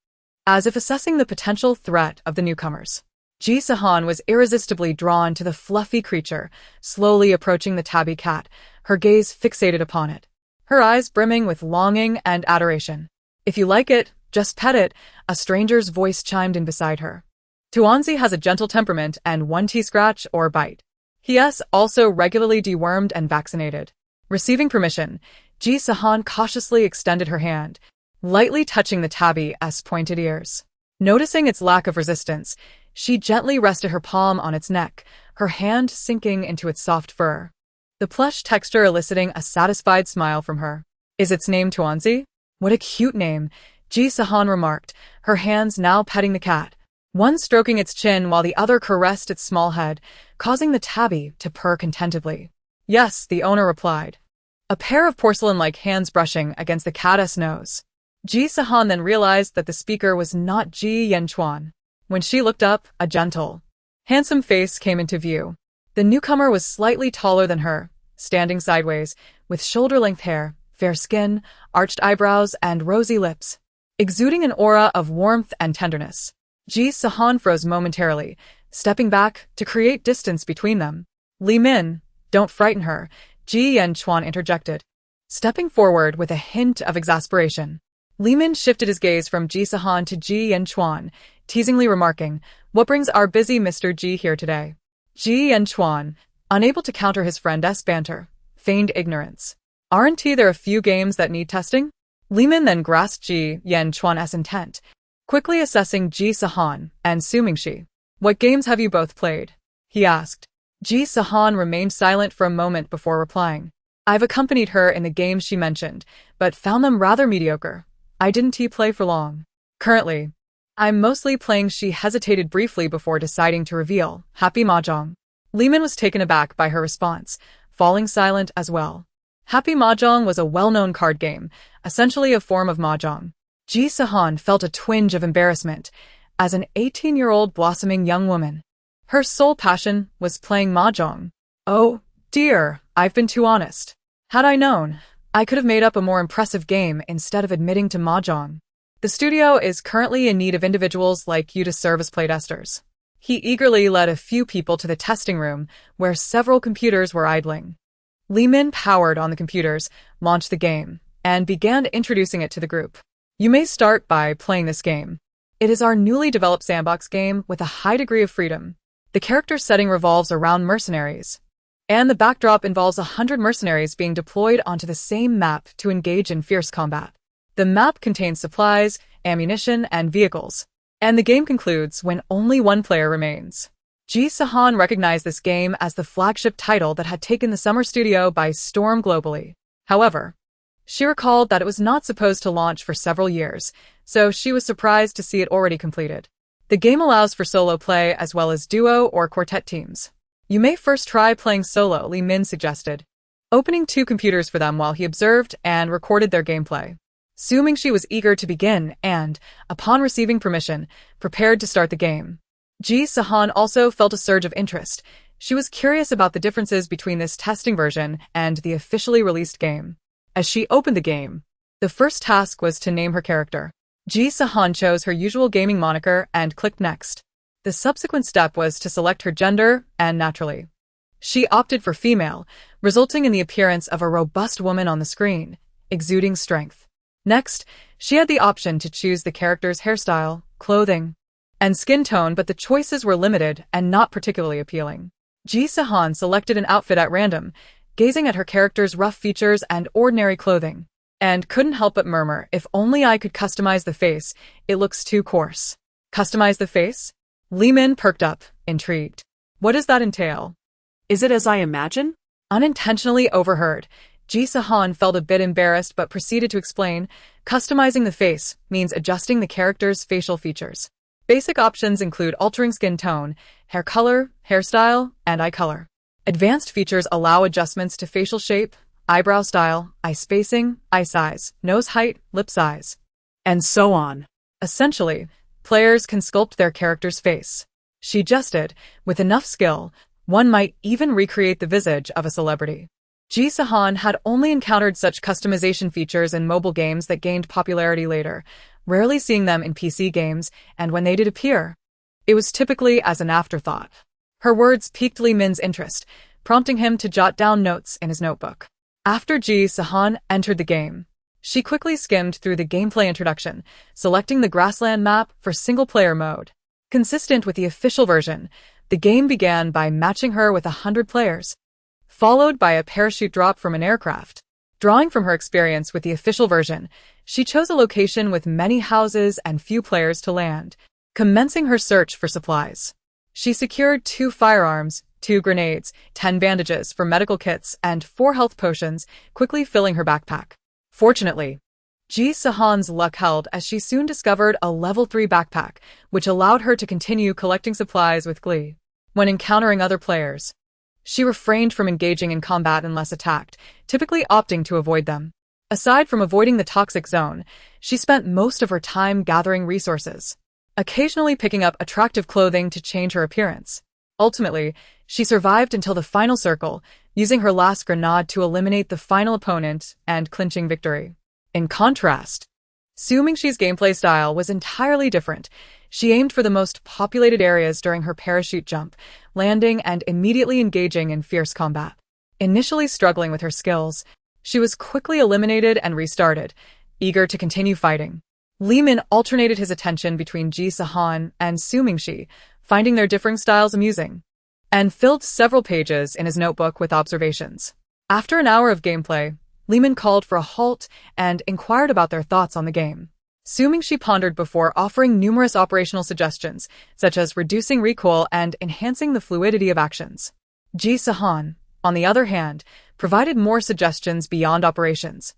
as if assessing the potential threat of the newcomers. Ji Sihan was irresistibly drawn to the fluffy creature, slowly approaching the tabby cat, her gaze fixated upon it, her eyes brimming with longing and adoration. If you like it, just pet it, a stranger's voice chimed in beside her. Tuanzi has a gentle temperament and one scratch or bite. He is also regularly dewormed and vaccinated. Receiving permission, Ji Sihan cautiously extended her hand, lightly touching the tabby's pointed ears. Noticing its lack of resistance, she gently rested her palm on its neck, her hand sinking into its soft fur. The plush texture eliciting a satisfied smile from her. Is its name Tuanzi? What a cute name, Ji Sihan remarked, her hands now petting the cat, one stroking its chin while the other caressed its small head, causing the tabby to purr contentedly. Yes, the owner replied, a pair of porcelain-like hands brushing against the cat's nose. Ji Sihan then realized that the speaker was not Ji Yanchuan. When she looked up, a gentle, handsome face came into view. The newcomer was slightly taller than her, standing sideways, with shoulder-length hair, fair skin, arched eyebrows, and rosy lips, exuding an aura of warmth and tenderness. Ji Sihan froze momentarily, stepping back to create distance between them. Li Min, don't frighten her, Ji Yanchuan interjected, stepping forward with a hint of exasperation. Li Min shifted his gaze from Ji Sihan to Ji Yanchuan, teasingly remarking, what brings our busy Mr. Ji here today? Ji Yanchuan, unable to counter his friend's banter, feigned ignorance. Aren't there a few games that need testing? Li Min then grasped Ji Yanchuan's intent, quickly assessing Ji Sihan and assuming she. What games have you both played? He asked. Ji Sihan remained silent for a moment before replying. I've accompanied her in the games she mentioned, but found them rather mediocre. I didn't play for long. Currently, I'm mostly playing. She hesitated briefly before deciding to reveal, Happy Mahjong. Li Min was taken aback by her response, falling silent as well. Happy Mahjong was a well-known card game, essentially a form of Mahjong. Ji Sihan felt a twinge of embarrassment, as an 18-year-old blossoming young woman. Her sole passion was playing Mahjong. Oh, dear, I've been too honest. Had I known, I could have made up a more impressive game instead of admitting to Mahjong. The studio is currently in need of individuals like you to serve as playtesters. He eagerly led a few people to the testing room, where several computers were idling. Li Min powered on the computers, launched the game, and began introducing it to the group. You may start by playing this game. It is our newly developed sandbox game with a high degree of freedom. The character setting revolves around mercenaries, and the backdrop involves 100 mercenaries being deployed onto the same map to engage in fierce combat. The map contains supplies, ammunition, and vehicles, and the game concludes when only one player remains. Ji Sihan recognized this game as the flagship title that had taken the summer studio by storm globally. However, she recalled that it was not supposed to launch for several years, so she was surprised to see it already completed. The game allows for solo play as well as duo or quartet teams. You may first try playing solo, Li Min suggested, opening 2 computers for them while he observed and recorded their gameplay. Assuming she was eager to begin and, upon receiving permission, prepared to start the game. Ji Sihan also felt a surge of interest. She was curious about the differences between this testing version and the officially released game. As she opened the game, the first task was to name her character. Ji Sihan chose her usual gaming moniker and clicked next. The subsequent step was to select her gender, and naturally, she opted for female, resulting in the appearance of a robust woman on the screen, exuding strength. Next, she had the option to choose the character's hairstyle, clothing, and skin tone, but the choices were limited and not particularly appealing. Ji Sihan selected an outfit at random, gazing at her character's rough features and ordinary clothing, and couldn't help but murmur, if only I could customize the face, it looks too coarse. Customize the face? Li Min perked up, intrigued. What does that entail? Is it as I imagine? Unintentionally overheard, Ji Sihan felt a bit embarrassed but proceeded to explain, customizing the face means adjusting the character's facial features. Basic options include altering skin tone, hair color, hairstyle, and eye color. Advanced features allow adjustments to facial shape, eyebrow style, eye spacing, eye size, nose height, lip size, And so on. essentially, players can sculpt their character's face. She jested, with enough skill, one might even recreate the visage of a celebrity. Ji Sihan had only encountered such customization features in mobile games that gained popularity later, rarely seeing them in PC games, and when they did appear, it was typically as an afterthought. Her words piqued Li Min's interest, prompting him to jot down notes in his notebook. After Ji Sihan entered the game, she quickly skimmed through the gameplay introduction, selecting the grassland map for single-player mode. Consistent with the official version, the game began by matching her with 100 players, followed by a parachute drop from an aircraft. Drawing from her experience with the official version, she chose a location with many houses and few players to land, commencing her search for supplies. She secured 2 firearms, 2 grenades, 10 bandages for medical kits, and 4 health potions, quickly filling her backpack. Fortunately, Ji Sihan's luck held as she soon discovered a level 3 backpack, which allowed her to continue collecting supplies with glee. When encountering other players, she refrained from engaging in combat unless attacked, typically opting to avoid them. Aside from avoiding the toxic zone, she spent most of her time gathering resources, occasionally picking up attractive clothing to change her appearance. Ultimately, she survived until the final circle, using her last grenade to eliminate the final opponent and clinching victory. In contrast, Su Mingxi's gameplay style was entirely different. She aimed for the most populated areas during her parachute jump, landing and immediately engaging in fierce combat. Initially struggling with her skills, she was quickly eliminated and restarted, eager to continue fighting. Li Min alternated his attention between Ji Sihan and Su Mingxi, finding their differing styles amusing, and filled several pages in his notebook with observations. After an hour of gameplay, Li Min called for a halt and inquired about their thoughts on the game. Su Mingxi pondered before offering numerous operational suggestions, such as reducing recoil and enhancing the fluidity of actions. Ji Sihan, on the other hand, provided more suggestions beyond operations,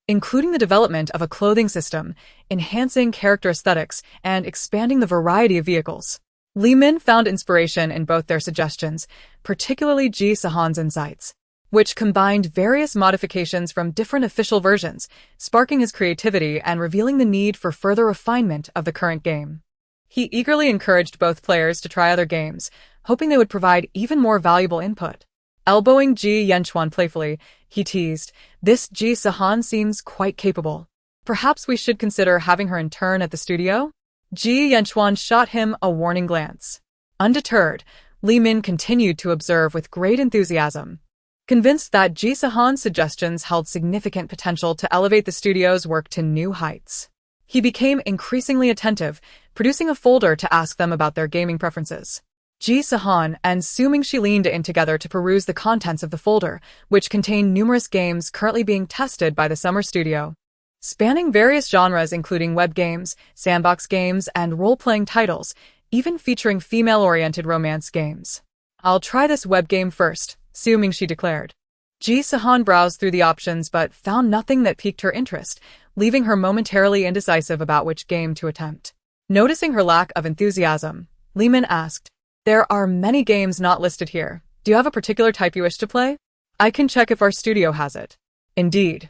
including the development of a clothing system, enhancing character aesthetics, and expanding the variety of vehicles. Li Min found inspiration in both their suggestions, particularly Ji Sihan's insights, which combined various modifications from different official versions, sparking his creativity and revealing the need for further refinement of the current game. He eagerly encouraged both players to try other games, hoping they would provide even more valuable input. Elbowing Ji Yanchuan playfully, he teased, "This Ji Sihan seems quite capable. Perhaps we should consider having her intern at the studio?" Ji Yanchuan shot him a warning glance. Undeterred, Li Min continued to observe with great enthusiasm, convinced that Ji Sihan's suggestions held significant potential to elevate the studio's work to new heights. He became increasingly attentive, producing a folder to ask them about their gaming preferences. Ji Sihan and Su Mingxi leaned in together to peruse the contents of the folder, which contained numerous games currently being tested by the summer studio, spanning various genres including web games, sandbox games, and role-playing titles, even featuring female-oriented romance games. "I'll try this web game first," Su Mingxi declared. Ji Sihan browsed through the options but found nothing that piqued her interest, leaving her momentarily indecisive about which game to attempt. Noticing her lack of enthusiasm, Li Min asked, "There are many games not listed here. Do you have a particular type you wish to play? I can check if our studio has it." Indeed,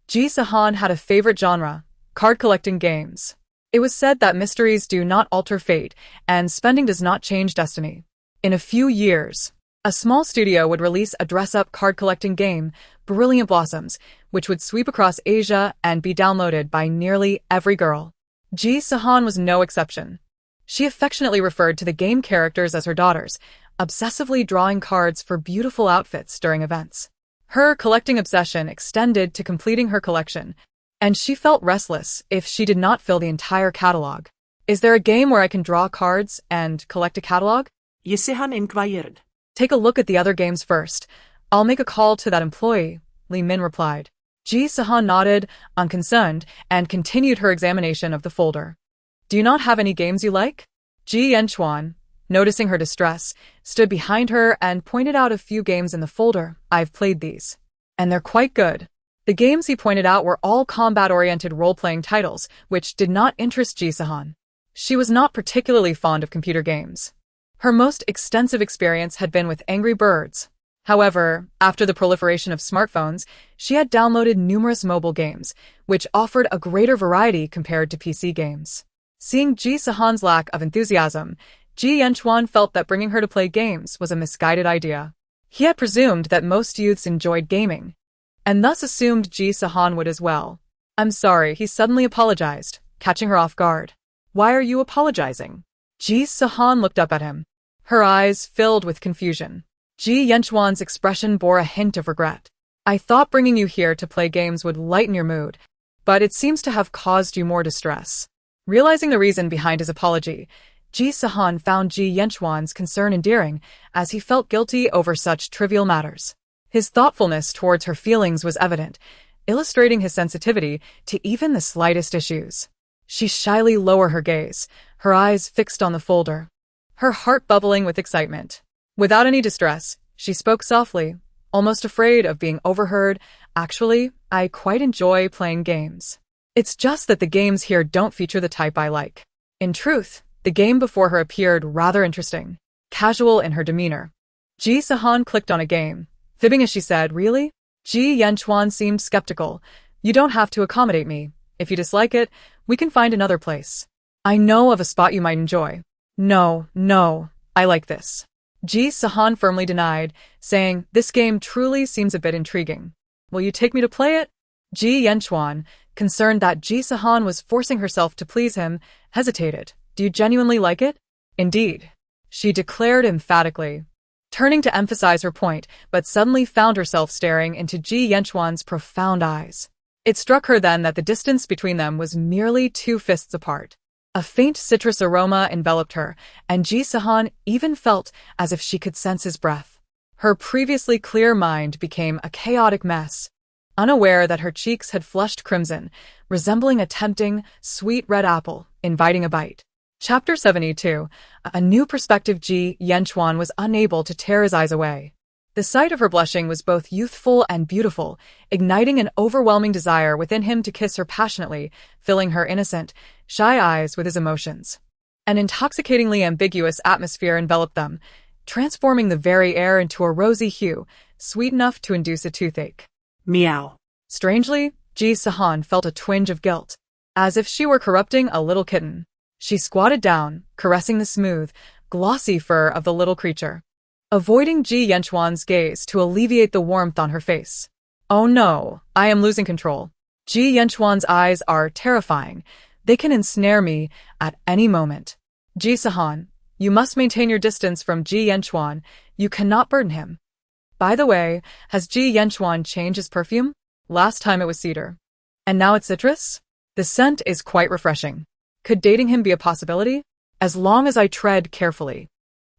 Ji Sihan had a favorite genre, card-collecting games. It was said that mysteries do not alter fate, and spending does not change destiny. In a few years, a small studio would release a dress-up card-collecting game, Brilliant Blossoms, which would sweep across Asia and be downloaded by nearly every girl. Ji Sihan was no exception. She affectionately referred to the game characters as her daughters, obsessively drawing cards for beautiful outfits during events. Her collecting obsession extended to completing her collection, and she felt restless if she did not fill the entire catalog. "Is there a game where I can draw cards and collect a catalog?" Ji Sihan inquired. Take a look at the other games first. I'll make a call to that employee, Li Min replied. Ji Sihan nodded, unconcerned, and continued her examination of the folder. Do you not have any games you like? Ji Yanchuan, noticing her distress, stood behind her and pointed out a few games in the folder. I've played these. And they're quite good. The games he pointed out were all combat-oriented role-playing titles, which did not interest Ji Sihan. She was not particularly fond of computer games. Her most extensive experience had been with Angry Birds. However, after the proliferation of smartphones, she had downloaded numerous mobile games, which offered a greater variety compared to PC games. Seeing Ji Sihan's lack of enthusiasm, Ji Yanchuan felt that bringing her to play games was a misguided idea. He had presumed that most youths enjoyed gaming, and thus assumed Ji Sihan would as well. I'm sorry, he suddenly apologized, catching her off guard. Why are you apologizing? Ji Sihan looked up at him. Her eyes filled with confusion. Ji Yanchuan's expression bore a hint of regret. I thought bringing you here to play games would lighten your mood, but it seems to have caused you more distress. Realizing the reason behind his apology, Ji Sihan found Ji Yanchuan's concern endearing, as he felt guilty over such trivial matters. His thoughtfulness towards her feelings was evident, illustrating his sensitivity to even the slightest issues. She shyly lowered her gaze, her eyes fixed on the folder, her heart bubbling with excitement. Without any distress, she spoke softly, almost afraid of being overheard. Actually, I quite enjoy playing games. It's just that the games here don't feature the type I like. In truth, the game before her appeared rather interesting, casual in her demeanor. Ji Sihan clicked on a game, fibbing as she said, Really? Ji Yanchuan seemed skeptical. You don't have to accommodate me. If you dislike it, we can find another place. I know of a spot you might enjoy. No, I like this. Ji Sihan firmly denied, saying, This game truly seems a bit intriguing. Will you take me to play it? Ji Yanchuan, concerned that Ji Sihan was forcing herself to please him, hesitated. Do you genuinely like it? Indeed, she declared emphatically, turning to emphasize her point, but suddenly found herself staring into Ji Yanchuan's profound eyes. It struck her then that the distance between them was merely 2 fists apart. A faint citrus aroma enveloped her, and Ji Sihan even felt as if she could sense his breath. Her previously clear mind became a chaotic mess, unaware that her cheeks had flushed crimson, resembling a tempting, sweet red apple, inviting a bite. Chapter 72. A new perspective. Ji Yanchuan was unable to tear his eyes away. The sight of her blushing was both youthful and beautiful, igniting an overwhelming desire within him to kiss her passionately, filling her innocent, shy eyes with his emotions. An intoxicatingly ambiguous atmosphere enveloped them, transforming the very air into a rosy hue, sweet enough to induce a toothache. Meow. Strangely, Ji Sihan felt a twinge of guilt, as if she were corrupting a little kitten. She squatted down, caressing the smooth, glossy fur of the little creature, avoiding Ji Yanchuan's gaze to alleviate the warmth on her face. Oh no, I am losing control. Ji Yanchuan's eyes are terrifying. They can ensnare me at any moment. Ji Sihan, you must maintain your distance from Ji Yanchuan. You cannot burden him. By the way, has Ji Yanchuan changed his perfume? Last time it was cedar. And now it's citrus? The scent is quite refreshing. Could dating him be a possibility? As long as I tread carefully.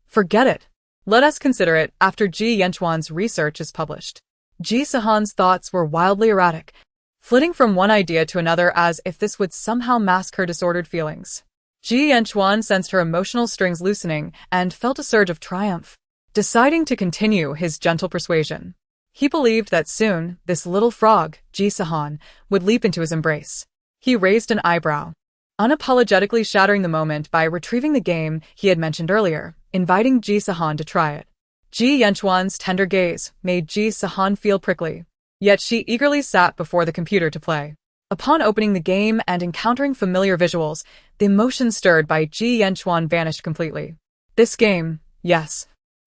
Forget it. Let us consider it after Ji Yanchuan's research is published. Ji Sihan's thoughts were wildly erratic, flitting from one idea to another as if this would somehow mask her disordered feelings. Ji Yanchuan sensed her emotional strings loosening and felt a surge of triumph, deciding to continue his gentle persuasion. He believed that soon, this little frog, Ji Sihan, would leap into his embrace. He raised an eyebrow, unapologetically shattering the moment by retrieving the game he had mentioned earlier, inviting Ji Sihan to try it. Ji Yanchuan's tender gaze made Ji Sihan feel prickly, yet she eagerly sat before the computer to play. Upon opening the game and encountering familiar visuals, the emotion stirred by Ji Yanchuan vanished completely. This game, yes.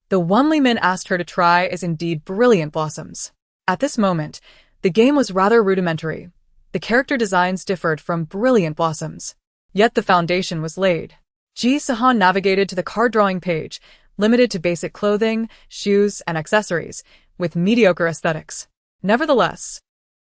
The one Li Min asked her to try is indeed Brilliant Blossoms. At this moment, the game was rather rudimentary. The character designs differed from Brilliant Blossoms, yet the foundation was laid. Ji Sihan navigated to the card drawing page, limited to basic clothing, shoes, and accessories, with mediocre aesthetics. Nevertheless,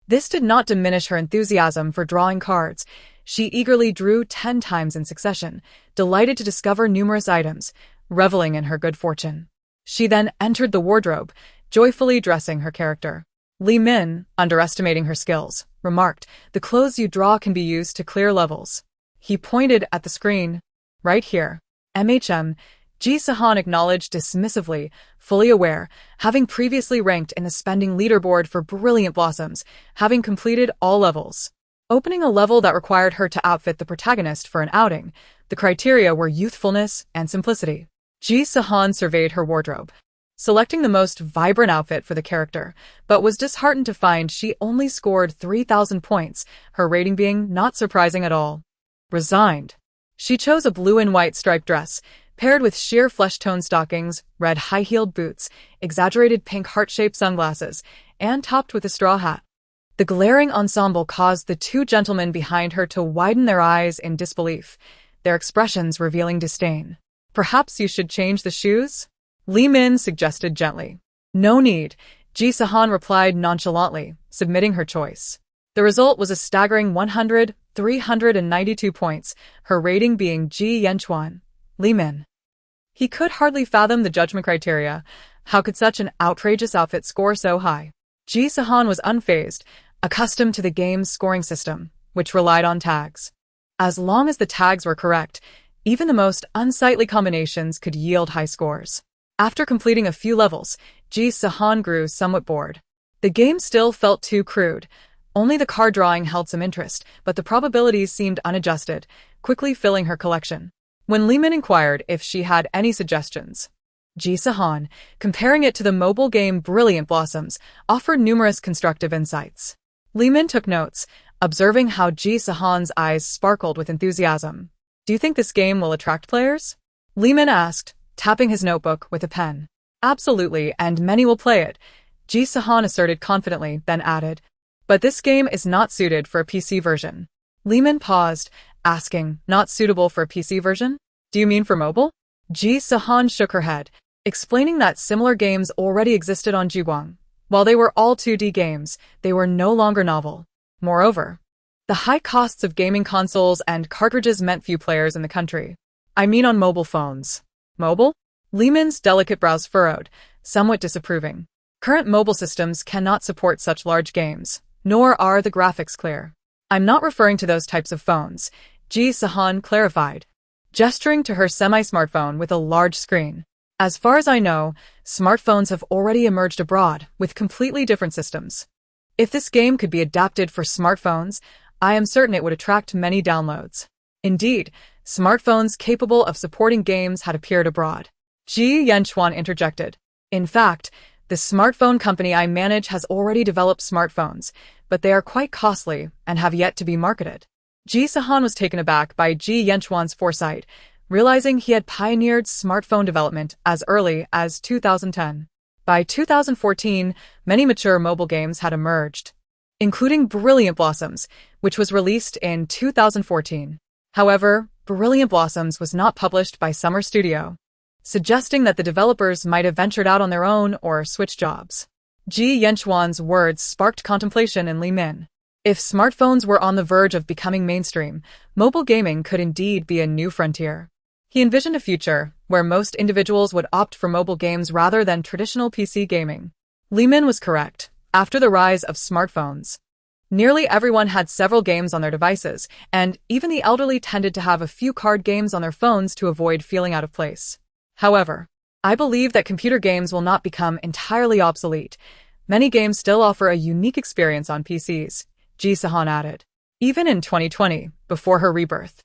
this did not diminish her enthusiasm for drawing cards. She eagerly drew 10 times in succession, delighted to discover numerous items, reveling in her good fortune. She then entered the wardrobe, joyfully dressing her character. Li Min, underestimating her skills, remarked, "The clothes you draw can be used to clear levels." He pointed at the screen. "Right here." Ji Sihan acknowledged dismissively, fully aware, having previously ranked in the spending leaderboard for Brilliant Blossoms, having completed all levels. Opening a level that required her to outfit the protagonist for an outing, the criteria were youthfulness and simplicity. Ji Sihan surveyed her wardrobe, selecting the most vibrant outfit for the character, but was disheartened to find she only scored 3,000 points, her rating being not surprising at all. Resigned. She chose a blue and white striped dress, paired with sheer flesh-tone stockings, red high-heeled boots, exaggerated pink heart-shaped sunglasses, and topped with a straw hat. The glaring ensemble caused the two gentlemen behind her to widen their eyes in disbelief, their expressions revealing disdain. "Perhaps you should change the shoes?" Li Min suggested gently. "No need," Ji Sihan replied nonchalantly, submitting her choice. The result was a staggering 392 points, her rating being Ji Yanchuan, Li Min. He could hardly fathom the judgment criteria. How could such an outrageous outfit score so high? Ji Sihan was unfazed, accustomed to the game's scoring system, which relied on tags. As long as the tags were correct, even the most unsightly combinations could yield high scores. After completing a few levels, Ji Sihan grew somewhat bored. The game still felt too crude. Only the card drawing held some interest, but the probabilities seemed unadjusted, quickly filling her collection. When Li Min inquired if she had any suggestions, Ji Sihan, comparing it to the mobile game Brilliant Blossoms, offered numerous constructive insights. Li Min took notes, observing how Ji Sihan's eyes sparkled with enthusiasm. "Do you think this game will attract players?" Li Min asked, tapping his notebook with a pen. "Absolutely, and many will play it," Ji Sihan asserted confidently, then added, "But this game is not suited for a PC version." Li Min paused, asking, "Not suitable for a PC version? Do you mean for mobile?" Ji Sihan shook her head, explaining that similar games already existed on Jiguang. While they were all 2D games, they were no longer novel. Moreover, the high costs of gaming consoles and cartridges meant few players in the country. "I mean on mobile phones." "Mobile?" Li Min's delicate brows furrowed, somewhat disapproving. "Current mobile systems cannot support such large games, nor are the graphics clear." "I'm not referring to those types of phones," Ji Sihan clarified, gesturing to her semi-smartphone with a large screen. "As far as I know, smartphones have already emerged abroad with completely different systems. If this game could be adapted for smartphones, I am certain it would attract many downloads." Indeed, smartphones capable of supporting games had appeared abroad. Ji Yanchuan interjected. "In fact, the smartphone company I manage has already developed smartphones, but they are quite costly and have yet to be marketed." Ji Sihan was taken aback by Ji Yanchuan's foresight, realizing he had pioneered smartphone development as early as 2010. By 2014, many mature mobile games had emerged, including Brilliant Blossoms, which was released in 2014. However, Brilliant Blossoms was not published by Summer Studio, suggesting that the developers might have ventured out on their own or switched jobs. Ji Yanchuan's words sparked contemplation in Li Min. If smartphones were on the verge of becoming mainstream, mobile gaming could indeed be a new frontier. He envisioned a future where most individuals would opt for mobile games rather than traditional PC gaming. Li Min was correct. After the rise of smartphones, nearly everyone had several games on their devices, and even the elderly tended to have a few card games on their phones to avoid feeling out of place. However, I believe that computer games will not become entirely obsolete. Many games still offer a unique experience on PCs, Ji Sihan added. Even in 2020, before her rebirth,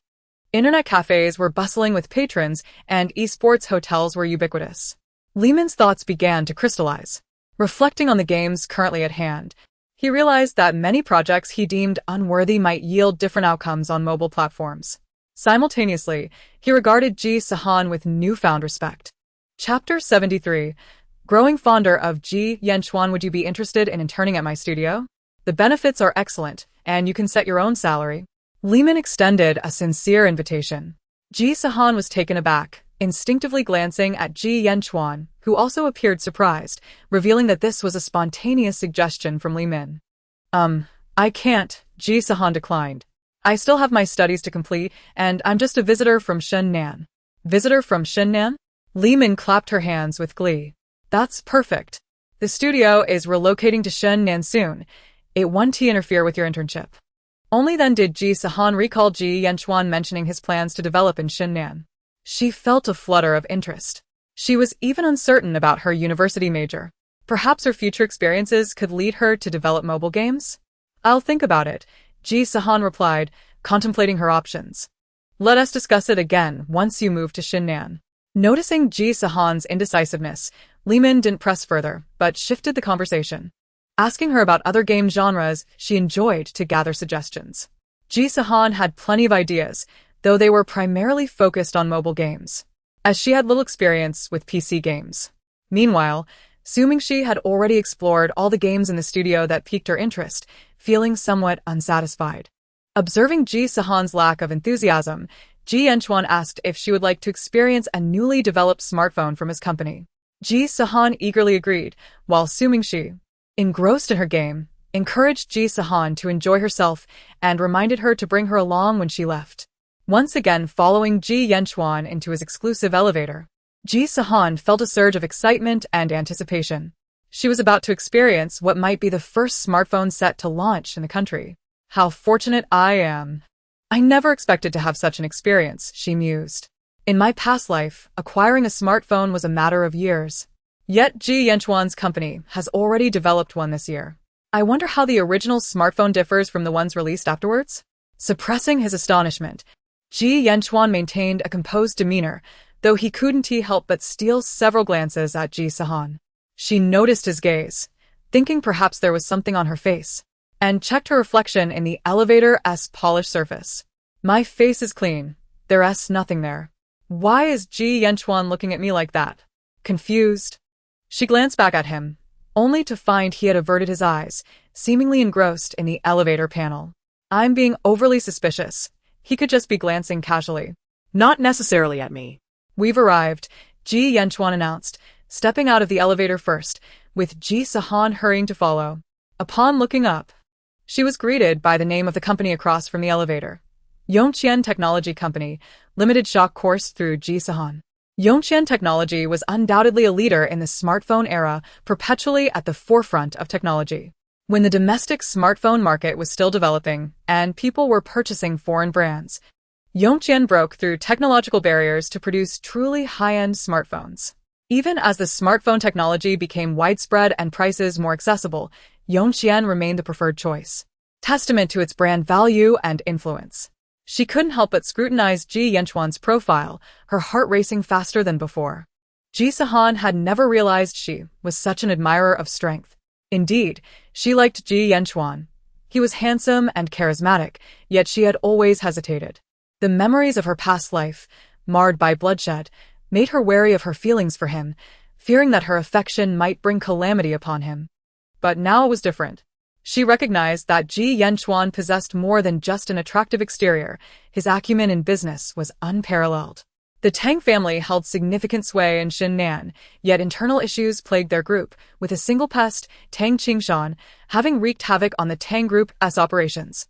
internet cafes were bustling with patrons and esports hotels were ubiquitous. Li Min's thoughts began to crystallize. Reflecting on the games currently at hand, he realized that many projects he deemed unworthy might yield different outcomes on mobile platforms. Simultaneously, he regarded Ji Sihan with newfound respect. Chapter 73. Growing fonder of Ji Yanchuan. Would you be interested in interning at my studio? The benefits are excellent, and you can set your own salary. Li Min extended a sincere invitation. Ji Sihan was taken aback, instinctively glancing at Ji Yanchuan, who also appeared surprised, revealing that this was a spontaneous suggestion from Li Min. I can't, Ji Sihan declined. "I still have my studies to complete, and I'm just a visitor from Shennan." "Visitor from Shennan?" Li Min clapped her hands with glee. That's perfect. The studio is relocating to Shenzhen soon. It won't interfere with your internship. Only then did Ji Sihan recall Ji Yanchuan mentioning his plans to develop in Shenzhen. She felt a flutter of interest. She was even uncertain about her university major. Perhaps her future experiences could lead her to develop mobile games? I'll think about it, Ji Sihan replied, contemplating her options. Let us discuss it again once you move to Shenzhen. Noticing Ji Sihan's indecisiveness, Li Min didn't press further, but shifted the conversation, asking her about other game genres she enjoyed to gather suggestions. Ji Sihan had plenty of ideas, though they were primarily focused on mobile games, as she had little experience with PC games. Meanwhile, Su Mingxi had already explored all the games in the studio that piqued her interest, feeling somewhat unsatisfied. Observing Ji Sihan's lack of enthusiasm, Ji Yanchuan asked if she would like to experience a newly developed smartphone from his company. Ji Sihan eagerly agreed, while Su Mingxi, engrossed in her game, encouraged Ji Sihan to enjoy herself and reminded her to bring her along when she left. Once again following Ji Yanchuan into his exclusive elevator, Ji Sihan felt a surge of excitement and anticipation. She was about to experience what might be the first smartphone set to launch in the country. How fortunate I am. I never expected to have such an experience, she mused. In my past life, acquiring a smartphone was a matter of years. Yet Ji Yanchuan's company has already developed one this year. I wonder how the original smartphone differs from the ones released afterwards? Suppressing his astonishment, Ji Yanchuan maintained a composed demeanor, though he couldn't help but steal several glances at Ji Sihan. She noticed his gaze, thinking perhaps there was something on her face, and checked her reflection in the elevator's polished surface. My face is clean. There's nothing there. Why is Ji Yanchuan looking at me like that? Confused. She glanced back at him, only to find he had averted his eyes, seemingly engrossed in the elevator panel. I'm being overly suspicious. He could just be glancing casually. Not necessarily at me. We've arrived, Ji Yanchuan announced, stepping out of the elevator first, with Ji Sihan hurrying to follow. Upon looking up, she was greeted by the name of the company across from the elevator. Yongqian Technology Company, Limited. Shock coursed through Ji Sihan. Yongqian Technology was undoubtedly a leader in the smartphone era, perpetually at the forefront of technology. When the domestic smartphone market was still developing and people were purchasing foreign brands, Yongqian broke through technological barriers to produce truly high-end smartphones. Even as the smartphone technology became widespread and prices more accessible, Yongqian remained the preferred choice, testament to its brand value and influence. She couldn't help but scrutinize Ji Yanchuan's profile, her heart racing faster than before. Ji Sihan had never realized she was such an admirer of strength. Indeed, she liked Ji Yanchuan. He was handsome and charismatic, yet she had always hesitated. The memories of her past life, marred by bloodshed, made her wary of her feelings for him, fearing that her affection might bring calamity upon him. But now it was different. She recognized that Ji Yanchuan possessed more than just an attractive exterior. His acumen in business was unparalleled. The Tang family held significant sway in Shenzhen, yet internal issues plagued their group, with a single pest, Tang Qingshan, having wreaked havoc on the Tang Group's operations.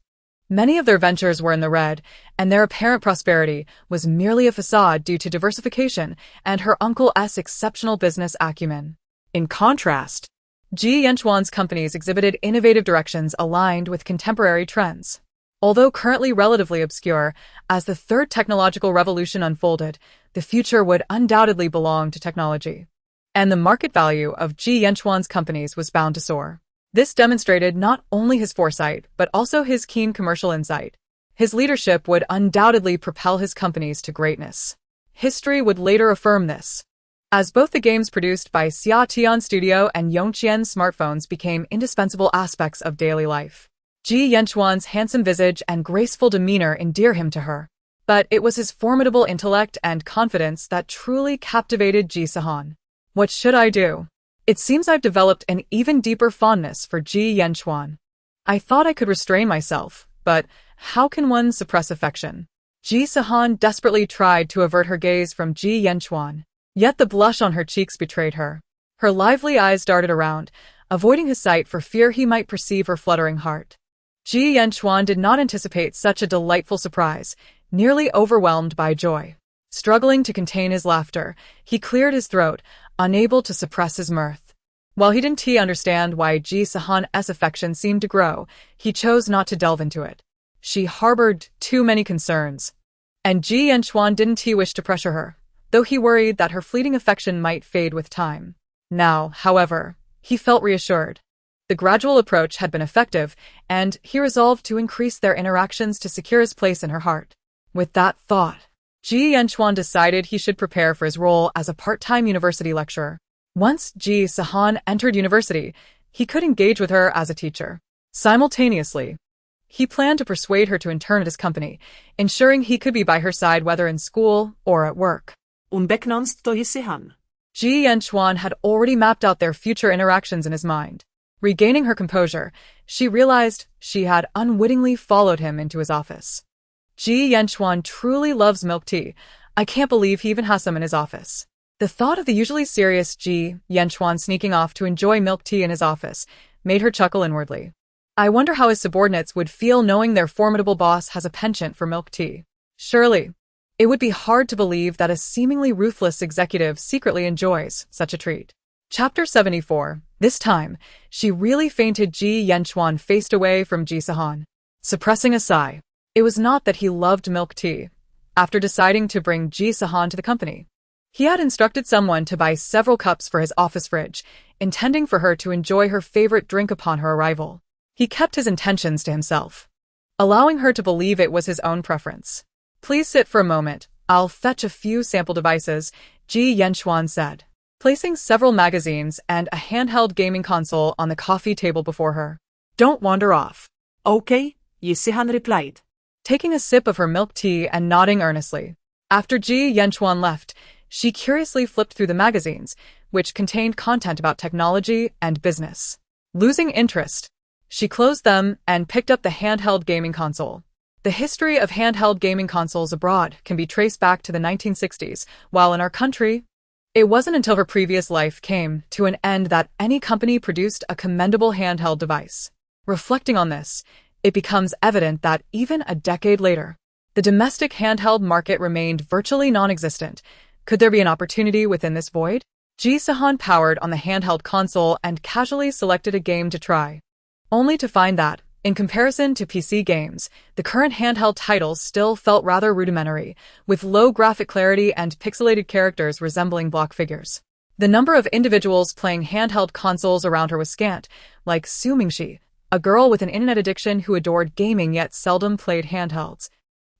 Many of their ventures were in the red, and their apparent prosperity was merely a facade due to diversification and her uncle's exceptional business acumen. In contrast, Ji Yanchuan's companies exhibited innovative directions aligned with contemporary trends. Although currently relatively obscure, as the third technological revolution unfolded, the future would undoubtedly belong to technology. And the market value of Ji Yanchuan's companies was bound to soar. This demonstrated not only his foresight, but also his keen commercial insight. His leadership would undoubtedly propel his companies to greatness. History would later affirm this, as both the games produced by Xiatian Studio and Yongqian smartphones became indispensable aspects of daily life. Ji Yanchuan's handsome visage and graceful demeanor endear him to her. But it was his formidable intellect and confidence that truly captivated Ji Sihan. What should I do? It seems I've developed an even deeper fondness for Ji Yanchuan. I thought I could restrain myself, but how can one suppress affection? Ji Sihan desperately tried to avert her gaze from Ji Yanchuan, yet the blush on her cheeks betrayed her. Her lively eyes darted around, avoiding his sight for fear he might perceive her fluttering heart. Ji Yanchuan did not anticipate such a delightful surprise, nearly overwhelmed by joy. Struggling to contain his laughter, he cleared his throat, unable to suppress his mirth. While he didn't understand why Ji Sihan's affection seemed to grow, he chose not to delve into it. She harbored too many concerns. And Ji Yanchuan didn't wish to pressure her, though he worried that her fleeting affection might fade with time. Now, however, he felt reassured. The gradual approach had been effective, and he resolved to increase their interactions to secure his place in her heart. With that thought, Ji Yanchuan decided he should prepare for his role as a part-time university lecturer. Once Ji Sihan entered university, he could engage with her as a teacher. Simultaneously, he planned to persuade her to intern at his company, ensuring he could be by her side whether in school or at work. Unbekannst to Ji Sihan. Ji Yanchuan had already mapped out their future interactions in his mind. Regaining her composure, she realized she had unwittingly followed him into his office. Ji Yanchuan truly loves milk tea. I can't believe he even has some in his office. The thought of the usually serious Ji Yanchuan sneaking off to enjoy milk tea in his office made her chuckle inwardly. I wonder how his subordinates would feel knowing their formidable boss has a penchant for milk tea. Surely, it would be hard to believe that a seemingly ruthless executive secretly enjoys such a treat. Chapter 74. This time, she really fainted. Ji Yanchuan faced away from Ji Sihan, suppressing a sigh. It was not that he loved milk tea. After deciding to bring Ji Sihan to the company, he had instructed someone to buy several cups for his office fridge, intending for her to enjoy her favorite drink upon her arrival. He kept his intentions to himself, allowing her to believe it was his own preference. Please sit for a moment. I'll fetch a few sample devices, Ji Yanchuan said, placing several magazines and a handheld gaming console on the coffee table before her. Don't wander off. Okay, Ji Sihan replied, taking a sip of her milk tea and nodding earnestly. After Ji Yanchuan left, she curiously flipped through the magazines, which contained content about technology and business. Losing interest, she closed them and picked up the handheld gaming console. The history of handheld gaming consoles abroad can be traced back to the 1960s, while in our country, it wasn't until her previous life came to an end that any company produced a commendable handheld device. Reflecting on this, it becomes evident that even a decade later, the domestic handheld market remained virtually non-existent. Could there be an opportunity within this void? Ji Sihan powered on the handheld console and casually selected a game to try, only to find that, in comparison to PC games, the current handheld titles still felt rather rudimentary, with low graphic clarity and pixelated characters resembling block figures. The number of individuals playing handheld consoles around her was scant, like Su Mingxi, a girl with an internet addiction who adored gaming yet seldom played handhelds,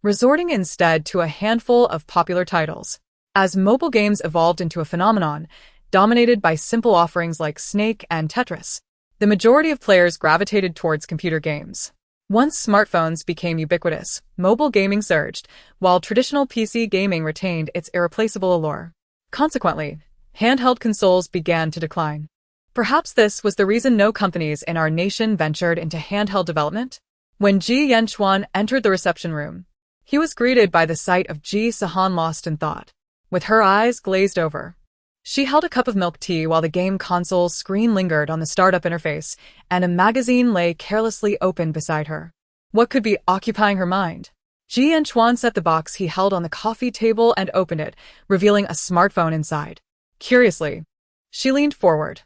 resorting instead to a handful of popular titles. As mobile games evolved into a phenomenon, dominated by simple offerings like Snake and Tetris, the majority of players gravitated towards computer games. Once smartphones became ubiquitous, mobile gaming surged, while traditional PC gaming retained its irreplaceable allure. Consequently, handheld consoles began to decline. Perhaps this was the reason no companies in our nation ventured into handheld development. When Ji Yanchuan entered the reception room, he was greeted by the sight of Ji Sihan lost in thought. With her eyes glazed over, she held a cup of milk tea while the game console's screen lingered on the startup interface, and a magazine lay carelessly open beside her. What could be occupying her mind? Ji Yanchuan set the box he held on the coffee table and opened it, revealing a smartphone inside. Curiously, she leaned forward.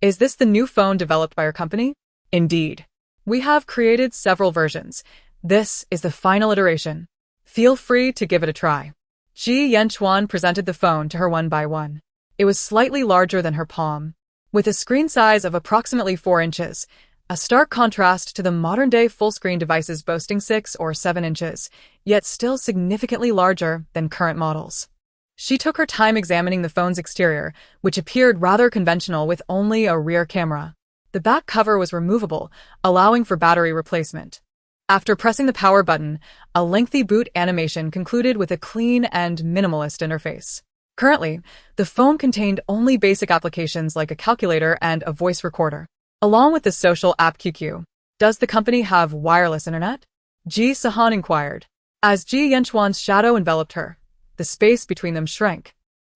Is this the new phone developed by your company? Indeed. We have created several versions. This is the final iteration. Feel free to give it a try. Ji Yanchuan presented the phone to her one by one. It was slightly larger than her palm, with a screen size of approximately 4 inches, a stark contrast to the modern-day full-screen devices boasting 6 or 7 inches, yet still significantly larger than current models. She took her time examining the phone's exterior, which appeared rather conventional with only a rear camera. The back cover was removable, allowing for battery replacement. After pressing the power button, a lengthy boot animation concluded with a clean and minimalist interface. Currently, the phone contained only basic applications like a calculator and a voice recorder, along with the social app QQ. Does the company have wireless internet? Ji Sihan inquired. As Ji Yanchuan's shadow enveloped her, the space between them shrank,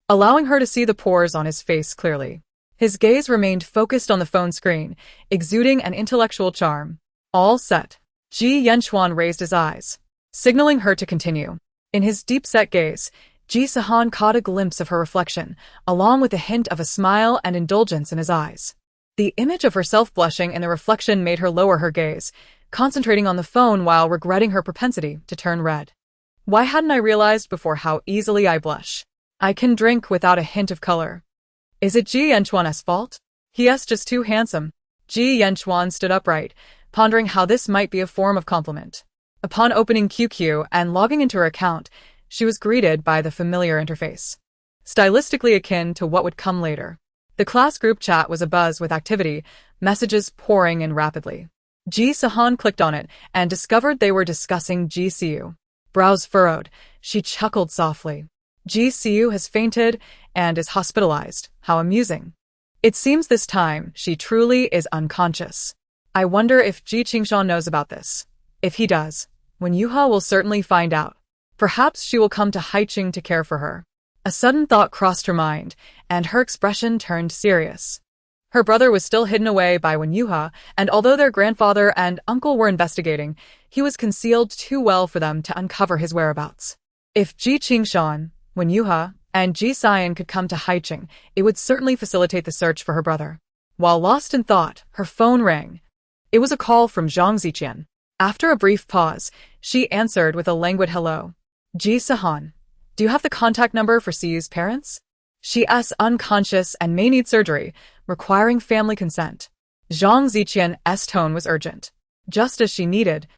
allowing her to see the pores on his face clearly. His gaze remained focused on the phone screen, exuding an intellectual charm. All set. Ji Yanchuan raised his eyes, signaling her to continue. In his deep-set gaze, Ji Sihan caught a glimpse of her reflection, along with a hint of a smile and indulgence in his eyes. The image of herself blushing in the reflection made her lower her gaze, concentrating on the phone while regretting her propensity to turn red. Why hadn't I realized before how easily I blush? I can drink without a hint of color. Is it Ji Yanchuan's fault? He's just too handsome. Ji Yanchuan stood upright, pondering how this might be a form of compliment. Upon opening QQ and logging into her account, she was greeted by the familiar interface. Stylistically akin to what would come later. The class group chat was abuzz with activity, messages pouring in rapidly. Ji Sihan clicked on it and discovered they were discussing Ji Siu. Brows furrowed, she chuckled softly. Ji Siu has fainted and is hospitalized. How amusing. It seems this time she truly is unconscious. I wonder if Ji Qingshan knows about this. If he does, Wen Yuha will certainly find out. Perhaps she will come to Haiqing to care for her. A sudden thought crossed her mind, and her expression turned serious. Her brother was still hidden away by Wen Yuha, and although their grandfather and uncle were investigating, he was concealed too well for them to uncover his whereabouts. If Ji Qingshan, Wen Yuha, and Ji Sihan could come to Haiqing, it would certainly facilitate the search for her brother. While lost in thought, her phone rang. It was a call from Zhang Ziqian. After a brief pause, she answered with a languid hello. Ji Sihan, do you have the contact number for Siu's parents? She is unconscious and may need surgery, requiring family consent. Zhang Ziqian's tone was urgent. Just as she needed,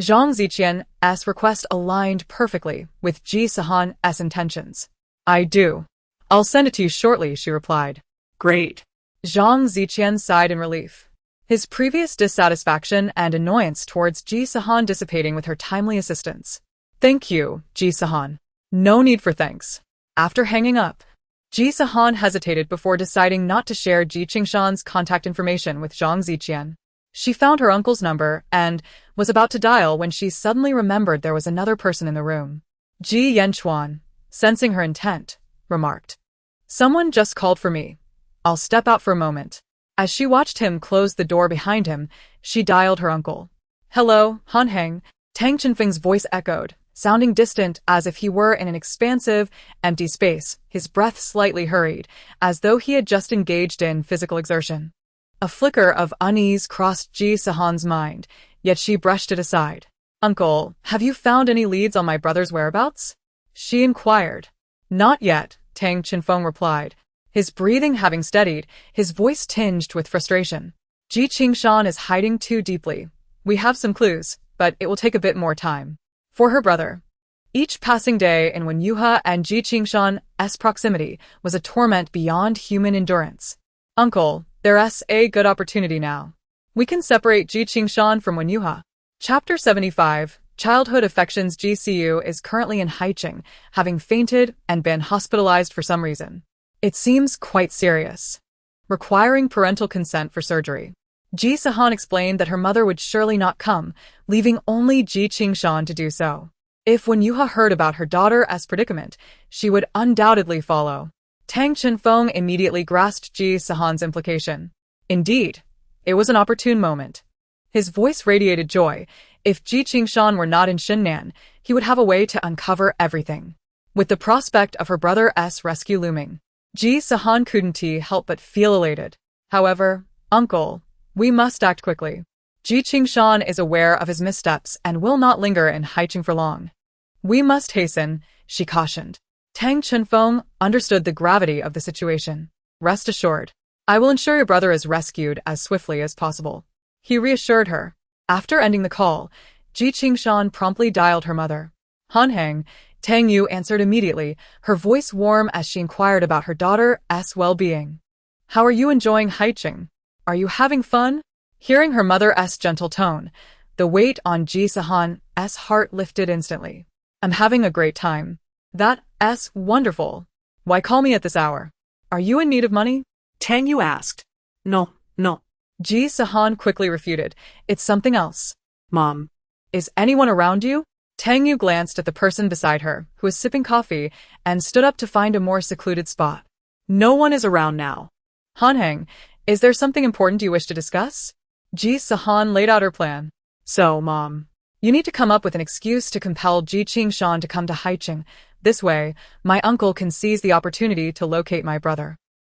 Zhang Ziqian's request aligned perfectly with Ji Sihan's intentions. I do. I'll send it to you shortly, she replied. Great. Zhang Ziqian sighed in relief. His previous dissatisfaction and annoyance towards Ji Sihan dissipating with her timely assistance. Thank you, Ji Sihan. No need for thanks. After hanging up, Ji Sihan hesitated before deciding not to share Ji Qingshan's contact information with Zhang Ziqian. She found her uncle's number and was about to dial when she suddenly remembered there was another person in the room. Ji Yanchuan, sensing her intent, remarked. Someone just called for me. I'll step out for a moment. As she watched him close the door behind him, she dialed her uncle. Hello, Han Heng, Tang Chenfeng's voice echoed, sounding distant as if he were in an expansive, empty space, his breath slightly hurried, as though he had just engaged in physical exertion. A flicker of unease crossed Ji Sihan's mind, yet she brushed it aside. Uncle, have you found any leads on my brother's whereabouts? She inquired. Not yet, Tang Chenfeng replied. His breathing having steadied, his voice tinged with frustration. Ji Qingshan is hiding too deeply. We have some clues, but it will take a bit more time. For her brother. Each passing day in Wen Yuha and Ji Qingshan's proximity was a torment beyond human endurance. Uncle, there's a good opportunity now. We can separate Ji Qingshan from Wen Yuha. Chapter 75, Childhood Affections. Ji Siu is currently in Haiqing, having fainted and been hospitalized for some reason. It seems quite serious. Requiring parental consent for surgery. Ji Sihan explained that her mother would surely not come, leaving only Ji Qingshan to do so. If Wen Yuha heard about her daughter's predicament, she would undoubtedly follow. Tang Chenfeng immediately grasped Ji Sihan's implication. Indeed, it was an opportune moment. His voice radiated joy. If Ji Qingshan were not in Xinnan, he would have a way to uncover everything. With the prospect of her brother's rescue looming, Ji Sihan couldn't help but feel elated. However, Uncle, we must act quickly. Ji Qingshan is aware of his missteps and will not linger in Haiqing for long. We must hasten, she cautioned. Tang Chenfeng understood the gravity of the situation. Rest assured, I will ensure your brother is rescued as swiftly as possible. He reassured her. After ending the call, Ji Qingshan promptly dialed her mother. Han Heng, Tang Yu answered immediately, her voice warm as she inquired about her daughter's well-being. How are you enjoying Haiqing? Are you having fun? Hearing her mother's gentle tone, the weight on Ji Sihan's heart lifted instantly. I'm having a great time. That's wonderful. Why call me at this hour? Are you in need of money? Tang Yu asked. No. Ji Sihan quickly refuted. It's something else. Mom. Is anyone around you? Tang Yu glanced at the person beside her, who was sipping coffee, and stood up to find a more secluded spot. No one is around now. Han Heng, is there something important you wish to discuss? Ji Sihan laid out her plan. So, Mom, you need to come up with an excuse to compel Ji Qingshan to come to Haiqing, This way, my uncle can seize the opportunity to locate my brother.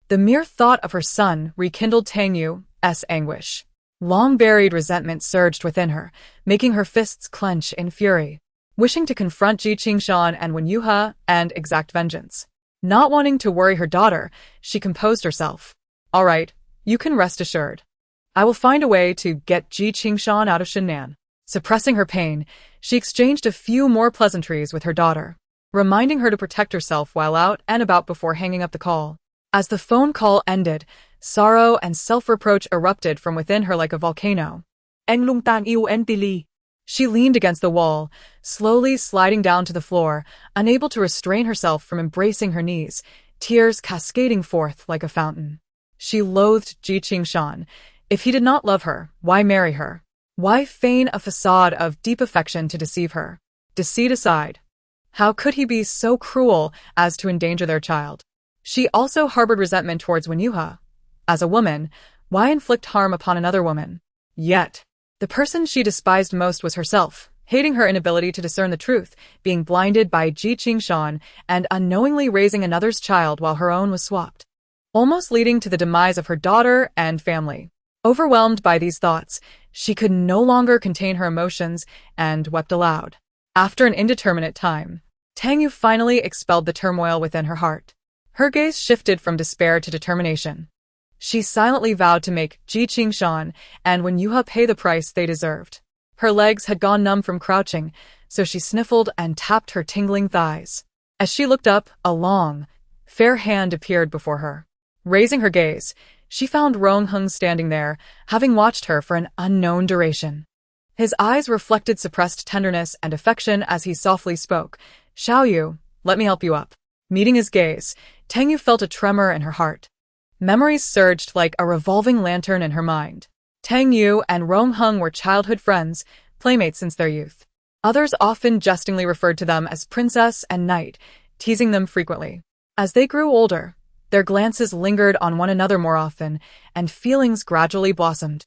The mere thought of her son rekindled Tang Yu's anguish. Long-buried resentment surged within her, making her fists clench in fury. Wishing to confront Ji Sihan and Wen Yuha and exact vengeance. Not wanting to worry her daughter, she composed herself. All right, you can rest assured. I will find a way to get Ji Sihan out of Shinnan. Suppressing her pain, she exchanged a few more pleasantries with her daughter, reminding her to protect herself while out and about before hanging up the call. As the phone call ended, sorrow and self-reproach erupted from within her like a volcano. Anh lung tan yêu em Tilly. She leaned against the wall, slowly sliding down to the floor, unable to restrain herself from embracing her knees, tears cascading forth like a fountain. She loathed Ji Sihan. If he did not love her, why marry her? Why feign a facade of deep affection to deceive her? Deceit aside, how could he be so cruel as to endanger their child? She also harbored resentment towards Wen Yuha. As a woman, why inflict harm upon another woman? Yet, the person she despised most was herself, hating her inability to discern the truth, being blinded by Ji Sihan, and unknowingly raising another's child while her own was swapped, almost leading to the demise of her daughter and family. Overwhelmed by these thoughts, she could no longer contain her emotions and wept aloud. After an indeterminate time, Tang Yu finally expelled the turmoil within her heart. Her gaze shifted from despair to determination. She silently vowed to make Ji Sihan and Wen Yuha pay the price they deserved. Her legs had gone numb from crouching, so she sniffled and tapped her tingling thighs. As she looked up, a long, fair hand appeared before her. Raising her gaze, she found Rongheng standing there, having watched her for an unknown duration. His eyes reflected suppressed tenderness and affection as he softly spoke. Xiaoyu, let me help you up. Meeting his gaze, Tang Yu felt a tremor in her heart. Memories surged like a revolving lantern in her mind. Tang Yu and Rongheng were childhood friends, playmates since their youth. Others often jestingly referred to them as princess and knight, teasing them frequently. As they grew older, their glances lingered on one another more often, and feelings gradually blossomed,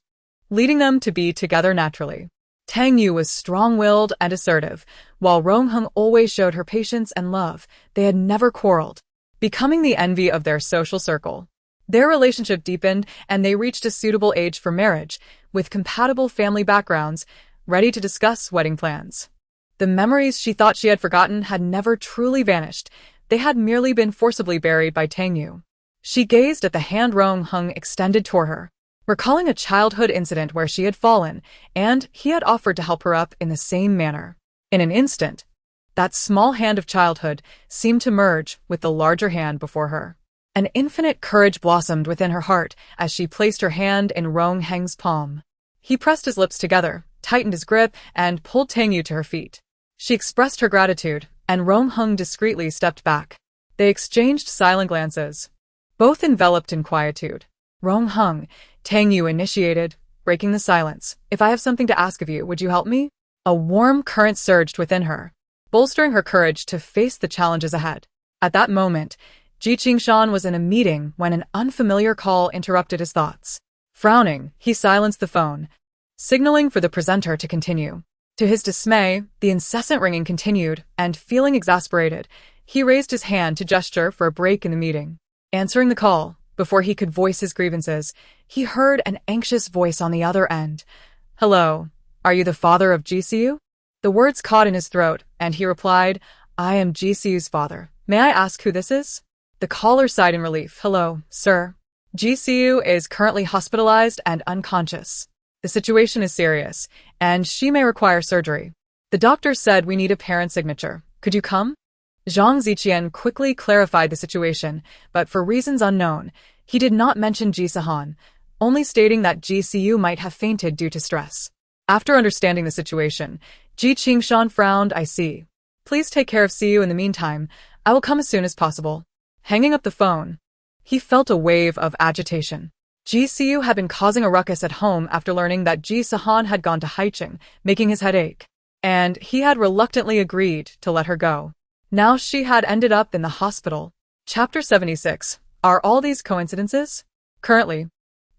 leading them to be together naturally. Tang Yu was strong-willed and assertive, while Rongheng always showed her patience and love. They had never quarreled, becoming the envy of their social circle. Their relationship deepened, and they reached a suitable age for marriage, with compatible family backgrounds, ready to discuss wedding plans. The memories she thought she had forgotten had never truly vanished. They had merely been forcibly buried by Tang Yu. She gazed at the hand Rongheng extended toward her, recalling a childhood incident where she had fallen, and he had offered to help her up in the same manner. In an instant, that small hand of childhood seemed to merge with the larger hand before her. An infinite courage blossomed within her heart as she placed her hand in Rongheng's palm. He pressed his lips together, tightened his grip, and pulled Tang Yu to her feet. She expressed her gratitude, and Rongheng discreetly stepped back. They exchanged silent glances, both enveloped in quietude. Rongheng, Tang Yu initiated, breaking the silence. If I have something to ask of you, would you help me? A warm current surged within her, bolstering her courage to face the challenges ahead. At that moment, Ji Sihan was in a meeting when an unfamiliar call interrupted his thoughts. Frowning, he silenced the phone, signaling for the presenter to continue. To his dismay, the incessant ringing continued, and feeling exasperated, he raised his hand to gesture for a break in the meeting. Answering the call, before he could voice his grievances, he heard an anxious voice on the other end. Hello, are you the father of Ji Sihan? The words caught in his throat, and he replied, I am Ji Sihan's father. May I ask who this is? The caller sighed in relief. Hello, sir. Ji Sihan is currently hospitalized and unconscious. The situation is serious, and she may require surgery. The doctor said we need a parent signature. Could you come? Zhang Ziqian quickly clarified the situation, but for reasons unknown, he did not mention Ji Sihan, only stating that Ji Sihan might have fainted due to stress. After understanding the situation, Ji Sihan frowned. I see. Please take care of Sihan in the meantime. I will come as soon as possible. Hanging up the phone, he felt a wave of agitation. Ji Sihan had been causing a ruckus at home after learning that Ji Sihan had gone to Haicheng, making his head ache, and he had reluctantly agreed to let her go. Now she had ended up in the hospital. Chapter 76. Are all these coincidences? Currently,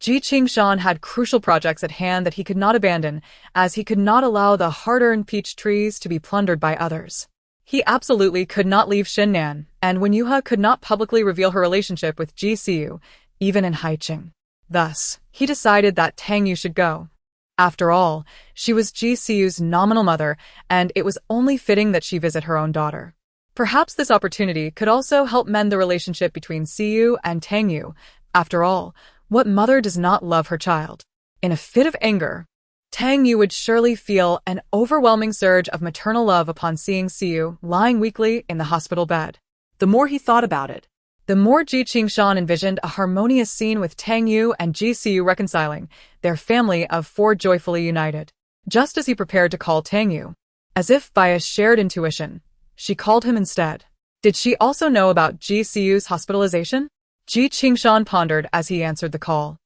Ji Sihan had crucial projects at hand that he could not abandon, as he could not allow the hard-earned peach trees to be plundered by others. He absolutely could not leave Shinnan, and Wenyuha could not publicly reveal her relationship with Ji Siu, even in Haicheng. Thus, he decided that Tang Yu should go. After all, she was Ji Siu's nominal mother, and it was only fitting that she visit her own daughter. Perhaps this opportunity could also help mend the relationship between Siu and Tang Yu. After all, what mother does not love her child? In a fit of anger, Tang Yu would surely feel an overwhelming surge of maternal love upon seeing Siu lying weakly in the hospital bed. The more he thought about it, the more Ji Qingshan envisioned a harmonious scene with Tang Yu and Ji Siu reconciling, their family of four joyfully united. Just as he prepared to call Tang Yu, as if by a shared intuition, she called him instead. Did she also know about Ji Siu's hospitalization? Ji Qingshan pondered as he answered the call.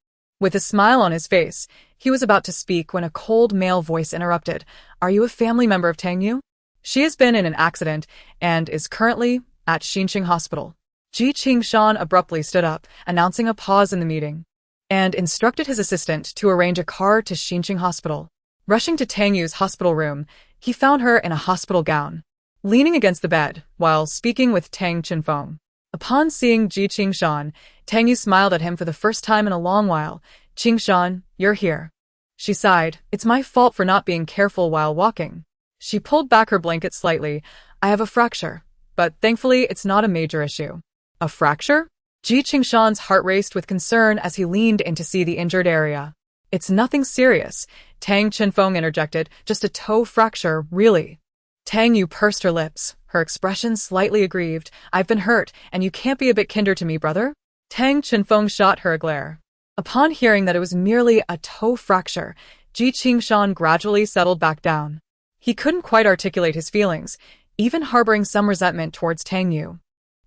With a smile on his face, he was about to speak when a cold male voice interrupted. Are you a family member of Tang Yu? She has been in an accident and is currently at Xinqing Hospital. Ji Qingshan abruptly stood up, announcing a pause in the meeting, and instructed his assistant to arrange a car to Xinqing Hospital. Rushing to Tang Yu's hospital room, he found her in a hospital gown, leaning against the bed while speaking with Tang Chenfeng. Upon seeing Ji Qingshan, Tang Yu smiled at him for the first time in a long while. Qingshan, you're here. She sighed. It's my fault for not being careful while walking. She pulled back her blanket slightly. I have a fracture, but thankfully it's not a major issue. A fracture? Ji Qingshan's heart raced with concern as he leaned in to see the injured area. It's nothing serious, Tang Chenfeng interjected. Just a toe fracture, really. Tang Yu pursed her lips, her expression slightly aggrieved. I've been hurt, and you can't be a bit kinder to me, brother? Tang Chenfeng shot her a glare. Upon hearing that it was merely a toe fracture, Ji Qingshan gradually settled back down. He couldn't quite articulate his feelings, even harboring some resentment towards Tang Yu.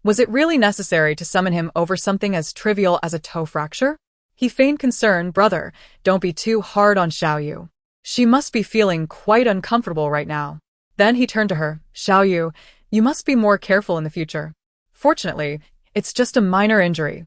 Was it really necessary to summon him over something as trivial as a toe fracture? He feigned concern. Brother, don't be too hard on Xiao Yu. She must be feeling quite uncomfortable right now. Then he turned to her. Xiao Yu, you must be more careful in the future. Fortunately, it's just a minor injury.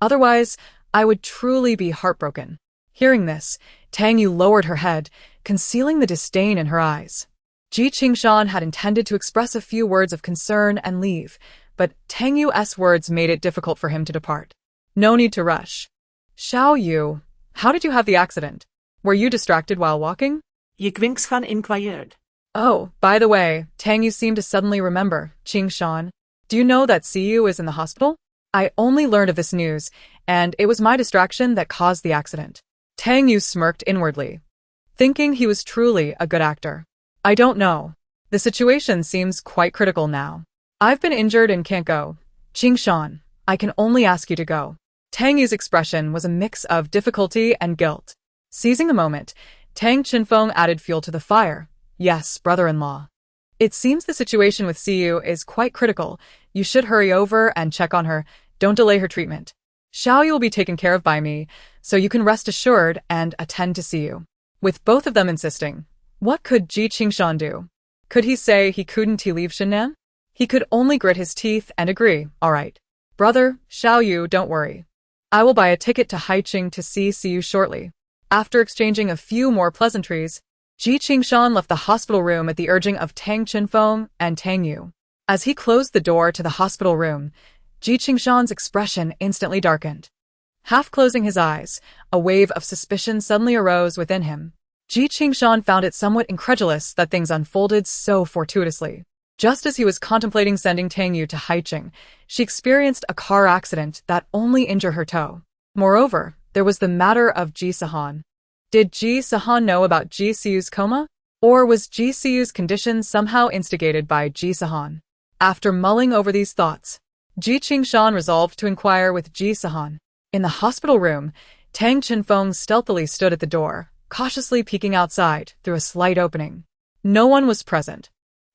Otherwise, I would truly be heartbroken. Hearing this, Tang Yu lowered her head, concealing the disdain in her eyes. Ji Qingshan had intended to express a few words of concern and leave, but Tang Yu's words made it difficult for him to depart. No need to rush. Xiao Yu, how did you have the accident? Were you distracted while walking? Ji Qingshan inquired. Oh, by the way, Tang Yu seemed to suddenly remember. Qingshan, do you know that Siu is in the hospital? I only learned of this news, and it was my distraction that caused the accident. Tang Yu smirked inwardly, thinking he was truly a good actor. I don't know. The situation seems quite critical now. I've been injured and can't go. Qingshan, I can only ask you to go. Tang Yu's expression was a mix of difficulty and guilt. Seizing the moment, Tang Chenfeng added fuel to the fire. Yes, brother-in-law. It seems the situation with Siu is quite critical. You should hurry over and check on her. Don't delay her treatment. Xiao Yu will be taken care of by me, so you can rest assured and attend to Siu. With both of them insisting, what could Ji Qingshan do? Could he say he couldn't leave Shinnan? He could only grit his teeth and agree. All right. Brother, Xiao Yu, don't worry. I will buy a ticket to Haicheng to see Siu shortly. After exchanging a few more pleasantries, Ji Qingshan left the hospital room at the urging of Tang Chenfeng and Tang Yu. As he closed the door to the hospital room, Ji Qingshan's expression instantly darkened. Half closing his eyes, a wave of suspicion suddenly arose within him. Ji Qingshan found it somewhat incredulous that things unfolded so fortuitously. Just as he was contemplating sending Tang Yu to Haicheng, she experienced a car accident that only injured her toe. Moreover, there was the matter of Ji Sihan. Did Ji Sihan know about Ji Siu's coma? Or was Ji Siu's condition somehow instigated by Ji Sihan? After mulling over these thoughts, Ji Qingshan resolved to inquire with Ji Sihan. In the hospital room, Tang Chenfeng stealthily stood at the door, cautiously peeking outside through a slight opening. No one was present.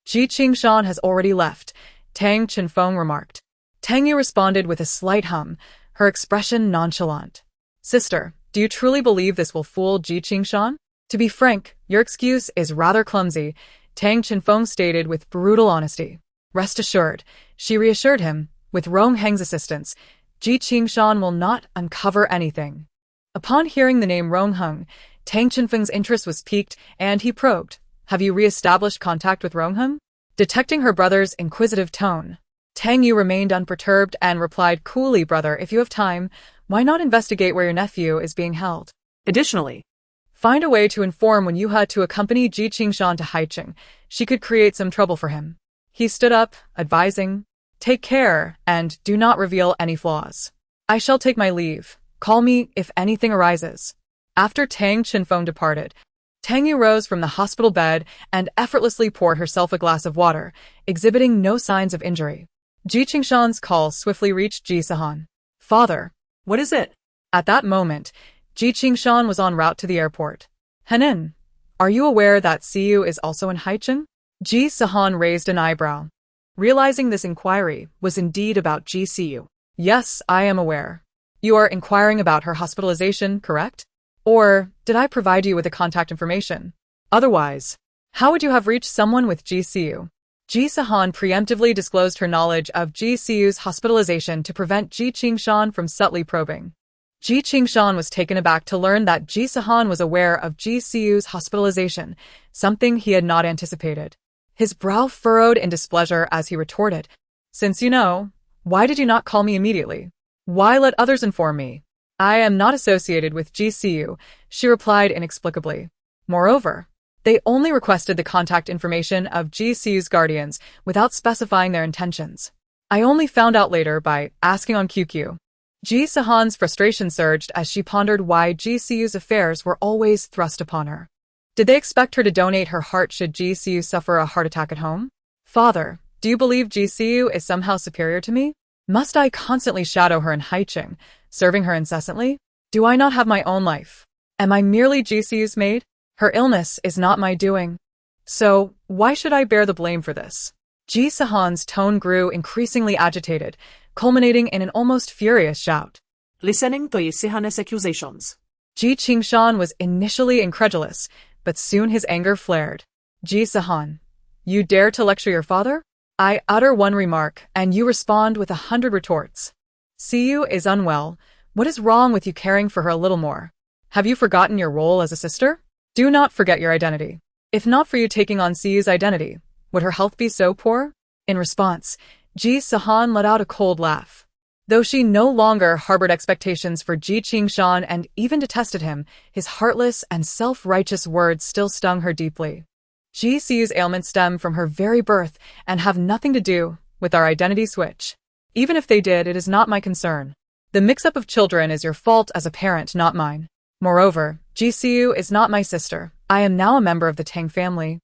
Ji Qingshan has already left, Tang Chenfeng remarked. Tang Yu responded with a slight hum, her expression nonchalant. Sister, do you truly believe this will fool Ji Qingshan? To be frank, your excuse is rather clumsy, Tang Chenfeng stated with brutal honesty. Rest assured, she reassured him, with Rong Heng's assistance, Ji Qingshan will not uncover anything. Upon hearing the name Rong Heng, Tang Chenfeng's interest was piqued, and he probed. Have you re-established contact with Rong Heng? Detecting her brother's inquisitive tone, Tang Yu remained unperturbed and replied coolly, "Brother, if you have time, why not investigate where your nephew is being held? Additionally, Find a way to inform Wen Yuha to accompany Ji Qingshan to Haicheng. She could create some trouble for him." He stood up, advising, "Take care, and do not reveal any flaws. I shall take my leave. Call me if anything arises." After Tang Chinfeng departed, Tang Yu rose from the hospital bed and effortlessly poured herself a glass of water, exhibiting no signs of injury. Ji Qingshan's call swiftly reached Ji Sihan. "Father." what is it? At that moment, Ji Qingshan was en route to the airport. "Henin, are you aware that Siyu is also in Haicheng?" Ji Sihan raised an eyebrow, realizing this inquiry was indeed about Ji Siyu. "Yes, I am aware. You are inquiring about her hospitalization, correct? Or did I provide you with the contact information? Otherwise, how would you have reached someone with Ji Siyu?" Ji Sihan preemptively disclosed her knowledge of Ji Siyu's hospitalization to prevent Ji Qingshan from subtly probing. Ji Qingshan was taken aback to learn that Ji Sihan was aware of Ji Siyu's hospitalization, something he had not anticipated. His brow furrowed in displeasure as he retorted, "Since you know, why did you not call me immediately? Why let others inform me?" "I am not associated with Ji Siyu," she replied inexplicably. Moreover, they only requested the contact information of Ji Siyu's guardians without specifying their intentions. "I only found out later by asking on QQ." Ji Sihan's frustration surged as she pondered why Ji Siyu's affairs were always thrust upon her. Did they expect her to donate her heart should Ji Siyu suffer a heart attack at home? "Father, do you believe Ji Siyu is somehow superior to me? Must I constantly shadow her in Haicheng, serving her incessantly? Do I not have my own life? Am I merely Ji Siyu's maid? Her illness is not my doing. So, why should I bear the blame for this?" Ji Sihan's tone grew increasingly agitated, culminating in an almost furious shout. Listening to Ji Sihan's accusations, Ji Qingshan was initially incredulous, but soon his anger flared. "Ji Sihan, you dare to lecture your father? I utter one remark, and you respond with 100 retorts. Siyu is unwell. What is wrong with you caring for her a little more? Have you forgotten your role as a sister? Do not forget your identity. If not for you taking on Siyu's identity, would her health be so poor?" In response, Ji Sihan let out a cold laugh. Though she no longer harbored expectations for Ji Qingshan and even detested him, his heartless and self-righteous words still stung her deeply. "Ji Siyu's ailments stem from her very birth and have nothing to do with our identity switch. Even if they did, it is not my concern. The mix-up of children is your fault as a parent, not mine. Moreover, Ji Siyu is not my sister. I am now a member of the Tang family,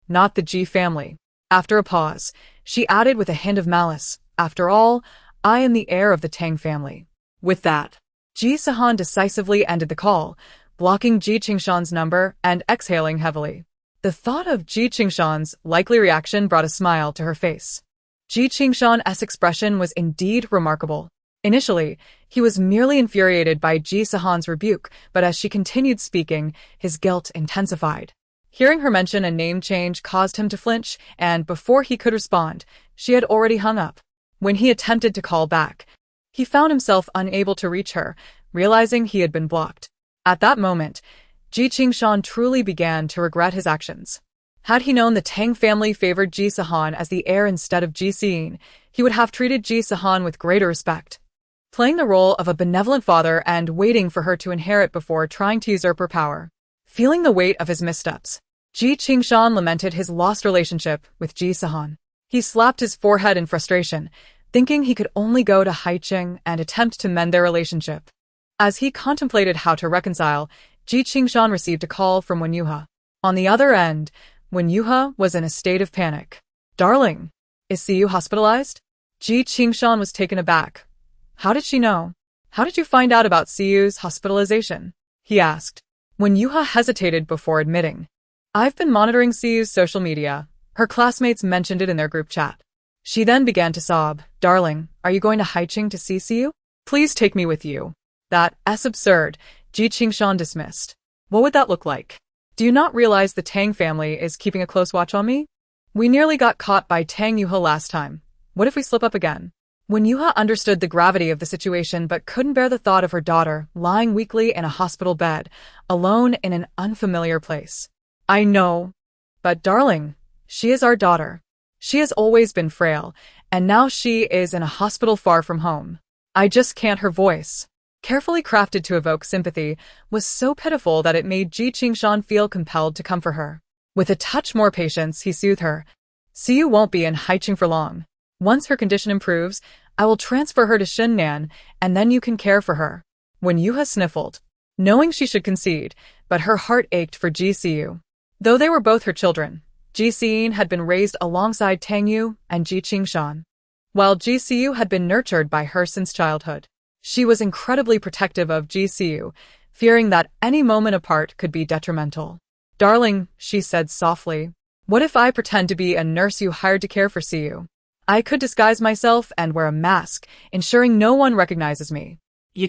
not the Ji family." After a pause, she added with a hint of malice, "After all, I am the heir of the Tang family." With that, Ji Sihan decisively ended the call, blocking Ji Qingshan's number and exhaling heavily. The thought of Ji Qingshan's likely reaction brought a smile to her face. Ji Qingshan's expression was indeed remarkable. Initially, he was merely infuriated by Ji Sihan's rebuke, but as she continued speaking, his guilt intensified. Hearing her mention a name change caused him to flinch, and before he could respond, she had already hung up. When he attempted to call back, he found himself unable to reach her, realizing he had been blocked. At that moment, Ji Qingshan truly began to regret his actions. Had he known the Tang family favored Ji Sihan as the heir instead of Ji Siyin, he would have treated Ji Sihan with greater respect, playing the role of a benevolent father and waiting for her to inherit before trying to usurp her power. Feeling the weight of his missteps, Ji Qingshan lamented his lost relationship with Ji Sihan. He slapped his forehead in frustration, thinking he could only go to Haicheng and attempt to mend their relationship. As he contemplated how to reconcile, Ji Qingshan received a call from Wen Yuha. On the other end, Wen Yuha was in a state of panic. "Darling, is Siyu hospitalized?" Ji Qingshan was taken aback. "How did she know? How did you find out about Siyu's hospitalization?" he asked. Wen Yuha hesitated before admitting, "I've been monitoring Siyu's social media. Her classmates mentioned it in their group chat." She then began to sob. "Darling, are you going to Haicheng to see Siyu? Please take me with you." "That's absurd," Ji Qingshan dismissed. "What would that look like? Do you not realize the Tang family is keeping a close watch on me? We nearly got caught by Tang Yuha last time. What if we slip up again?" When Yuha understood the gravity of the situation but couldn't bear the thought of her daughter lying weakly in a hospital bed, alone in an unfamiliar place. "I know. But darling, she is our daughter. She has always been frail, and now she is in a hospital far from home. I just can't. Her voice, carefully crafted to evoke sympathy, was so pitiful that it made Ji Sihan feel compelled to comfort her. With a touch more patience, he soothed her. Siyu won't be in Haicheng for long. Once her condition improves, I will transfer her to Xinnan, and then you can care for her. When Yuha sniffled, knowing she should concede, but her heart ached for Ji Siyu. Though they were both her children, Ji Sihan had been raised alongside Tang Yu and Ji Sihan. While Ji Siyu had been nurtured by her since childhood, she was incredibly protective of Ji Siyu, fearing that any moment apart could be detrimental. Darling, she said softly, what if I pretend to be a nurse you hired to care for Siyu? I could disguise myself and wear a mask, ensuring no one recognizes me. Ji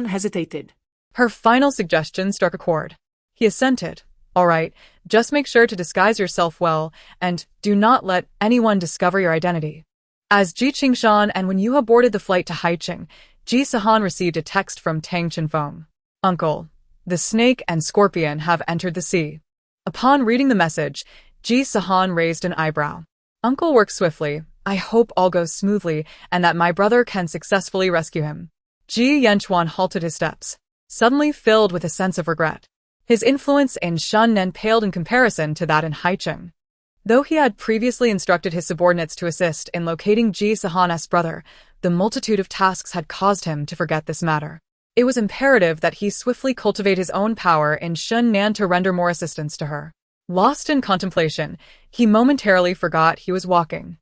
hesitated. Her final suggestion struck a chord. He assented. All right, just make sure to disguise yourself well, and do not let anyone discover your identity. As Ji Sihan and when Yuha boarded the flight to Haicheng, Ji Sihan received a text from Tang Chenfeng. Uncle, the snake and scorpion have entered the sea. Upon reading the message, Ji Sihan raised an eyebrow. Uncle works swiftly. I hope all goes smoothly and that my brother can successfully rescue him. Ji Yanchuan halted his steps, suddenly filled with a sense of regret. His influence in Shunnan paled in comparison to that in Haicheng. Though he had previously instructed his subordinates to assist in locating Ji Sihan's brother, the multitude of tasks had caused him to forget this matter. It was imperative that he swiftly cultivate his own power in Shunnan to render more assistance to her. Lost in contemplation, he momentarily forgot he was walking.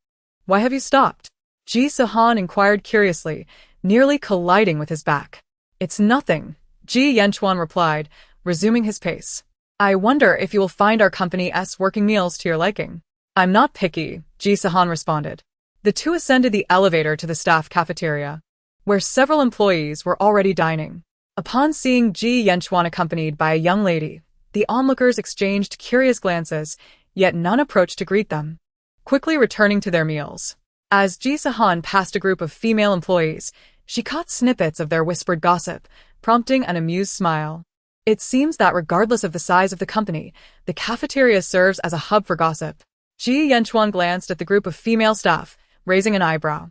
Why have you stopped? Ji Sihan inquired curiously, nearly colliding with his back. It's nothing, Ji Yanchuan replied, resuming his pace. I wonder if you will find our company's working meals to your liking. I'm not picky, Ji Sihan responded. The two ascended the elevator to the staff cafeteria, where several employees were already dining. Upon seeing Ji Yanchuan accompanied by a young lady, the onlookers exchanged curious glances, yet none approached to greet them, quickly returning to their meals. As Ji Sihan passed a group of female employees, she caught snippets of their whispered gossip, prompting an amused smile. It seems that regardless of the size of the company, the cafeteria serves as a hub for gossip. Ji Yanchuan glanced at the group of female staff, raising an eyebrow.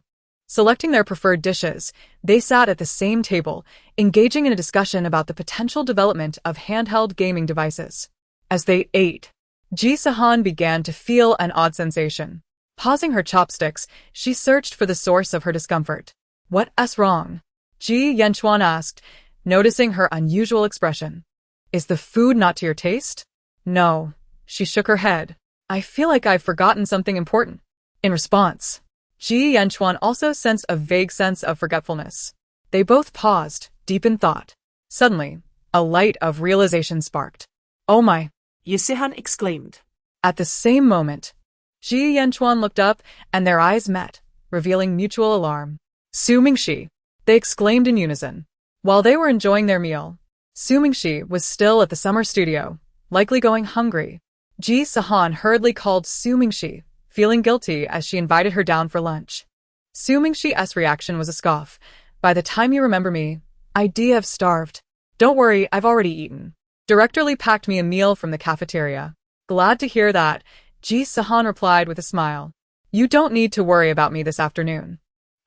Selecting their preferred dishes, they sat at the same table, engaging in a discussion about the potential development of handheld gaming devices. As they ate, Ji Sihan began to feel an odd sensation. Pausing her chopsticks, she searched for the source of her discomfort. What's wrong? Ji Yanchuan asked, noticing her unusual expression. Is the food not to your taste? No. She shook her head. I feel like I've forgotten something important. In response, Ji Yanchuan also sensed a vague sense of forgetfulness. They both paused, deep in thought. Suddenly, a light of realization sparked. Oh my! Ji Sihan exclaimed. At the same moment, Ji Yanchuan looked up and their eyes met, revealing mutual alarm. Su Mingxi! They exclaimed in unison. While they were enjoying their meal, Su Mingxi was still at the summer studio, likely going hungry. Ji Sihan hurriedly called Su Mingxi, feeling guilty as she invited her down for lunch. Su Mingxi's reaction was a scoff. By the time you remember me, I'd have starved. Don't worry, I've already eaten. Directorly packed me a meal from the cafeteria. Glad to hear that, Ji Sihan replied with a smile. You don't need to worry about me this afternoon.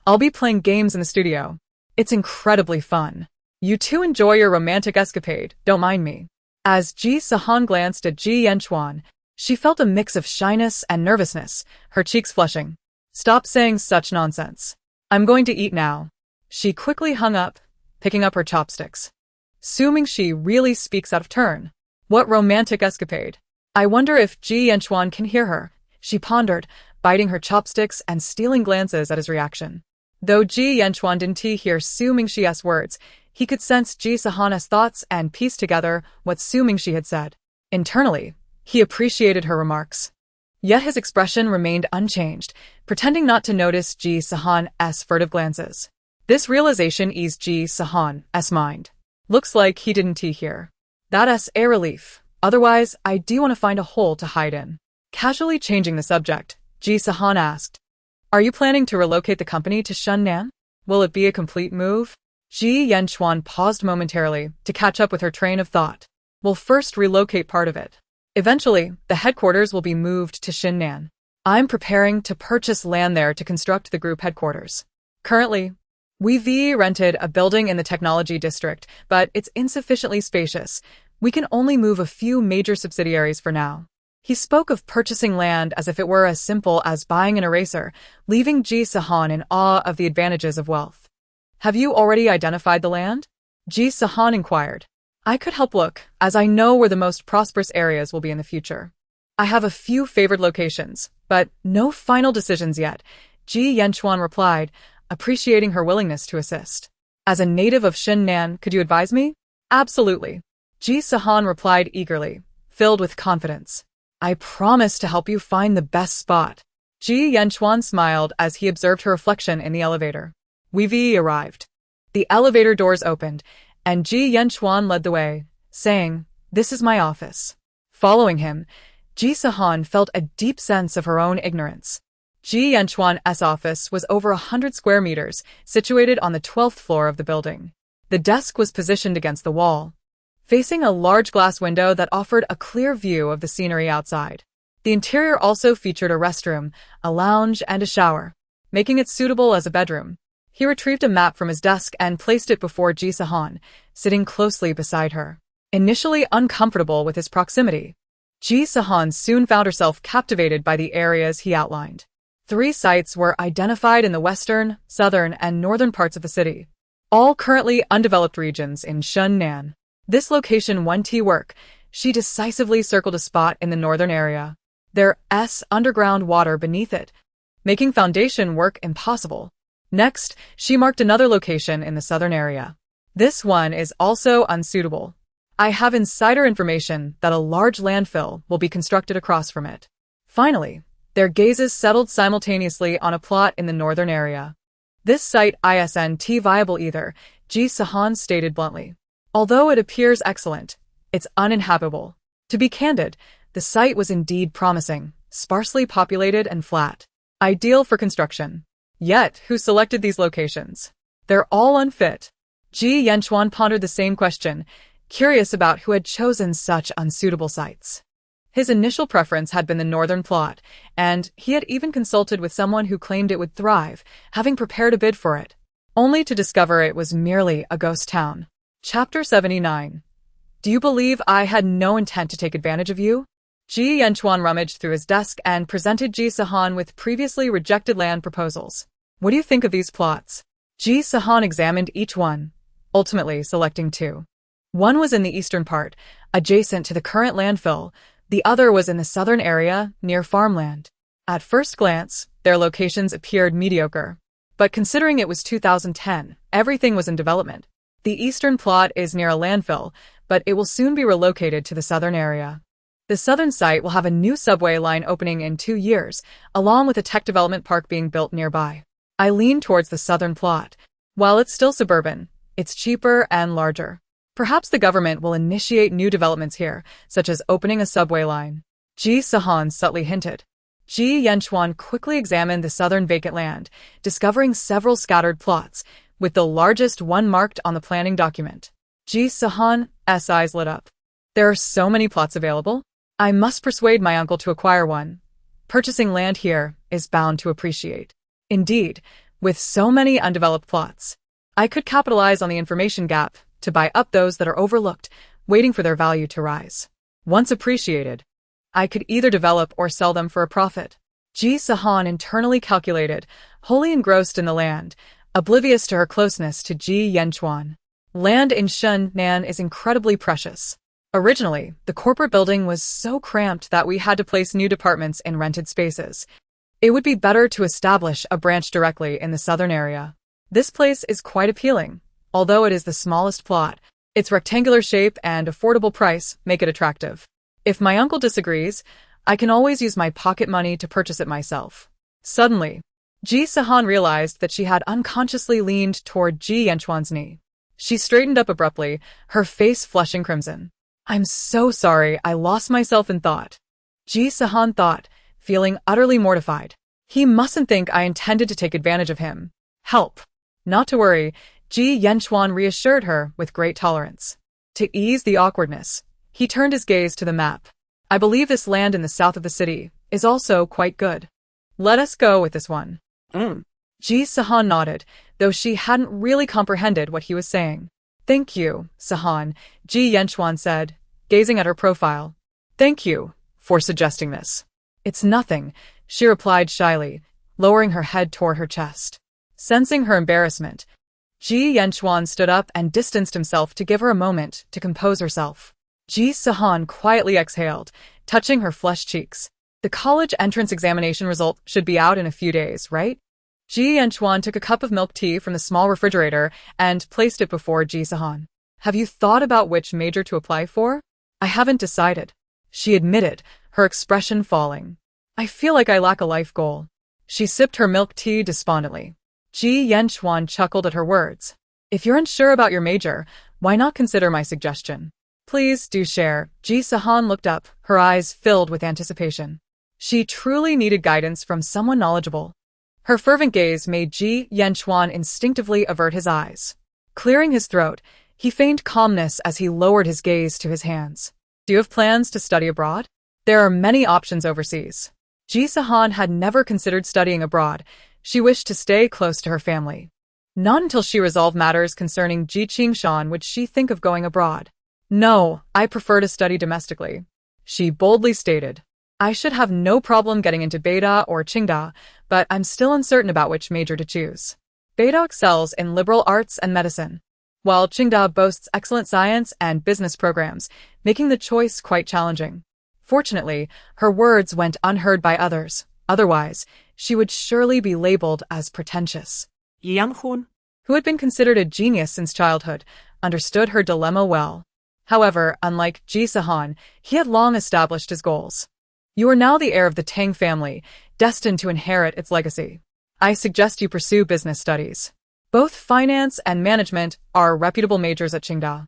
I'll be playing games in the studio. It's incredibly fun. You two enjoy your romantic escapade, don't mind me. As Ji Sihan glanced at Ji Yanchuan, she felt a mix of shyness and nervousness, her cheeks flushing. Stop saying such nonsense. I'm going to eat now. She quickly hung up, picking up her chopsticks. Su Mingxi really speaks out of turn. What romantic escapade? I wonder if Ji Yanchuan can hear her, she pondered, biting her chopsticks and stealing glances at his reaction. Though Ji Yanchuan didn't hear Su Mingxi's words, he could sense Ji Sihan's thoughts and piece together what Su Mingxi had said. Internally, he appreciated her remarks. Yet his expression remained unchanged, pretending not to notice Ji Sihan's furtive glances. This realization eased Ji Sihan's mind. Looks like he didn't hear. That's a relief. Otherwise, I do want to find a hole to hide in. Casually changing the subject, Ji Sihan asked, Are you planning to relocate the company to Shunnan? Will it be a complete move? Ji Yanchuan paused momentarily to catch up with her train of thought. We'll first relocate part of it. Eventually, the headquarters will be moved to Xinnan. I'm preparing to purchase land there to construct the group headquarters. Currently, we've rented a building in the technology district, but it's insufficiently spacious. We can only move a few major subsidiaries for now. He spoke of purchasing land as if it were as simple as buying an eraser, leaving Ji Sihan in awe of the advantages of wealth. Have you already identified the land? Ji Sihan inquired. I could help look, as I know where the most prosperous areas will be in the future. I have a few favored locations, but no final decisions yet, Ji Yanchuan replied, appreciating her willingness to assist. As a native of Xinnan, could you advise me? Absolutely. Ji Sihan replied eagerly, filled with confidence. I promise to help you find the best spot. Ji Yanchuan smiled as he observed her reflection in the elevator. We've arrived. The elevator doors opened, and Ji Yanchuan led the way, saying, This is my office. Following him, Ji Sihan felt a deep sense of her own ignorance. Ji Yanchuan's office was over 100 square meters, situated on the 12th floor of the building. The desk was positioned against the wall, facing a large glass window that offered a clear view of the scenery outside. The interior also featured a restroom, a lounge, and a shower, making it suitable as a bedroom. He retrieved a map from his desk and placed it before Ji Sihan, sitting closely beside her. Initially uncomfortable with his proximity, Ji Sihan soon found herself captivated by the areas he outlined. 3 sites were identified in the western, southern, and northern parts of the city, all currently undeveloped regions in Xinnan. This location won work. She decisively circled a spot in the northern area. There's underground water beneath it, making foundation work impossible. Next, she marked another location in the southern area. This one is also unsuitable. I have insider information that a large landfill will be constructed across from it. Finally, their gazes settled simultaneously on a plot in the northern area. This site isn't viable either, Ji Sihan stated bluntly. Although it appears excellent, it's uninhabitable. To be candid, the site was indeed promising, sparsely populated and flat, ideal for construction. Yet, who selected these locations? They're all unfit. Ji Yanchuan pondered the same question, curious about who had chosen such unsuitable sites. His initial preference had been the northern plot, and he had even consulted with someone who claimed it would thrive, having prepared a bid for it, only to discover it was merely a ghost town. Chapter 79. Do you believe I had no intent to take advantage of you? Ji Yanchuan rummaged through his desk and presented Ji Sihan with previously rejected land proposals. What do you think of these plots? Ji Sihan examined each one, ultimately selecting 2. One was in the eastern part, adjacent to the current landfill. The other was in the southern area, near farmland. At first glance, their locations appeared mediocre. But considering it was 2010, everything was in development. The eastern plot is near a landfill, but it will soon be relocated to the southern area. The southern site will have a new subway line opening in 2 years, along with a tech development park being built nearby. I lean towards the southern plot. While it's still suburban, it's cheaper and larger. Perhaps the government will initiate new developments here, such as opening a subway line. Ji Sihan subtly hinted. Ji Yanchuan quickly examined the southern vacant land, discovering several scattered plots, with the largest one marked on the planning document. Ji Sihan's eyes lit up. There are so many plots available. I must persuade my uncle to acquire one. Purchasing land here is bound to appreciate. Indeed, with so many undeveloped plots, I could capitalize on the information gap to buy up those that are overlooked, waiting for their value to rise. Once appreciated, I could either develop or sell them for a profit. Ji Sihan internally calculated, wholly engrossed in the land, oblivious to her closeness to Ji Yanchuan. Land in Xinnan is incredibly precious. Originally, the corporate building was so cramped that we had to place new departments in rented spaces. It would be better to establish a branch directly in the southern area. This place is quite appealing. Although it is the smallest plot, its rectangular shape and affordable price make it attractive. If my uncle disagrees, I can always use my pocket money to purchase it myself. Suddenly, Ji Sihan realized that she had unconsciously leaned toward Ji Yanchuan's knee. She straightened up abruptly, her face flushing crimson. I'm so sorry, I lost myself in thought. Ji Sihan thought, feeling utterly mortified. He mustn't think I intended to take advantage of him. Help. Not to worry, Ji Yanchuan reassured her with great tolerance. To ease the awkwardness, he turned his gaze to the map. I believe this land in the south of the city is also quite good. Let us go with this one. Mm. Ji Sihan nodded, though she hadn't really comprehended what he was saying. Thank you, Sihan, Ji Yanchuan said, gazing at her profile. Thank you for suggesting this. It's nothing, she replied shyly, lowering her head toward her chest. Sensing her embarrassment, Ji Yanchuan stood up and distanced himself to give her a moment to compose herself. Ji Sihan quietly exhaled, touching her flushed cheeks. The college entrance examination result should be out in a few days, right? Ji Yanchuan took a cup of milk tea from the small refrigerator and placed it before Ji Sihan. Have you thought about which major to apply for? I haven't decided, she admitted, her expression falling. I feel like I lack a life goal. She sipped her milk tea despondently. Ji Yanchuan chuckled at her words. If you're unsure about your major, why not consider my suggestion? Please do share. Ji Sihan looked up, her eyes filled with anticipation. She truly needed guidance from someone knowledgeable. Her fervent gaze made Ji Yanchuan instinctively avert his eyes. Clearing his throat, he feigned calmness as he lowered his gaze to his hands. Do you have plans to study abroad? There are many options overseas. Ji Sihan had never considered studying abroad. She wished to stay close to her family. Not until she resolved matters concerning Ji Qingshan would she think of going abroad. No, I prefer to study domestically, she boldly stated. I should have no problem getting into Beida or Qingda, but I'm still uncertain about which major to choose. Beida excels in liberal arts and medicine, while Qingda boasts excellent science and business programs, making the choice quite challenging. Fortunately, her words went unheard by others. Otherwise, she would surely be labeled as pretentious. Yang Hun, who had been considered a genius since childhood, understood her dilemma well. However, unlike Ji Sihan, he had long established his goals. You are now the heir of the Tang family, destined to inherit its legacy. I suggest you pursue business studies. Both finance and management are reputable majors at Qingda.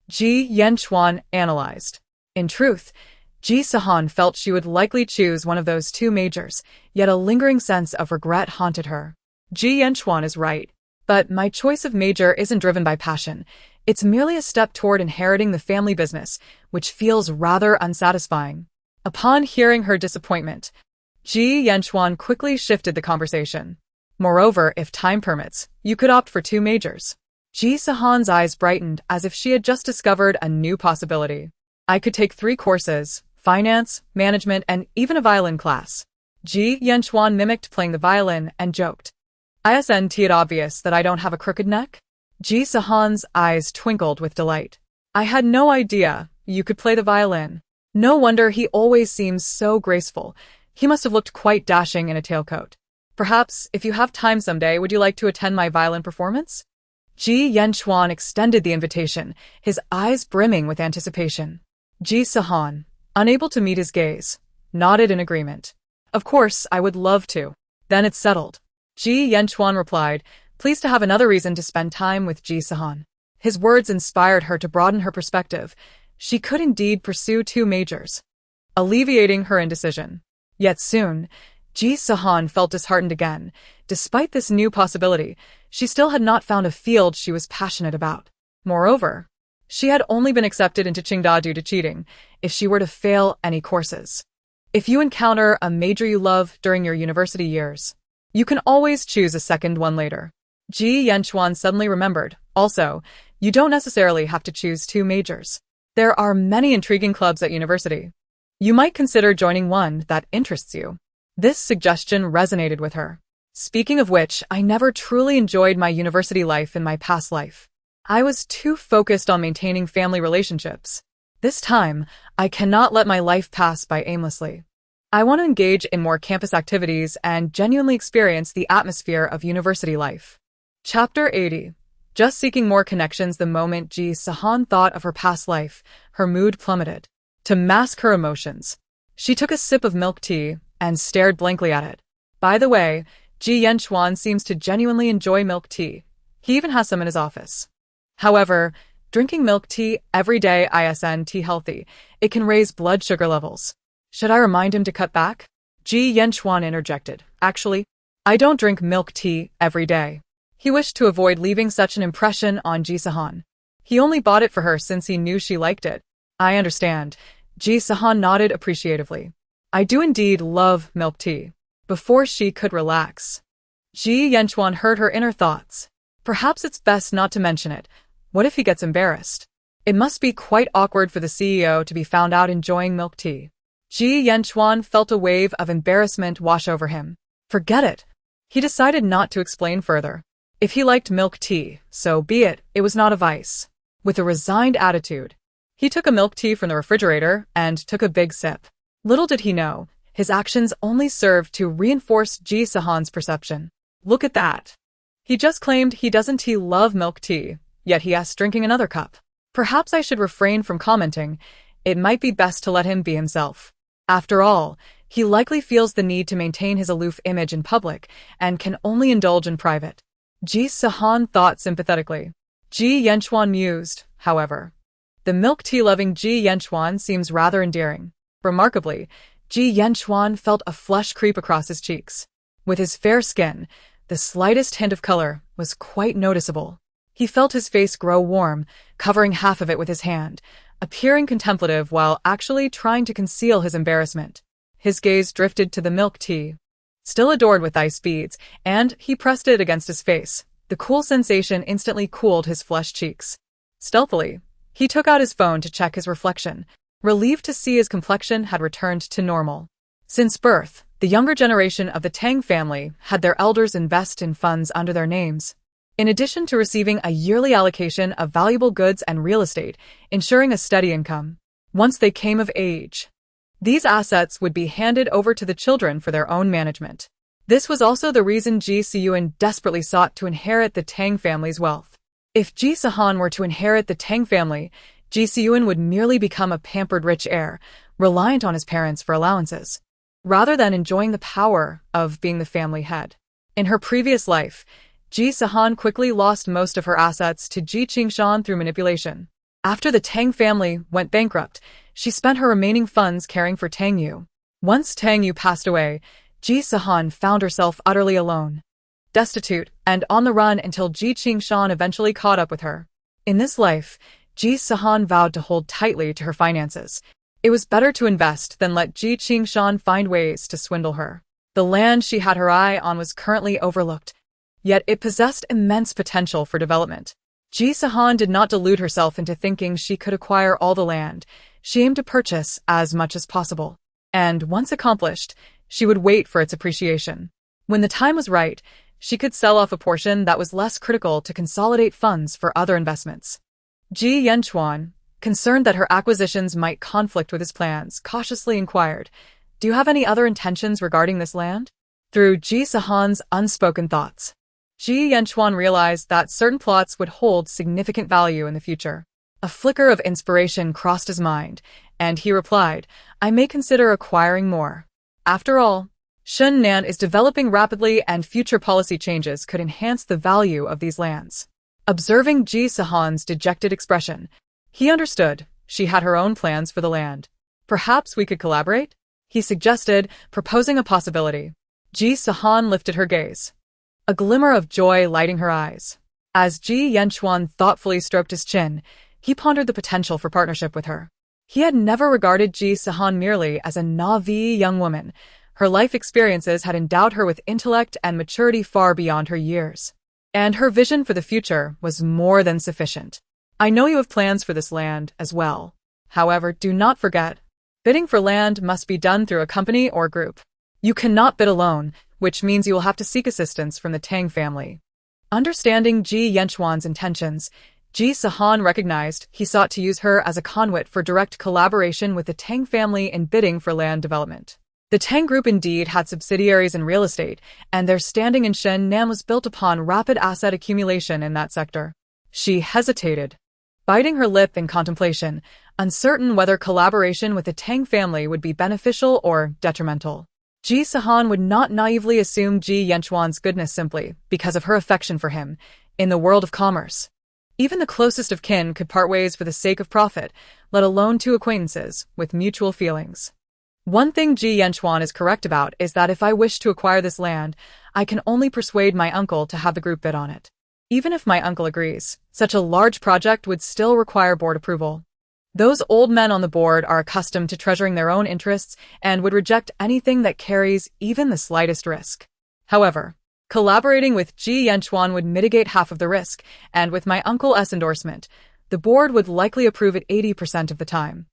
Ji Yanchuan analyzed. In truth, Ji Sihan felt she would likely choose one of those two majors, yet a lingering sense of regret haunted her. Ji Yanchuan is right, but my choice of major isn't driven by passion. It's merely a step toward inheriting the family business, which feels rather unsatisfying. Upon hearing her disappointment, Ji Yanchuan quickly shifted the conversation. Moreover, if time permits, you could opt for two majors. Ji Sihan's eyes brightened as if she had just discovered a new possibility. I could take 3 courses: finance, management, and even a violin class. Ji Yanchuan mimicked playing the violin and joked. Isn't it obvious that I don't have a crooked neck? Ji Sihan's eyes twinkled with delight. I had no idea you could play the violin. No wonder he always seems so graceful. He must have looked quite dashing in a tailcoat. Perhaps, if you have time someday, would you like to attend my violin performance? Ji Yanchuan extended the invitation, his eyes brimming with anticipation. Ji Sihan, unable to meet his gaze, nodded in agreement. Of course, I would love to. Then it's settled. Ji Yanchuan replied, pleased to have another reason to spend time with Ji Sihan. His words inspired her to broaden her perspective. She could indeed pursue 2 majors, alleviating her indecision. Yet soon, Ji Sihan felt disheartened again. Despite this new possibility, she still had not found a field she was passionate about. Moreover, she had only been accepted into Qingda due to cheating. If she were to fail any courses, if you encounter a major you love during your university years, you can always choose a second one later. Ji Yanchuan suddenly remembered. Also, you don't necessarily have to choose 2 majors. There are many intriguing clubs at university. You might consider joining one that interests you. This suggestion resonated with her. Speaking of which, I never truly enjoyed my university life in my past life. I was too focused on maintaining family relationships. This time, I cannot let my life pass by aimlessly. I want to engage in more campus activities and genuinely experience the atmosphere of university life. Chapter 80. Just seeking more connections. The moment Ji Sihan thought of her past life, her mood plummeted. To mask her emotions, she took a sip of milk tea and stared blankly at it. By the way, Ji Yanchuan seems to genuinely enjoy milk tea. He even has some in his office. However, drinking milk tea every day isn't healthy. It can raise blood sugar levels. Should I remind him to cut back? Ji Yanchuan interjected. Actually, I don't drink milk tea every day. He wished to avoid leaving such an impression on Ji Sihan. He only bought it for her since he knew she liked it. I understand. Ji Sihan nodded appreciatively. I do indeed love milk tea. before she could relax. Ji Yanchuan heard her inner thoughts. Perhaps it's best not to mention it. What if he gets embarrassed? It must be quite awkward for the CEO to be found out enjoying milk tea. Ji Yanchuan felt a wave of embarrassment wash over him. Forget it. He decided not to explain further. If he liked milk tea, so be it, it was not a vice. With a resigned attitude, he took a milk tea from the refrigerator and took a big sip. Little did he know, his actions only served to reinforce Ji Sihan's perception. Look at that. He just claimed he doesn't love milk tea, yet he asked drinking another cup. Perhaps I should refrain from commenting. It might be best to let him be himself. After all, he likely feels the need to maintain his aloof image in public and can only indulge in private. Ji Sihan thought sympathetically. Ji Yanchuan mused, however. The milk tea-loving Ji Yanchuan seems rather endearing. Remarkably, Ji Yanchuan felt a flush creep across his cheeks. With his fair skin, the slightest hint of color was quite noticeable. He felt his face grow warm, covering half of it with his hand, appearing contemplative while actually trying to conceal his embarrassment. His gaze drifted to the milk tea, still adored with ice beads, and he pressed it against his face. The cool sensation instantly cooled his flushed cheeks. Stealthily, he took out his phone to check his reflection, relieved to see his complexion had returned to normal. Since birth, the younger generation of the Tang family had their elders invest in funds under their names, in addition to receiving a yearly allocation of valuable goods and real estate, ensuring a steady income. Once they came of age, these assets would be handed over to the children for their own management. This was also the reason Ji Sihan desperately sought to inherit the Tang family's wealth. If Ji Sihan were to inherit the Tang family, Ji Sihan would merely become a pampered rich heir, reliant on his parents for allowances, rather than enjoying the power of being the family head. In her previous life, Ji Sihan quickly lost most of her assets to Ji Qingshan through manipulation. After the Tang family went bankrupt, she spent her remaining funds caring for Tang Yu. Once Tang Yu passed away, Ji Sihan found herself utterly alone, destitute, and on the run until Ji Qingshan eventually caught up with her. In this life, Ji Sihan vowed to hold tightly to her finances. It was better to invest than let Ji Qingshan find ways to swindle her. The land she had her eye on was currently overlooked, yet it possessed immense potential for development. Ji Sihan did not delude herself into thinking she could acquire all the land. She aimed to purchase as much as possible, and once accomplished, she would wait for its appreciation. When the time was right, she could sell off a portion that was less critical to consolidate funds for other investments. Ji Yanchuan, concerned that her acquisitions might conflict with his plans, cautiously inquired, "Do you have any other intentions regarding this land?" Through Ji Sihan's unspoken thoughts, Ji Yanchuan realized that certain plots would hold significant value in the future. A flicker of inspiration crossed his mind, and he replied, "I may consider acquiring more. After all, Shunnan is developing rapidly and future policy changes could enhance the value of these lands." Observing Ji Sihan's dejected expression, he understood she had her own plans for the land. "Perhaps we could collaborate?" he suggested, proposing a possibility. Ji Sihan lifted her gaze, a glimmer of joy lighting her eyes. As Ji Yanchuan thoughtfully stroked his chin, he pondered the potential for partnership with her. He had never regarded Ji Sihan merely as a naive young woman. Her life experiences had endowed her with intellect and maturity far beyond her years, and her vision for the future was more than sufficient. "I know you have plans for this land as well. However, do not forget, bidding for land must be done through a company or group. You cannot bid alone, which means you will have to seek assistance from the Tang family." Understanding Ji Yanchuan's intentions, Ji Sihan recognized he sought to use her as a conduit for direct collaboration with the Tang family in bidding for land development. The Tang Group indeed had subsidiaries in real estate, and their standing in Shunnan was built upon rapid asset accumulation in that sector. She hesitated, biting her lip in contemplation, uncertain whether collaboration with the Tang family would be beneficial or detrimental. Ji Sihan would not naively assume Ji Yanchuan's goodness simply because of her affection for him. In the world of commerce, even the closest of kin could part ways for the sake of profit, let alone two acquaintances with mutual feelings. One thing Ji Yanchuan is correct about is that if I wish to acquire this land, I can only persuade my uncle to have the group bid on it. Even if my uncle agrees, such a large project would still require board approval. Those old men on the board are accustomed to treasuring their own interests and would reject anything that carries even the slightest risk. However, collaborating with Ji Yanchuan would mitigate half of the risk, and with my uncle's endorsement, the board would likely approve it 80% of the time.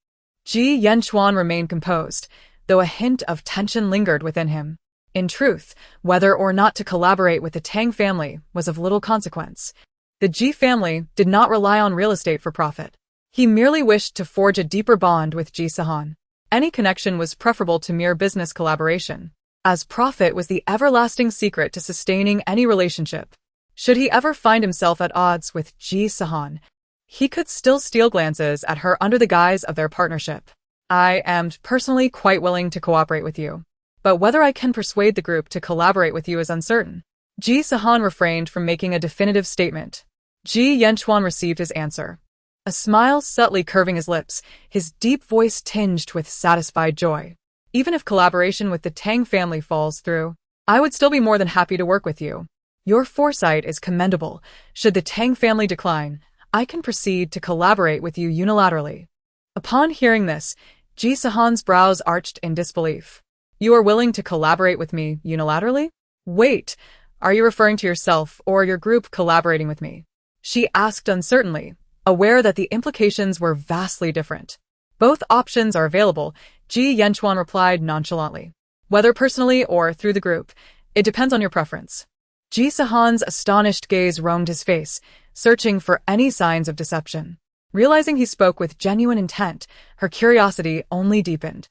Ji Yanchuan remained composed, though a hint of tension lingered within him. In truth, whether or not to collaborate with the Tang family was of little consequence. The Ji family did not rely on real estate for profit. He merely wished to forge a deeper bond with Ji Sihan. Any connection was preferable to mere business collaboration, as profit was the everlasting secret to sustaining any relationship. Should he ever find himself at odds with Ji Sihan, he could still steal glances at her under the guise of their partnership. I am personally quite willing to cooperate with you, but whether I can persuade the group to collaborate with you is uncertain. Ji Sihan refrained from making a definitive statement. Ji Yanchuan received his answer. A smile subtly curving his lips, his deep voice tinged with satisfied joy. Even if collaboration with the Tang family falls through, I would still be more than happy to work with you. Your foresight is commendable. Should the Tang family decline, I can proceed to collaborate with you unilaterally. Upon hearing this, Ji Sihan's brows arched in disbelief. You are willing to collaborate with me unilaterally? Wait, are you referring to yourself or your group collaborating with me? She asked uncertainly, aware that the implications were vastly different. Both options are available, Ji Yanchuan replied nonchalantly. Whether personally or through the group, it depends on your preference. Ji Sihan's astonished gaze roamed his face, searching for any signs of deception. Realizing he spoke with genuine intent, her curiosity only deepened.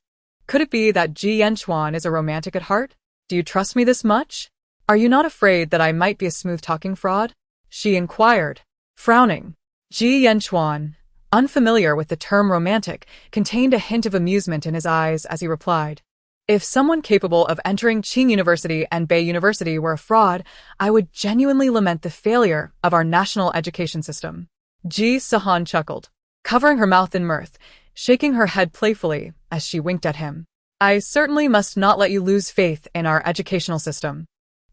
Could it be that Ji Yanchuan is a romantic at heart? Do you trust me this much? Are you not afraid that I might be a smooth-talking fraud? She inquired, frowning. Ji Yanchuan, unfamiliar with the term romantic, contained a hint of amusement in his eyes as he replied. If someone capable of entering Qing University and Bei University were a fraud, I would genuinely lament the failure of our national education system. Ji Sihan chuckled, covering her mouth in mirth, shaking her head playfully as she winked at him. I certainly must not let you lose faith in our educational system.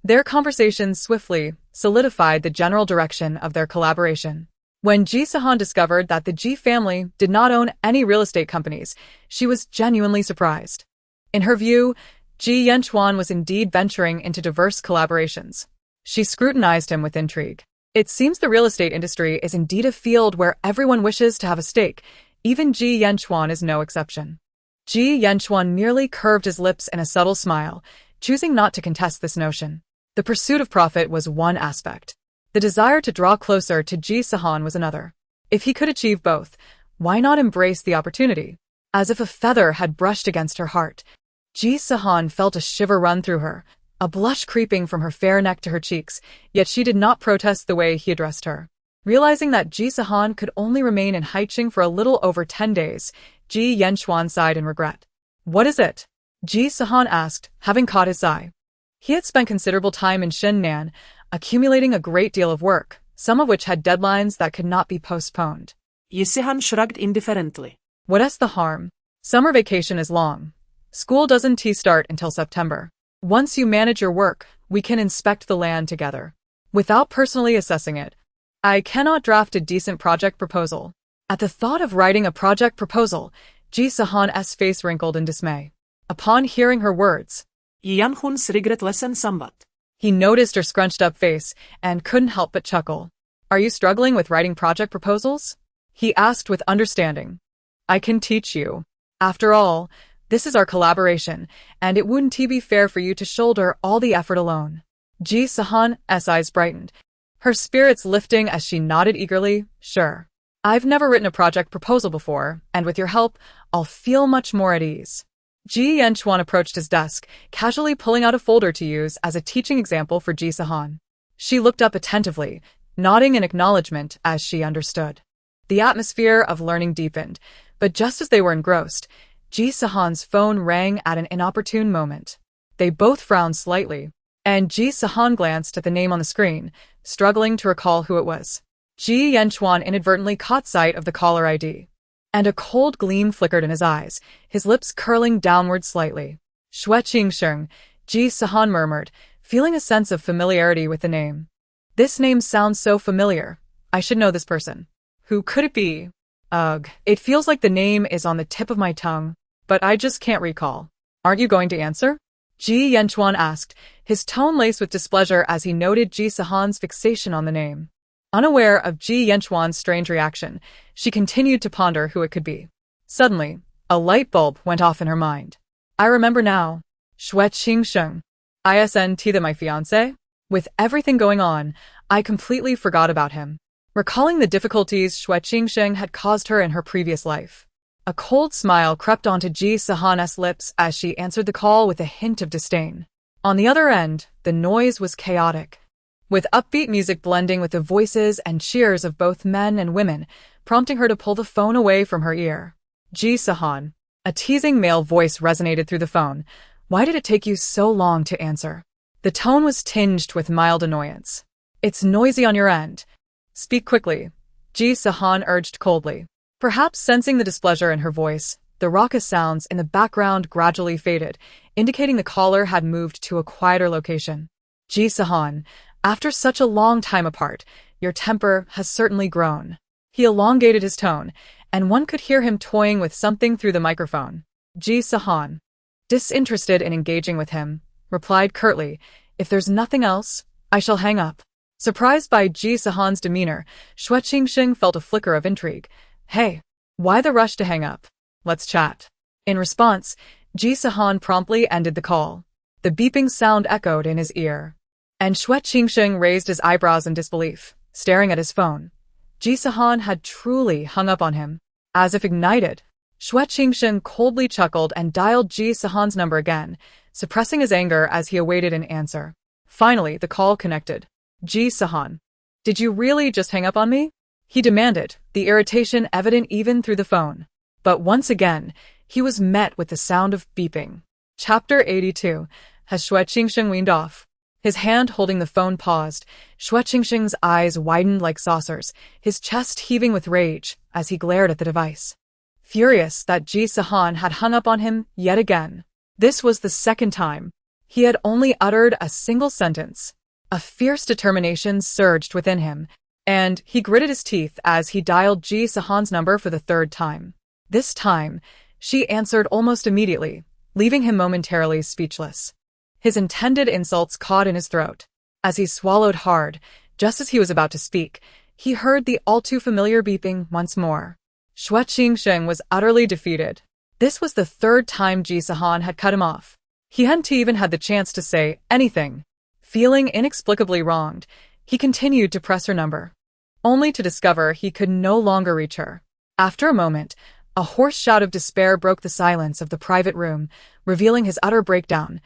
Their conversation swiftly solidified the general direction of their collaboration. When Ji Sihan discovered that the Ji family did not own any real estate companies, she was genuinely surprised. In her view, Ji Yanchuan was indeed venturing into diverse collaborations. She scrutinized him with intrigue. It seems the real estate industry is indeed a field where everyone wishes to have a stake. Even Ji Yanchuan is no exception. Ji Yanchuan merely curved his lips in a subtle smile, choosing not to contest this notion. The pursuit of profit was one aspect. The desire to draw closer to Ji Sihan was another. If he could achieve both, why not embrace the opportunity? As if a feather had brushed against her heart, Ji Sihan felt a shiver run through her, a blush creeping from her fair neck to her cheeks, yet she did not protest the way he addressed her. Realizing that Ji Sihan could only remain in Haiqing for a little over 10 days, Ji Yanchuan sighed in regret. What is it? Ji Sihan asked, having caught his eye. He had spent considerable time in Shennan, accumulating a great deal of work, some of which had deadlines that could not be postponed. Ji Sihan shrugged indifferently. What's the harm? Summer vacation is long. School doesn't start until September. Once you manage your work, we can inspect the land together. Without personally assessing it, I cannot draft a decent project proposal. At the thought of writing a project proposal, Ji Sihan's face wrinkled in dismay. Upon hearing her words, Ji Yanchuan's regret lessened somewhat. He noticed her scrunched-up face and couldn't help but chuckle. Are you struggling with writing project proposals? He asked with understanding. I can teach you. After all, this is our collaboration, and it wouldn't be fair for you to shoulder all the effort alone. Ji Sihan's eyes brightened, her spirits lifting as she nodded eagerly. Sure. I've never written a project proposal before, and with your help, I'll feel much more at ease. Ji Yanchuan approached his desk, casually pulling out a folder to use as a teaching example for Ji Sihan. She looked up attentively, nodding in acknowledgement as she understood. The atmosphere of learning deepened, but just as they were engrossed, Ji Sihan's phone rang at an inopportune moment. They both frowned slightly, and Ji Sihan glanced at the name on the screen, struggling to recall who it was. Ji Yanchuan inadvertently caught sight of the caller ID, and a cold gleam flickered in his eyes, his lips curling downward slightly. Shui Qingsheng, Ji Sihan murmured, feeling a sense of familiarity with the name. This name sounds so familiar. I should know this person. Who could it be? Ugh, it feels like the name is on the tip of my tongue, but I just can't recall. Aren't you going to answer? Ji Yanchuan asked, his tone laced with displeasure as he noted Ji Sihan's fixation on the name. Unaware of Ji Yanchuan's strange reaction, she continued to ponder who it could be. Suddenly, a light bulb went off in her mind. I remember now. Xue Qingsheng. ISNT that my fiancé? With everything going on, I completely forgot about him. Recalling the difficulties Xue Qingsheng had caused her in her previous life. A cold smile crept onto Ji Sihan's lips as she answered the call with a hint of disdain. On the other end, the noise was chaotic, with upbeat music blending with the voices and cheers of both men and women, prompting her to pull the phone away from her ear. Ji Sihan. A teasing male voice resonated through the phone. Why did it take you so long to answer? The tone was tinged with mild annoyance. It's noisy on your end. Speak quickly, Ji Sihan urged coldly. Perhaps sensing the displeasure in her voice, the raucous sounds in the background gradually faded, indicating the caller had moved to a quieter location. Ji Sihan, after such a long time apart, your temper has certainly grown. He elongated his tone, and one could hear him toying with something through the microphone. Ji Sihan, disinterested in engaging with him, replied curtly, if there's nothing else, I shall hang up. Surprised by Ji Sihan's demeanor, Xue Qingsheng felt a flicker of intrigue. Hey, why the rush to hang up? Let's chat. In response, Ji Sihan promptly ended the call. The beeping sound echoed in his ear. And Xue Qingsheng raised his eyebrows in disbelief, staring at his phone. Ji Sihan had truly hung up on him. As if ignited, Xue Qingsheng coldly chuckled and dialed Ji Sihan's number again, suppressing his anger as he awaited an answer. Finally, the call connected. Ji Sihan. Did you really just hang up on me? He demanded, the irritation evident even through the phone. But once again, he was met with the sound of beeping. Chapter 82. Has Xue Qingsheng weaned off? His hand holding the phone paused. Xue Qingsheng's eyes widened like saucers, his chest heaving with rage as he glared at the device. Furious that Ji Sihan had hung up on him yet again. This was the second time. He had only uttered a single sentence. A fierce determination surged within him, and he gritted his teeth as he dialed Ji Sihan's number for the third time. This time, she answered almost immediately, leaving him momentarily speechless. His intended insults caught in his throat. As he swallowed hard, just as he was about to speak, he heard the all-too-familiar beeping once more. Xue Qingsheng was utterly defeated. This was the third time Ji Sihan had cut him off. He hadn't even had the chance to say anything. Feeling inexplicably wronged, he continued to press her number, only to discover he could no longer reach her. After a moment, a hoarse shout of despair broke the silence of the private room, revealing his utter breakdown.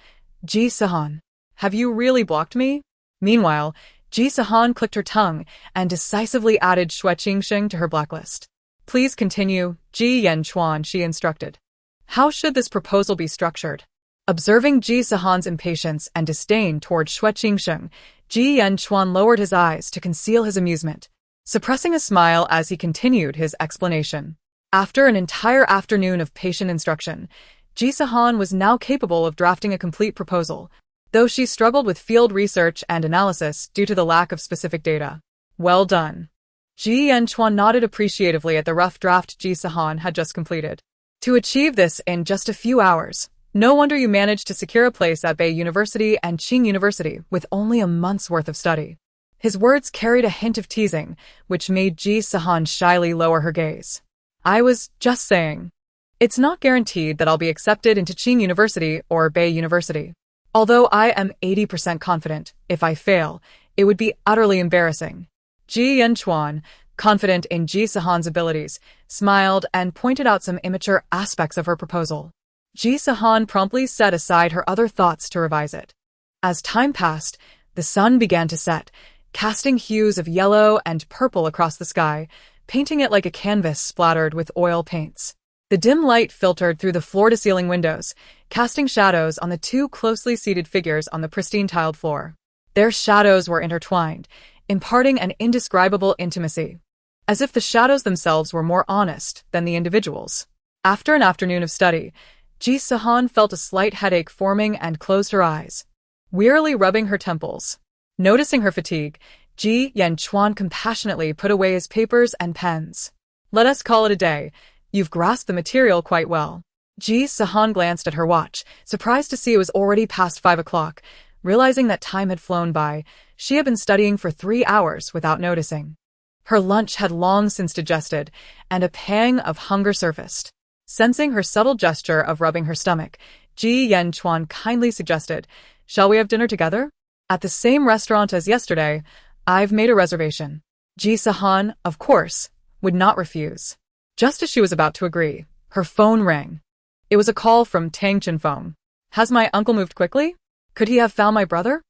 Ji Sihan, have you really blocked me? Meanwhile, Ji Sihan clicked her tongue and decisively added Xue Qingsheng to her blacklist. Please continue, Ji Yanchuan, she instructed. How should this proposal be structured? Observing Ji Sihan's impatience and disdain toward Xue Qingsheng, Ji Yanchuan lowered his eyes to conceal his amusement, suppressing a smile as he continued his explanation. After an entire afternoon of patient instruction, Ji Sihan was now capable of drafting a complete proposal, though she struggled with field research and analysis due to the lack of specific data. Well done. Ji Yanchuan nodded appreciatively at the rough draft Ji Sihan had just completed. To achieve this in just a few hours, no wonder you managed to secure a place at Bei University and Qing University with only a month's worth of study. His words carried a hint of teasing, which made Ji Sihan shyly lower her gaze. I was just saying. It's not guaranteed that I'll be accepted into Qing University or Bei University. Although I am 80% confident, if I fail, it would be utterly embarrassing. Ji Yanchuan, confident in Ji Sihan's abilities, smiled and pointed out some immature aspects of her proposal. Ji Sihan promptly set aside her other thoughts to revise it. As time passed, the sun began to set, casting hues of yellow and purple across the sky, painting it like a canvas splattered with oil paints. The dim light filtered through the floor-to-ceiling windows, casting shadows on the two closely seated figures on the pristine tiled floor. Their shadows were intertwined, imparting an indescribable intimacy, as if the shadows themselves were more honest than the individuals. After an afternoon of study, Ji Sihan felt a slight headache forming and closed her eyes, wearily rubbing her temples. Noticing her fatigue, Ji Yanchuan compassionately put away his papers and pens. Let us call it a day. You've grasped the material quite well. Ji Sihan glanced at her watch, surprised to see it was already past 5 o'clock. Realizing that time had flown by, she had been studying for 3 hours without noticing. Her lunch had long since digested, and a pang of hunger surfaced. Sensing her subtle gesture of rubbing her stomach, Ji Yanchuan kindly suggested, "Shall we have dinner together? At the same restaurant as yesterday. I've made a reservation." Ji Sihan, of course, would not refuse. Just as she was about to agree, her phone rang. It was a call from Tang Chenfeng. "Has my uncle moved quickly? Could he have found my brother?"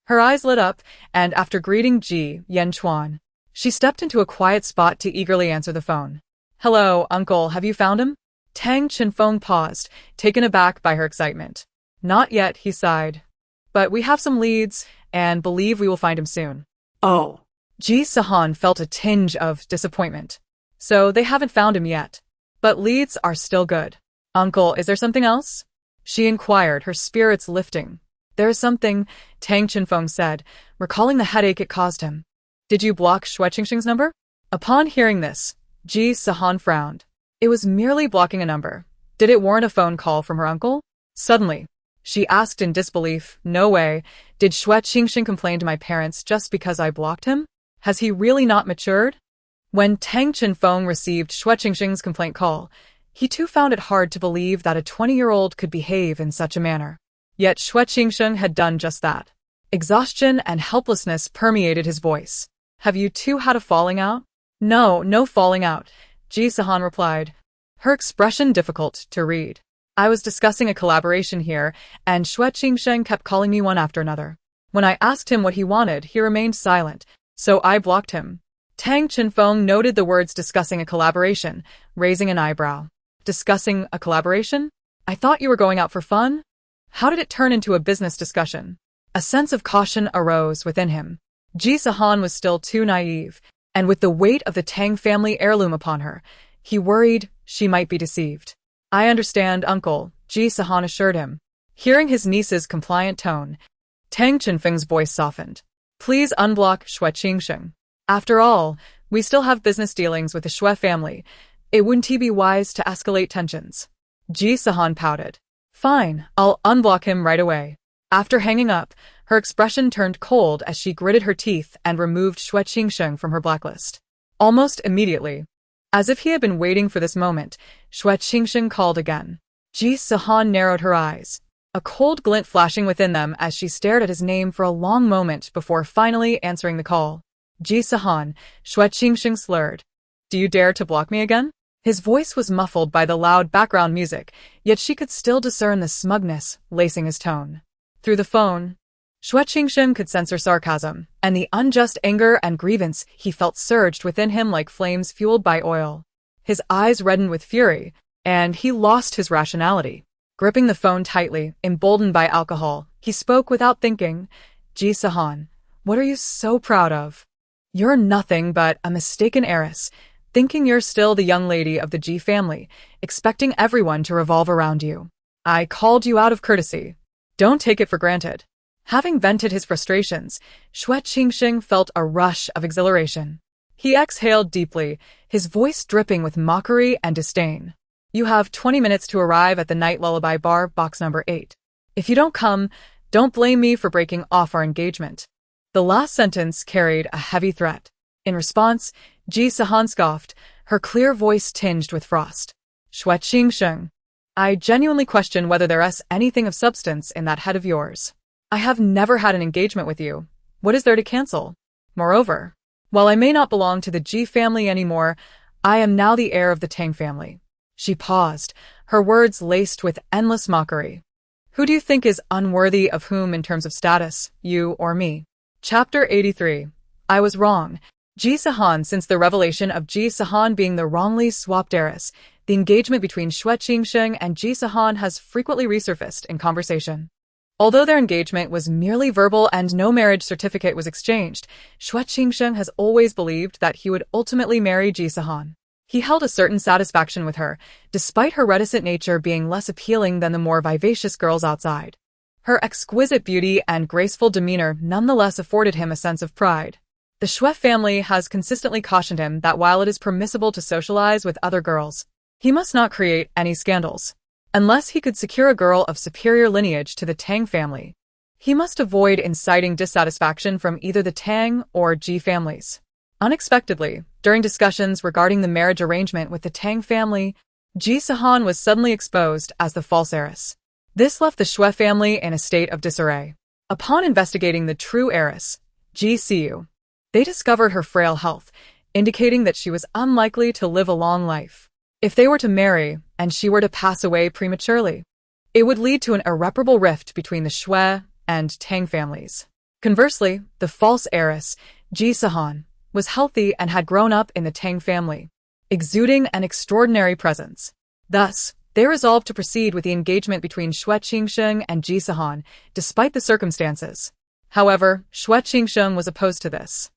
Her eyes lit up, and after greeting Ji Yanchuan, she stepped into a quiet spot to eagerly answer the phone. "Hello, uncle, have you found him?" Tang Chenfeng paused, taken aback by her excitement. "Not yet," he sighed. "But we have some leads, and believe we will find him soon." Oh. Ji Sihan felt a tinge of disappointment. "So they haven't found him yet. But leads are still good." "Uncle, is there something else?" she inquired, her spirits lifting. "There is something," Tang Chenfeng said, recalling the headache it caused him. "Did you block Xue Qingxing's number?" Upon hearing this, Ji Sihan frowned. It was merely blocking a number. Did it warrant a phone call from her uncle? Suddenly, she asked in disbelief, "No way. Did Xue Qingxing complain to my parents just because I blocked him? Has he really not matured?" When Tang Chenfeng received Xue Qingxing's complaint call, he too found it hard to believe that a 20-year-old could behave in such a manner. Yet Xue Qingxing had done just that. Exhaustion and helplessness permeated his voice. "Have you two had a falling out?" "No, no falling out," Ji Sihan replied, her expression difficult to read. "I was discussing a collaboration here, and Xue Qingxing kept calling me one after another. When I asked him what he wanted, he remained silent, so I blocked him." Tang Chenfeng noted the words "discussing a collaboration," raising an eyebrow. "Discussing a collaboration? I thought you were going out for fun? How did it turn into a business discussion?" A sense of caution arose within him. Ji Sihan was still too naive, and with the weight of the Tang family heirloom upon her, he worried she might be deceived. "I understand, uncle," Ji Sihan assured him. Hearing his niece's compliant tone, Tang Chenfeng's voice softened. "Please unblock Xue Qingxing. After all, we still have business dealings with the Xue family. It wouldn't be wise to escalate tensions." Ji Sihan pouted. "Fine, I'll unblock him right away." After hanging up, her expression turned cold as she gritted her teeth and removed Xue Qingxing from her blacklist. Almost immediately, as if he had been waiting for this moment, Xue Qingxing called again. Ji Sihan narrowed her eyes, a cold glint flashing within them as she stared at his name for a long moment before finally answering the call. "Ji Sihan," Xue Qingxing slurred. "Do you dare to block me again?" His voice was muffled by the loud background music, yet she could still discern the smugness lacing his tone. Through the phone, Xue Qingxing could sense her sarcasm, and the unjust anger and grievance he felt surged within him like flames fueled by oil. His eyes reddened with fury, and he lost his rationality. Gripping the phone tightly, emboldened by alcohol, he spoke without thinking. "Ji Sihan, what are you so proud of? You're nothing but a mistaken heiress, thinking you're still the young lady of the Ji family, expecting everyone to revolve around you. I called you out of courtesy. Don't take it for granted." Having vented his frustrations, Xue Qingxing felt a rush of exhilaration. He exhaled deeply, his voice dripping with mockery and disdain. "You have 20 minutes to arrive at the Night Lullaby Bar, box number 8. If you don't come, don't blame me for breaking off our engagement." The last sentence carried a heavy threat. In response, Ji Sihan scoffed, her clear voice tinged with frost. "Xue Qingxing, I genuinely question whether there's anything of substance in that head of yours. I have never had an engagement with you. What is there to cancel? Moreover, while I may not belong to the Ji family anymore, I am now the heir of the Tang family." She paused, her words laced with endless mockery. "Who do you think is unworthy of whom in terms of status, you or me?" Chapter 83. I was wrong. Ji Sihan. Since the revelation of Ji Sihan being the wrongly swapped heiress, the engagement between Xue Qingxing and Ji Sihan has frequently resurfaced in conversation. Although their engagement was merely verbal and no marriage certificate was exchanged, Xue Qingxing has always believed that he would ultimately marry Ji Sihan. He held a certain satisfaction with her, despite her reticent nature being less appealing than the more vivacious girls outside. Her exquisite beauty and graceful demeanor nonetheless afforded him a sense of pride. The Xue family has consistently cautioned him that while it is permissible to socialize with other girls, he must not create any scandals. Unless he could secure a girl of superior lineage to the Tang family, he must avoid inciting dissatisfaction from either the Tang or Ji families. Unexpectedly, during discussions regarding the marriage arrangement with the Tang family, Ji Sihan was suddenly exposed as the false heiress. This left the Xue family in a state of disarray. Upon investigating the true heiress, Ji Sihan, they discovered her frail health, indicating that she was unlikely to live a long life. If they were to marry, and she were to pass away prematurely, it would lead to an irreparable rift between the Xue and Tang families. Conversely, the false heiress, Ji Sihan, was healthy and had grown up in the Tang family, exuding an extraordinary presence. Thus, they resolved to proceed with the engagement between Xue Qingsheng and Ji Sihan, despite the circumstances. However, Xue Qingsheng was opposed to this.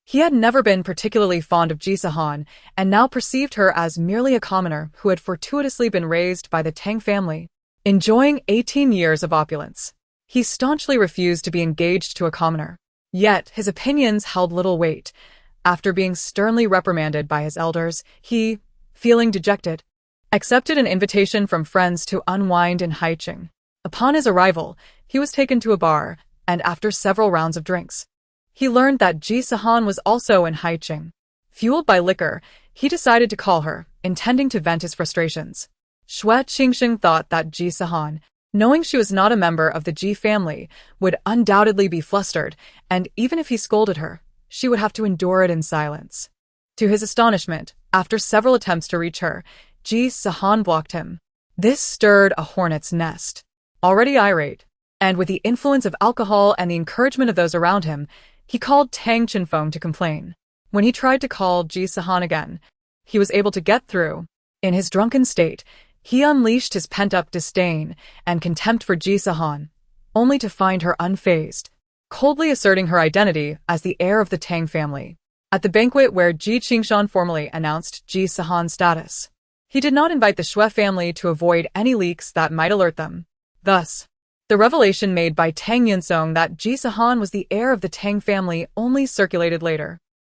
He had never been particularly fond of Ji Sihan and now perceived her as merely a commoner who had fortuitously been raised by the Tang family, enjoying 18 years of opulence. He staunchly refused to be engaged to a commoner. Yet, his opinions held little weight. After being sternly reprimanded by his elders, he, feeling dejected, accepted an invitation from friends to unwind in Haiqing. Upon his arrival, he was taken to a bar, and after several rounds of drinks, he learned that Ji Sihan was also in Haiqing. Fueled by liquor, he decided to call her, intending to vent his frustrations. Xue Qingsheng thought that Ji Sihan, knowing she was not a member of the Ji family, would undoubtedly be flustered, and even if he scolded her, she would have to endure it in silence. To his astonishment, after several attempts to reach her, Ji Sihan blocked him. This stirred a hornet's nest. Already irate, and with the influence of alcohol and the encouragement of those around him, he called Tang Chenfeng to complain. When he tried to call Ji Sihan again, he was able to get through. In his drunken state, he unleashed his pent-up disdain and contempt for Ji Sihan, only to find her unfazed, coldly asserting her identity as the heir of the Tang family. At the banquet where Ji Qingshan formally announced Ji Sihan's status, he did not invite the Xue family to avoid any leaks that might alert them. Thus, the revelation made by Tang Yinsong that Ji Sihan was the heir of the Tang family only circulated later.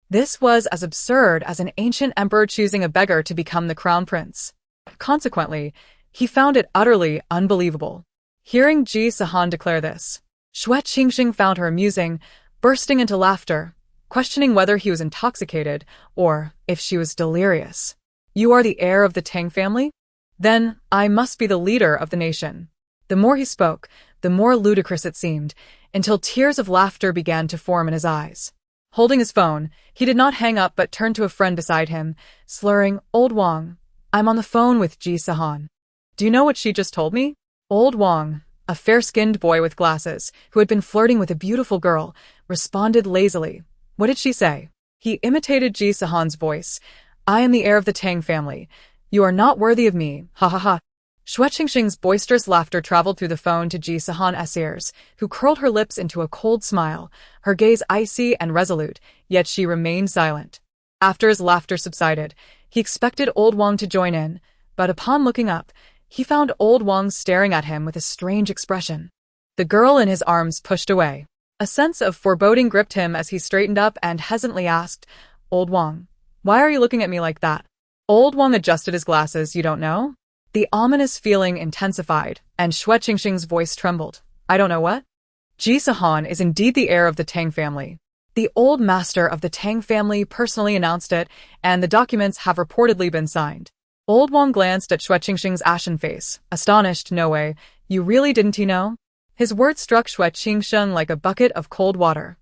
This was as absurd as an ancient emperor choosing a beggar to become the crown prince. Consequently, he found it utterly unbelievable. Hearing Ji Sihan declare this, Xue Qingsheng found her amusing, bursting into laughter, questioning whether he was intoxicated or if she was delirious. "You are the heir of the Tang family? Then I must be the leader of the nation." The more he spoke, the more ludicrous it seemed, until tears of laughter began to form in his eyes. Holding his phone, he did not hang up but turned to a friend beside him, slurring, "Old Wang, I'm on the phone with Ji Sihan. Do you know what she just told me?" Old Wang, a fair-skinned boy with glasses, who had been flirting with a beautiful girl, responded lazily. "What did she say?" He imitated Ji Sihan's voice. "I am the heir of the Tang family. You are not worthy of me, ha ha ha." Xue Qingsheng's boisterous laughter traveled through the phone to Ji Sihan's ears, who curled her lips into a cold smile, her gaze icy and resolute, yet she remained silent. After his laughter subsided, he expected Old Wang to join in, but upon looking up, he found Old Wang staring at him with a strange expression. The girl in his arms pushed away. A sense of foreboding gripped him as he straightened up and hesitantly asked, "Old Wang, why are you looking at me like that?" Old Wang adjusted his glasses. "You don't know?" The ominous feeling intensified, and Xue Qingsheng's voice trembled. "I don't know what?" Ji Sihan is indeed the heir of the Tang family. The old master of the Tang family personally announced it, and the documents have reportedly been signed. Old Wang glanced at Xue Qingsheng's ashen face, astonished. "No way, you really didn't know?" His words struck Xue Qingsheng like a bucket of cold water,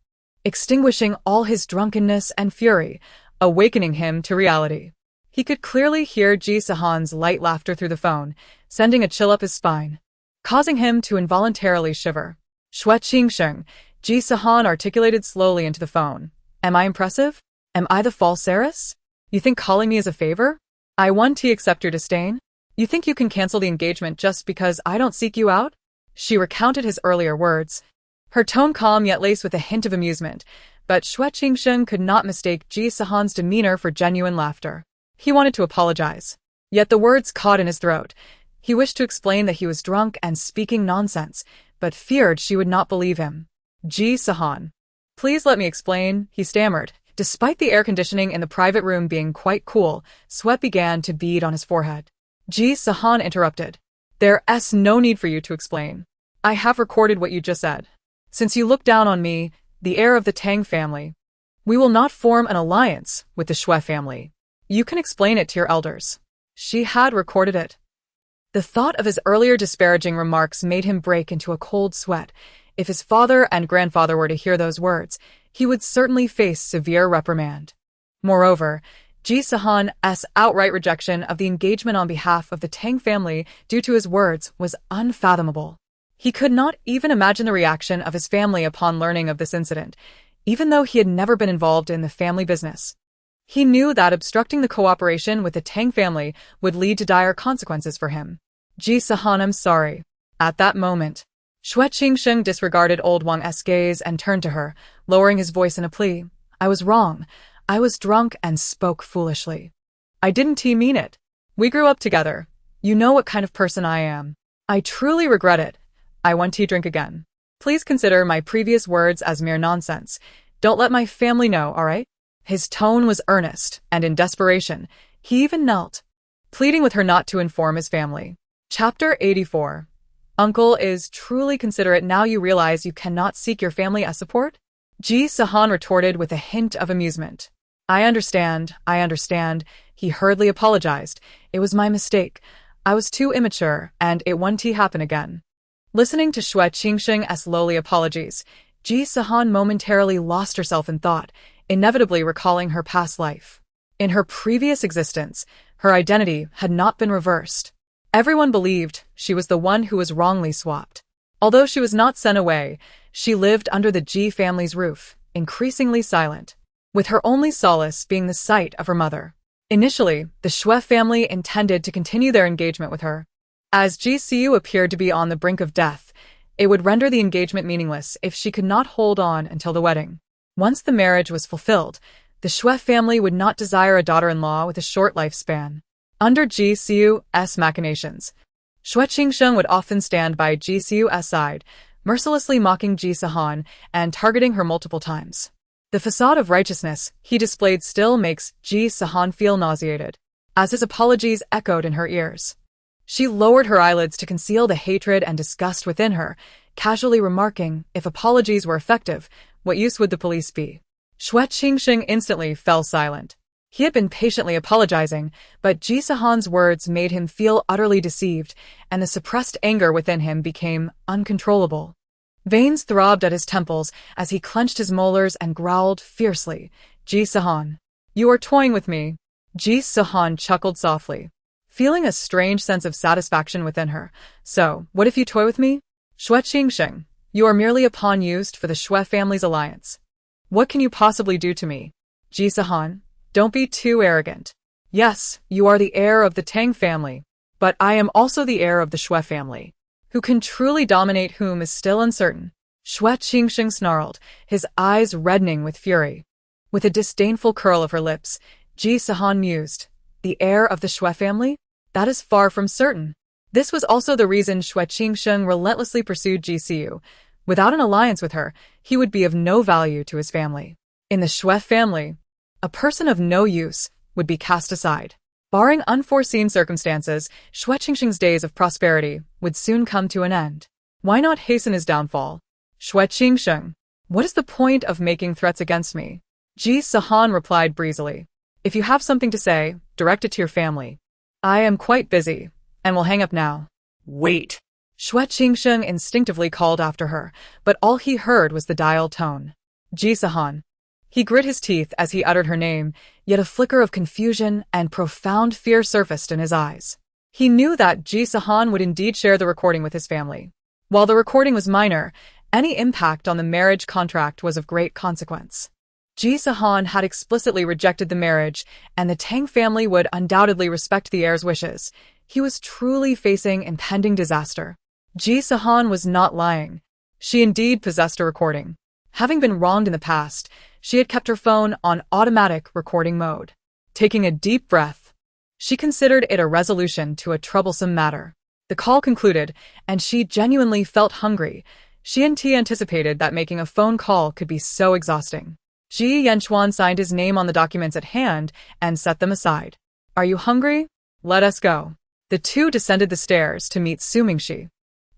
extinguishing all his drunkenness and fury, awakening him to reality. He could clearly hear Ji Sihan's light laughter through the phone, sending a chill up his spine, causing him to involuntarily shiver. "Xue Qingsheng," Ji Sihan articulated slowly into the phone. "Am I impressive? Am I the false heiress? You think calling me is a favor? I won't accept your disdain? You think you can cancel the engagement just because I don't seek you out?" She recounted his earlier words, her tone calm yet laced with a hint of amusement, but Xue Qingsheng could not mistake Ji Sihan's demeanor for genuine laughter. He wanted to apologize, yet the words caught in his throat. He wished to explain that he was drunk and speaking nonsense, but feared she would not believe him. "Ji Sihan, Please let me explain, he stammered. Despite the air conditioning in the private room being quite cool, sweat began to bead on his forehead. Ji Sihan interrupted. There's no need for you to explain. I have recorded what you just said. Since you look down on me, the heir of the Tang family, we will not form an alliance with the Shui family. You can explain it to your elders. She had recorded it. The thought of his earlier disparaging remarks made him break into a cold sweat. If his father and grandfather were to hear those words, he would certainly face severe reprimand. Moreover, Ji Sihan's outright rejection of the engagement on behalf of the Tang family due to his words was unfathomable. He could not even imagine the reaction of his family upon learning of this incident, even though he had never been involved in the family business. He knew that obstructing the cooperation with the Tang family would lead to dire consequences for him. Ji Sihan, I'm sorry. At that moment, Xue Qingsheng disregarded old Wang's gaze and turned to her, lowering his voice in a plea. I was wrong. I was drunk and spoke foolishly. I didn't mean it. We grew up together. You know what kind of person I am. I truly regret it. I want to drink again. Please consider my previous words as mere nonsense. Don't let my family know, all right? His tone was earnest, and in desperation, he even knelt, pleading with her not to inform his family. Chapter 84. Uncle is truly considerate now you realize you cannot seek your family as support? Ji Sihan retorted with a hint of amusement. I understand. He hurriedly apologized. It was my mistake. I was too immature, and it won't happen again. Listening to Xue Qingsheng's lowly apologies, Ji Sihan momentarily lost herself in thought, inevitably recalling her past life. In her previous existence, her identity had not been reversed. Everyone believed she was the one who was wrongly swapped. Although she was not sent away, she lived under the Ji family's roof, increasingly silent, with her only solace being the sight of her mother. Initially, the Xue family intended to continue their engagement with her. As Ji Siu appeared to be on the brink of death, it would render the engagement meaningless if she could not hold on until the wedding. Once the marriage was fulfilled, the Xue family would not desire a daughter-in-law with a short lifespan. Under Ji Siu's machinations, Xue Qingsheng would often stand by Ji Siu's side, mercilessly mocking Ji Sihan and targeting her multiple times. The facade of righteousness he displayed still makes Ji Sihan feel nauseated, as his apologies echoed in her ears. She lowered her eyelids to conceal the hatred and disgust within her, casually remarking, if apologies were effective, what use would the police be? Xue Qingsheng instantly fell silent. He had been patiently apologizing, but Ji Sihan's words made him feel utterly deceived, and the suppressed anger within him became uncontrollable. Veins throbbed at his temples as he clenched his molars and growled fiercely, Ji Sihan, you are toying with me. Ji Sihan chuckled softly, feeling a strange sense of satisfaction within her. So, what if you toy with me? Xue Qingsheng, you are merely a pawn used for the Xue family's alliance. What can you possibly do to me? Ji Sihan, don't be too arrogant. Yes, you are the heir of the Tang family, but I am also the heir of the Xue family. Who can truly dominate whom is still uncertain. Xue Qingsheng snarled, his eyes reddening with fury. With a disdainful curl of her lips, Ji Sihan mused, the heir of the Xue family? That is far from certain. This was also the reason Xue Qingsheng relentlessly pursued Ji Siu. Without an alliance with her, he would be of no value to his family. In the Xue family, a person of no use would be cast aside. Barring unforeseen circumstances, Xue Qingsheng's days of prosperity would soon come to an end. Why not hasten his downfall? Xue Qingsheng, what is the point of making threats against me? Ji Sihan replied breezily. If you have something to say, direct it to your family. I am quite busy, and will hang up now. Wait. Xue Qingsheng instinctively called after her, but all he heard was the dial tone. Ji Sihan. He grit his teeth as he uttered her name, yet a flicker of confusion and profound fear surfaced in his eyes. He knew that Ji Sihan would indeed share the recording with his family. While the recording was minor, any impact on the marriage contract was of great consequence. Ji Sihan had explicitly rejected the marriage, and the Tang family would undoubtedly respect the heir's wishes. He was truly facing impending disaster. Ji Sihan was not lying. She indeed possessed a recording. Having been wronged in the past, she had kept her phone on automatic recording mode. Taking a deep breath, she considered it a resolution to a troublesome matter. The call concluded, and she genuinely felt hungry. She anticipated that making a phone call could be so exhausting. Ji Yanchuan signed his name on the documents at hand and set them aside. Are you hungry? Let us go. The two descended the stairs to meet Su Mingxi,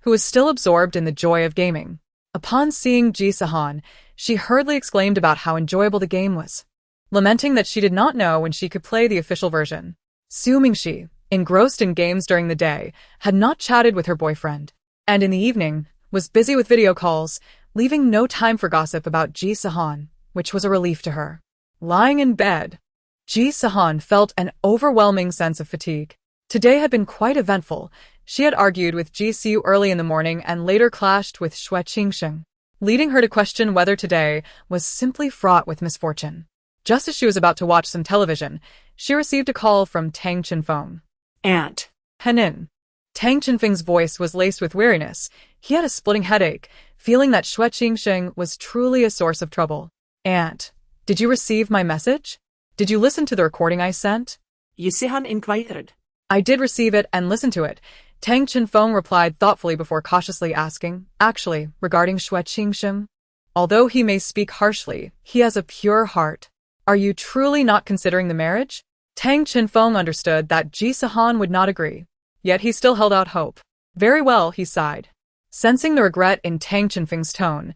who was still absorbed in the joy of gaming. Upon seeing Ji Sihan, she hurriedly exclaimed about how enjoyable the game was, lamenting that she did not know when she could play the official version. Su Mingxi, engrossed in games during the day, had not chatted with her boyfriend, and in the evening was busy with video calls, leaving no time for gossip about Ji Sihan, which was a relief to her. Lying in bed, Ji Sihan felt an overwhelming sense of fatigue. Today had been quite eventful. She had argued with Ji Siu early in the morning and later clashed with Xue Qingsheng, leading her to question whether today was simply fraught with misfortune. Just as she was about to watch some television, she received a call from Tang Chenfeng. Aunt. Henin. Tang Chenfeng's voice was laced with weariness. He had a splitting headache, feeling that Xue Qingsheng was truly a source of trouble. Aunt, did you receive my message? Did you listen to the recording I sent? Ji Sihan inquired. I did receive it and listen to it. Tang Chenfeng replied thoughtfully before cautiously asking, actually, regarding Xue Qingsheng. Although he may speak harshly, he has a pure heart. Are you truly not considering the marriage? Tang Chenfeng understood that Ji Sihan would not agree, yet he still held out hope. Very well, he sighed. Sensing the regret in Tang Chenfeng's tone,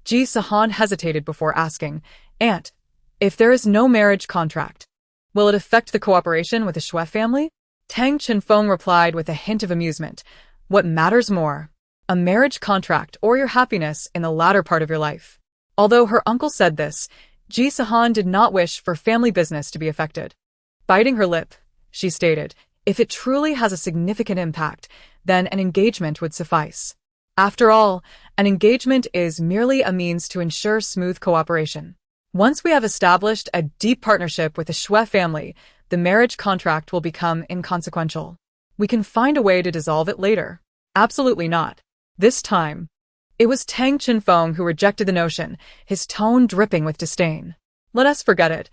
Ji Sihan hesitated before asking, Aunt, if there is no marriage contract, will it affect the cooperation with the Xue family? Tang Chenfeng replied with a hint of amusement. What matters more, a marriage contract or your happiness in the latter part of your life? Although her uncle said this, Ji Sihan did not wish for family business to be affected. Biting her lip, she stated, if it truly has a significant impact, then an engagement would suffice. After all, an engagement is merely a means to ensure smooth cooperation. Once we have established a deep partnership with the Xue family, the marriage contract will become inconsequential. We can find a way to dissolve it later. Absolutely not. This time, it was Tang Chenfeng who rejected the notion, his tone dripping with disdain. Let us forget it.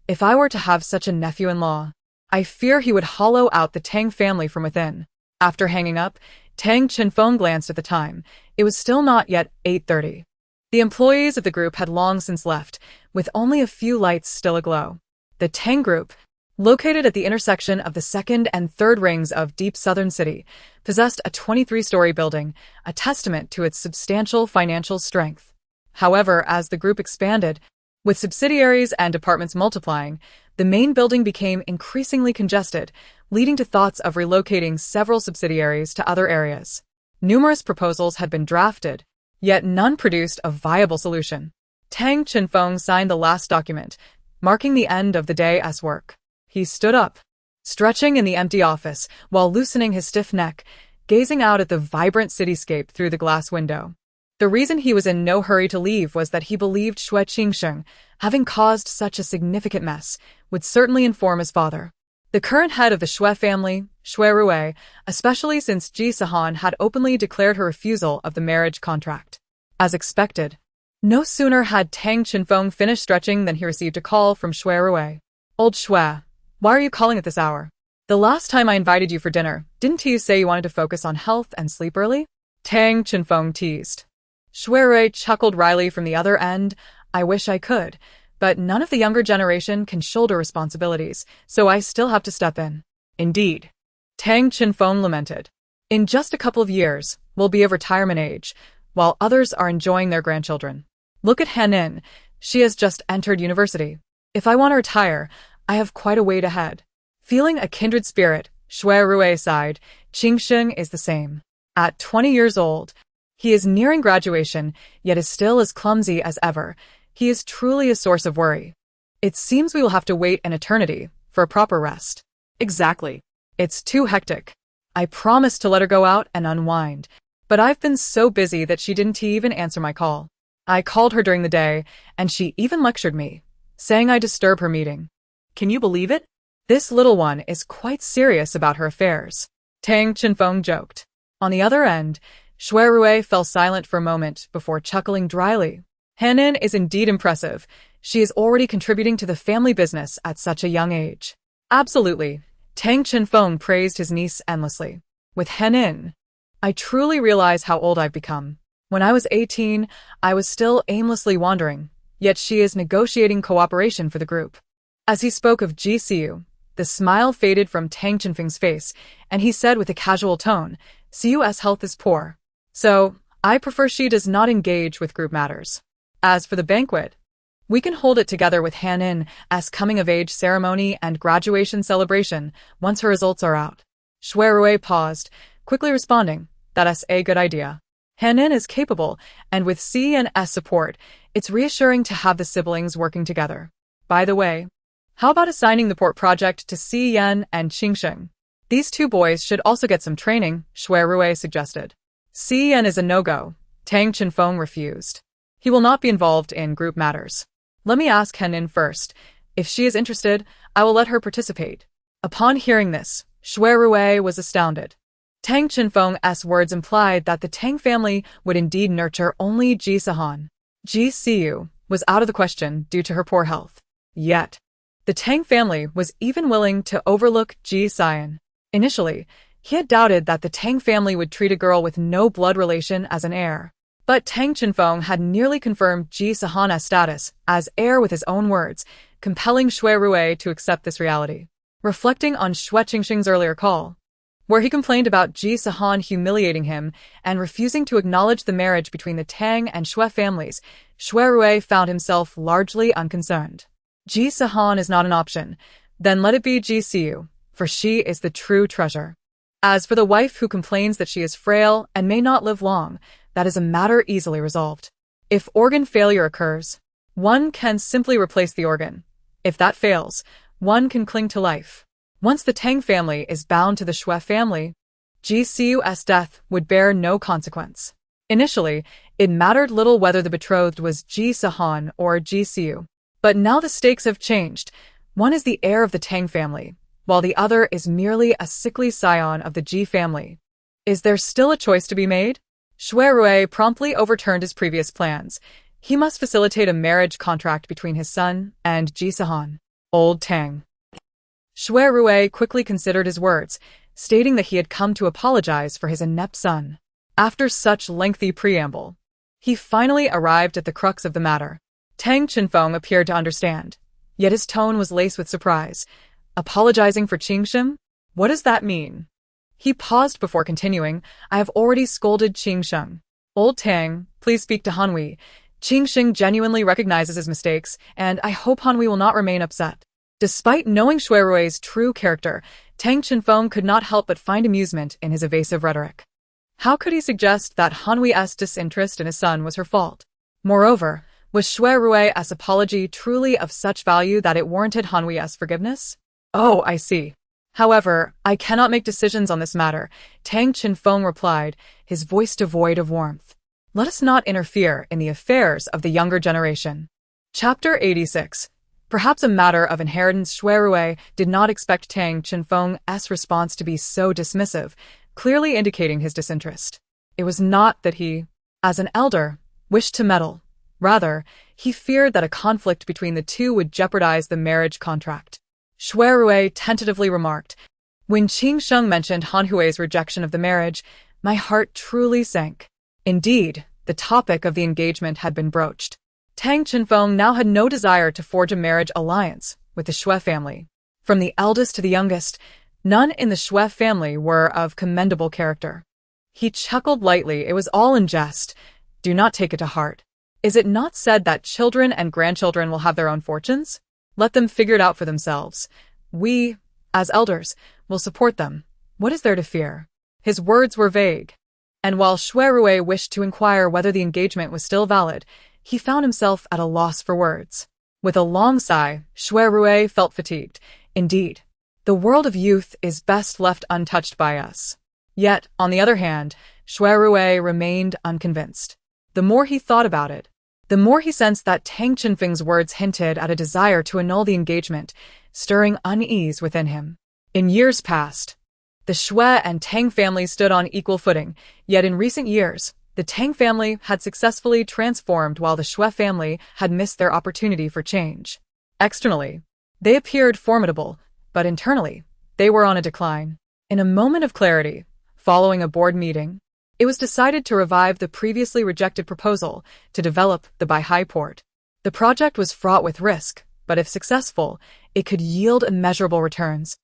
If I were to have such a nephew-in-law, I fear he would hollow out the Tang family from within. After hanging up, Tang Chenfeng glanced at the time. It was still not yet 8:30. The employees of the group had long since left, with only a few lights still aglow. The Tang Group, located at the intersection of the second and third rings of deep southern city, possessed a 23-story building, a testament to its substantial financial strength. However, as the group expanded, with subsidiaries and departments multiplying, the main building became increasingly congested, leading to thoughts of relocating several subsidiaries to other areas. Numerous proposals had been drafted, yet none produced a viable solution. Tang Chenfeng signed the last document, marking the end of the day's work. He stood up, stretching in the empty office while loosening his stiff neck, gazing out at the vibrant cityscape through the glass window. The reason he was in no hurry to leave was that he believed Xue Qingsheng, having caused such a significant mess, would certainly inform his father, the current head of the Xue family, Xue Rui, especially since Ji Sihan had openly declared her refusal of the marriage contract. As expected, no sooner had Tang Chenfeng finished stretching than he received a call from Xue Rui. Old Xue, why are you calling at this hour? The last time I invited you for dinner, didn't you say you wanted to focus on health and sleep early? Tang Chenfeng teased. Xue Rui chuckled wryly from the other end. I wish I could, but none of the younger generation can shoulder responsibilities, so I still have to step in. Indeed. Tang Chenfeng lamented. In just a couple of years, we'll be of retirement age, while others are enjoying their grandchildren. Look at Henin. She has just entered university. If I want to retire, I have quite a wait ahead. Feeling a kindred spirit, Xue Rui sighed. Qingsheng is the same. At 20 years old, he is nearing graduation, yet is still as clumsy as ever. He is truly a source of worry. It seems we will have to wait an eternity for a proper rest. Exactly. It's too hectic. I promised to let her go out and unwind, but I've been so busy that she didn't even answer my call. I called her during the day, and she even lectured me, saying I disturb her meeting. Can you believe it? This little one is quite serious about her affairs. Tang Chenfeng joked. On the other end, Xue Rui fell silent for a moment before chuckling dryly. Henin is indeed impressive. She is already contributing to the family business at such a young age. Absolutely. Tang Chenfeng praised his niece endlessly. With Henin, I truly realize how old I've become. When I was 18, I was still aimlessly wandering, yet she is negotiating cooperation for the group. As he spoke of Ji Sihan, the smile faded from Tang Chenfeng's face, and he said with a casual tone, Siu's health is poor. So, I prefer she does not engage with group matters. As for the banquet, we can hold it together with Hanin as coming-of-age ceremony and graduation celebration once her results are out. Shui Rui paused, quickly responding, that's a good idea. Hanin is capable, and with C and S support, it's reassuring to have the siblings working together. By the way, how about assigning the port project to Si Yan and Qingsheng? These two boys should also get some training, Shui Rui suggested. Si Yan is a no-go. Tang Chenfeng refused. He will not be involved in group matters. Let me ask Hanin first. If she is interested, I will let her participate. Upon hearing this, Shui Rui was astounded. Tang Chenfeng's words implied that the Tang family would indeed nurture only Ji Sihan. Ji Sihan was out of the question due to her poor health. Yet, the Tang family was even willing to overlook Ji Sihan. Initially, he had doubted that the Tang family would treat a girl with no blood relation as an heir. But Tang Chenfeng had nearly confirmed Ji Sihan's status as heir with his own words, compelling Shui Rui to accept this reality. Reflecting on Shui Qingsheng's earlier call, where he complained about Ji Sihan humiliating him and refusing to acknowledge the marriage between the Tang and Shui families, Shui Rui found himself largely unconcerned. Ji Sihan is not an option, then let it be Ji Sihan, for she is the true treasure. As for the wife who complains that she is frail and may not live long, that is a matter easily resolved. If organ failure occurs, one can simply replace the organ. If that fails, one can cling to life. Once the Tang family is bound to the Shui family, Ji Siu's death would bear no consequence. Initially, it mattered little whether the betrothed was Ji Sihan or Ji Siu. But now the stakes have changed. One is the heir of the Tang family, while the other is merely a sickly scion of the Ji family. Is there still a choice to be made? Shui Rui promptly overturned his previous plans. He must facilitate a marriage contract between his son and Ji Sihan. Old Tang. Shui Rui quickly considered his words, stating that he had come to apologize for his inept son. After such lengthy preamble, he finally arrived at the crux of the matter. Tang Chenfeng appeared to understand, yet his tone was laced with surprise. Apologizing for Qingsheng? What does that mean? He paused before continuing. I have already scolded Qingsheng. Old Tang, please speak to Hanhui. Qingsheng genuinely recognizes his mistakes, and I hope Hanhui will not remain upset. Despite knowing Shui Rui's true character, Tang Chenfeng could not help but find amusement in his evasive rhetoric. How could he suggest that Hanhui's disinterest in his son was her fault? Moreover, was Shui Rui's apology truly of such value that it warranted Hanhui's forgiveness? Oh, I see. However, I cannot make decisions on this matter, Tang Chenfeng replied, his voice devoid of warmth. Let us not interfere in the affairs of the younger generation. Chapter 86. Perhaps a matter of inheritance. Shui Rui did not expect Tang Chenfeng's response to be so dismissive, clearly indicating his disinterest. It was not that he, as an elder, wished to meddle. Rather, he feared that a conflict between the two would jeopardize the marriage contract. Shui Rui tentatively remarked, when Qingsheng mentioned Hanhui's rejection of the marriage, my heart truly sank. Indeed, the topic of the engagement had been broached. Tang Chenfeng now had no desire to forge a marriage alliance with the Shui family. From the eldest to the youngest, none in the Shui family were of commendable character. He chuckled lightly. It was all in jest. Do not take it to heart. Is it not said that children and grandchildren will have their own fortunes? Let them figure it out for themselves. We, as elders, will support them. What is there to fear? His words were vague. And while Shui Rui wished to inquire whether the engagement was still valid, he found himself at a loss for words. With a long sigh, Shui Rui felt fatigued. Indeed, the world of youth is best left untouched by us. Yet, on the other hand, Shui Rui remained unconvinced. The more he thought about it, the more he sensed that Tang Chenfeng's words hinted at a desire to annul the engagement, stirring unease within him. In years past, the Shui and Tang families stood on equal footing, yet in recent years, the Tang family had successfully transformed while the Shui family had missed their opportunity for change. Externally, they appeared formidable, but internally, they were on a decline. In a moment of clarity, following a board meeting, It was decided to revive the previously rejected proposal to develop the Baihai port. The project was fraught with risk, but if successful, it could yield immeasurable returns,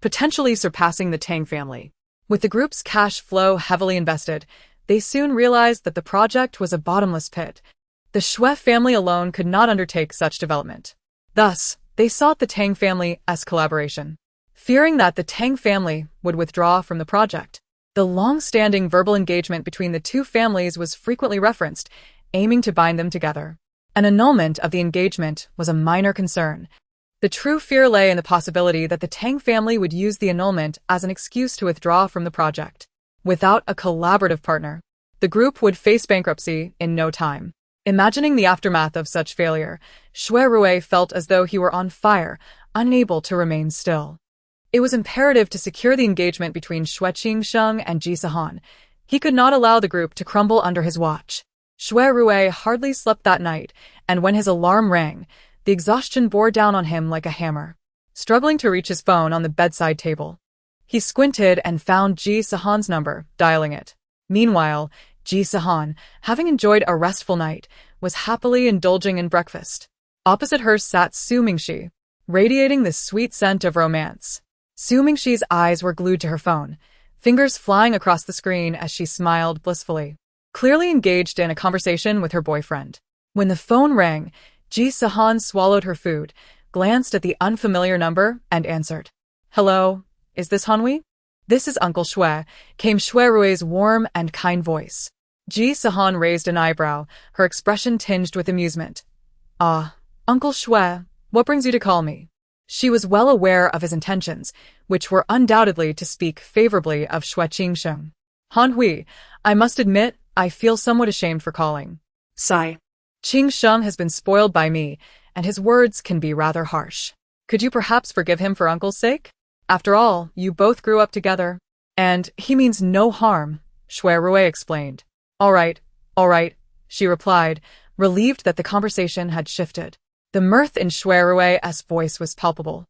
potentially surpassing the Tang family. With the group's cash flow heavily invested, they soon realized that the project was a bottomless pit. The Xue family alone could not undertake such development. Thus, they sought the Tang family as collaboration. Fearing that the Tang family would withdraw from the project, the long-standing verbal engagement between the two families was frequently referenced, aiming to bind them together. An annulment of the engagement was a minor concern. The true fear lay in the possibility that the Tang family would use the annulment as an excuse to withdraw from the project. Without a collaborative partner, the group would face bankruptcy in no time. Imagining the aftermath of such failure, Xue Rui felt as though he were on fire, unable to remain still. It was imperative to secure the engagement between Xue Qingsheng and Ji Sihan. He could not allow the group to crumble under his watch. Xue Rui hardly slept that night, and when his alarm rang, the exhaustion bore down on him like a hammer. Struggling to reach his phone on the bedside table, he squinted and found Ji Sihan's number, dialing it. Meanwhile, Ji Sihan, having enjoyed a restful night, was happily indulging in breakfast. Opposite her sat Su Mingxi, radiating the sweet scent of romance. Su Mingxi's eyes were glued to her phone, fingers flying across the screen as she smiled blissfully, clearly engaged in a conversation with her boyfriend. When the phone rang, Ji Sihan swallowed her food, glanced at the unfamiliar number, and answered. "Hello, is this Hanhui?" "This is Uncle Xue," came Xue Rui's warm and kind voice. Ji Sihan raised an eyebrow, her expression tinged with amusement. "Ah, Uncle Xue, what brings you to call me?" She was well aware of his intentions, which were undoubtedly to speak favorably of Xue Qingsheng. "Hanhui, I must admit, I feel somewhat ashamed for calling. Sigh. Qingsheng has been spoiled by me, and his words can be rather harsh. Could you perhaps forgive him for Uncle's sake? After all, you both grew up together. And he means no harm," Xue Rui explained. All right, she replied, relieved that the conversation had shifted. The mirth in Xue Rui's voice was palpable,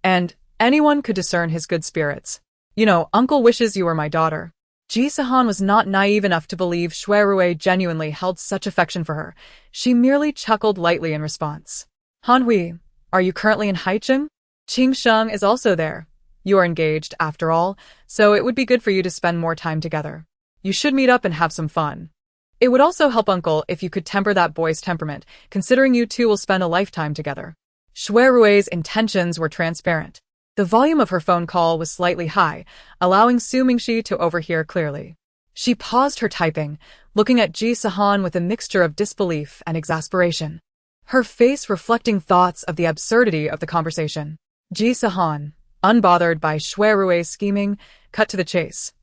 and anyone could discern his good spirits. "You know, Uncle wishes you were my daughter." Ji Sihan was not naive enough to believe Xue Rui genuinely held such affection for her. She merely chuckled lightly in response. "Hanhui, are you currently in Haicheng? Qingsheng is also there. You are engaged, after all, so it would be good for you to spend more time together. You should meet up and have some fun. It would also help Uncle if you could temper that boy's temperament, considering you two will spend a lifetime together." Xue Rui's intentions were transparent. The volume of her phone call was slightly high, allowing Su Mingxi to overhear clearly. She paused her typing, looking at Ji Sihan with a mixture of disbelief and exasperation, her face reflecting thoughts of the absurdity of the conversation. Ji Sihan, unbothered by Xue Rui's scheming, cut to the chase.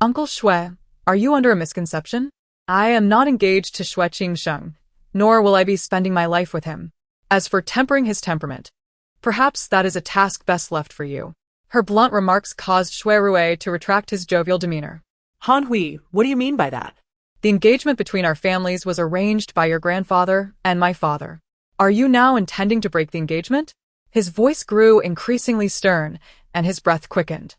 "Uncle Xue, are you under a misconception? I am not engaged to Xue Qingsheng, nor will I be spending my life with him. As for tempering his temperament, perhaps that is a task best left for you." Her blunt remarks caused Xue Rui to retract his jovial demeanor. "Hanhui, what do you mean by that?" "The engagement between our families was arranged by your grandfather and my father. Are you now intending to break the engagement?" His voice grew increasingly stern, and his breath quickened.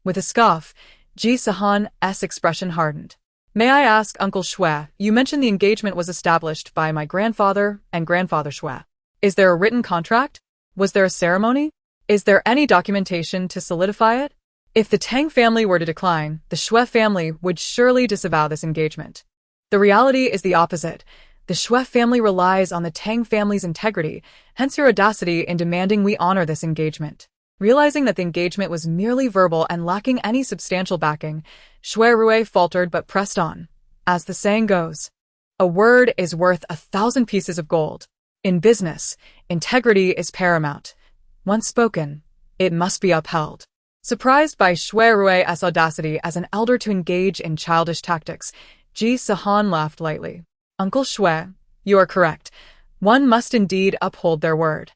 With a scoff, Ji Sihan's expression hardened. "May I ask, Uncle Xue, you mentioned the engagement was established by my grandfather and grandfather Xue. Is there a written contract? Was there a ceremony? Is there any documentation to solidify it? If the Tang family were to decline, the Xue family would surely disavow this engagement. The reality is the opposite. The Xue family relies on the Tang family's integrity, hence your audacity in demanding we honor this engagement." Realizing that the engagement was merely verbal and lacking any substantial backing, Xue Rui faltered but pressed on. As the saying goes, a word is worth 1,000 pieces of gold. In business, integrity is paramount. Once spoken, it must be upheld. Surprised by Xue Rui's audacity as an elder to engage in childish tactics, Ji Sihan laughed lightly. "Uncle Xue, you are correct. One must indeed uphold their word.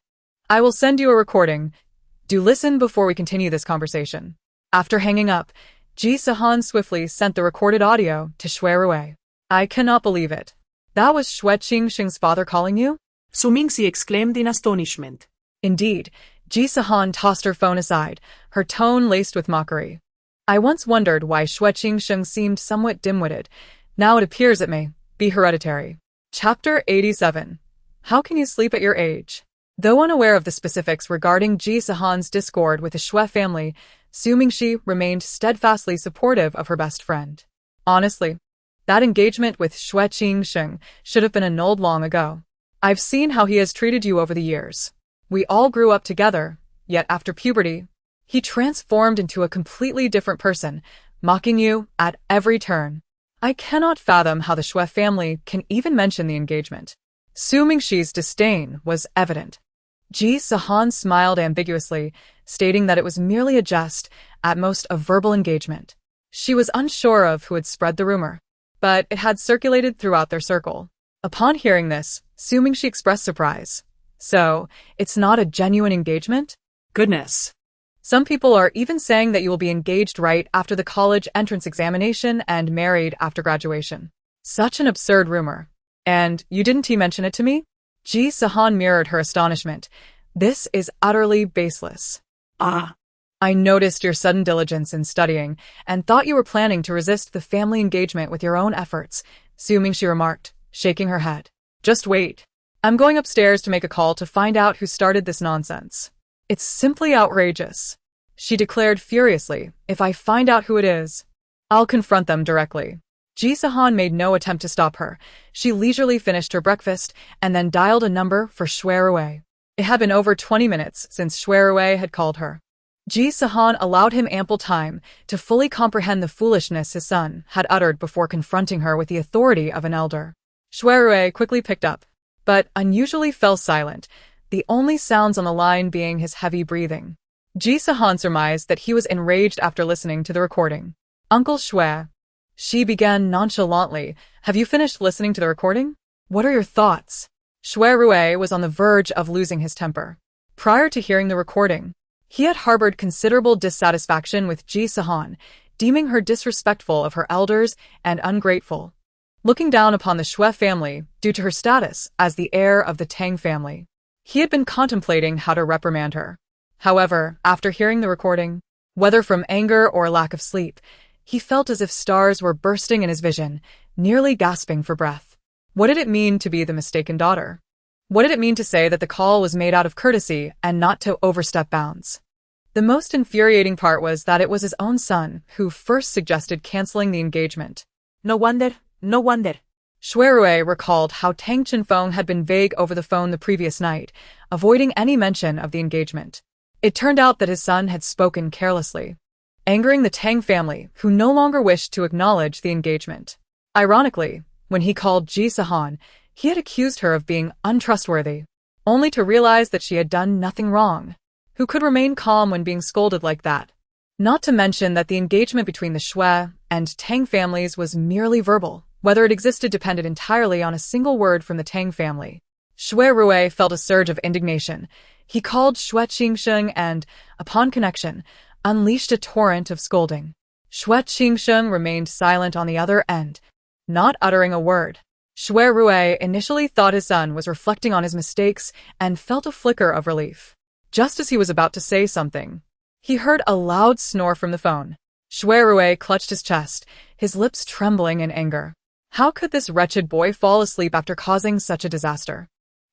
I will send you a recording. Do listen before we continue this conversation." After hanging up, Ji Sihan swiftly sent the recorded audio to Xue Rui. "I cannot believe it. That was Xue Qingsheng's father calling you?" Su Mingxi exclaimed in astonishment. Indeed, Ji Sihan tossed her phone aside, her tone laced with mockery. I once wondered why Xue Qingsheng seemed somewhat dim-witted. Now it appears it may be hereditary. Chapter 87. How can you sleep at your age? Though unaware of the specifics regarding Ji Sihan's discord with the Xue family, Su Mingxi remained steadfastly supportive of her best friend. Honestly, that engagement with Xue Qingsheng should have been annulled long ago. I've seen how he has treated you over the years. We all grew up together, yet after puberty, he transformed into a completely different person, mocking you at every turn. I cannot fathom how the Xue family can even mention the engagement. Su Mingxi's disdain was evident. Ji Sihan smiled ambiguously, stating that it was merely a jest, at most a verbal engagement. She was unsure of who had spread the rumor, but it had circulated throughout their circle. Upon hearing this, Su Mingxi expressed surprise. So, it's not a genuine engagement? Goodness. Some people are even saying that you will be engaged right after the college entrance examination and married after graduation. Such an absurd rumor. And you didn't mention it to me? Ji Sihan mirrored her astonishment. This is utterly baseless. I noticed your sudden diligence in studying and thought you were planning to resist the family engagement with your own efforts, Su Mingxi remarked, shaking her head. Just wait. I'm going upstairs to make a call to find out who started this nonsense. It's simply outrageous, she declared furiously. If I find out who it is, I'll confront them directly. Ji Sihan made no attempt to stop her. She leisurely finished her breakfast and then dialed a number for Xue Rui. It had been over 20 minutes since Xue Rui had called her. Ji Sihan allowed him ample time to fully comprehend the foolishness his son had uttered before confronting her with the authority of an elder. Xue Rui quickly picked up, but unusually fell silent, the only sounds on the line being his heavy breathing. Ji Sihan surmised that he was enraged after listening to the recording. Uncle Xue, she began nonchalantly, have you finished listening to the recording? What are your thoughts? Xue Rui was on the verge of losing his temper. Prior to hearing the recording, he had harbored considerable dissatisfaction with Ji Sihan, deeming her disrespectful of her elders and ungrateful, looking down upon the Xue family due to her status as the heir of the Tang family. He had been contemplating how to reprimand her. However, after hearing the recording, whether from anger or lack of sleep, he felt as if stars were bursting in his vision, nearly gasping for breath. What did it mean to be the mistaken daughter? What did it mean to say that the call was made out of courtesy and not to overstep bounds? The most infuriating part was that it was his own son who first suggested canceling the engagement. No wonder. Xue Rui recalled how Tang Chenfeng had been vague over the phone the previous night, avoiding any mention of the engagement. It turned out that his son had spoken carelessly, angering the Tang family, who no longer wished to acknowledge the engagement. Ironically, when he called Ji Sihan, he had accused her of being untrustworthy, only to realize that she had done nothing wrong. Who could remain calm when being scolded like that? Not to mention that the engagement between the Xue and Tang families was merely verbal. Whether it existed depended entirely on a single word from the Tang family. Xue Rui felt a surge of indignation. He called Xue Qingsheng and, upon connection, unleashed a torrent of scolding. Xue Qingsheng remained silent on the other end, not uttering a word. Xue Rui initially thought his son was reflecting on his mistakes and felt a flicker of relief. Just as he was about to say something, he heard a loud snore from the phone. Xue Rui clutched his chest, his lips trembling in anger. How could this wretched boy fall asleep after causing such a disaster?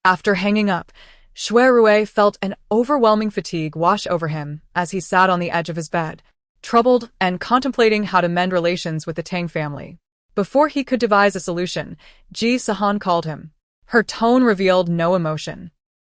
After hanging up, Xue Rui felt an overwhelming fatigue wash over him as he sat on the edge of his bed, troubled and contemplating how to mend relations with the Tang family. Before he could devise a solution, Ji Sihan called him. Her tone revealed no emotion.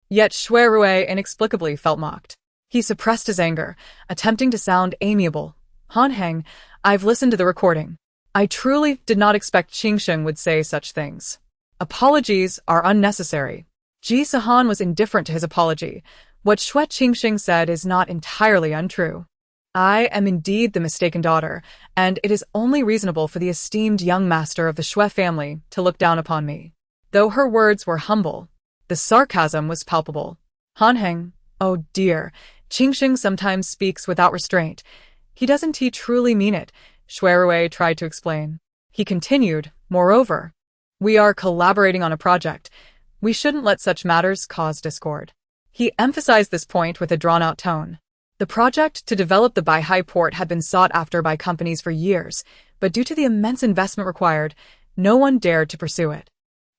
Yet Xue Rui inexplicably felt mocked. He suppressed his anger, attempting to sound amiable. Han Heng, I've listened to the recording. I truly did not expect Qingsheng would say such things. Apologies are unnecessary. Ji Sihan was indifferent to his apology. What Xue Qingsheng said is not entirely untrue. I am indeed the mistaken daughter, and it is only reasonable for the esteemed young master of the Xue family to look down upon me. Though her words were humble, the sarcasm was palpable. Han Heng, oh dear, Qingsheng sometimes speaks without restraint. He doesn't truly mean it, Xue Rui tried to explain. He continued, moreover, we are collaborating on a project. We shouldn't let such matters cause discord. He emphasized this point with a drawn-out tone. The project to develop the Baihai port had been sought after by companies for years, but due to the immense investment required, no one dared to pursue it.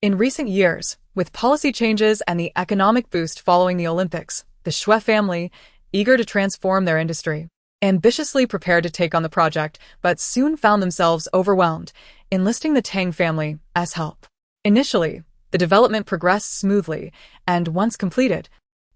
In recent years, with policy changes and the economic boost following the Olympics, the Xue family, eager to transform their industry, ambitiously prepared to take on the project, but soon found themselves overwhelmed, enlisting the Tang family as help. Initially, the development progressed smoothly, and once completed,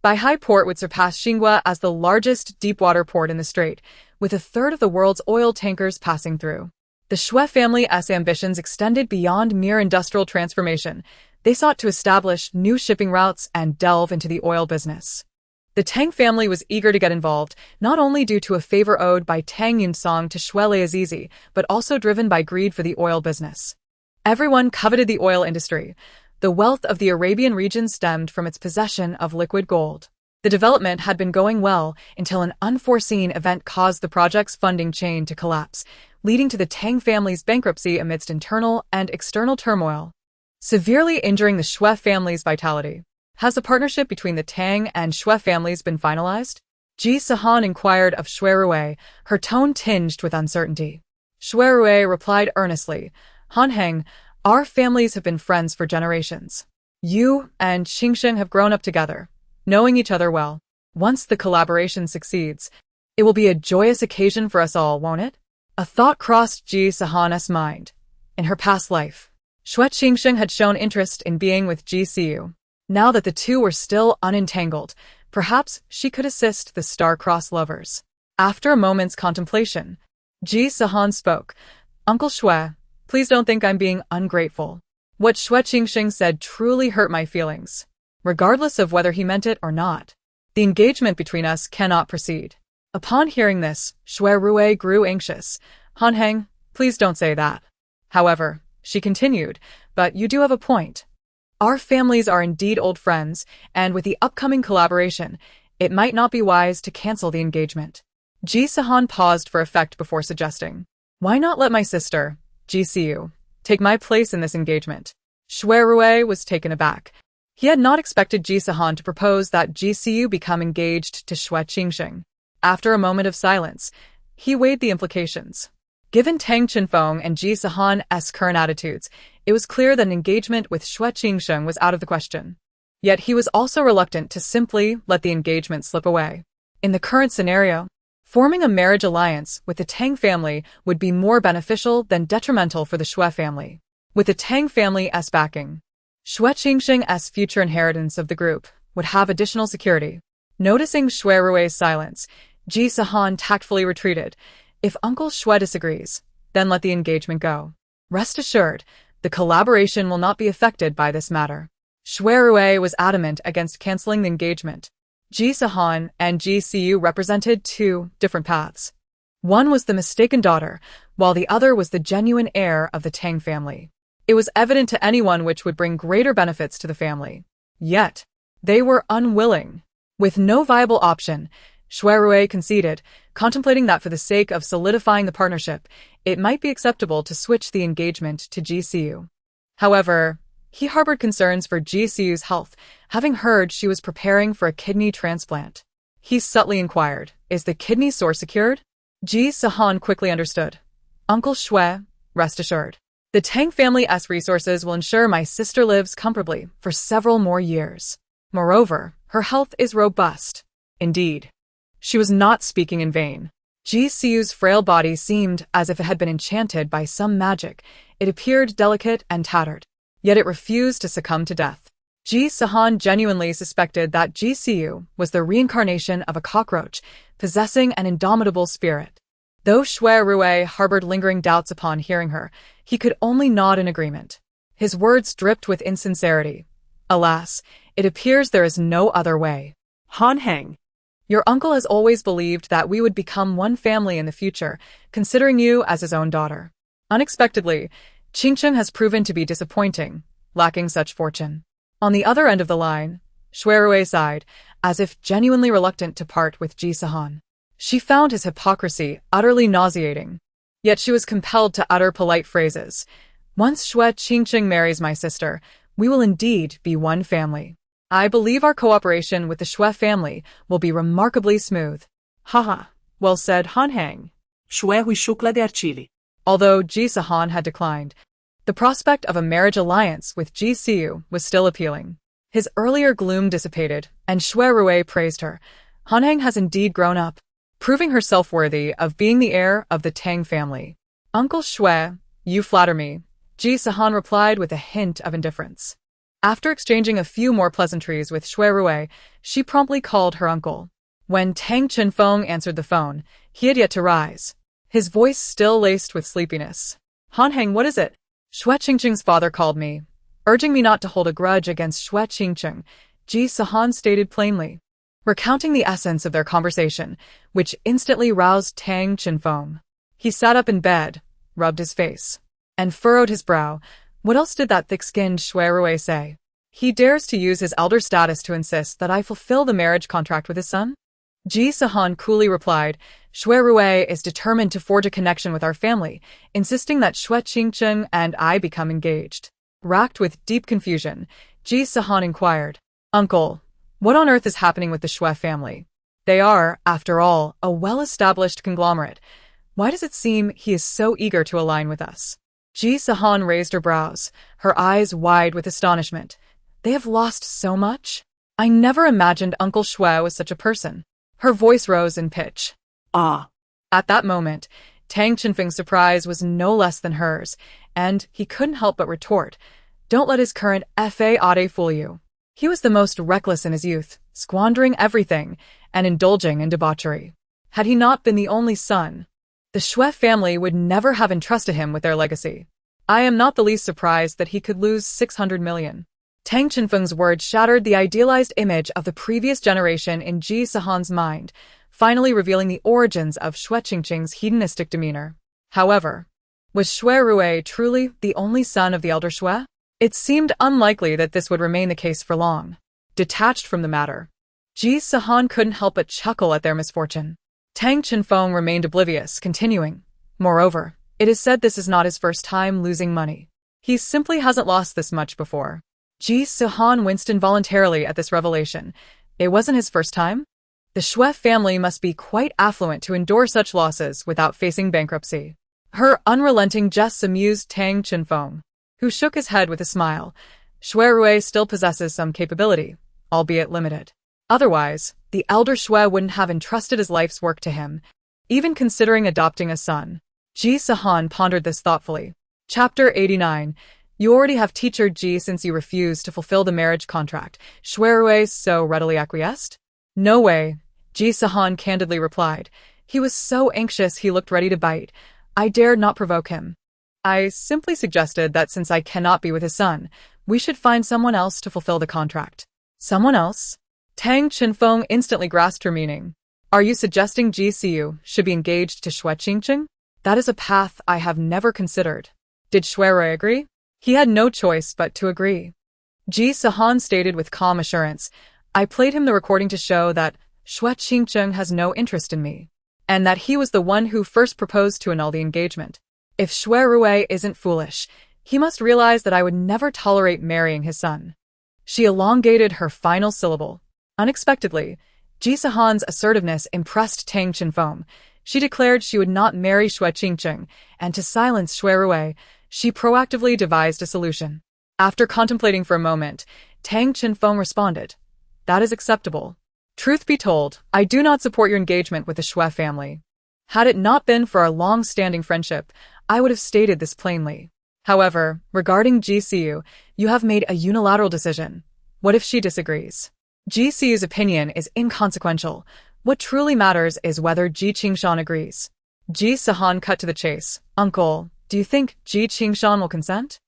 Baihai Port would surpass Xinghua as the largest deepwater port in the strait, with a third of the world's oil tankers passing through. The Xue family's ambitions extended beyond mere industrial transformation. They sought to establish new shipping routes and delve into the oil business. The Tang family was eager to get involved, not only due to a favor owed by Tang Yunsong to Xue Azizi, but also driven by greed for the oil business. Everyone coveted the oil industry. The wealth of the Arabian region stemmed from its possession of liquid gold. The development had been going well until an unforeseen event caused the project's funding chain to collapse, leading to the Tang family's bankruptcy amidst internal and external turmoil, severely injuring the Xue family's vitality. Has the partnership between the Tang and Xue families been finalized? Ji Sihan inquired of Xue Rui, her tone tinged with uncertainty. Xue Rui replied earnestly, Han Heng, our families have been friends for generations. You and Xingsheng have grown up together, knowing each other well. Once the collaboration succeeds, it will be a joyous occasion for us all, won't it? A thought crossed Ji Sihan's mind. In her past life, Xue Xingsheng had shown interest in being with Ji Siu. Now that the two were still unentangled, perhaps she could assist the star-crossed lovers. After a moment's contemplation, Ji Sihan spoke. Uncle Xue, please don't think I'm being ungrateful. What Xue Qingsheng said truly hurt my feelings. Regardless of whether he meant it or not, the engagement between us cannot proceed. Upon hearing this, Xue Rui grew anxious. Han Heng, please don't say that. However, she continued, but you do have a point. Our families are indeed old friends, and with the upcoming collaboration, it might not be wise to cancel the engagement. Ji Sihan paused for effect before suggesting, why not let my sister, Ji Siu, take my place in this engagement? Xue Rui was taken aback. He had not expected Ji Sihan to propose that Ji Siu become engaged to Xue Qingsheng. After a moment of silence, he weighed the implications. Given Tang Chenfeng and Ji Sihan's current attitudes, it was clear that an engagement with Xue Qingsheng was out of the question. Yet he was also reluctant to simply let the engagement slip away. In the current scenario, forming a marriage alliance with the Tang family would be more beneficial than detrimental for the Xue family. With the Tang family's backing, Xue Qingsheng's future inheritance of the group would have additional security. Noticing Xue Rui's silence, Ji Sihan tactfully retreated. If Uncle Xue disagrees, then let the engagement go. Rest assured, the collaboration will not be affected by this matter. Xue Rui was adamant against canceling the engagement. Ji Sihan and Ji Siu represented two different paths. One was the mistaken daughter, while the other was the genuine heir of the Tang family. It was evident to anyone which would bring greater benefits to the family. Yet, they were unwilling. With no viable option, Xue Rui conceded, contemplating that for the sake of solidifying the partnership, it might be acceptable to switch the engagement to Ji Siu. However, he harbored concerns for Ji Siu's health, having heard she was preparing for a kidney transplant. He subtly inquired, is the kidney source secured? Ji Sihan quickly understood. Uncle Xue, rest assured. The Tang family's resources will ensure my sister lives comfortably for several more years. Moreover, her health is robust. Indeed, she was not speaking in vain. Ji Siu's frail body seemed as if it had been enchanted by some magic. It appeared delicate and tattered, yet it refused to succumb to death. Ji Sihan genuinely suspected that Ji Siu was the reincarnation of a cockroach, possessing an indomitable spirit. Though Xue Rui harbored lingering doubts upon hearing her, he could only nod in agreement. His words dripped with insincerity. Alas, it appears there is no other way. Han Heng. Your uncle has always believed that we would become one family in the future, considering you as his own daughter. Unexpectedly, Qingsheng has proven to be disappointing, lacking such fortune. On the other end of the line, Xue Rui sighed, as if genuinely reluctant to part with Ji Sihan. She found his hypocrisy utterly nauseating. Yet she was compelled to utter polite phrases. Once Xue Qingsheng marries my sister, we will indeed be one family. I believe our cooperation with the Xue family will be remarkably smooth. Haha. Well said, Hanhang. Shue hui shukla de archili. Although Ji Sihan had declined, the prospect of a marriage alliance with Ji Siu was still appealing. His earlier gloom dissipated, and Xue Rui praised her. Hanhang has indeed grown up, proving herself worthy of being the heir of the Tang family. Uncle Xue, you flatter me, Ji Sihan replied with a hint of indifference. After exchanging a few more pleasantries with Xue Rui, she promptly called her uncle. When Tang Chenfeng answered the phone, he had yet to rise, his voice still laced with sleepiness. Hanhang, what is it? Xue Qingqing's father called me, urging me not to hold a grudge against Xue Qingqing, Ji Sihan stated plainly, recounting the essence of their conversation, which instantly roused Tang Chenfeng. He sat up in bed, rubbed his face, and furrowed his brow. What else did that thick-skinned Xue Rui say? He dares to use his elder status to insist that I fulfill the marriage contract with his son? Ji Sihan coolly replied, Xue Rui is determined to forge a connection with our family, insisting that Xue Qingqing and I become engaged. Racked with deep confusion, Ji Sihan inquired, Uncle, what on earth is happening with the Xue family? They are, after all, a well-established conglomerate. Why does it seem he is so eager to align with us? Ji Sihan raised her brows, her eyes wide with astonishment. They have lost so much? I never imagined Uncle Xue was such a person. Her voice rose in pitch. Ah. At that moment, Tang Chenfeng's surprise was no less than hers, and he couldn't help but retort, don't let his current fade fool you. He was the most reckless in his youth, squandering everything and indulging in debauchery. Had he not been the only son, the Xue family would never have entrusted him with their legacy. I am not the least surprised that he could lose 600 million. Tang Chenfeng's words shattered the idealized image of the previous generation in Ji Sihan's mind, finally revealing the origins of Xue Qingqing's hedonistic demeanor. However, was Xue Rui truly the only son of the elder Xue? It seemed unlikely that this would remain the case for long. Detached from the matter, Ji Sihan couldn't help but chuckle at their misfortune. Tang Chenfeng remained oblivious, continuing, moreover, it is said this is not his first time losing money. He simply hasn't lost this much before. Ji Sihan winced involuntarily at this revelation. It wasn't his first time? The Xue family must be quite affluent to endure such losses without facing bankruptcy. Her unrelenting jests amused Tang Chenfeng, who shook his head with a smile. Xue Rui still possesses some capability, albeit limited. Otherwise, the elder Xue wouldn't have entrusted his life's work to him, even considering adopting a son. Ji Sihan pondered this thoughtfully. Chapter 89. You already have teacher Ji since you refused to fulfill the marriage contract. Xue Rui so readily acquiesced? No way, Ji Sihan candidly replied. He was so anxious he looked ready to bite. I dared not provoke him. I simply suggested that since I cannot be with his son, we should find someone else to fulfill the contract. Someone else? Tang Chenfeng instantly grasped her meaning. Are you suggesting Ji Siu should be engaged to Xue Qingqing? That is a path I have never considered. Did Xue Rui agree? He had no choice but to agree. Ji Sihan stated with calm assurance, I played him the recording to show that Xue Qingqing has no interest in me, and that he was the one who first proposed to annul the engagement. If Xue Rui isn't foolish, he must realize that I would never tolerate marrying his son. She elongated her final syllable. Unexpectedly, Ji Sihan's assertiveness impressed Tang Chenfeng. She declared she would not marry Xue Qingqing, and to silence Xue Rui, she proactively devised a solution. After contemplating for a moment, Tang Chenfeng responded, that is acceptable. Truth be told, I do not support your engagement with the Xue family. Had it not been for our long-standing friendship, I would have stated this plainly. However, regarding Ji Siu, you have made a unilateral decision. What if she disagrees? Ji Siu's opinion is inconsequential. What truly matters is whether Ji Qingshan agrees. Ji Sihan cut to the chase. Uncle, do you think Ji Qingshan will consent?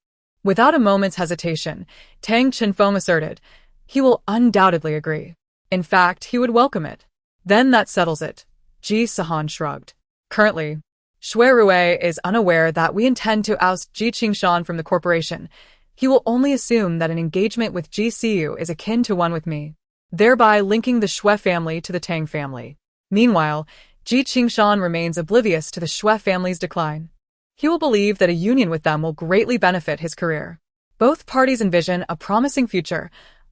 Without a moment's hesitation, Tang Chenfeng asserted, he will undoubtedly agree. In fact, he would welcome it. Then that settles it. Ji Sihan shrugged. Currently, Xue Rui is unaware that we intend to oust Ji Qingshan from the corporation. He will only assume that an engagement with Ji Siu is akin to one with me, thereby linking the Xue family to the Tang family. Meanwhile, Ji Qingshan remains oblivious to the Xue family's decline. He will believe that a union with them will greatly benefit his career. Both parties envision a promising future.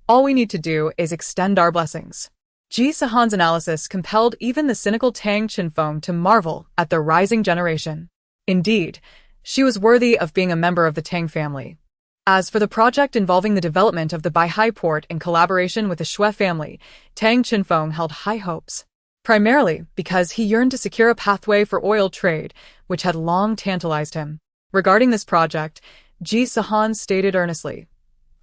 All we need to do is extend our blessings. Ji Sihan's analysis compelled even the cynical Tang Chinfeng to marvel at the rising generation. Indeed, she was worthy of being a member of the Tang family. As for the project involving the development of the Baihai port in collaboration with the Shui family, Tang Chinfeng held high hopes. Primarily because he yearned to secure a pathway for oil trade, which had long tantalized him. Regarding this project, Ji Sihan stated earnestly,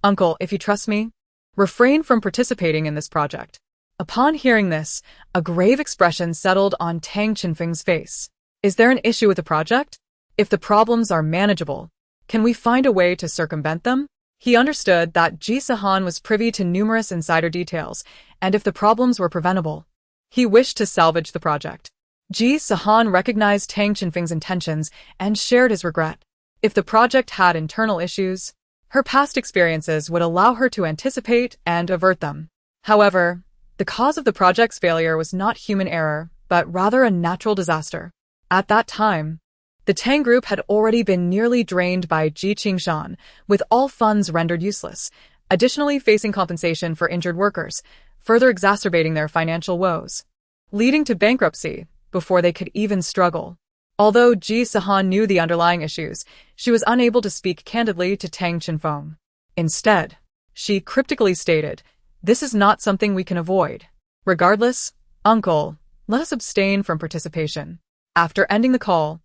"Uncle, if you trust me, refrain from participating in this project." Upon hearing this, a grave expression settled on Tang Chinfeng's face. Is there an issue with the project? If the problems are manageable, can we find a way to circumvent them? He understood that Ji Sihan was privy to numerous insider details, and if the problems were preventable, he wished to salvage the project. Ji Sihan recognized Tang Chinfeng's intentions and shared his regret. If the project had internal issues, her past experiences would allow her to anticipate and avert them. However, the cause of the project's failure was not human error, but rather a natural disaster. At that time, the Tang group had already been nearly drained by Ji Qingshan, with all funds rendered useless, additionally facing compensation for injured workers, further exacerbating their financial woes, leading to bankruptcy before they could even struggle. Although Ji Sihan knew the underlying issues, she was unable to speak candidly to Tang Chinfeng. Instead, she cryptically stated, "This is not something we can avoid. Regardless, uncle, let us abstain from participation." After ending the call,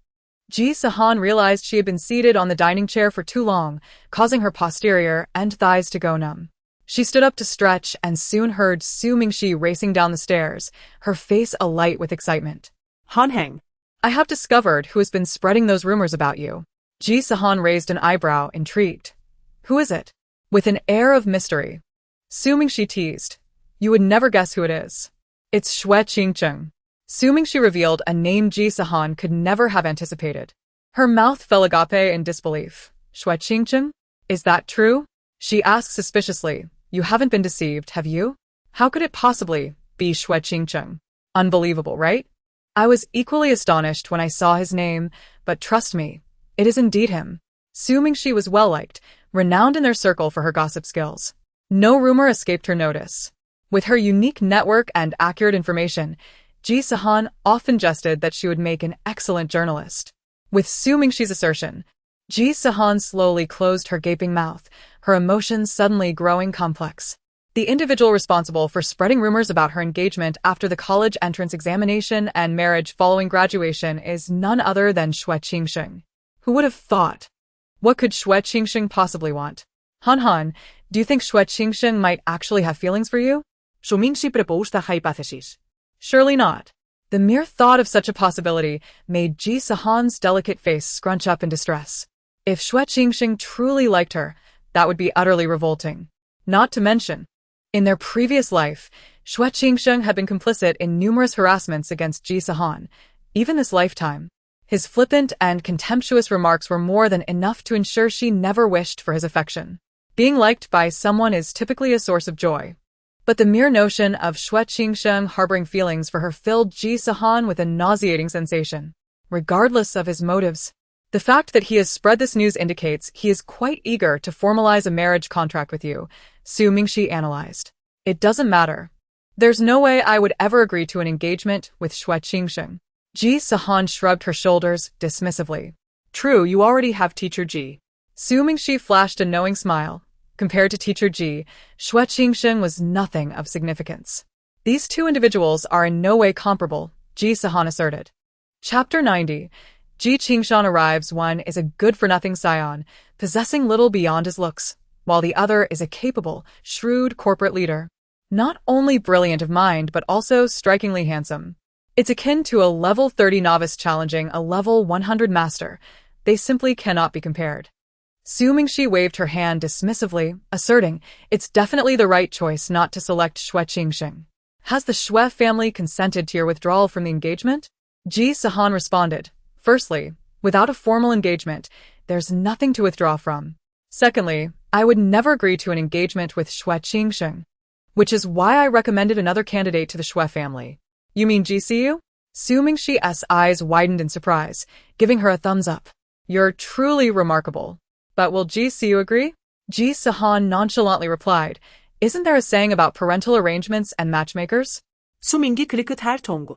Ji Sihan realized she had been seated on the dining chair for too long, causing her posterior and thighs to go numb. She stood up to stretch and soon heard Su Mingxi racing down the stairs, her face alight with excitement. Han Heng. "I have discovered who has been spreading those rumors about you." Ji Sihan raised an eyebrow, intrigued. "Who is it?" With an air of mystery, Su Mingxi teased, "You would never guess who it is. It's Shui Qingcheng." Su Mingxi revealed a name Ji Sihan could never have anticipated. Her mouth fell agape in disbelief. "Shui Qingcheng? Is that true?" She asked suspiciously. "You haven't been deceived, have you? How could it possibly be Shui Qingcheng? Unbelievable, right?" I was equally astonished when I saw his name, but trust me, it is indeed him. Su Mingxi was well-liked, renowned in their circle for her gossip skills. No rumor escaped her notice. With her unique network and accurate information, Ji Sihan often jested that she would make an excellent journalist. With Su Mingxi's assertion, Ji Sihan slowly closed her gaping mouth, her emotions suddenly growing complex. The individual responsible for spreading rumors about her engagement after the college entrance examination and marriage following graduation is none other than Shui Qingsheng. Who would have thought? What could Shui Qingsheng possibly want? Han, do you think Shui Qingsheng might actually have feelings for you? Su Mingxi proposed a hypothesis. Surely not. The mere thought of such a possibility made Ji Sihan's delicate face scrunch up in distress. If Shui Qingsheng truly liked her, that would be utterly revolting. Not to mention, in their previous life, Shui Qingsheng had been complicit in numerous harassments against Ji Sihan, even this lifetime. His flippant and contemptuous remarks were more than enough to ensure she never wished for his affection. Being liked by someone is typically a source of joy. But the mere notion of Shui Qingsheng harboring feelings for her filled Ji Sihan with a nauseating sensation. Regardless of his motives, the fact that he has spread this news indicates he is quite eager to formalize a marriage contract with you, Su Mingxi analyzed. It doesn't matter. There's no way I would ever agree to an engagement with Shui Qingsheng. Ji Sihan shrugged her shoulders dismissively. True, you already have Teacher Ji. Su Mingxi flashed a knowing smile. Compared to Teacher Ji, Shui Qingsheng was nothing of significance. These two individuals are in no way comparable, Ji Sihan asserted. Chapter 90. Ji Qingshan arrives. One is a good-for-nothing scion, possessing little beyond his looks, while the other is a capable, shrewd corporate leader. Not only brilliant of mind but also strikingly handsome. It's akin to a level 30 novice challenging a level 100 master. They simply cannot be compared. Su Mingxi waved her hand dismissively, asserting, "It's definitely the right choice not to select Shui Qingsheng. Has the Shui family consented to your withdrawal from the engagement?" Ji Sihan responded, "Firstly, without a formal engagement, there's nothing to withdraw from. Secondly, I would never agree to an engagement with Shui Qingsheng, which is why I recommended another candidate to the Shui family." "You mean GCU?" Su Mingxi's eyes widened in surprise, giving her a thumbs up. "You're truly remarkable. But will GCU agree?" Ji Sihan nonchalantly replied, "Isn't there a saying about parental arrangements and matchmakers? 수민기 그리끝 할 통구.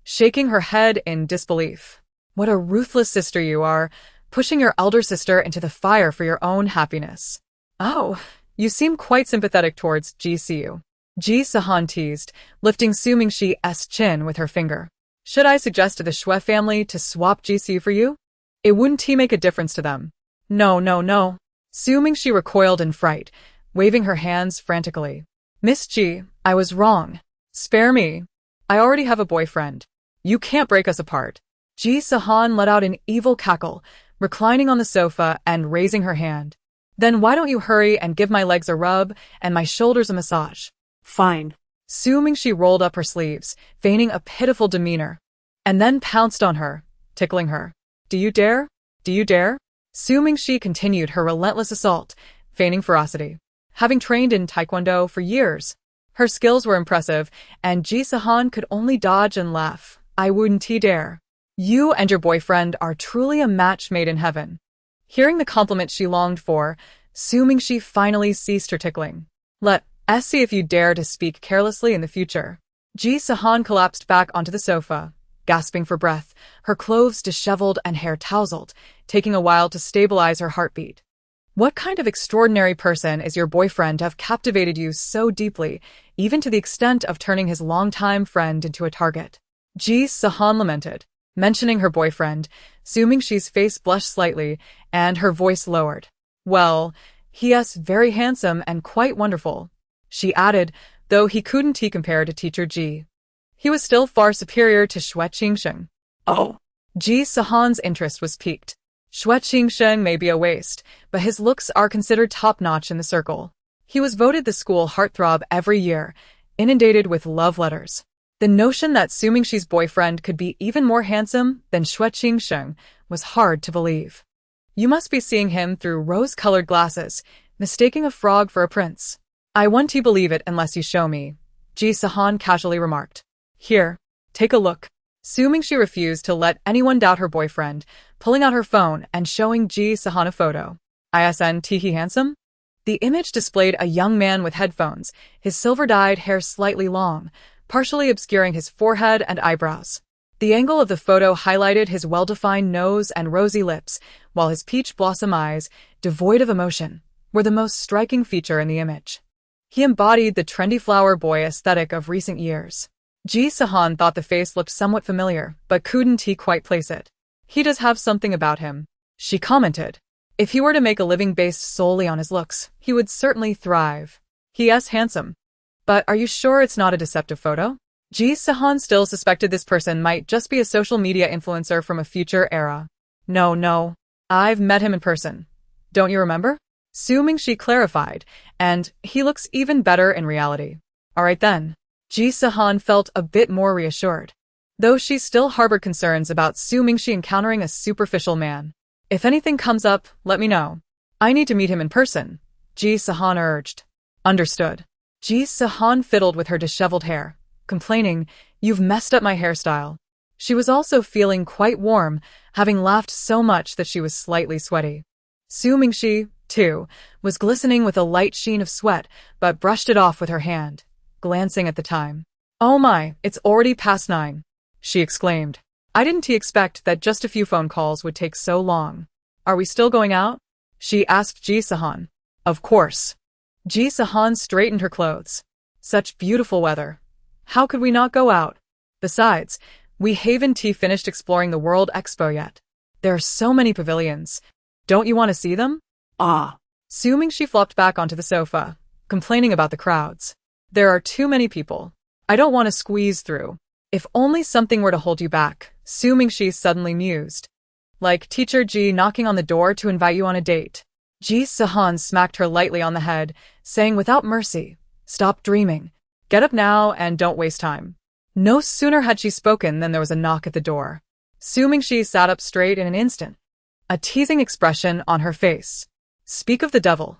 shaking her head in disbelief. What a ruthless sister you are, pushing your elder sister into the fire for your own happiness. Oh, you seem quite sympathetic towards Ji Sihan. Ji Sihan teased, lifting Su Mingxi's chin with her finger. Should I suggest to the Shui family to swap Ji Sihan for you? It wouldn't make a difference to them. No, no, no. Su Mingxi recoiled in fright, waving her hands frantically. Miss Ji, I was wrong. Spare me. I already have a boyfriend. You can't break us apart. Ji Sihan let out an evil cackle, reclining on the sofa and raising her hand. Then why don't you hurry and give my legs a rub and my shoulders a massage? Fine. Su Mingxi rolled up her sleeves, feigning a pitiful demeanor, and then pounced on her, tickling her. Do you dare? Do you dare? Su Mingxi continued her relentless assault, feigning ferocity. Having trained in Taekwondo for years, her skills were impressive, and Ji Sihan could only dodge and laugh. I wouldn't dare. You and your boyfriend are truly a match made in heaven. Hearing the compliment she longed for, Su Mingxi finally ceased her tickling. Let's see if you dare to speak carelessly in the future. Ji Sihan collapsed back onto the sofa, gasping for breath, her clothes disheveled and hair tousled, taking a while to stabilize her heartbeat. What kind of extraordinary person is your boyfriend to have captivated you so deeply, even to the extent of turning his longtime friend into a target? Ji Sihan lamented. Mentioning her boyfriend, Su Mingxi's face blushed slightly, and her voice lowered. Well, he's very handsome and quite wonderful, she added, though he couldn't compare to Teacher Ji. He was still far superior to Shui Qingsheng. Oh. Ji Sihan's interest was piqued. Shui Qingsheng may be a waste, but his looks are considered top-notch in the circle. He was voted the school heartthrob every year, inundated with love letters. The notion that Su Mingxi's boyfriend could be even more handsome than Shui Qingsheng was hard to believe. You must be seeing him through rose-colored glasses, mistaking a frog for a prince. I won't believe it unless you show me, Ji Sihan casually remarked. Here, take a look. Su Mingxi refused to let anyone doubt her boyfriend, pulling out her phone and showing Ji Sihan a photo. Isn't he handsome? The image displayed a young man with headphones, his silver-dyed hair slightly long, partially obscuring his forehead and eyebrows. The angle of the photo highlighted his well-defined nose and rosy lips, while his peach blossom eyes, devoid of emotion, were the most striking feature in the image. He embodied the trendy flower boy aesthetic of recent years. Ji Sihan thought the face looked somewhat familiar, but couldn't quite place it. He does have something about him, she commented. If he were to make a living based solely on his looks, he would certainly thrive. He is handsome. But are you sure it's not a deceptive photo? Ji Sihan still suspected this person might just be a social media influencer from a future era. No, I've met him in person. Don't you remember? Su Mingxi clarified, and he looks even better in reality. Alright then. Ji Sihan felt a bit more reassured, though she still harbored concerns about Su Mingxi encountering a superficial man. If anything comes up, let me know. I need to meet him in person, Ji Sihan urged. Understood. Ji Sihan fiddled with her disheveled hair, complaining, You've messed up my hairstyle. She was also feeling quite warm, having laughed so much that she was slightly sweaty. Su Mingxi, too, was glistening with a light sheen of sweat, but brushed it off with her hand, glancing at the time. Oh my, it's already past 9, she exclaimed. I didn't expect that just a few phone calls would take so long. Are we still going out? She asked Ji Sihan. Of course. Ji Sihan straightened her clothes. Such beautiful weather. How could we not go out? Besides, we haven't finished exploring the World Expo yet. There are so many pavilions. Don't you want to see them? Ah. Su Mingxi flopped back onto the sofa, complaining about the crowds. There are too many people. I don't want to squeeze through. If only something were to hold you back, Su Mingxi suddenly mused. Like Teacher Ji knocking on the door to invite you on a date. Ji Sihan smacked her lightly on the head, saying without mercy, Stop dreaming. Get up now and don't waste time. No sooner had she spoken than there was a knock at the door. Su Mingxi sat up straight in an instant, a teasing expression on her face. Speak of the devil.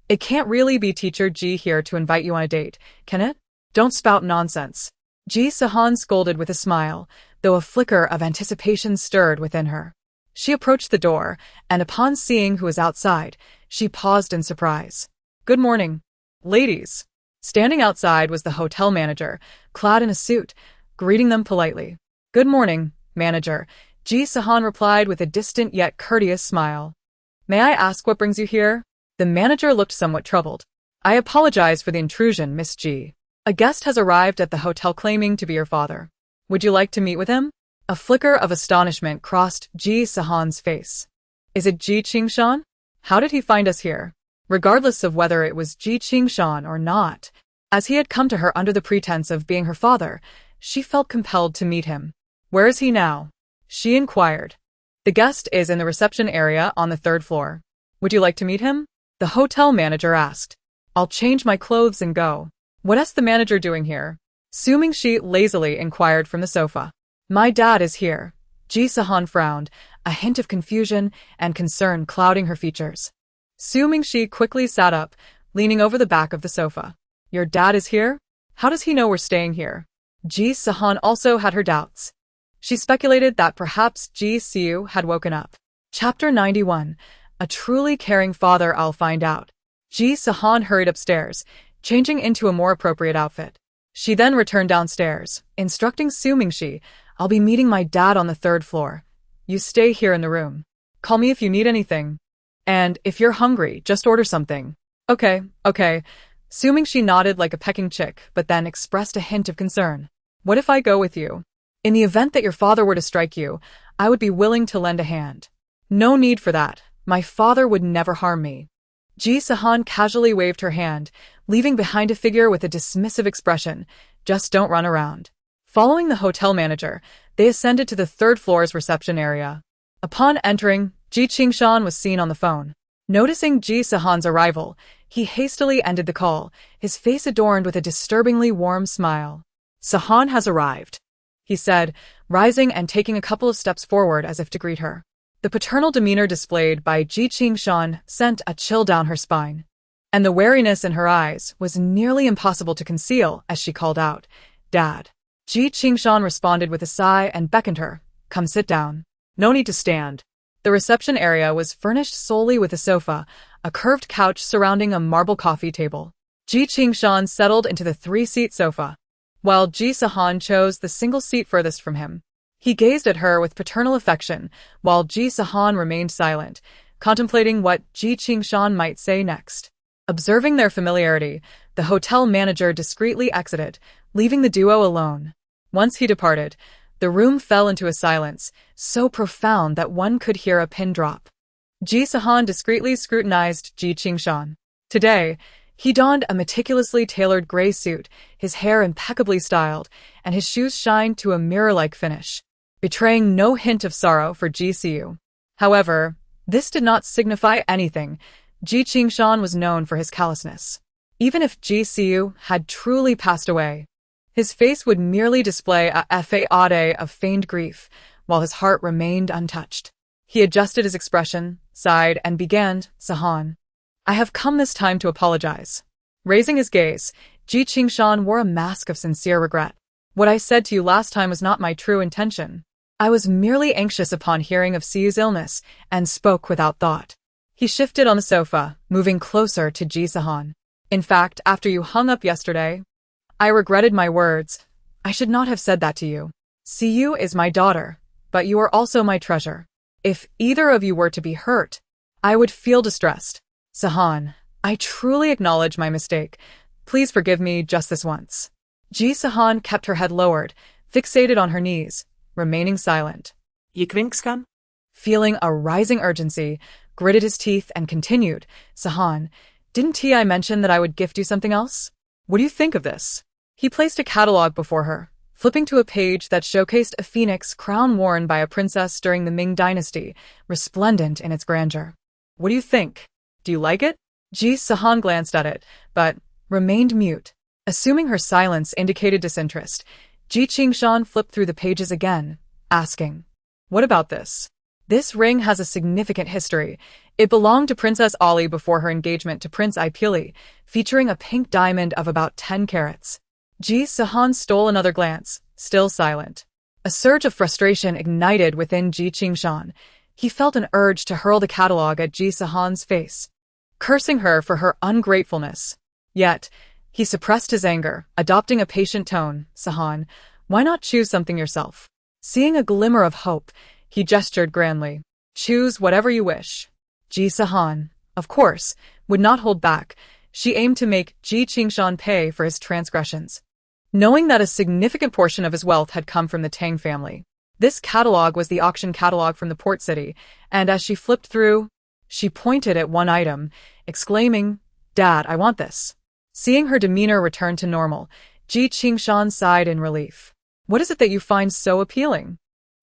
It can't really be Teacher Ji here to invite you on a date, can it? Don't spout nonsense. Ji Sihan scolded with a smile, though a flicker of anticipation stirred within her. She approached the door, and upon seeing who was outside, she paused in surprise. Good morning, ladies. Standing outside was the hotel manager, clad in a suit, greeting them politely. "Good morning, manager," Ji Sihan replied with a distant yet courteous smile. "May I ask what brings you here?" The manager looked somewhat troubled. "I apologize for the intrusion, Miss Ji. A guest has arrived at the hotel claiming to be your father. Would you like to meet with him?" A flicker of astonishment crossed Ji Sihan's face. "Is it Ji Sihan? How did he find us here?" Regardless of whether it was Ji Sihan or not, as he had come to her under the pretense of being her father, she felt compelled to meet him. "Where is he now?" she inquired. "The guest is in the reception area on the 3rd floor. Would you like to meet him?" the hotel manager asked. "I'll change my clothes and go." "What's the manager doing here?" Su Mingxi lazily inquired from the sofa. "My dad is here." Ji Sihan frowned, a hint of confusion and concern clouding her features. Su Mingxi quickly sat up, leaning over the back of the sofa. "Your dad is here? How does he know we're staying here?" Ji Sihan also had her doubts. She speculated that perhaps Ji Siu had woken up. Chapter 91. A truly caring father. I'll find out. Ji Sihan hurried upstairs, changing into a more appropriate outfit. She then returned downstairs, instructing Su Mingxi, "I'll be meeting my dad on the 3rd floor. You stay here in the room. Call me if you need anything. And if you're hungry, just order something." Okay. Su Mingxi nodded like a pecking chick, but then expressed a hint of concern. "What if I go with you? In the event that your father were to strike you, I would be willing to lend a hand." "No need for that. My father would never harm me." Ji Sihan casually waved her hand, leaving behind a figure with a dismissive expression. "Just don't run around." Following the hotel manager, they ascended to the 3rd floor's reception area. Upon entering, Ji Sihan was seen on the phone. Noticing Ji Sihan's arrival, he hastily ended the call, his face adorned with a disturbingly warm smile. "Sihan has arrived," he said, rising and taking a couple of steps forward as if to greet her. The paternal demeanor displayed by Ji Sihan sent a chill down her spine, and the wariness in her eyes was nearly impossible to conceal as she called out, "Dad." Ji Sihan responded with a sigh and beckoned her, "Come sit down." "No need to stand." The reception area was furnished solely with a sofa, a curved couch surrounding a marble coffee table. Ji Sihan settled into the 3-seat sofa, while Ji Sihan chose the single seat furthest from him. He gazed at her with paternal affection, while Ji Sihan remained silent, contemplating what Ji Sihan might say next. Observing their familiarity, the hotel manager discreetly exited, leaving the duo alone. Once he departed, the room fell into a silence, so profound that one could hear a pin drop. Ji Sihan discreetly scrutinized Ji Sihan. Today, he donned a meticulously tailored gray suit, his hair impeccably styled, and his shoes shined to a mirror-like finish, betraying no hint of sorrow for Ji Siu. However, this did not signify anything. Ji Sihan was known for his callousness. Even if Ji Siu had truly passed away, his face would merely display a facade of feigned grief, while his heart remained untouched. He adjusted his expression, sighed, and began, "Sihan, I have come this time to apologize." Raising his gaze, Ji Sihan wore a mask of sincere regret. "What I said to you last time was not my true intention. I was merely anxious upon hearing of Siu's illness, and spoke without thought." He shifted on the sofa, moving closer to Ji Sihan. "In fact, after you hung up yesterday, I regretted my words. I should not have said that to you. Siu is my daughter, but you are also my treasure. If either of you were to be hurt, I would feel distressed. Sihan, I truly acknowledge my mistake. Please forgive me just this once." Ji Sihan kept her head lowered, fixated on her knees, remaining silent. Je kvinkskan? Feeling a rising urgency, gritted his teeth and continued, "Sihan, didn't I mention that I would gift you something else? What do you think of this?" He placed a catalog before her, flipping to a page that showcased a phoenix crown worn by a princess during the Ming Dynasty, resplendent in its grandeur. "What do you think? Do you like it?" Ji Sihan glanced at it, but remained mute. Assuming her silence indicated disinterest, Ji Sihan flipped through the pages again, asking, "What about this?" "This ring has a significant history. It belonged to Princess Ali before her engagement to Prince Ipili, featuring a pink diamond of about 10 carats. Ji Sihan stole another glance, still silent. A surge of frustration ignited within Ji Sihan. He felt an urge to hurl the catalog at Ji Sihan's face, cursing her for her ungratefulness. Yet, He suppressed his anger, adopting a patient tone. Sihan, why not choose something yourself? Seeing a glimmer of hope, he gestured grandly. Choose whatever you wish. Ji Sihan, of course, would not hold back. She aimed to make Ji Qingshan pay for his transgressions. Knowing that a significant portion of his wealth had come from the Tang family. This catalog was the auction catalog from the port city, and as she flipped through, she pointed at one item, exclaiming, Dad, I want this. Seeing her demeanor return to normal, Ji Qingshan sighed in relief. What is it that you find so appealing?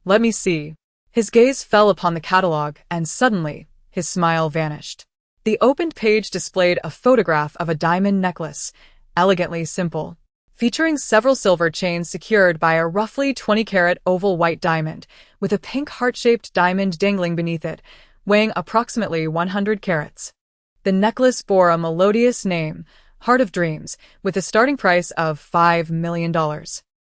Let me see. His gaze fell upon the catalog, and suddenly, his smile vanished. The opened page displayed a photograph of a diamond necklace, elegantly simple, featuring several silver chains secured by a roughly 20-carat oval white diamond, with a pink heart-shaped diamond dangling beneath it, weighing approximately 100 carats. The necklace bore a melodious name, Heart of Dreams, with a starting price of $5 million.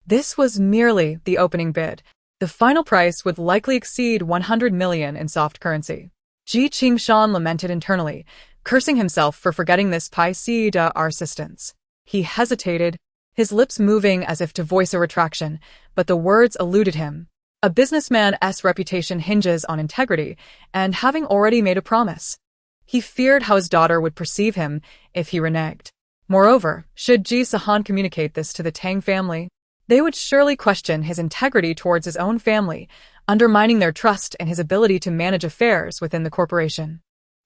This was merely the opening bid. The final price would likely exceed 100 million in soft currency. Ji Qingshan lamented internally, cursing himself for forgetting this piece de resistance. He hesitated, his lips moving as if to voice a retraction, but the words eluded him. A businessman's reputation hinges on integrity, and having already made a promise. He feared how his daughter would perceive him if he reneged. Moreover, should Ji Sihan communicate this to the Tang family, they would surely question his integrity towards his own family, undermining their trust in his ability to manage affairs within the corporation.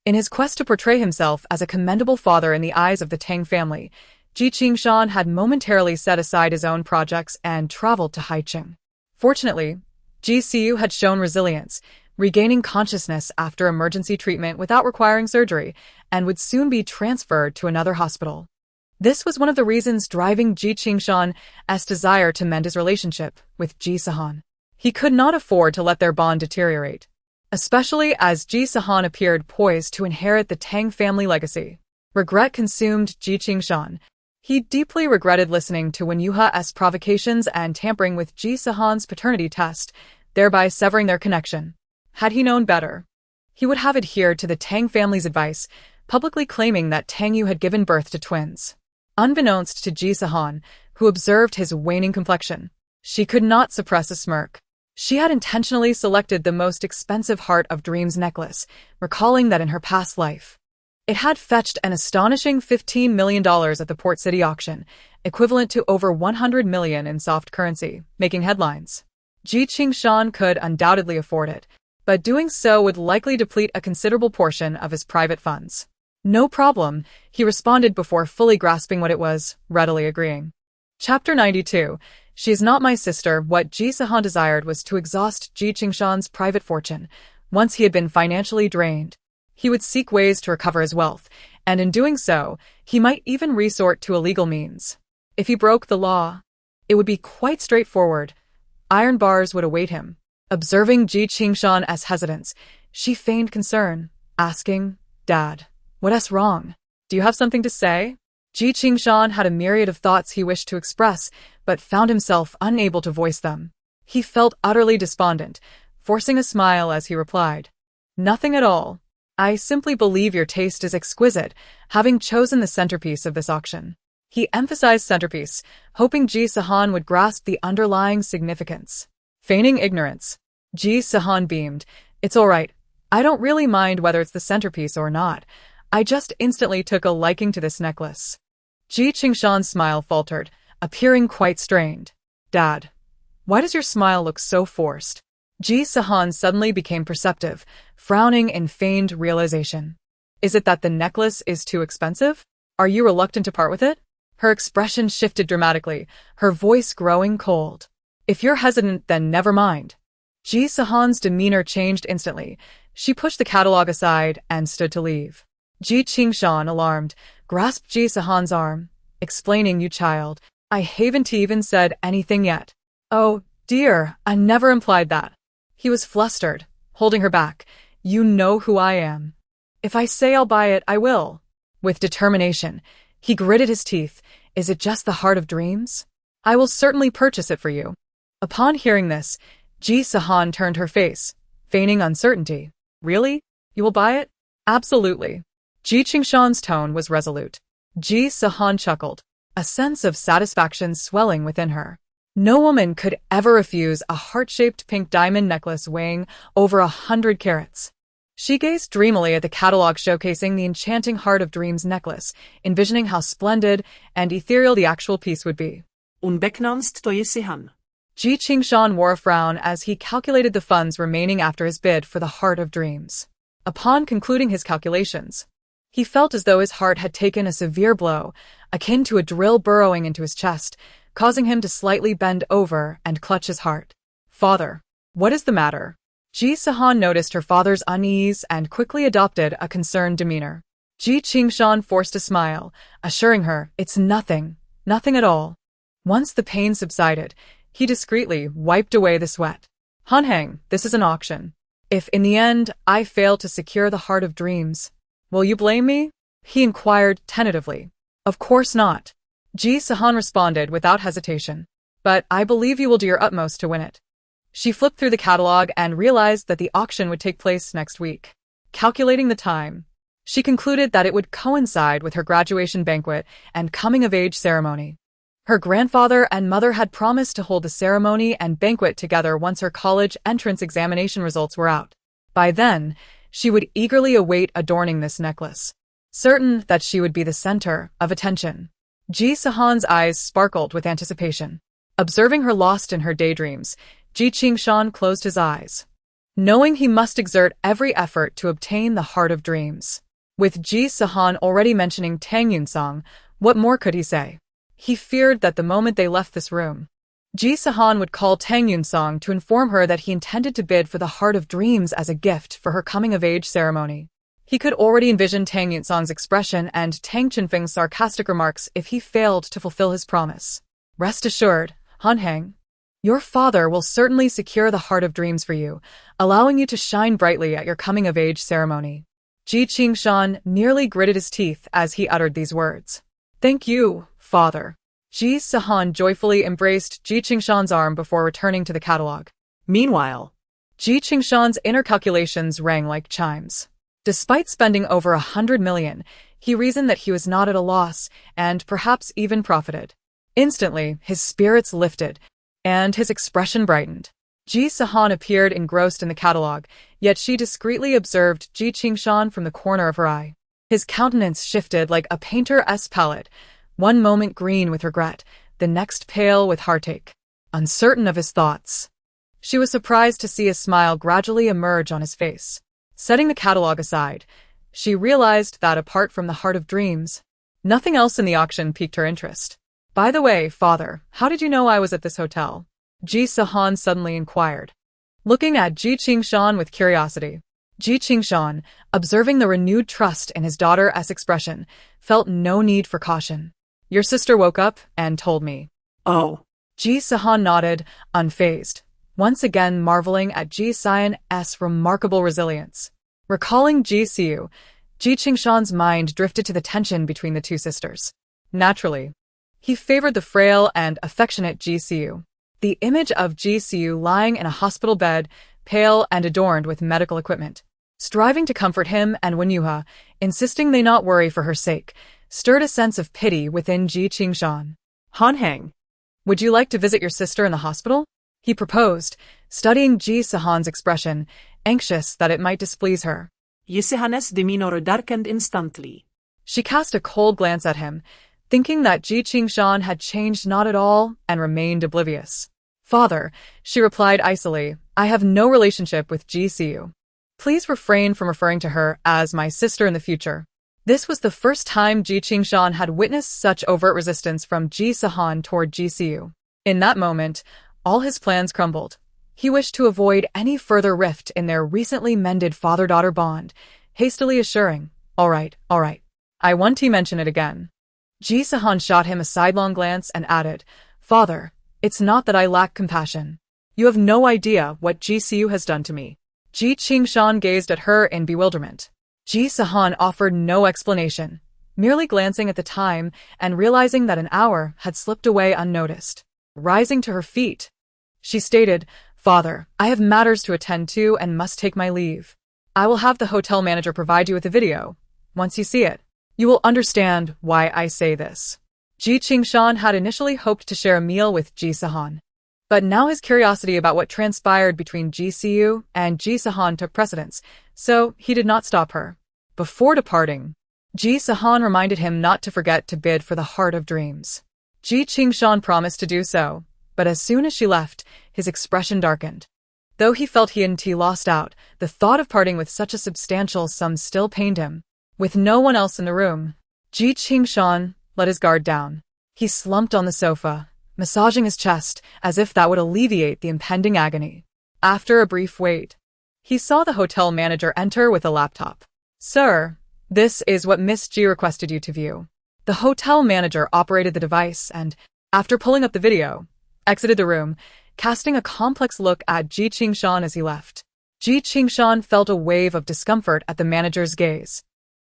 In his quest to portray himself as a commendable father in the eyes of the Tang family, Ji Qingshan had momentarily set aside his own projects and traveled to Haicheng. Fortunately, Ji Siu had shown resilience, regaining consciousness after emergency treatment without requiring surgery, and would soon be transferred to another hospital. This was one of the reasons driving Ji Qingshan's desire to mend his relationship with Ji Sihan. He could not afford to let their bond deteriorate, especially as Ji Sihan appeared poised to inherit the Tang family legacy. Regret consumed Ji Qingshan. He deeply regretted listening to Wen Yuha's provocations and tampering with Ji Sihan's paternity test, thereby severing their connection. Had he known better, he would have adhered to the Tang family's advice, publicly claiming that Tang Yu had given birth to twins. Unbeknownst to Ji Sihan, who observed his waning complexion, she could not suppress a smirk. She had intentionally selected the most expensive Heart of Dreams necklace, recalling that in her past life, it had fetched an astonishing $15 million at the Port City auction, equivalent to over 100 million in soft currency, making headlines. Ji Qingshan could undoubtedly afford it, but doing so would likely deplete a considerable portion of his private funds. No problem, he responded before fully grasping what it was, readily agreeing. Chapter 92. She is not my sister. What Ji Sihan desired was to exhaust Ji Qingshan's private fortune. Once he had been financially drained, he would seek ways to recover his wealth, and in doing so, he might even resort to illegal means. If he broke the law, it would be quite straightforward. Iron bars would await him. Observing Ji Qingshan's hesitance, she feigned concern, asking, Dad, what's wrong? Do you have something to say? Ji Qingshan had a myriad of thoughts he wished to express, but found himself unable to voice them. He felt utterly despondent, forcing a smile as he replied, Nothing at all. I simply believe your taste is exquisite, having chosen the centerpiece of this auction. He emphasized centerpiece, hoping Ji Sihan would grasp the underlying significance. Feigning ignorance, Ji Sihan beamed. It's all right. I don't really mind whether it's the centerpiece or not. I just instantly took a liking to this necklace. Ji Qingshan's smile faltered, appearing quite strained. Dad, why does your smile look so forced? Ji Sihan suddenly became perceptive, frowning in feigned realization. Is it that the necklace is too expensive? Are you reluctant to part with it? Her expression shifted dramatically, her voice growing cold. If you're hesitant, then never mind. Ji Sihan's demeanor changed instantly. She pushed the catalog aside and stood to leave. Ji Qingshan, alarmed, grasped Ji Sihan's arm, explaining, You child, I haven't even said anything yet. Oh, dear, I never implied that. He was flustered, holding her back. You know who I am. If I say I'll buy it, I will. With determination, he gritted his teeth. Is it just the Heart of Dreams? I will certainly purchase it for you. Upon hearing this, Ji Sihan turned her face, feigning uncertainty. Really? You will buy it? Absolutely. Ji Qingshan's tone was resolute. Ji Sihan chuckled. a sense of satisfaction swelling within her. No woman could ever refuse a heart-shaped pink diamond necklace weighing over 100 carats. She gazed dreamily at the catalog showcasing the enchanting Heart of Dreams necklace, envisioning how splendid and ethereal the actual piece would be. Unbekannst to Ji Sihan. Ji Sihan wore a frown as he calculated the funds remaining after his bid for the Heart of Dreams. Upon concluding his calculations, he felt as though his heart had taken a severe blow, akin to a drill burrowing into his chest, causing him to slightly bend over and clutch his heart. "Father, what is the matter?" Ji Sihan noticed her father's unease and quickly adopted a concerned demeanor. Ji Sihan forced a smile, assuring her, "It's nothing, nothing at all." Once the pain subsided, he discreetly wiped away the sweat. "Hanheng, this is an auction. If in the end I fail to secure the Heart of Dreams, will you blame me?" he inquired tentatively. "Of course not," Ji Sihan responded without hesitation. "But I believe you will do your utmost to win it." She flipped through the catalog and realized that the auction would take place next week. Calculating the time, she concluded that it would coincide with her graduation banquet and coming-of-age ceremony. Her grandfather and mother had promised to hold the ceremony and banquet together once her college entrance examination results were out. By then, she would eagerly await adorning this necklace, certain that she would be the center of attention. Ji Sihan's eyes sparkled with anticipation. Observing her lost in her daydreams, Ji Sihan closed his eyes, knowing he must exert every effort to obtain the Heart of Dreams. With Ji Sihan already mentioning Tang Yunsong, what more could he say? He feared that the moment they left this room, Ji Sihan would call Tang Yunsong to inform her that he intended to bid for the Heart of Dreams as a gift for her coming-of-age ceremony. He could already envision Tang Yunsong's expression and Tang Chenfeng's sarcastic remarks if he failed to fulfill his promise. "Rest assured, Hanheng, your father will certainly secure the Heart of Dreams for you, allowing you to shine brightly at your coming-of-age ceremony." Ji Sihan nearly gritted his teeth as he uttered these words. "Thank you, father." Ji Sihan joyfully embraced Ji Sihan's arm before returning to the catalog. Meanwhile, Ji Sihan's inner calculations rang like chimes. Despite spending over 100 million, he reasoned that he was not at a loss and perhaps even profited. Instantly, his spirits lifted, and his expression brightened. Ji Sihan appeared engrossed in the catalog, yet she discreetly observed Ji Sihan from the corner of her eye. His countenance shifted like a painter's palette, one moment green with regret, the next pale with heartache. Uncertain of his thoughts, she was surprised to see a smile gradually emerge on his face. Setting the catalog aside, she realized that apart from the Heart of Dreams, nothing else in the auction piqued her interest. "By the way, father, how did you know I was at this hotel?" Ji Sihan suddenly inquired, looking at Ji Sihan with curiosity. Ji Sihan, observing the renewed trust in his daughter's expression, felt no need for caution. "Your sister woke up and told me." "Oh." Ji Sihan nodded, unfazed, once again marveling at Ji Sihan's remarkable resilience. Recalling Ji Siu, Ji Sihan's mind drifted to the tension between the two sisters. Naturally, he favored the frail and affectionate Ji Siu. The image of Ji Siu lying in a hospital bed, pale and adorned with medical equipment, striving to comfort him and Wenyuha, insisting they not worry for her sake, stirred a sense of pity within Ji Sihan. "Hanheng, "Would you like to visit your sister in the hospital?" he proposed, studying Ji Sihan's expression, anxious that it might displease her. Ji Sihan's demeanor darkened instantly. She cast a cold glance at him, thinking that Ji Sihan had changed not at all and remained oblivious. "Father," she replied icily, "I have no relationship with Ji Siu. Please refrain from referring to her as my sister in the future." This was the first time Ji Sihan had witnessed such overt resistance from Ji Sihan toward Ji Siu. In that moment, all his plans crumbled. He wished to avoid any further rift in their recently mended father-daughter bond, hastily assuring, all right, I won't mention it again." Ji Sihan shot him a sidelong glance and added, "Father, it's not that I lack compassion. You have no idea what Ji Siu has done to me." Ji Sihan gazed at her in bewilderment. Ji Sihan offered no explanation, merely glancing at the time and realizing that an hour had slipped away unnoticed. Rising to her feet, she stated, "Father, I have matters to attend to and must take my leave. I will have the hotel manager provide you with a video. Once you see it, you will understand why I say this." Ji Sihan had initially hoped to share a meal with Ji Sihan. But now his curiosity about what transpired between Ji Sihan and Ji Sihan took precedence, so he did not stop her. Before departing, Ji Sihan reminded him not to forget to bid for the heart of dreams. Ji Sihan promised to do so, but as soon as she left, his expression darkened. Though he felt he hadn't lost out, the thought of parting with such a substantial sum still pained him. With no one else in the room, Ji Sihan let his guard down. He slumped on the sofa, massaging his chest as if that would alleviate the impending agony. After a brief wait, he saw the hotel manager enter with a laptop. "Sir, this is what Miss Ji requested you to view." The hotel manager operated the device and, after pulling up the video, exited the room, casting a complex look at Ji Sihan as he left. Ji Sihan felt a wave of discomfort at the manager's gaze,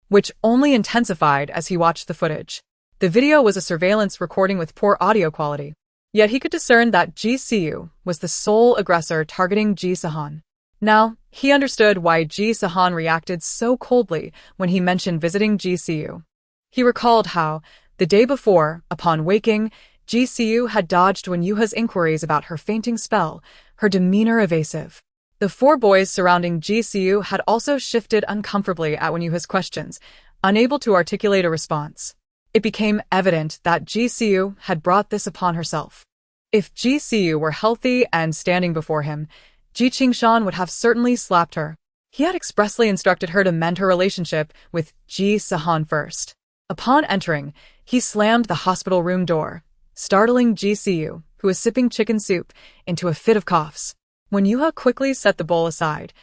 which only intensified as he watched the footage. The video was a surveillance recording with poor audio quality, yet he could discern that Ji Sihan was the sole aggressor targeting Ji Sihan. Now, he understood why Ji Sihan reacted so coldly when he mentioned visiting Ji Sihan. He recalled how, the day before, upon waking, Ji Sihan had dodged Yuha's inquiries about her fainting spell, her demeanor evasive. The four boys surrounding Ji Sihan had also shifted uncomfortably at Yuha's questions, unable to articulate a response. It became evident that Ji Sihan had brought this upon herself. If Ji Sihan were healthy and standing before him, Ji Sihan would have certainly slapped her. He had expressly instructed her to mend her relationship with Ji Sihan first. Upon entering, he slammed the hospital room door, startling Ji Sihan, who was sipping chicken soup, into a fit of coughs. When Yuha quickly set the bowl aside,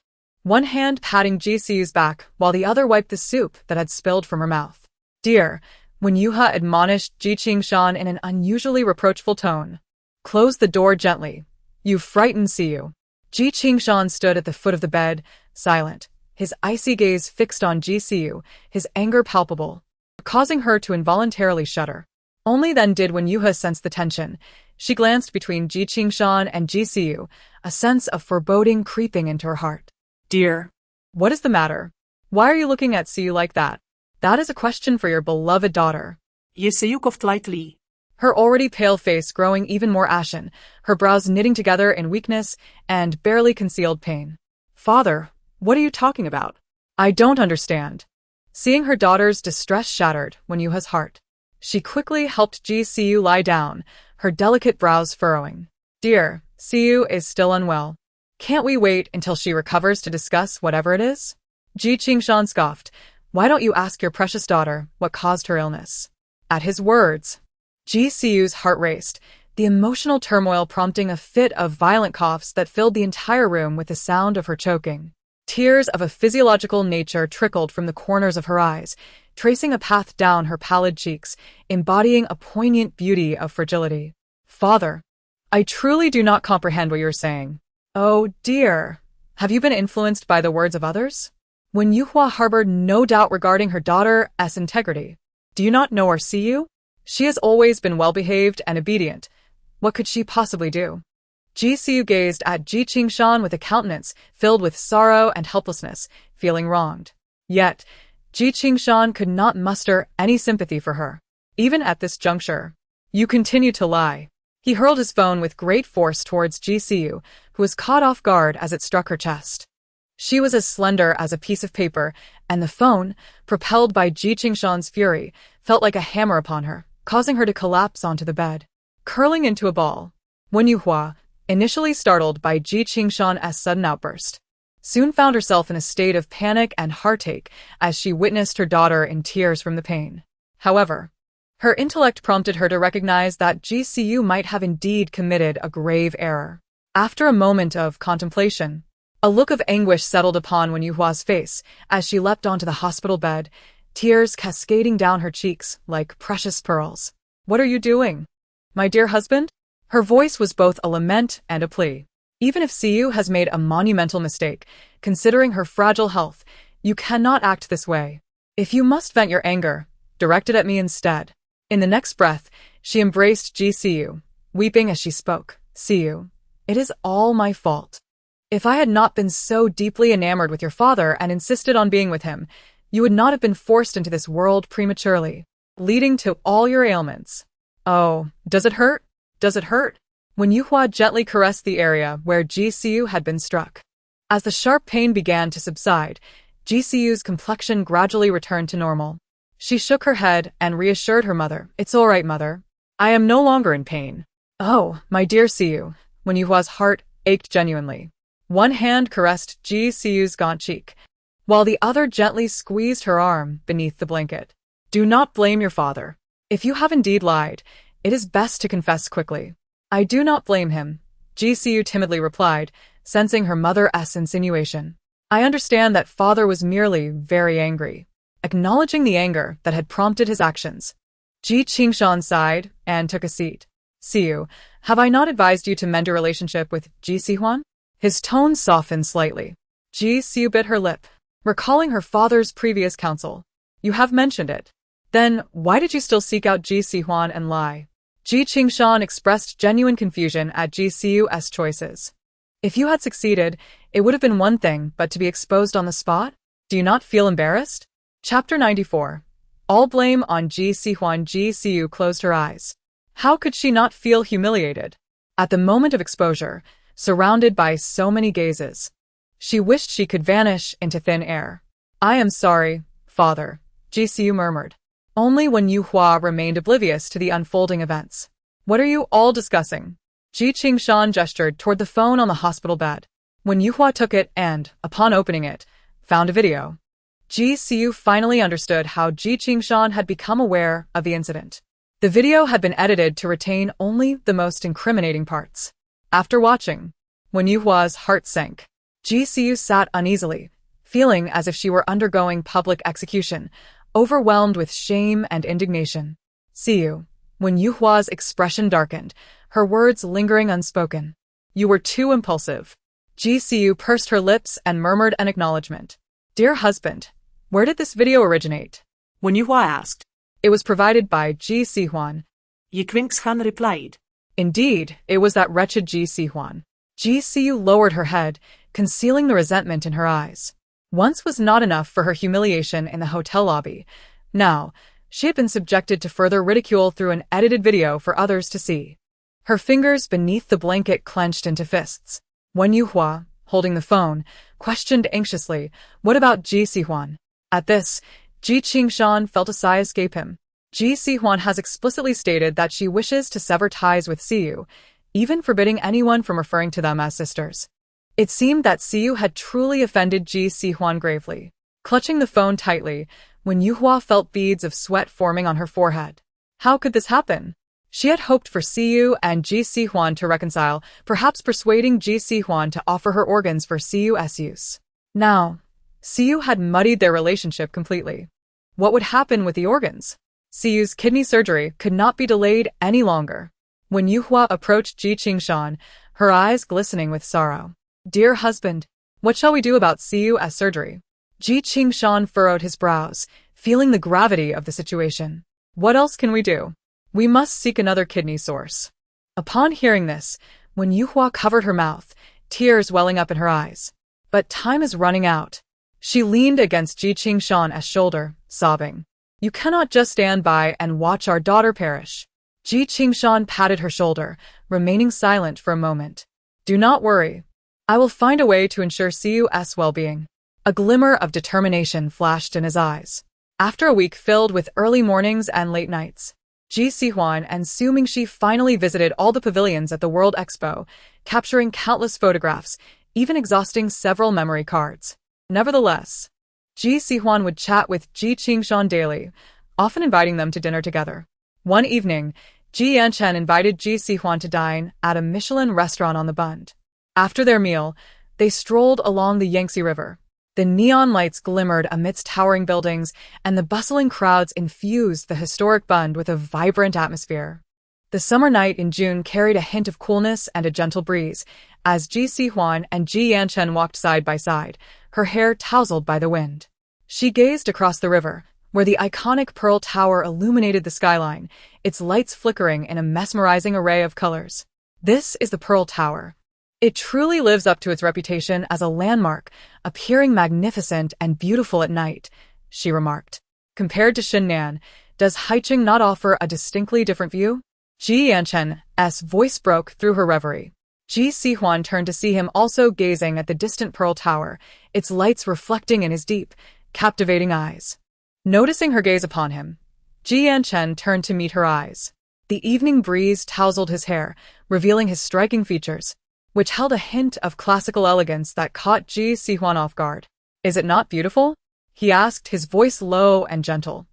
one hand patting Ji Sihan's back while the other wiped the soup that had spilled from her mouth. "Dear," when Yuha admonished Ji Sihan in an unusually reproachful tone, "close the door gently. You frightened Sihan." Ji Sihan stood at the foot of the bed, silent, his icy gaze fixed on Ji Sihan, his anger palpable, causing her to involuntarily shudder. Only then did when Yuha sensed the tension. She glanced between Ji Sihan and Ji Sihan, a sense of foreboding creeping into her heart. "Dear, what is the matter? Why are you looking at Sihan like that? That is a question for your beloved daughter." Ji Sihan coughed lightly. Her already pale face growing even more ashen, her brows knitting together in weakness and barely concealed pain. "Father, what are you talking about? I don't understand." Seeing her daughter's distress shattered Yuha's heart, she quickly helped Ji Sihan lie down, her delicate brows furrowing. "Dear, Sihan is still unwell. Can't we wait until she recovers to discuss whatever it is?" Ji Sihan scoffed. "Why don't you ask your precious daughter what caused her illness?" At his words, Ji Sihan's heart raced, the emotional turmoil prompting a fit of violent coughs that filled the entire room with the sound of her choking. Tears of a physiological nature trickled from the corners of her eyes, tracing a path down her pallid cheeks, embodying a poignant beauty of fragility. "Father, I truly do not comprehend what you're saying." "Oh dear, have you been influenced by the words of others?" When Yuhua harbored no doubt regarding her daughter's integrity. "Do you not know or see you? She has always been well-behaved and obedient. What could she possibly do?" Ji Sihan gazed at Ji Sihan with a countenance filled with sorrow and helplessness, feeling wronged. Yet, Ji Sihan could not muster any sympathy for her. Even at this juncture, "You continue to lie." He hurled his phone with great force towards Ji Sihan, who was caught off guard as it struck her chest. She was as slender as a piece of paper, and the phone, propelled by Ji Sihan's fury, felt like a hammer upon her, causing her to collapse onto the bed, curling into a ball. Wen Yuhua, initially startled by Ji Sihan's sudden outburst, soon found herself in a state of panic and heartache as she witnessed her daughter in tears from the pain. However, her intellect prompted her to recognize that Ji Sihan might have indeed committed a grave error. After a moment of contemplation, a look of anguish settled upon Wen Yuhua's face as she leapt onto the hospital bed, tears cascading down her cheeks like precious pearls. "What are you doing, my dear husband?" Her voice was both a lament and a plea. "Even if Sihan has made a monumental mistake, considering her fragile health, you cannot act this way. If you must vent your anger, direct it at me instead." In the next breath, she embraced Ji Sihan, weeping as she spoke. "Sihan, it is all my fault. If I had not been so deeply enamored with your father and insisted on being with him, you would not have been forced into this world prematurely, leading to all your ailments." Oh, does it hurt? Does it hurt? When Yuhua gently caressed the area where Ji Siyu had been struck. As the sharp pain began to subside, Ji Siyu's complexion gradually returned to normal. She shook her head and reassured her mother. It's all right, mother. I am no longer in pain. Oh, my dear Siyu. When Yuhua's heart ached genuinely. One hand caressed Ji Siyu's gaunt cheek, while the other gently squeezed her arm beneath the blanket. Do not blame your father. If you have indeed lied, it is best to confess quickly. I do not blame him, Ji Siyu timidly replied, sensing her mother's insinuation. I understand that father was merely very angry. Acknowledging the anger that had prompted his actions, Ji Qingshan sighed and took a seat. Siyu, have I not advised you to mend your relationship with Ji Sihan? His tone softened slightly. Ji Siyu bit her lip, recalling her father's previous counsel. You have mentioned it. Then, why did you still seek out Ji Sihan and lie? Ji Qingshan expressed genuine confusion at Ji Siyu's choices. If you had succeeded, it would have been one thing, but to be exposed on the spot? Do you not feel embarrassed? Chapter 94. All blame on Ji Sihan. Ji Siyu closed her eyes. How could she not feel humiliated? At the moment of exposure, surrounded by so many gazes, she wished she could vanish into thin air. I am sorry, father, Ji Siyu murmured. Only when Yuhua remained oblivious to the unfolding events. What are you all discussing? Ji Qingshan gestured toward the phone on the hospital bed. When Yuhua took it and, upon opening it, found a video. Ji Siyu finally understood how Ji Qingshan had become aware of the incident. The video had been edited to retain only the most incriminating parts. After watching, when Yuhua's heart sank, Ji Siyu sat uneasily, feeling as if she were undergoing public execution, overwhelmed with shame and indignation. Siyu, when Yuhua's expression darkened, her words lingering unspoken. You were too impulsive. Ji Siyu pursed her lips and murmured an acknowledgement. Dear husband, where did this video originate? When Yuhua asked. It was provided by Ji Sihan. Ji Qingshan replied. Indeed, it was that wretched Ji Sihan. Ji Siyu lowered her head, concealing the resentment in her eyes. Once was not enough for her humiliation in the hotel lobby. Now, she had been subjected to further ridicule through an edited video for others to see. Her fingers beneath the blanket clenched into fists. When Yuhua, holding the phone, questioned anxiously, what about Ji Sihan? At this, Ji Qingshan felt a sigh escape him. Ji Sihan has explicitly stated that she wishes to sever ties with Siyu, even forbidding anyone from referring to them as sisters. It seemed that Siyu had truly offended Ji Sihan gravely. Clutching the phone tightly, when Yuhua felt beads of sweat forming on her forehead. How could this happen? She had hoped for Siyu and Ji Sihan to reconcile, perhaps persuading Ji Sihan to offer her organs for Siyu's use. Now, Siyu had muddied their relationship completely. What would happen with the organs? Siyu's kidney surgery could not be delayed any longer. When Yuhua approached Ji Qingshan, her eyes glistening with sorrow. Dear husband, what shall we do about Siyu's surgery? Ji Qingshan furrowed his brows, feeling the gravity of the situation. What else can we do? We must seek another kidney source. Upon hearing this, when Yuhua covered her mouth, tears welling up in her eyes. But time is running out. She leaned against Ji Qingshan's shoulder, sobbing. You cannot just stand by and watch our daughter perish. Ji Qingshan patted her shoulder, remaining silent for a moment. Do not worry. I will find a way to ensure Siyu's well-being. A glimmer of determination flashed in his eyes. After a week filled with early mornings and late nights, Ji Sihan and Su Mingxi finally visited all the pavilions at the World Expo, capturing countless photographs, even exhausting several memory cards. Nevertheless, Ji Sihan would chat with Ji Qingshan daily, often inviting them to dinner together. One evening, Ji Yanchen invited Ji Sihan to dine at a Michelin restaurant on the Bund. After their meal, they strolled along the Yangtze River. The neon lights glimmered amidst towering buildings, and the bustling crowds infused the historic Bund with a vibrant atmosphere. The summer night in June carried a hint of coolness and a gentle breeze, as Ji Sihan and Ji Yanchen walked side by side, her hair tousled by the wind. She gazed across the river, where the iconic Pearl Tower illuminated the skyline, its lights flickering in a mesmerizing array of colors. This is the Pearl Tower. It truly lives up to its reputation as a landmark, appearing magnificent and beautiful at night, she remarked. Compared to Shinnan, does Haicheng not offer a distinctly different view? Ji Yanchen's voice broke through her reverie. Ji Sihan turned to see him also gazing at the distant pearl tower, its lights reflecting in his deep, captivating eyes. Noticing her gaze upon him, Ji Yanchen turned to meet her eyes. The evening breeze tousled his hair, revealing his striking features, which held a hint of classical elegance that caught Ji Sihan off guard. "Is it not beautiful?" he asked, his voice low and gentle,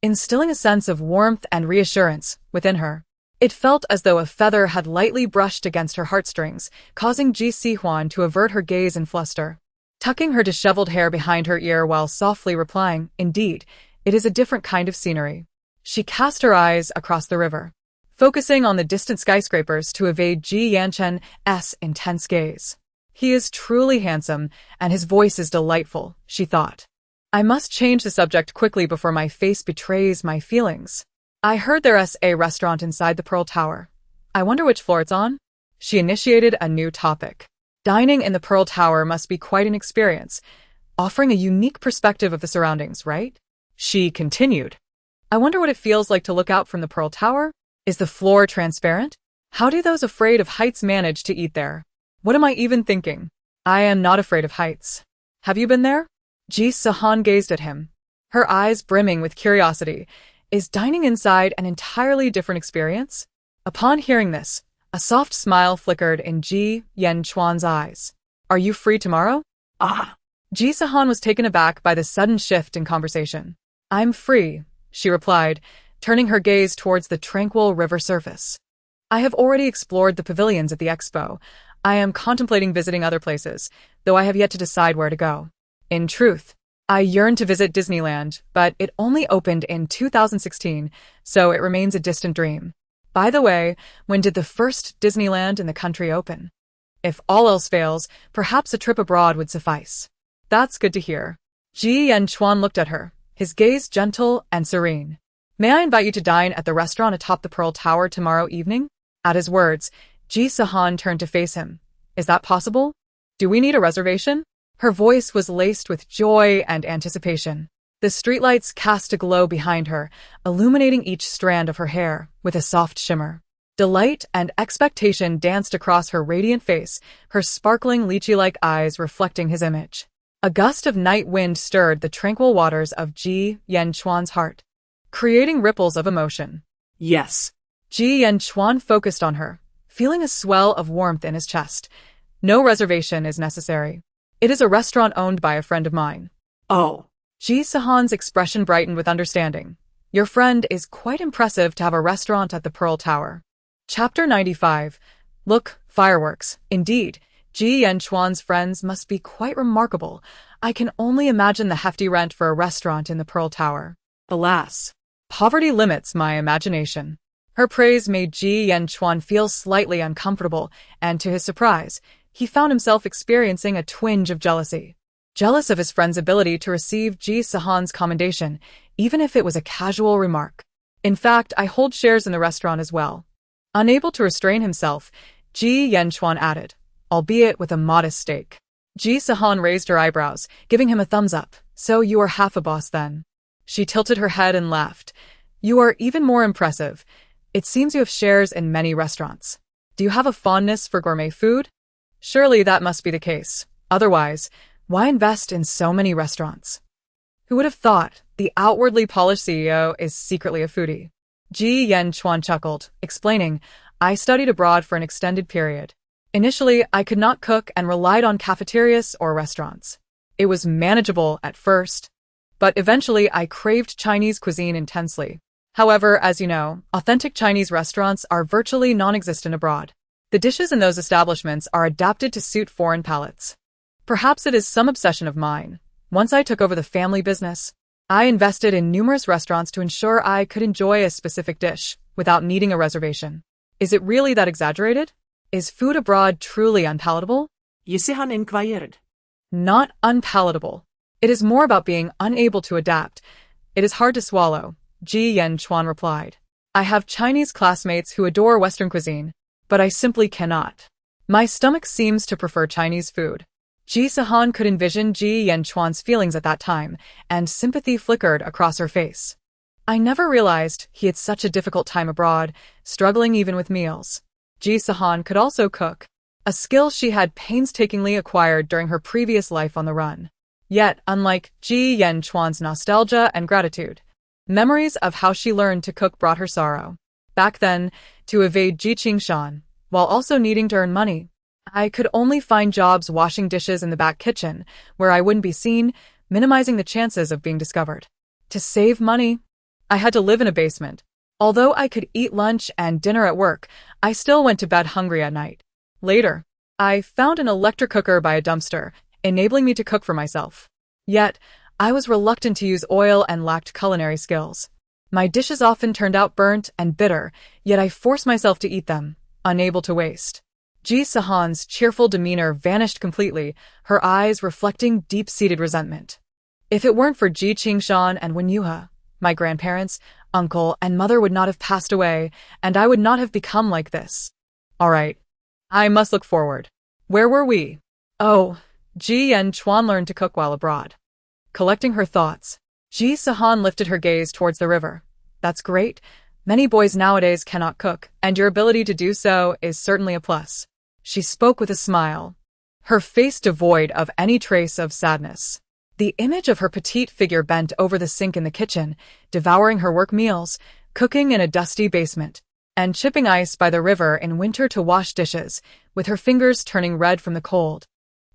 instilling a sense of warmth and reassurance within her. It felt as though a feather had lightly brushed against her heartstrings, causing Ji Sihan to avert her gaze in fluster, tucking her disheveled hair behind her ear while softly replying, "Indeed, it is a different kind of scenery." She cast her eyes across the river, focusing on the distant skyscrapers to evade Ji Yanchen's intense gaze. "He is truly handsome, and his voice is delightful," she thought. "I must change the subject quickly before my face betrays my feelings. I heard there's a restaurant inside the Pearl Tower. I wonder which floor it's on?" She initiated a new topic. Dining in the Pearl Tower must be quite an experience, offering a unique perspective of the surroundings, right? She continued. "I wonder what it feels like to look out from the Pearl Tower? Is the floor transparent? How do those afraid of heights manage to eat there? What am I even thinking? I am not afraid of heights. Have you been there?" Ji Sihan gazed at him, her eyes brimming with curiosity. Is dining inside an entirely different experience? Upon hearing this, a soft smile flickered in Ji Yanchuan's eyes. "Are you free tomorrow?" Ah! Ji Sihan was taken aback by the sudden shift in conversation. "I'm free," she replied, turning her gaze towards the tranquil river surface. "I have already explored the pavilions at the expo. I am contemplating visiting other places, though I have yet to decide where to go. In truth, I yearn to visit Disneyland, but it only opened in 2016, so it remains a distant dream. By the way, when did the first Disneyland in the country open? If all else fails, perhaps a trip abroad would suffice." "That's good to hear." Ji Yanchuan looked at her, his gaze gentle and serene. "May I invite you to dine at the restaurant atop the Pearl Tower tomorrow evening?" At his words, Ji Sihan turned to face him. "Is that possible? Do we need a reservation?" Her voice was laced with joy and anticipation. The streetlights cast a glow behind her, illuminating each strand of her hair with a soft shimmer. Delight and expectation danced across her radiant face, her sparkling lychee-like eyes reflecting his image. A gust of night wind stirred the tranquil waters of Ji Yanchuan's heart, creating ripples of emotion. Yes. Ji Yanchuan focused on her, feeling a swell of warmth in his chest. "No reservation is necessary. It is a restaurant owned by a friend of mine." Oh. Ji Sihan's expression brightened with understanding. "Your friend is quite impressive to have a restaurant at the Pearl Tower." Chapter 95. Look, fireworks. Indeed, Ji Yanchuan's friends must be quite remarkable. I can only imagine the hefty rent for a restaurant in the Pearl Tower. Alas, poverty limits my imagination. Her praise made Ji Yanchuan feel slightly uncomfortable, and to his surprise, he found himself experiencing a twinge of jealousy. Jealous of his friend's ability to receive Ji Sihan's commendation, even if it was a casual remark. "In fact, I hold shares in the restaurant as well." Unable to restrain himself, Ji Yanchuan added, albeit with a modest stake. Ji Sihan raised her eyebrows, giving him a thumbs up. "So you are half a boss then?" She tilted her head and laughed. "You are even more impressive. It seems you have shares in many restaurants. Do you have a fondness for gourmet food? Surely that must be the case. Otherwise, why invest in so many restaurants?" Who would have thought the outwardly polished CEO is secretly a foodie? Ji Yanchuan chuckled, explaining, "I studied abroad for an extended period. Initially, I could not cook and relied on cafeterias or restaurants. It was manageable at first, but eventually I craved Chinese cuisine intensely. However, as you know, authentic Chinese restaurants are virtually non-existent abroad. The dishes in those establishments are adapted to suit foreign palates. Perhaps it is some obsession of mine. Once I took over the family business, I invested in numerous restaurants to ensure I could enjoy a specific dish without needing a reservation. Is it really that exaggerated? Is food abroad truly unpalatable?" Ji Sihan inquired. "Not unpalatable. It is more about being unable to adapt. It is hard to swallow," Ji Yanchuan replied. "I have Chinese classmates who adore Western cuisine, but I simply cannot. My stomach seems to prefer Chinese food." Ji Sihan could envision Ji Yanchuan's feelings at that time, and sympathy flickered across her face. I never realized he had such a difficult time abroad, struggling even with meals. Ji Sihan could also cook, a skill she had painstakingly acquired during her previous life on the run. Yet, unlike Ji Yanchuan's nostalgia and gratitude, memories of how she learned to cook brought her sorrow. Back then, to evade Ji Sihan, while also needing to earn money, I could only find jobs washing dishes in the back kitchen, where I wouldn't be seen, minimizing the chances of being discovered. To save money, I had to live in a basement. Although I could eat lunch and dinner at work, I still went to bed hungry at night. Later, I found an electric cooker by a dumpster, enabling me to cook for myself. Yet, I was reluctant to use oil and lacked culinary skills. My dishes often turned out burnt and bitter, yet I forced myself to eat them, unable to waste. Ji Sihan's cheerful demeanor vanished completely, her eyes reflecting deep-seated resentment. If it weren't for Ji Sihan and Wen Yuhe, my grandparents, uncle, and mother would not have passed away, and I would not have become like this. All right. I must look forward. Where were we? Oh, Ji Yanchuan learned to cook while abroad. Collecting her thoughts, Ji Sihan lifted her gaze towards the river. That's great. Many boys nowadays cannot cook, and your ability to do so is certainly a plus. She spoke with a smile, her face devoid of any trace of sadness. The image of her petite figure bent over the sink in the kitchen, devouring her work meals, cooking in a dusty basement, and chipping ice by the river in winter to wash dishes, with her fingers turning red from the cold,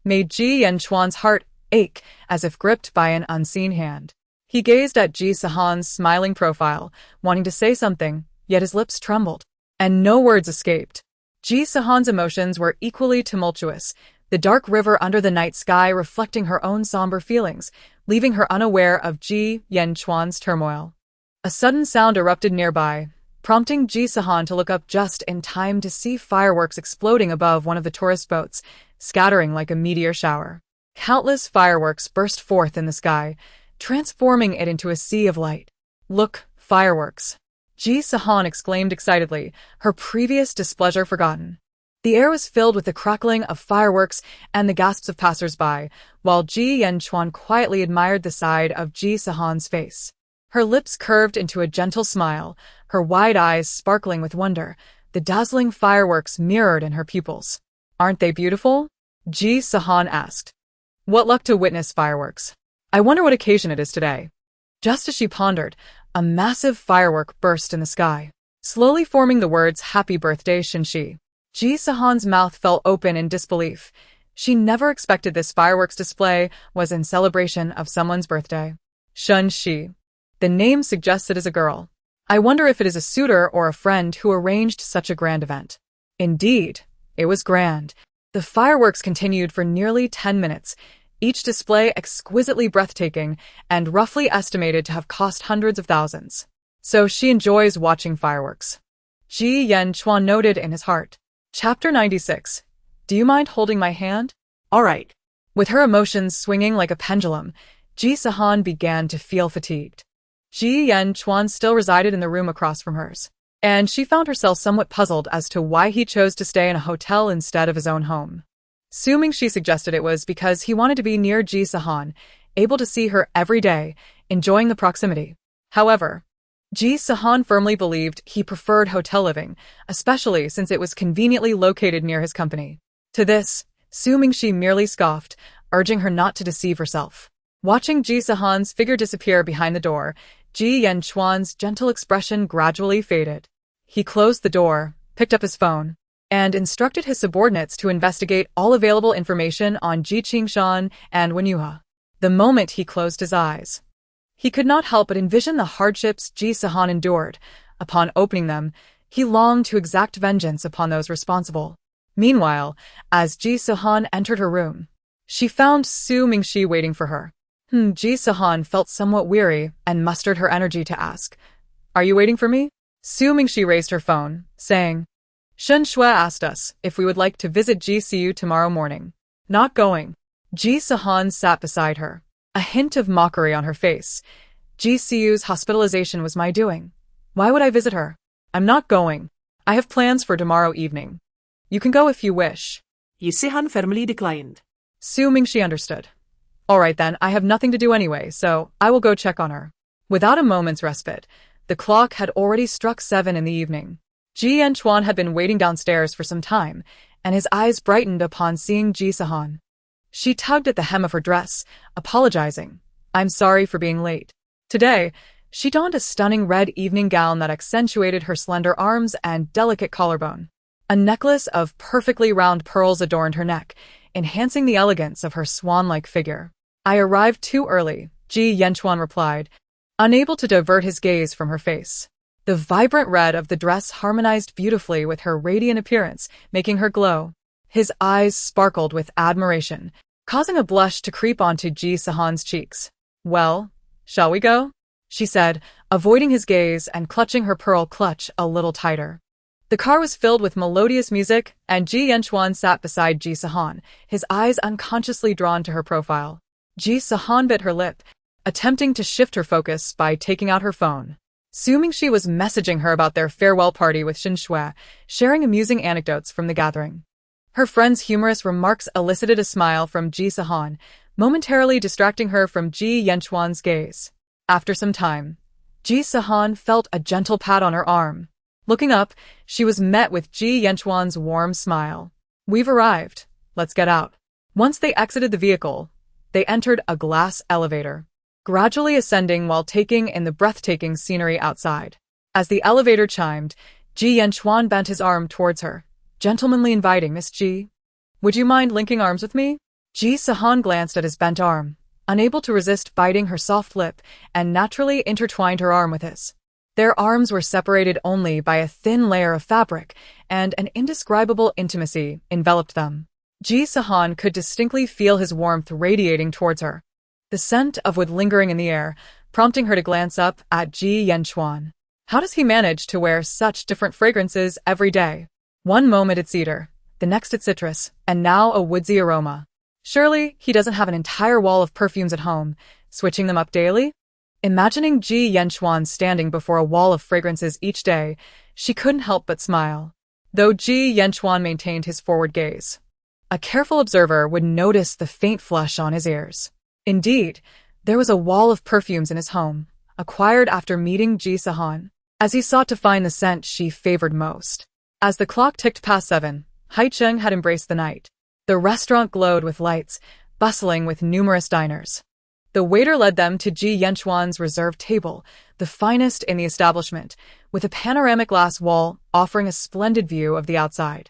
made Ji Yanchuan's heart ache as if gripped by an unseen hand. He gazed at Ji Sihan's smiling profile, wanting to say something, yet his lips trembled, and no words escaped. Ji Sihan's emotions were equally tumultuous, the dark river under the night sky reflecting her own somber feelings, leaving her unaware of Ji Yanchuan's turmoil. A sudden sound erupted nearby, prompting Ji Sihan to look up just in time to see fireworks exploding above one of the tourist boats, scattering like a meteor shower. Countless fireworks burst forth in the sky, transforming it into a sea of light. Look, fireworks! Ji Sihan exclaimed excitedly, her previous displeasure forgotten. The air was filled with the crackling of fireworks and the gasps of passers-by, while Ji Yanchuan quietly admired the side of Ji Sihan's face. Her lips curved into a gentle smile, her wide eyes sparkling with wonder, the dazzling fireworks mirrored in her pupils. Aren't they beautiful? Ji Sihan asked. What luck to witness fireworks. I wonder what occasion it is today. Just as she pondered, a massive firework burst in the sky, slowly forming the words Happy Birthday Shinshi. Ji Sihan's mouth fell open in disbelief. She never expected this fireworks display was in celebration of someone's birthday. Shinshi. The name suggests it is a girl. I wonder if it is a suitor or a friend who arranged such a grand event. Indeed, it was grand. The fireworks continued for nearly 10 minutes, each display exquisitely breathtaking and roughly estimated to have cost hundreds of thousands. So she enjoys watching fireworks. Ji Yanchuan noted in his heart. Chapter 96. Do you mind holding my hand? All right. With her emotions swinging like a pendulum, Ji Sihan began to feel fatigued. Ji Yanchuan still resided in the room across from hers, and she found herself somewhat puzzled as to why he chose to stay in a hotel instead of his own home. Assuming she suggested it was because he wanted to be near Ji Sihan, able to see her every day, enjoying the proximity. However, Ji Sihan firmly believed he preferred hotel living, especially since it was conveniently located near his company. To this, assuming she merely scoffed, urging her not to deceive herself. Watching Ji Sihan's figure disappear behind the door, Ji Yanchuan's gentle expression gradually faded. He closed the door, picked up his phone, and instructed his subordinates to investigate all available information on Ji Sihan and Wen Yuhe. The moment he closed his eyes, he could not help but envision the hardships Ji Sihan endured. Upon opening them, he longed to exact vengeance upon those responsible. Meanwhile, as Ji Sihan entered her room, she found Su Mingxi waiting for her. Ji Sihan felt somewhat weary and mustered her energy to ask, Are you waiting for me? Su Mingxi raised her phone, saying, Shen Shui asked us if we would like to visit GCU tomorrow morning. Not going. Ji Sihan sat beside her, a hint of mockery on her face. GCU's hospitalization was my doing. Why would I visit her? I'm not going. I have plans for tomorrow evening. You can go if you wish. Ji Sihan firmly declined. Su Mingxi understood. All right then, I have nothing to do anyway, so I will go check on her. Without a moment's respite, the clock had already struck 7 in the evening. Ji Yanchuan had been waiting downstairs for some time, and his eyes brightened upon seeing Ji Sihan. She tugged at the hem of her dress, apologizing. "I'm sorry for being late." Today, she donned a stunning red evening gown that accentuated her slender arms and delicate collarbone. A necklace of perfectly round pearls adorned her neck, enhancing the elegance of her swan-like figure. "I arrived too early," Ji Yanchuan replied, unable to divert his gaze from her face. The vibrant red of the dress harmonized beautifully with her radiant appearance, making her glow. His eyes sparkled with admiration, causing a blush to creep onto Ji Sihan's cheeks. "Well, shall we go?" she said, avoiding his gaze and clutching her pearl clutch a little tighter. The car was filled with melodious music, and Ji Yanchuan sat beside Ji Sihan, his eyes unconsciously drawn to her profile. Ji Sihan bit her lip, attempting to shift her focus by taking out her phone. Assuming she was messaging her about their farewell party with Xin Shui, sharing amusing anecdotes from the gathering. Her friend's humorous remarks elicited a smile from Ji Sihan, momentarily distracting her from Ji Yanchuan's gaze. After some time, Ji Sihan felt a gentle pat on her arm. Looking up, she was met with Ji Yanchuan's warm smile. "We've arrived. Let's get out." Once they exited the vehicle, they entered a glass elevator, gradually ascending while taking in the breathtaking scenery outside. As the elevator chimed, Ji Yanchuan bent his arm towards her, gentlemanly inviting, "Miss Ji, would you mind linking arms with me?" Ji Sihan glanced at his bent arm, unable to resist biting her soft lip, and naturally intertwined her arm with his. Their arms were separated only by a thin layer of fabric, and an indescribable intimacy enveloped them. Ji Sihan could distinctly feel his warmth radiating towards her, the scent of wood lingering in the air, prompting her to glance up at Ji Yanchuan. How does he manage to wear such different fragrances every day? One moment it's cedar, the next it's citrus, and now a woodsy aroma. Surely he doesn't have an entire wall of perfumes at home, switching them up daily? Imagining Ji Yanchuan standing before a wall of fragrances each day, she couldn't help but smile. Though Ji Yanchuan maintained his forward gaze, a careful observer would notice the faint flush on his ears. Indeed, there was a wall of perfumes in his home, acquired after meeting Ji Sihan, as he sought to find the scent she favored most. As the clock ticked past 7, Haicheng had embraced the night. The restaurant glowed with lights, bustling with numerous diners. The waiter led them to Ji Yanchuan's reserved table, the finest in the establishment, with a panoramic glass wall offering a splendid view of the outside.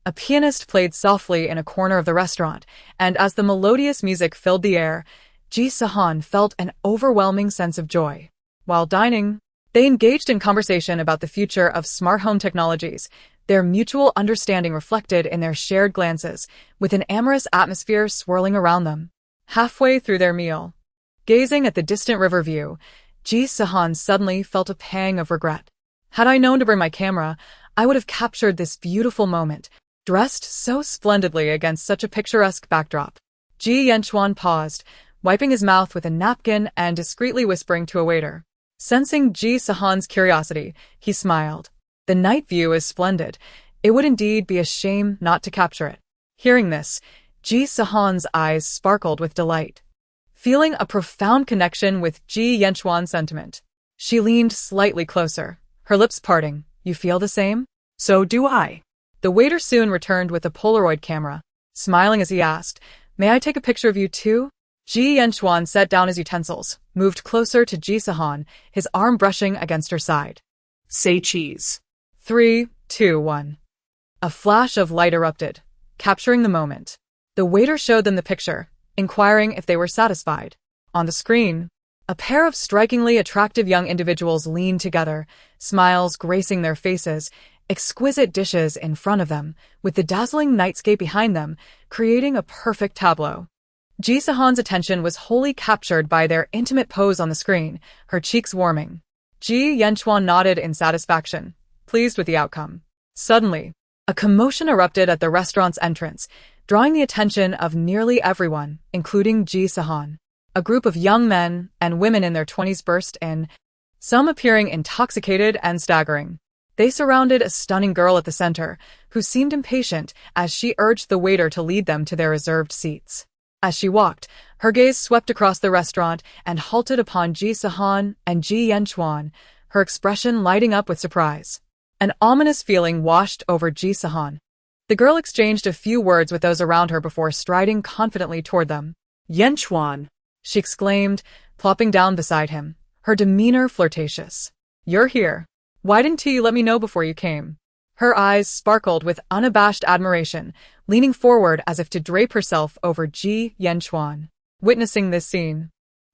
A pianist played softly in a corner of the restaurant, and as the melodious music filled the air, Ji Sihan felt an overwhelming sense of joy. While dining, they engaged in conversation about the future of smart home technologies, their mutual understanding reflected in their shared glances, with an amorous atmosphere swirling around them. Halfway through their meal, gazing at the distant river view, Ji Sihan suddenly felt a pang of regret. Had I known to bring my camera, I would have captured this beautiful moment, dressed so splendidly against such a picturesque backdrop. Ji Yanchuan paused, wiping his mouth with a napkin and discreetly whispering to a waiter. Sensing Ji Sihan's curiosity, he smiled. "The night view is splendid. It would indeed be a shame not to capture it." Hearing this, Ji Sihan's eyes sparkled with delight. Feeling a profound connection with Ji Yanchuan's sentiment, she leaned slightly closer, her lips parting. "You feel the same?" "So do I." The waiter soon returned with a Polaroid camera, smiling as he asked, "May I take a picture of you too?" Ji Yanchuan set down his utensils, moved closer to Ji Sihan, his arm brushing against her side. "Say cheese." 3, 2, 1. A flash of light erupted, capturing the moment. The waiter showed them the picture, inquiring if they were satisfied. On the screen, a pair of strikingly attractive young individuals leaned together, smiles gracing their faces, exquisite dishes in front of them, with the dazzling nightscape behind them, creating a perfect tableau. Ji Sihan's attention was wholly captured by their intimate pose on the screen, her cheeks warming. Ji Yanchuan nodded in satisfaction, pleased with the outcome. Suddenly, a commotion erupted at the restaurant's entrance, drawing the attention of nearly everyone, including Ji Sihan. A group of young men and women in their 20s burst in, some appearing intoxicated and staggering. They surrounded a stunning girl at the center, who seemed impatient as she urged the waiter to lead them to their reserved seats. As she walked, her gaze swept across the restaurant and halted upon Ji Sihan and Ji Yanchuan, her expression lighting up with surprise. An ominous feeling washed over Ji Sihan. The girl exchanged a few words with those around her before striding confidently toward them. Yanchuan, She exclaimed, plopping down beside him, her demeanor flirtatious. You're here. Why didn't you let me know before you came? Her eyes sparkled with unabashed admiration, leaning forward as if to drape herself over Ji Yanchuan. Witnessing this scene,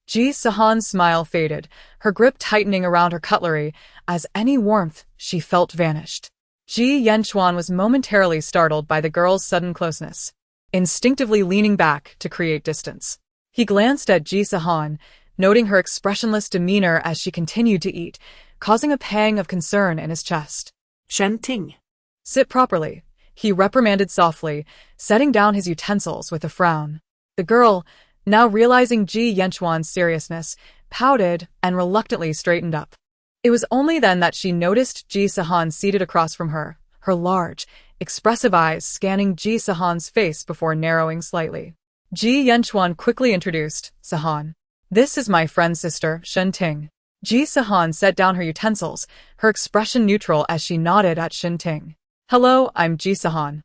Ji Sihan's smile faded, her grip tightening around her cutlery as any warmth she felt vanished. Ji Yanchuan was momentarily startled by the girl's sudden closeness, instinctively leaning back to create distance. He glanced at Ji Sihan, noting her expressionless demeanor as she continued to eat, causing a pang of concern in his chest. Shen Ting. Sit properly, he reprimanded softly, setting down his utensils with a frown. The girl, now realizing Ji Yanchuan's seriousness, pouted and reluctantly straightened up. It was only then that she noticed Ji Sihan seated across from her, her large, expressive eyes scanning Ji Sihan's face before narrowing slightly. Ji Yanchuan quickly introduced Sihan. This is my friend's sister, Shen Ting. Ji Sihan set down her utensils, her expression neutral as she nodded at Shen Ting. Hello, I'm Ji Sihan.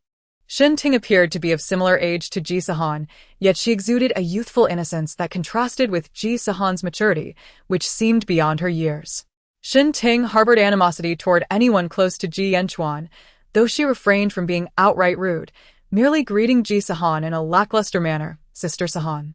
Shen Ting appeared to be of similar age to Ji Sihan, yet she exuded a youthful innocence that contrasted with Ji Sihan's maturity, which seemed beyond her years. Shen Ting harbored animosity toward anyone close to Ji Yanchuan, though she refrained from being outright rude, merely greeting Ji Sihan in a lackluster manner, Sister Sihan.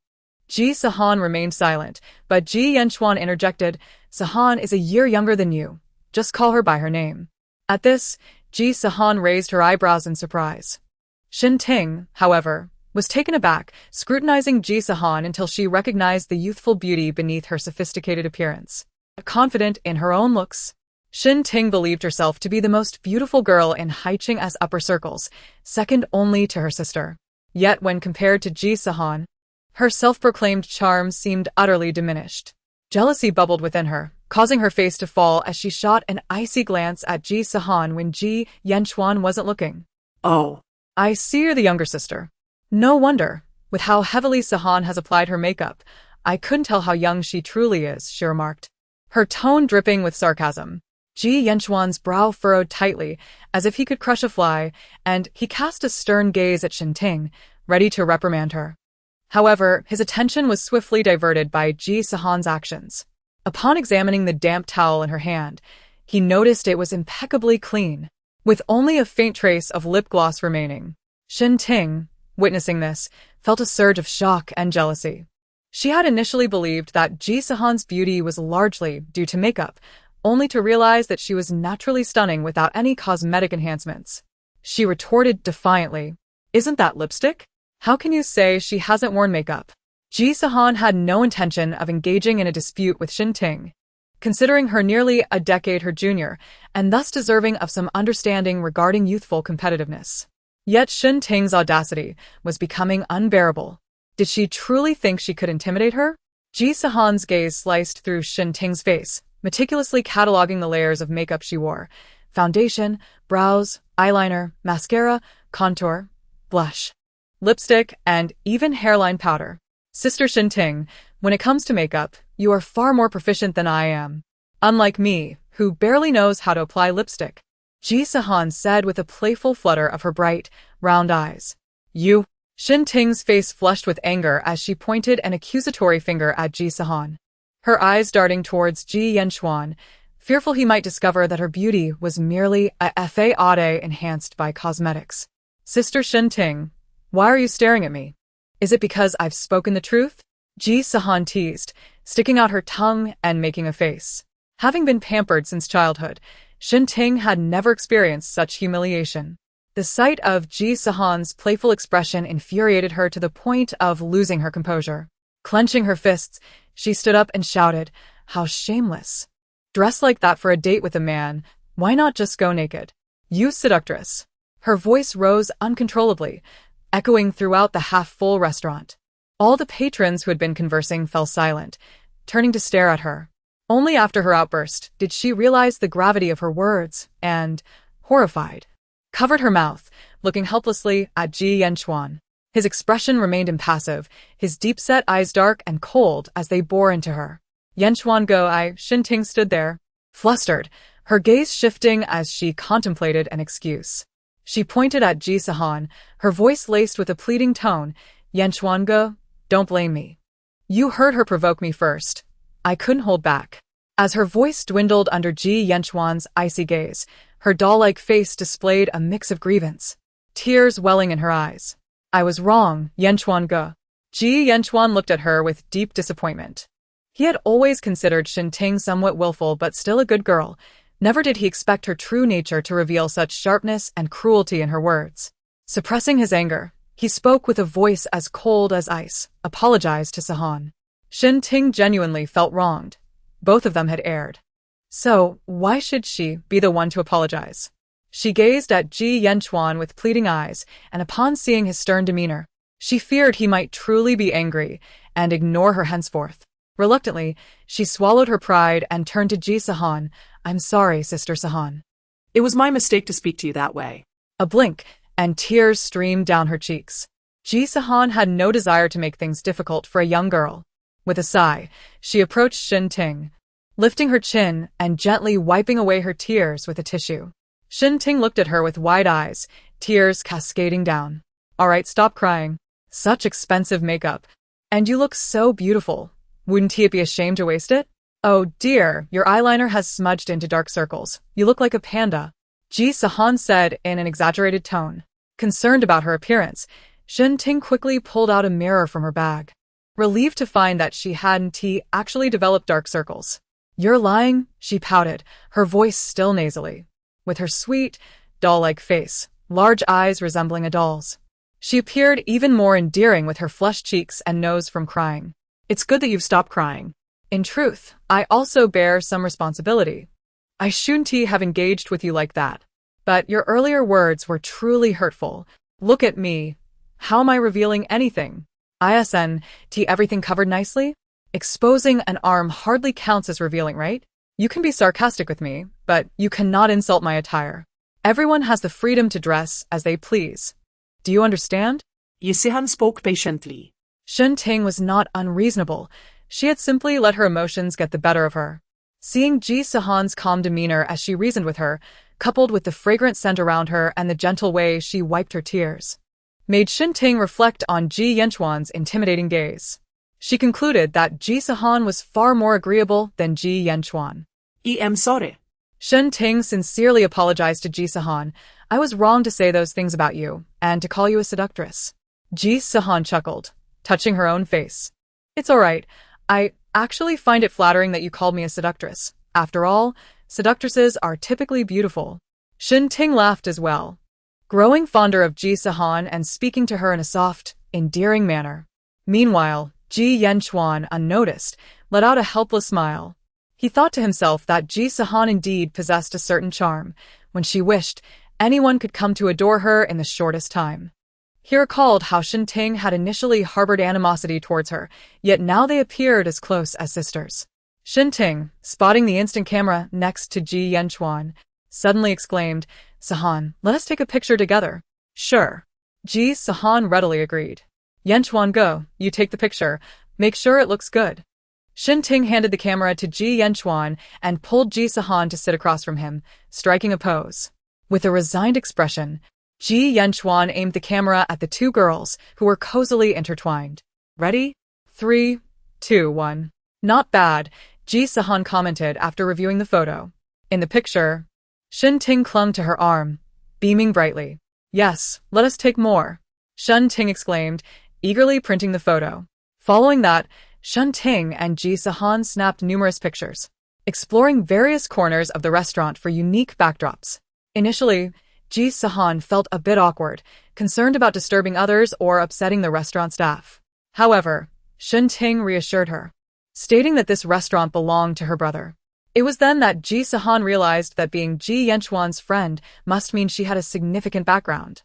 Ji Sihan remained silent, but Ji Yanchuan interjected, Sihan is a year younger than you. Just call her by her name. At this, Ji Sihan raised her eyebrows in surprise. Shen Ting, however, was taken aback, scrutinizing Ji Sihan until she recognized the youthful beauty beneath her sophisticated appearance. Confident in her own looks, Shen Ting believed herself to be the most beautiful girl in Haiching's upper circles, second only to her sister. Yet when compared to Ji Sihan, her self-proclaimed charm seemed utterly diminished. Jealousy bubbled within her, causing her face to fall as she shot an icy glance at Ji Sihan when Ji Yanchuan wasn't looking. Oh. I see you're the younger sister. No wonder. With how heavily Sihan has applied her makeup, I couldn't tell how young she truly is, she remarked, her tone dripping with sarcasm. Ji Yanchuan's brow furrowed tightly, as if he could crush a fly, and he cast a stern gaze at Shen Ting, ready to reprimand her. However, his attention was swiftly diverted by Ji Sihan's actions. Upon examining the damp towel in her hand, he noticed it was impeccably clean, with only a faint trace of lip gloss remaining. Shen Ting, witnessing this, felt a surge of shock and jealousy. She had initially believed that Ji Sihan's beauty was largely due to makeup, only to realize that she was naturally stunning without any cosmetic enhancements. She retorted defiantly, Isn't that lipstick? How can you say she hasn't worn makeup? Ji Sihan had no intention of engaging in a dispute with Shen Ting, considering her nearly a decade her junior, and thus deserving of some understanding regarding youthful competitiveness. Yet Shen Ting's audacity was becoming unbearable. Did she truly think she could intimidate her? Ji Sihan's gaze sliced through Shen Ting's face, meticulously cataloging the layers of makeup she wore: foundation, brows, eyeliner, mascara, contour, blush, lipstick, and even hairline powder. Sister Shen Ting, when it comes to makeup, you are far more proficient than I am. Unlike me, who barely knows how to apply lipstick. Ji Sihan said with a playful flutter of her bright, round eyes. You? Shen Ting's face flushed with anger as she pointed an accusatory finger at Ji Sihan, her eyes darting towards Ji Yanchuan, fearful he might discover that her beauty was merely a fade enhanced by cosmetics. Sister Shen Ting, why are you staring at me? Is it because I've spoken the truth? Ji Sihan teased, sticking out her tongue and making a face. Having been pampered since childhood, Shen Ting had never experienced such humiliation. The sight of Ji Sihan's playful expression infuriated her to the point of losing her composure. Clenching her fists, she stood up and shouted, How shameless. Dressed like that for a date with a man, why not just go naked? You seductress. Her voice rose uncontrollably, echoing throughout the half-full restaurant. All the patrons who had been conversing fell silent, turning to stare at her. Only after her outburst did she realize the gravity of her words and, horrified, covered her mouth, looking helplessly at Ji Yanchuan. His expression remained impassive, his deep-set eyes dark and cold as they bore into her. Yenchuan Shinting stood there, flustered, her gaze shifting as she contemplated an excuse. She pointed at Ji Sihan, her voice laced with a pleading tone. Yenchuan, don't blame me. You heard her provoke me first. I couldn't hold back. As her voice dwindled under Ji Yenchuan's icy gaze, her doll-like face displayed a mix of grievance, tears welling in her eyes. I was wrong, Yenchuan. Ji Yenchuan looked at her with deep disappointment. He had always considered Shinting somewhat willful but still a good girl. Never did he expect her true nature to reveal such sharpness and cruelty in her words. Suppressing his anger, he spoke with a voice as cold as ice, apologized to Sihan. Shinting genuinely felt wronged. Both of them had erred. So, why should she be the one to apologize? She gazed at Ji Yenchuan with pleading eyes, and upon seeing his stern demeanor, she feared he might truly be angry and ignore her henceforth. Reluctantly, she swallowed her pride and turned to Ji Sihan. I'm sorry, Sister Sihan. It was my mistake to speak to you that way. A blink, and tears streamed down her cheeks. Ji Sihan had no desire to make things difficult for a young girl. With a sigh, she approached Shinting, lifting her chin and gently wiping away her tears with a tissue. Shinting looked at her with wide eyes, tears cascading down. All right, stop crying. Such expensive makeup. And you look so beautiful. Wouldn't he be ashamed to waste it? Oh dear, your eyeliner has smudged into dark circles. You look like a panda. Ji Sihan said in an exaggerated tone. Concerned about her appearance, Shinting quickly pulled out a mirror from her bag. Relieved to find that she hadn't actually developed dark circles. You're lying, she pouted, her voice still nasally. With her sweet, doll-like face, large eyes resembling a doll's. She appeared even more endearing with her flushed cheeks and nose from crying. It's good that you've stopped crying. In truth, I also bear some responsibility. I shouldn't have engaged with you like that. But your earlier words were truly hurtful. Look at me. How am I revealing anything? Everything covered nicely? Exposing an arm hardly counts as revealing, right? You can be sarcastic with me, but you cannot insult my attire. Everyone has the freedom to dress as they please. Do you understand? Ji Sihan spoke patiently. Shinting was not unreasonable. She had simply let her emotions get the better of her. Seeing Ji Sihan's calm demeanor as she reasoned with her, coupled with the fragrant scent around her and the gentle way she wiped her tears, made Shinting reflect on Ji Yenchuan's intimidating gaze. She concluded that Ji Sihan was far more agreeable than Ji Yenchuan. I am sorry. Shinting sincerely apologized to Ji Sihan. I was wrong to say those things about you, and to call you a seductress. Ji Sihan chuckled, touching her own face. It's all right. I actually find it flattering that you called me a seductress. After all, seductresses are typically beautiful. Shinting laughed as well, growing fonder of Ji Sihan and speaking to her in a soft, endearing manner. Meanwhile, Ji Yenchuan, unnoticed, let out a helpless smile. He thought to himself that Ji Sihan indeed possessed a certain charm. When she wished, anyone could come to adore her in the shortest time. He recalled how Shinting had initially harbored animosity towards her, yet now they appeared as close as sisters. Shinting, spotting the instant camera next to Ji Yenchuan, suddenly exclaimed, Sihan, let us take a picture together. Sure. Ji Sihan readily agreed. Yenchuan, you take the picture. Make sure it looks good. Shinting handed the camera to Ji Yenchuan and pulled Ji Sihan to sit across from him, striking a pose. With a resigned expression, Ji Yenchuan aimed the camera at the two girls, who were cozily intertwined. Ready? 3, 2, 1. Not bad, Ji Sihan commented after reviewing the photo. In the picture, Shinting clung to her arm, beaming brightly. Yes, let us take more. Shinting exclaimed, eagerly printing the photo. Following that, Shinting and Ji Sihan snapped numerous pictures, exploring various corners of the restaurant for unique backdrops. Initially, Ji Sihan felt a bit awkward, concerned about disturbing others or upsetting the restaurant staff. However, Shinting reassured her, stating that this restaurant belonged to her brother. It was then that Ji Sihan realized that being Ji Yenchuan's friend must mean she had a significant background.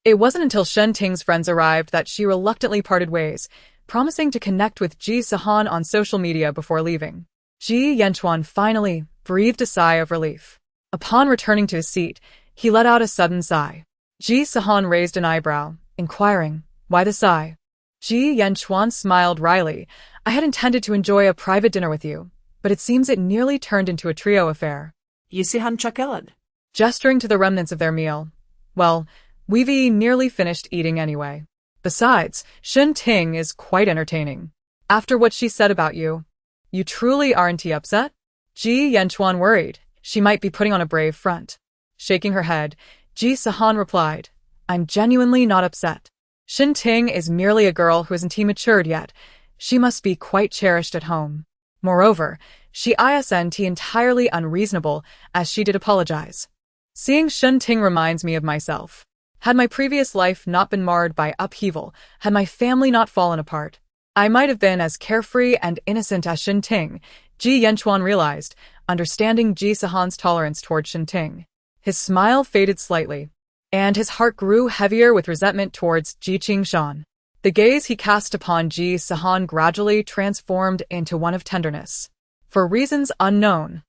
It wasn't until Shinting's friends arrived that she reluctantly parted ways, promising to connect with Ji Sihan on social media before leaving. Ji Yenchuan finally breathed a sigh of relief. Upon returning to his seat, he let out a sudden sigh. Ji Sihan raised an eyebrow, inquiring, Why the sigh? Ji Yanchuan smiled wryly. I had intended to enjoy a private dinner with you, but it seems it nearly turned into a trio affair. Ji Sihan chuckled, Gesturing to the remnants of their meal. Well, we've nearly finished eating anyway. Besides, Shen Ting is quite entertaining. After what she said about you, you truly aren't upset? Ji Yanchuan worried. She might be putting on a brave front. Shaking her head, Ji Sihan replied, I'm genuinely not upset. Shen Ting is merely a girl who isn't matured yet. She must be quite cherished at home. Moreover, she isn't entirely unreasonable, as she did apologize. Seeing Shen Ting reminds me of myself. Had my previous life not been marred by upheaval, had my family not fallen apart, I might have been as carefree and innocent as Shen Ting, Ji Yanchuan realized, understanding Ji Sihan's tolerance toward Shen Ting. His smile faded slightly, and his heart grew heavier with resentment towards Ji Qingshan. The gaze he cast upon Ji Sihan gradually transformed into one of tenderness. For reasons unknown.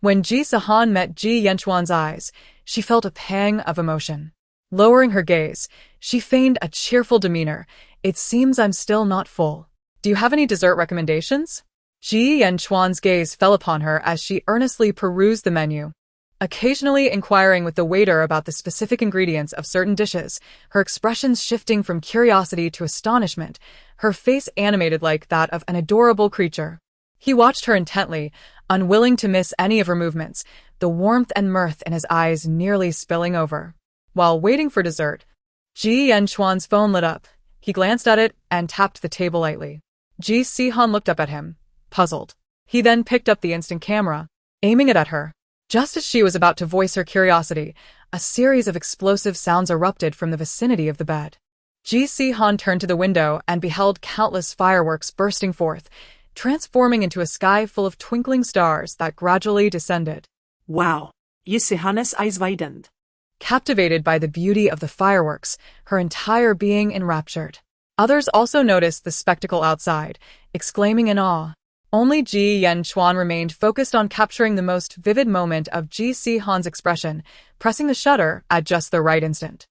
When Ji Sihan met Ji Yanchuan's eyes, she felt a pang of emotion. Lowering her gaze, she feigned a cheerful demeanor. It seems I'm still not full. Do you have any dessert recommendations? Ji Yanchuan's gaze fell upon her as she earnestly perused the menu, occasionally inquiring with the waiter about the specific ingredients of certain dishes, her expressions shifting from curiosity to astonishment, her face animated like that of an adorable creature. He watched her intently, unwilling to miss any of her movements, the warmth and mirth in his eyes nearly spilling over. While waiting for dessert, Ji Yanchuan's phone lit up. He glanced at it and tapped the table lightly. Ji Sihan looked up at him, puzzled. He then picked up the instant camera, aiming it at her. Just as she was about to voice her curiosity, a series of explosive sounds erupted from the vicinity of the bed. Ji Sihan turned to the window and beheld countless fireworks bursting forth, transforming into a sky full of twinkling stars that gradually descended. Wow. Ji Sihan's eyes widened. Captivated by the beauty of the fireworks, her entire being enraptured. Others also noticed the spectacle outside, exclaiming in awe. Only Ji Yanchuan remained focused on capturing the most vivid moment of Ji Sihan's expression, pressing the shutter at just the right instant.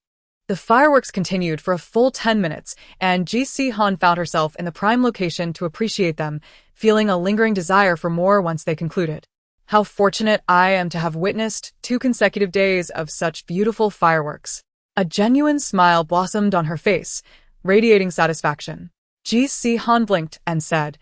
The fireworks continued for a full 10 minutes, and Ji Sihan found herself in the prime location to appreciate them, feeling a lingering desire for more once they concluded. How fortunate I am to have witnessed 2 consecutive days of such beautiful fireworks. A genuine smile blossomed on her face, radiating satisfaction. Ji Sihan blinked and said,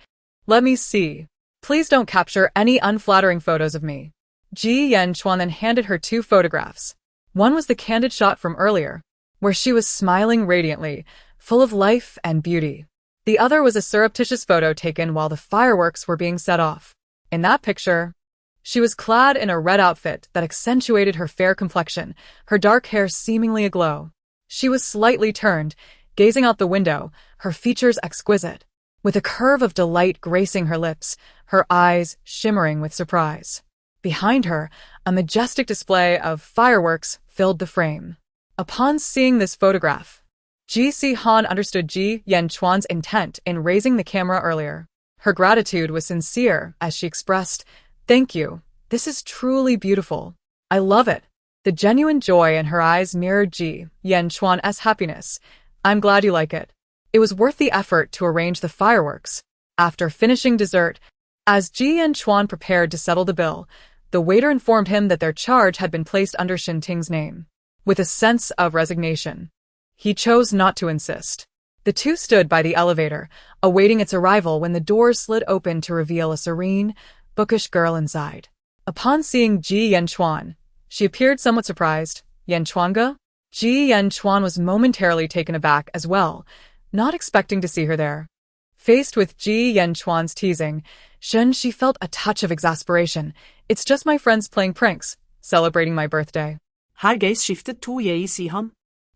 Let me see. Please don't capture any unflattering photos of me. Ji Yanchuan then handed her 2 photographs. One was the candid shot from earlier, where she was smiling radiantly, full of life and beauty. The other was a surreptitious photo taken while the fireworks were being set off. In that picture, she was clad in a red outfit that accentuated her fair complexion, her dark hair seemingly aglow. She was slightly turned, gazing out the window, her features exquisite, with a curve of delight gracing her lips, her eyes shimmering with surprise. Behind her, a majestic display of fireworks filled the frame. Upon seeing this photograph, Ji Sihan understood Ji Yanchuan's intent in raising the camera earlier. Her gratitude was sincere as she expressed, Thank you. This is truly beautiful. I love it. The genuine joy in her eyes mirrored Ji Yanchuan's happiness. I'm glad you like it. It was worth the effort to arrange the fireworks. After finishing dessert, as Ji Yanchuan prepared to settle the bill, the waiter informed him that their charge had been placed under Shen Ting's name. With a sense of resignation, he chose not to insist. The 2 stood by the elevator, awaiting its arrival when the doors slid open to reveal a serene, bookish girl inside. Upon seeing Ji Yanchuan, she appeared somewhat surprised. Yanchuanga? Ji Yanchuan was momentarily taken aback as well, not expecting to see her there. Faced with Ji Yanchuan's teasing, she felt a touch of exasperation. It's just my friends playing pranks, celebrating my birthday. Her gaze shifted to Ji Sihan.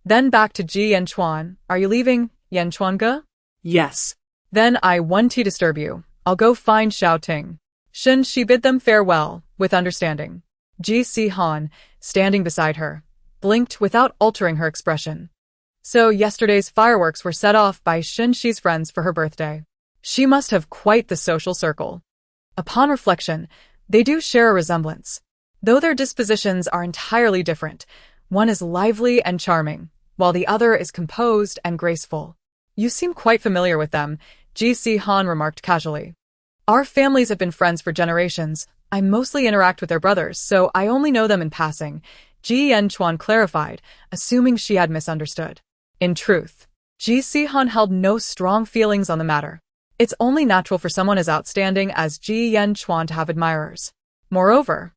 Then back to Ji Yanchuan. Are you leaving, Yanchuanga? Yes. Then I won't disturb you. I'll go find Xiao Ting. She bid them farewell, with understanding. Ji Sihan, standing beside her, blinked without altering her expression. So yesterday's fireworks were set off by Shi's friends for her birthday. She must have quite the social circle. Upon reflection, they do share a resemblance. Though their dispositions are entirely different, one is lively and charming, while the other is composed and graceful. You seem quite familiar with them, Ji Sihan remarked casually. Our families have been friends for generations. I mostly interact with their brothers, so I only know them in passing, Ji Yanchuan clarified, assuming she had misunderstood. In truth, Ji Sihan held no strong feelings on the matter. It's only natural for someone as outstanding as Ji Yanchuan to have admirers. Moreover,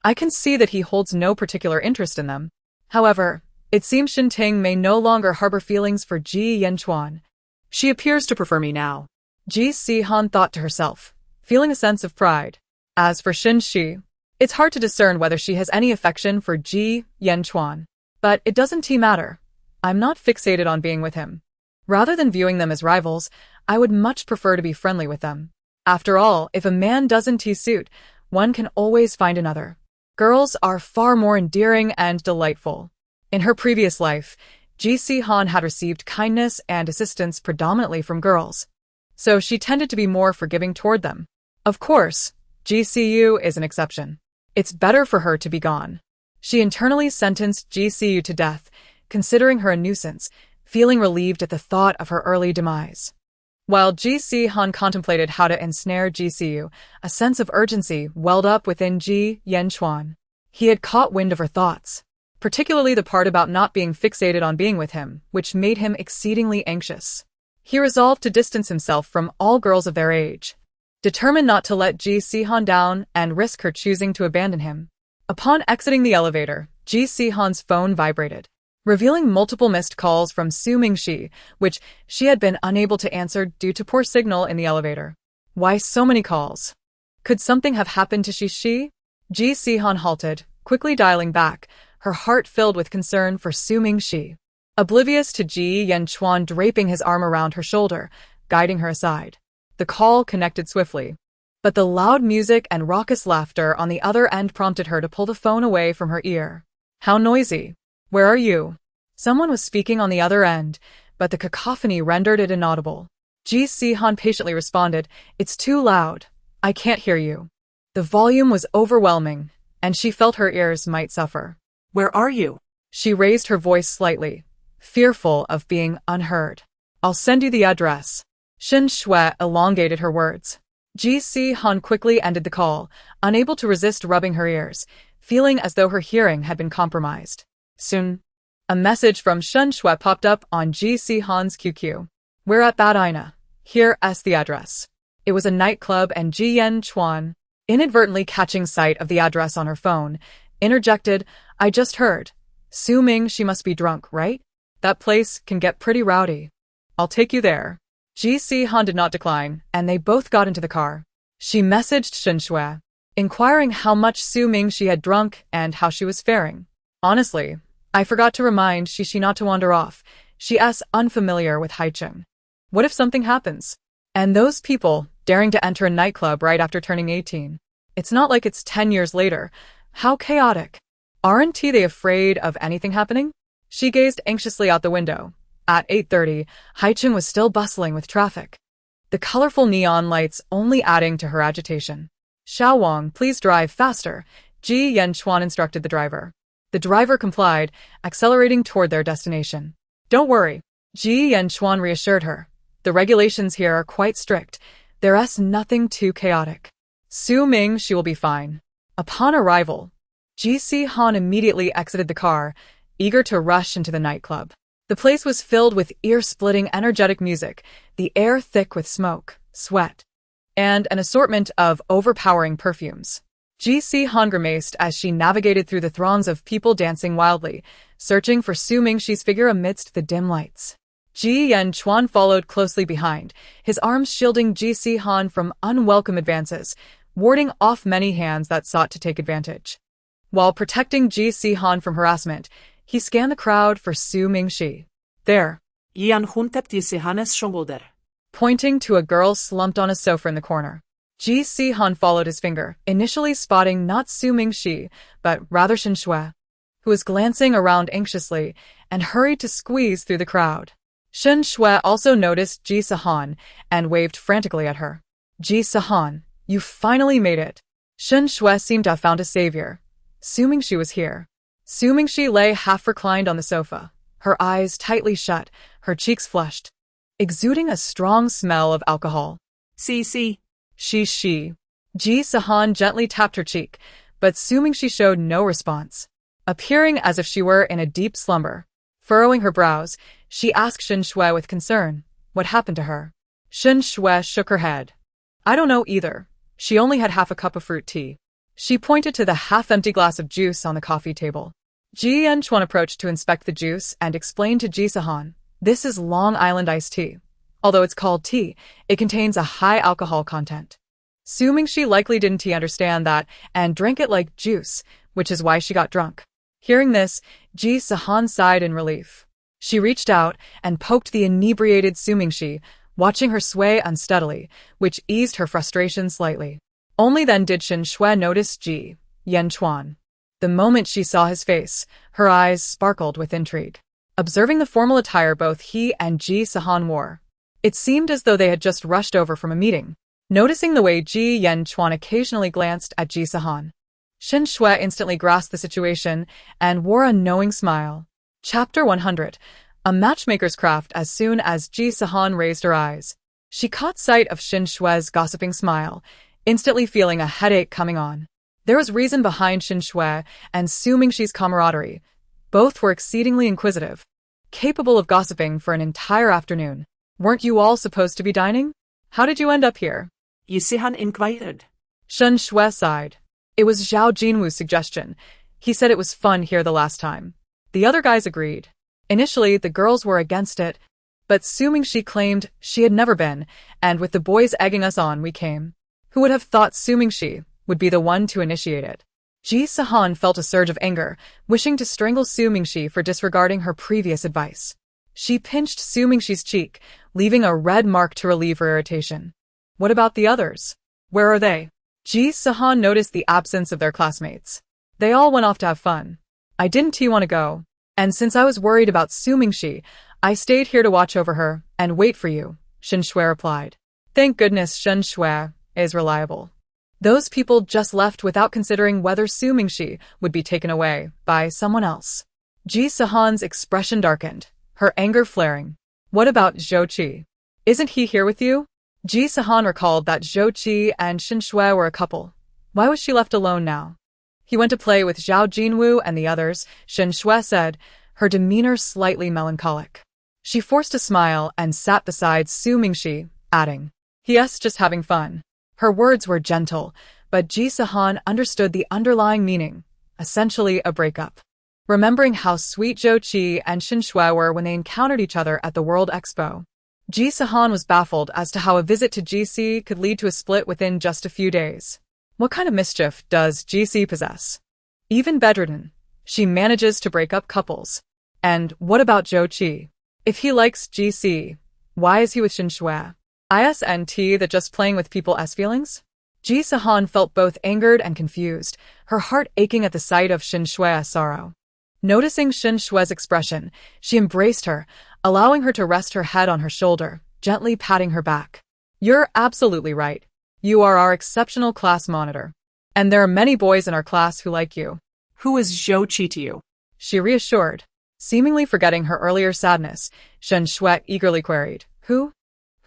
I can see that he holds no particular interest in them. However, it seems Shinting may no longer harbor feelings for Ji Yanchuan. She appears to prefer me now, Ji Sihan thought to herself, feeling a sense of pride. As for Shin Shi, it's hard to discern whether she has any affection for Ji Yanchuan. But it doesn't matter. I'm not fixated on being with him. Rather than viewing them as rivals, I would much prefer to be friendly with them. After all, if a man doesn't suit, one can always find another. Girls are far more endearing and delightful. In her previous life, Ji Sihan had received kindness and assistance predominantly from girls, so she tended to be more forgiving toward them. Of course, GCU is an exception. It's better for her to be gone. She internally sentenced GCU to death, considering her a nuisance, feeling relieved at the thought of her early demise. While Ji Sihan contemplated how to ensnare GCU, a sense of urgency welled up within Ji Yanchuan. He had caught wind of her thoughts, particularly the part about not being fixated on being with him, which made him exceedingly anxious. He resolved to distance himself from all girls of their age, determined not to let Ji Sihan down and risk her choosing to abandon him. Upon exiting the elevator, Ji Sihan's phone vibrated, revealing multiple missed calls from Su Mingxi, which she had been unable to answer due to poor signal in the elevator. Why so many calls? Could something have happened to Shi? Ji Sihan halted, quickly dialing back, her heart filled with concern for Su Mingxi. Oblivious to Ji Yanchuan draping his arm around her shoulder, guiding her aside. The call connected swiftly, but the loud music and raucous laughter on the other end prompted her to pull the phone away from her ear. How noisy! Where are you? Someone was speaking on the other end, but the cacophony rendered it inaudible. Ji Sihan patiently responded, "It's too loud. I can't hear you." The volume was overwhelming, and she felt her ears might suffer. Where are you? She raised her voice slightly, fearful of being unheard. I'll send you the address. Shin Shui elongated her words. Ji Sihan quickly ended the call, unable to resist rubbing her ears, feeling as though her hearing had been compromised. Soon, a message from Shin Shui popped up on Ji Sihan's QQ. We're at Bad Aina. Here's the address. It was a nightclub, and Ji Yanchuan, inadvertently catching sight of the address on her phone, interjected, I just heard. Su Ming, she must be drunk, right? That place can get pretty rowdy. I'll take you there. Ji Sihan did not decline, and they both got into the car. She messaged Shin Shui, inquiring how much Su Ming she had drunk and how she was faring. Honestly, I forgot to remind Shi not to wander off. She's unfamiliar with Haicheng. What if something happens? And those people daring to enter a nightclub right after turning 18. It's not like it's 10 years later. How chaotic. Aren't they afraid of anything happening? She gazed anxiously out the window. At 8:30, Haicheng was still bustling with traffic, the colorful neon lights only adding to her agitation. Xiao Wang, please drive faster, Ji Yanchuan instructed the driver. The driver complied, accelerating toward their destination. Don't worry, Ji Yanchuan reassured her. The regulations here are quite strict. There's nothing too chaotic. Su Ming, she will be fine. Upon arrival, Ji Sihan immediately exited the car, eager to rush into the nightclub. The place was filled with ear-splitting energetic music, the air thick with smoke, sweat, and an assortment of overpowering perfumes. Ji Sihan grimaced as she navigated through the throngs of people dancing wildly, searching for Su Mingxi's figure amidst the dim lights. Ji Yanchuan followed closely behind, his arms shielding Ji Sihan from unwelcome advances, warding off many hands that sought to take advantage. While protecting Ji Sihan from harassment, he scanned the crowd for Su Mingxi. There, Ian huntept Ji Sihanes shoulder. Pointing to a girl slumped on a sofa in the corner. Ji Sihan followed his finger, initially spotting not Su Mingxi, but rather Shin Shui, who was glancing around anxiously and hurried to squeeze through the crowd. Shin Shui also noticed Ji Sihan and waved frantically at her. Ji Sihan, you finally made it. Shin Shui seemed to have found a savior. Su Mingxi was here. Su Mingxi lay half reclined on the sofa, her eyes tightly shut, her cheeks flushed. exuding a strong smell of alcohol. See. She. Ji Sihan gently tapped her cheek, but Sumingshi showed no response. Appearing as if she were in a deep slumber. Furrowing her brows, she asked Shen Shui with concern, what happened to her? Shen Shui shook her head. I don't know either. She only had half a cup of fruit tea. She pointed to the half-empty glass of juice on the coffee table. Ji Yanchuan approached to inspect the juice and explained to Ji Sihan, this is Long Island iced tea. Although it's called tea, it contains a high alcohol content. Sumingshi likely didn't understand that and drank it like juice, which is why she got drunk. Hearing this, Ji Sihan sighed in relief. She reached out and poked the inebriated Sumingshi, watching her sway unsteadily, which eased her frustration slightly. Only then did Shen Shui notice Ji Yanchuan. The moment she saw his face, her eyes sparkled with intrigue. Observing the formal attire both he and Ji Sihan wore, it seemed as though they had just rushed over from a meeting. Noticing the way Ji Yanchuan occasionally glanced at Ji Sihan, Shen Shui instantly grasped the situation and wore a knowing smile. Chapter 100. A matchmaker's craft. As soon as Ji Sihan raised her eyes, she caught sight of Shen Shui's gossiping smile, instantly feeling a headache coming on. There was reason behind Shen Shui and Sumingshi's camaraderie. Both were exceedingly inquisitive, capable of gossiping for an entire afternoon. Weren't you all supposed to be dining? How did you end up here? Ji Sihan inquired. Shen Shui sighed. It was Zhao Jinwu's suggestion. He said it was fun here the last time. The other guys agreed. Initially, the girls were against it, but Sumingshi claimed she had never been, and with the boys egging us on, we came. Who would have thought Sumingshi would be the one to initiate it? Ji Sihan felt a surge of anger, wishing to strangle Sumingshi for disregarding her previous advice. She pinched Sumingshi's cheek, leaving a red mark to relieve her irritation. What about the others? Where are they? Ji Sihan noticed the absence of their classmates. They all went off to have fun. I didn't want to go, and since I was worried about Sumingshi, I stayed here to watch over her and wait for you, Shen Shui replied. Thank goodness Shen Shui is reliable. Those people just left without considering whether Sumingshi would be taken away by someone else. Ji Sihan's expression darkened, her anger flaring. What about Zhou Qi? Isn't he here with you? Ji Sihan recalled that Zhou Qi and Shen Shui were a couple. Why was she left alone now? He went to play with Zhao Jinwu and the others, Shen Shui said, her demeanor slightly melancholic. She forced a smile and sat beside Sumingshi, adding, Yes, just having fun. Her words were gentle, but Ji Sihan understood the underlying meaning, essentially a breakup. Remembering how sweet Zhou Qi and Shen Shui were when they encountered each other at the World Expo, Ji Sihan was baffled as to how a visit to GC could lead to a split within just a few days. What kind of mischief does GC possess? Even bedridden, she manages to break up couples. And what about Zhou Qi? If he likes GC, why is he with Shen Shui? Isn't that just playing with people's feelings? Ji Sihan felt both angered and confused, her heart aching at the sight of Shen Shui's sorrow. Noticing Shen Shui's expression, she embraced her, allowing her to rest her head on her shoulder, gently patting her back. You're absolutely right. You are our exceptional class monitor. And there are many boys in our class who like you. Who is Zhou Qi to you? She reassured. Seemingly forgetting her earlier sadness, Shen Shui eagerly queried, Who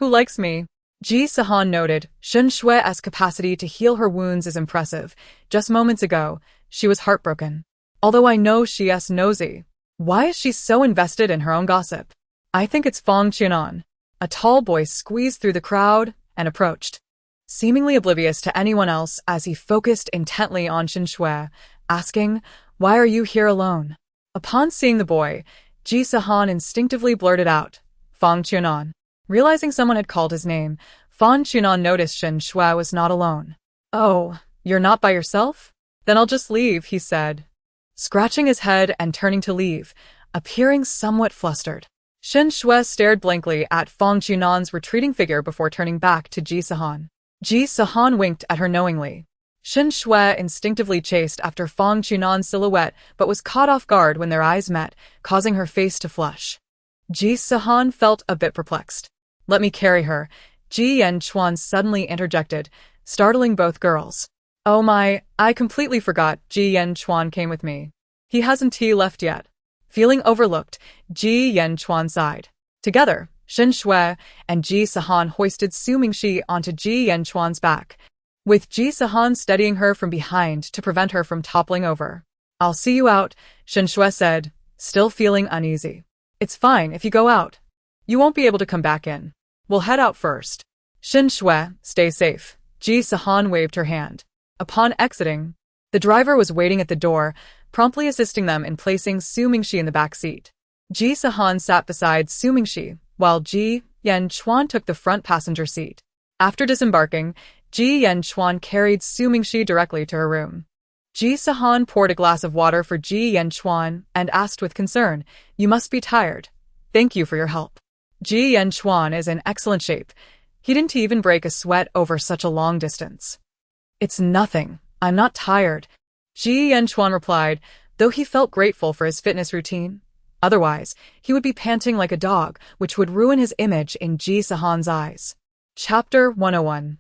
likes me? Ji Sihan noted, Shen Shui's capacity to heal her wounds is impressive. Just moments ago, she was heartbroken. Although I know she's nosy. Why is she so invested in her own gossip? I think it's Fang Qianan. A tall boy squeezed through the crowd and approached, seemingly oblivious to anyone else as he focused intently on Shen Shui, asking, Why are you here alone? Upon seeing the boy, Ji Sihan instinctively blurted out, Fang Qianan. Realizing someone had called his name, Fang Qianan noticed Shen Shui was not alone. Oh, you're not by yourself? Then I'll just leave, he said, scratching his head and turning to leave, appearing somewhat flustered. Shen Shui stared blankly at Fang Qianan's retreating figure before turning back to Ji Sihan. Ji Sihan winked at her knowingly. Shen Shui instinctively chased after Fang Qianan's silhouette but was caught off guard when their eyes met, causing her face to flush. Ji Sihan felt a bit perplexed. Let me carry her, Ji Yanchuan suddenly interjected, startling both girls. Oh my, I completely forgot Ji Yanchuan came with me. He hasn't left yet. Feeling overlooked, Ji Yanchuan sighed. Together, Shen Shui and Ji Sihan hoisted Su Mingxi onto Ji Yanchuan's back, with Ji Sihan steadying her from behind to prevent her from toppling over. "I'll see you out," Shen Shui said, still feeling uneasy. "It's fine if you go out. You won't be able to come back in. We'll head out first." "Shen Shui, stay safe." Ji Sihan waved her hand. Upon exiting, the driver was waiting at the door, promptly assisting them in placing Su Mingxi in the back seat. Ji Sihan sat beside Su Mingxi, while Ji Yanchuan took the front passenger seat. After disembarking, Ji Yanchuan carried Su Mingxi directly to her room. Ji Sihan poured a glass of water for Ji Yanchuan and asked with concern, "You must be tired. Thank you for your help." Ji Yanchuan is in excellent shape. He didn't even break a sweat over such a long distance. "It's nothing. I'm not tired," Ji Yanchuan replied, though he felt grateful for his fitness routine. Otherwise, he would be panting like a dog, which would ruin his image in Ji Sihan's eyes. Chapter 101.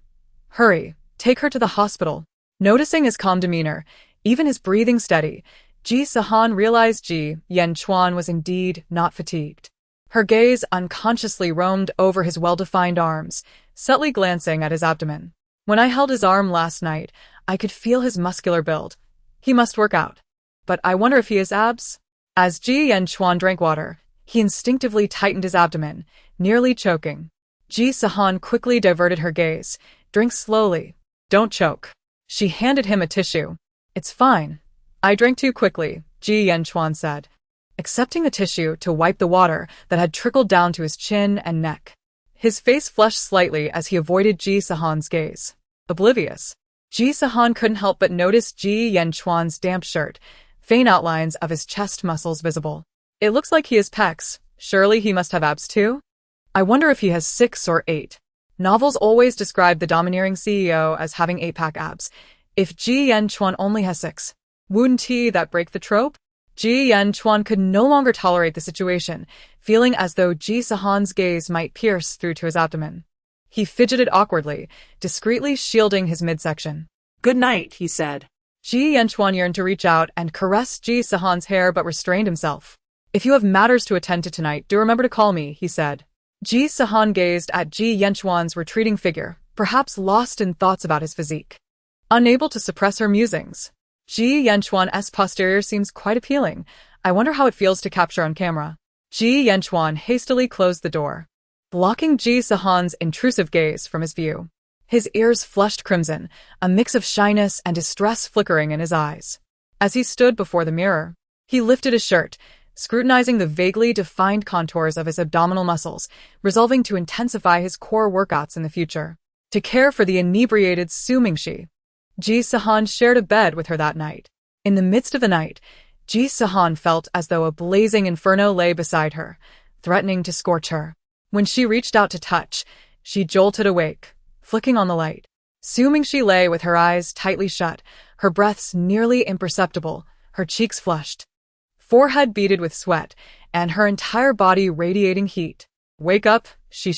Hurry, take her to the hospital. Noticing his calm demeanor, even his breathing steady, Ji Sihan realized Ji Yanchuan was indeed not fatigued. Her gaze unconsciously roamed over his well-defined arms, subtly glancing at his abdomen. "When I held his arm last night, I could feel his muscular build. He must work out. But I wonder if he has abs?" As Ji Yanchuan drank water, he instinctively tightened his abdomen, nearly choking. Ji Sihan quickly diverted her gaze. "Drink slowly. Don't choke." She handed him a tissue. "It's fine. I drank too quickly," Ji Yanchuan said, accepting the tissue to wipe the water that had trickled down to his chin and neck. His face flushed slightly as he avoided Ji Sihan's gaze. Oblivious, Ji Sihan couldn't help but notice Ji Yanchuan's damp shirt, faint outlines of his chest muscles visible. "It looks like he has pecs. Surely he must have abs too? I wonder if he has 6 or 8. Novels always describe the domineering CEO as having 8-pack abs. If Ji Yanchuan only has 6, wouldn't that break the trope?" Ji Yanchuan could no longer tolerate the situation, feeling as though Ji Sihan's gaze might pierce through to his abdomen. He fidgeted awkwardly, discreetly shielding his midsection. "Good night," he said. Ji Yanchuan yearned to reach out and caress Ji Sihan's hair but restrained himself. "If you have matters to attend to tonight, do remember to call me," he said. Ji Sihan gazed at Ji Yanchuan's retreating figure, perhaps lost in thoughts about his physique. Unable to suppress her musings. Ji Yanchuan's posterior seems quite appealing. I wonder how it feels to capture on camera. Ji Yanchuan hastily closed the door, blocking Ji Sihan's intrusive gaze from his view. His ears flushed crimson, a mix of shyness and distress flickering in his eyes. As he stood before the mirror, he lifted his shirt, scrutinizing the vaguely defined contours of his abdominal muscles, resolving to intensify his core workouts in the future. To care for the inebriated Su Mingxi. Ji Sihan shared a bed with her that night. In the midst of the night, Ji Sihan felt as though a blazing inferno lay beside her, threatening to scorch her. When she reached out to touch, she jolted awake, flicking on the light. Su Mingxi lay with her eyes tightly shut, her breaths nearly imperceptible, her cheeks flushed, forehead beaded with sweat, and her entire body radiating heat. "Wake up, she."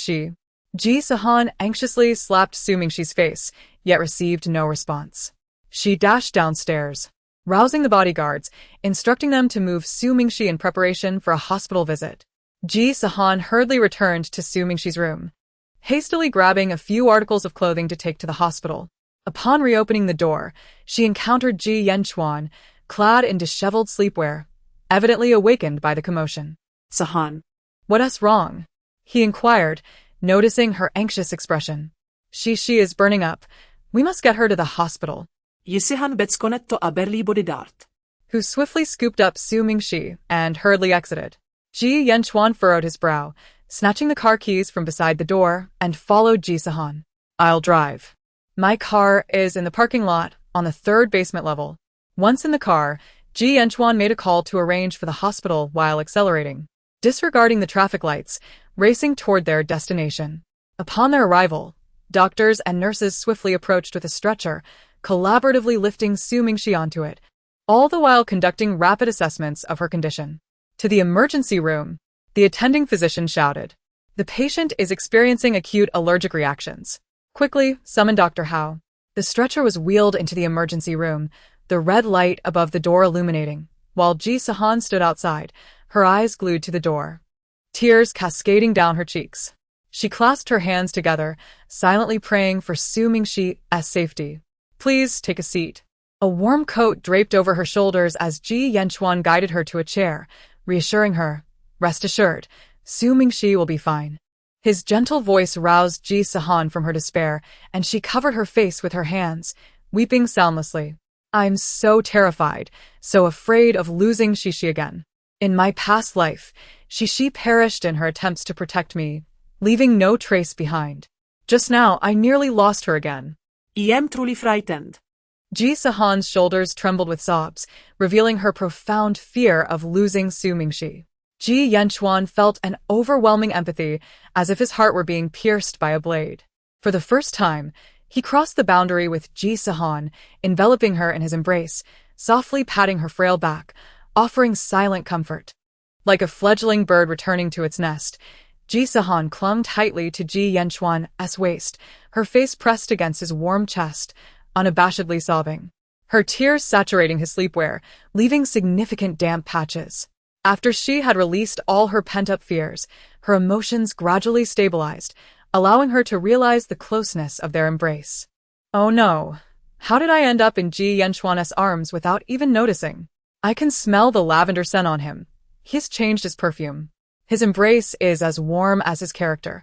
Ji Sihan anxiously slapped Su Mingxi's face, yet received no response. She dashed downstairs, rousing the bodyguards, instructing them to move Su Mingxi in preparation for a hospital visit. Ji Sihan hurriedly returned to Su Mingxi's room, hastily grabbing a few articles of clothing to take to the hospital. Upon reopening the door, she encountered Ji Yanchuan, clad in disheveled sleepwear, evidently awakened by the commotion. "Sihan. What's wrong?" he inquired, noticing her anxious expression. She is burning up. We must get her to the hospital." Ji Sihan bezkonetto a berli bodydart. Who swiftly scooped up Su Mingxi and hurriedly exited. Ji Yanchuan furrowed his brow, snatching the car keys from beside the door, and followed Ji Sihan. "I'll drive. My car is in the parking lot on the 3rd basement level." Once in the car, Ji Yanchuan made a call to arrange for the hospital while accelerating, disregarding the traffic lights, racing toward their destination. Upon their arrival, doctors and nurses swiftly approached with a stretcher, collaboratively lifting Su Mingxi onto it, all the while conducting rapid assessments of her condition. To the emergency room, the attending physician shouted, "The patient is experiencing acute allergic reactions. Quickly, summon Dr. Hao." The stretcher was wheeled into the emergency room, the red light above the door illuminating, while Ji Sihan stood outside, her eyes glued to the door. tears cascading down her cheeks. She clasped her hands together, silently praying for Su Mingxi's safety. Please take a seat. A warm coat draped over her shoulders as Ji Yanchuan guided her to a chair, reassuring her, rest assured, Su Mingxi will be fine. His gentle voice roused Ji Sihan from her despair, and she covered her face with her hands, weeping soundlessly. I'm so terrified, so afraid of losing Shishi again. In my past life, Shishi perished in her attempts to protect me, leaving no trace behind. Just now, I nearly lost her again. I am truly frightened. Ji Sihan's shoulders trembled with sobs, revealing her profound fear of losing Su Mingxi. Ji Yanchuan felt an overwhelming empathy, as if his heart were being pierced by a blade. For the first time, he crossed the boundary with Ji Sihan, enveloping her in his embrace, softly patting her frail back, offering silent comfort. Like a fledgling bird returning to its nest, Ji Sihan clung tightly to Ji Yanchuan's waist, her face pressed against his warm chest, unabashedly sobbing. Her tears saturating his sleepwear, leaving significant damp patches. After she had released all her pent-up fears, her emotions gradually stabilized, allowing her to realize the closeness of their embrace. Oh no! How did I end up in Ji Yanchuan's arms without even noticing? I can smell the lavender scent on him. He's changed his perfume. His embrace is as warm as his character.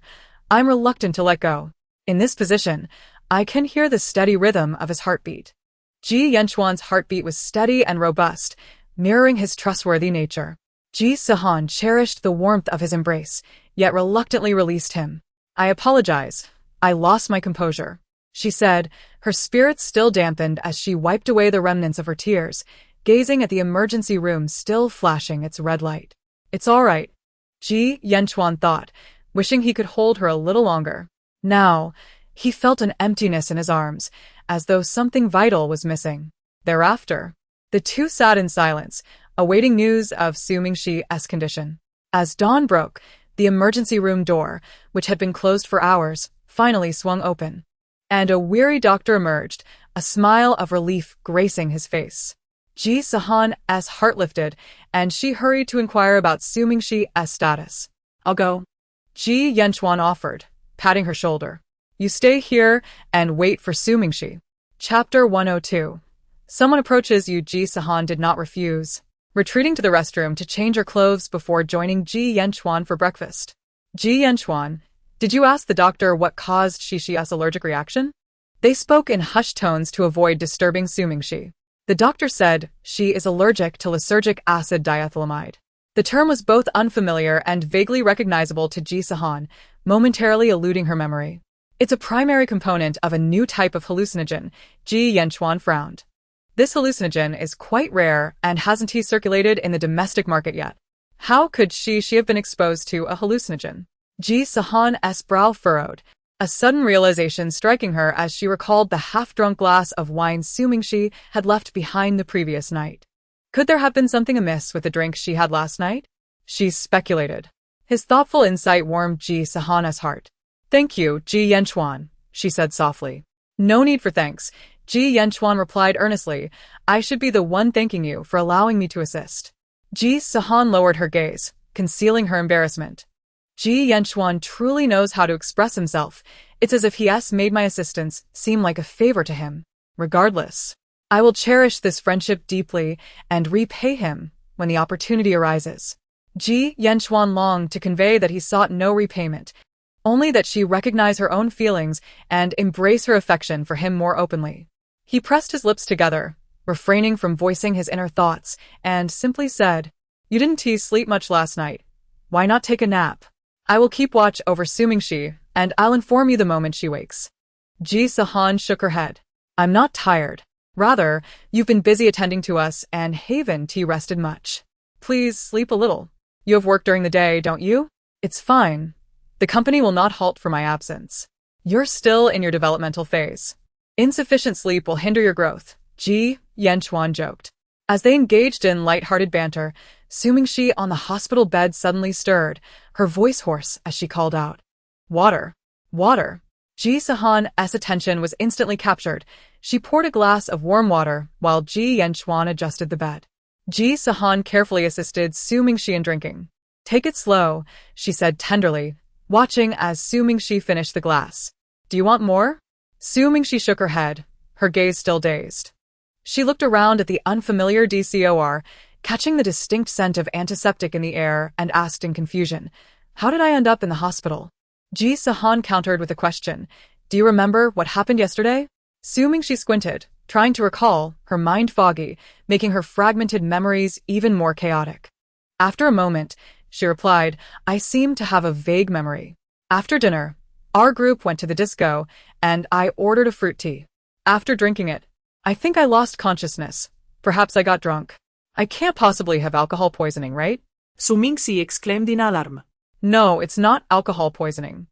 I'm reluctant to let go. In this position, I can hear the steady rhythm of his heartbeat. Ji Yanchuan's heartbeat was steady and robust, mirroring his trustworthy nature. Ji Sihan cherished the warmth of his embrace, yet reluctantly released him. I apologize. I lost my composure, she said, her spirits still dampened as she wiped away the remnants of her tears, gazing at the emergency room still flashing its red light. It's all right, Ji Yanchuan thought, wishing he could hold her a little longer. Now, he felt an emptiness in his arms, as though something vital was missing. Thereafter, the two sat in silence, awaiting news of Su Mingxi's condition. As dawn broke, the emergency room door, which had been closed for hours, finally swung open. And a weary doctor emerged, a smile of relief gracing his face. Ji Sihan's heart lifted, and she hurried to inquire about Su Mingxi's status. I'll go, Ji Yanchuan offered, patting her shoulder. You stay here and wait for Su Mingxi. Chapter 102. Someone approaches you. Ji Sihan did not refuse, retreating to the restroom to change her clothes before joining Ji Yanchuan for breakfast. Ji Yanchuan, did you ask the doctor what caused Shishi's allergic reaction? They spoke in hushed tones to avoid disturbing Su Mingxi. The doctor said she is allergic to lysergic acid diethylamide. The term was both unfamiliar and vaguely recognizable to Ji Sihan, momentarily eluding her memory. It's a primary component of a new type of hallucinogen, Ji Yanchuan frowned. This hallucinogen is quite rare and hasn't circulated in the domestic market yet. How could she have been exposed to a hallucinogen? Ji Sihan's brow furrowed, a sudden realization striking her as she recalled the half-drunk glass of wine Su Mingxi had left behind the previous night. Could there have been something amiss with the drink she had last night? She speculated. His thoughtful insight warmed Ji Sihan's heart. Thank you, Ji Yanchuan, she said softly. No need for thanks, Ji Yanchuan replied earnestly. I should be the one thanking you for allowing me to assist. Ji Sihan lowered her gaze, concealing her embarrassment. Ji Yanchuan truly knows how to express himself. It's as if he has made my assistance seem like a favor to him. Regardless, I will cherish this friendship deeply and repay him when the opportunity arises. Ji Yanchuan longed to convey that he sought no repayment, only that she recognize her own feelings and embrace her affection for him more openly. He pressed his lips together, refraining from voicing his inner thoughts, and simply said, You didn't sleep much last night. Why not take a nap? I will keep watch over Su Mingxi, and I'll inform you the moment she wakes. Ji Sihan shook her head. I'm not tired. Rather, you've been busy attending to us and haven't rested much. Please sleep a little. You have work during the day, don't you? It's fine. The company will not halt for my absence. You're still in your developmental phase. Insufficient sleep will hinder your growth, Ji Yanchuan joked. As they engaged in light-hearted banter, Su Mingxi on the hospital bed suddenly stirred, her voice hoarse as she called out, Water! Water! Ji Sihan's attention was instantly captured. She poured a glass of warm water while Ji Yanchuan adjusted the bed. Ji Sihan carefully assisted Su Mingxi in drinking. Take it slow, she said tenderly, watching as Su Mingxi finished the glass. Do you want more? Su Mingxi shook her head, her gaze still dazed. She looked around at the unfamiliar DCOR, catching the distinct scent of antiseptic in the air, and asked in confusion, "How did I end up in the hospital?" Ji Sihan countered with a question. "Do you remember what happened yesterday?" Su Mingxi squinted, trying to recall, her mind foggy, making her fragmented memories even more chaotic. After a moment, she replied, "I seem to have a vague memory. After dinner, our group went to the disco, and I ordered a fruit tea. After drinking it, I think I lost consciousness. Perhaps I got drunk. I can't possibly have alcohol poisoning, right?" Su Mingxi exclaimed in alarm. "No, it's not alcohol poisoning,"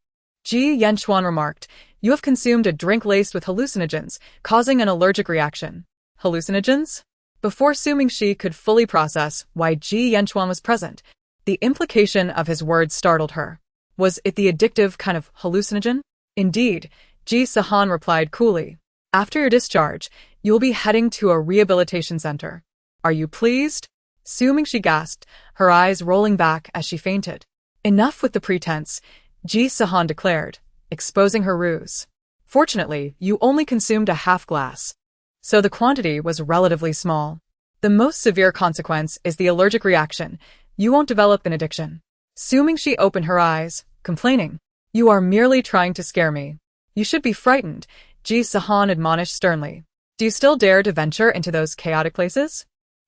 Ji Yanchuan remarked. "You have consumed a drink laced with hallucinogens, causing an allergic reaction." Hallucinogens? Before Su Mingxi could fully process why Ji Yanchuan was present, the implication of his words startled her. Was it the addictive kind of hallucinogen? Indeed, Ji Sihan replied coolly. "After your discharge, you will be heading to a rehabilitation center. Are you pleased?" Su Mingxi gasped, her eyes rolling back as she fainted. "Enough with the pretense," Ji Sihan declared, exposing her ruse. "Fortunately, you only consumed a half glass, so the quantity was relatively small. The most severe consequence is the allergic reaction. You won't develop an addiction." Su Mingxi opened her eyes, complaining, "You are merely trying to scare me." "You should be frightened," Ji Sihan admonished sternly. "Do you still dare to venture into those chaotic places?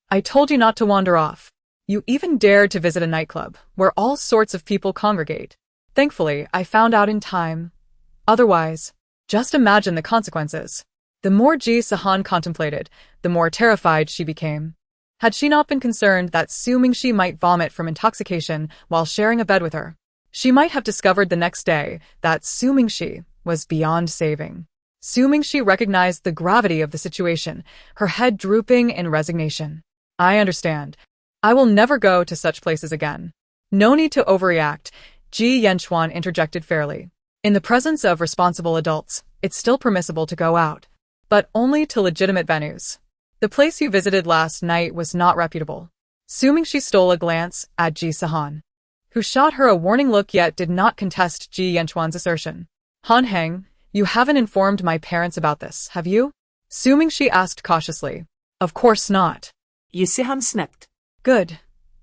I told you not to wander off. You even dared to visit a nightclub, where all sorts of people congregate. Thankfully, I found out in time. Otherwise, just imagine the consequences." The more Ji Sihan contemplated, the more terrified she became. Had she not been concerned that Su Mingxi might vomit from intoxication while sharing a bed with her, she might have discovered the next day that Su Mingxi was beyond saving. Su Mingxi recognized the gravity of the situation, her head drooping in resignation. "I understand. I will never go to such places again." "No need to overreact," Ji Yanchuan interjected fairly. "In the presence of responsible adults, it's still permissible to go out, but only to legitimate venues. The place you visited last night was not reputable." Su Mingxi stole a glance at Ji Sihan, who shot her a warning look yet did not contest Ji Yanchuan's assertion. "Han Heng, you haven't informed my parents about this, have you?" Su Mingxi asked cautiously. "Of course not." Ji Sihan snapped. Good.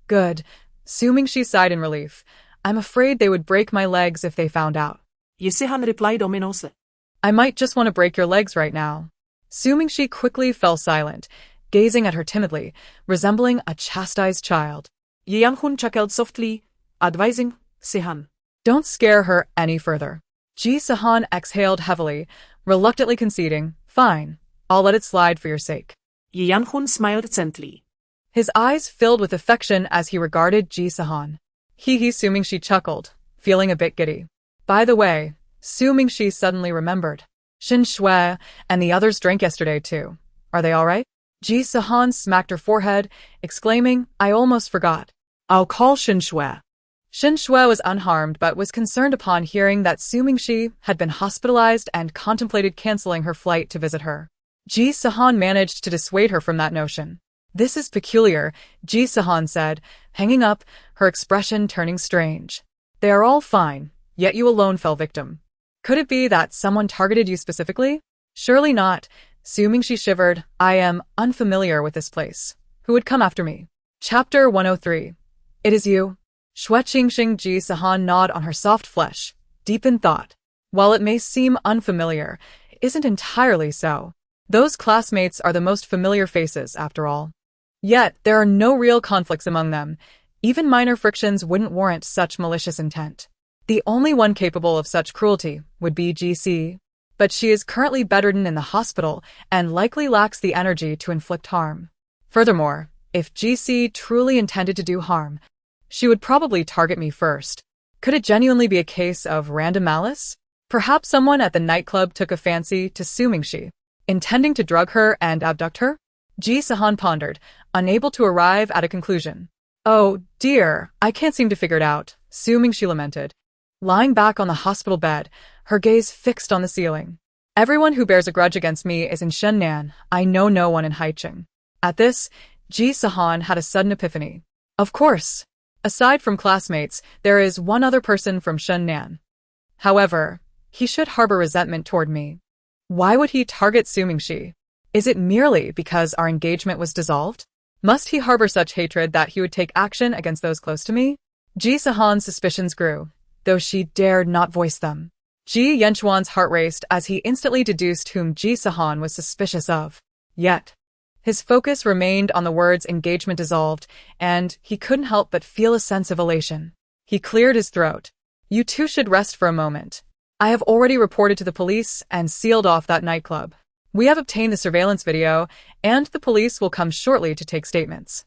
Good. Su Mingxi sighed in relief. "I'm afraid they would break my legs if they found out." Ji Sihan replied ominously. "I might just want to break your legs right now." Su Mingxi quickly fell silent, gazing at her timidly, resembling a chastised child. Ji Yanchuan chuckled softly, advising, "Sihan, "Don't scare her any further." Ji Sihan exhaled heavily, reluctantly conceding, "Fine, I'll let it slide for your sake." Ji Yanchuan smiled gently. His eyes filled with affection as he regarded Ji Sihan. He Su Mingxi chuckled, feeling a bit giddy. By the way, Su Mingxi suddenly remembered. Xin Shui and the others drank yesterday too. Are they all right? Ji Sihan smacked her forehead, exclaiming, "I almost forgot. I'll call Xin Shui." Xin Shui was unharmed but was concerned upon hearing that Su Mingxi had been hospitalized and contemplated canceling her flight to visit her. Ji Sihan managed to dissuade her from that notion. "This is peculiar," Ji Sihan said, hanging up, her expression turning strange. "They are all fine, yet you alone fell victim. Could it be that someone targeted you specifically?" "Surely not," Su Mingxi shivered. "I am unfamiliar with this place. Who would come after me?" Chapter 103. "It is you." Shui Qingxing Ji Sihan gnawed on her soft flesh, deep in thought. While it may seem unfamiliar, it isn't entirely so. Those classmates are the most familiar faces, after all. Yet, there are no real conflicts among them. Even minor frictions wouldn't warrant such malicious intent. The only one capable of such cruelty would be GC. But she is currently bedridden in the hospital and likely lacks the energy to inflict harm. Furthermore, if GC truly intended to do harm, she would probably target me first. Could it genuinely be a case of random malice? Perhaps someone at the nightclub took a fancy to Su Mingxi, intending to drug her and abduct her? Ji Sihan pondered, unable to arrive at a conclusion. "Oh, dear, I can't seem to figure it out," Su Mingxi lamented. Lying back on the hospital bed, her gaze fixed on the ceiling. "Everyone who bears a grudge against me is in Shennan. I know no one in Haicheng." At this, Ji Sihan had a sudden epiphany. Of course. Aside from classmates, there is one other person from Shunnan. However, he should harbor resentment toward me. Why would he target Su Mingxi? Is it merely because our engagement was dissolved? Must he harbor such hatred that he would take action against those close to me? Ji Sihan's suspicions grew, though she dared not voice them. Ji Yanchuan's heart raced as he instantly deduced whom Ji Sihan was suspicious of. Yet, his focus remained on the words engagement dissolved, and he couldn't help but feel a sense of elation. He cleared his throat. You two should rest for a moment. I have already reported to the police and sealed off that nightclub. We have obtained the surveillance video, and the police will come shortly to take statements.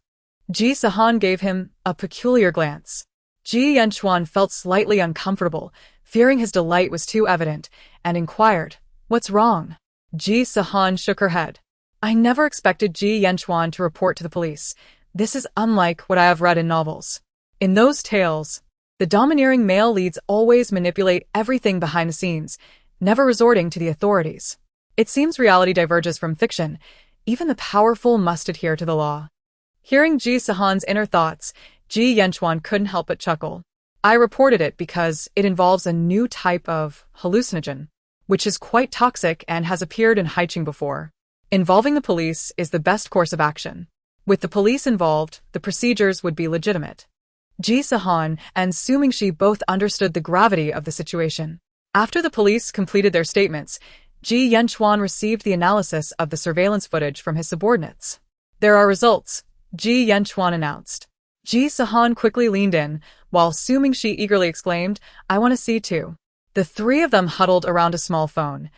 Ji Sihan gave him a peculiar glance. Ji Yanchuan felt slightly uncomfortable, fearing his delight was too evident, and inquired, "What's wrong?" Ji Sihan shook her head. I never expected Ji Yanchuan to report to the police. This is unlike what I have read in novels. In those tales, the domineering male leads always manipulate everything behind the scenes, never resorting to the authorities. It seems reality diverges from fiction. Even the powerful must adhere to the law. Hearing Ji Sihan's inner thoughts, Ji Yanchuan couldn't help but chuckle. I reported it because it involves a new type of hallucinogen, which is quite toxic and has appeared in Haiqing before. Involving the police is the best course of action. With the police involved, the procedures would be legitimate. Ji Sihan and Su Mingxi both understood the gravity of the situation. After the police completed their statements, Ji Yanchuan received the analysis of the surveillance footage from his subordinates. There are results, Ji Yanchuan announced. Ji Sihan quickly leaned in, while Su Mingxi eagerly exclaimed, I want to see too. The three of them huddled around a small phone,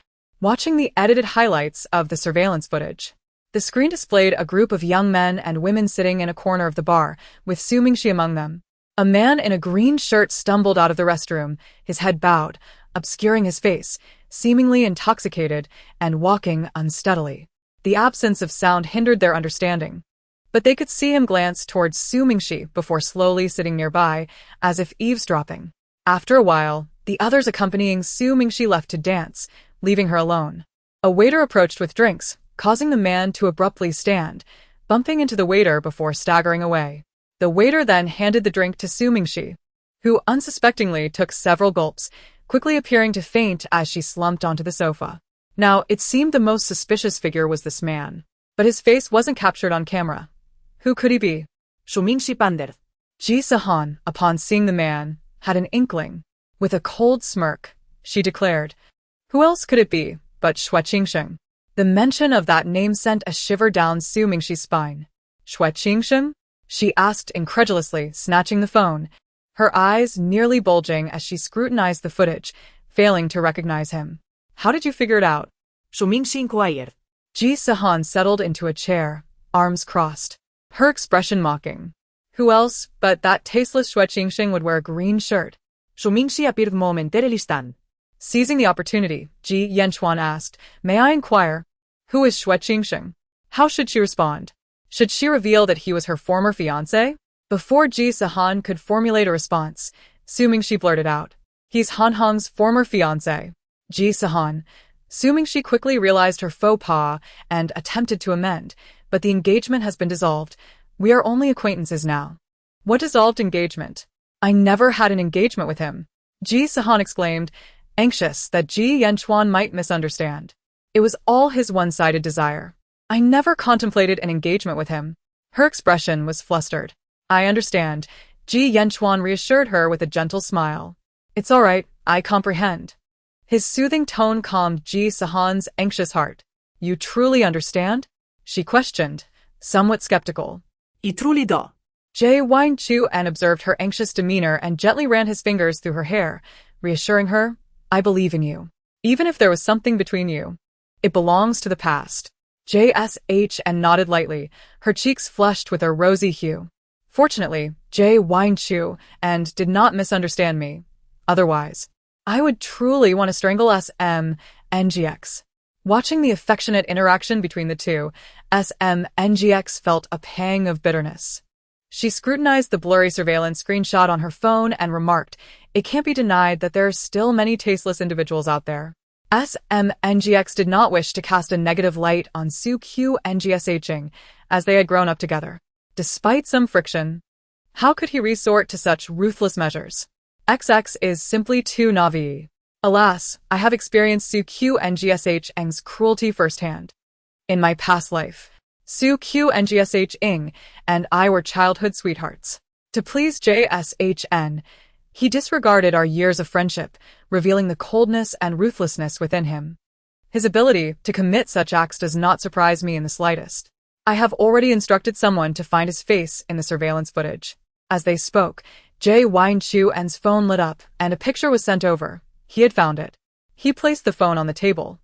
watching the edited highlights of the surveillance footage. The screen displayed a group of young men and women sitting in a corner of the bar, with Su Mingxi among them. A man in a green shirt stumbled out of the restroom, his head bowed, obscuring his face, seemingly intoxicated, and walking unsteadily. The absence of sound hindered their understanding, but they could see him glance towards Su Mingxi before slowly sitting nearby, as if eavesdropping. After a while, the others accompanying Su Mingxi left to dance, leaving her alone. A waiter approached with drinks, causing the man to abruptly stand, bumping into the waiter before staggering away. The waiter then handed the drink to Su Mingxi, who unsuspectingly took several gulps, quickly appearing to faint as she slumped onto the sofa. Now, it seemed the most suspicious figure was this man, but his face wasn't captured on camera. Who could he be? Su Mingxi pander. Ji Sihan, upon seeing the man, had an inkling. With a cold smirk, she declared, who else could it be but Xue Qingsheng? The mention of that name sent a shiver down Su Mingxi's spine. Xue Qingsheng? She asked incredulously, snatching the phone, her eyes nearly bulging as she scrutinized the footage, failing to recognize him. How did you figure it out? Su Mingxi inquired. Ji Sihan settled into a chair, arms crossed, her expression mocking. Who else but that tasteless Xue Qingsheng would wear a green shirt? Su Mingxi appeared momentarily. Seizing the opportunity, Ji Yanchuan asked, May I inquire? Who is Xue Qingsheng? How should she respond? Should she reveal that he was her former fiancé? Before Ji Sihan could formulate a response, Su Mingxi blurted out, He's Han Hong's former fiancé. Ji Sihan. Su Mingxi quickly realized her faux pas and attempted to amend, but the engagement has been dissolved. We are only acquaintances now. What dissolved engagement? I never had an engagement with him. Ji Sihan exclaimed, anxious that Ji Yanchuan might misunderstand. It was all his one-sided desire. I never contemplated an engagement with him. Her expression was flustered. I understand. Ji Yanchuan reassured her with a gentle smile. It's all right, I comprehend. His soothing tone calmed Ji Sihan's anxious heart. You truly understand? She questioned, somewhat skeptical. I truly do. Jay Wang-Chu and observed her anxious demeanor and gently ran his fingers through her hair, reassuring her, I believe in you. Even if there was something between you, it belongs to the past. JSH and nodded lightly, her cheeks flushed with a rosy hue. Fortunately, Jay Wang-Chu and did not misunderstand me. Otherwise, I would truly want to strangle SMNGX. Watching the affectionate interaction between the two, SMNGX felt a pang of bitterness. She scrutinized the blurry surveillance screenshot on her phone and remarked, it can't be denied that there are still many tasteless individuals out there. SMNGX did not wish to cast a negative light on Su Q and GSHing, as they had grown up together. Despite some friction, How could he resort to such ruthless measures? XX is simply too naive. Alas, I have experienced Soo Q and GSH Ng's cruelty firsthand. In my past life, Soo Q and GSH Ng and I were childhood sweethearts. To please JSHN, he disregarded our years of friendship, revealing the coldness and ruthlessness within him. His ability to commit such acts does not surprise me in the slightest. I have already instructed someone to find his face in the surveillance footage. As they spoke, Jae Wine-Chu N's phone lit up and a picture was sent over. He had found it. He placed the phone on the table.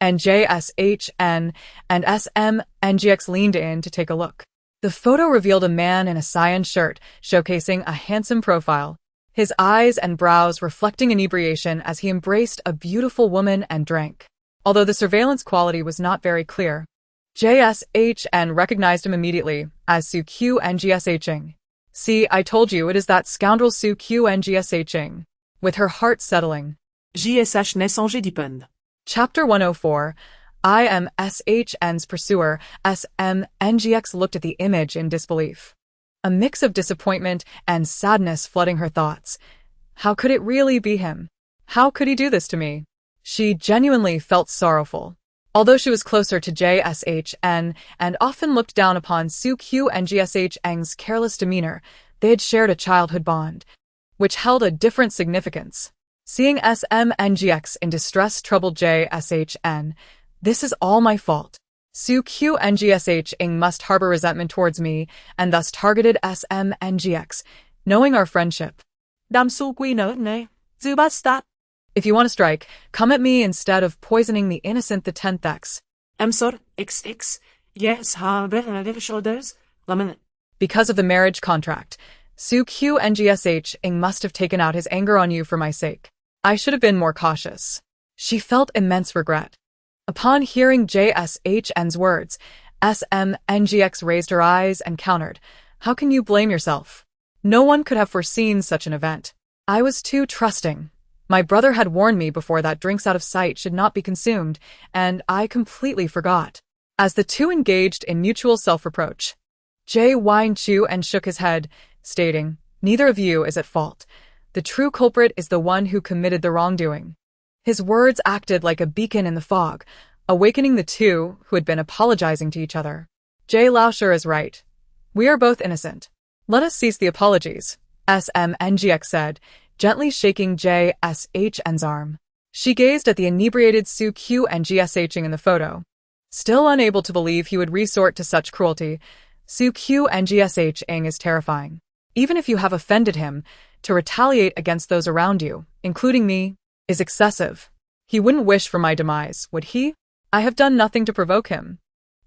And JSHN and SMNGX leaned in to take a look. The photo revealed a man in a cyan shirt, showcasing a handsome profile, his eyes and brows reflecting inebriation as he embraced a beautiful woman and drank. Although the surveillance quality was not very clear, JSHN recognized him immediately as Soo Q and GSH Ng. See, I told you it is that scoundrel Soo Q and GSH Ng. With her heart settling, JSH n'est songé dépend. Chapter 104, I am SHN's pursuer. SMNGX looked at the image in disbelief. A mix of disappointment and sadness flooding her thoughts. How could it really be him? How could he do this to me? She genuinely felt sorrowful. Although she was closer to JSHN and often looked down upon Soo Q and GSH Ng's careless demeanor, they had shared a childhood bond, which held a different significance. Seeing SMNGX in distress troubled JSHN. This is all my fault. Soo Q and GSH Ng must harbor resentment towards me and thus targeted SMNGX, knowing our friendship. Dam su quy nỡ ne, zubastat. If you want to strike, come at me instead of poisoning the innocent the 10th X. Emsor, XX, yes, have shoulders, lemon. Because of the marriage contract, Soo Q and GSH Ng must have taken out his anger on you for my sake. I should have been more cautious. She felt immense regret. Upon hearing JSHN's words, SMNGX raised her eyes and countered, "How can you blame yourself? No one could have foreseen such an event. I was too trusting. My brother had warned me before that drinks out of sight should not be consumed, and I completely forgot." As the two engaged in mutual self-reproach, Jae Wine-Chu and shook his head, stating, "Neither of you is at fault. The true culprit is the one who committed the wrongdoing." His words acted like a beacon in the fog, awakening the two who had been apologizing to each other. Jae Laosher is right. We are both innocent. Let us cease the apologies, SMNGX said, gently shaking JSHN's arm. She gazed at the inebriated Soo Q and GSH Ng in the photo. Still unable to believe he would resort to such cruelty, Soo Q and GSH Ng is terrifying. Even if you have offended him, to retaliate against those around you, including me, is excessive. He wouldn't wish for my demise, would he? I have done nothing to provoke him.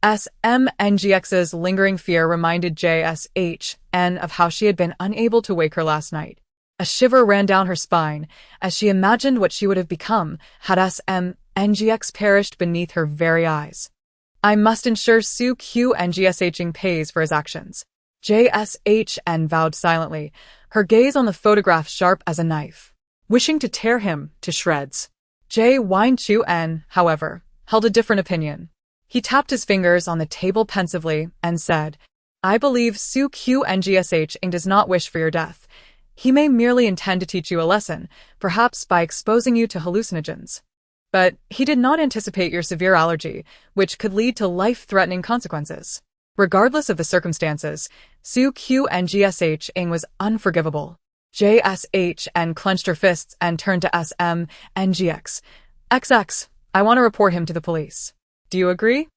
SMNGX's lingering fear reminded JSHN of how she had been unable to wake her last night. A shiver ran down her spine as she imagined what she would have become had SMNGX perished beneath her very eyes. I must ensure Soo Q and GSH Ng pays for his actions. JSHN vowed silently, her gaze on the photograph sharp as a knife, wishing to tear him to shreds. Jae Wine-Chu N, however, held a different opinion. He tapped his fingers on the table pensively and said, "I believe Soo Q and GSH Ng does not wish for your death. He may merely intend to teach you a lesson, perhaps by exposing you to hallucinogens. But he did not anticipate your severe allergy, which could lead to life-threatening consequences." Regardless of the circumstances, Soo Q and GSH Ng was unforgivable. JSHN clenched her fists and turned to SMNGX. XX, I want to report him to the police. Do you agree?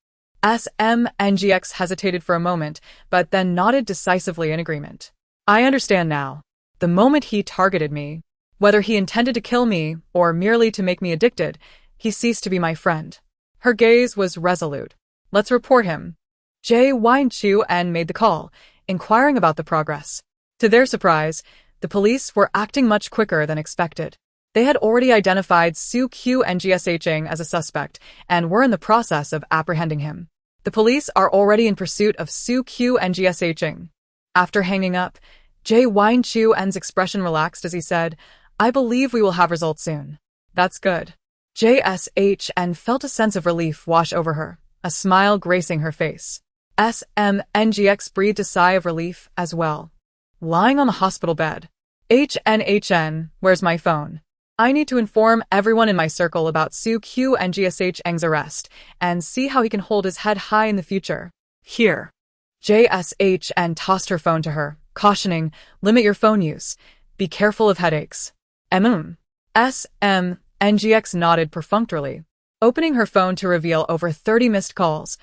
SMNGX hesitated for a moment, but then nodded decisively in agreement. I understand now. The moment he targeted me, whether he intended to kill me or merely to make me addicted, he ceased to be my friend. Her gaze was resolute. Let's report him. Jae Wine-Chu N made the call, inquiring about the progress. To their surprise, the police were acting much quicker than expected. They had already identified Soo Q and GSH Ng as a suspect and were in the process of apprehending him. The police are already in pursuit of Soo Q and GSH Ng. After hanging up, Jae Wine-Chu N's expression relaxed as he said, I believe we will have results soon. That's good. JSHN felt a sense of relief wash over her, a smile gracing her face. SMNGX breathed a sigh of relief as well. lying on the hospital bed. HN, where's my phone? I need to inform everyone in my circle about Soo Q and GSH's arrest, and see how he can hold his head high in the future. Here. JSHN tossed her phone to her, cautioning, limit your phone use. Be careful of headaches. SMNGX nodded perfunctorily, opening her phone to reveal over 30 missed calls,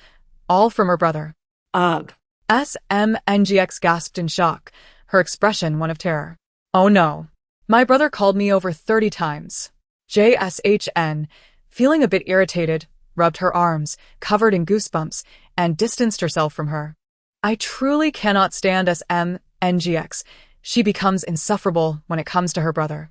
all from her brother. Ugh. SMNGX gasped in shock, her expression one of terror. Oh no. My brother called me over 30 times. JSHN, feeling a bit irritated, rubbed her arms, covered in goosebumps, and distanced herself from her. I truly cannot stand SMNGX. She becomes insufferable when it comes to her brother.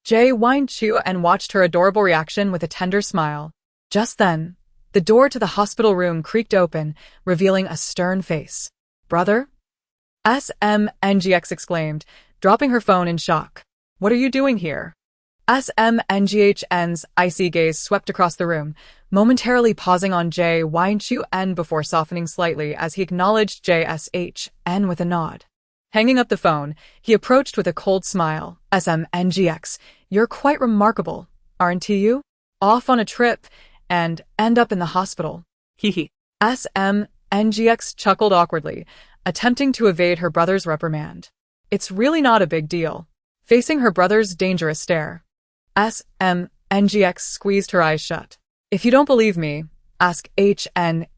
Jay whined and watched her adorable reaction with a tender smile. Just then, the door to the hospital room creaked open, revealing a stern face. Brother? SMNGX exclaimed, dropping her phone in shock. What are you doing here? SMNGHN's icy gaze swept across the room, momentarily pausing on Jay N before softening slightly as he acknowledged JSHN with a nod. Hanging up the phone, he approached with a cold smile. SMNGX, you're quite remarkable, aren't you? Off on a trip, and end up in the hospital. Hee. SMNGX chuckled awkwardly, attempting to evade her brother's reprimand. It's really not a big deal. Facing her brother's dangerous stare, SMNGX squeezed her eyes shut. If you don't believe me, ask HN.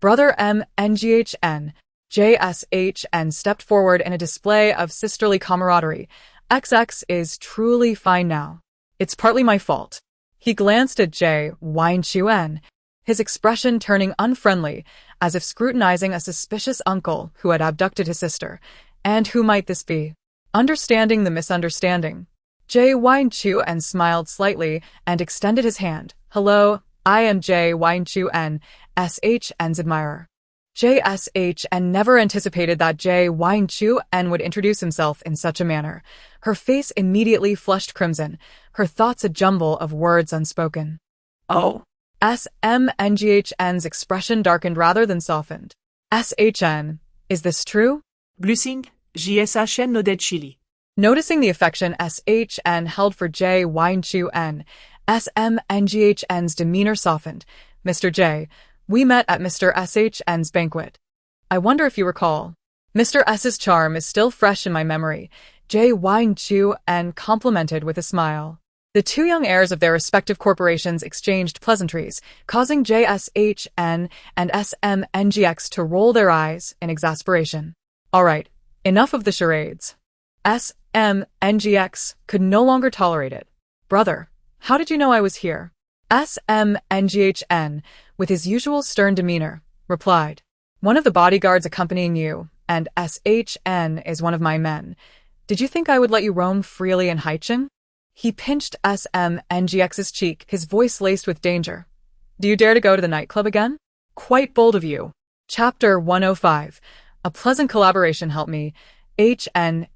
Brother MNGHN. JSHN stepped forward in a display of sisterly camaraderie. XX is truly fine now. It's partly my fault. He glanced at JYN, his expression turning unfriendly, as if scrutinizing a suspicious uncle who had abducted his sister. And who might this be? Understanding the misunderstanding, JYN smiled slightly and extended his hand. Hello, I am JYN, SHN's admirer. JSHN never anticipated that JYN would introduce himself in such a manner. Her face immediately flushed crimson, her thoughts a jumble of words unspoken. Oh. SMNGHN's expression darkened rather than softened. SHN, is this true? Blushing, JSHN nodded chilly. Noticing the affection SHN held for JYN, SMNGHN's demeanor softened. Mr. J, we met at Mr. SHN's banquet. I wonder if you recall. Mr. S's charm is still fresh in my memory, JYN complimented with a smile. The two young heirs of their respective corporations exchanged pleasantries, causing JSHN and SMNGX to roll their eyes in exasperation. All right, enough of the charades. SMNGX could no longer tolerate it. Brother, how did you know I was here? SMNGHN, with his usual stern demeanor, replied, one of the bodyguards accompanying you, and SHN is one of my men. Did you think I would let you roam freely in Haicheng? He pinched SMNGX's cheek, his voice laced with danger. Do you dare to go to the nightclub again? Quite bold of you. Chapter 105. A pleasant collaboration helped me. HN.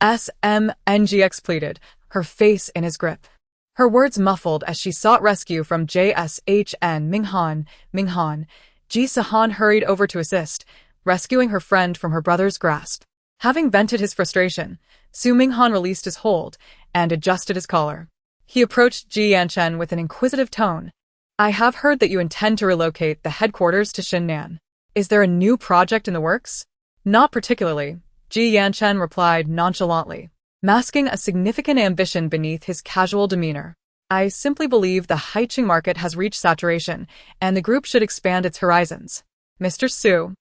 SMNGX pleaded, her face in his grip. Her words muffled as she sought rescue from JSHN. Minghan. Ji Sihan hurried over to assist, rescuing her friend from her brother's grasp. Having vented his frustration, Su Minghan released his hold and adjusted his collar. He approached Ji Yanchen with an inquisitive tone. I have heard that you intend to relocate the headquarters to Xinnan. Is there a new project in the works? Not particularly, Ji Yanchen replied nonchalantly, masking a significant ambition beneath his casual demeanor. I simply believe the Haicheng market has reached saturation, and the group should expand its horizons. Mr. Su,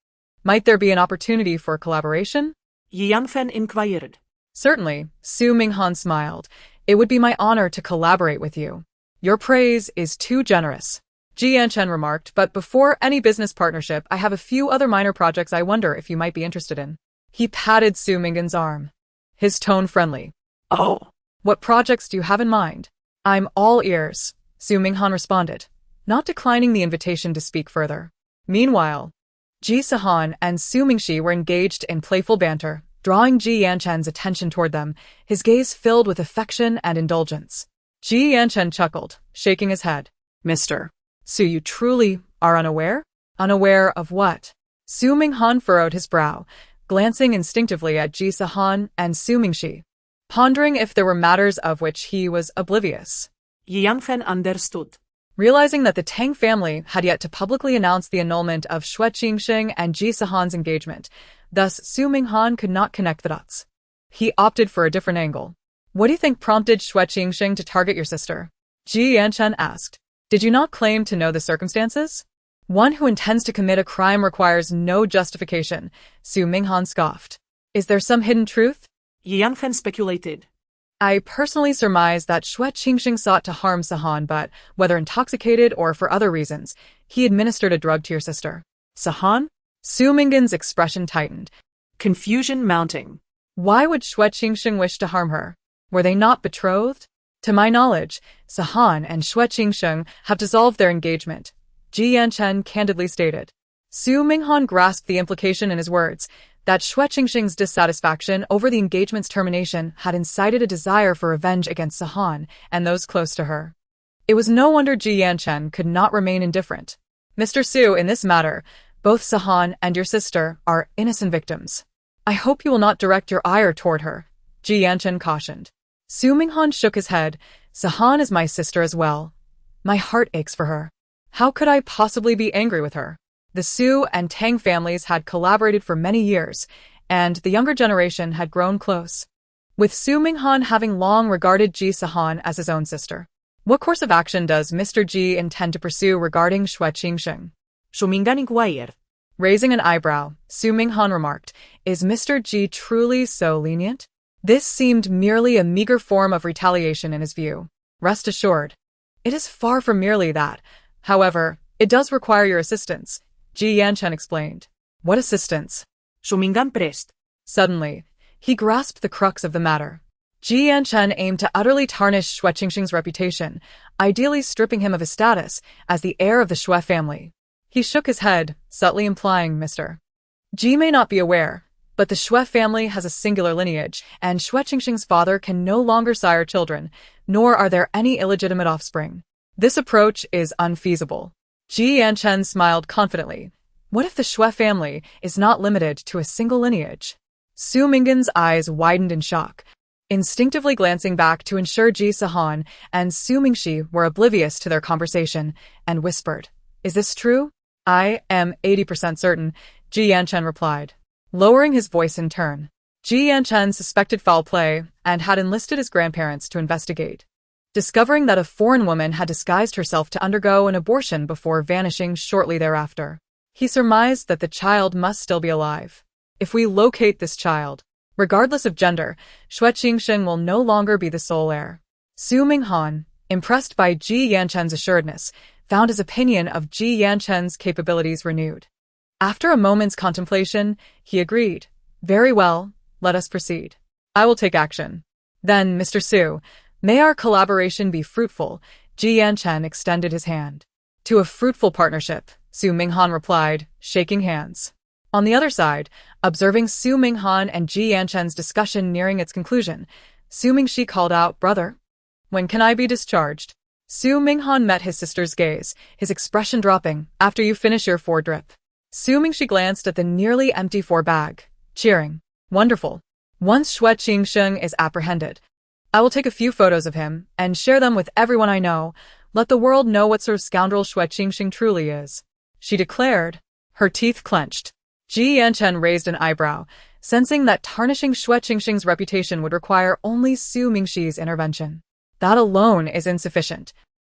might there be an opportunity for collaboration? Yanfen inquired. Certainly, Su Minghan smiled. It would be my honor to collaborate with you. Your praise is too generous, Ji Yanchen remarked, but before any business partnership, I have a few other minor projects I wonder if you might be interested in. He patted Su Minghan's arm, his tone friendly. Oh. What projects do you have in mind? I'm all ears, Su Minghan responded, not declining the invitation to speak further. Meanwhile, Ji Sihan and Su Mingxi were engaged in playful banter, drawing Ji Yanchen's attention toward them, his gaze filled with affection and indulgence. Ji Yanchen chuckled, shaking his head. Mr. Su, you truly are unaware? Unaware of what? Su Minghan furrowed his brow, glancing instinctively at Ji Sihan and Su Mingxi, pondering if there were matters of which he was oblivious. Yi Yangfen understood. Realizing that the Tang family had yet to publicly announce the annulment of Xue Qingxing and Ji Sihan's engagement, thus Su Minghan could not connect the dots. He opted for a different angle. What do you think prompted Xue Qingxing to target your sister? Ji Yanchen asked. Did you not claim to know the circumstances? One who intends to commit a crime requires no justification, Su Minghan scoffed. Is there some hidden truth? Yi Yangfen speculated. I personally surmise that Xue Qingxing sought to harm Sihan, but whether intoxicated or for other reasons, he administered a drug to your sister. Sihan? Su Minghan's expression tightened. Confusion mounting. Why would Xue Qingxing wish to harm her? Were they not betrothed? To my knowledge, Sihan and Xue Qingxing have dissolved their engagement, Ji Yanchen candidly stated. Su Minghan grasped the implication in his words, that Xue Qingxing's dissatisfaction over the engagement's termination had incited a desire for revenge against Sihan and those close to her. It was no wonder Ji Yanchen could not remain indifferent. Mr. Su, in this matter, both Sihan and your sister are innocent victims. I hope you will not direct your ire toward her, Ji Yanchen cautioned. Su Minghan shook his head. Sihan is my sister as well. My heart aches for her. How could I possibly be angry with her? The Su and Tang families had collaborated for many years, and the younger generation had grown close, with Su Minghan having long regarded Ji Sihan as his own sister. What course of action does Mr. Ji intend to pursue regarding Xue Qingxing? Su Minghan inquired. Raising an eyebrow, Su Minghan remarked, Is Mr. Ji truly so lenient? This seemed merely a meager form of retaliation in his view. Rest assured, it is far from merely that. However, it does require your assistance, Ji Yanchen explained. What assistance? Su Minghan pressed. Suddenly, he grasped the crux of the matter. Ji Yanchen aimed to utterly tarnish Xue Qingxing's reputation, ideally stripping him of his status as the heir of the Xue family. He shook his head, subtly implying Mr. Ji may not be aware, but the Xue family has a singular lineage, and Xue Qingxing's father can no longer sire children, nor are there any illegitimate offspring. This approach is unfeasible. Ji Yanchen smiled confidently. What if the Xue family is not limited to a single lineage? Su Minghan's eyes widened in shock, instinctively glancing back to ensure Ji Sihan and Su Mingxi were oblivious to their conversation, and whispered, Is this true? I am 80% certain, Ji Yanchen replied, lowering his voice in turn. Ji Yanchen suspected foul play and had enlisted his grandparents to investigate. Discovering that a foreign woman had disguised herself to undergo an abortion before vanishing shortly thereafter, he surmised that the child must still be alive. If we locate this child, regardless of gender, Xue Qingxing will no longer be the sole heir. Su Minghan, impressed by Ji Yanchen's assuredness, found his opinion of Ji Yanchen's capabilities renewed. After a moment's contemplation, he agreed. Very well, let us proceed. I will take action. Then, Mr. Su, may our collaboration be fruitful, Ji Yanchen extended his hand. To a fruitful partnership, Su Minghan replied, shaking hands. On the other side, observing Su Minghan and Ji Yanchen's discussion nearing its conclusion, Su Mingxi called out, Brother, when can I be discharged? Su Minghan met his sister's gaze, his expression dropping. After you finish your 4-drip. Su Mingxi glanced at the nearly empty 4-bag, cheering. Wonderful. Once Xue Qingxing is apprehended, I will take a few photos of him and share them with everyone I know. Let the world know what sort of scoundrel Xue Qingxing truly is, she declared, her teeth clenched. Ji Yanchen raised an eyebrow, sensing that tarnishing Xue Qingxing's reputation would require only Su Mingxi's intervention. That alone is insufficient.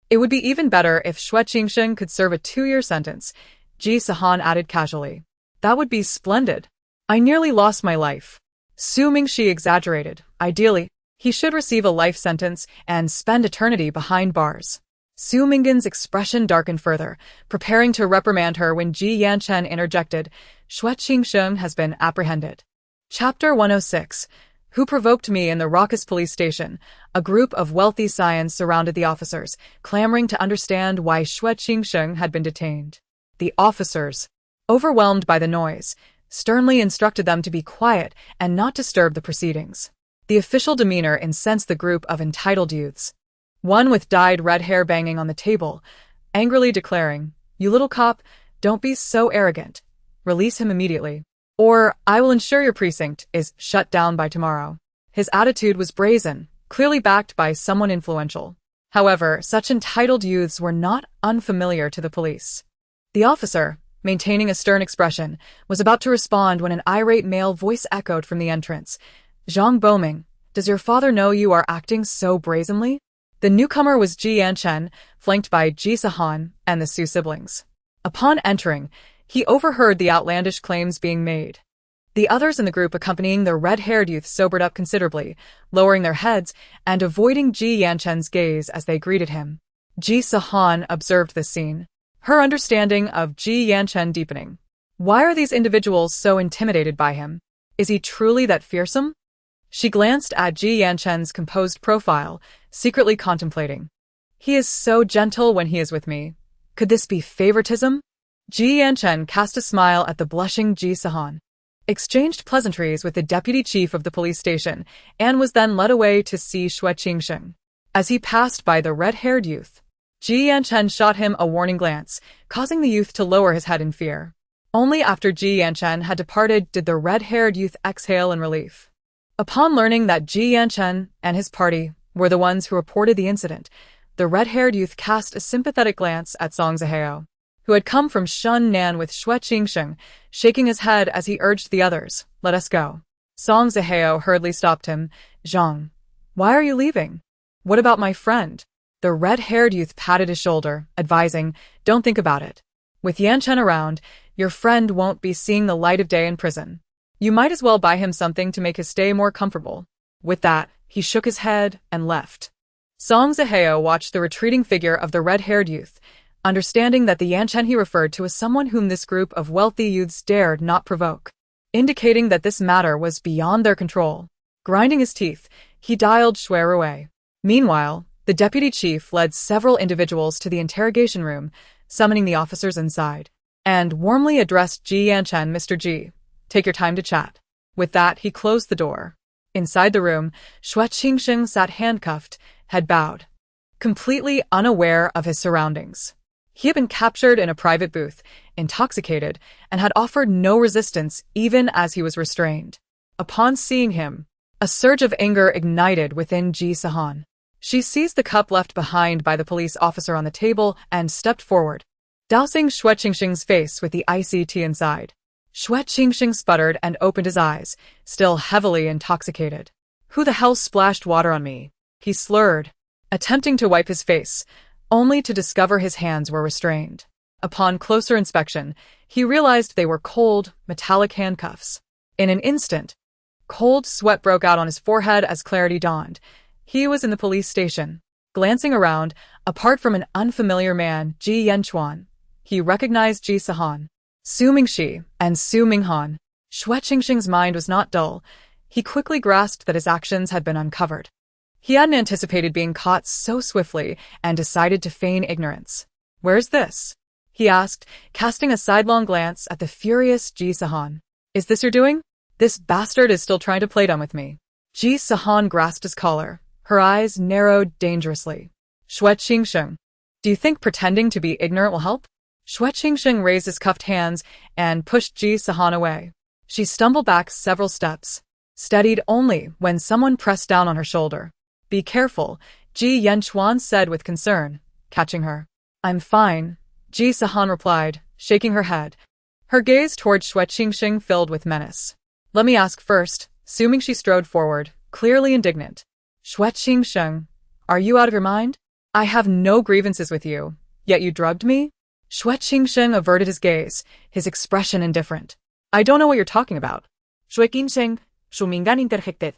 It would be even better if Xue Qingxing could serve a 2-year sentence, Ji Sihan added casually. That would be splendid. I nearly lost my life. Su Mingxi exaggerated. Ideally, he should receive a life sentence and spend eternity behind bars. Su Minghan's expression darkened further, preparing to reprimand her when Ji Yanchen interjected, Xue Qingxing has been apprehended. Chapter 106. Who provoked me in the raucous police station? A group of wealthy scions surrounded the officers, clamoring to understand why Xue Qingxing had been detained. The officers, overwhelmed by the noise, sternly instructed them to be quiet and not disturb the proceedings. The official demeanor incensed the group of entitled youths. One with dyed red hair banging on the table, angrily declaring, You little cop, don't be so arrogant. Release him immediately. or I will ensure your precinct is shut down by tomorrow. His attitude was brazen, clearly backed by someone influential. However, such entitled youths were not unfamiliar to the police. The officer, maintaining a stern expression, was about to respond when an irate male voice echoed from the entrance. Zhang Boming, does your father know you are acting so brazenly? The newcomer was Ji Yanchen, flanked by Ji Sihan and the Su siblings. Upon entering, he overheard the outlandish claims being made. The others in the group accompanying the red-haired youth sobered up considerably, lowering their heads and avoiding Ji Yanchen's gaze as they greeted him. Ji Sihan observed this scene, her understanding of Ji Yanchen deepening. Why are these individuals so intimidated by him? Is he truly that fearsome? She glanced at Ji Yanchen's composed profile, secretly contemplating. He is so gentle when he is with me. Could this be favoritism? Ji Yanchen cast a smile at the blushing Ji Sihan, exchanged pleasantries with the deputy chief of the police station, and was then led away to see Xue Qingsheng. As he passed by the red-haired youth, Ji Yanchen shot him a warning glance, causing the youth to lower his head in fear. Only after Ji Yanchen had departed did the red-haired youth exhale in relief. Upon learning that Ji Yanchen and his party were the ones who reported the incident, the red-haired youth cast a sympathetic glance at Song Zihao, who had come from Shunnan with Xue Qingsheng, shaking his head as he urged the others, "Let us go." Song Zihao hurriedly stopped him. "Zhang, why are you leaving? What about my friend?" The red-haired youth patted his shoulder, advising, "Don't think about it. With Yanchen around, your friend won't be seeing the light of day in prison. You might as well buy him something to make his stay more comfortable." With that, he shook his head and left. Song Zihao watched the retreating figure of the red-haired youth, understanding that the Yanchen he referred to as someone whom this group of wealthy youths dared not provoke, indicating that this matter was beyond their control. Grinding his teeth, he dialed Xue Ruwei. Meanwhile, the deputy chief led several individuals to the interrogation room, summoning the officers inside, and warmly addressed Ji Yanchen. "Mr. Ji, take your time to chat." With that, he closed the door. Inside the room, Xue Qingsheng sat handcuffed, head bowed, completely unaware of his surroundings. He had been captured in a private booth, intoxicated, and had offered no resistance even as he was restrained. Upon seeing him, a surge of anger ignited within Ji Sihan. She seized the cup left behind by the police officer on the table and stepped forward, dousing Xue Qingsheng's face with the icy tea inside. Xue Qingsheng sputtered and opened his eyes, still heavily intoxicated. "Who the hell splashed water on me?" he slurred, attempting to wipe his face, only to discover his hands were restrained. Upon closer inspection, he realized they were cold, metallic handcuffs. In an instant, cold sweat broke out on his forehead as clarity dawned. He was in the police station. Glancing around, apart from an unfamiliar man, Ji Yanchuan, he recognized Ji Sihan, Su Mingxi, and Su Minghan. Xue Qingsheng's mind was not dull. He quickly grasped that his actions had been uncovered. He hadn't anticipated being caught so swiftly and decided to feign ignorance. "Where's this?" he asked, casting a sidelong glance at the furious Ji Sihan. "Is this your doing? This bastard is still trying to play dumb with me." Ji Sihan grasped his collar. Her eyes narrowed dangerously. "Xue Qingsheng, do you think pretending to be ignorant will help?" Xue Qingsheng raised his cuffed hands and pushed Ji Sihan away. She stumbled back several steps, steadied only when someone pressed down on her shoulder. "Be careful," Ji Yanchuan said with concern, catching her. "I'm fine," Ji Sihan replied, shaking her head. Her gaze toward Xue Qingsheng filled with menace. "Let me ask first," assuming she strode forward, clearly indignant. "Xue Qingsheng, are you out of your mind? I have no grievances with you, yet you drugged me?" Xue Qingsheng averted his gaze, his expression indifferent. "I don't know what you're talking about." Xue Qingsheng, Su Minghan interjected.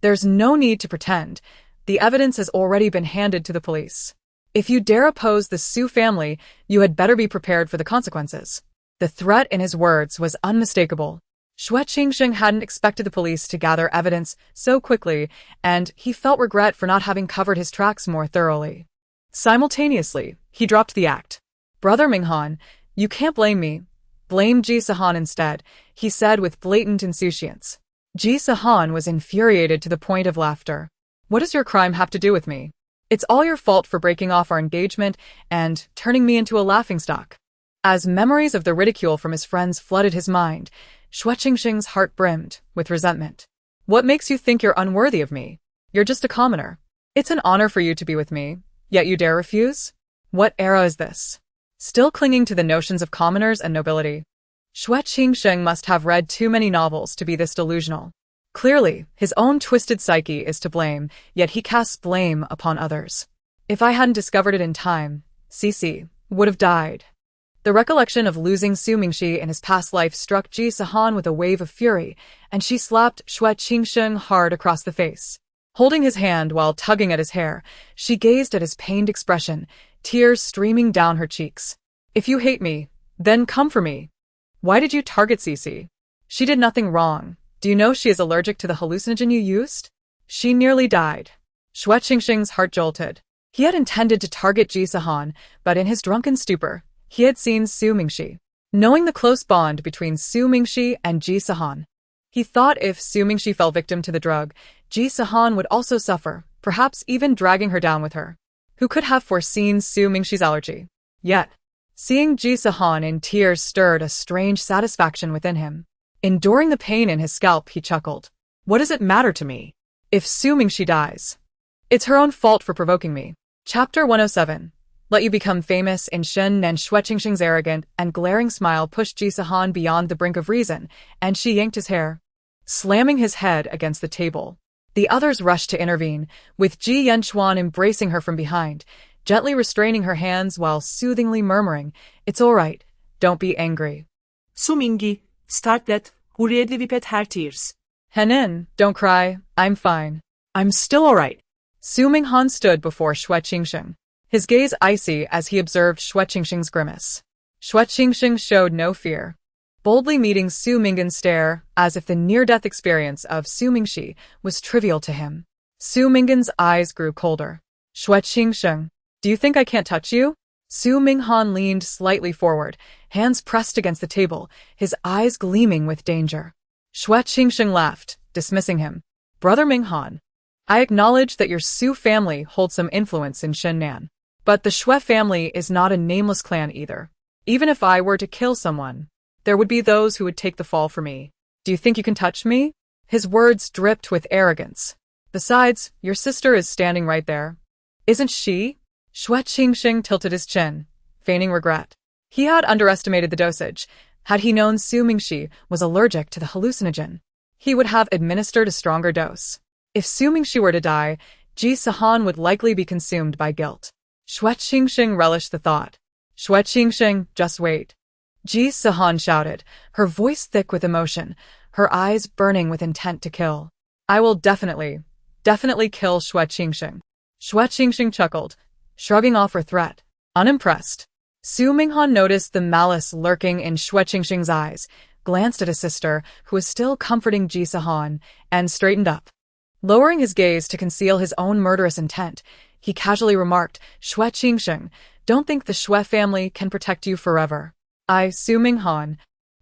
"There's no need to pretend. The evidence has already been handed to the police. If you dare oppose the Su family, you had better be prepared for the consequences." The threat in his words was unmistakable. Xue Qingsheng hadn't expected the police to gather evidence so quickly, and he felt regret for not having covered his tracks more thoroughly. Simultaneously, he dropped the act. "Brother Minghan, you can't blame me. Blame Ji Sihan instead," he said with blatant insouciance. Ji Sihan was infuriated to the point of laughter. "What does your crime have to do with me? It's all your fault for breaking off our engagement and turning me into a laughingstock." As memories of the ridicule from his friends flooded his mind, Xue Qingxing's heart brimmed with resentment. What makes you think you're unworthy of me? You're just a commoner. It's an honor for you to be with me, yet you dare refuse? What era is this? Still clinging to the notions of commoners and nobility. Xue Qingxing must have read too many novels to be this delusional. Clearly, his own twisted psyche is to blame, yet he casts blame upon others. If I hadn't discovered it in time, Cici would have died. The recollection of losing Su Mingxi in his past life struck Ji Sihan with a wave of fury, and she slapped Xue Qingxing hard across the face. Holding his hand while tugging at his hair, she gazed at his pained expression, tears streaming down her cheeks. If you hate me, then come for me. Why did you target Cici? She did nothing wrong. Do you know she is allergic to the hallucinogen you used? She nearly died. Xue Qingxing's heart jolted. He had intended to target Ji Sihan, but in his drunken stupor, he had seen Su Mingxi. Knowing the close bond between Su Mingxi and Ji Sihan, he thought if Su Mingxi fell victim to the drug, Ji Sihan would also suffer, perhaps even dragging her down with her. Who could have foreseen Su Mingxi's allergy? Yet, seeing Ji Sihan in tears stirred a strange satisfaction within him. Enduring the pain in his scalp, he chuckled. What does it matter to me? If Su Mingxi dies, it's her own fault for provoking me. Chapter 107. Let you become famous in Shen Nan. Xue Qingxing's arrogant and glaring smile pushed Ji Sihan beyond the brink of reason, and she yanked his hair, slamming his head against the table. The others rushed to intervene, with Ji Yanchuan embracing her from behind, gently restraining her hands while soothingly murmuring, "It's all right, don't be angry." Su Mingxi, start that, hurriedly weep at her tears. Henin, don't cry, I'm fine. I'm still all right. Su Minghan stood before Xue Qingxing, his gaze icy as he observed Xue Qingxing's grimace. Xue Qingxing showed no fear, boldly meeting Su Minghan's stare as if the near-death experience of Su Mingxi was trivial to him. Su Minghan's eyes grew colder. Xue Qingxing, do you think I can't touch you? Su Minghan leaned slightly forward, hands pressed against the table, his eyes gleaming with danger. Xue Qingxing laughed, dismissing him. Brother Minghan, I acknowledge that your Su family holds some influence in Shennan. But the Xue family is not a nameless clan either. Even if I were to kill someone, there would be those who would take the fall for me. Do you think you can touch me? His words dripped with arrogance. Besides, your sister is standing right there. Isn't she? Xue Qingxing tilted his chin, feigning regret. He had underestimated the dosage. Had he known Su Mingxi was allergic to the hallucinogen, he would have administered a stronger dose. If Su Mingxi were to die, Ji Sihan would likely be consumed by guilt. Xue Qingxing relished the thought. Xue Qingxing, just wait. Ji Sihan shouted, her voice thick with emotion, her eyes burning with intent to kill. I will definitely kill Xue Qingxing. Xue Qingxing chuckled, shrugging off her threat. Unimpressed, Su Minghan noticed the malice lurking in Xue Qingxing's eyes, glanced at his sister, who was still comforting Ji Sihan, and straightened up. Lowering his gaze to conceal his own murderous intent, he casually remarked, Xue Qingxing, don't think the Xue family can protect you forever. I, Su Minghan,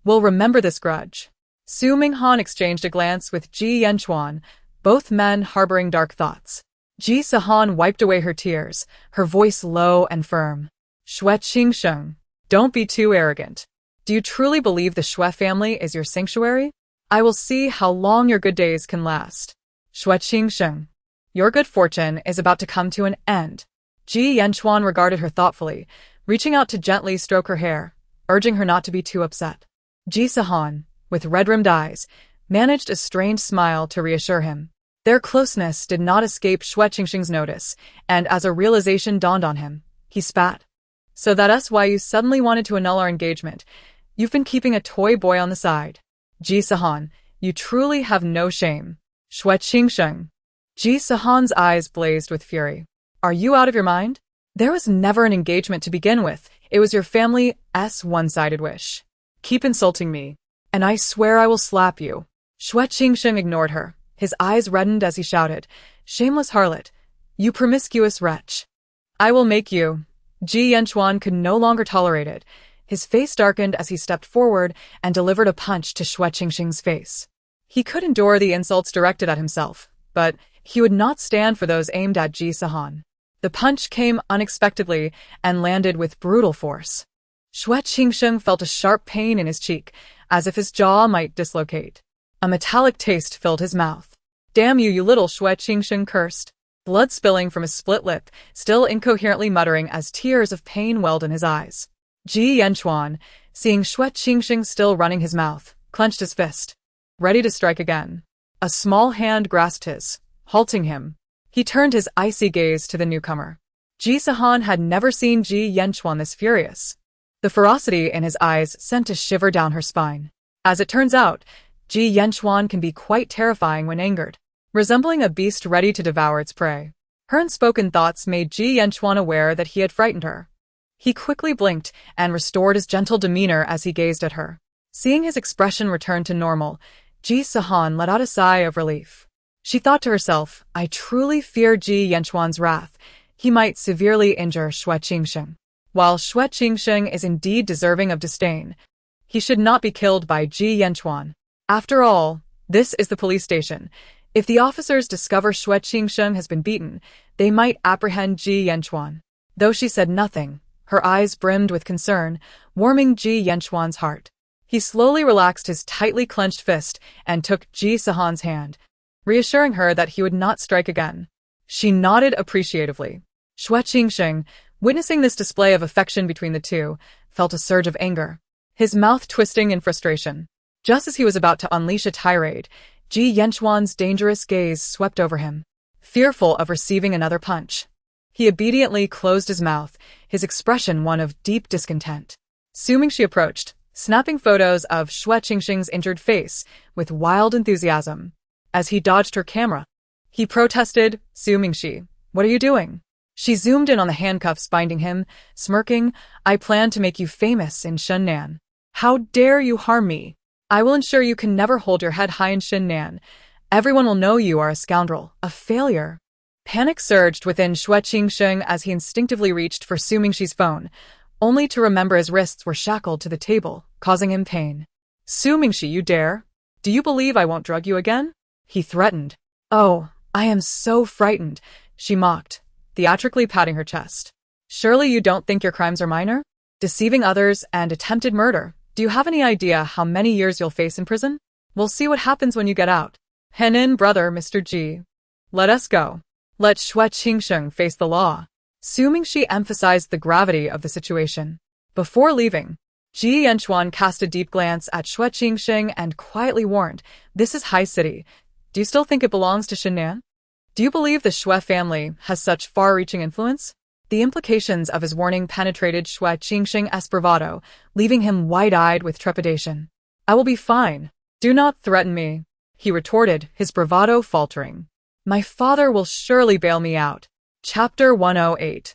will remember this grudge. Su Minghan exchanged a glance with Ji Yanchuan, both men harboring dark thoughts. Ji Sihan wiped away her tears, her voice low and firm. Xue Qingxing, don't be too arrogant. Do you truly believe the Xue family is your sanctuary? I will see how long your good days can last. Xue Qingxing, your good fortune is about to come to an end. Ji Yanchuan regarded her thoughtfully, reaching out to gently stroke her hair, urging her not to be too upset. Ji Sihan, with red-rimmed eyes, managed a strained smile to reassure him. Their closeness did not escape Xue Qingxing's notice, and as a realization dawned on him, he spat. So that's why you suddenly wanted to annul our engagement. You've been keeping a toy boy on the side. Ji Sihan, you truly have no shame. Xue Qingxing. Ji Sihan's eyes blazed with fury. Are you out of your mind? There was never an engagement to begin with. It was your family's one-sided wish. Keep insulting me, and I swear I will slap you. Xue Qingxing ignored her. His eyes reddened as he shouted, shameless harlot, you promiscuous wretch. I will make you. Ji Yanchuan could no longer tolerate it. His face darkened as he stepped forward and delivered a punch to Xue Qingxing's face. He could endure the insults directed at himself, but he would not stand for those aimed at Ji Sihan. The punch came unexpectedly and landed with brutal force. Xue Qingxing felt a sharp pain in his cheek, as if his jaw might dislocate. A metallic taste filled his mouth. "Damn you, you little Xue Qingsheng," cursed, blood spilling from his split lip, still incoherently muttering as tears of pain welled in his eyes. Ji Yanchuan, seeing Xue Qingsheng still running his mouth, clenched his fist, ready to strike again. A small hand grasped his, halting him. He turned his icy gaze to the newcomer. Ji Sihan had never seen Ji Yanchuan this furious. The ferocity in his eyes sent a shiver down her spine. As it turns out, Ji Yanchuan can be quite terrifying when angered, resembling a beast ready to devour its prey. Her unspoken thoughts made Ji Yanchuan aware that he had frightened her. He quickly blinked and restored his gentle demeanor as he gazed at her. Seeing his expression return to normal, Ji Sihan let out a sigh of relief. She thought to herself, "I truly fear Ji Yanchuan's wrath. He might severely injure Xue Qingsheng. While Xue Qingsheng is indeed deserving of disdain, he should not be killed by Ji Yanchuan. After all, this is the police station. If the officers discover Xue Qingsheng has been beaten, they might apprehend Ji Yanchuan." Though she said nothing, her eyes brimmed with concern, warming Ji Yanchuan's heart. He slowly relaxed his tightly clenched fist and took Ji Sihan's hand, reassuring her that he would not strike again. She nodded appreciatively. Xue Qingsheng, witnessing this display of affection between the two, felt a surge of anger, his mouth twisting in frustration. Just as he was about to unleash a tirade, Ji Yanchuan's dangerous gaze swept over him. Fearful of receiving another punch, he obediently closed his mouth, his expression one of deep discontent. Su-Mingxi approached, snapping photos of Xue Qingsheng's injured face with wild enthusiasm. As he dodged her camera, he protested, "Su-Mingxi, what are you doing?" She zoomed in on the handcuffs binding him, smirking, "I plan to make you famous in Shunnan. How dare you harm me? I will ensure you can never hold your head high in Shunnan. Everyone will know you are a scoundrel, a failure." Panic surged within Xue Qingsheng as he instinctively reached for Su-Mingxi's phone, only to remember his wrists were shackled to the table, causing him pain. "Su-Mingxi, you dare? Do you believe I won't drug you again?" he threatened. "Oh, I am so frightened," she mocked, theatrically patting her chest. "Surely you don't think your crimes are minor? Deceiving others and attempted murder. Do you have any idea how many years you'll face in prison? We'll see what happens when you get out. Henin, brother, Mr. Ji. Let us go. Let Xue Qingsheng face the law." Su-Mingxi emphasized the gravity of the situation. Before leaving, Ji Yanchuan cast a deep glance at Xue Qingsheng and quietly warned, "This is High City. Do you still think it belongs to Shunnan? Do you believe the Xue family has such far-reaching influence?" The implications of his warning penetrated Xue Qingsheng's bravado, leaving him wide-eyed with trepidation. "I will be fine. Do not threaten me," he retorted, his bravado faltering. "My father will surely bail me out." Chapter 108.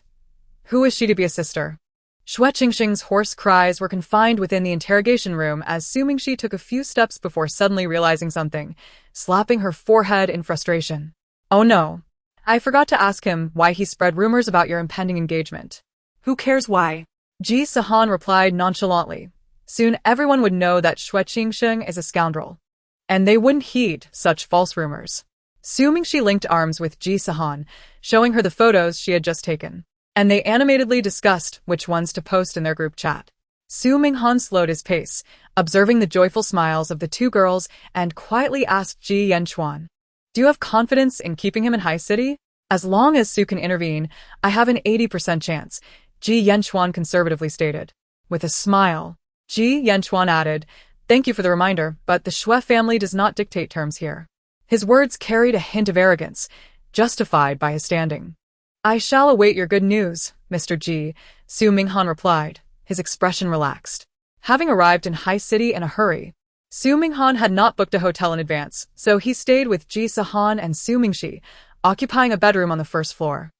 Who is she to be a sister? Xue Qingsheng's hoarse cries were confined within the interrogation room as Su-Mingxi took a few steps before suddenly realizing something, slapping her forehead in frustration. "Oh no. I forgot to ask him why he spread rumors about your impending engagement." Who cares why? Ji Sihan replied nonchalantly. Soon everyone would know that Xue Qingsheng is a scoundrel, and they wouldn't heed such false rumors. Su-Mingxi linked arms with Ji Sihan, showing her the photos she had just taken, and they animatedly discussed which ones to post in their group chat. Su-Minghan slowed his pace, observing the joyful smiles of the two girls, and quietly asked Ji Yanchuan, "Do you have confidence in keeping him in High City?" "As long as Su can intervene, I have an 80% chance," Ji Yanchuan conservatively stated. With a smile, Ji Yanchuan added, "Thank you for the reminder, but the Xue family does not dictate terms here." His words carried a hint of arrogance, justified by his standing. "I shall await your good news, Mr. Ji," Su-Minghan replied, his expression relaxed. Having arrived in High City in a hurry, Su-Minghan had not booked a hotel in advance, so he stayed with Ji Sihan and Su-Mingxi, occupying a bedroom on the first floor.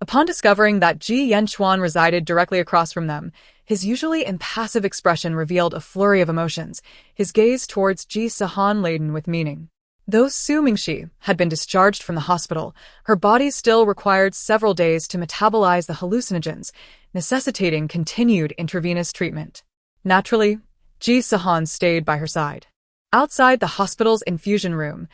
Upon discovering that Ji Yanchuan resided directly across from them, his usually impassive expression revealed a flurry of emotions, his gaze towards Ji Sihan laden with meaning. Though Su-Mingxi had been discharged from the hospital, her body still required several days to metabolize the hallucinogens, necessitating continued intravenous treatment. Naturally, Ji Sihan stayed by her side. Outside the hospital's infusion room,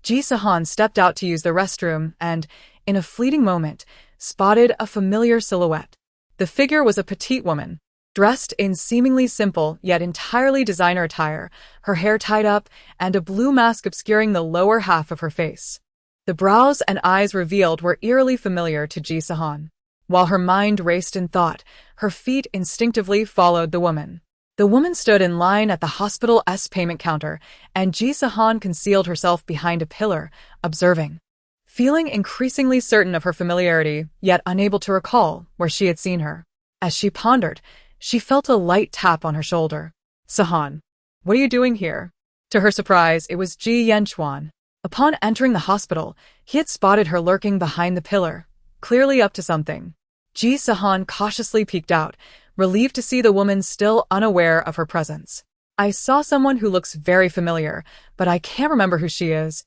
Ji Sihan stepped out to use the restroom and, in a fleeting moment, spotted a familiar silhouette. The figure was a petite woman, dressed in seemingly simple yet entirely designer attire, her hair tied up, and a blue mask obscuring the lower half of her face. The brows and eyes revealed were eerily familiar to Ji Sihan. While her mind raced in thought, her feet instinctively followed the woman. The woman stood in line at the hospital's payment counter, and Ji Sihan concealed herself behind a pillar, observing. Feeling increasingly certain of her familiarity, yet unable to recall where she had seen her. As she pondered, she felt a light tap on her shoulder. Sihan, what are you doing here? To her surprise, it was Ji Yanchuan. Upon entering the hospital, he had spotted her lurking behind the pillar, clearly up to something. Ji Sihan cautiously peeked out, relieved to see the woman still unaware of her presence. I saw someone who looks very familiar, but I can't remember who she is.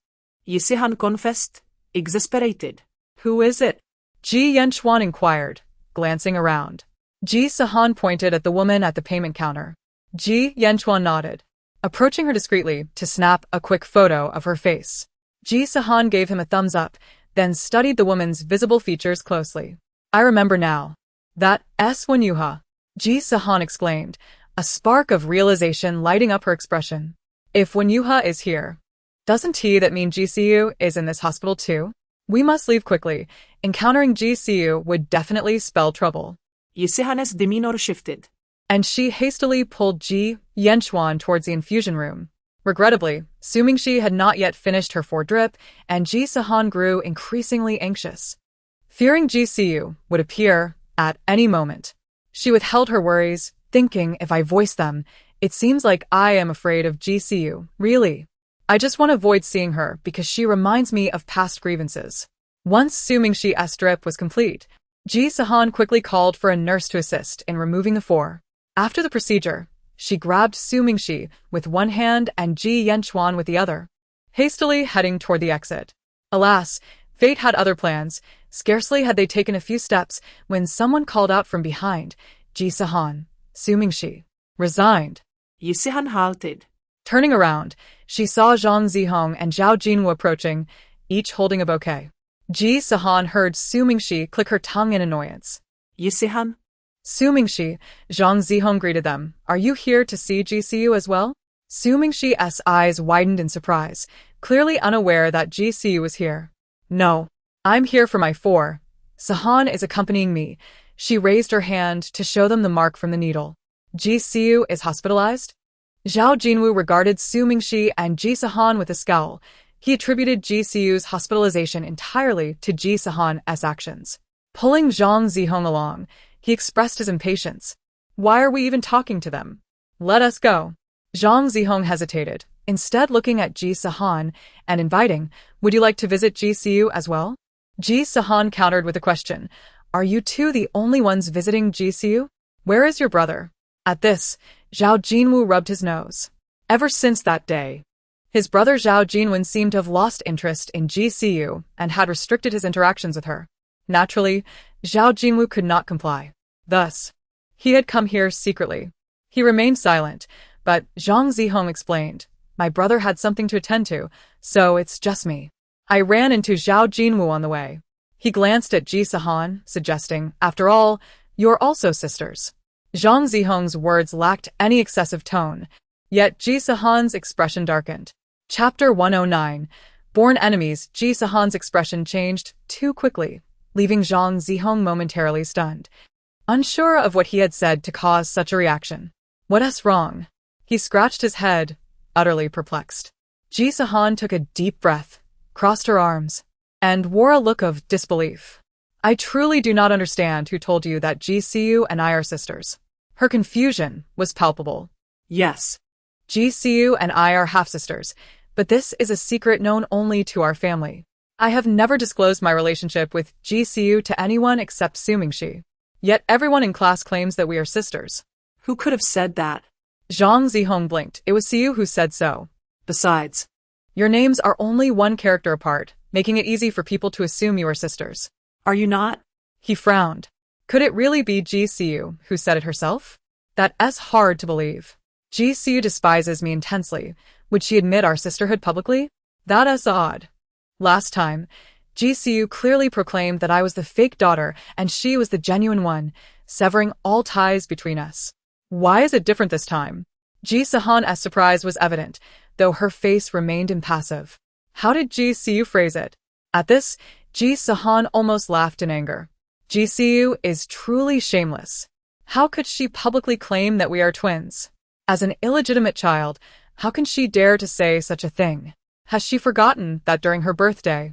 Ji Sihan confessed, exasperated. Who is it? Ji Yanchuan inquired, glancing around. Ji Sihan pointed at the woman at the payment counter. Ji Yanchuan nodded, approaching her discreetly to snap a quick photo of her face. Ji Sihan gave him a thumbs up, then studied the woman's visible features closely. I remember now. That's Wenyuha, Ji Sihan exclaimed, a spark of realization lighting up her expression. If Wenyuha is here, doesn't that mean GCU is in this hospital too? We must leave quickly. Encountering GCU would definitely spell trouble. Ji Sihan's demeanor shifted. And she hastily pulled Ji Yanchuan towards the infusion room. Regrettably, Sumingshi had not yet finished her 4-drip, and Ji Sihan grew increasingly anxious. Fearing GCU would appear at any moment, she withheld her worries, thinking if I voice them, it seems like I am afraid of GCU, really. I just want to avoid seeing her because she reminds me of past grievances. Once Sumingshi's drip was complete, Ji Sihan quickly called for a nurse to assist in removing the 4. After the procedure, she grabbed Sumingshi with one hand and Ji Yanchuan with the other, hastily heading toward the exit. Alas, fate had other plans. Scarcely had they taken a few steps when someone called out from behind, Ji Sihan, Sumingshi, resigned. Ji Sihan halted. Turning around, she saw Zhang Zihong and Zhao Jinwu approaching, each holding a bouquet. Ji Sihan heard Sumingshi click her tongue in annoyance. Ji Sihan? Sumingshi, Zhang Zihong greeted them. Are you here to see GCU as well? Sumingshi's eyes widened in surprise, clearly unaware that GCU was here. No, I'm here for my 4. Sihan is accompanying me. She raised her hand to show them the mark from the needle. GCU is hospitalized? Zhao Jinwu regarded Sumingshi and Ji Sihan with a scowl. He attributed GCU's hospitalization entirely to Ji Sihan's actions. Pulling Zhang Zihong along, he expressed his impatience. Why are we even talking to them? Let us go. Zhang Zihong hesitated, instead looking at Ji Sihan and inviting, would you like to visit GCU as well? Ji Sihan countered with a question. Are you two the only ones visiting GCU? Where is your brother? At this, Zhao Jinwu rubbed his nose. Ever since that day, his brother Zhao Jinwen seemed to have lost interest in GCU and had restricted his interactions with her. Naturally, Zhao Jinwu could not comply. Thus, he had come here secretly. He remained silent, but Zhang Zihong explained, my brother had something to attend to, so it's just me. I ran into Zhao Jinwu on the way. He glanced at Ji Sihan, suggesting, after all, you're also sisters. Zhang Zihong's words lacked any excessive tone, yet Ji Sihan's expression darkened. Chapter 109. Born enemies. Ji Sihan's expression changed too quickly, leaving Zhang Zihong momentarily stunned, unsure of what he had said to cause such a reaction. What's wrong? He scratched his head, utterly perplexed. Ji Sihan took a deep breath, crossed her arms, and wore a look of disbelief. I truly do not understand who told you that GCU and I are sisters. Her confusion was palpable. Yes, GCU and I are half-sisters, but this is a secret known only to our family. I have never disclosed my relationship with GCU to anyone except Sumingshi. Yet everyone in class claims that we are sisters. Who could have said that? Zhang Zihong blinked. It was Siu who said so. Besides, your names are only one character apart, making it easy for people to assume you are sisters. Are you not? He frowned. Could it really be GCU who said it herself? That's hard to believe. GCU despises me intensely. Would she admit our sisterhood publicly? That's odd. Last time, GCU clearly proclaimed that I was the fake daughter and she was the genuine one, severing all ties between us. Why is it different this time? Ji Sihan's surprise was evident, though her face remained impassive. How did Ji Sihan phrase it? At this, Ji Sihan almost laughed in anger. Ji Sihan is truly shameless. How could she publicly claim that we are twins? As an illegitimate child, how can she dare to say such a thing? Has she forgotten that during her birthday,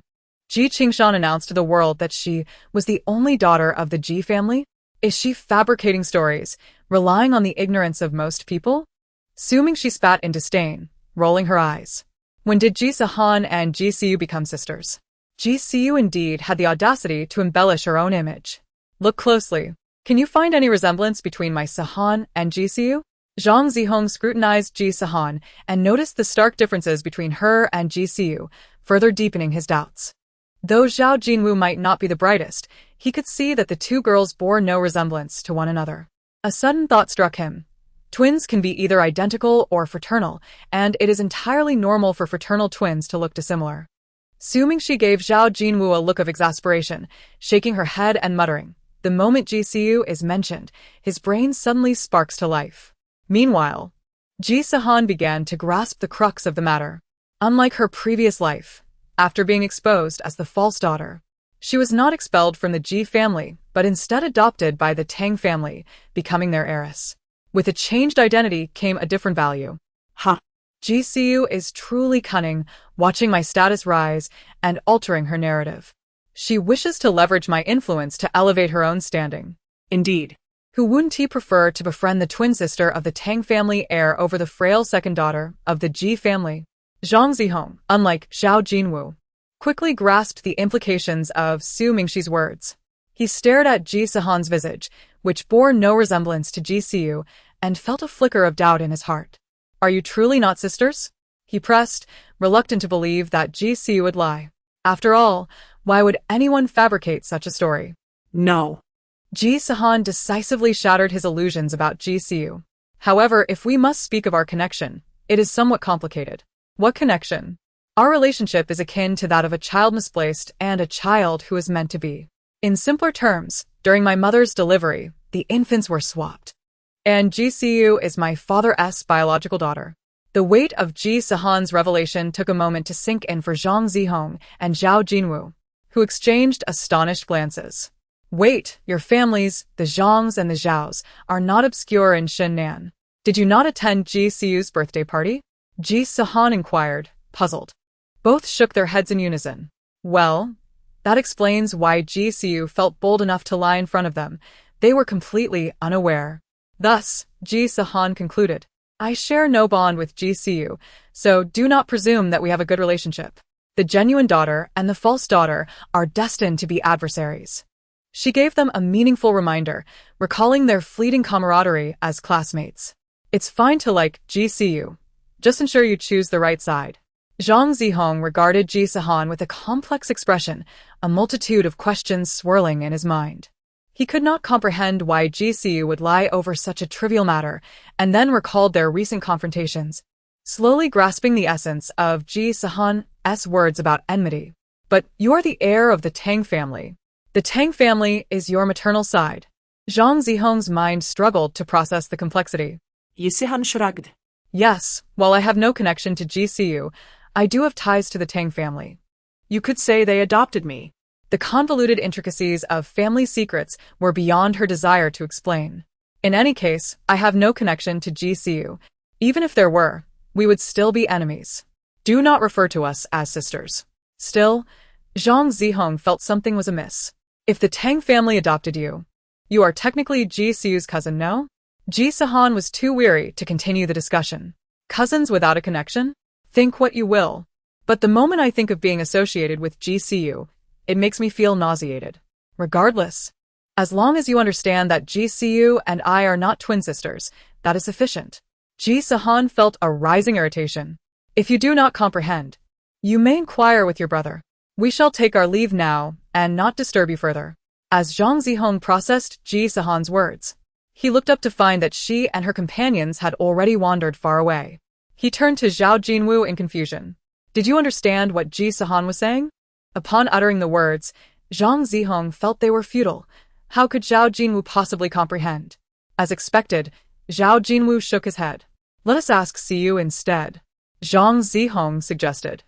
Ji Sihan announced to the world that she was the only daughter of the Ji family? Is she fabricating stories, relying on the ignorance of most people? Assuming she spat in disdain, rolling her eyes. When did Ji Sihan and Ji Sihan become sisters? Ji Sihan indeed had the audacity to embellish her own image. Look closely. Can you find any resemblance between my Sihan and Ji Sihan? Zhang Zihong scrutinized Ji Sihan and noticed the stark differences between her and Ji Sihan, further deepening his doubts. Though Zhao Jinwu might not be the brightest, he could see that the two girls bore no resemblance to one another. A sudden thought struck him. Twins can be either identical or fraternal, and it is entirely normal for fraternal twins to look dissimilar. Assuming she gave Zhao Jinwu a look of exasperation, shaking her head and muttering, "The moment Ji Sihan is mentioned, his brain suddenly sparks to life." Meanwhile, Ji Sihan began to grasp the crux of the matter. Unlike her previous life, after being exposed as the false daughter, she was not expelled from the Ji family, but instead adopted by the Tang family, becoming their heiress. With a changed identity came a different value. Ji Sihan is truly cunning, watching my status rise and altering her narrative. She wishes to leverage my influence to elevate her own standing. Indeed. Who wouldn't he prefer to befriend the twin sister of the Tang family heir over the frail second daughter of the Ji family? Zhang Zihong, unlike Zhao Jinwu, quickly grasped the implications of Su Mingxi's words. He stared at Ji Sihan's visage, which bore no resemblance to Ji Sihan, and felt a flicker of doubt in his heart. "Are you truly not sisters?" he pressed, reluctant to believe that Ji Sihan would lie. After all, why would anyone fabricate such a story? No. Ji Sihan decisively shattered his illusions about Ji Sihan. However, if we must speak of our connection, it is somewhat complicated. What connection? Our relationship is akin to that of a child misplaced and a child who is meant to be. In simpler terms, during my mother's delivery, the infants were swapped. And Ji Sihan is my father's biological daughter. The weight of Ji Sihan's revelation took a moment to sink in for Zhang Zihong and Zhao Jinwu, who exchanged astonished glances. Wait, your families, the Zhangs and the Zhaos, are not obscure in Shennan. Did you not attend Ji Sihan's birthday party? Ji Sihan inquired, puzzled. Both shook their heads in unison. Well, that explains why Ji Sihan felt bold enough to lie in front of them. They were completely unaware. Thus, Ji Sihan concluded, I share no bond with Ji Sihan, so do not presume that we have a good relationship. The genuine daughter and the false daughter are destined to be adversaries. She gave them a meaningful reminder, recalling their fleeting camaraderie as classmates. It's fine to like Ji Sihan. Just ensure you choose the right side. Zhang Zihong regarded Ji Sihan with a complex expression, a multitude of questions swirling in his mind. He could not comprehend why Ji Sihan would lie over such a trivial matter, and then recalled their recent confrontations, slowly grasping the essence of Ji Sihan's words about enmity. But you're the heir of the Tang family. The Tang family is your maternal side. Zhang Zihong's mind struggled to process the complexity. Ji Sihan shrugged. Yes, while I have no connection to Ji Sihan, I do have ties to the Tang family. You could say they adopted me. The convoluted intricacies of family secrets were beyond her desire to explain. In any case, I have no connection to Ji Sihan. Even if there were, we would still be enemies. Do not refer to us as sisters. Still, Zhang Zihong felt something was amiss. If the Tang family adopted you, you are technically Ji Sihan's cousin, no? Ji Sihan was too weary to continue the discussion. Cousins without a connection? Think what you will. But the moment I think of being associated with Ji Sihan, it makes me feel nauseated. Regardless, as long as you understand that Ji Sihan and I are not twin sisters, that is sufficient. Ji Sihan felt a rising irritation. If you do not comprehend, you may inquire with your brother. We shall take our leave now and not disturb you further. As Zhang Zihong processed Ji Sihan's words, he looked up to find that she and her companions had already wandered far away. He turned to Zhao Jinwu in confusion. Did you understand what Ji Sihan was saying? Upon uttering the words, Zhang Zihong felt they were futile. How could Zhao Jinwu possibly comprehend? As expected, Zhao Jinwu shook his head. Let us ask Siyu instead, Zhang Zihong suggested.